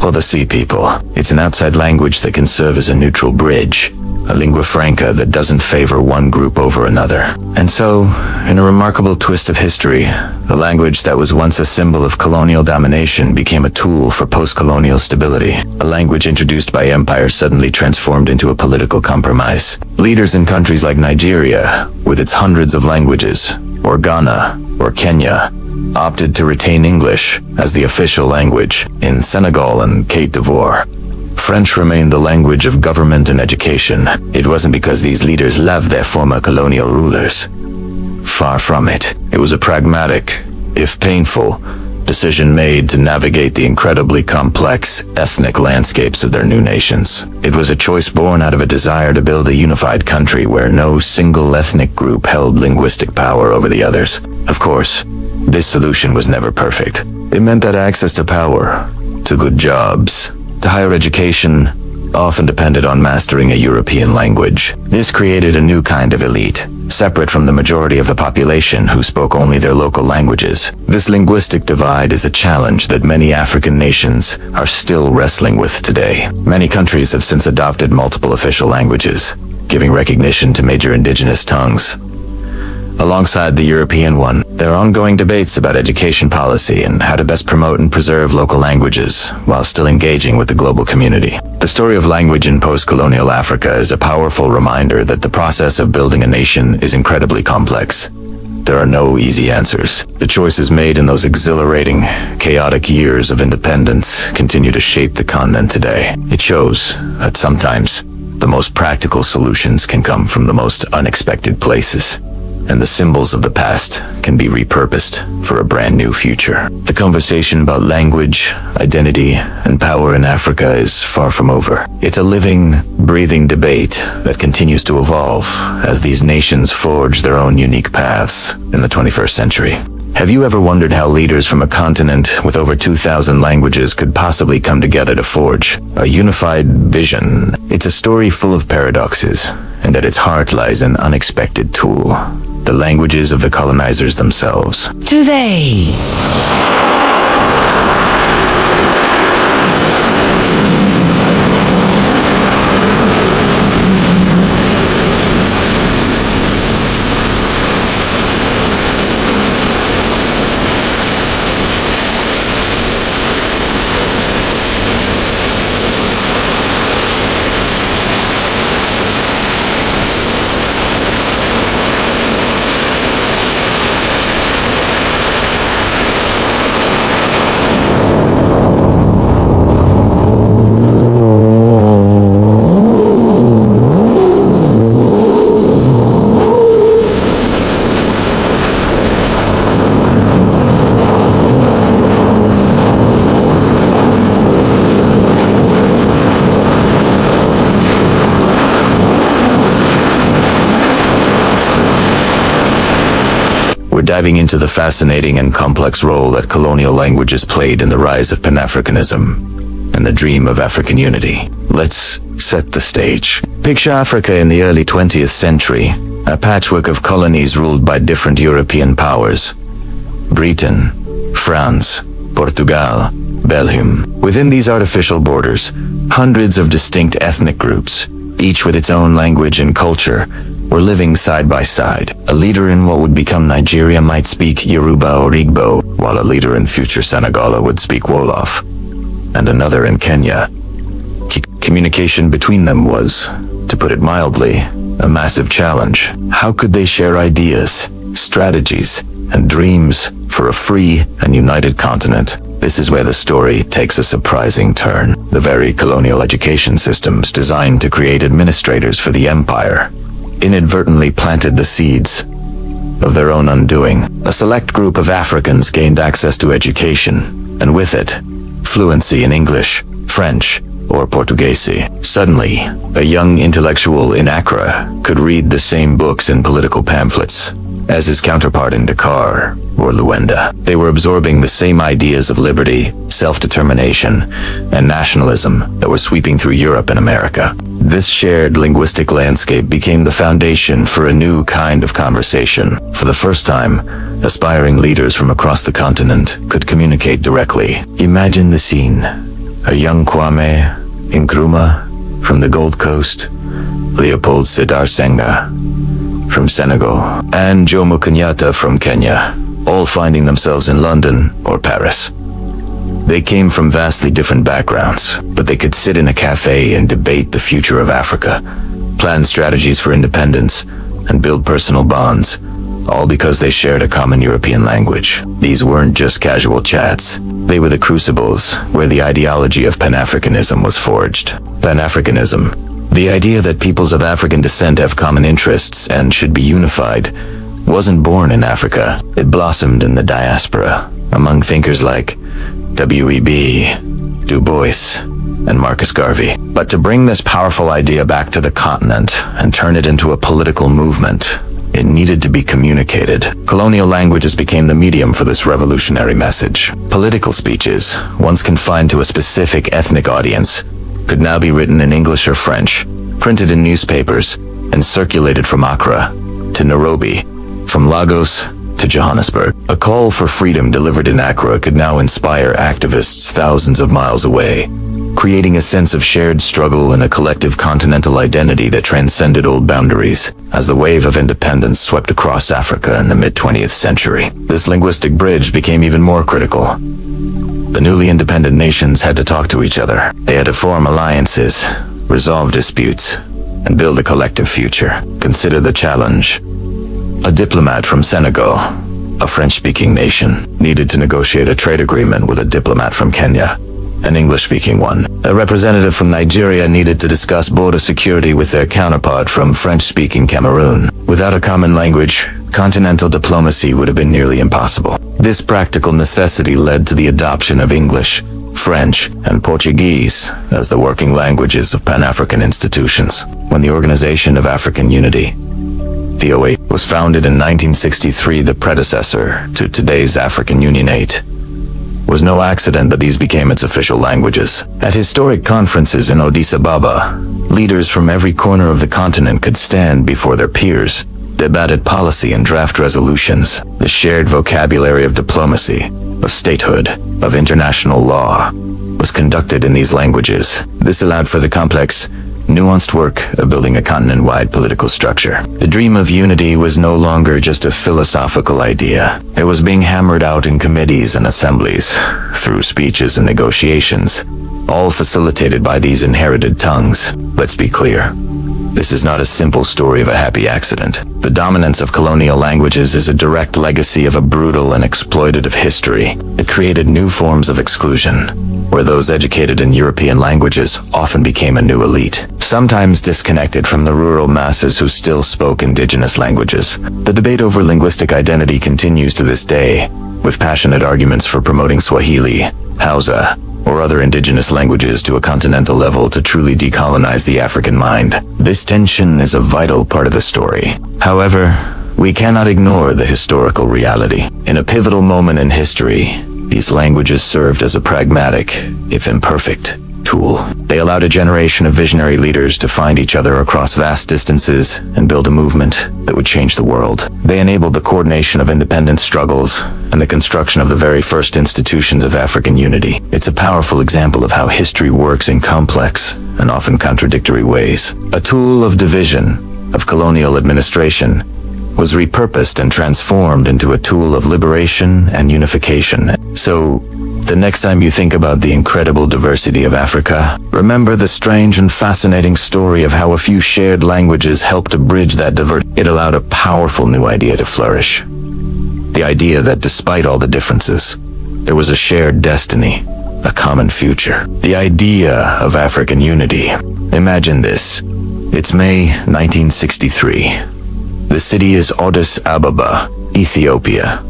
or the C people. It's an outside language that can serve as a neutral bridge, a lingua franca that doesn't favor one group over another. And so, in a remarkable twist of history, the language that was once a symbol of colonial domination became a tool for post-colonial stability. A language introduced by empires suddenly transformed into a political compromise. Leaders in countries like Nigeria, with its hundreds of languages, or Ghana, or Kenya, opted to retain English as the official language. In Senegal and Côte d'Ivoire, French remained the language of government and education. It wasn't because these leaders loved their former colonial rulers. Far from it. It was a pragmatic, if painful, decision made to navigate the incredibly complex ethnic landscapes of their new nations. It was a choice born out of a desire to build a unified country where no single ethnic group held linguistic power over the others. Of course, this solution was never perfect. It meant that access to power, to good jobs, to higher education, often depended on mastering a European language. This created a new kind of elite, separate from the majority of the population who spoke only their local languages. This linguistic divide is a challenge that many African nations are still wrestling with today. Many countries have since adopted multiple official languages, giving recognition to major indigenous tongues. Alongside the European one, there are ongoing debates about education policy and how to best promote and preserve local languages while still engaging with the global community. The story of language in post-colonial Africa is a powerful reminder that the process of building a nation is incredibly complex. There are no easy answers. The choices made in those exhilarating, chaotic years of independence continue to shape the continent today. It shows that sometimes the most practical solutions can come from the most unexpected places, and the symbols of the past can be repurposed for a brand new future. The conversation about language, identity, and power in Africa is far from over. It's a living, breathing debate that continues to evolve as these nations forge their own unique paths in the 21st century. Have you ever wondered how leaders from a continent with over 2,000 languages could possibly come together to forge a unified vision? It's a story full of paradoxes, and at its heart lies an unexpected tool: the languages of the colonizers themselves. Today. We're diving into the fascinating and complex role that colonial languages played in the rise of Pan-Africanism and the dream of African unity. Let's set the stage. Picture Africa in the early 20th century, a patchwork of colonies ruled by different European powers: Britain, France, Portugal, Belgium. Within these artificial borders, hundreds of distinct ethnic groups, each with its own language and culture, were living side by side. A leader in what would become Nigeria might speak Yoruba or Igbo, while a leader in future Senegal would speak Wolof, and another in Kenya. Communication between them was, to put it mildly, a massive challenge. How could they share ideas, strategies, and dreams for a free and united continent? This is where the story takes a surprising turn. The very colonial education systems designed to create administrators for the empire inadvertently planted the seeds of their own undoing. A select group of Africans gained access to education, and with it, fluency in English, French, or Portuguese. Suddenly, a young intellectual in Accra could read the same books and political pamphlets, as his counterpart in Dakar or Luanda. They were absorbing the same ideas of liberty, self-determination, and nationalism that were sweeping through Europe and America. This shared linguistic landscape became the foundation for a new kind of conversation. For the first time, aspiring leaders from across the continent could communicate directly. Imagine the scene. A young Kwame Nkrumah from the Gold Coast, Leopold Sedar Senghor from Senegal, and Jomo Kenyatta from Kenya, all finding themselves in London or Paris. They came from vastly different backgrounds, but they could sit in a cafe and debate the future of Africa, plan strategies for independence, and build personal bonds, all because they shared a common European language. These weren't just casual chats. They were the crucibles where the ideology of Pan-Africanism was forged. Pan-Africanism, the idea that peoples of African descent have common interests and should be unified, wasn't born in Africa. It blossomed in the diaspora, among thinkers like W.E.B., Du Bois, and Marcus Garvey. But to bring this powerful idea back to the continent and turn it into a political movement, it needed to be communicated. Colonial languages became the medium for this revolutionary message. Political speeches, once confined to a specific ethnic audience, could now be written in English or French, printed in newspapers, and circulated from Accra to Nairobi, from Lagos to Johannesburg. A call for freedom delivered in Accra could now inspire activists thousands of miles away, creating a sense of shared struggle and a collective continental identity that transcended old boundaries. As the wave of independence swept across Africa in the mid-20th century, this linguistic bridge became even more critical. The newly independent nations had to talk to each other. They had to form alliances, resolve disputes, and build a collective future. Consider the challenge. A diplomat from Senegal, a French-speaking nation, needed to negotiate a trade agreement with a diplomat from Kenya, an English-speaking one. A representative from Nigeria needed to discuss border security with their counterpart from French-speaking Cameroon. Without a common language, continental diplomacy would have been nearly impossible. This practical necessity led to the adoption of English, French, and Portuguese as the working languages of Pan-African institutions. When the Organization of African Unity, the OA, was founded in 1963, the predecessor to today's African Union 8, was no accident that these became its official languages. At historic conferences in Addis Ababa, leaders from every corner of the continent could stand before their peers, debated policy and draft resolutions. The shared vocabulary of diplomacy, of statehood, of international law, was conducted in these languages. This allowed for the complex, nuanced work of building a continent-wide political structure. The dream of unity was no longer just a philosophical idea. It was being hammered out in committees and assemblies, through speeches and negotiations, all facilitated by these inherited tongues. Let's be clear. This is not a simple story of a happy accident. The dominance of colonial languages is a direct legacy of a brutal and exploitative history. It created new forms of exclusion, where those educated in European languages often became a new elite, sometimes disconnected from the rural masses who still spoke indigenous languages. The debate over linguistic identity continues to this day, with passionate arguments for promoting Swahili, Hausa, or other indigenous languages to a continental level to truly decolonize the African mind. This tension is a vital part of the story. However, we cannot ignore the historical reality. In a pivotal moment in history, these languages served as a pragmatic, if imperfect, tool. They allowed a generation of visionary leaders to find each other across vast distances and build a movement that would change the world. They enabled the coordination of independence struggles and the construction of the very first institutions of African unity. It's a powerful example of how history works in complex and often contradictory ways. A tool of division, of colonial administration, was repurposed and transformed into a tool of liberation and unification. So, the next time you think about the incredible diversity of Africa, remember the strange and fascinating story of how a few shared languages helped to bridge that diversity. It allowed a powerful new idea to flourish. The idea that despite all the differences, there was a shared destiny, a common future. The idea of African unity. Imagine this. It's May 1963. The city is Addis Ababa, Ethiopia.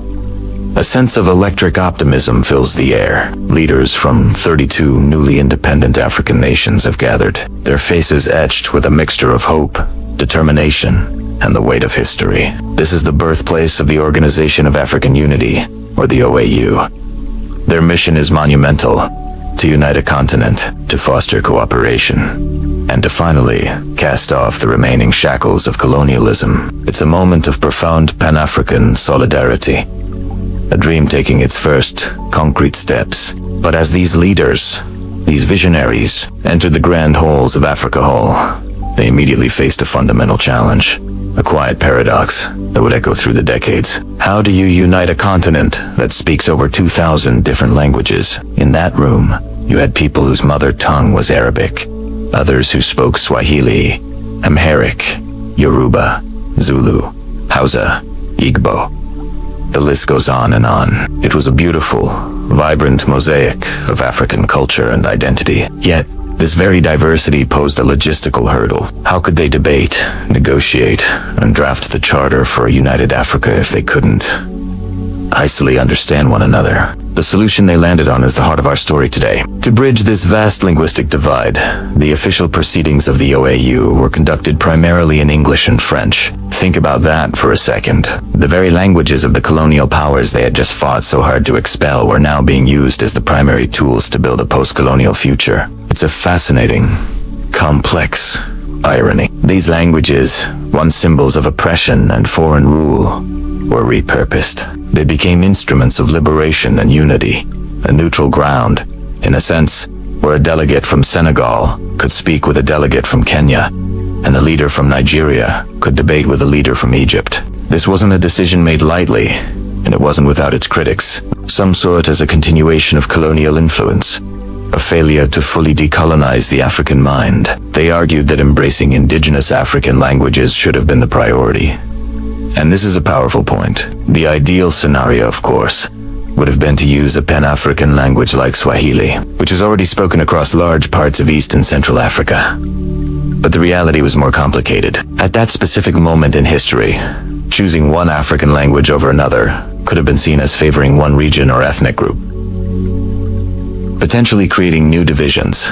A sense of electric optimism fills the air. Leaders from 32 newly independent African nations have gathered, their faces etched with a mixture of hope, determination, and the weight of history. This is the birthplace of the Organization of African Unity, or the OAU. Their mission is monumental: to unite a continent, to foster cooperation, and to finally cast off the remaining shackles of colonialism. It's a moment of profound Pan-African solidarity, a dream taking its first concrete steps. But as these leaders, these visionaries, entered the grand halls of Africa Hall, they immediately faced a fundamental challenge, a quiet paradox that would echo through the decades. How do you unite a continent that speaks over 2,000 different languages? In that room, you had people whose mother tongue was Arabic, others who spoke Swahili, Amharic, Yoruba, Zulu, Hausa, Igbo. The list goes on and on. It was a beautiful, vibrant mosaic of African culture and identity. Yet, this very diversity posed a logistical hurdle. How could they debate, negotiate, and draft the charter for a united Africa if they couldn't icily understand one another? The solution they landed on is the heart of our story today. To bridge this vast linguistic divide, the official proceedings of the OAU were conducted primarily in English and French. Think about that for a second. The very languages of the colonial powers they had just fought so hard to expel were now being used as the primary tools to build a post-colonial future. It's a fascinating, complex irony. These languages, once symbols of oppression and foreign rule, were repurposed. They became instruments of liberation and unity, a neutral ground, in a sense, where a delegate from Senegal could speak with a delegate from Kenya, and a leader from Nigeria could debate with a leader from Egypt. This wasn't a decision made lightly, and it wasn't without its critics. Some saw it as a continuation of colonial influence, a failure to fully decolonize the African mind. They argued that embracing indigenous African languages should have been the priority. And this is a powerful point. The ideal scenario, of course, would have been to use a Pan-African language like Swahili, which is already spoken across large parts of East and Central Africa. But the reality was more complicated. At that specific moment in history, choosing one African language over another could have been seen as favoring one region or ethnic group, potentially creating new divisions.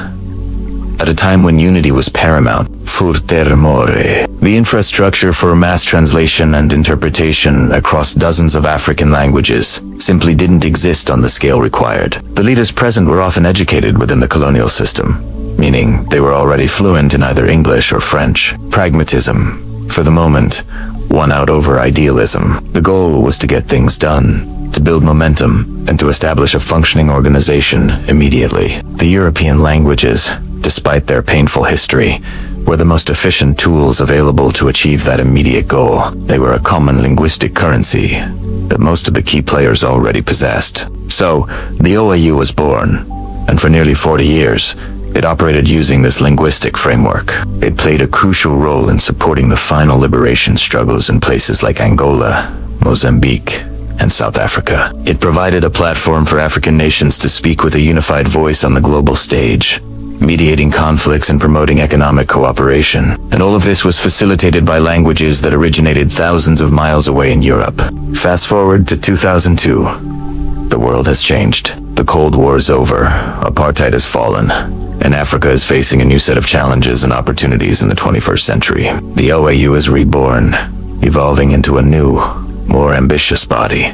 At a time when unity was paramount, the infrastructure for mass translation and interpretation across dozens of African languages simply didn't exist on the scale required. The leaders present were often educated within the colonial system, meaning they were already fluent in either English or French. Pragmatism, for the moment, won out over idealism. The goal was to get things done, to build momentum, and to establish a functioning organization immediately. The European languages, despite their painful history, were the most efficient tools available to achieve that immediate goal. They were a common linguistic currency that most of the key players already possessed. So, the OAU was born, and for nearly 40 years, it operated using this linguistic framework. It played a crucial role in supporting the final liberation struggles in places like Angola, Mozambique, and South Africa. It provided a platform for African nations to speak with a unified voice on the global stage, mediating conflicts and promoting economic cooperation. And all of this was facilitated by languages that originated thousands of miles away in Europe. Fast forward to 2002. The world has changed. The Cold War is over, apartheid has fallen, and Africa is facing a new set of challenges and opportunities in the 21st century. The OAU is reborn, evolving into a new, more ambitious body.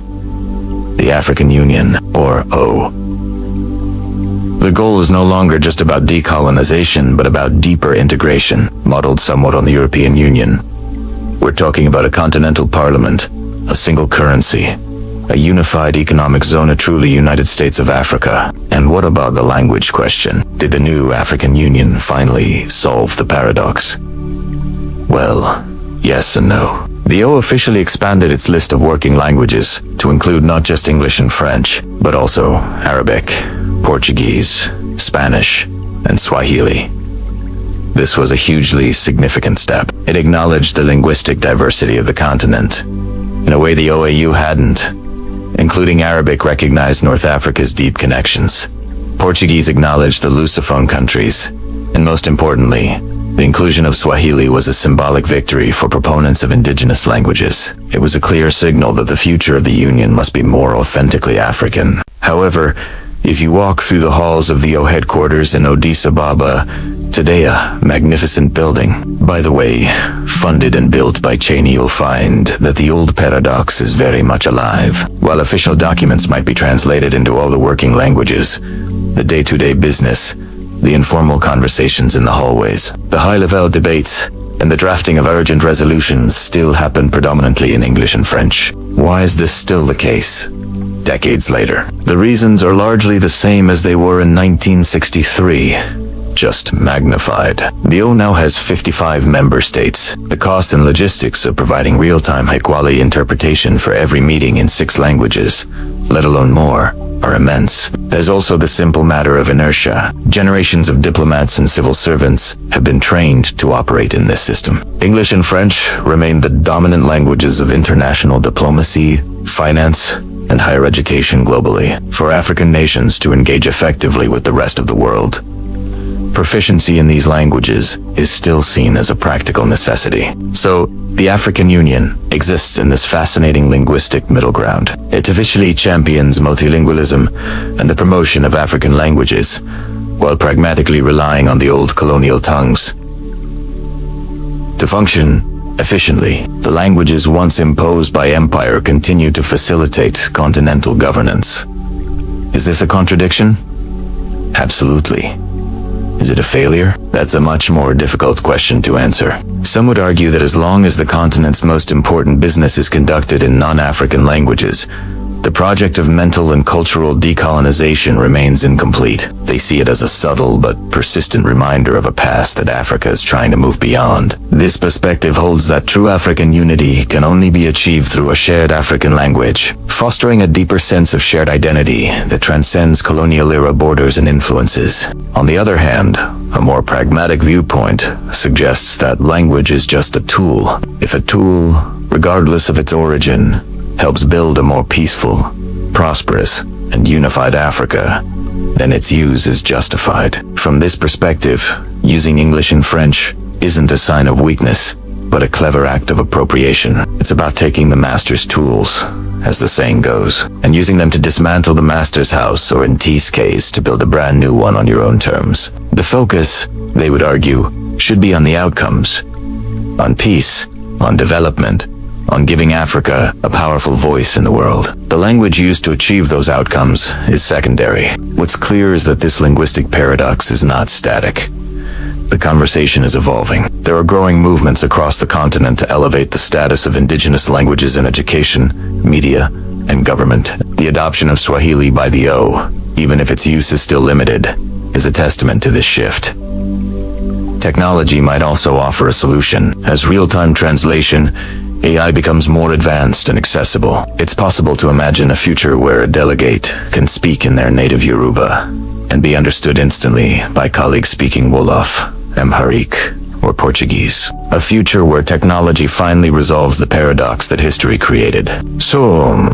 The African Union, or O. The goal is no longer just about decolonization, but about deeper integration, modeled somewhat on the European Union. We're talking about a continental parliament, a single currency, a unified economic zone, a truly United States of Africa. And what about the language question? Did the new African Union finally solve the paradox? Well, yes and no. The O officially expanded its list of working languages to include not just English and French, but also Arabic, Portuguese, Spanish, and Swahili. This was a hugely significant step. It acknowledged the linguistic diversity of the continent in a way the OAU hadn't. Including Arabic recognized North Africa's deep connections. Portuguese acknowledged the Lusophone countries, and most importantly, the inclusion of Swahili was a symbolic victory for proponents of indigenous languages. It was a clear signal that the future of the Union must be more authentically African. However, If you walk through the halls of the O headquarters in Addis Ababa, today a magnificent building, by the way, funded and built by Cheney, you'll find that the old paradox is very much alive. While official documents might be translated into all the working languages, the day-to-day business, the informal conversations in the hallways, the high-level debates, and the drafting of urgent resolutions still happen predominantly in English and French. Why is this still the case? Decades later, the reasons are largely the same as they were in 1963, just magnified. The O now has 55 member states. The cost and logistics of providing real-time high-quality interpretation for every meeting in 6 languages, let alone more, are immense. There's also the simple matter of inertia. Generations of diplomats and civil servants have been trained to operate in this system. English and French remain the dominant languages of international diplomacy, finance, and higher education globally. For African nations to engage effectively with the rest of the world, proficiency in these languages is still seen as a practical necessity. So, the African Union exists in this fascinating linguistic middle ground. It officially champions multilingualism and the promotion of African languages, while pragmatically relying on the old colonial tongues. To function efficiently, the languages once imposed by empire continue to facilitate continental governance. Is this a contradiction? Absolutely. Is it a failure? That's a much more difficult question to answer. Some would argue that as long as the continent's most important business is conducted in non-African languages, the project of mental and cultural decolonization remains incomplete. They see it as a subtle but persistent reminder of a past that Africa is trying to move beyond. This perspective holds that true African unity can only be achieved through a shared African language, fostering a deeper sense of shared identity that transcends colonial-era borders and influences. On the other hand, a more pragmatic viewpoint suggests that language is just a tool. If a tool, regardless of its origin, helps build a more peaceful, prosperous, and unified Africa, then its use is justified. From this perspective, using English and French isn't a sign of weakness, but a clever act of appropriation. It's about taking the master's tools, as the saying goes, and using them to dismantle the master's house, or in T's case, to build a brand new one on your own terms. The focus, they would argue, should be on the outcomes, on peace, on development, on giving Africa a powerful voice in the world. The language used to achieve those outcomes is secondary. What's clear is that this linguistic paradox is not static. The conversation is evolving. There are growing movements across the continent to elevate the status of indigenous languages in education, media, and government. The adoption of Swahili by the O, even if its use is still limited, is a testament to this shift. Technology might also offer a solution. As real-time translation, AI becomes more advanced and accessible. It's possible to imagine a future where a delegate can speak in their native Yoruba and be understood instantly by colleagues speaking Wolof, Amharic, or Portuguese. A future where technology finally resolves the paradox that history created. So,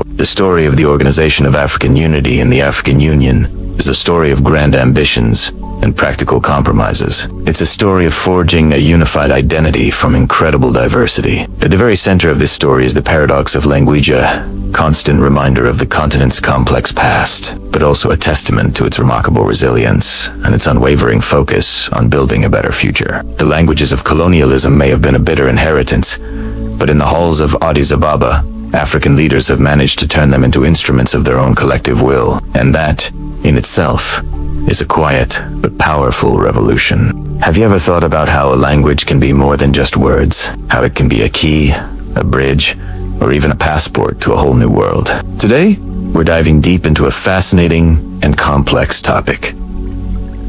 the story of the Organization of African Unity and the African Union is a story of grand ambitions and practical compromises. It's a story of forging a unified identity from incredible diversity. At the very center of this story is the paradox of languagia, constant reminder of the continent's complex past, but also a testament to its remarkable resilience and its unwavering focus on building a better future. The languages of colonialism may have been a bitter inheritance, but in the halls of Addis Ababa, African leaders have managed to turn them into instruments of their own collective will, and that, in itself, is a quiet but powerful revolution. Have you ever thought about how a language can be more than just words? How it can be a key, a bridge, or even a passport to a whole new world? Today, we're diving deep into a fascinating and complex topic.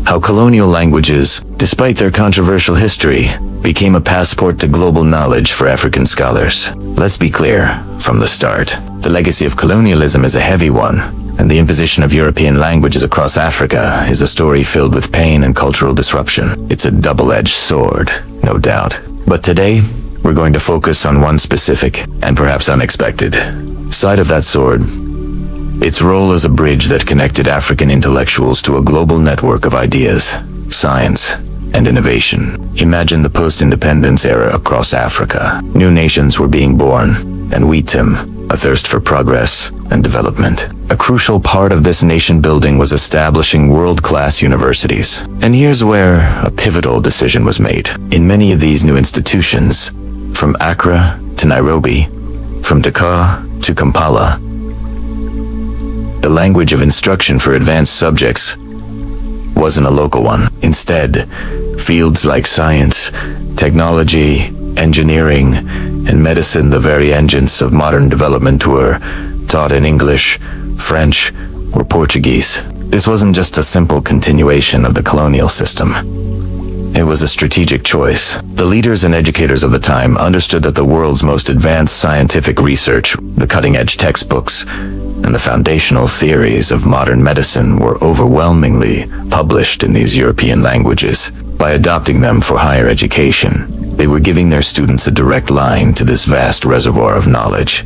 How colonial languages, despite their controversial history, became a passport to global knowledge for African scholars. Let's be clear from the start. The legacy of colonialism is a heavy one, and the imposition of European languages across Africa is a story filled with pain and cultural disruption. It's a double-edged sword, no doubt. But today, we're going to focus on one specific, and perhaps unexpected, side of that sword: its role as a bridge that connected African intellectuals to a global network of ideas, science, and innovation. Imagine the post-independence era across Africa. New nations were being born, and we, Tim, a thirst for progress and development. A crucial part of this nation building was establishing world-class universities. And here's where a pivotal decision was made. In many of these new institutions, from Accra to Nairobi, from Dakar to Kampala, the language of instruction for advanced subjects wasn't a local one. Instead, fields like science, technology, engineering, and medicine, the very engines of modern development, were taught in English, French, or Portuguese. This wasn't just a simple continuation of the colonial system. It was a strategic choice. The leaders and educators of the time understood that the world's most advanced scientific research, the cutting-edge textbooks, and the foundational theories of modern medicine were overwhelmingly published in these European languages. By adopting them for higher education, they were giving their students a direct line to this vast reservoir of knowledge.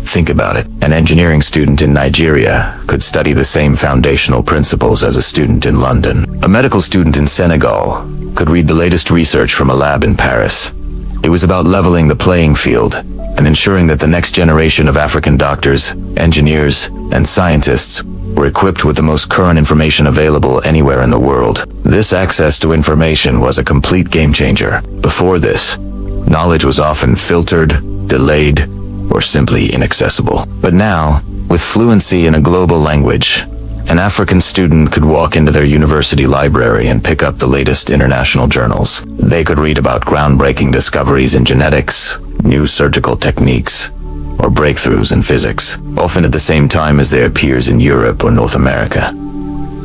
Think about it. An engineering student in Nigeria could study the same foundational principles as a student in London. A medical student in Senegal could read the latest research from a lab in Paris. It was about leveling the playing field and ensuring that the next generation of African doctors, engineers, and scientists were equipped with the most current information available anywhere in the world. This access to information was a complete game changer. Before this, knowledge was often filtered, delayed, or simply inaccessible. But now, with fluency in a global language, an African student could walk into their university library and pick up the latest international journals. They could read about groundbreaking discoveries in genetics, new surgical techniques, or breakthroughs in physics, often at the same time as their peers in Europe or North America.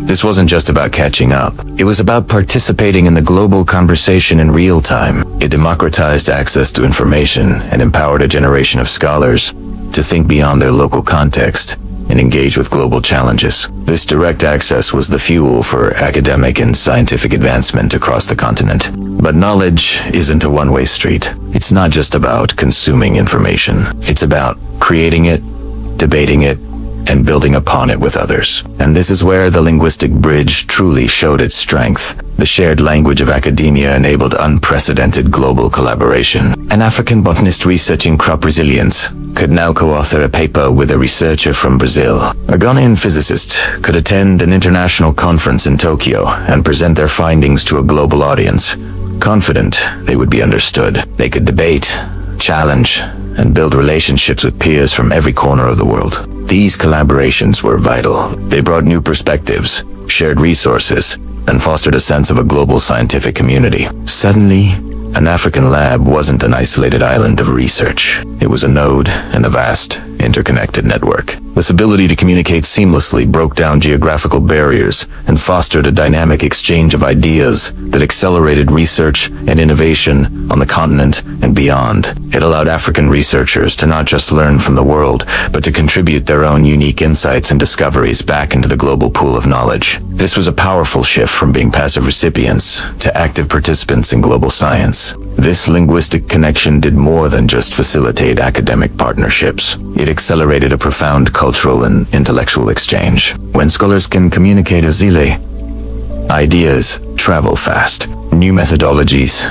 This wasn't just about catching up. It was about participating in the global conversation in real time. It democratized access to information and empowered a generation of scholars to think beyond their local context and engage with global challenges. This direct access was the fuel for academic and scientific advancement across the continent. But knowledge isn't a one-way street. It's not just about consuming information. It's about creating it, debating it, and building upon it with others. And this is where the linguistic bridge truly showed its strength. The shared language of academia enabled unprecedented global collaboration. An African botanist researching crop resilience could now co-author a paper with a researcher from Brazil. A Ghanaian physicist could attend an international conference in Tokyo and present their findings to a global audience, confident they would be understood. They could debate, challenge, and build relationships with peers from every corner of the world. These collaborations were vital. They brought new perspectives, shared resources, and fostered a sense of a global scientific community. Suddenly, an African lab wasn't an isolated island of research. It was a node in a vast, interconnected network. This ability to communicate seamlessly broke down geographical barriers and fostered a dynamic exchange of ideas that accelerated research and innovation on the continent and beyond. It allowed African researchers to not just learn from the world, but to contribute their own unique insights and discoveries back into the global pool of knowledge. This was a powerful shift from being passive recipients to active participants in global science. This linguistic connection did more than just facilitate academic partnerships. It accelerated a profound cultural and intellectual exchange. When scholars can communicate easily, ideas travel fast. New methodologies,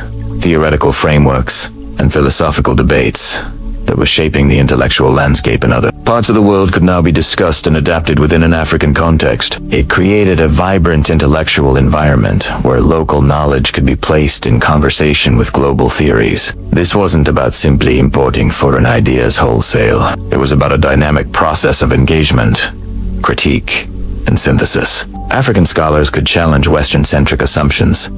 theoretical frameworks, and philosophical debates that were shaping the intellectual landscape in other parts of the world could now be discussed and adapted within an African context. It created a vibrant intellectual environment where local knowledge could be placed in conversation with global theories. This wasn't about simply importing foreign ideas wholesale. It was about a dynamic process of engagement, critique, and synthesis. African scholars could challenge Western-centric assumptions,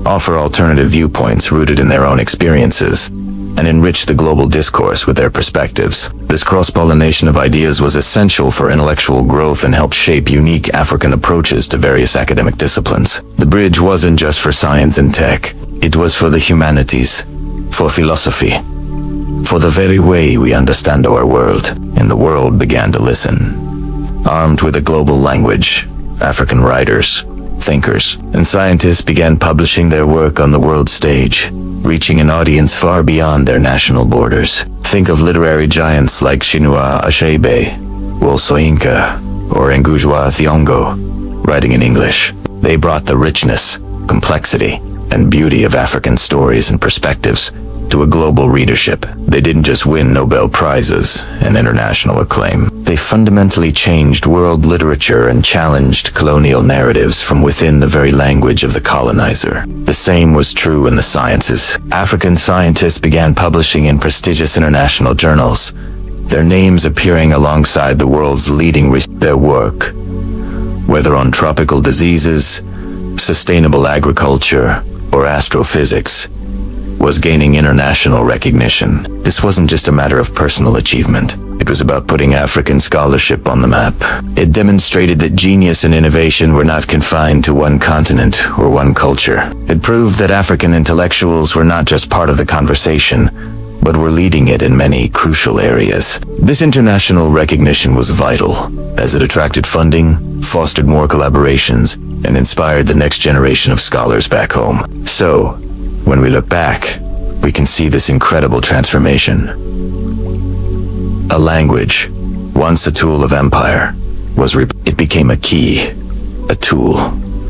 offer alternative viewpoints rooted in their own experiences, and enrich the global discourse with their perspectives. This cross-pollination of ideas was essential for intellectual growth and helped shape unique African approaches to various academic disciplines. The bridge wasn't just for science and tech. It was for the humanities, for philosophy, for the very way we understand our world. And the world began to listen. Armed with a global language, African writers, thinkers, and scientists began publishing their work on the world stage, reaching an audience far beyond their national borders. Think of literary giants like Chinua Achebe, Wole Soyinka, or Ngugi Thiong'o, writing in English. They brought the richness, complexity, and beauty of African stories and perspectives to a global readership. They didn't just win Nobel Prizes and international acclaim. They fundamentally changed world literature and challenged colonial narratives from within the very language of the colonizer. The same was true in the sciences. African scientists began publishing in prestigious international journals, their names appearing alongside the world's leading their work, whether on tropical diseases, sustainable agriculture, or astrophysics, was gaining international recognition. This wasn't just a matter of personal achievement. It was about putting African scholarship on the map. It demonstrated that genius and innovation were not confined to one continent or one culture. It proved that African intellectuals were not just part of the conversation, but were leading it in many crucial areas. This international recognition was vital, as it attracted funding, fostered more collaborations, and inspired the next generation of scholars back home. So, when we look back, we can see this incredible transformation. A language, once a tool of empire, it became a key, a tool,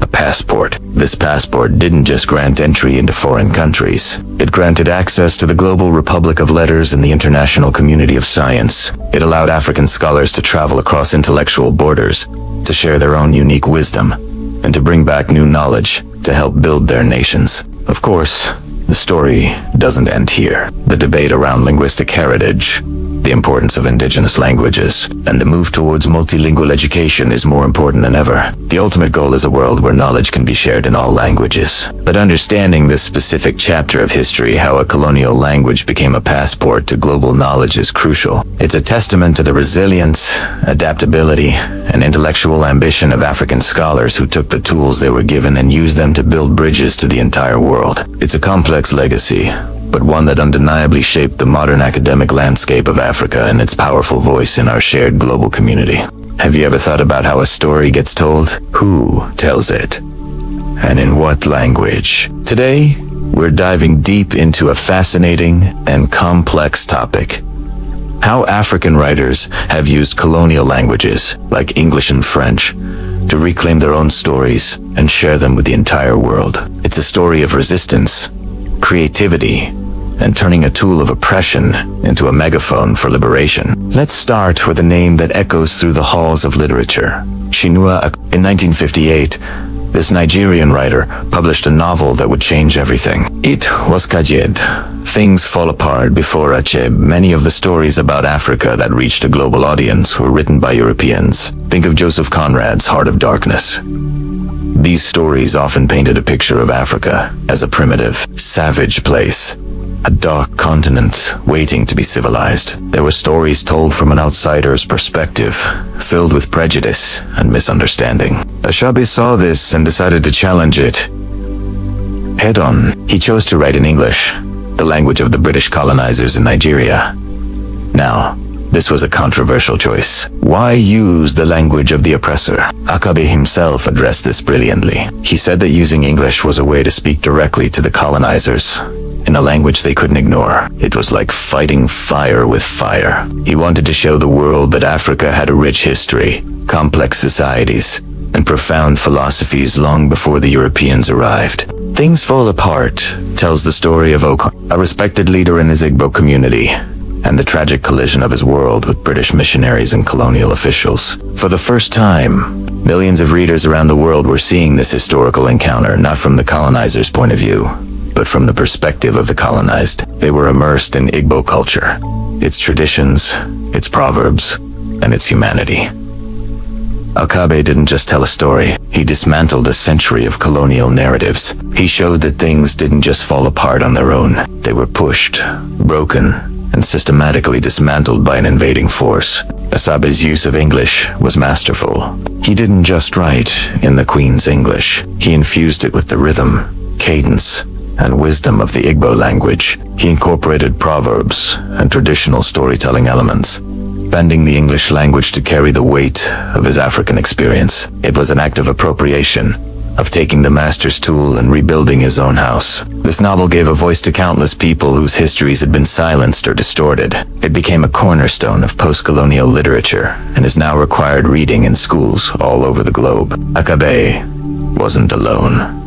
a passport. This passport didn't just grant entry into foreign countries. It granted access to the global republic of letters and the international community of science. It allowed African scholars to travel across intellectual borders, to share their own unique wisdom, and to bring back new knowledge to help build their nations. Of course, the story doesn't end here. The debate around linguistic heritage, the importance of indigenous languages, and the move towards multilingual education is more important than ever. The ultimate goal is a world where knowledge can be shared in all languages. But understanding this specific chapter of history, how a colonial language became a passport to global knowledge, is crucial. It's a testament to the resilience, adaptability, and intellectual ambition of African scholars who took the tools they were given and used them to build bridges to the entire world. It's a complex legacy, but one that undeniably shaped the modern academic landscape of Africa and its powerful voice in our shared global community. Have you ever thought about how a story gets told? Who tells it? And in what language? Today, we're diving deep into a fascinating and complex topic: how African writers have used colonial languages, like English and French, to reclaim their own stories and share them with the entire world. It's a story of resistance, creativity, and turning a tool of oppression into a megaphone for liberation. Let's start with a name that echoes through the halls of literature: Chinua Achebe. In 1958, this Nigerian writer published a novel that would change everything. It was Kajed. Things Fall Apart. Before Achebe, many of the stories about Africa that reached a global audience were written by Europeans. Think of Joseph Conrad's Heart of Darkness. These stories often painted a picture of Africa as a primitive, savage place, a dark continent waiting to be civilized. There were stories told from an outsider's perspective, filled with prejudice and misunderstanding. Achebe saw this and decided to challenge it head-on. He chose to write in English, the language of the British colonizers in Nigeria. Now, this was a controversial choice. Why use the language of the oppressor? Achebe himself addressed this brilliantly. He said that using English was a way to speak directly to the colonizers, in a language they couldn't ignore. It was like fighting fire with fire. He wanted to show the world that Africa had a rich history, complex societies, and profound philosophies long before the Europeans arrived. Things Fall Apart tells the story of Oko, a respected leader in his Igbo community, and the tragic collision of his world with British missionaries and colonial officials. For the first time, millions of readers around the world were seeing this historical encounter not from the colonizers' point of view, but from the perspective of the colonized. They were immersed in Igbo culture, its traditions, its proverbs, and its humanity. Achebe didn't just tell a story, he dismantled a century of colonial narratives. He showed that things didn't just fall apart on their own. They were pushed, broken, and systematically dismantled by an invading force. Achebe's use of English was masterful. He didn't just write in the Queen's English. He infused it with the rhythm, cadence, and wisdom of the Igbo language. He incorporated proverbs and traditional storytelling elements, bending the English language to carry the weight of his African experience. It was an act of appropriation, of taking the master's tool and rebuilding his own house. This novel gave a voice to countless people whose histories had been silenced or distorted. It became a cornerstone of post-colonial literature and is now required reading in schools all over the globe. Achebe wasn't alone.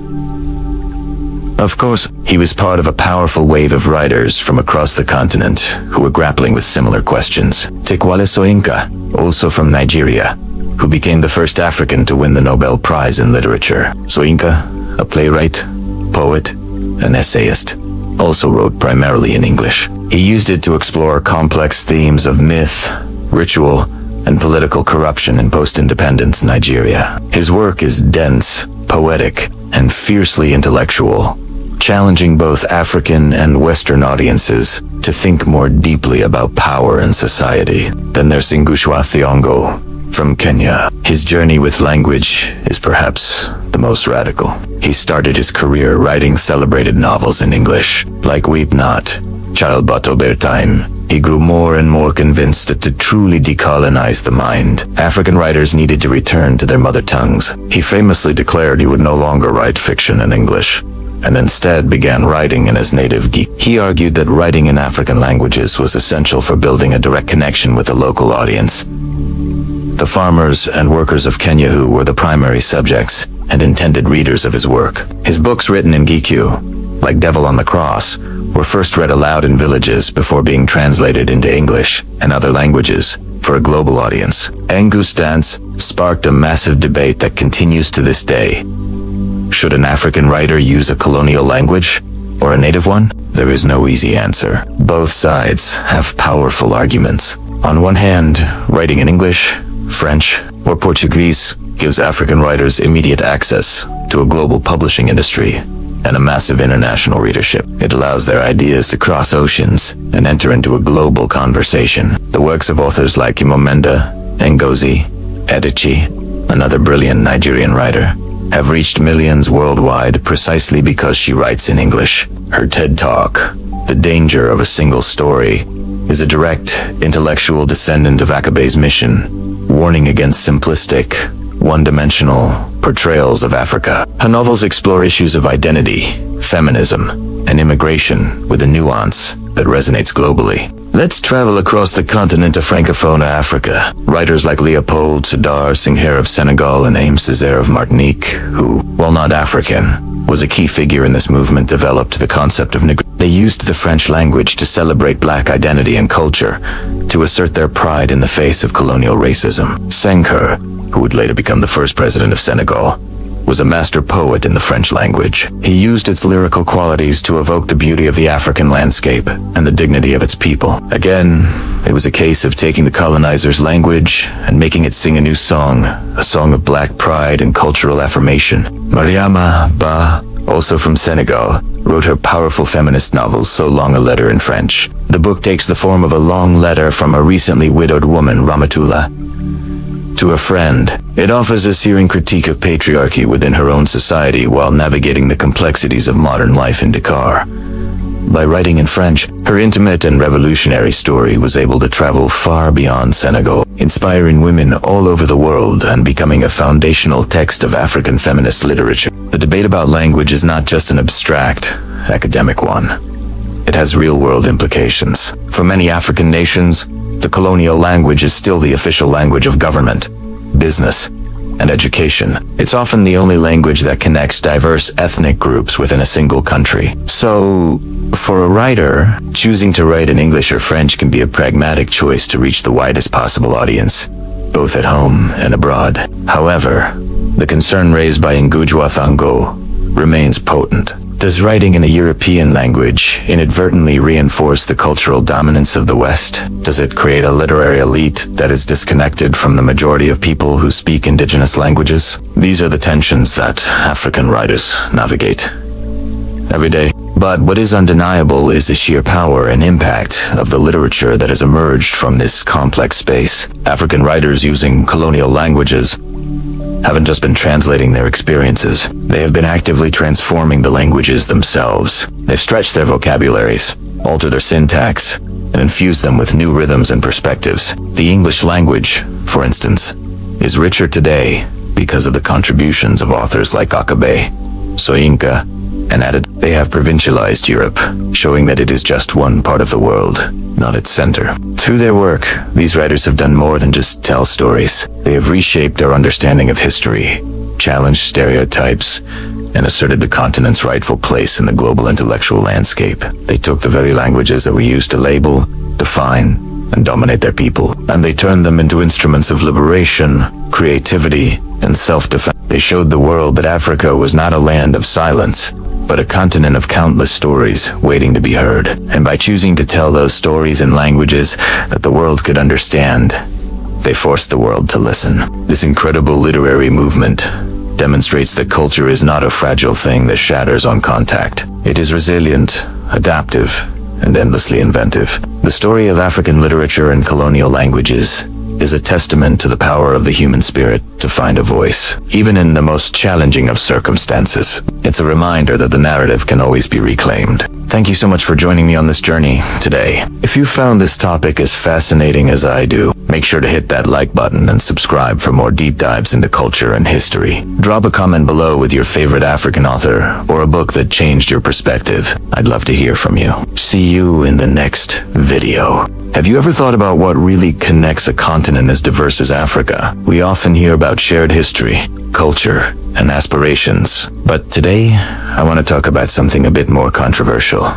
Of course, he was part of a powerful wave of writers from across the continent who were grappling with similar questions. Tikwale Soyinka, also from Nigeria, who became the first African to win the Nobel Prize in Literature. Soyinka, a playwright, poet, and essayist, also wrote primarily in English. He used it to explore complex themes of myth, ritual, and political corruption in post-independence Nigeria. His work is dense, poetic, and fiercely intellectual, challenging both African and Western audiences to think more deeply about power and society. Then there's Ngugi Thiong'o from Kenya. His journey with language is perhaps the most radical. He started his career writing celebrated novels in English, like Weep Not, Child But Bear Time. He grew more and more convinced that to truly decolonize the mind, African writers needed to return to their mother tongues. He famously declared he would no longer write fiction in English, and instead began writing in his native Gi. He argued that writing in African languages was essential for building a direct connection with the local audience. The farmers and workers of Kenya who were the primary subjects and intended readers of his work. His books written in Gikyu, like Devil on the Cross, were first read aloud in villages before being translated into English and other languages for a global audience. Ngugi's stance sparked a massive debate that continues to this day. Should an African writer use a colonial language or a native one? There is no easy answer. Both sides have powerful arguments. On one hand, writing in English, French, or Portuguese gives African writers immediate access to a global publishing industry and a massive international readership. It allows their ideas to cross oceans and enter into a global conversation. The works of authors like Chimamanda Ngozi Adichie, another brilliant Nigerian writer, have reached millions worldwide precisely because she writes in English. Her TED Talk, The Danger of a Single Story, is a direct, intellectual descendant of Akabe's mission, warning against simplistic, one-dimensional portrayals of Africa. Her novels explore issues of identity, feminism, and immigration with a nuance that resonates globally. Let's travel across the continent of Francophone Africa. Writers like Leopold Sédar Senghor of Senegal and Aimé Césaire of Martinique, who, while not African, was a key figure in this movement, developed the concept of Negro. They used the French language to celebrate black identity and culture, to assert their pride in the face of colonial racism. Senghor, who would later become the first president of Senegal, was a master poet in the French language. He used its lyrical qualities to evoke the beauty of the African landscape and the dignity of its people. Again, it was a case of taking the colonizer's language and making it sing a new song, a song of black pride and cultural affirmation. Mariama Ba, also from Senegal, wrote her powerful feminist novel So Long a Letter in French. The book takes the form of a long letter from a recently widowed woman, Ramatoula, to a friend. It offers a searing critique of patriarchy within her own society while navigating the complexities of modern life in Dakar. By writing in French, her intimate and revolutionary story was able to travel far beyond Senegal, inspiring women all over the world and becoming a foundational text of African feminist literature. The debate about language is not just an abstract, academic one. It has real-world implications. For many African nations, the colonial language is still the official language of government, business, and education. It's often the only language that connects diverse ethnic groups within a single country. So, for a writer, choosing to write in English or French can be a pragmatic choice to reach the widest possible audience, both at home and abroad. However, the concern raised by Ngugi Thiong'o remains potent. Does writing in a European language inadvertently reinforce the cultural dominance of the West? Does it create a literary elite that is disconnected from the majority of people who speak indigenous languages? These are the tensions that African writers navigate every day. But what is undeniable is the sheer power and impact of the literature that has emerged from this complex space. African writers using colonial languages haven't just been translating their experiences. They have been actively transforming the languages themselves. They've stretched their vocabularies, altered their syntax, and infused them with new rhythms and perspectives. The English language, for instance, is richer today because of the contributions of authors like Akabe, Soyinka, and added. They have provincialized Europe, showing that it is just one part of the world, not its center. Through their work, these writers have done more than just tell stories. They have reshaped our understanding of history, challenged stereotypes, and asserted the continent's rightful place in the global intellectual landscape. They took the very languages that we used to label, define, and dominate their people, and they turned them into instruments of liberation, creativity, and self-defense. They showed the world that Africa was not a land of silence, but a continent of countless stories waiting to be heard. And by choosing to tell those stories in languages that the world could understand, they forced the world to listen. This incredible literary movement demonstrates that culture is not a fragile thing that shatters on contact. It is resilient, adaptive, and endlessly inventive. The story of African literature and colonial languages is a testament to the power of the human spirit to find a voice, even in the most challenging of circumstances. It's a reminder that the narrative can always be reclaimed. Thank you so much for joining me on this journey today. If you found this topic as fascinating as I do, make sure to hit that like button and subscribe for more deep dives into culture and history. Drop a comment below with your favorite African author or a book that changed your perspective. I'd love to hear from you. See you in the next video. Have you ever thought about what really connects a continent as diverse as Africa? We often hear about shared history, culture, and aspirations. But today, I want to talk about something a bit more controversial,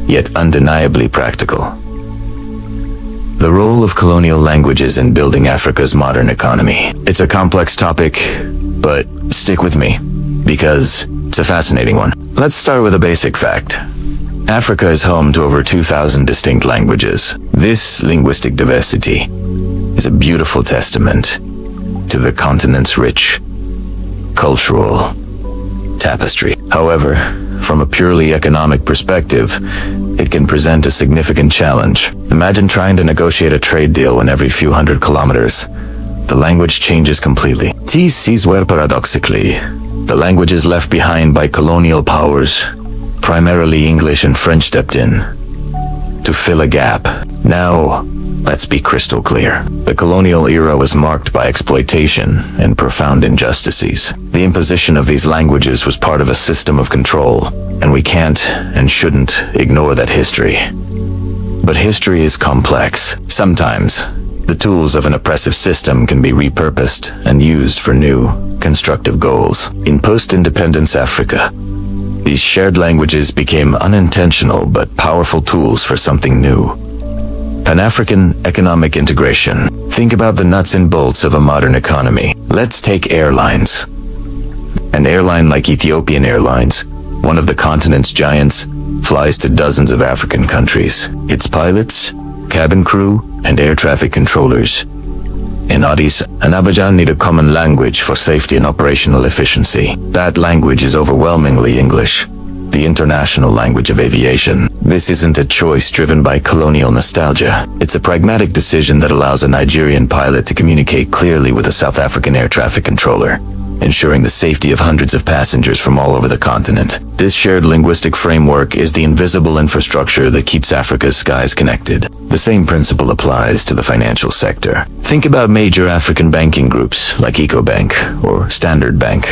yet undeniably practical. The role of colonial languages in building Africa's modern economy. It's a complex topic, but stick with me, because it's a fascinating one. Let's start with a basic fact. Africa is home to over 2,000 distinct languages. This linguistic diversity is a beautiful testament to the continent's rich cultural tapestry. However, from a purely economic perspective, it can present a significant challenge. Imagine trying to negotiate a trade deal when every few hundred kilometers, the language changes completely. This is where paradoxically, the languages left behind by colonial powers, primarily English and French, stepped in to fill a gap. Now, let's be crystal clear. The colonial era was marked by exploitation and profound injustices. The imposition of these languages was part of a system of control, and we can't and shouldn't ignore that history. But history is complex. Sometimes, the tools of an oppressive system can be repurposed and used for new, constructive goals. In post-independence Africa, these shared languages became unintentional but powerful tools for something new. Pan-African economic integration. Think about the nuts and bolts of a modern economy. Let's take airlines. An airline like Ethiopian Airlines, one of the continent's giants, flies to dozens of African countries. Its pilots, cabin crew, and air traffic controllers in Addis and Abidjan need a common language for safety and operational efficiency. That language is overwhelmingly English, the international language of aviation. This isn't a choice driven by colonial nostalgia. It's a pragmatic decision that allows a Nigerian pilot to communicate clearly with a South African air traffic controller, ensuring the safety of hundreds of passengers from all over the continent. This shared linguistic framework is the invisible infrastructure that keeps Africa's skies connected. The same principle applies to the financial sector. Think about major African banking groups like EcoBank or Standard Bank.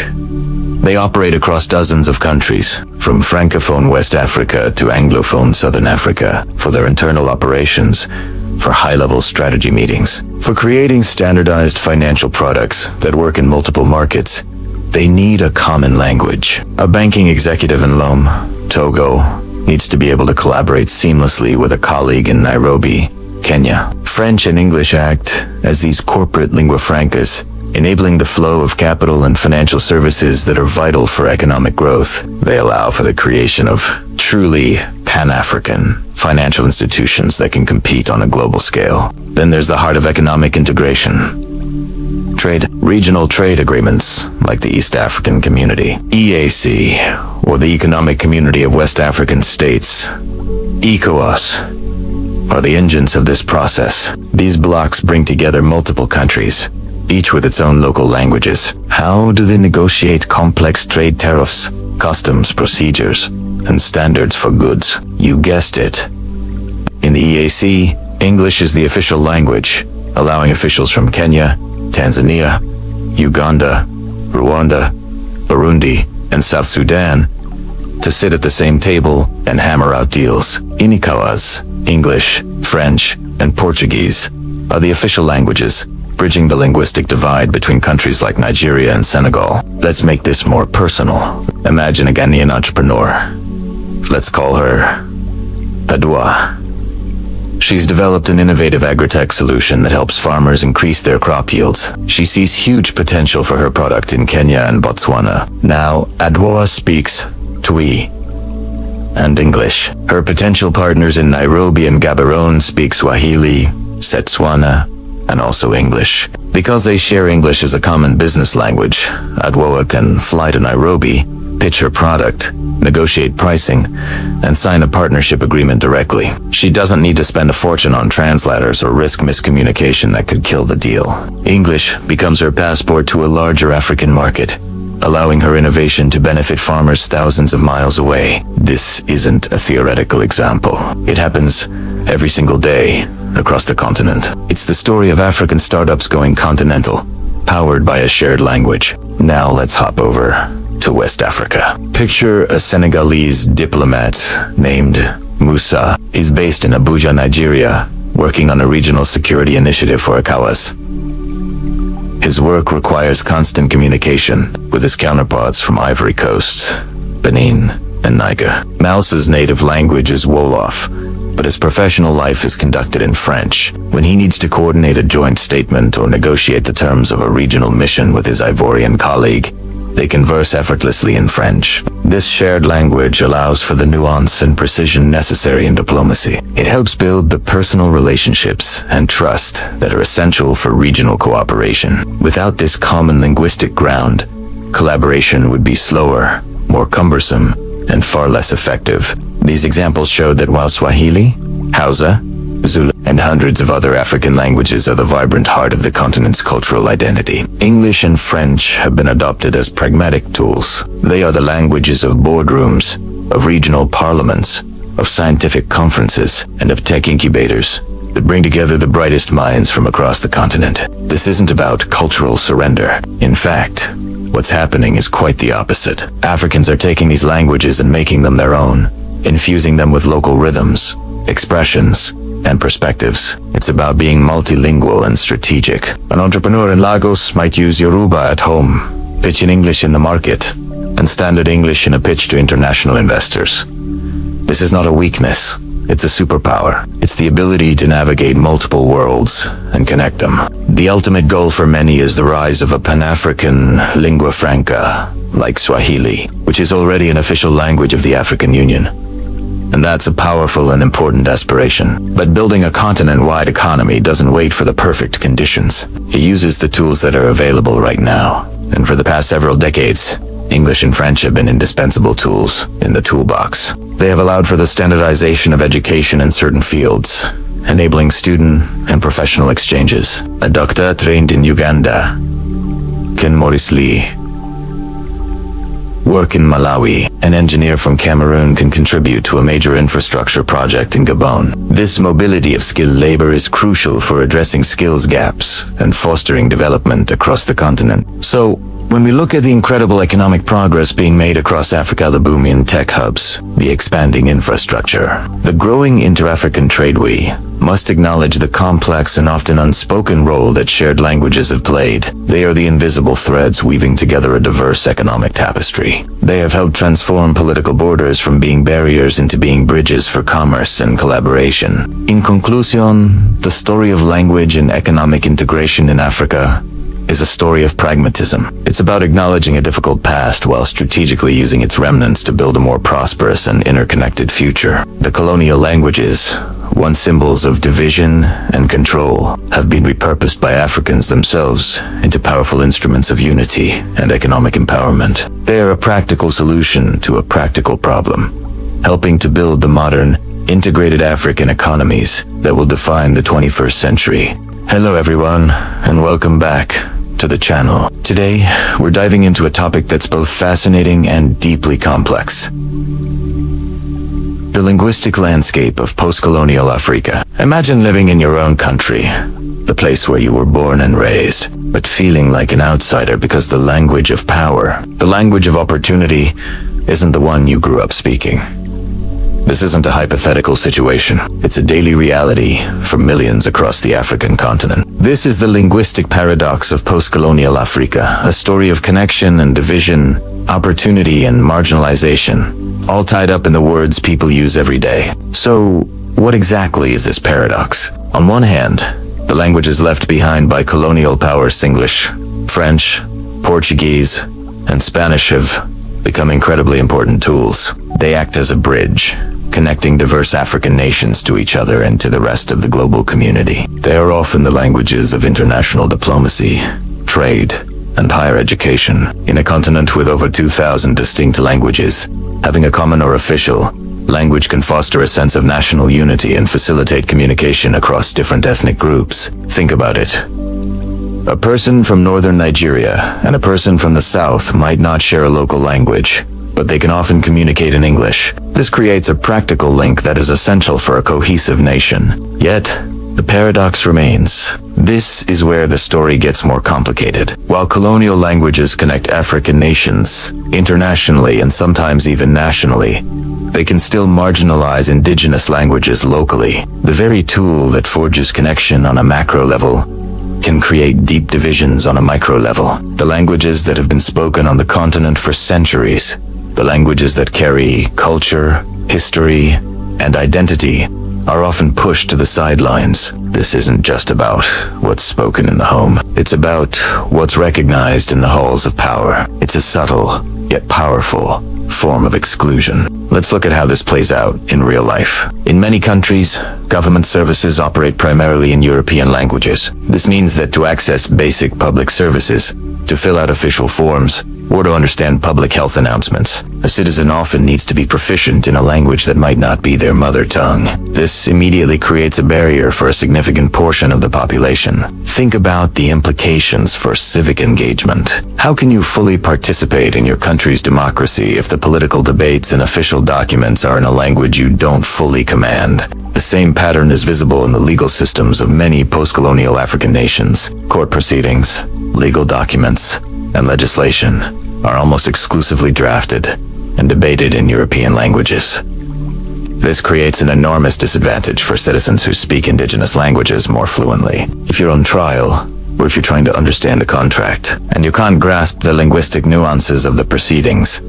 They operate across dozens of countries, from Francophone West Africa to Anglophone Southern Africa, for their internal operations, for high-level strategy meetings, for creating standardized financial products that work in multiple markets. They need a common language. A banking executive in Lome, Togo, needs to be able to collaborate seamlessly with a colleague in Nairobi, Kenya. French and English act as these corporate lingua francas, enabling the flow of capital and financial services that are vital for economic growth. They allow for the creation of truly Pan-African financial institutions that can compete on a global scale. Then there's the heart of economic integration. Trade. Regional trade agreements, like the East African Community, EAC, or the Economic Community of West African States, ECOWAS, are the engines of this process. These blocks bring together multiple countries, each with its own local languages. How do they negotiate complex trade tariffs, customs procedures, and standards for goods? You guessed it. In the EAC, English is the official language, allowing officials from Kenya, Tanzania, Uganda, Rwanda, Burundi, and South Sudan to sit at the same table and hammer out deals. In ECOWAS, English, French, and Portuguese are the official languages, bridging the linguistic divide between countries like Nigeria and Senegal. Let's make this more personal. Imagine a Ghanaian entrepreneur. Let's call her Adwa. She's developed an innovative agritech solution that helps farmers increase their crop yields. She sees huge potential for her product in Kenya and Botswana. Now, Adwa speaks Twi and English. Her potential partners in Nairobi and Gaborone speak Swahili, Setswana, and also English. Because they share English as a common business language, Adwoa can fly to Nairobi, pitch her product, negotiate pricing, and sign a partnership agreement directly. She doesn't need to spend a fortune on translators or risk miscommunication that could kill the deal. English becomes her passport to a larger African market, allowing her innovation to benefit farmers thousands of miles away. This isn't a theoretical example. It happens every single day across the continent. It's the story of African startups going continental, powered by a shared language. Now let's hop over to West Africa. Picture a Senegalese diplomat named Musa. He's based in Abuja, Nigeria, working on a regional security initiative for ECOWAS. His work requires constant communication with his counterparts from Ivory Coast, Benin, and Niger. Mouse's native language is Wolof, but his professional life is conducted in French. When he needs to coordinate a joint statement or negotiate the terms of a regional mission with his Ivorian colleague, they converse effortlessly in French. This shared language allows for the nuance and precision necessary in diplomacy. It helps build the personal relationships and trust that are essential for regional cooperation. Without this common linguistic ground, collaboration would be slower, more cumbersome, and far less effective. These examples show that while Swahili, Hausa, Zulu, and hundreds of other African languages are the vibrant heart of the continent's cultural identity, English and French have been adopted as pragmatic tools. They are the languages of boardrooms, of regional parliaments, of scientific conferences, and of tech incubators that bring together the brightest minds from across the continent. This isn't about cultural surrender. In fact, what's happening is quite the opposite. Africans are taking these languages and making them their own, infusing them with local rhythms, expressions, and perspectives. It's about being multilingual and strategic. An entrepreneur in Lagos might use Yoruba at home, pitch in English in the market, and standard English in a pitch to international investors. This is not a weakness. It's a superpower. It's the ability to navigate multiple worlds and connect them. The ultimate goal for many is the rise of a Pan-African lingua franca, like Swahili, which is already an official language of the African Union. And that's a powerful and important aspiration. But building a continent-wide economy doesn't wait for the perfect conditions. It uses the tools that are available right now. And for the past several decades, English and French have been indispensable tools in the toolbox. They have allowed for the standardization of education in certain fields, enabling student and professional exchanges. A doctor trained in Uganda, Ken Maurice Lee, work in Malawi. An engineer from Cameroon can contribute to a major infrastructure project in Gabon. This mobility of skilled labor is crucial for addressing skills gaps and fostering development across the continent. So, when we look at the incredible economic progress being made across Africa, the booming tech hubs, the expanding infrastructure, the growing inter-African trade, we must acknowledge the complex and often unspoken role that shared languages have played. They are the invisible threads weaving together a diverse economic tapestry. They have helped transform political borders from being barriers into being bridges for commerce and collaboration. In conclusion, the story of language and economic integration in Africa is a story of pragmatism. It's about acknowledging a difficult past while strategically using its remnants to build a more prosperous and interconnected future. The colonial languages, once symbols of division and control, have been repurposed by Africans themselves into powerful instruments of unity and economic empowerment. They are a practical solution to a practical problem, helping to build the modern, integrated African economies that will define the 21st century. Hello everyone, and welcome back to the channel. Today, we're diving into a topic that's both fascinating and deeply complex. The linguistic landscape of post-colonial Africa. Imagine living in your own country, the place where you were born and raised, but feeling like an outsider because the language of power, the language of opportunity, isn't the one you grew up speaking. This isn't a hypothetical situation. It's a daily reality for millions across the African continent. This is the linguistic paradox of post-colonial Africa, a story of connection and division, opportunity and marginalization, all tied up in the words people use every day. So, what exactly is this paradox? On one hand, the languages left behind by colonial powers, English, French, Portuguese, and Spanish, have become incredibly important tools. They act as a bridge, connecting diverse African nations to each other and to the rest of the global community. They are often the languages of international diplomacy, trade, and higher education. In a continent with over 2,000 distinct languages, having a common or official language can foster a sense of national unity and facilitate communication across different ethnic groups. Think about it. A person from northern Nigeria and a person from the south might not share a local language, but they can often communicate in English. This creates a practical link that is essential for a cohesive nation. Yet, the paradox remains. This is where the story gets more complicated. While colonial languages connect African nations, internationally and sometimes even nationally, they can still marginalize indigenous languages locally. The very tool that forges connection on a macro level can create deep divisions on a micro level. The languages that have been spoken on the continent for centuries, the languages that carry culture, history, and identity, are often pushed to the sidelines. This isn't just about what's spoken in the home. It's about what's recognized in the halls of power. It's a subtle, yet powerful, form of exclusion. Let's look at how this plays out in real life. In many countries, government services operate primarily in European languages. This means that to access basic public services, to fill out official forms, or to understand public health announcements, a citizen often needs to be proficient in a language that might not be their mother tongue. This immediately creates a barrier for a significant portion of the population. Think about the implications for civic engagement. How can you fully participate in your country's democracy if the political debates and official documents are in a language you don't fully command? The same pattern is visible in the legal systems of many post-colonial African nations. Court proceedings, legal documents, and legislation are almost exclusively drafted and debated in European languages. This creates an enormous disadvantage for citizens who speak indigenous languages more fluently. If you're on trial, or if you're trying to understand a contract, and you can't grasp the linguistic nuances of the proceedings,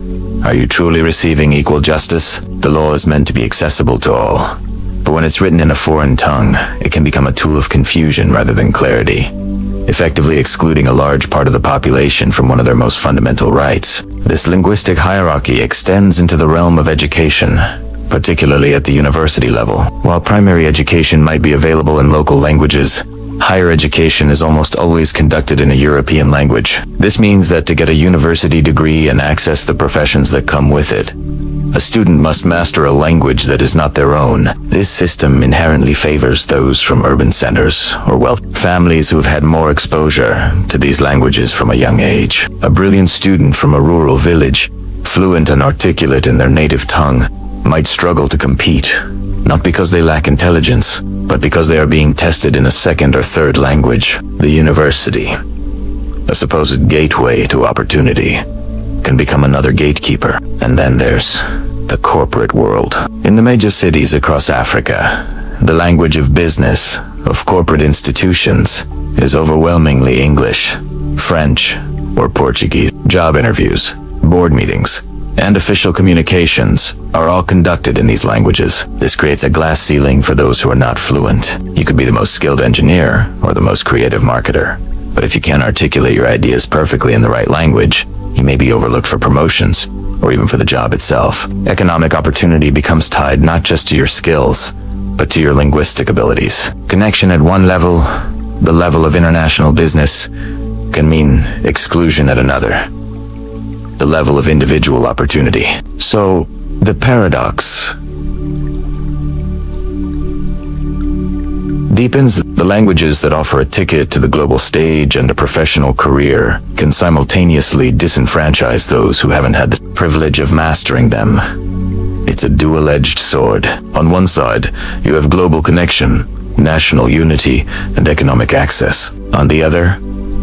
are you truly receiving equal justice? The law is meant to be accessible to all, but when it's written in a foreign tongue, it can become a tool of confusion rather than clarity, effectively excluding a large part of the population from one of their most fundamental rights. This linguistic hierarchy extends into the realm of education, particularly at the university level. While primary education might be available in local languages, higher education is almost always conducted in a European language. This means that to get a university degree and access the professions that come with it, a student must master a language that is not their own. This system inherently favors those from urban centers or wealthy families who have had more exposure to these languages from a young age. A brilliant student from a rural village, fluent and articulate in their native tongue, might struggle to compete, not because they lack intelligence, but because they are being tested in a second or third language. The university, a supposed gateway to opportunity, can become another gatekeeper. And then there's the corporate world. In the major cities across Africa, the language of business, of corporate institutions, is overwhelmingly English, French, or Portuguese. Job interviews, board meetings, and official communications are all conducted in these languages. This creates a glass ceiling for those who are not fluent. You could be the most skilled engineer or the most creative marketer, but if you can't articulate your ideas perfectly in the right language, you may be overlooked for promotions, or even for the job itself. Economic opportunity becomes tied not just to your skills, but to your linguistic abilities. Connection at one level, the level of international business, can mean exclusion at another, the level of individual opportunity. So, the paradox deepens. The languages that offer a ticket to the global stage and a professional career can simultaneously disenfranchise those who haven't had the privilege of mastering them. It's a dual-edged sword. On one side, you have global connection, national unity, and economic access. On the other,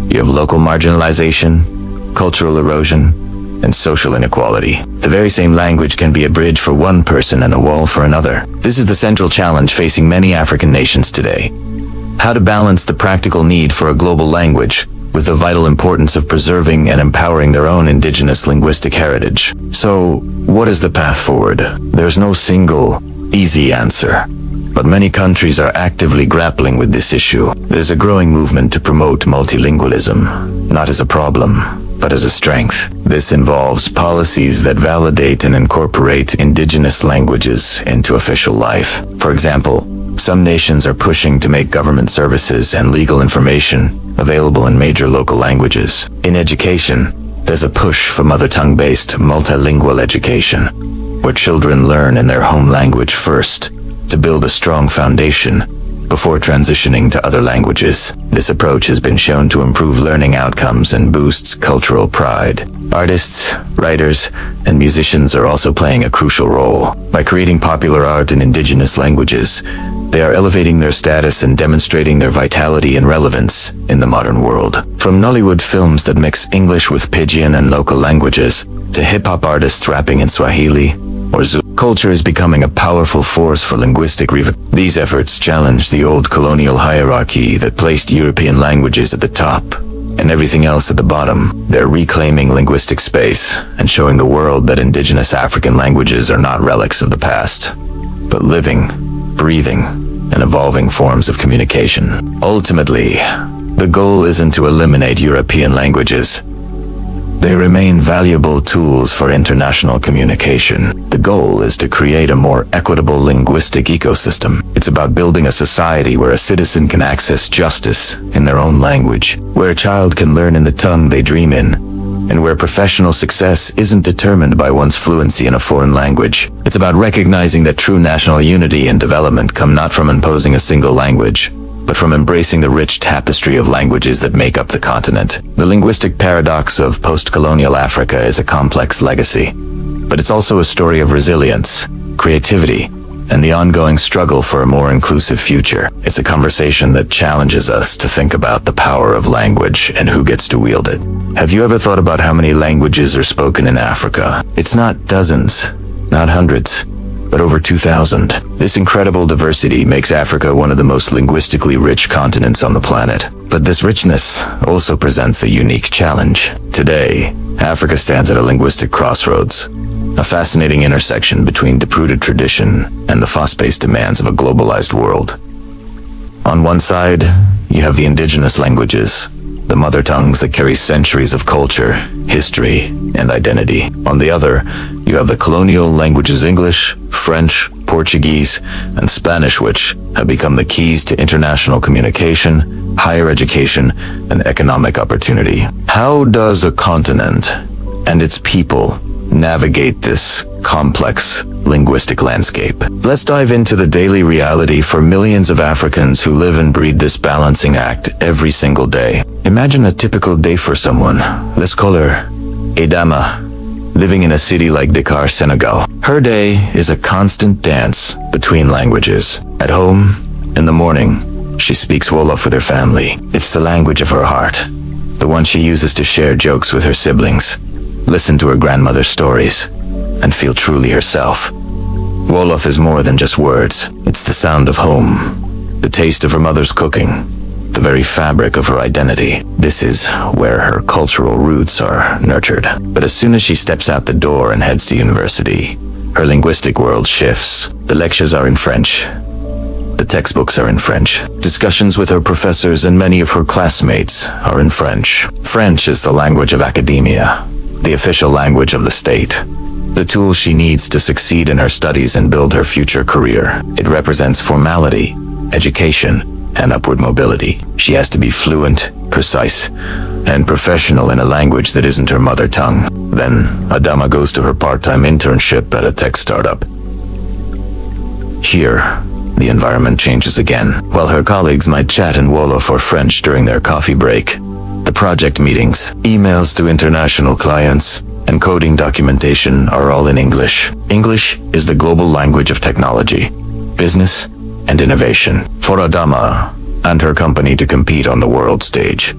you have local marginalization, cultural erosion, and social inequality. The very same language can be a bridge for one person and a wall for another. This is the central challenge facing many African nations today. how to balance the practical need for a global language with the vital importance of preserving and empowering their own indigenous linguistic heritage. So, what is the path forward? There's no single, easy answer. But many countries are actively grappling with this issue. There's a growing movement to promote multilingualism, not as a problem, but as a strength. This involves policies that validate and incorporate indigenous languages into official life. For example, some nations are pushing to make government services and legal information available in major local languages. In education, there's a push for mother tongue-based multilingual education, where children learn in their home language first to build a strong foundation before transitioning to other languages. This approach has been shown to improve learning outcomes and boosts cultural pride. Artists, writers, and musicians are also playing a crucial role. By creating popular art in indigenous languages, they are elevating their status and demonstrating their vitality and relevance in the modern world. From Nollywood films that mix English with Pidgin and local languages, to hip-hop artists rapping in Swahili or Zulu, culture is becoming a powerful force for linguistic revitalization. These efforts challenge the old colonial hierarchy that placed European languages at the top and everything else at the bottom. They're reclaiming linguistic space and showing the world that indigenous African languages are not relics of the past, but living, breathing, and evolving forms of communication. Ultimately, the goal isn't to eliminate European languages. They remain valuable tools for international communication. The goal is to create a more equitable linguistic ecosystem. It's about building a society where a citizen can access justice in their own language, where a child can learn in the tongue they dream in, and where professional success isn't determined by one's fluency in a foreign language. It's about recognizing that true national unity and development come not from imposing a single language, but from embracing the rich tapestry of languages that make up the continent. The linguistic paradox of post-colonial Africa is a complex legacy, but it's also a story of resilience, creativity, and the ongoing struggle for a more inclusive future. It's a conversation that challenges us to think about the power of language and who gets to wield it. Have you ever thought about how many languages are spoken in Africa? It's not dozens, not hundreds, but over 2,000. This incredible diversity makes Africa one of the most linguistically rich continents on the planet. But this richness also presents a unique challenge. Today, Africa stands at a linguistic crossroads, a fascinating intersection between deep-rooted tradition and the fast-paced demands of a globalized world. On one side, you have the indigenous languages, the mother tongues that carry centuries of culture, history, and identity. On the other, you have the colonial languages English, French, Portuguese, and Spanish, which have become the keys to international communication, higher education, and economic opportunity. How does a continent and its people navigate this complex linguistic landscape? Let's dive into the daily reality for millions of Africans who live and breathe this balancing act every single day. Imagine a typical day for someone. Let's call her Adama, living in a city like Dakar, Senegal. Her day is a constant dance between languages. At home, in the morning, she speaks Wolof with her family. It's the language of her heart, the one she uses to share jokes with her siblings, listen to her grandmother's stories, and feel truly herself. Wolof is more than just words. It's the sound of home, the taste of her mother's cooking, the very fabric of her identity. This is where her cultural roots are nurtured. But as soon as she steps out the door and heads to university, her linguistic world shifts. The lectures are in French. The textbooks are in French. Discussions with her professors and many of her classmates are in French. French is the language of academia, the official language of the state, the tool she needs to succeed in her studies and build her future career. It represents formality, education, and upward mobility. She has to be fluent, precise, and professional in a language that isn't her mother tongue. Then, Adama goes to her part-time internship at a tech startup. Here, the environment changes again. While her colleagues might chat in Wolof or French during their coffee break, the project meetings, emails to international clients, and coding documentation are all in English. English is the global language of technology, business, and innovation. For Adama and her company to compete on the world stage,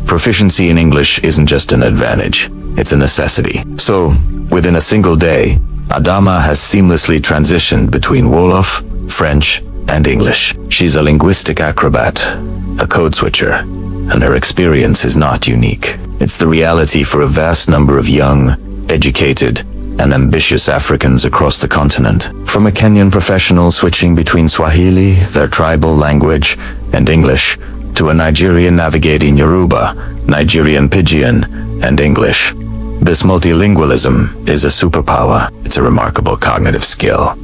proficiency in English isn't just an advantage, it's a necessity. So, within a single day, Adama has seamlessly transitioned between Wolof, French, and English. She's a linguistic acrobat, a code switcher, and her experience is not unique. It's the reality for a vast number of young, educated, and ambitious Africans across the continent. From a Kenyan professional switching between Swahili, their tribal language, and English, to a Nigerian navigating Yoruba, Nigerian Pidgin, and English. This multilingualism is a superpower. It's a remarkable cognitive skill,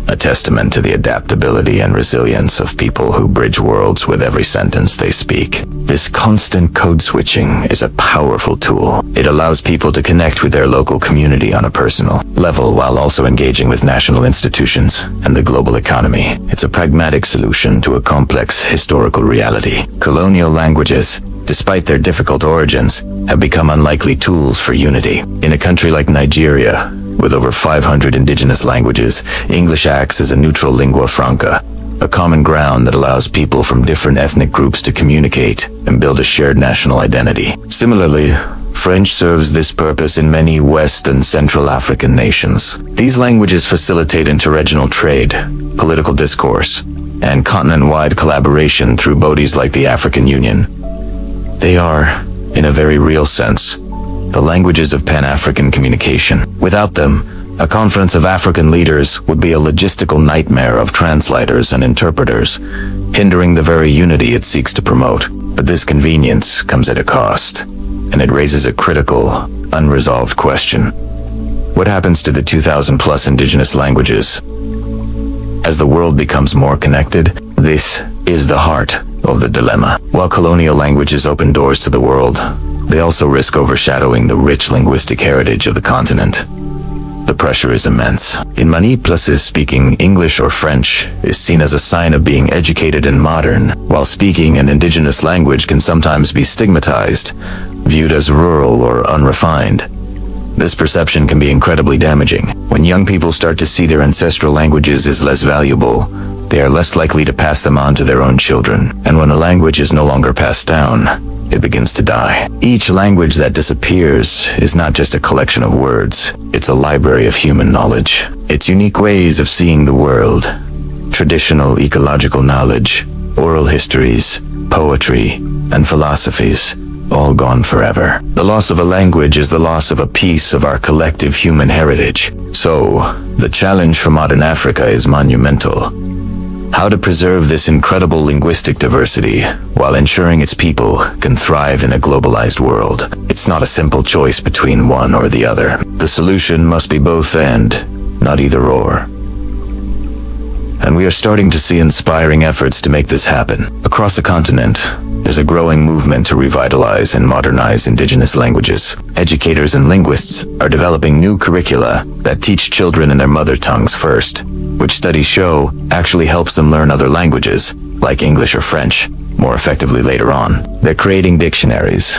a testament to the adaptability and resilience of people who bridge worlds with every sentence they speak. This constant code switching is a powerful tool. It allows people to connect with their local community on a personal level while also engaging with national institutions and the global economy. It's a pragmatic solution to a complex historical reality. Colonial languages, despite their difficult origins, have become unlikely tools for unity. In a country like Nigeria, with over 500 indigenous languages, English acts as a neutral lingua franca, a common ground that allows people from different ethnic groups to communicate and build a shared national identity. Similarly, French serves this purpose in many West and Central African nations. These languages facilitate interregional trade, political discourse, and continent-wide collaboration through bodies like the African Union. They are, in a very real sense, the languages of Pan-African communication. Without them, a conference of African leaders would be a logistical nightmare of translators and interpreters, hindering the very unity it seeks to promote. But this convenience comes at a cost, and it raises a critical, unresolved question. What happens to the 2,000+ indigenous languages? As the world becomes more connected, this is the heart of the dilemma. While colonial languages open doors to the world, they also risk overshadowing the rich linguistic heritage of the continent. The pressure is immense. In many places, speaking English or French is seen as a sign of being educated and modern, while speaking an indigenous language can sometimes be stigmatized, viewed as rural or unrefined. This perception can be incredibly damaging. When young people start to see their ancestral languages as less valuable, they are less likely to pass them on to their own children. And when a language is no longer passed down, it begins to die. Each language that disappears is not just a collection of words, it's a library of human knowledge. Its unique ways of seeing the world, traditional ecological knowledge, oral histories, poetry, and philosophies, all gone forever. The loss of a language is the loss of a piece of our collective human heritage. So, the challenge for modern Africa is monumental. How to preserve this incredible linguistic diversity while ensuring its people can thrive in a globalized world. It's not a simple choice between one or the other. The solution must be both and, not either or. And we are starting to see inspiring efforts to make this happen. Across the continent, there's a growing movement to revitalize and modernize indigenous languages. Educators and linguists are developing new curricula that teach children in their mother tongues first, which studies show actually helps them learn other languages, like English or French, more effectively later on. They're creating dictionaries,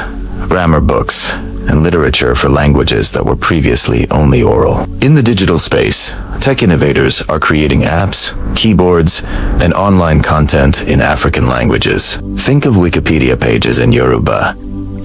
grammar books, and literature for languages that were previously only oral. In the digital space, tech innovators are creating apps, keyboards, and online content in African languages. Think of Wikipedia pages in Yoruba,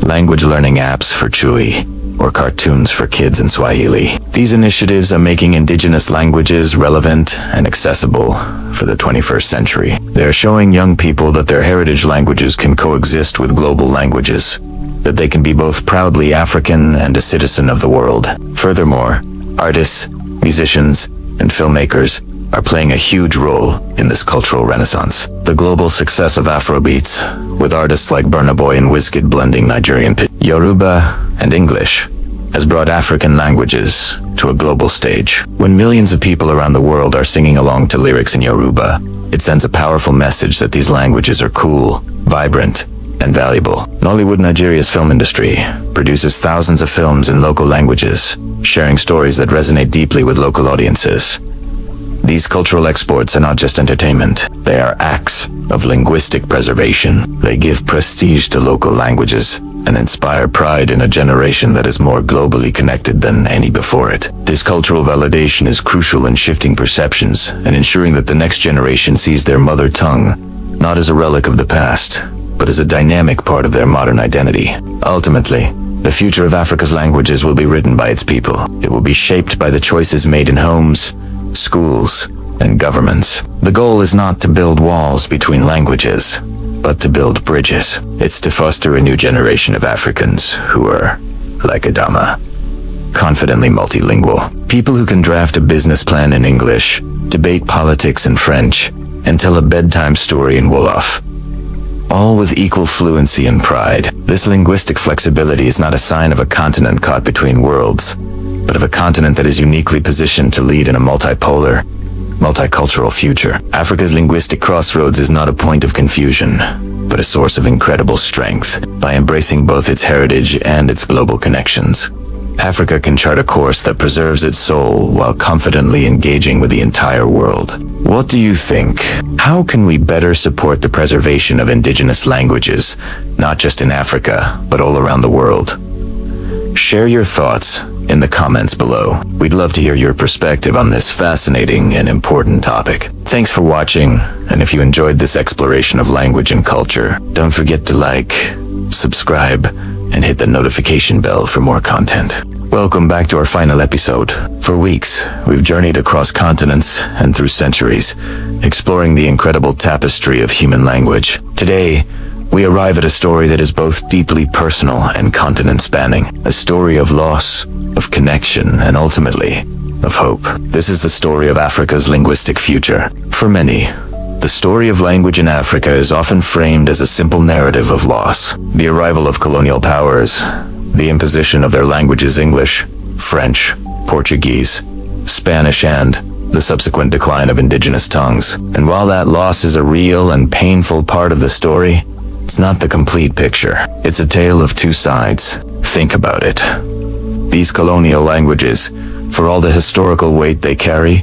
language learning apps for Chui, or cartoons for kids in Swahili. These initiatives are making indigenous languages relevant and accessible for the 21st century. They are showing young people that their heritage languages can coexist with global languages, that they can be both proudly African and a citizen of the world. Furthermore, artists, musicians, and filmmakers are playing a huge role in this cultural renaissance. The global success of Afrobeats, with artists like Burna Boy and Wizkid blending Nigerian Yoruba and English, has brought African languages to a global stage. When millions of people around the world are singing along to lyrics in Yoruba, it sends a powerful message that these languages are cool, vibrant, and valuable. Nollywood, Nigeria's film industry, produces thousands of films in local languages, sharing stories that resonate deeply with local audiences. These cultural exports are not just entertainment, they are acts of linguistic preservation. They give prestige to local languages and inspire pride in a generation that is more globally connected than any before it. This cultural validation is crucial in shifting perceptions and ensuring that the next generation sees their mother tongue not as a relic of the past, but as a dynamic part of their modern identity. Ultimately, the future of Africa's languages will be written by its people. It will be shaped by the choices made in homes, schools, and governments. The goal is not to build walls between languages, but to build bridges. It's to foster a new generation of Africans who are, like Adama, confidently multilingual. People who can draft a business plan in English, debate politics in French, and tell a bedtime story in Wolof, all with equal fluency and pride. This linguistic flexibility is not a sign of a continent caught between worlds, but of a continent that is uniquely positioned to lead in a multipolar, multicultural future. Africa's linguistic crossroads is not a point of confusion, but a source of incredible strength. By embracing both its heritage and its global connections, Africa can chart a course that preserves its soul while confidently engaging with the entire world. What do you think? How can we better support the preservation of indigenous languages, not just in Africa, but all around the world? Share your thoughts in the comments below. We'd love to hear your perspective on this fascinating and important topic. Thanks for watching, and if you enjoyed this exploration of language and culture, don't forget to like, subscribe, and hit the notification bell for more content. Welcome back to our final episode. For weeks, we've journeyed across continents and through centuries, exploring the incredible tapestry of human language. Today, we arrive at a story that is both deeply personal and continent-spanning, a story of loss, of connection, and ultimately, of hope. This is the story of Africa's linguistic future. For many, the story of language in Africa is often framed as a simple narrative of loss. The arrival of colonial powers, the imposition of their languages English, French, Portuguese, Spanish, and the subsequent decline of indigenous tongues. And while that loss is a real and painful part of the story, it's not the complete picture. It's a tale of two sides. Think about it. These colonial languages, for all the historical weight they carry,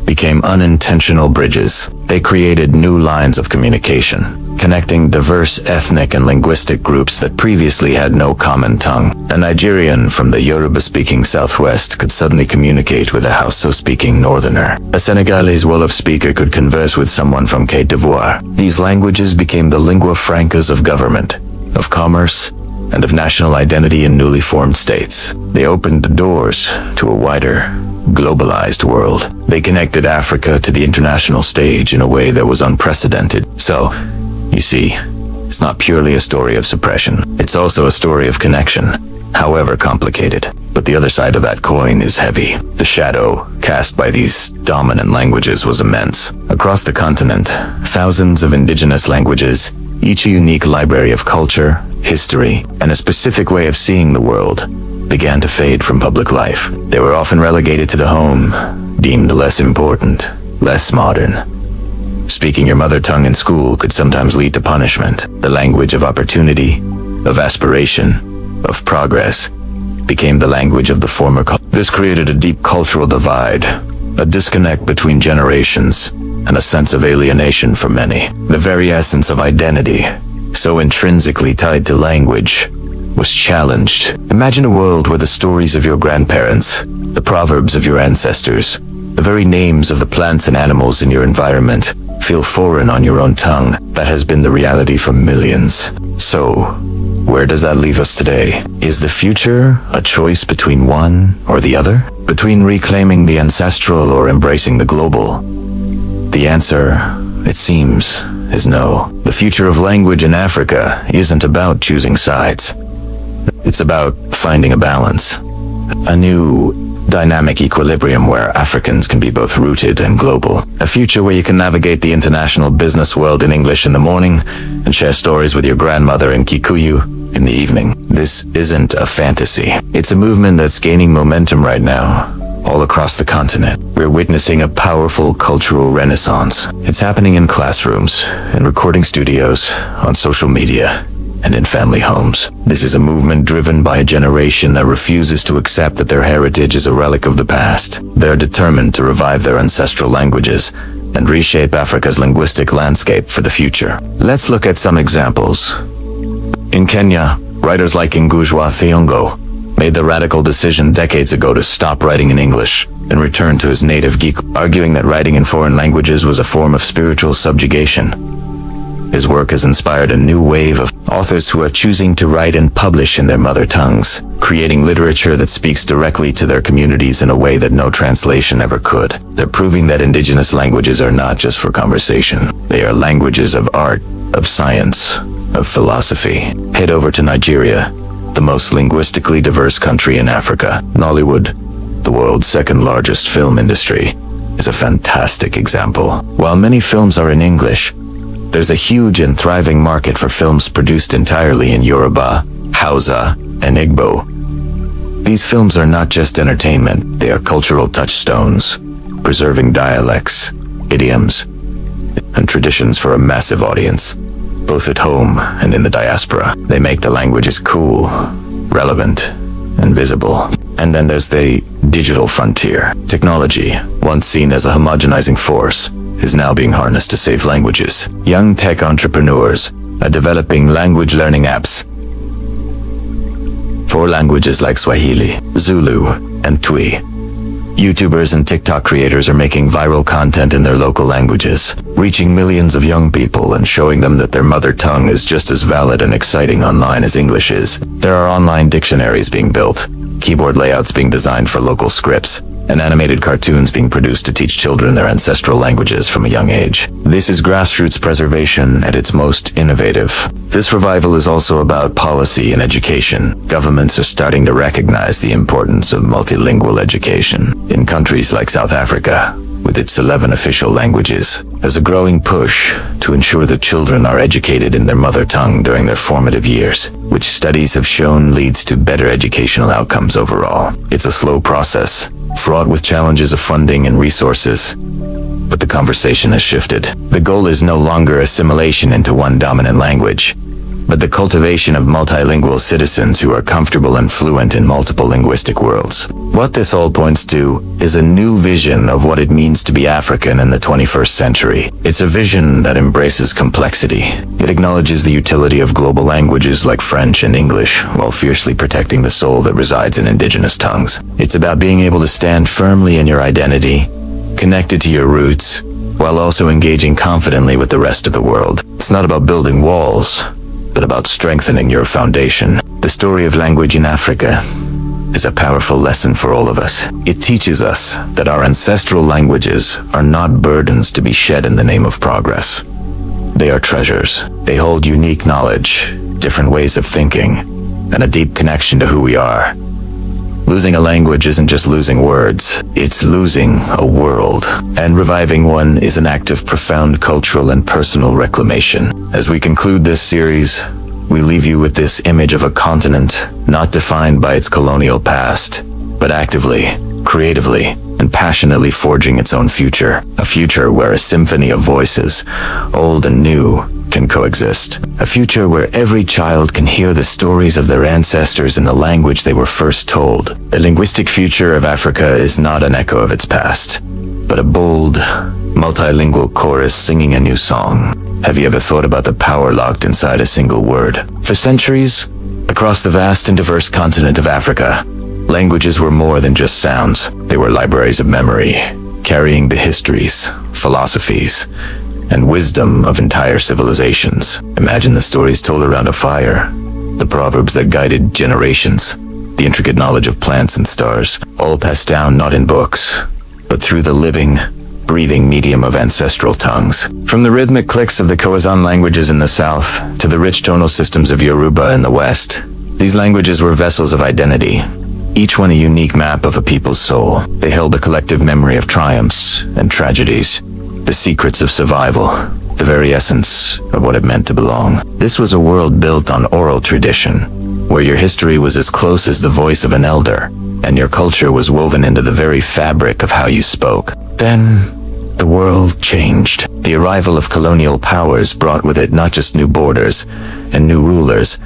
became unintentional bridges. They created new lines of communication, connecting diverse ethnic and linguistic groups that previously had no common tongue. A Nigerian from the Yoruba-speaking southwest could suddenly communicate with a Hausa-speaking northerner. A Senegalese Wolof speaker could converse with someone from Côte d'Ivoire. These languages became the lingua francas of government, of commerce, and of national identity in newly formed states. They opened the doors to a wider, globalized world. They connected Africa to the international stage in a way that was unprecedented. So, you see, it's not purely a story of suppression. It's also a story of connection, however complicated. But the other side of that coin is heavy. The shadow cast by these dominant languages was immense. Across the continent, thousands of indigenous languages, each a unique library of culture, history, and a specific way of seeing the world, began to fade from public life. They were often relegated to the home, deemed less important, less modern. Speaking your mother tongue in school could sometimes lead to punishment. The language of opportunity, of aspiration, of progress, became the language of the former culture. This created a deep cultural divide, a disconnect between generations, and a sense of alienation for many. The very essence of identity, so intrinsically tied to language, was challenged. Imagine a world where the stories of your grandparents, the proverbs of your ancestors, the very names of the plants and animals in your environment feel foreign on your own tongue. That has been the reality for millions. So, where does that leave us today? Is the future a choice between one or the other? Between reclaiming the ancestral or embracing the global? The answer, it seems, is no. The future of language in Africa isn't about choosing sides. It's about finding a balance. A new, dynamic equilibrium where Africans can be both rooted and global. A future where you can navigate the international business world in English in the morning and share stories with your grandmother in Kikuyu in the evening. This isn't a fantasy. It's a movement that's gaining momentum right now, all across the continent. We're witnessing a powerful cultural renaissance. It's happening in classrooms, in recording studios, on social media, and in family homes. This is a movement driven by a generation that refuses to accept that their heritage is a relic of the past. They're determined to revive their ancestral languages and reshape Africa's linguistic landscape for the future. Let's look at some examples. In Kenya, writers like Ngujwa Thiong'o made the radical decision decades ago to stop writing in English and return to his native Gikuyu, arguing that writing in foreign languages was a form of spiritual subjugation. His work has inspired a new wave of authors who are choosing to write and publish in their mother tongues, creating literature that speaks directly to their communities in a way that no translation ever could. They're proving that indigenous languages are not just for conversation. They are languages of art, of science, of philosophy. Head over to Nigeria, the most linguistically diverse country in Africa. Nollywood, the world's second largest film industry, is a fantastic example. While many films are in English, there's a huge and thriving market for films produced entirely in Yoruba, Hausa, and Igbo. These films are not just entertainment, they are cultural touchstones, preserving dialects, idioms, and traditions for a massive audience, both at home and in the diaspora. They make the languages cool, relevant, and visible. And then there's the digital frontier. Technology, once seen as a homogenizing force, is now being harnessed to save languages. Young tech entrepreneurs are developing language learning apps for languages like Swahili, Zulu, and Twi. YouTubers and TikTok creators are making viral content in their local languages, reaching millions of young people and showing them that their mother tongue is just as valid and exciting online as English is. There are online dictionaries being built, keyboard layouts being designed for local scripts, and animated cartoons being produced to teach children their ancestral languages from a young age. This is grassroots preservation at its most innovative. This revival is also about policy and education. Governments are starting to recognize the importance of multilingual education. In countries like South Africa, with its 11 official languages, there's a growing push to ensure that children are educated in their mother tongue during their formative years, which studies have shown leads to better educational outcomes overall. It's a slow process, fraught with challenges of funding and resources, but the conversation has shifted. The goal is no longer assimilation into one dominant language, but the cultivation of multilingual citizens who are comfortable and fluent in multiple linguistic worlds. What this all points to is a new vision of what it means to be African in the 21st century. It's a vision that embraces complexity. It acknowledges the utility of global languages like French and English, while fiercely protecting the soul that resides in indigenous tongues. It's about being able to stand firmly in your identity, connected to your roots, while also engaging confidently with the rest of the world. It's not about building walls, but about strengthening your foundation. The story of language in Africa is a powerful lesson for all of us. It teaches us that our ancestral languages are not burdens to be shed in the name of progress. They are treasures. They hold unique knowledge, different ways of thinking, and a deep connection to who we are. Losing a language isn't just losing words, it's losing a world. And reviving one is an act of profound cultural and personal reclamation. As we conclude this series, we leave you with this image of a continent not defined by its colonial past, but actively, creatively, and passionately forging its own future. A future where a symphony of voices, old and new, can coexist. A future where every child can hear the stories of their ancestors in the language they were first told. The linguistic future of Africa is not an echo of its past, but a bold, multilingual chorus singing a new song. Have you ever thought about the power locked inside a single word? For centuries, across the vast and diverse continent of Africa, languages were more than just sounds. They were libraries of memory, carrying the histories, philosophies, and wisdom of entire civilizations. Imagine the stories told around a fire, the proverbs that guided generations, the intricate knowledge of plants and stars, all passed down not in books, but through the living, breathing medium of ancestral tongues. From the rhythmic clicks of the Khoisan languages in the south to the rich tonal systems of Yoruba in the west, these languages were vessels of identity, each one a unique map of a people's soul. They held a collective memory of triumphs and tragedies, the secrets of survival, the very essence of what it meant to belong. This was a world built on oral tradition, where your history was as close as the voice of an elder, and your culture was woven into the very fabric of how you spoke. Then, the world changed. The arrival of colonial powers brought with it not just new borders and new rulers,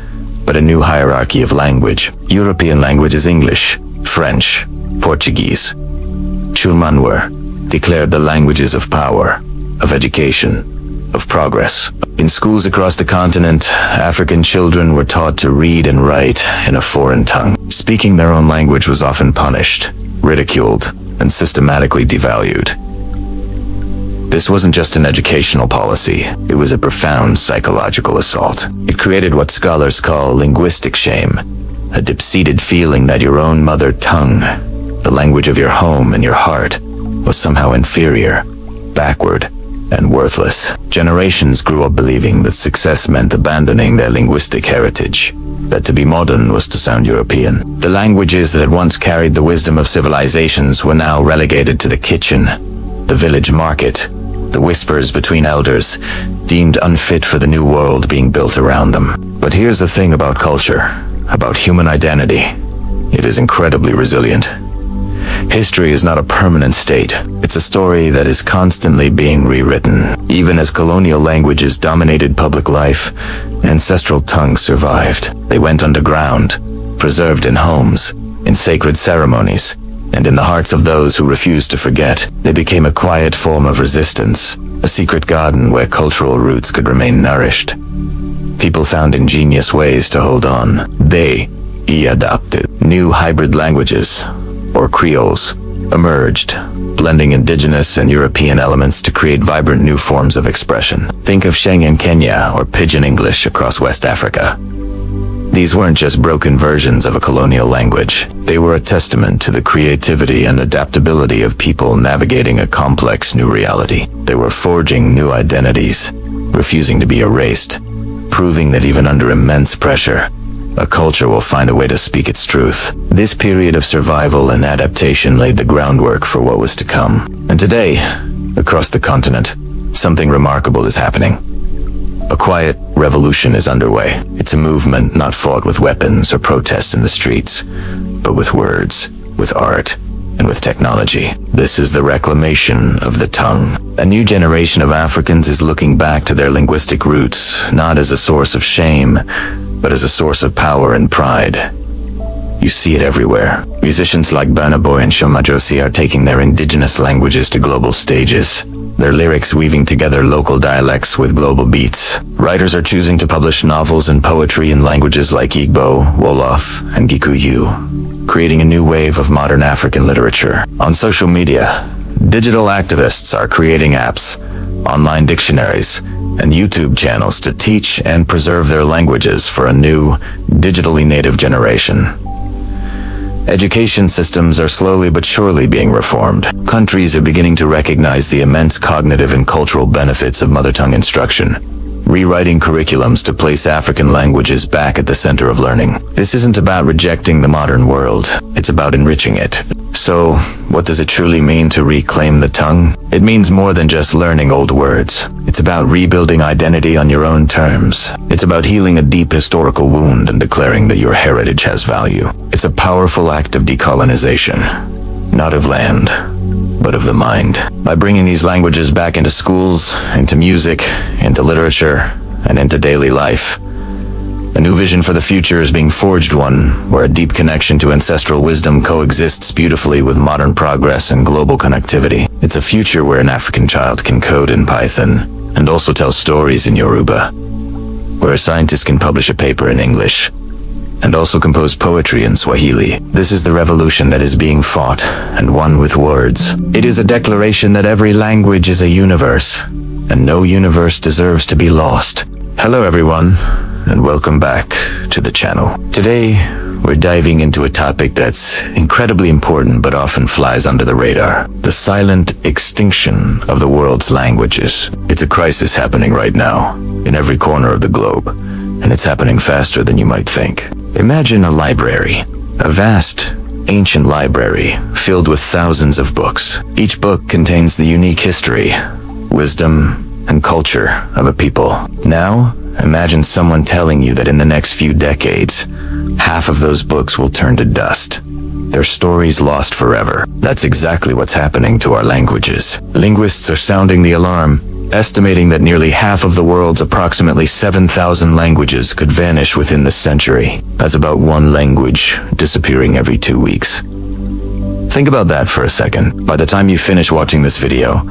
but a new hierarchy of language. European languages English, French, Portuguese, Chulmanwar, declared the languages of power, of education, of progress. In schools across the continent, African children were taught to read and write in a foreign tongue. Speaking their own language was often punished, ridiculed, and systematically devalued. This wasn't just an educational policy, it was a profound psychological assault. It created what scholars call linguistic shame, a deep-seated feeling that your own mother tongue, the language of your home and your heart, was somehow inferior, backward, and worthless. Generations grew up believing that success meant abandoning their linguistic heritage, that to be modern was to sound European. The languages that had once carried the wisdom of civilizations were now relegated to the kitchen, the village market, the whispers between elders, deemed unfit for the new world being built around them. But here's the thing about culture, about human identity. It is incredibly resilient. History is not a permanent state. It's a story that is constantly being rewritten. Even as colonial languages dominated public life, ancestral tongues survived. They went underground, preserved in homes, in sacred ceremonies, and in the hearts of those who refused to forget. They became a quiet form of resistance, a secret garden where cultural roots could remain nourished. People found ingenious ways to hold on. They adopted new hybrid languages, or creoles, emerged, blending indigenous and European elements to create vibrant new forms of expression. Think of Sheng in Kenya or Pidgin English across West Africa. These weren't just broken versions of a colonial language. They were a testament to the creativity and adaptability of people navigating a complex new reality. They were forging new identities, refusing to be erased, proving that even under immense pressure, a culture will find a way to speak its truth. This period of survival and adaptation laid the groundwork for what was to come. And today, across the continent, something remarkable is happening. A quiet revolution is underway. It's a movement not fought with weapons or protests in the streets, but with words, with art, and with technology. This is the reclamation of the tongue. A new generation of Africans is looking back to their linguistic roots, not as a source of shame, but as a source of power and pride. You see it everywhere. Musicians like Burna Boy and Shoma Josie are taking their indigenous languages to global stages, their lyrics weaving together local dialects with global beats. Writers are choosing to publish novels and poetry in languages like Igbo, Wolof, and Gikuyu, creating a new wave of modern African literature. On social media, digital activists are creating apps, online dictionaries, and YouTube channels to teach and preserve their languages for a new, digitally native generation. Education systems are slowly but surely being reformed. Countries are beginning to recognize the immense cognitive and cultural benefits of mother tongue instruction, rewriting curriculums to place African languages back at the center of learning. This isn't about rejecting the modern world, it's about enriching it. So, what does it truly mean to reclaim the tongue? It means more than just learning old words. It's about rebuilding identity on your own terms. It's about healing a deep historical wound and declaring that your heritage has value. It's a powerful act of decolonization, not of land, but of the mind. By bringing these languages back into schools, into music, into literature, and into daily life, a new vision for the future is being forged, one where a deep connection to ancestral wisdom coexists beautifully with modern progress and global connectivity. It's a future where an African child can code in Python and also tell stories in Yoruba, where a scientist can publish a paper in English and also compose poetry in Swahili. This is the revolution that is being fought and won with words. It is a declaration that every language is a universe, and no universe deserves to be lost. Hello everyone, and welcome back to the channel. Today, we're diving into a topic that's incredibly important but often flies under the radar: the silent extinction of the world's languages. It's a crisis happening right now, in every corner of the globe, and it's happening faster than you might think. Imagine a library, a vast, ancient library filled with thousands of books. Each book contains the unique history, wisdom, and culture of a people. Now, imagine someone telling you that in the next few decades, half of those books will turn to dust. Their stories lost forever. That's exactly what's happening to our languages. Linguists are sounding the alarm, estimating that nearly half of the world's approximately 7,000 languages could vanish within this century. That's about one language disappearing every 2 weeks. Think about that for a second. By the time you finish watching this video,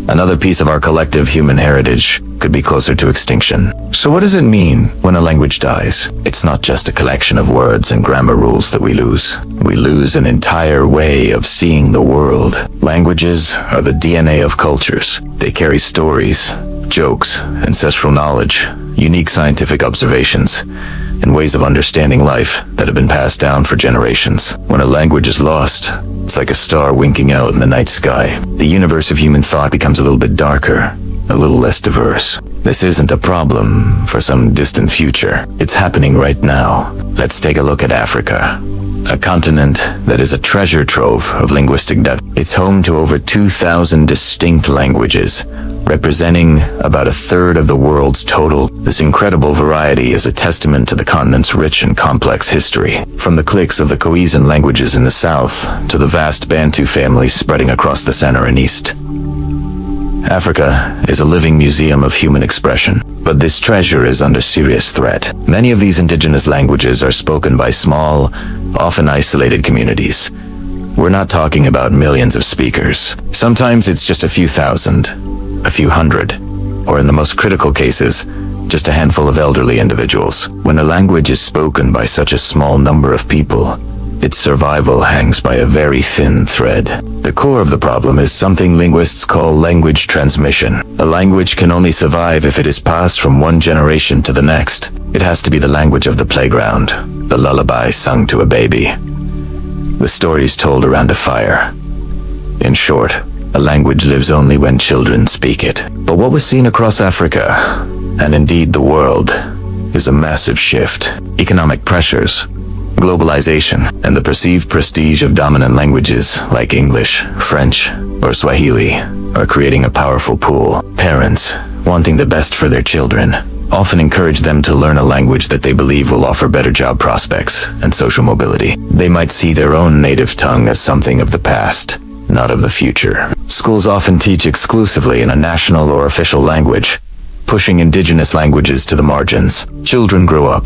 another piece of our collective human heritage could be closer to extinction. So what does it mean when a language dies? It's not just a collection of words and grammar rules that we lose. We lose an entire way of seeing the world. Languages are the DNA of cultures. They carry stories, jokes, ancestral knowledge, unique scientific observations, and ways of understanding life that have been passed down for generations. When a language is lost, it's like a star winking out in the night sky. The universe of human thought becomes a little bit darker, a little less diverse. This isn't a problem for some distant future. It's happening right now. Let's take a look at Africa, a continent that is a treasure trove of linguistic depth. It's home to over 2,000 distinct languages, representing about a third of the world's total. This incredible variety is a testament to the continent's rich and complex history. From the cliques of the Khoisan languages in the south to the vast Bantu families spreading across the center and east. Africa is a living museum of human expression, but this treasure is under serious threat. Many of these indigenous languages are spoken by small, often isolated communities. We're not talking about millions of speakers. Sometimes it's just a few thousand, a few hundred, or in the most critical cases, just a handful of elderly individuals. When a language is spoken by such a small number of people, its survival hangs by a very thin thread. The core of the problem is something linguists call language transmission. A language can only survive if it is passed from one generation to the next. It has to be the language of the playground, the lullaby sung to a baby, the stories told around a fire. In short, a language lives only when children speak it. But what was seen across Africa, and indeed the world, is a massive shift. Economic pressures, globalization, and the perceived prestige of dominant languages like English, French, or Swahili are creating a powerful pull. Parents, wanting the best for their children, often encourage them to learn a language that they believe will offer better job prospects and social mobility. They might see their own native tongue as something of the past, not of the future. Schools often teach exclusively in a national or official language, pushing indigenous languages to the margins. Children grow up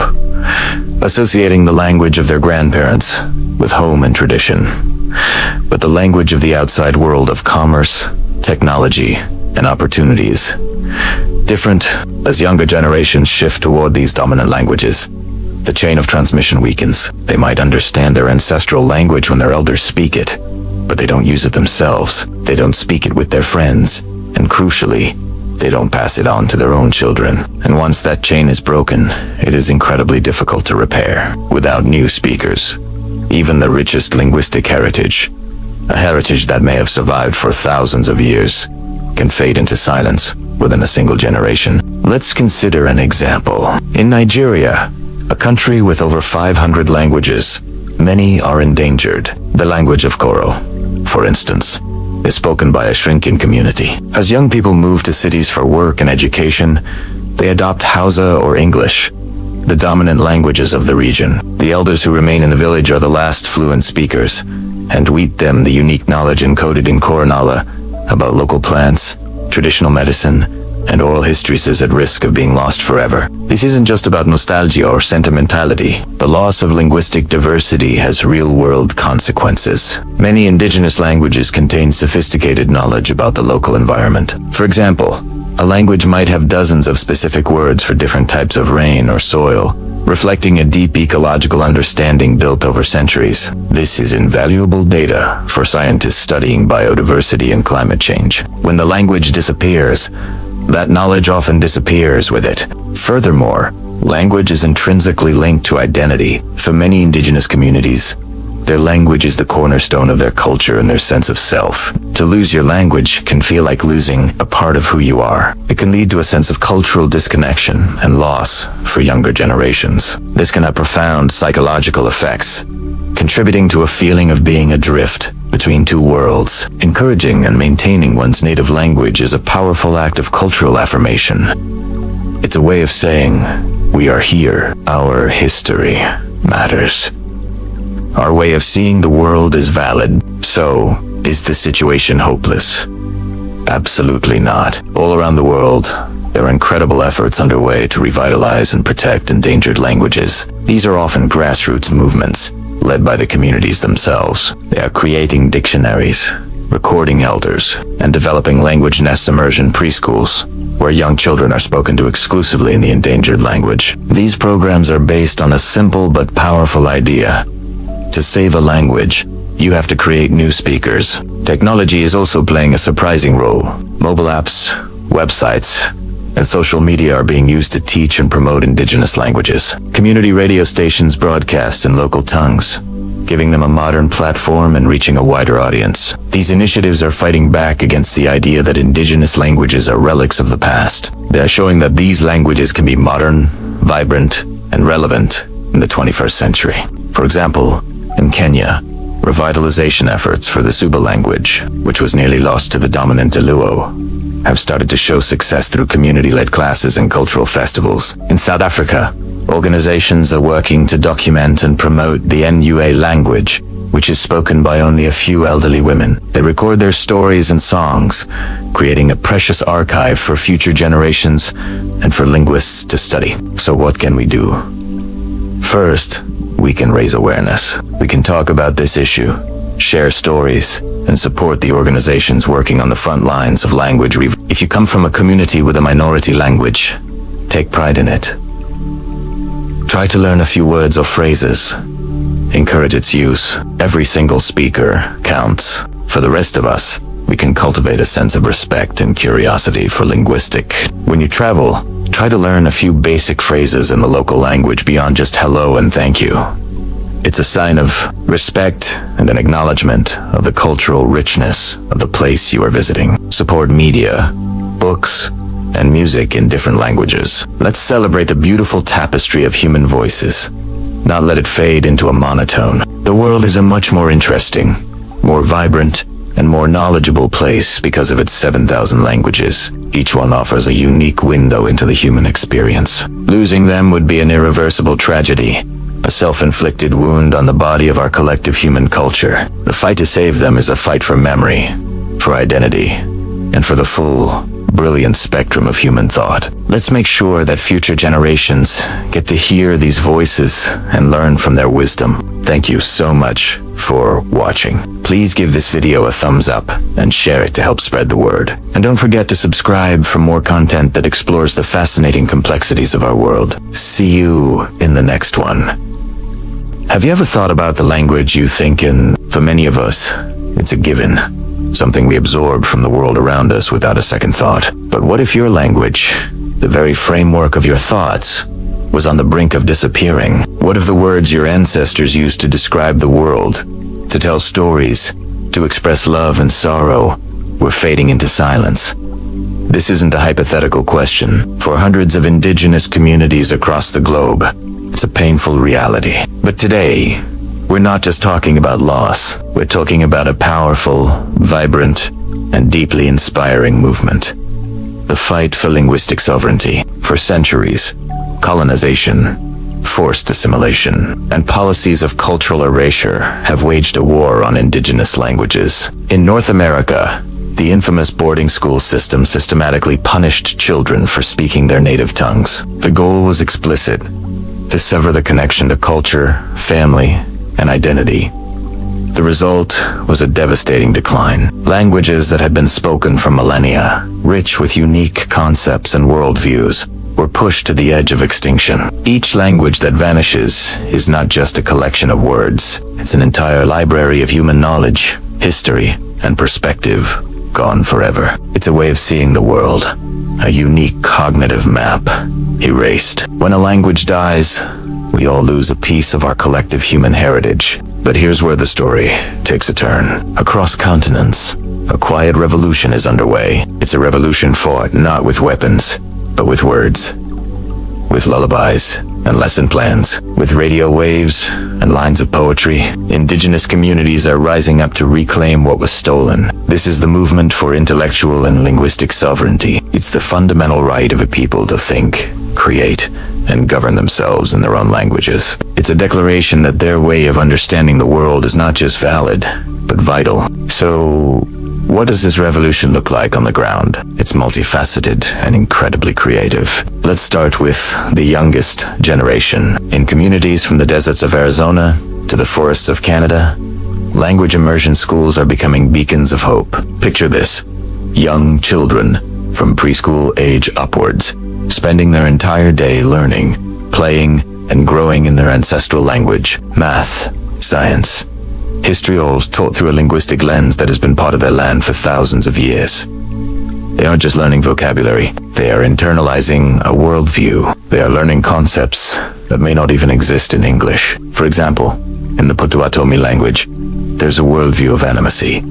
associating the language of their grandparents with home and tradition, but the language of the outside world of commerce, technology, and opportunities different. As younger generations shift toward these dominant languages, the chain of transmission weakens. They might understand their ancestral language when their elders speak it, but they don't use it themselves. They don't speak it with their friends, and crucially, they don't pass it on to their own children. And once that chain is broken, it is incredibly difficult to repair. Without new speakers, even the richest linguistic heritage, a heritage that may have survived for thousands of years, can fade into silence within a single generation. Let's consider an example. In Nigeria, a country with over 500 languages, many are endangered. The language of Koro, for instance, is spoken by a shrinking community. As young people move to cities for work and education, they adopt Hausa or English, the dominant languages of the region. The elders who remain in the village are the last fluent speakers, and teach them the unique knowledge encoded in Colonial about local plants, traditional medicine, and oral histories is at risk of being lost forever. This isn't just about nostalgia or sentimentality. The loss of linguistic diversity has real-world consequences. Many indigenous languages contain sophisticated knowledge about the local environment. For example, a language might have dozens of specific words for different types of rain or soil, reflecting a deep ecological understanding built over centuries. This is invaluable data for scientists studying biodiversity and climate change. When the language disappears, that knowledge often disappears with it. Furthermore, language is intrinsically linked to identity. For many indigenous communities, their language is the cornerstone of their culture and their sense of self. To lose your language can feel like losing a part of who you are. It can lead to a sense of cultural disconnection and loss for younger generations. This can have profound psychological effects, contributing to a feeling of being adrift between two worlds. Encouraging and maintaining one's native language is a powerful act of cultural affirmation. It's a way of saying, we are here, our history matters. Our way of seeing the world is valid. So, is the situation hopeless? Absolutely not. All around the world, there are incredible efforts underway to revitalize and protect endangered languages. These are often grassroots movements, led by the communities themselves. They are creating dictionaries, recording elders, and developing language nests immersion preschools, where young children are spoken to exclusively in the endangered language. These programs are based on a simple but powerful idea. To save a language, you have to create new speakers. Technology is also playing a surprising role. Mobile apps, websites, and social media are being used to teach and promote indigenous languages. Community radio stations broadcast in local tongues, giving them a modern platform and reaching a wider audience. These initiatives are fighting back against the idea that indigenous languages are relics of the past. They are showing that these languages can be modern, vibrant, and relevant in the 21st century. For example, in Kenya, revitalization efforts for the Suba language, which was nearly lost to the dominant Luo, have started to show success through community-led classes and cultural festivals. In South Africa, organizations are working to document and promote the NUA language, which is spoken by only a few elderly women. They record their stories and songs, creating a precious archive for future generations and for linguists to study. So what can we do? First, we can raise awareness. We can talk about this issue, share stories, and support the organizations working on the front lines of language review. If you come from a community with a minority language, take pride in it. Try to learn a few words or phrases. Encourage its use. Every single speaker counts. For the rest of us, we can cultivate a sense of respect and curiosity for linguistic. When you travel, try to learn a few basic phrases in the local language beyond just hello and thank you. It's a sign of respect and an acknowledgement of the cultural richness of the place you are visiting. Support media, books, and music in different languages. Let's celebrate the beautiful tapestry of human voices, not let it fade into a monotone. The world is a much more interesting, more vibrant, and more knowledgeable place because of its 7,000 languages. Each one offers a unique window into the human experience. Losing them would be an irreversible tragedy, a self-inflicted wound on the body of our collective human culture. The fight to save them is a fight for memory, for identity, and for the full, brilliant spectrum of human thought. Let's make sure that future generations get to hear these voices and learn from their wisdom. Thank you so much for watching. Please give this video a thumbs up and share it to help spread the word. And don't forget to subscribe for more content that explores the fascinating complexities of our world. See you in the next one. Have you ever thought about the language you think in? For many of us, it's a given, something we absorb from the world around us without a second thought. But what if your language, the very framework of your thoughts, was on the brink of disappearing? What if the words your ancestors used to describe the world, to tell stories, to express love and sorrow, were fading into silence? This isn't a hypothetical question. For hundreds of indigenous communities across the globe, it's a painful reality. But today, we're not just talking about loss. We're talking about a powerful, vibrant, and deeply inspiring movement. The fight for linguistic sovereignty. For centuries, colonization, forced assimilation, and policies of cultural erasure have waged a war on indigenous languages. In North America, the infamous boarding school system systematically punished children for speaking their native tongues. The goal was explicit: to sever the connection to culture, family, and identity. The result was a devastating decline. Languages that had been spoken for millennia, rich with unique concepts and worldviews, were pushed to the edge of extinction. Each language that vanishes is not just a collection of words. It's an entire library of human knowledge, history, and perspective, gone forever. It's a way of seeing the world, a unique cognitive map, erased. When a language dies, we all lose a piece of our collective human heritage. But here's where the story takes a turn. Across continents, a quiet revolution is underway. It's a revolution fought not with weapons, but with words, with lullabies and lesson plans, with radio waves and lines of poetry. Indigenous communities are rising up to reclaim what was stolen. This is the movement for intellectual and linguistic sovereignty. It's the fundamental right of a people to think, create, and govern themselves in their own languages. It's a declaration that their way of understanding the world is not just valid, but vital. So, what does this revolution look like on the ground? It's multifaceted and incredibly creative. Let's start with the youngest generation. In communities from the deserts of Arizona to the forests of Canada, Language immersion schools are becoming beacons of hope. Picture this: young children, from preschool age upwards, spending their entire day learning, playing, and growing in their ancestral language, math, science, history, all taught through a linguistic lens that has been part of their land for thousands of years. They aren't just learning vocabulary, they are internalizing a worldview. They are learning concepts that may not even exist in English. For example, in the Potawatomi language, there's a worldview of animacy.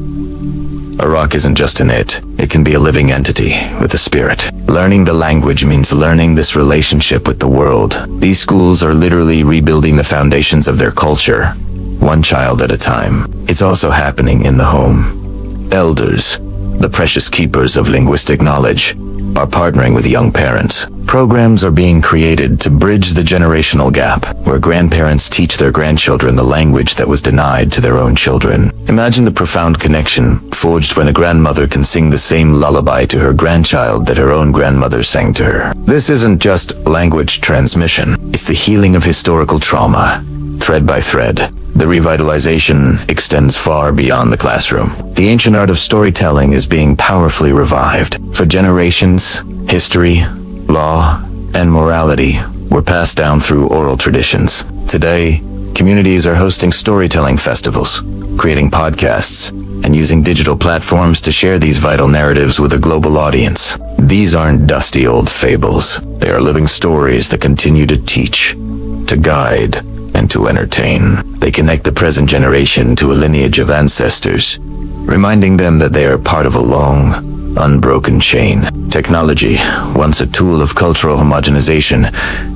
A rock isn't just an it can be a living entity with a spirit. Learning the language means learning this relationship with the world. These schools are literally rebuilding the foundations of their culture, one child at a time. It's also happening in the home. Elders, the precious keepers of linguistic knowledge, are partnering with young parents. Programs are being created to bridge the generational gap, where grandparents teach their grandchildren the language that was denied to their own children. Imagine the profound connection forged when a grandmother can sing the same lullaby to her grandchild that her own grandmother sang to her. This isn't just language transmission, it's the healing of historical trauma, thread by thread. The revitalization extends far beyond the classroom. The ancient art of storytelling is being powerfully revived. For generations, history, law, and morality were passed down through oral traditions. Today, communities are hosting storytelling festivals, creating podcasts, and using digital platforms to share these vital narratives with a global audience. These aren't dusty old fables. They are living stories that continue to teach, to guide, and to entertain. They connect the present generation to a lineage of ancestors, reminding them that they are part of a long, unbroken chain. Technology, once a tool of cultural homogenization,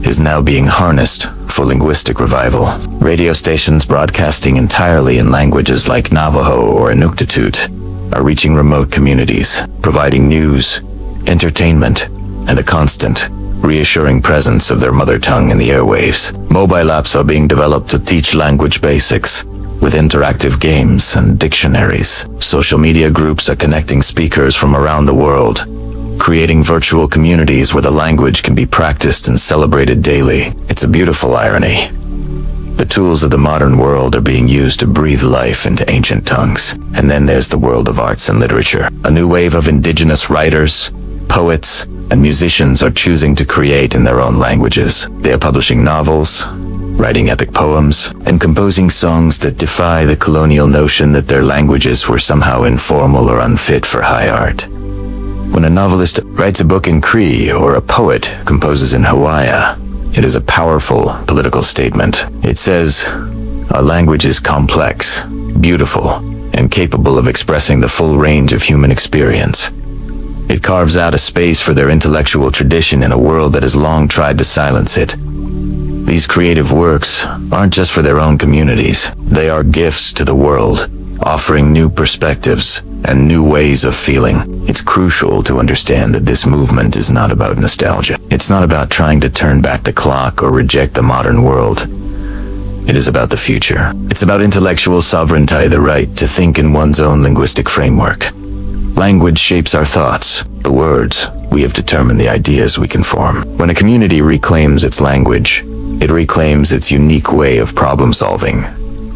is now being harnessed for linguistic revival. Radio stations broadcasting entirely in languages like Navajo or Inuktitut are reaching remote communities, providing news, entertainment, and a constant, reassuring presence of their mother tongue in the airwaves. Mobile apps are being developed to teach language basics, with interactive games and dictionaries. Social media groups are connecting speakers from around the world, creating virtual communities where the language can be practiced and celebrated daily. It's a beautiful irony. The tools of the modern world are being used to breathe life into ancient tongues. And then there's the world of arts and literature. A new wave of indigenous writers, poets, and musicians are choosing to create in their own languages. They are publishing novels, writing epic poems, and composing songs that defy the colonial notion that their languages were somehow informal or unfit for high art. When a novelist writes a book in Cree or a poet composes in Hawaii, it is a powerful political statement. It says, our language is complex, beautiful, and capable of expressing the full range of human experience. It carves out a space for their intellectual tradition in a world that has long tried to silence it. These creative works aren't just for their own communities. They are gifts to the world, offering new perspectives and new ways of feeling. It's crucial to understand that this movement is not about nostalgia. It's not about trying to turn back the clock or reject the modern world. It is about the future. It's about intellectual sovereignty, the right to think in one's own linguistic framework. Language shapes our thoughts. The words we have determined the ideas we can form. When a community reclaims its language, it reclaims its unique way of problem solving,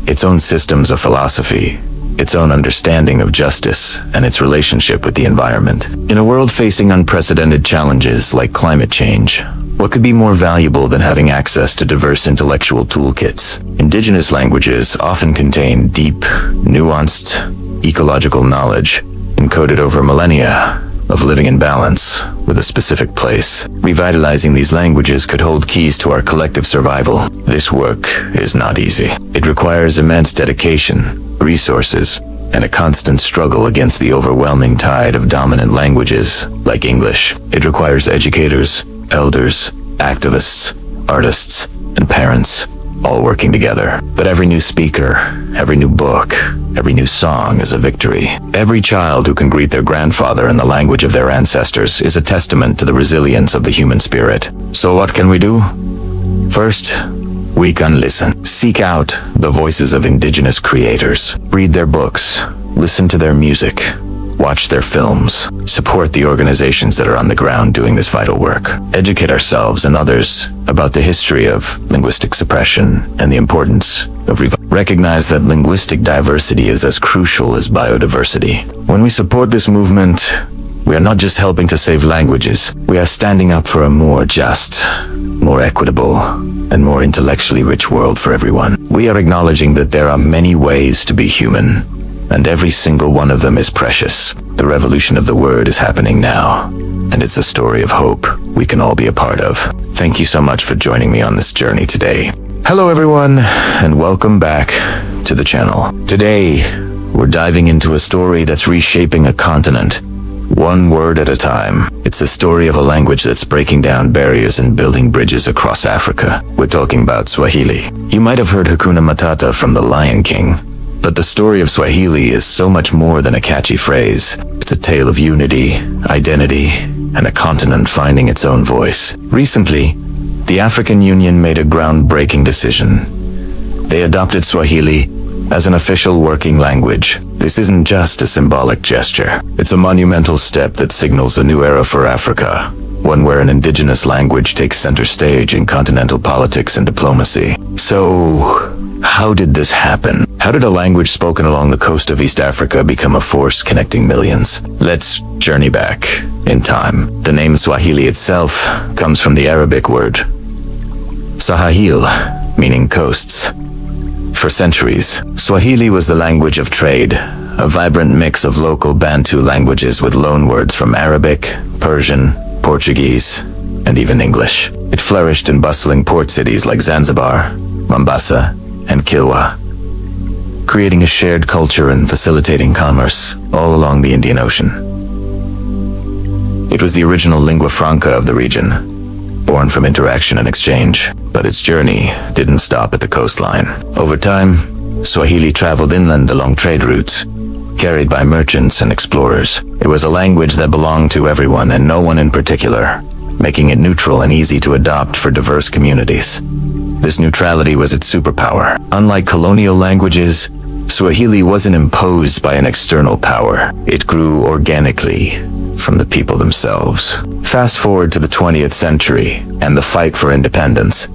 its own systems of philosophy, its own understanding of justice, and its relationship with the environment. In a world facing unprecedented challenges like climate change, what could be more valuable than having access to diverse intellectual toolkits? Indigenous languages often contain deep, nuanced, ecological knowledge, encoded over millennia of living in balance with a specific place. Revitalizing these languages could hold keys to our collective survival. This work is not easy. It requires immense dedication, resources, and a constant struggle against the overwhelming tide of dominant languages like English. It requires educators, elders, activists, artists, and parents, all working together. But every new speaker, every new book, every new song is a victory. Every child who can greet their grandfather in the language of their ancestors is a testament to the resilience of the human spirit. So what can we do? First, we can listen. Seek out the voices of indigenous creators. Read their books, listen to their music, watch their films, support the organizations that are on the ground doing this vital work, educate ourselves and others about the history of linguistic suppression and the importance of recognize that linguistic diversity is as crucial as biodiversity. When we support this movement, we are not just helping to save languages, we are standing up for a more just, more equitable, and more intellectually rich world for everyone. We are acknowledging that there are many ways to be human, and every single one of them is precious. The revolution of the word is happening now, and it's a story of hope we can all be a part of. Thank you so much for joining me on this journey today. Hello everyone, and welcome back to the channel. Today, we're diving into a story that's reshaping a continent, one word at a time. It's a story of a language that's breaking down barriers and building bridges across Africa. We're talking about Swahili. You might have heard Hakuna Matata from The Lion King, but the story of Swahili is so much more than a catchy phrase. It's a tale of unity, identity, and a continent finding its own voice. Recently, the African Union made a groundbreaking decision. They adopted Swahili as an official working language. This isn't just a symbolic gesture. It's a monumental step that signals a new era for Africa, one where an indigenous language takes center stage in continental politics and diplomacy. So, how did this happen? How did a language spoken along the coast of East Africa become a force connecting millions? Let's journey back in time. The name Swahili itself comes from the Arabic word Sahahil, meaning coasts. For centuries, Swahili was the language of trade, a vibrant mix of local Bantu languages with loanwords from Arabic, Persian, Portuguese, and even English. It flourished in bustling port cities like Zanzibar, Mombasa, and Kilwa, creating a shared culture and facilitating commerce all along the Indian Ocean. It was the original lingua franca of the region, born from interaction and exchange, but its journey didn't stop at the coastline. Over time, Swahili traveled inland along trade routes, carried by merchants and explorers. It was a language that belonged to everyone and no one in particular, making it neutral and easy to adopt for diverse communities. This neutrality was its superpower. Unlike colonial languages, Swahili wasn't imposed by an external power. It grew organically from the people themselves. Fast forward to the 20th century and the fight for independence.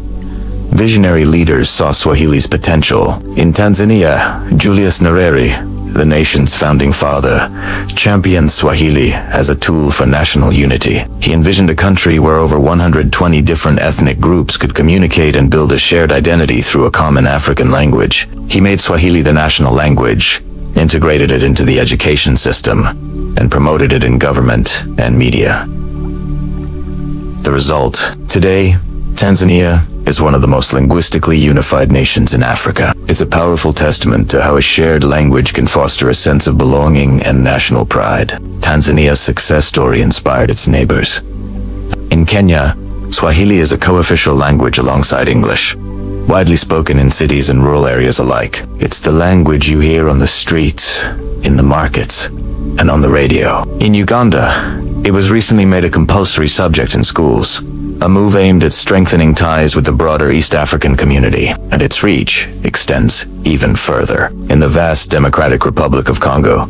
Visionary leaders saw Swahili's potential. In Tanzania, Julius Nyerere, the nation's founding father, championed Swahili as a tool for national unity. He envisioned a country where over 120 different ethnic groups could communicate and build a shared identity through a common African language. He made Swahili the national language, integrated it into the education system, and promoted it in government and media. The result: today, Tanzania is one of the most linguistically unified nations in Africa. It's a powerful testament to how a shared language can foster a sense of belonging and national pride. Tanzania's success story inspired its neighbors. In Kenya, Swahili is a co-official language alongside English, widely spoken in cities and rural areas alike. It's the language you hear on the streets, in the markets, and on the radio. In Uganda, it was recently made a compulsory subject in schools, a move aimed at strengthening ties with the broader East African community, and its reach extends even further. In the vast Democratic Republic of Congo,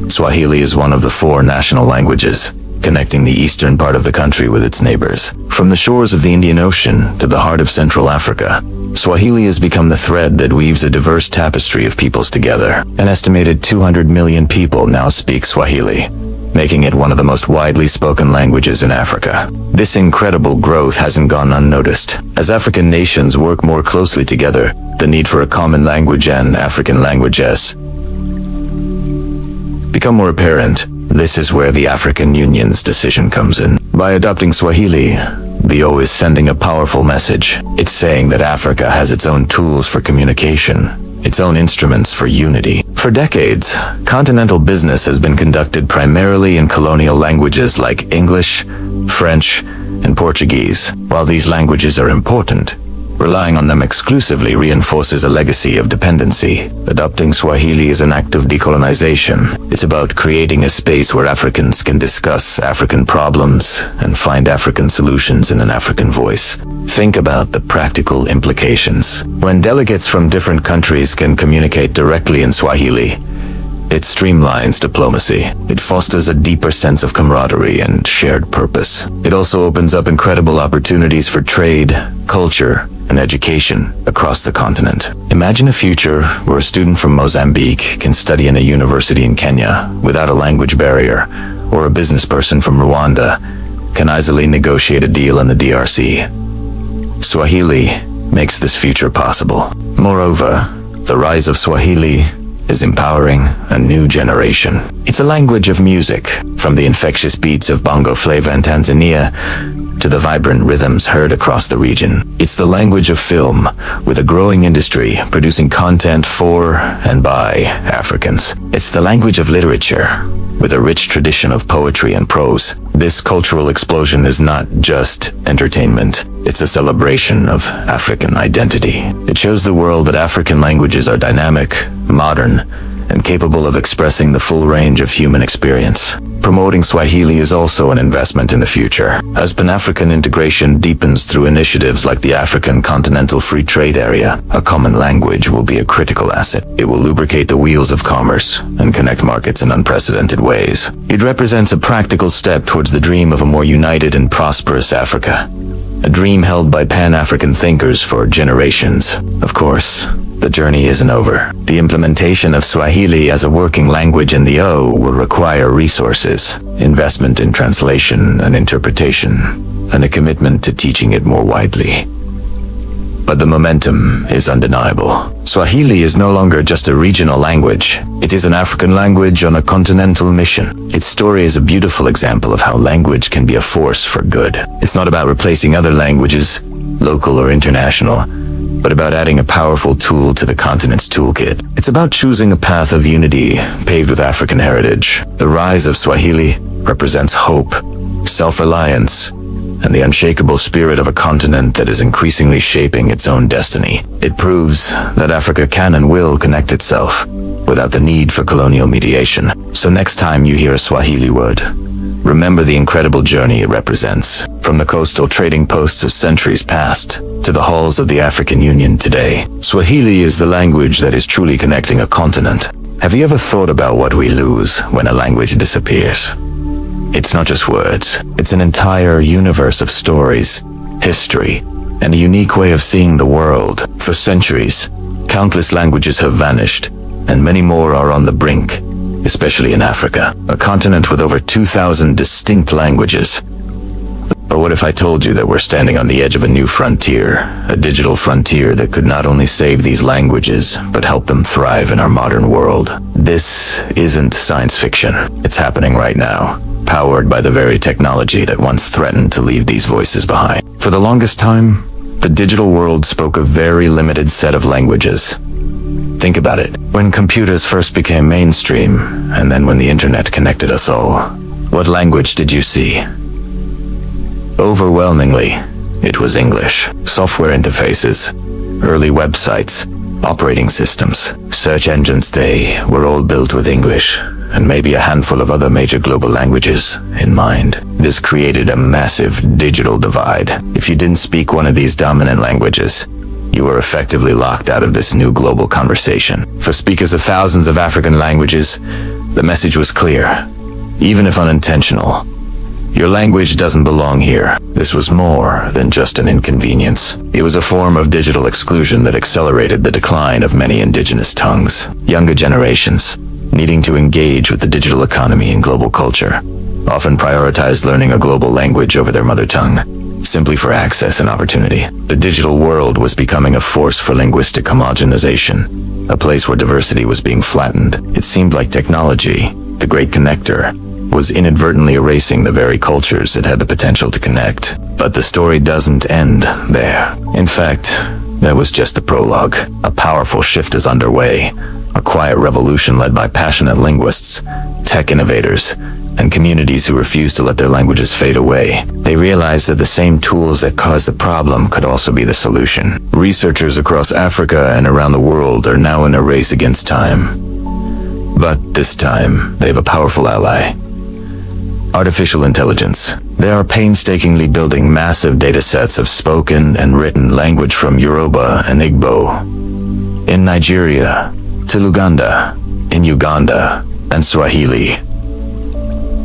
Swahili is one of the 4 national languages, connecting the eastern part of the country with its neighbors. From the shores of the Indian Ocean to the heart of Central Africa, Swahili has become the thread that weaves a diverse tapestry of peoples together. An estimated 200 million people now speak Swahili, making it one of the most widely spoken languages in Africa. This incredible growth hasn't gone unnoticed. As African nations work more closely together, the need for a common language and African languages become more apparent. This is where the African Union's decision comes in. By adopting Swahili, the O is sending a powerful message. It's saying that Africa has its own tools for communication, its own instruments for unity. For decades, continental business has been conducted primarily in colonial languages like English, French, and Portuguese. While these languages are important, relying on them exclusively reinforces a legacy of dependency. Adopting Swahili is an act of decolonization. It's about creating a space where Africans can discuss African problems and find African solutions in an African voice. Think about the practical implications. When delegates from different countries can communicate directly in Swahili, It streamlines diplomacy. It fosters a deeper sense of camaraderie and shared purpose. It also opens up incredible opportunities for trade, culture, and education across the continent. Imagine a future where a student from Mozambique can study in a university in Kenya without a language barrier, or a business person from Rwanda can easily negotiate a deal in the DRC. Swahili makes this future possible. Moreover, the rise of Swahili is empowering a new generation. It's a language of music, from the infectious beats of bongo flava in Tanzania to the vibrant rhythms heard across the region. It's the language of film, with a growing industry producing content for and by Africans. It's the language of literature, with a rich tradition of poetry and prose. This cultural explosion is not just entertainment. It's a celebration of African identity. It shows the world that African languages are dynamic, modern, and capable of expressing the full range of human experience. Promoting Swahili is also an investment in the future. As Pan-African integration deepens through initiatives like the African Continental Free Trade Area, a common language will be a critical asset. It will lubricate the wheels of commerce and connect markets in unprecedented ways. It represents a practical step towards the dream of a more united and prosperous Africa. A dream held by Pan-African thinkers for generations. Of course, the journey isn't over. The implementation of Swahili as a working language in the O will require resources, investment in translation and interpretation, and a commitment to teaching it more widely. But the momentum is undeniable. Swahili is no longer just a regional language. It is an African language on a continental mission. Its story is a beautiful example of how language can be a force for good. It's not about replacing other languages, local or international, but about adding a powerful tool to the continent's toolkit. It's about choosing a path of unity paved with African heritage. The rise of Swahili represents hope, self-reliance, and the unshakable spirit of a continent that is increasingly shaping its own destiny. It proves that Africa can and will connect itself without the need for colonial mediation. So next time you hear a Swahili word, remember the incredible journey it represents. From the coastal trading posts of centuries past to the halls of the African Union today, Swahili is the language that is truly connecting a continent. Have you ever thought about what we lose when a language disappears? It's not just words. It's an entire universe of stories, history, and a unique way of seeing the world. For centuries, countless languages have vanished, and many more are on the brink, especially in Africa, a continent with over 2,000 distinct languages. But what if I told you that we're standing on the edge of a new frontier, a digital frontier that could not only save these languages, but help them thrive in our modern world? This isn't science fiction. It's happening right now, powered by the very technology that once threatened to leave these voices behind. For the longest time, the digital world spoke a very limited set of languages. Think about it. When computers first became mainstream, and then when the internet connected us all, what language did you see? Overwhelmingly, it was English. Software interfaces, early websites, operating systems, search engines, they were all built with English, and maybe a handful of other major global languages in mind. This created a massive digital divide. If you didn't speak one of these dominant languages, you were effectively locked out of this new global conversation. For speakers of thousands of African languages, the message was clear, even if unintentional. Your language doesn't belong here. This was more than just an inconvenience. It was a form of digital exclusion that accelerated the decline of many indigenous tongues. Younger generations, needing to engage with the digital economy and global culture, often prioritized learning a global language over their mother tongue, simply for access and opportunity. The digital world was becoming a force for linguistic homogenization, a place where diversity was being flattened. It seemed like technology, the great connector, was inadvertently erasing the very cultures it had the potential to connect. But the story doesn't end there. In fact, that was just the prologue. A powerful shift is underway, a quiet revolution led by passionate linguists, tech innovators, and communities who refuse to let their languages fade away. They realized that the same tools that caused the problem could also be the solution. Researchers across Africa and around the world are now in a race against time. But this time, they have a powerful ally: artificial intelligence. They are painstakingly building massive data sets of spoken and written language from Yoruba and Igbo in Nigeria to Luganda in Uganda, and Swahili.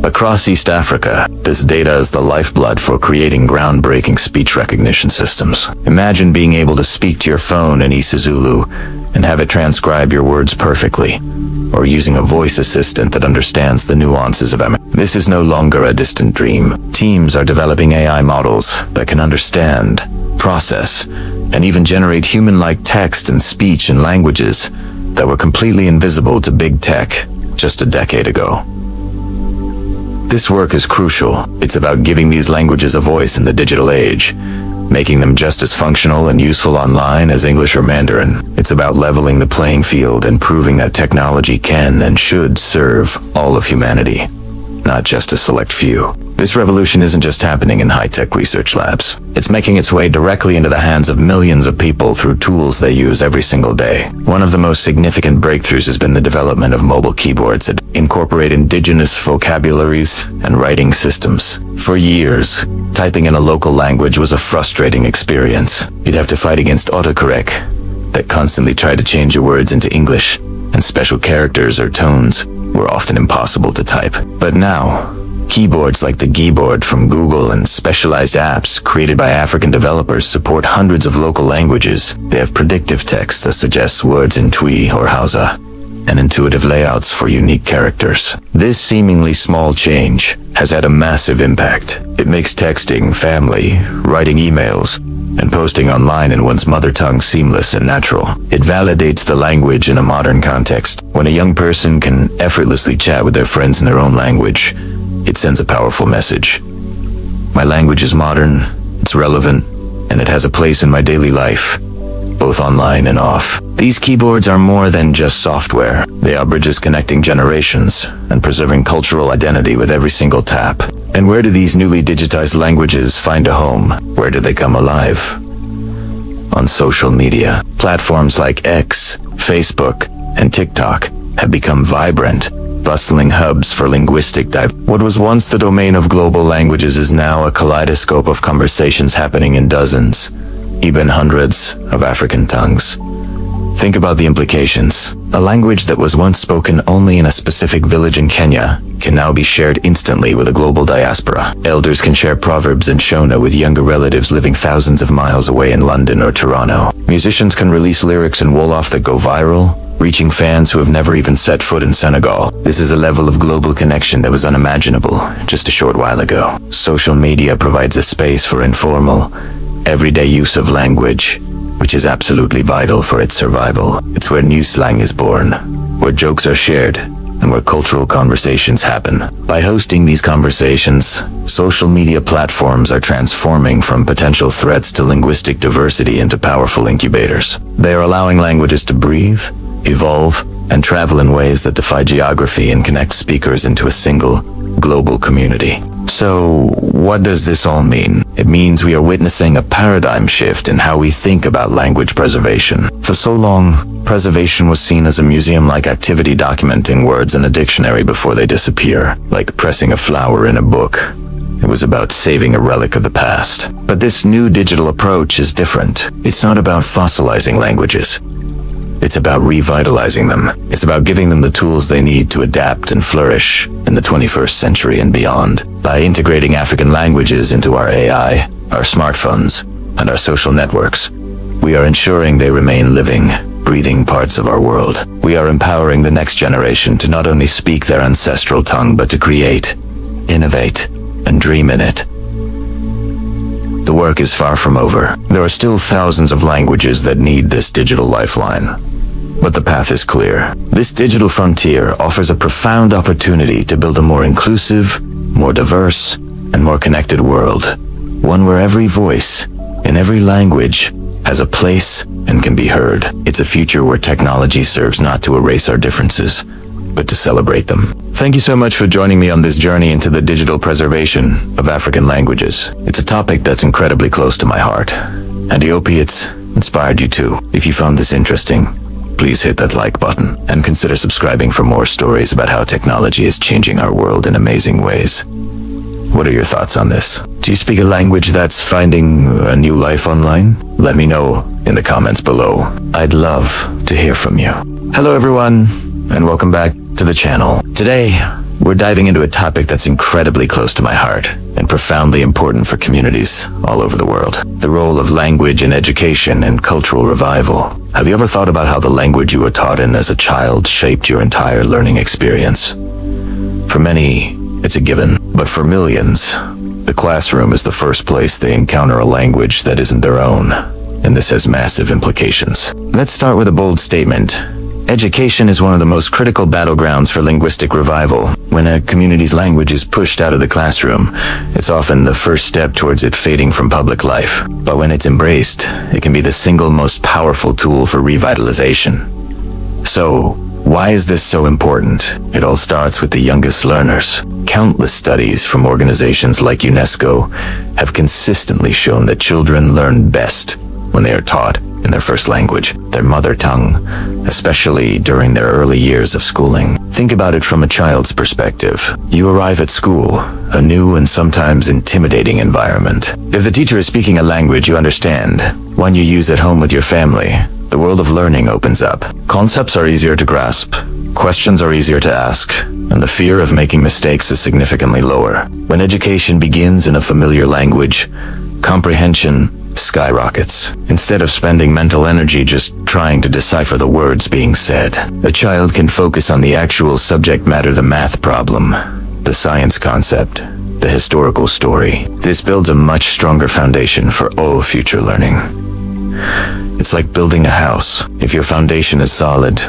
Across East Africa, this data is the lifeblood for creating groundbreaking speech recognition systems. Imagine being able to speak to your phone in isiZulu and have it transcribe your words perfectly, or using a voice assistant that understands the nuances of America. This is no longer a distant dream. Teams are developing AI models that can understand, process, and even generate human-like text and speech in languages that were completely invisible to big tech just a decade ago. This work is crucial. It's about giving these languages a voice in the digital age, making them just as functional and useful online as English or Mandarin. It's about leveling the playing field and proving that technology can and should serve all of humanity, not just a select few. This revolution isn't just happening in high-tech research labs. It's making its way directly into the hands of millions of people through tools they use every single day. One of the most significant breakthroughs has been the development of mobile keyboards that incorporate indigenous vocabularies and writing systems. For years, typing in a local language was a frustrating experience. You'd have to fight against autocorrect that constantly tried to change your words into English, and special characters or tones were often impossible to type. But now, keyboards like the keyboard from Google and specialized apps created by African developers support hundreds of local languages. They have predictive text that suggests words in Twi or Hausa, and intuitive layouts for unique characters. This seemingly small change has had a massive impact. It makes texting, family, writing emails, and posting online in one's mother tongue seamless and natural. It validates the language in a modern context. When a young person can effortlessly chat with their friends in their own language, it sends a powerful message. My language is modern, it's relevant, and it has a place in my daily life, both online and off. These keyboards are more than just software. They are bridges connecting generations and preserving cultural identity with every single tap. And where do these newly digitized languages find a home? Where do they come alive? On social media. Platforms like X, Facebook, and TikTok have become vibrant, bustling hubs for linguistic diversity. What was once the domain of global languages is now a kaleidoscope of conversations happening in dozens, even hundreds of African tongues. Think about the implications. A language that was once spoken only in a specific village in Kenya can now be shared instantly with a global diaspora. Elders can share proverbs and Shona with younger relatives living thousands of miles away in London or Toronto. Musicians can release lyrics in Wolof that go viral, reaching fans who have never even set foot in Senegal. This is a level of global connection that was unimaginable just a short while ago. Social media provides a space for informal, everyday use of language, which is absolutely vital for its survival. It's where new slang is born, where jokes are shared, and where cultural conversations happen. By hosting these conversations, social media platforms are transforming from potential threats to linguistic diversity into powerful incubators. They are allowing languages to breathe, evolve, and travel in ways that defy geography and connect speakers into a single, global community. So, what does this all mean? It means we are witnessing a paradigm shift in how we think about language preservation. For so long, preservation was seen as a museum-like activity documenting words in a dictionary before they disappear, like pressing a flower in a book. It was about saving a relic of the past. But this new digital approach is different. It's not about fossilizing languages. It's about revitalizing them. It's about giving them the tools they need to adapt and flourish in the 21st century and beyond. By integrating African languages into our AI, our smartphones, and our social networks, we are ensuring they remain living, breathing parts of our world. We are empowering the next generation to not only speak their ancestral tongue, but to create, innovate, and dream in it. The work is far from over. There are still thousands of languages that need this digital lifeline. But the path is clear. This digital frontier offers a profound opportunity to build a more inclusive, more diverse, and more connected world. One where every voice, in every language, has a place and can be heard. It's a future where technology serves not to erase our differences, but to celebrate them. Thank you so much for joining me on this journey into the digital preservation of African languages. It's a topic that's incredibly close to my heart, and I hope it's inspired you too. If you found this interesting, please hit that like button and consider subscribing for more stories about how technology is changing our world in amazing ways. What are your thoughts on this? Do you speak a language that's finding a new life online? Let me know in the comments below. I'd love to hear from you. Hello everyone. and welcome back to the channel. Today, we're diving into a topic that's incredibly close to my heart and profoundly important for communities all over the world. The role of language in education and cultural revival. Have you ever thought about how the language you were taught in as a child shaped your entire learning experience? For many, it's a given, but for millions, the classroom is the first place they encounter a language that isn't their own, and this has massive implications. Let's start with a bold statement. Education is one of the most critical battlegrounds for linguistic revival. When a community's language is pushed out of the classroom, it's often the first step towards it fading from public life. But when it's embraced, it can be the single most powerful tool for revitalization. So, why is this so important? It all starts with the youngest learners. Countless studies from organizations like UNESCO have consistently shown that children learn best when they are taught in their first language, their mother tongue, especially during their early years of schooling. Think about it from a child's perspective. You arrive at school, a new and sometimes intimidating environment. If the teacher is speaking a language you understand, one you use at home with your family, the world of learning opens up. Concepts are easier to grasp, questions are easier to ask, and the fear of making mistakes is significantly lower. When education begins in a familiar language, comprehension skyrockets. Instead of spending mental energy just trying to decipher the words being said, a child can focus on the actual subject matter, the math problem, the science concept, the historical story. This builds a much stronger foundation for all future learning. It's like building a house. If your foundation is solid,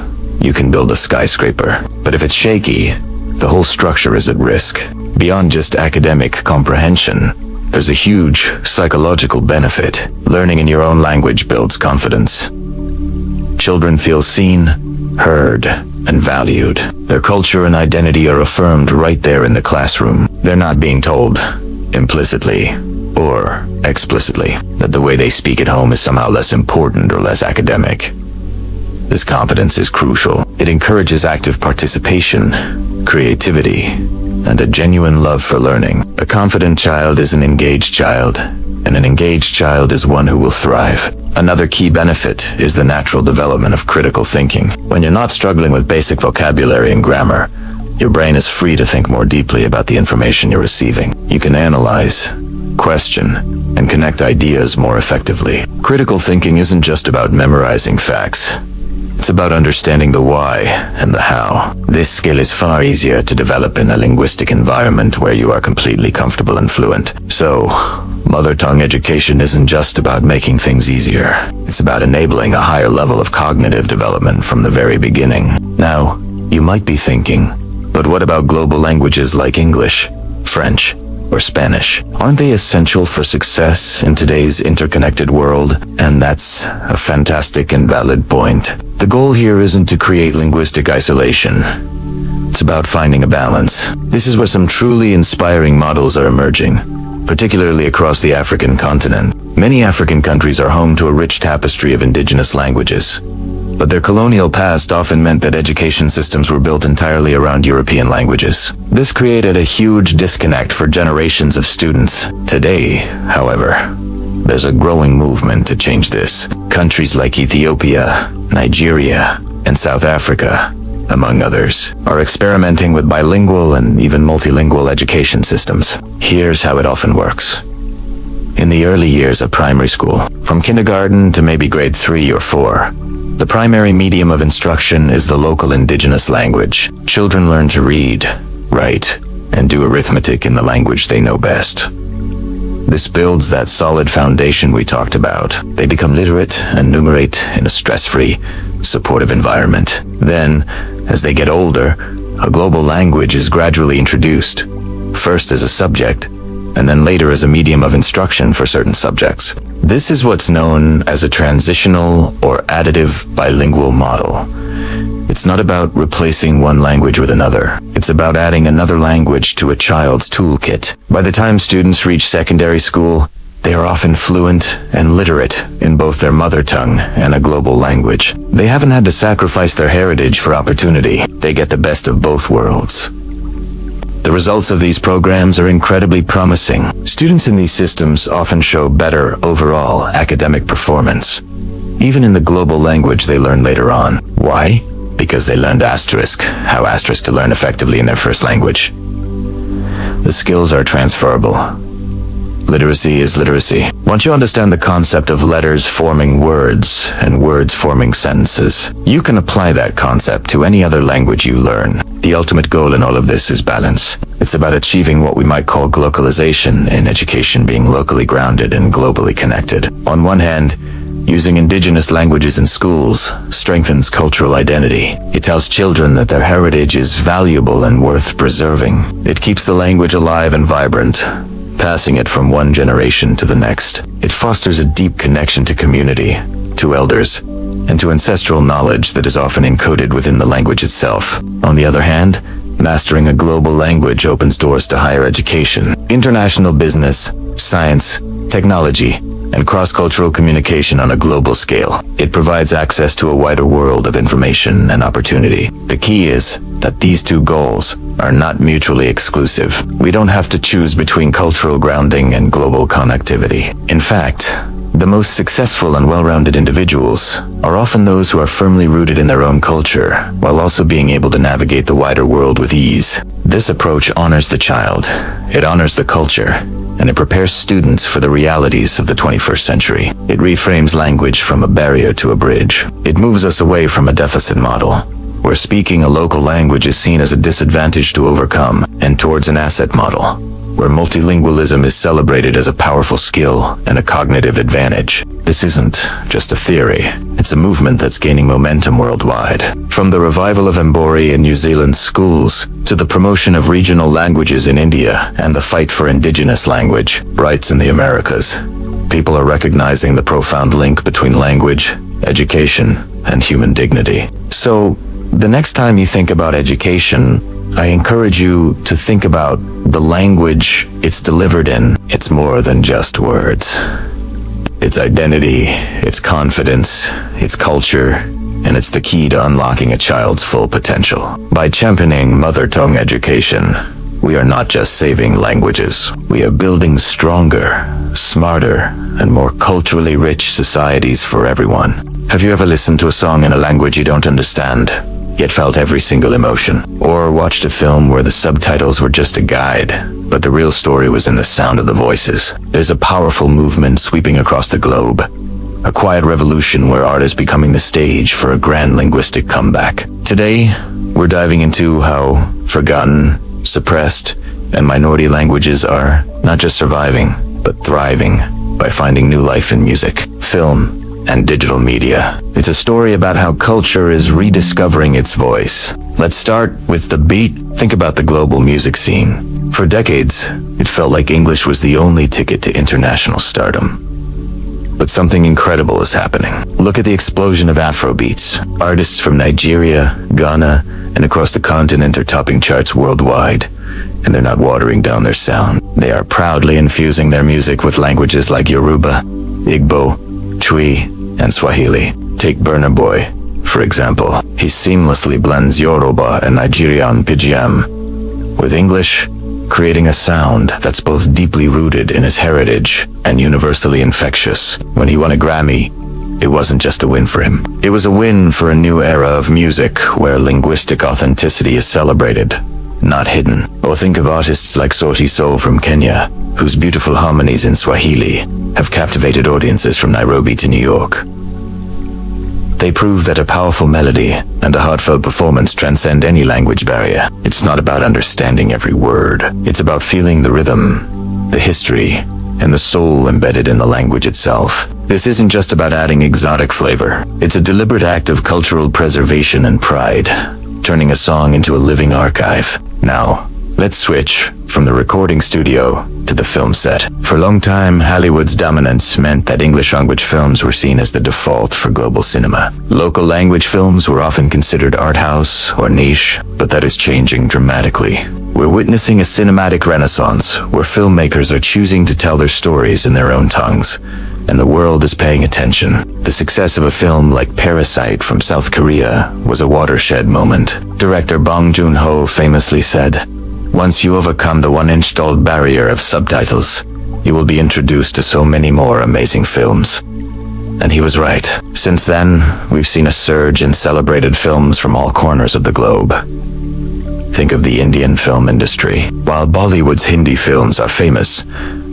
you can build a skyscraper. But if it's shaky, the whole structure is at risk. Beyond just academic comprehension, there's a huge psychological benefit. Learning in your own language builds confidence. Children feel seen, heard, and valued. Their culture and identity are affirmed right there in the classroom. They're not being told, implicitly or explicitly, that the way they speak at home is somehow less important or less academic. This confidence is crucial. It encourages active participation, creativity, and a genuine love for learning. A confident child is an engaged child, and an engaged child is one who will thrive. Another key benefit is the natural development of critical thinking. When you're not struggling with basic vocabulary and grammar, your brain is free to think more deeply about the information you're receiving. You can analyze, question, and connect ideas more effectively. Critical thinking isn't just about memorizing facts. It's about understanding the why and the how. This skill is far easier to develop in a linguistic environment where you are completely comfortable and fluent. So, mother tongue education isn't just about making things easier. It's about enabling a higher level of cognitive development from the very beginning. Now, you might be thinking, but what about global languages like English, French, or Spanish? Aren't they essential for success in today's interconnected world? And that's a fantastic and valid point. The goal here isn't to create linguistic isolation. It's about finding a balance. This is where some truly inspiring models are emerging, particularly across the African continent. Many African countries are home to a rich tapestry of indigenous languages, but their colonial past often meant that education systems were built entirely around European languages. This created a huge disconnect for generations of students. Today, however, there's a growing movement to change this. Countries like Ethiopia, Nigeria, and South Africa, among others, are experimenting with bilingual and even multilingual education systems. Here's how it often works. In the early years of primary school, from kindergarten to maybe grade 3 or 4, the primary medium of instruction is the local indigenous language. Children learn to read, write, and do arithmetic in the language they know best. This builds that solid foundation we talked about. They become literate and numerate in a stress-free, supportive environment. Then, as they get older, a global language is gradually introduced, first as a subject, and then later as a medium of instruction for certain subjects. This is what's known as a transitional or additive bilingual model. It's not about replacing one language with another. It's about adding another language to a child's toolkit. By the time students reach secondary school, they are often fluent and literate in both their mother tongue and a global language. They haven't had to sacrifice their heritage for opportunity. They get the best of both worlds. The results of these programs are incredibly promising. Students in these systems often show better overall academic performance, even in the global language they learn later on. Why? because they learned asterisk, how asterisk to learn effectively in their first language. The skills are transferable. Literacy is literacy. Once you understand the concept of letters forming words and words forming sentences, you can apply that concept to any other language you learn. The ultimate goal in all of this is balance. It's about achieving what we might call glocalization in education, being locally grounded and globally connected. On one hand, using indigenous languages in schools strengthens cultural identity. It tells children that their heritage is valuable and worth preserving. It keeps the language alive and vibrant, passing it from one generation to the next. It fosters a deep connection to community, to elders, and to ancestral knowledge that is often encoded within the language itself. On the other hand, mastering a global language opens doors to higher education, international business, science, technology, and cross-cultural communication on a global scale. It provides access to a wider world of information and opportunity. The key is that these two goals are not mutually exclusive. We don't have to choose between cultural grounding and global connectivity. In fact, the most successful and well-rounded individuals are often those who are firmly rooted in their own culture, while also being able to navigate the wider world with ease. This approach honors the child, it honors the culture, and it prepares students for the realities of the 21st century. It reframes language from a barrier to a bridge. It moves us away from a deficit model, where speaking a local language is seen as a disadvantage to overcome, and towards an asset model, where multilingualism is celebrated as a powerful skill and a cognitive advantage. This isn't just a theory, it's a movement that's gaining momentum worldwide. From the revival of Mbori in New Zealand schools, to the promotion of regional languages in India and the fight for indigenous language rights in the Americas, people are recognizing the profound link between language, education, and human dignity. So, the next time you think about education, I encourage you to think about the language it's delivered in. It's more than just words. It's identity, it's confidence, it's culture, and it's the key to unlocking a child's full potential. By championing mother tongue education, we are not just saving languages. We are building stronger, smarter, and more culturally rich societies for everyone. Have you ever listened to a song in a language you don't understand, yet felt every single emotion? Or watched a film where the subtitles were just a guide, but the real story was in the sound of the voices? There's a powerful movement sweeping across the globe, a quiet revolution where art is becoming the stage for a grand linguistic comeback. Today, we're diving into how forgotten, suppressed, and minority languages are not just surviving, but thriving by finding new life in music, film, and digital media. It's a story about how culture is rediscovering its voice. Let's start with the beat. Think about the global music scene. For decades, it felt like English was the only ticket to international stardom. But something incredible is happening. Look at the explosion of Afrobeats. Artists from Nigeria, Ghana, and across the continent are topping charts worldwide. And they're not watering down their sound. They are proudly infusing their music with languages like Yoruba, Igbo, Twi, and Swahili. Take Burna Boy, for example. He seamlessly blends Yoruba and Nigerian pidgin with English, creating a sound that's both deeply rooted in his heritage and universally infectious. When he won a Grammy, it wasn't just a win for him. It was a win for a new era of music where linguistic authenticity is celebrated, not hidden. Or think of artists like Sauti Sol from Kenya, whose beautiful harmonies in Swahili have captivated audiences from Nairobi to New York. They prove that a powerful melody and a heartfelt performance transcend any language barrier. It's not about understanding every word. It's about feeling the rhythm, the history, and the soul embedded in the language itself. This isn't just about adding exotic flavor. It's a deliberate act of cultural preservation and pride, turning a song into a living archive. Now, let's switch from the recording studio to the film set. For a long time, Hollywood's dominance meant that English-language films were seen as the default for global cinema. Local language films were often considered art house or niche, but that is changing dramatically. We're witnessing a cinematic renaissance where filmmakers are choosing to tell their stories in their own tongues, and the world is paying attention. The success of a film like Parasite from South Korea was a watershed moment. Director Bong Joon-ho famously said, "Once you overcome the one-inch-tall barrier of subtitles, you will be introduced to so many more amazing films." And he was right. Since then, we've seen a surge in celebrated films from all corners of the globe. Think of the Indian film industry. While Bollywood's Hindi films are famous,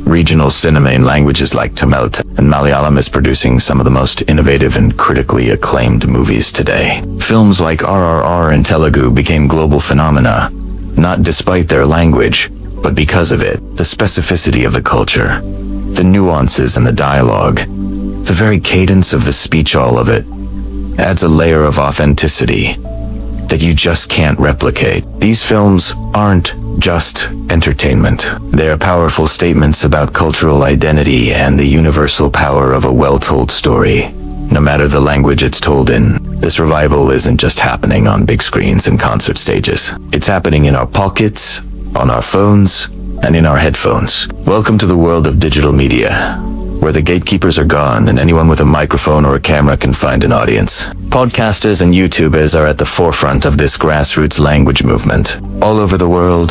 regional cinema in languages like Tamil and Malayalam is producing some of the most innovative and critically acclaimed movies today. Films like RRR in Telugu became global phenomena, not despite their language, but because of it. The specificity of the culture, the nuances in the dialogue, the very cadence of the speech, all of it adds a layer of authenticity that you just can't replicate. These films aren't just entertainment. They are powerful statements about cultural identity and the universal power of a well-told story, no matter the language it's told in. This revival isn't just happening on big screens and concert stages. It's happening in our pockets, on our phones, and in our headphones. Welcome to the world of digital media, where the gatekeepers are gone and anyone with a microphone or a camera can find an audience. Podcasters and YouTubers are at the forefront of this grassroots language movement. All over the world,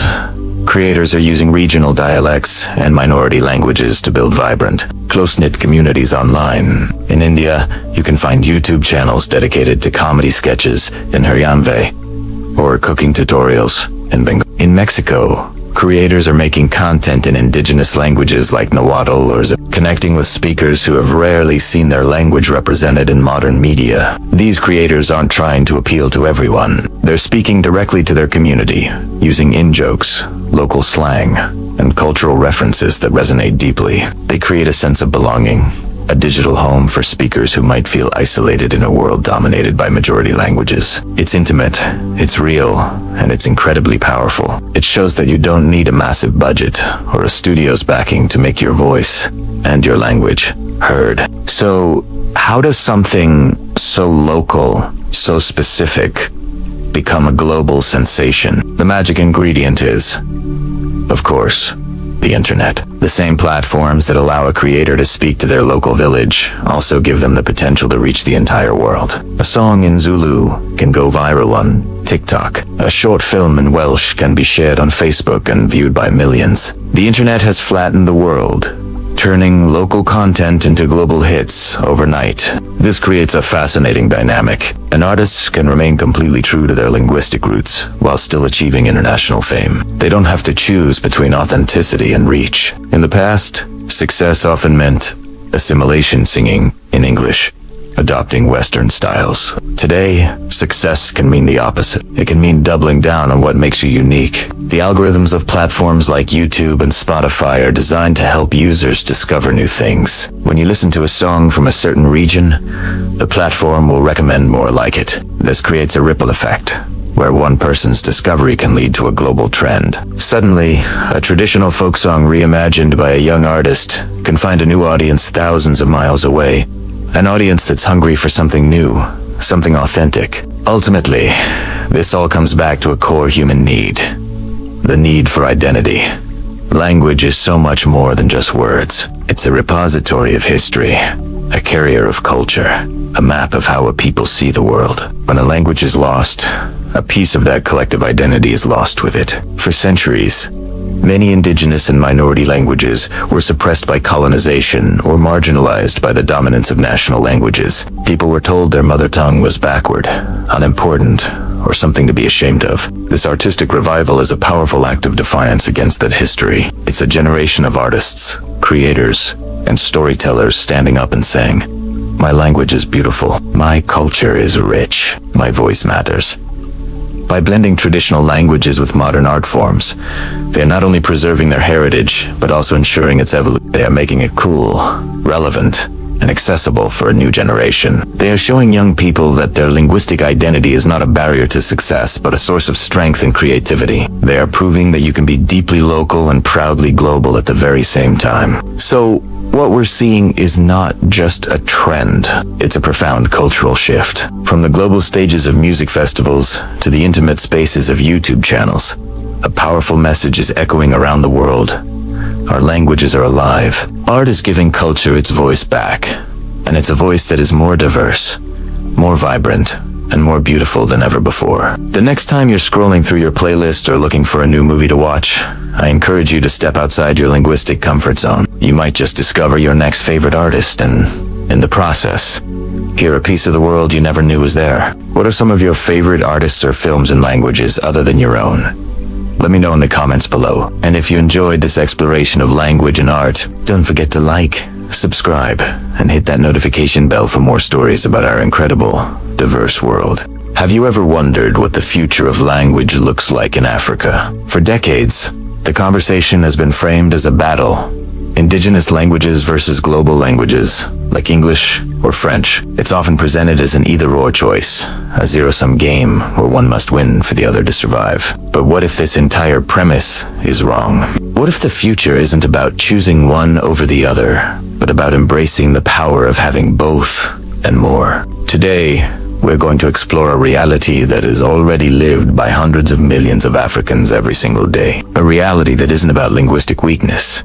creators are using regional dialects and minority languages to build vibrant, close-knit communities online. In India, you can find YouTube channels dedicated to comedy sketches in Haryanvi or cooking tutorials in Bengal. In Mexico, creators are making content in indigenous languages like Nahuatl or connecting with speakers who have rarely seen their language represented in modern media. These creators aren't trying to appeal to everyone. They're speaking directly to their community, using in-jokes, local slang, and cultural references that resonate deeply. They create a sense of belonging, a digital home for speakers who might feel isolated in a world dominated by majority languages. It's intimate, it's real, and it's incredibly powerful. It shows that you don't need a massive budget or a studio's backing to make your voice and your language heard. So, how does something so local, so specific, become a global sensation? The magic ingredient is, of course, the internet. The same platforms that allow a creator to speak to their local village also give them the potential to reach the entire world. A song in Zulu can go viral on TikTok. A short film in Welsh can be shared on Facebook and viewed by millions. The internet has flattened the world, turning local content into global hits overnight. This creates a fascinating dynamic. An artist can remain completely true to their linguistic roots while still achieving international fame. They don't have to choose between authenticity and reach. In the past, success often meant assimilation, singing in English, adopting Western styles. Today, success can mean the opposite. It can mean doubling down on what makes you unique. The algorithms of platforms like YouTube and Spotify are designed to help users discover new things. When you listen to a song from a certain region, the platform will recommend more like it. This creates a ripple effect, where one person's discovery can lead to a global trend. Suddenly, a traditional folk song reimagined by a young artist can find a new audience thousands of miles away. An audience that's hungry for something new, something authentic. Ultimately, this all comes back to a core human need. The need for identity. Language is so much more than just words. It's a repository of history, a carrier of culture, a map of how a people see the world. When a language is lost, a piece of that collective identity is lost with it. For centuries, many indigenous and minority languages were suppressed by colonization or marginalized by the dominance of national languages. People were told their mother tongue was backward, unimportant, or something to be ashamed of. This artistic revival is a powerful act of defiance against that history. It's a generation of artists, creators, and storytellers standing up and saying, "My language is beautiful. My culture is rich. My voice matters." By blending traditional languages with modern art forms, they are not only preserving their heritage, but also ensuring its evolution. They are making it cool, relevant, and accessible for a new generation. They are showing young people that their linguistic identity is not a barrier to success, but a source of strength and creativity. They are proving that you can be deeply local and proudly global at the very same time. So, what we're seeing is not just a trend, it's a profound cultural shift. From the global stages of music festivals to the intimate spaces of YouTube channels, a powerful message is echoing around the world. Our languages are alive. Art is giving culture its voice back, and it's a voice that is more diverse, more vibrant, and more beautiful than ever before. The next time you're scrolling through your playlist or looking for a new movie to watch, I encourage you to step outside your linguistic comfort zone. You might just discover your next favorite artist and In the process, hear a piece of the world you never knew was there. What are some of your favorite artists or films in languages other than your own? Let me know in the comments below. And if you enjoyed this exploration of language and art, don't forget to like, subscribe, and hit that notification bell for more stories about our incredible, diverse world. Have you ever wondered what the future of language looks like in Africa? For decades, the conversation has been framed as a battle. Indigenous languages versus global languages, like English or French. It's often presented as an either-or choice, a zero-sum game where one must win for the other to survive. But what if this entire premise is wrong? What if the future isn't about choosing one over the other, but about embracing the power of having both and more? Today, we're going to explore a reality that is already lived by hundreds of millions of Africans every single day. A reality that isn't about linguistic weakness,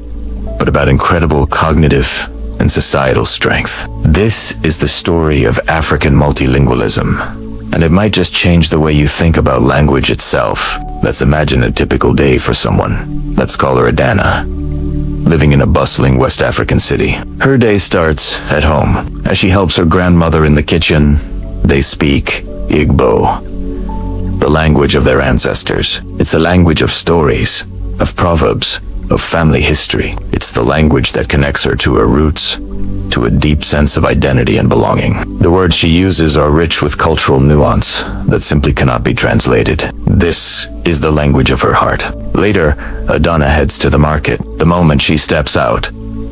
but about incredible cognitive and societal strength. This is the story of African multilingualism, and it might just change the way you think about language itself. Let's imagine a typical day for someone. Let's call her Adana, living in a bustling West African city. Her day starts at home. As she helps her grandmother in the kitchen, they speak Igbo, the language of their ancestors. It's the language of stories, of proverbs, of family history. It's the language that connects her to her roots, to a deep sense of identity and belonging. The words she uses are rich with cultural nuance that simply cannot be translated. This is the language of her heart. Later, Adana heads to the market. The moment she steps out,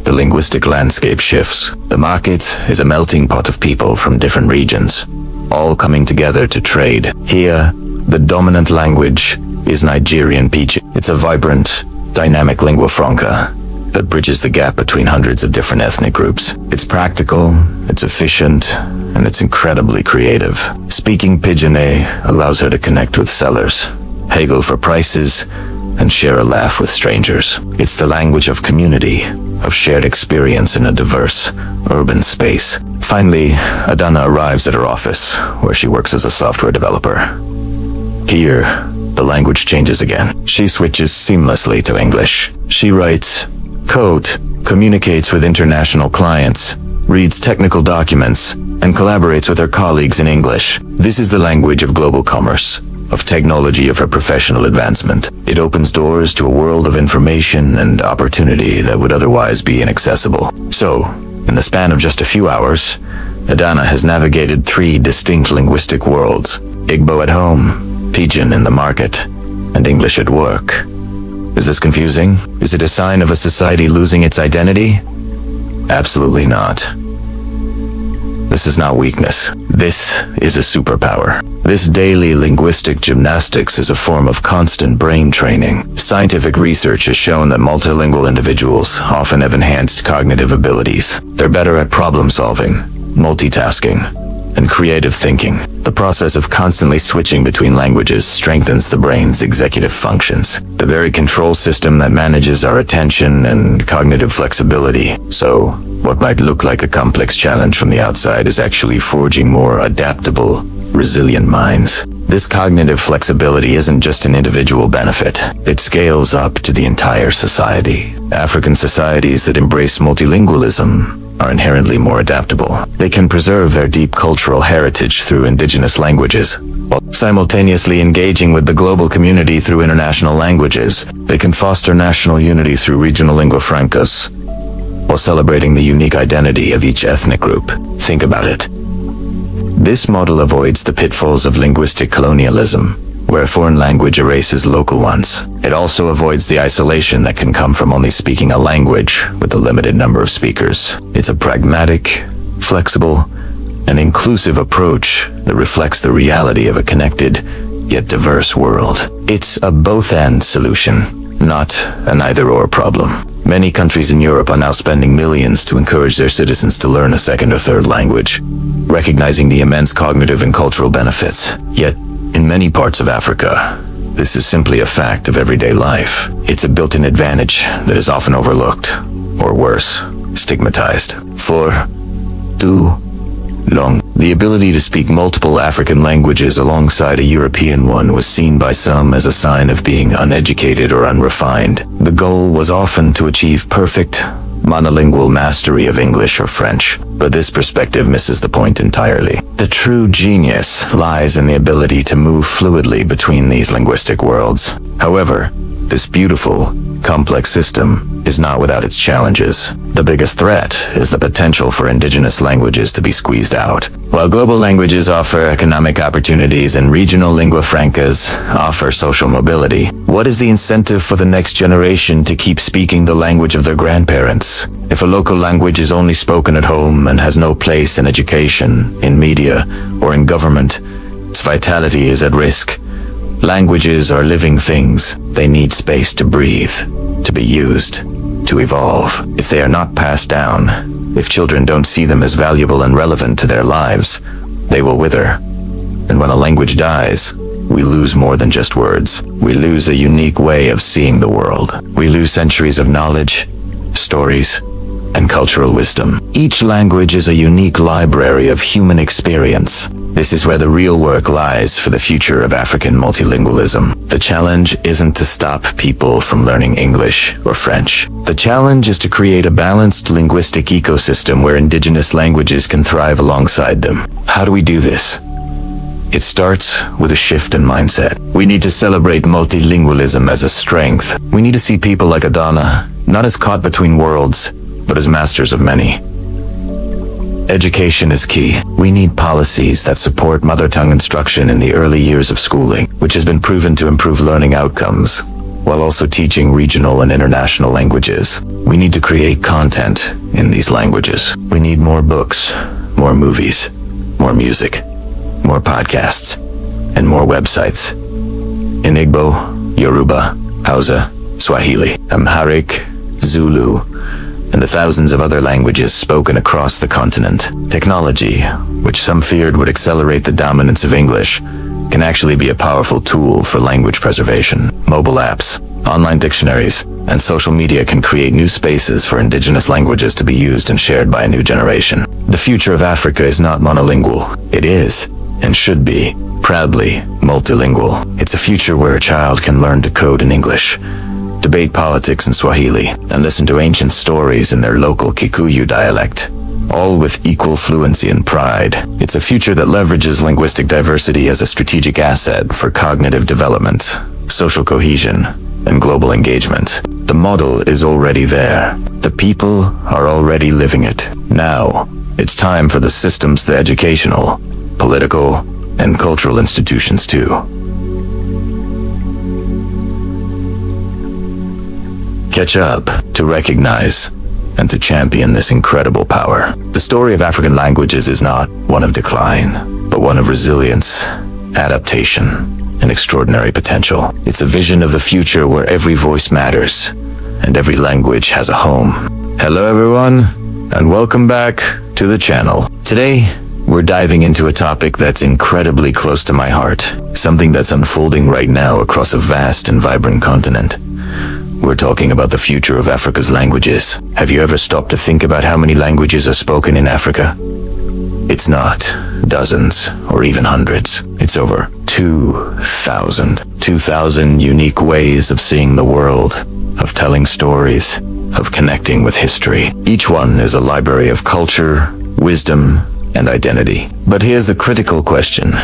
the linguistic landscape shifts. The market is a melting pot of people from different regions, all coming together to trade. Here, the dominant language is Nigerian Pidgin. It's a vibrant, dynamic lingua franca that bridges the gap between hundreds of different ethnic groups. It's practical, it's efficient, and it's incredibly creative. Speaking Pidgin allows her to connect with sellers, haggle for prices, and share a laugh with strangers. It's the language of community, of shared experience in a diverse, urban space. Finally, Adana arrives at her office, where she works as a software developer. Here, the language changes again. She switches seamlessly to English. She writes code, communicates with international clients, reads technical documents, and collaborates with her colleagues in English. This is the language of global commerce, of technology, of her professional advancement. It opens doors to a world of information and opportunity that would otherwise be inaccessible. So, in the span of just a few hours, Adana has navigated 3 distinct linguistic worlds: Igbo at home, Pidgin in the market, and English at work. Is this confusing? Is it a sign of a society losing its identity? Absolutely not. This is not weakness. This is a superpower. This daily linguistic gymnastics is a form of constant brain training. Scientific research has shown that multilingual individuals often have enhanced cognitive abilities. They're better at problem solving, multitasking, and creative thinking. The process of constantly switching between languages strengthens the brain's executive functions, the very control system that manages our attention and cognitive flexibility. So, what might look like a complex challenge from the outside is actually forging more adaptable, resilient minds. This cognitive flexibility isn't just an individual benefit. It scales up to the entire society. African societies that embrace multilingualism are inherently more adaptable. They can preserve their deep cultural heritage through indigenous languages, while simultaneously engaging with the global community through international languages. They can foster national unity through regional lingua francas, while celebrating the unique identity of each ethnic group. Think about it. This model avoids the pitfalls of linguistic colonialism, where a foreign language erases local ones. It also avoids the isolation that can come from only speaking a language with a limited number of speakers. It's a pragmatic, flexible, and inclusive approach that reflects the reality of a connected, yet diverse world. It's a both-and solution, not an either-or problem. Many countries in Europe are now spending millions to encourage their citizens to learn a second or third language, recognizing the immense cognitive and cultural benefits. Yet, in many parts of Africa, this is simply a fact of everyday life. It's a built-in advantage that is often overlooked, or worse, stigmatized. For too long, the ability to speak multiple African languages alongside a European one was seen by some as a sign of being uneducated or unrefined. The goal was often to achieve perfect, monolingual mastery of English or French. But this perspective misses the point entirely. The true genius lies in the ability to move fluidly between these linguistic worlds. However, this beautiful, complex system is not without its challenges. The biggest threat is the potential for indigenous languages to be squeezed out. While global languages offer economic opportunities and regional lingua francas offer social mobility, what is the incentive for the next generation to keep speaking the language of their grandparents? If a local language is only spoken at home and has no place in education, in media, or in government, its vitality is at risk. Languages are living things. They need space to breathe, to be used, to evolve. If they are not passed down, if children don't see them as valuable and relevant to their lives, they will wither. And when a language dies, we lose more than just words. We lose a unique way of seeing the world. We lose centuries of knowledge, stories, and cultural wisdom. Each language is a unique library of human experience. This is where the real work lies for the future of African multilingualism. The challenge isn't to stop people from learning English or French. The challenge is to create a balanced linguistic ecosystem where indigenous languages can thrive alongside them. How do we do this? It starts with a shift in mindset. We need to celebrate multilingualism as a strength. We need to see people like Adana, not as caught between worlds, but as masters of many. Education is key. We need policies that support mother tongue instruction in the early years of schooling, which has been proven to improve learning outcomes, while also teaching regional and international languages. We need to create content in these languages. We need more books, more movies, more music, more podcasts, and more websites. In Igbo, Yoruba, Hausa, Swahili, Amharic, Zulu, and the thousands of other languages spoken across the continent. Technology, which some feared would accelerate the dominance of English, can actually be a powerful tool for language preservation. Mobile apps, online dictionaries, and social media can create new spaces for indigenous languages to be used and shared by a new generation. The future of Africa is not monolingual. It is, and should be, proudly multilingual. It's a future where a child can learn to code in English, debate politics in Swahili, and listen to ancient stories in their local Kikuyu dialect, all with equal fluency and pride. It's a future that leverages linguistic diversity as a strategic asset for cognitive development, social cohesion, and global engagement. The model is already there. The people are already living it. Now, it's time for the systems, the educational, political, and cultural institutions too. Catch up, to recognize, and to champion this incredible power. The story of African languages is not one of decline, but one of resilience, adaptation, and extraordinary potential. It's a vision of the future where every voice matters, and every language has a home. Hello everyone, and welcome back to the channel. Today, we're diving into a topic that's incredibly close to my heart, something that's unfolding right now across a vast and vibrant continent. We're talking about the future of Africa's languages. Have you ever stopped to think about how many languages are spoken in Africa? It's not dozens or even hundreds. It's over 2,000. 2,000 unique ways of seeing the world, of telling stories, of connecting with history. Each one is a library of culture, wisdom, and identity. But here's the critical question.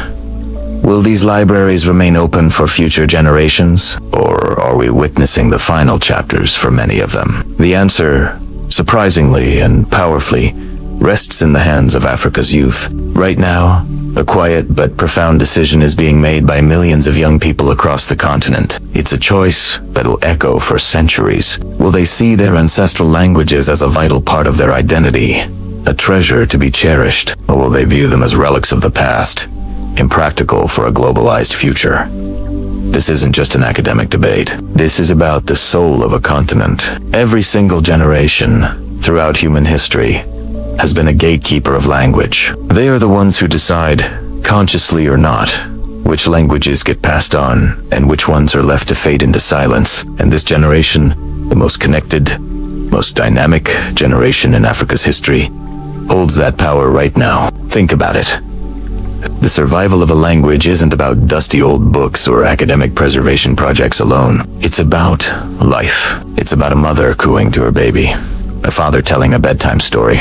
Will these libraries remain open for future generations, or are we witnessing the final chapters for many of them? The answer, surprisingly and powerfully, rests in the hands of Africa's youth. Right now, a quiet but profound decision is being made by millions of young people across the continent. It's a choice that will echo for centuries. Will they see their ancestral languages as a vital part of their identity, a treasure to be cherished, or will they view them as relics of the past, impractical for a globalized future? This isn't just an academic debate. This is about the soul of a continent. Every single generation throughout human history has been a gatekeeper of language. They are the ones who decide, consciously or not, which languages get passed on and which ones are left to fade into silence. And this generation, the most connected, most dynamic generation in Africa's history, holds that power right now. Think about it. The survival of a language isn't about dusty old books or academic preservation projects alone. It's about life. It's about a mother cooing to her baby, a father telling a bedtime story,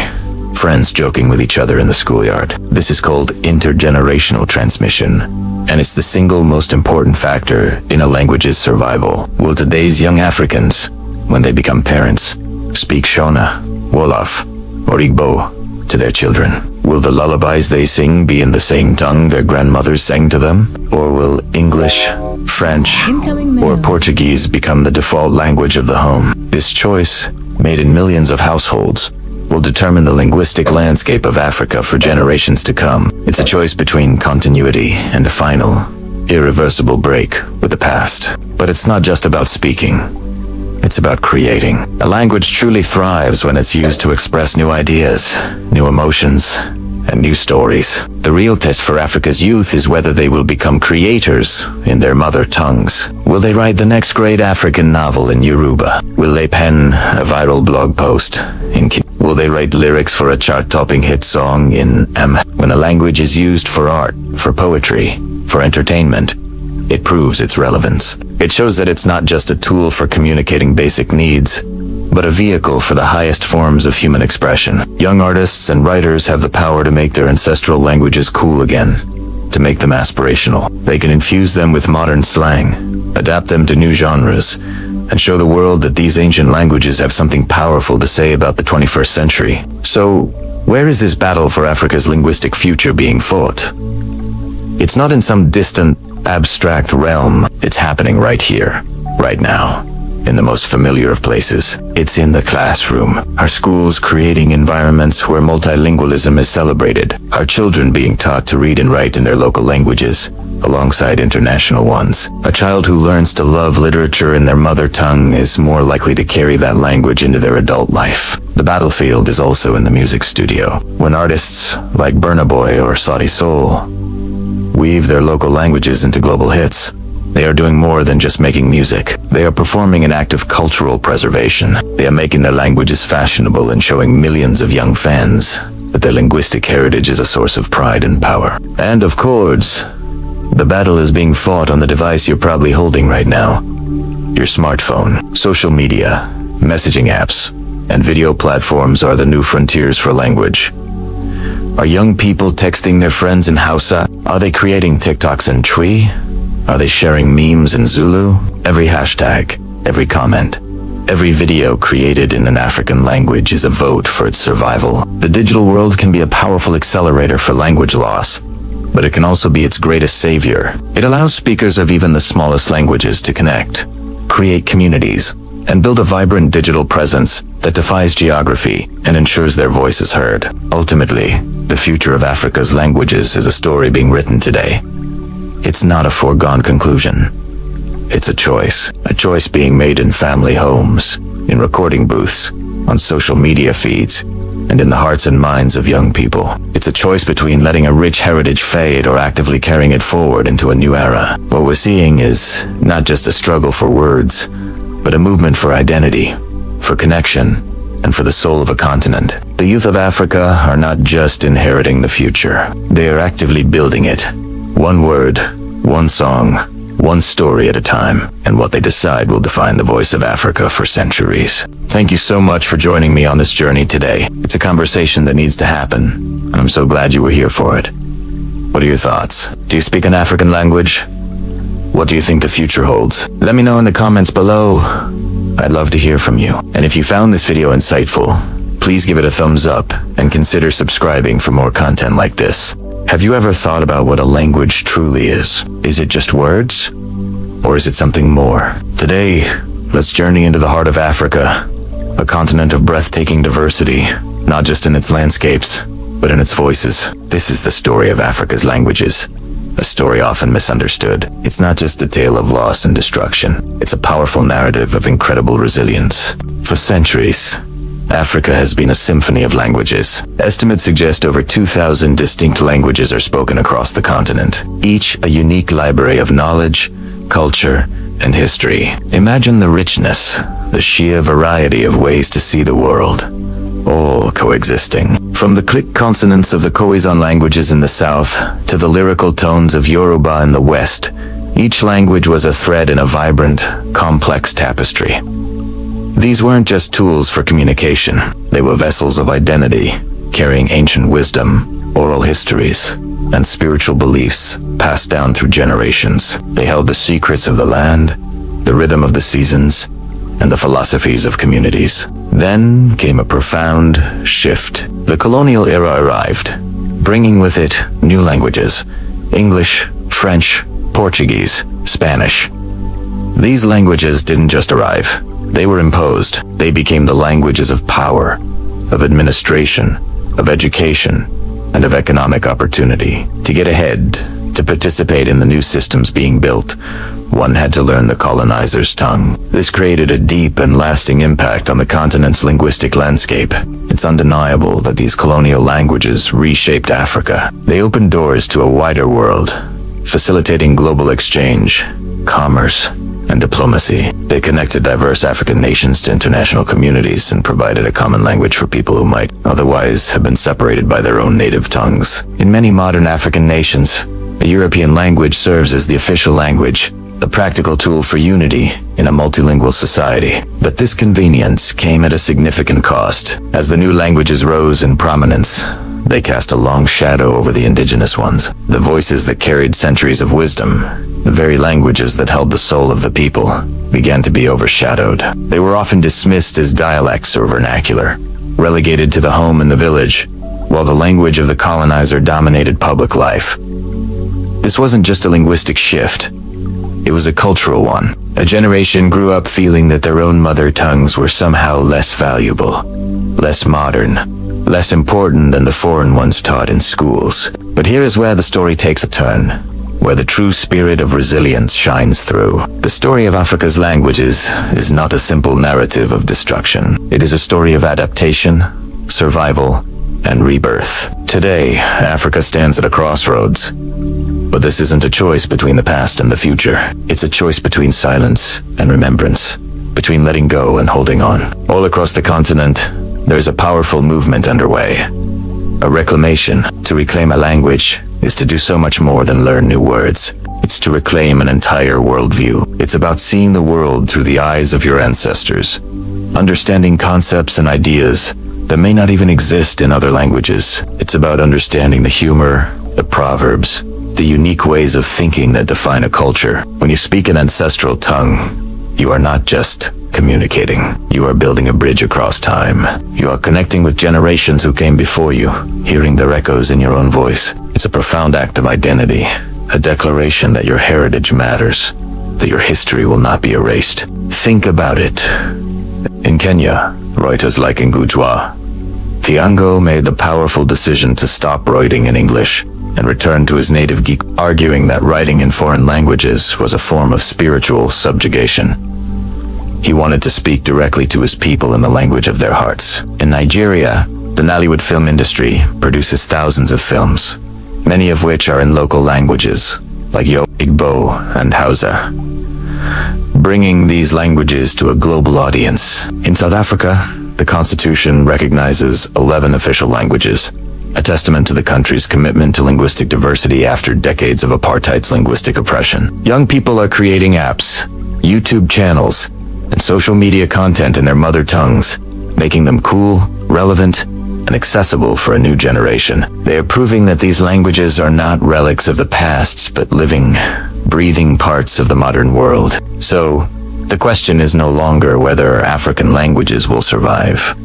friends joking with each other in the schoolyard. This is called intergenerational transmission, and it's the single most important factor in a language's survival. Will today's young Africans, when they become parents, speak Shona, Wolof, or Igbo to their children? Will the lullabies they sing be in the same tongue their grandmothers sang to them? Or will English, French, or Portuguese become the default language of the home? This choice, made in millions of households, will determine the linguistic landscape of Africa for generations to come. It's a choice between continuity and a final, irreversible break with the past. But it's not just about speaking. It's about creating. A language truly thrives when it's used to express new ideas, new emotions, and new stories. The real test for Africa's youth is whether they will become creators in their mother tongues. Will they write the next great African novel in Yoruba? Will they pen a viral blog post in Will they write lyrics for a chart-topping hit song in When a language is used for art, for poetry, for entertainment, it proves its relevance. It shows that it's not just a tool for communicating basic needs, but a vehicle for the highest forms of human expression. Young artists and writers have the power to make their ancestral languages cool again, to make them aspirational. They can infuse them with modern slang, adapt them to new genres, and show the world that these ancient languages have something powerful to say about the 21st century. So, where is this battle for Africa's linguistic future being fought? It's not in some distant, abstract realm. It's happening right here, right now, in the most familiar of places. It's in the classroom. Our schools creating environments where multilingualism is celebrated. Our children being taught to read and write in their local languages, alongside international ones. A child who learns to love literature in their mother tongue is more likely to carry that language into their adult life. The battlefield is also in the music studio. When artists like Burna Boy or Sauti Sol weave their local languages into global hits, they are doing more than just making music. They are performing an act of cultural preservation. They are making their languages fashionable and showing millions of young fans that their linguistic heritage is a source of pride and power. And of course, the battle is being fought on the device you're probably holding right now. Your smartphone. Social media, messaging apps, and video platforms are the new frontiers for language. Are young people texting their friends in Hausa? Are they creating TikToks in Twi? Are they sharing memes in Zulu? Every hashtag, every comment, every video created in an African language is a vote for its survival. The digital world can be a powerful accelerator for language loss, but it can also be its greatest savior. It allows speakers of even the smallest languages to connect, create communities, and build a vibrant digital presence that defies geography and ensures their voice is heard. Ultimately, the future of Africa's languages is a story being written today. It's not a foregone conclusion. It's a choice being made in family homes, in recording booths, on social media feeds, and in the hearts and minds of young people. It's a choice between letting a rich heritage fade or actively carrying it forward into a new era. What we're seeing is not just a struggle for words, but a movement for identity, for connection, and for the soul of a continent. The youth of Africa are not just inheriting the future. They are actively building it. One word, one song, one story at a time, and what they decide will define the voice of Africa for centuries. Thank you so much for joining me on this journey today. It's a conversation that needs to happen, and I'm so glad you were here for it. What are your thoughts? Do you speak an African language? What do you think the future holds? Let me know in the comments below. I'd love to hear from you. And if you found this video insightful, please give it a thumbs up and consider subscribing for more content like this. Have you ever thought about what a language truly is? Is it just words? Or is it something more? Today, let's journey into the heart of Africa, a continent of breathtaking diversity, not just in its landscapes, but in its voices. This is the story of Africa's languages, a story often misunderstood. It's not just a tale of loss and destruction. It's a powerful narrative of incredible resilience. For centuries, Africa has been a symphony of languages. Estimates suggest over 2,000 distinct languages are spoken across the continent, each a unique library of knowledge, culture, and history. Imagine the richness, the sheer variety of ways to see the world, all coexisting. From the click consonants of the Khoisan languages in the south to the lyrical tones of Yoruba in the west, each language was a thread in a vibrant, complex tapestry. These weren't just tools for communication. They were vessels of identity, carrying ancient wisdom, oral histories, and spiritual beliefs passed down through generations. They held the secrets of the land, the rhythm of the seasons, and the philosophies of communities. Then came a profound shift. The colonial era arrived, bringing with it new languages: English, French, Portuguese, Spanish. These languages didn't just arrive. They were imposed. They became the languages of power, of administration, of education, and of economic opportunity. To get ahead, to participate in the new systems being built, one had to learn the colonizer's tongue. This created a deep and lasting impact on the continent's linguistic landscape. It's undeniable that these colonial languages reshaped Africa. They opened doors to a wider world, facilitating global exchange, commerce, and diplomacy. They connected diverse African nations to international communities and provided a common language for people who might otherwise have been separated by their own native tongues. In many modern African nations, a European language serves as the official language, a practical tool for unity in a multilingual society. But this convenience came at a significant cost. As the new languages rose in prominence, they cast a long shadow over the indigenous ones, the voices that carried centuries of wisdom. The very languages that held the soul of the people began to be overshadowed. They were often dismissed as dialects or vernacular, relegated to the home and the village, while the language of the colonizer dominated public life. This wasn't just a linguistic shift. It was a cultural one. A generation grew up feeling that their own mother tongues were somehow less valuable, less modern, less important than the foreign ones taught in schools. But here is where the story takes a turn, where the true spirit of resilience shines through. The story of Africa's languages is not a simple narrative of destruction. It is a story of adaptation, survival, and rebirth. Today, Africa stands at a crossroads. But this isn't a choice between the past and the future. It's a choice between silence and remembrance, between letting go and holding on. All across the continent, there's a powerful movement underway. A reclamation. To reclaim a language is to do so much more than learn new words. It's to reclaim an entire worldview. It's about seeing the world through the eyes of your ancestors, understanding concepts and ideas that may not even exist in other languages. It's about understanding the humor, the proverbs, the unique ways of thinking that define a culture. When you speak an ancestral tongue, you are not just communicating. You are building a bridge across time. You are connecting with generations who came before you, hearing their echoes in your own voice. It's a profound act of identity, a declaration that your heritage matters, that your history will not be erased. Think about it. In Kenya, writers like Ngujwa, Thiango made the powerful decision to stop writing in English and return to his native geek, arguing that writing in foreign languages was a form of spiritual subjugation. He wanted to speak directly to his people in the language of their hearts. In Nigeria, the Nollywood film industry produces thousands of films, many of which are in local languages, like Igbo and Hausa, bringing these languages to a global audience. In South Africa, the Constitution recognizes 11 official languages, a testament to the country's commitment to linguistic diversity after decades of apartheid's linguistic oppression. Young people are creating apps, YouTube channels, and social media content in their mother tongues, making them cool, relevant, and accessible for a new generation. They are proving that these languages are not relics of the past, but living, breathing parts of the modern world. So, the question is no longer whether African languages will survive.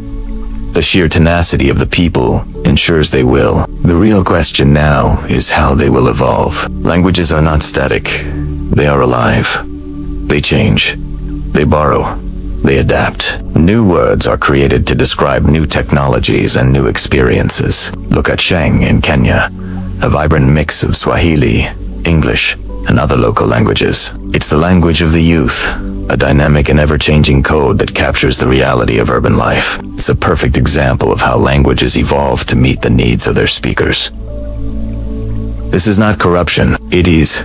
The sheer tenacity of the people ensures they will. The real question now is how they will evolve. Languages are not static. They are alive. They change. They borrow. They adapt. New words are created to describe new technologies and new experiences. Look at Sheng in Kenya, a vibrant mix of Swahili, English, and other local languages. It's the language of the youth, a dynamic and ever-changing code that captures the reality of urban life. It's a perfect example of how languages evolve to meet the needs of their speakers. This is not corruption. It is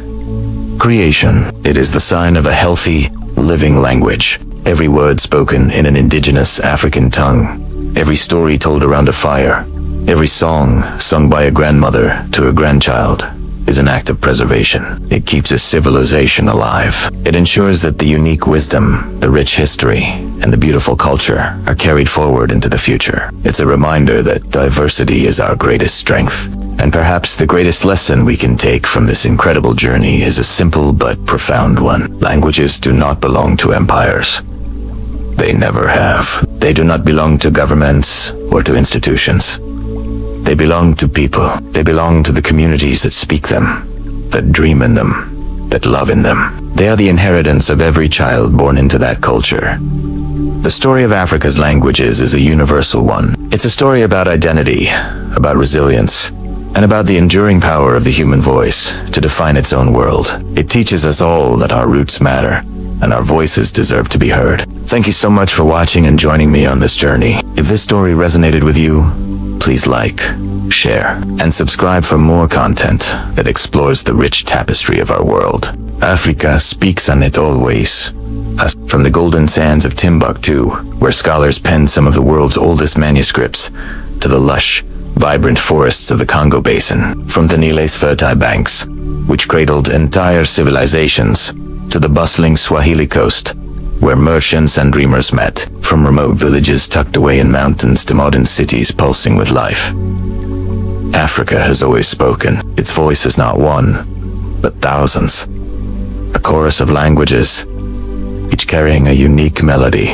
creation. It is the sign of a healthy, living language. Every word spoken in an indigenous African tongue, every story told around a fire, every song sung by a grandmother to a grandchild, is an act of preservation. It keeps a civilization alive. It ensures that the unique wisdom, the rich history, and the beautiful culture are carried forward into the future. It's a reminder that diversity is our greatest strength. And perhaps the greatest lesson we can take from this incredible journey is a simple but profound one. Languages do not belong to empires. They never have. They do not belong to governments or to institutions. They belong to people. They belong to the communities that speak them, that dream in them, that love in them. They are the inheritance of every child born into that culture. The story of Africa's languages is a universal one. It's a story about identity, about resilience, and about the enduring power of the human voice to define its own world. It teaches us all that our roots matter, and our voices deserve to be heard. Thank you so much for watching and joining me on this journey. If this story resonated with you, please like, share, and subscribe for more content that explores the rich tapestry of our world. Africa speaks on it always. From the golden sands of Timbuktu, where scholars penned some of the world's oldest manuscripts, to the lush, vibrant forests of the Congo Basin, from the Nile's fertile banks, which cradled entire civilizations, to the bustling Swahili coast, where merchants and dreamers met, from remote villages tucked away in mountains to modern cities pulsing with life. Africa has always spoken. Its voice is not one, but thousands. A chorus of languages, each carrying a unique melody,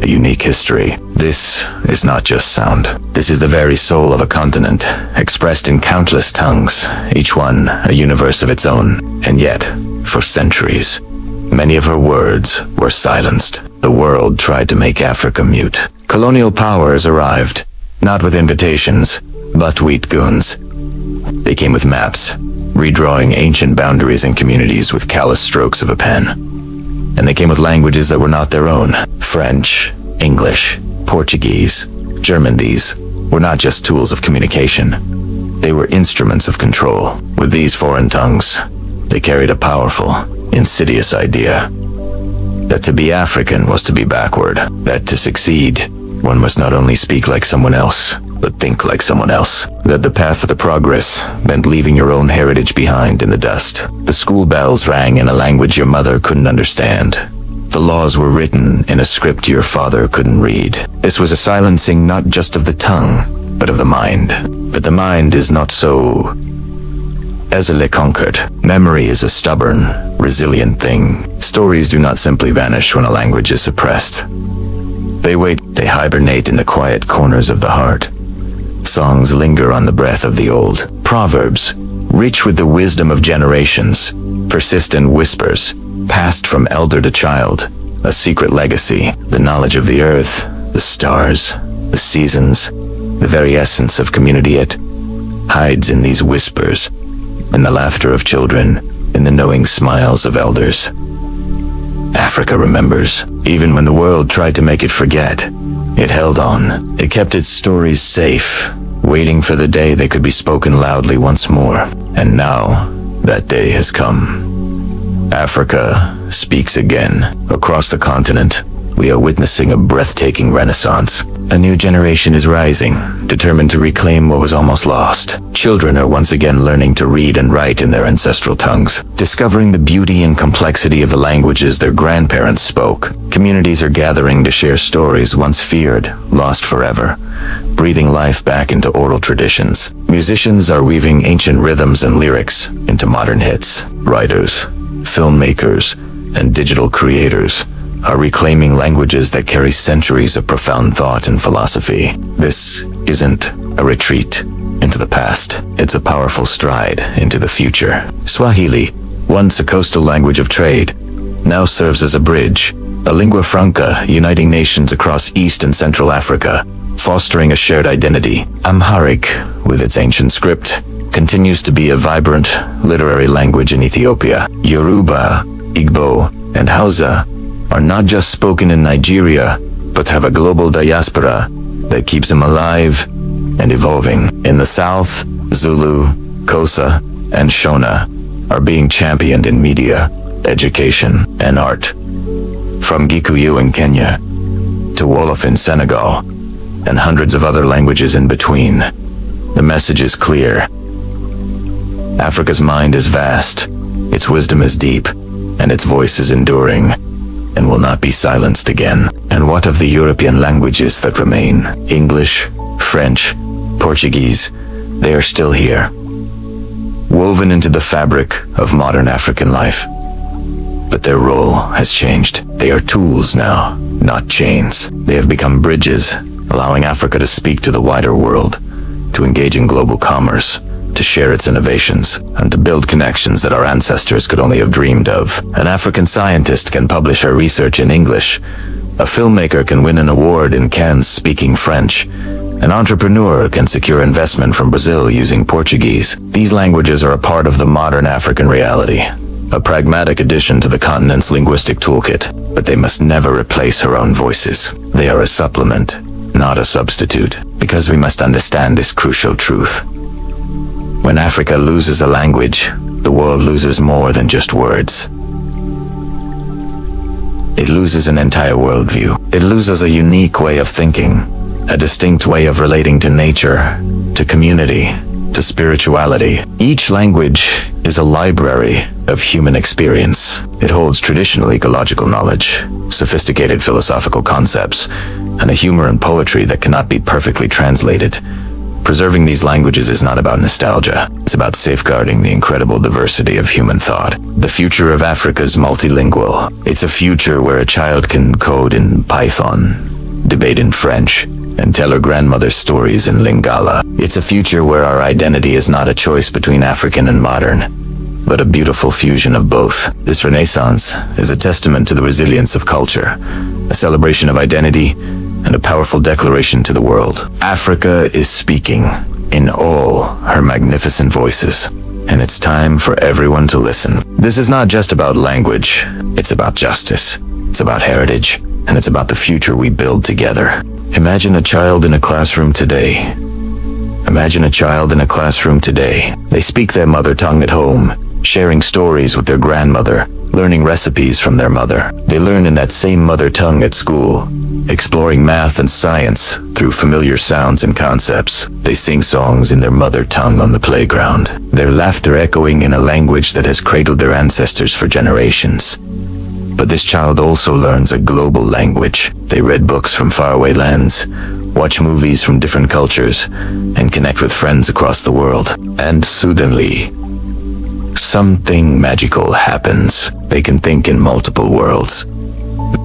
a unique history. This is not just sound. This is the very soul of a continent, expressed in countless tongues, each one a universe of its own. And yet, for centuries, many of her words were silenced. The world tried to make Africa mute. Colonial powers arrived, not with invitations, but wheat goons. They came with maps, redrawing ancient boundaries and communities with callous strokes of a pen. And they came with languages that were not their own. French, English, Portuguese, German. These were not just tools of communication. They were instruments of control. With these foreign tongues, they carried a powerful, insidious idea. That to be African was to be backward. That to succeed, one must not only speak like someone else, but think like someone else. That the path of the progress meant leaving your own heritage behind in the dust. The school bells rang in a language your mother couldn't understand. The laws were written in a script your father couldn't read. This was a silencing not just of the tongue, but of the mind. But the mind is not so easily conquered. Memory is a stubborn, resilient thing. Stories do not simply vanish when a language is suppressed. They wait, they hibernate in the quiet corners of the heart. Songs linger on the breath of the old. Proverbs, rich with the wisdom of generations, persist in whispers, passed from elder to child, a secret legacy, the knowledge of the earth, the stars, the seasons, the very essence of community. It hides in these whispers, in the laughter of children, in the knowing smiles of elders. Africa remembers. Even when the world tried to make it forget, it held on. It kept its stories safe, waiting for the day they could be spoken loudly once more. And now, that day has come. Africa speaks again. Across the continent, we are witnessing a breathtaking renaissance. A new generation is rising, determined to reclaim what was almost lost. Children are once again learning to read and write in their ancestral tongues, discovering the beauty and complexity of the languages their grandparents spoke. Communities are gathering to share stories once feared, lost forever, breathing life back into oral traditions. Musicians are weaving ancient rhythms and lyrics into modern hits. Writers, filmmakers, and digital creators are reclaiming languages that carry centuries of profound thought and philosophy. This isn't a retreat into the past. It's a powerful stride into the future. Swahili, once a coastal language of trade, now serves as a bridge, a lingua franca uniting nations across East and Central Africa, fostering a shared identity. Amharic, with its ancient script, continues to be a vibrant literary language in Ethiopia. Yoruba, Igbo, and Hausa are not just spoken in Nigeria, but have a global diaspora that keeps them alive and evolving. In the South, Zulu, Xhosa, and Shona are being championed in media, education, and art. From Gikuyu in Kenya to Wolof in Senegal, and hundreds of other languages in between, the message is clear. Africa's mind is vast, its wisdom is deep, and its voice is enduring, and will not be silenced again. And what of the European languages that remain? English, French, Portuguese, they are still here, woven into the fabric of modern African life. But their role has changed. They are tools now, not chains. They have become bridges, allowing Africa to speak to the wider world, to engage in global commerce, to share its innovations, and to build connections that our ancestors could only have dreamed of. An African scientist can publish her research in English. A filmmaker can win an award in Cannes speaking French. An entrepreneur can secure investment from Brazil using Portuguese. These languages are a part of the modern African reality, a pragmatic addition to the continent's linguistic toolkit, but they must never replace her own voices. They are a supplement, not a substitute, because we must understand this crucial truth. When Africa loses a language, the world loses more than just words. It loses an entire worldview. It loses a unique way of thinking, a distinct way of relating to nature, to community, to spirituality. Each language is a library of human experience. It holds traditional ecological knowledge, sophisticated philosophical concepts, and a humor and poetry that cannot be perfectly translated. Preserving these languages is not about nostalgia. It's about safeguarding the incredible diversity of human thought. The future of Africa is multilingual. It's a future where a child can code in Python, debate in French, and tell her grandmother's stories in Lingala. It's a future where our identity is not a choice between African and modern, but a beautiful fusion of both. This renaissance is a testament to the resilience of culture, a celebration of identity, and a powerful declaration to the world. Africa is speaking in all her magnificent voices, and it's time for everyone to listen. This is not just about language, it's about justice, it's about heritage, and it's about the future we build together. Imagine a child in a classroom today. Imagine a child in a classroom today. They speak their mother tongue at home, sharing stories with their grandmother, learning recipes from their mother. They learn in that same mother tongue at school, exploring math and science through familiar sounds and concepts. They sing songs in their mother tongue on the playground, their laughter echoing in a language that has cradled their ancestors for generations. But this child also learns a global language. They read books from faraway lands, watch movies from different cultures, and connect with friends across the world. And suddenly, something magical happens. They can think in multiple worlds.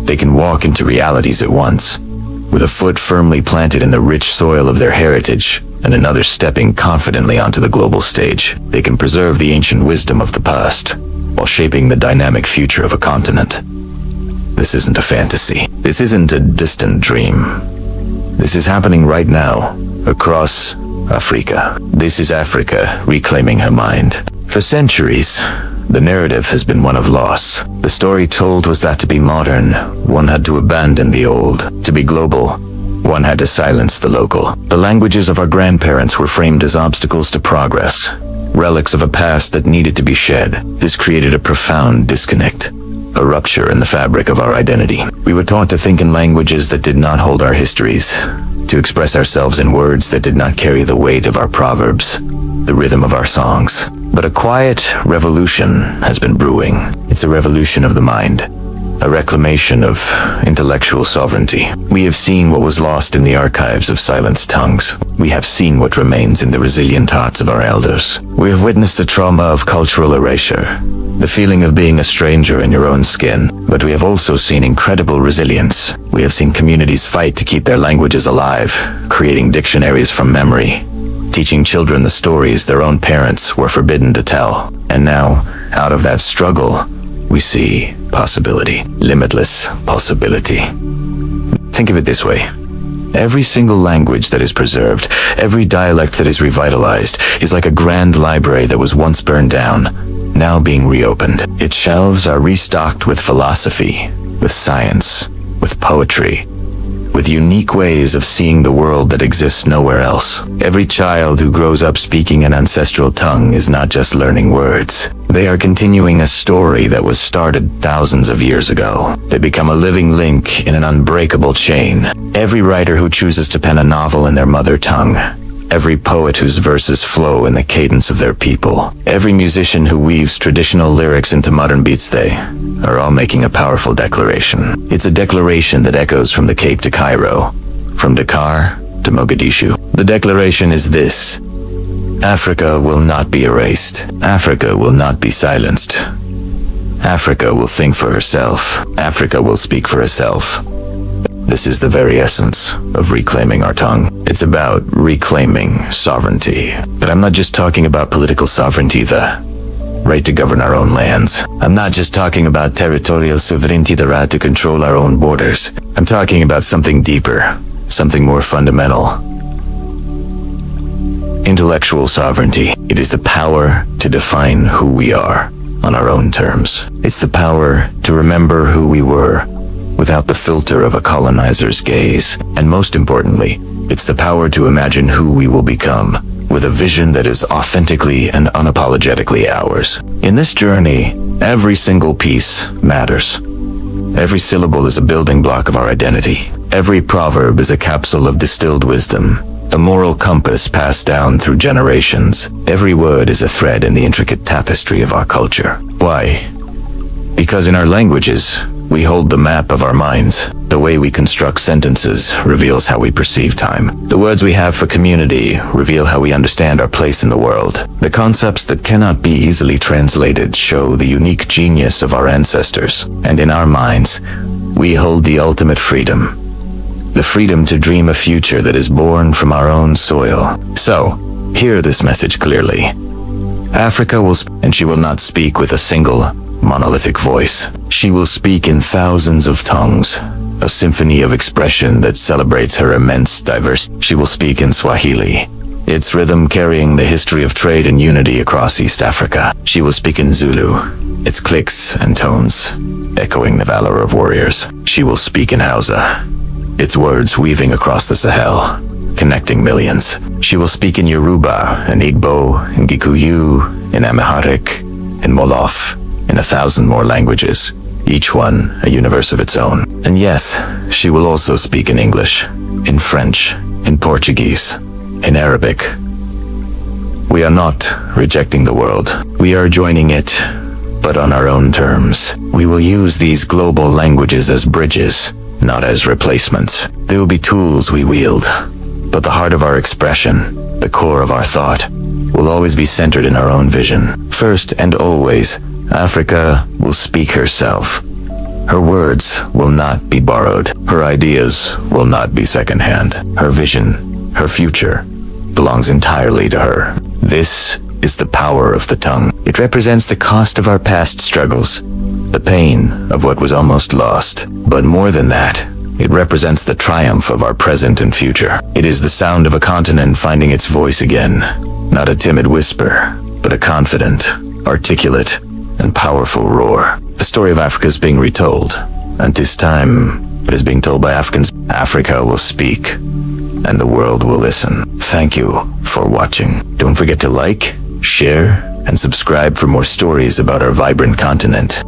They can walk into realities at once, with a foot firmly planted in the rich soil of their heritage, and another stepping confidently onto the global stage. They can preserve the ancient wisdom of the past, while shaping the dynamic future of a continent. This isn't a fantasy. This isn't a distant dream. This is happening right now, across Africa. This is Africa reclaiming her mind. For centuries, the narrative has been one of loss. The story told was that to be modern, one had to abandon the old. To be global, one had to silence the local. The languages of our grandparents were framed as obstacles to progress, relics of a past that needed to be shed. This created a profound disconnect, a rupture in the fabric of our identity. We were taught to think in languages that did not hold our histories, to express ourselves in words that did not carry the weight of our proverbs, the rhythm of our songs. But a quiet revolution has been brewing. It's a revolution of the mind, a reclamation of intellectual sovereignty. We have seen what was lost in the archives of silenced tongues. We have seen what remains in the resilient hearts of our elders. We have witnessed the trauma of cultural erasure, the feeling of being a stranger in your own skin. But we have also seen incredible resilience. We have seen communities fight to keep their languages alive, creating dictionaries from memory, teaching children the stories their own parents were forbidden to tell. And now, out of that struggle, we see possibility, limitless possibility. Think of it this way. Every single language that is preserved, every dialect that is revitalized, is like a grand library that was once burned down, now being reopened. Its shelves are restocked with philosophy, with science, with poetry, with unique ways of seeing the world that exists nowhere else. Every child who grows up speaking an ancestral tongue is not just learning words. They are continuing a story that was started thousands of years ago. They become a living link in an unbreakable chain. Every writer who chooses to pen a novel in their mother tongue every poet whose verses flow in the cadence of their people, every musician who weaves traditional lyrics into modern beats, they are all making a powerful declaration. It's a declaration that echoes from the Cape to Cairo, from Dakar to Mogadishu. The declaration is this: Africa will not be erased. Africa will not be silenced. Africa will think for herself. Africa will speak for herself. This is the very essence of reclaiming our tongue. It's about reclaiming sovereignty. But I'm not just talking about political sovereignty, the right to govern our own lands. I'm not just talking about territorial sovereignty, the right to control our own borders. I'm talking about something deeper, something more fundamental. Intellectual sovereignty. It is the power to define who we are on our own terms. It's the power to remember who we were without the filter of a colonizer's gaze. And most importantly, it's the power to imagine who we will become with a vision that is authentically and unapologetically ours. In this journey, every single piece matters. Every syllable is a building block of our identity. Every proverb is a capsule of distilled wisdom, a moral compass passed down through generations. Every word is a thread in the intricate tapestry of our culture. Why? Because in our languages, we hold the map of our minds. The way we construct sentences reveals how we perceive time. The words we have for community reveal how we understand our place in the world. The concepts that cannot be easily translated show the unique genius of our ancestors. And in our minds, we hold the ultimate freedom. The freedom to dream a future that is born from our own soil. So, hear this message clearly. Africa will and she will not speak with a single, monolithic voice. She will speak in thousands of tongues, a symphony of expression that celebrates her immense diversity. She will speak in Swahili, its rhythm carrying the history of trade and unity across East Africa. She will speak in Zulu, its clicks and tones echoing the valor of warriors. She will speak in Hausa, its words weaving across the Sahel, connecting millions. She will speak in Yoruba, in Igbo, in Gikuyu, in Amharic, in Wolof, in 1,000 more languages, each one a universe of its own. And yes, she will also speak in English, in French, in Portuguese, in Arabic. We are not rejecting the world. We are joining it, but on our own terms. We will use these global languages as bridges, not as replacements. They will be tools we wield, but the heart of our expression, the core of our thought, will always be centered in our own vision. First and always, Africa will speak herself. Her words will not be borrowed. Her ideas will not be secondhand. Her vision, her future, belongs entirely to her. This is the power of the tongue. It represents the cost of our past struggles, the pain of what was almost lost. But more than that, it represents the triumph of our present and future. It is the sound of a continent finding its voice again. Not a timid whisper, but a confident, articulate, and powerful roar. The story of Africa is being retold, and this time it is being told by Africans. Africa will speak, and the world will listen. Thank you for watching. Don't forget to like, share, and subscribe for more stories about our vibrant continent.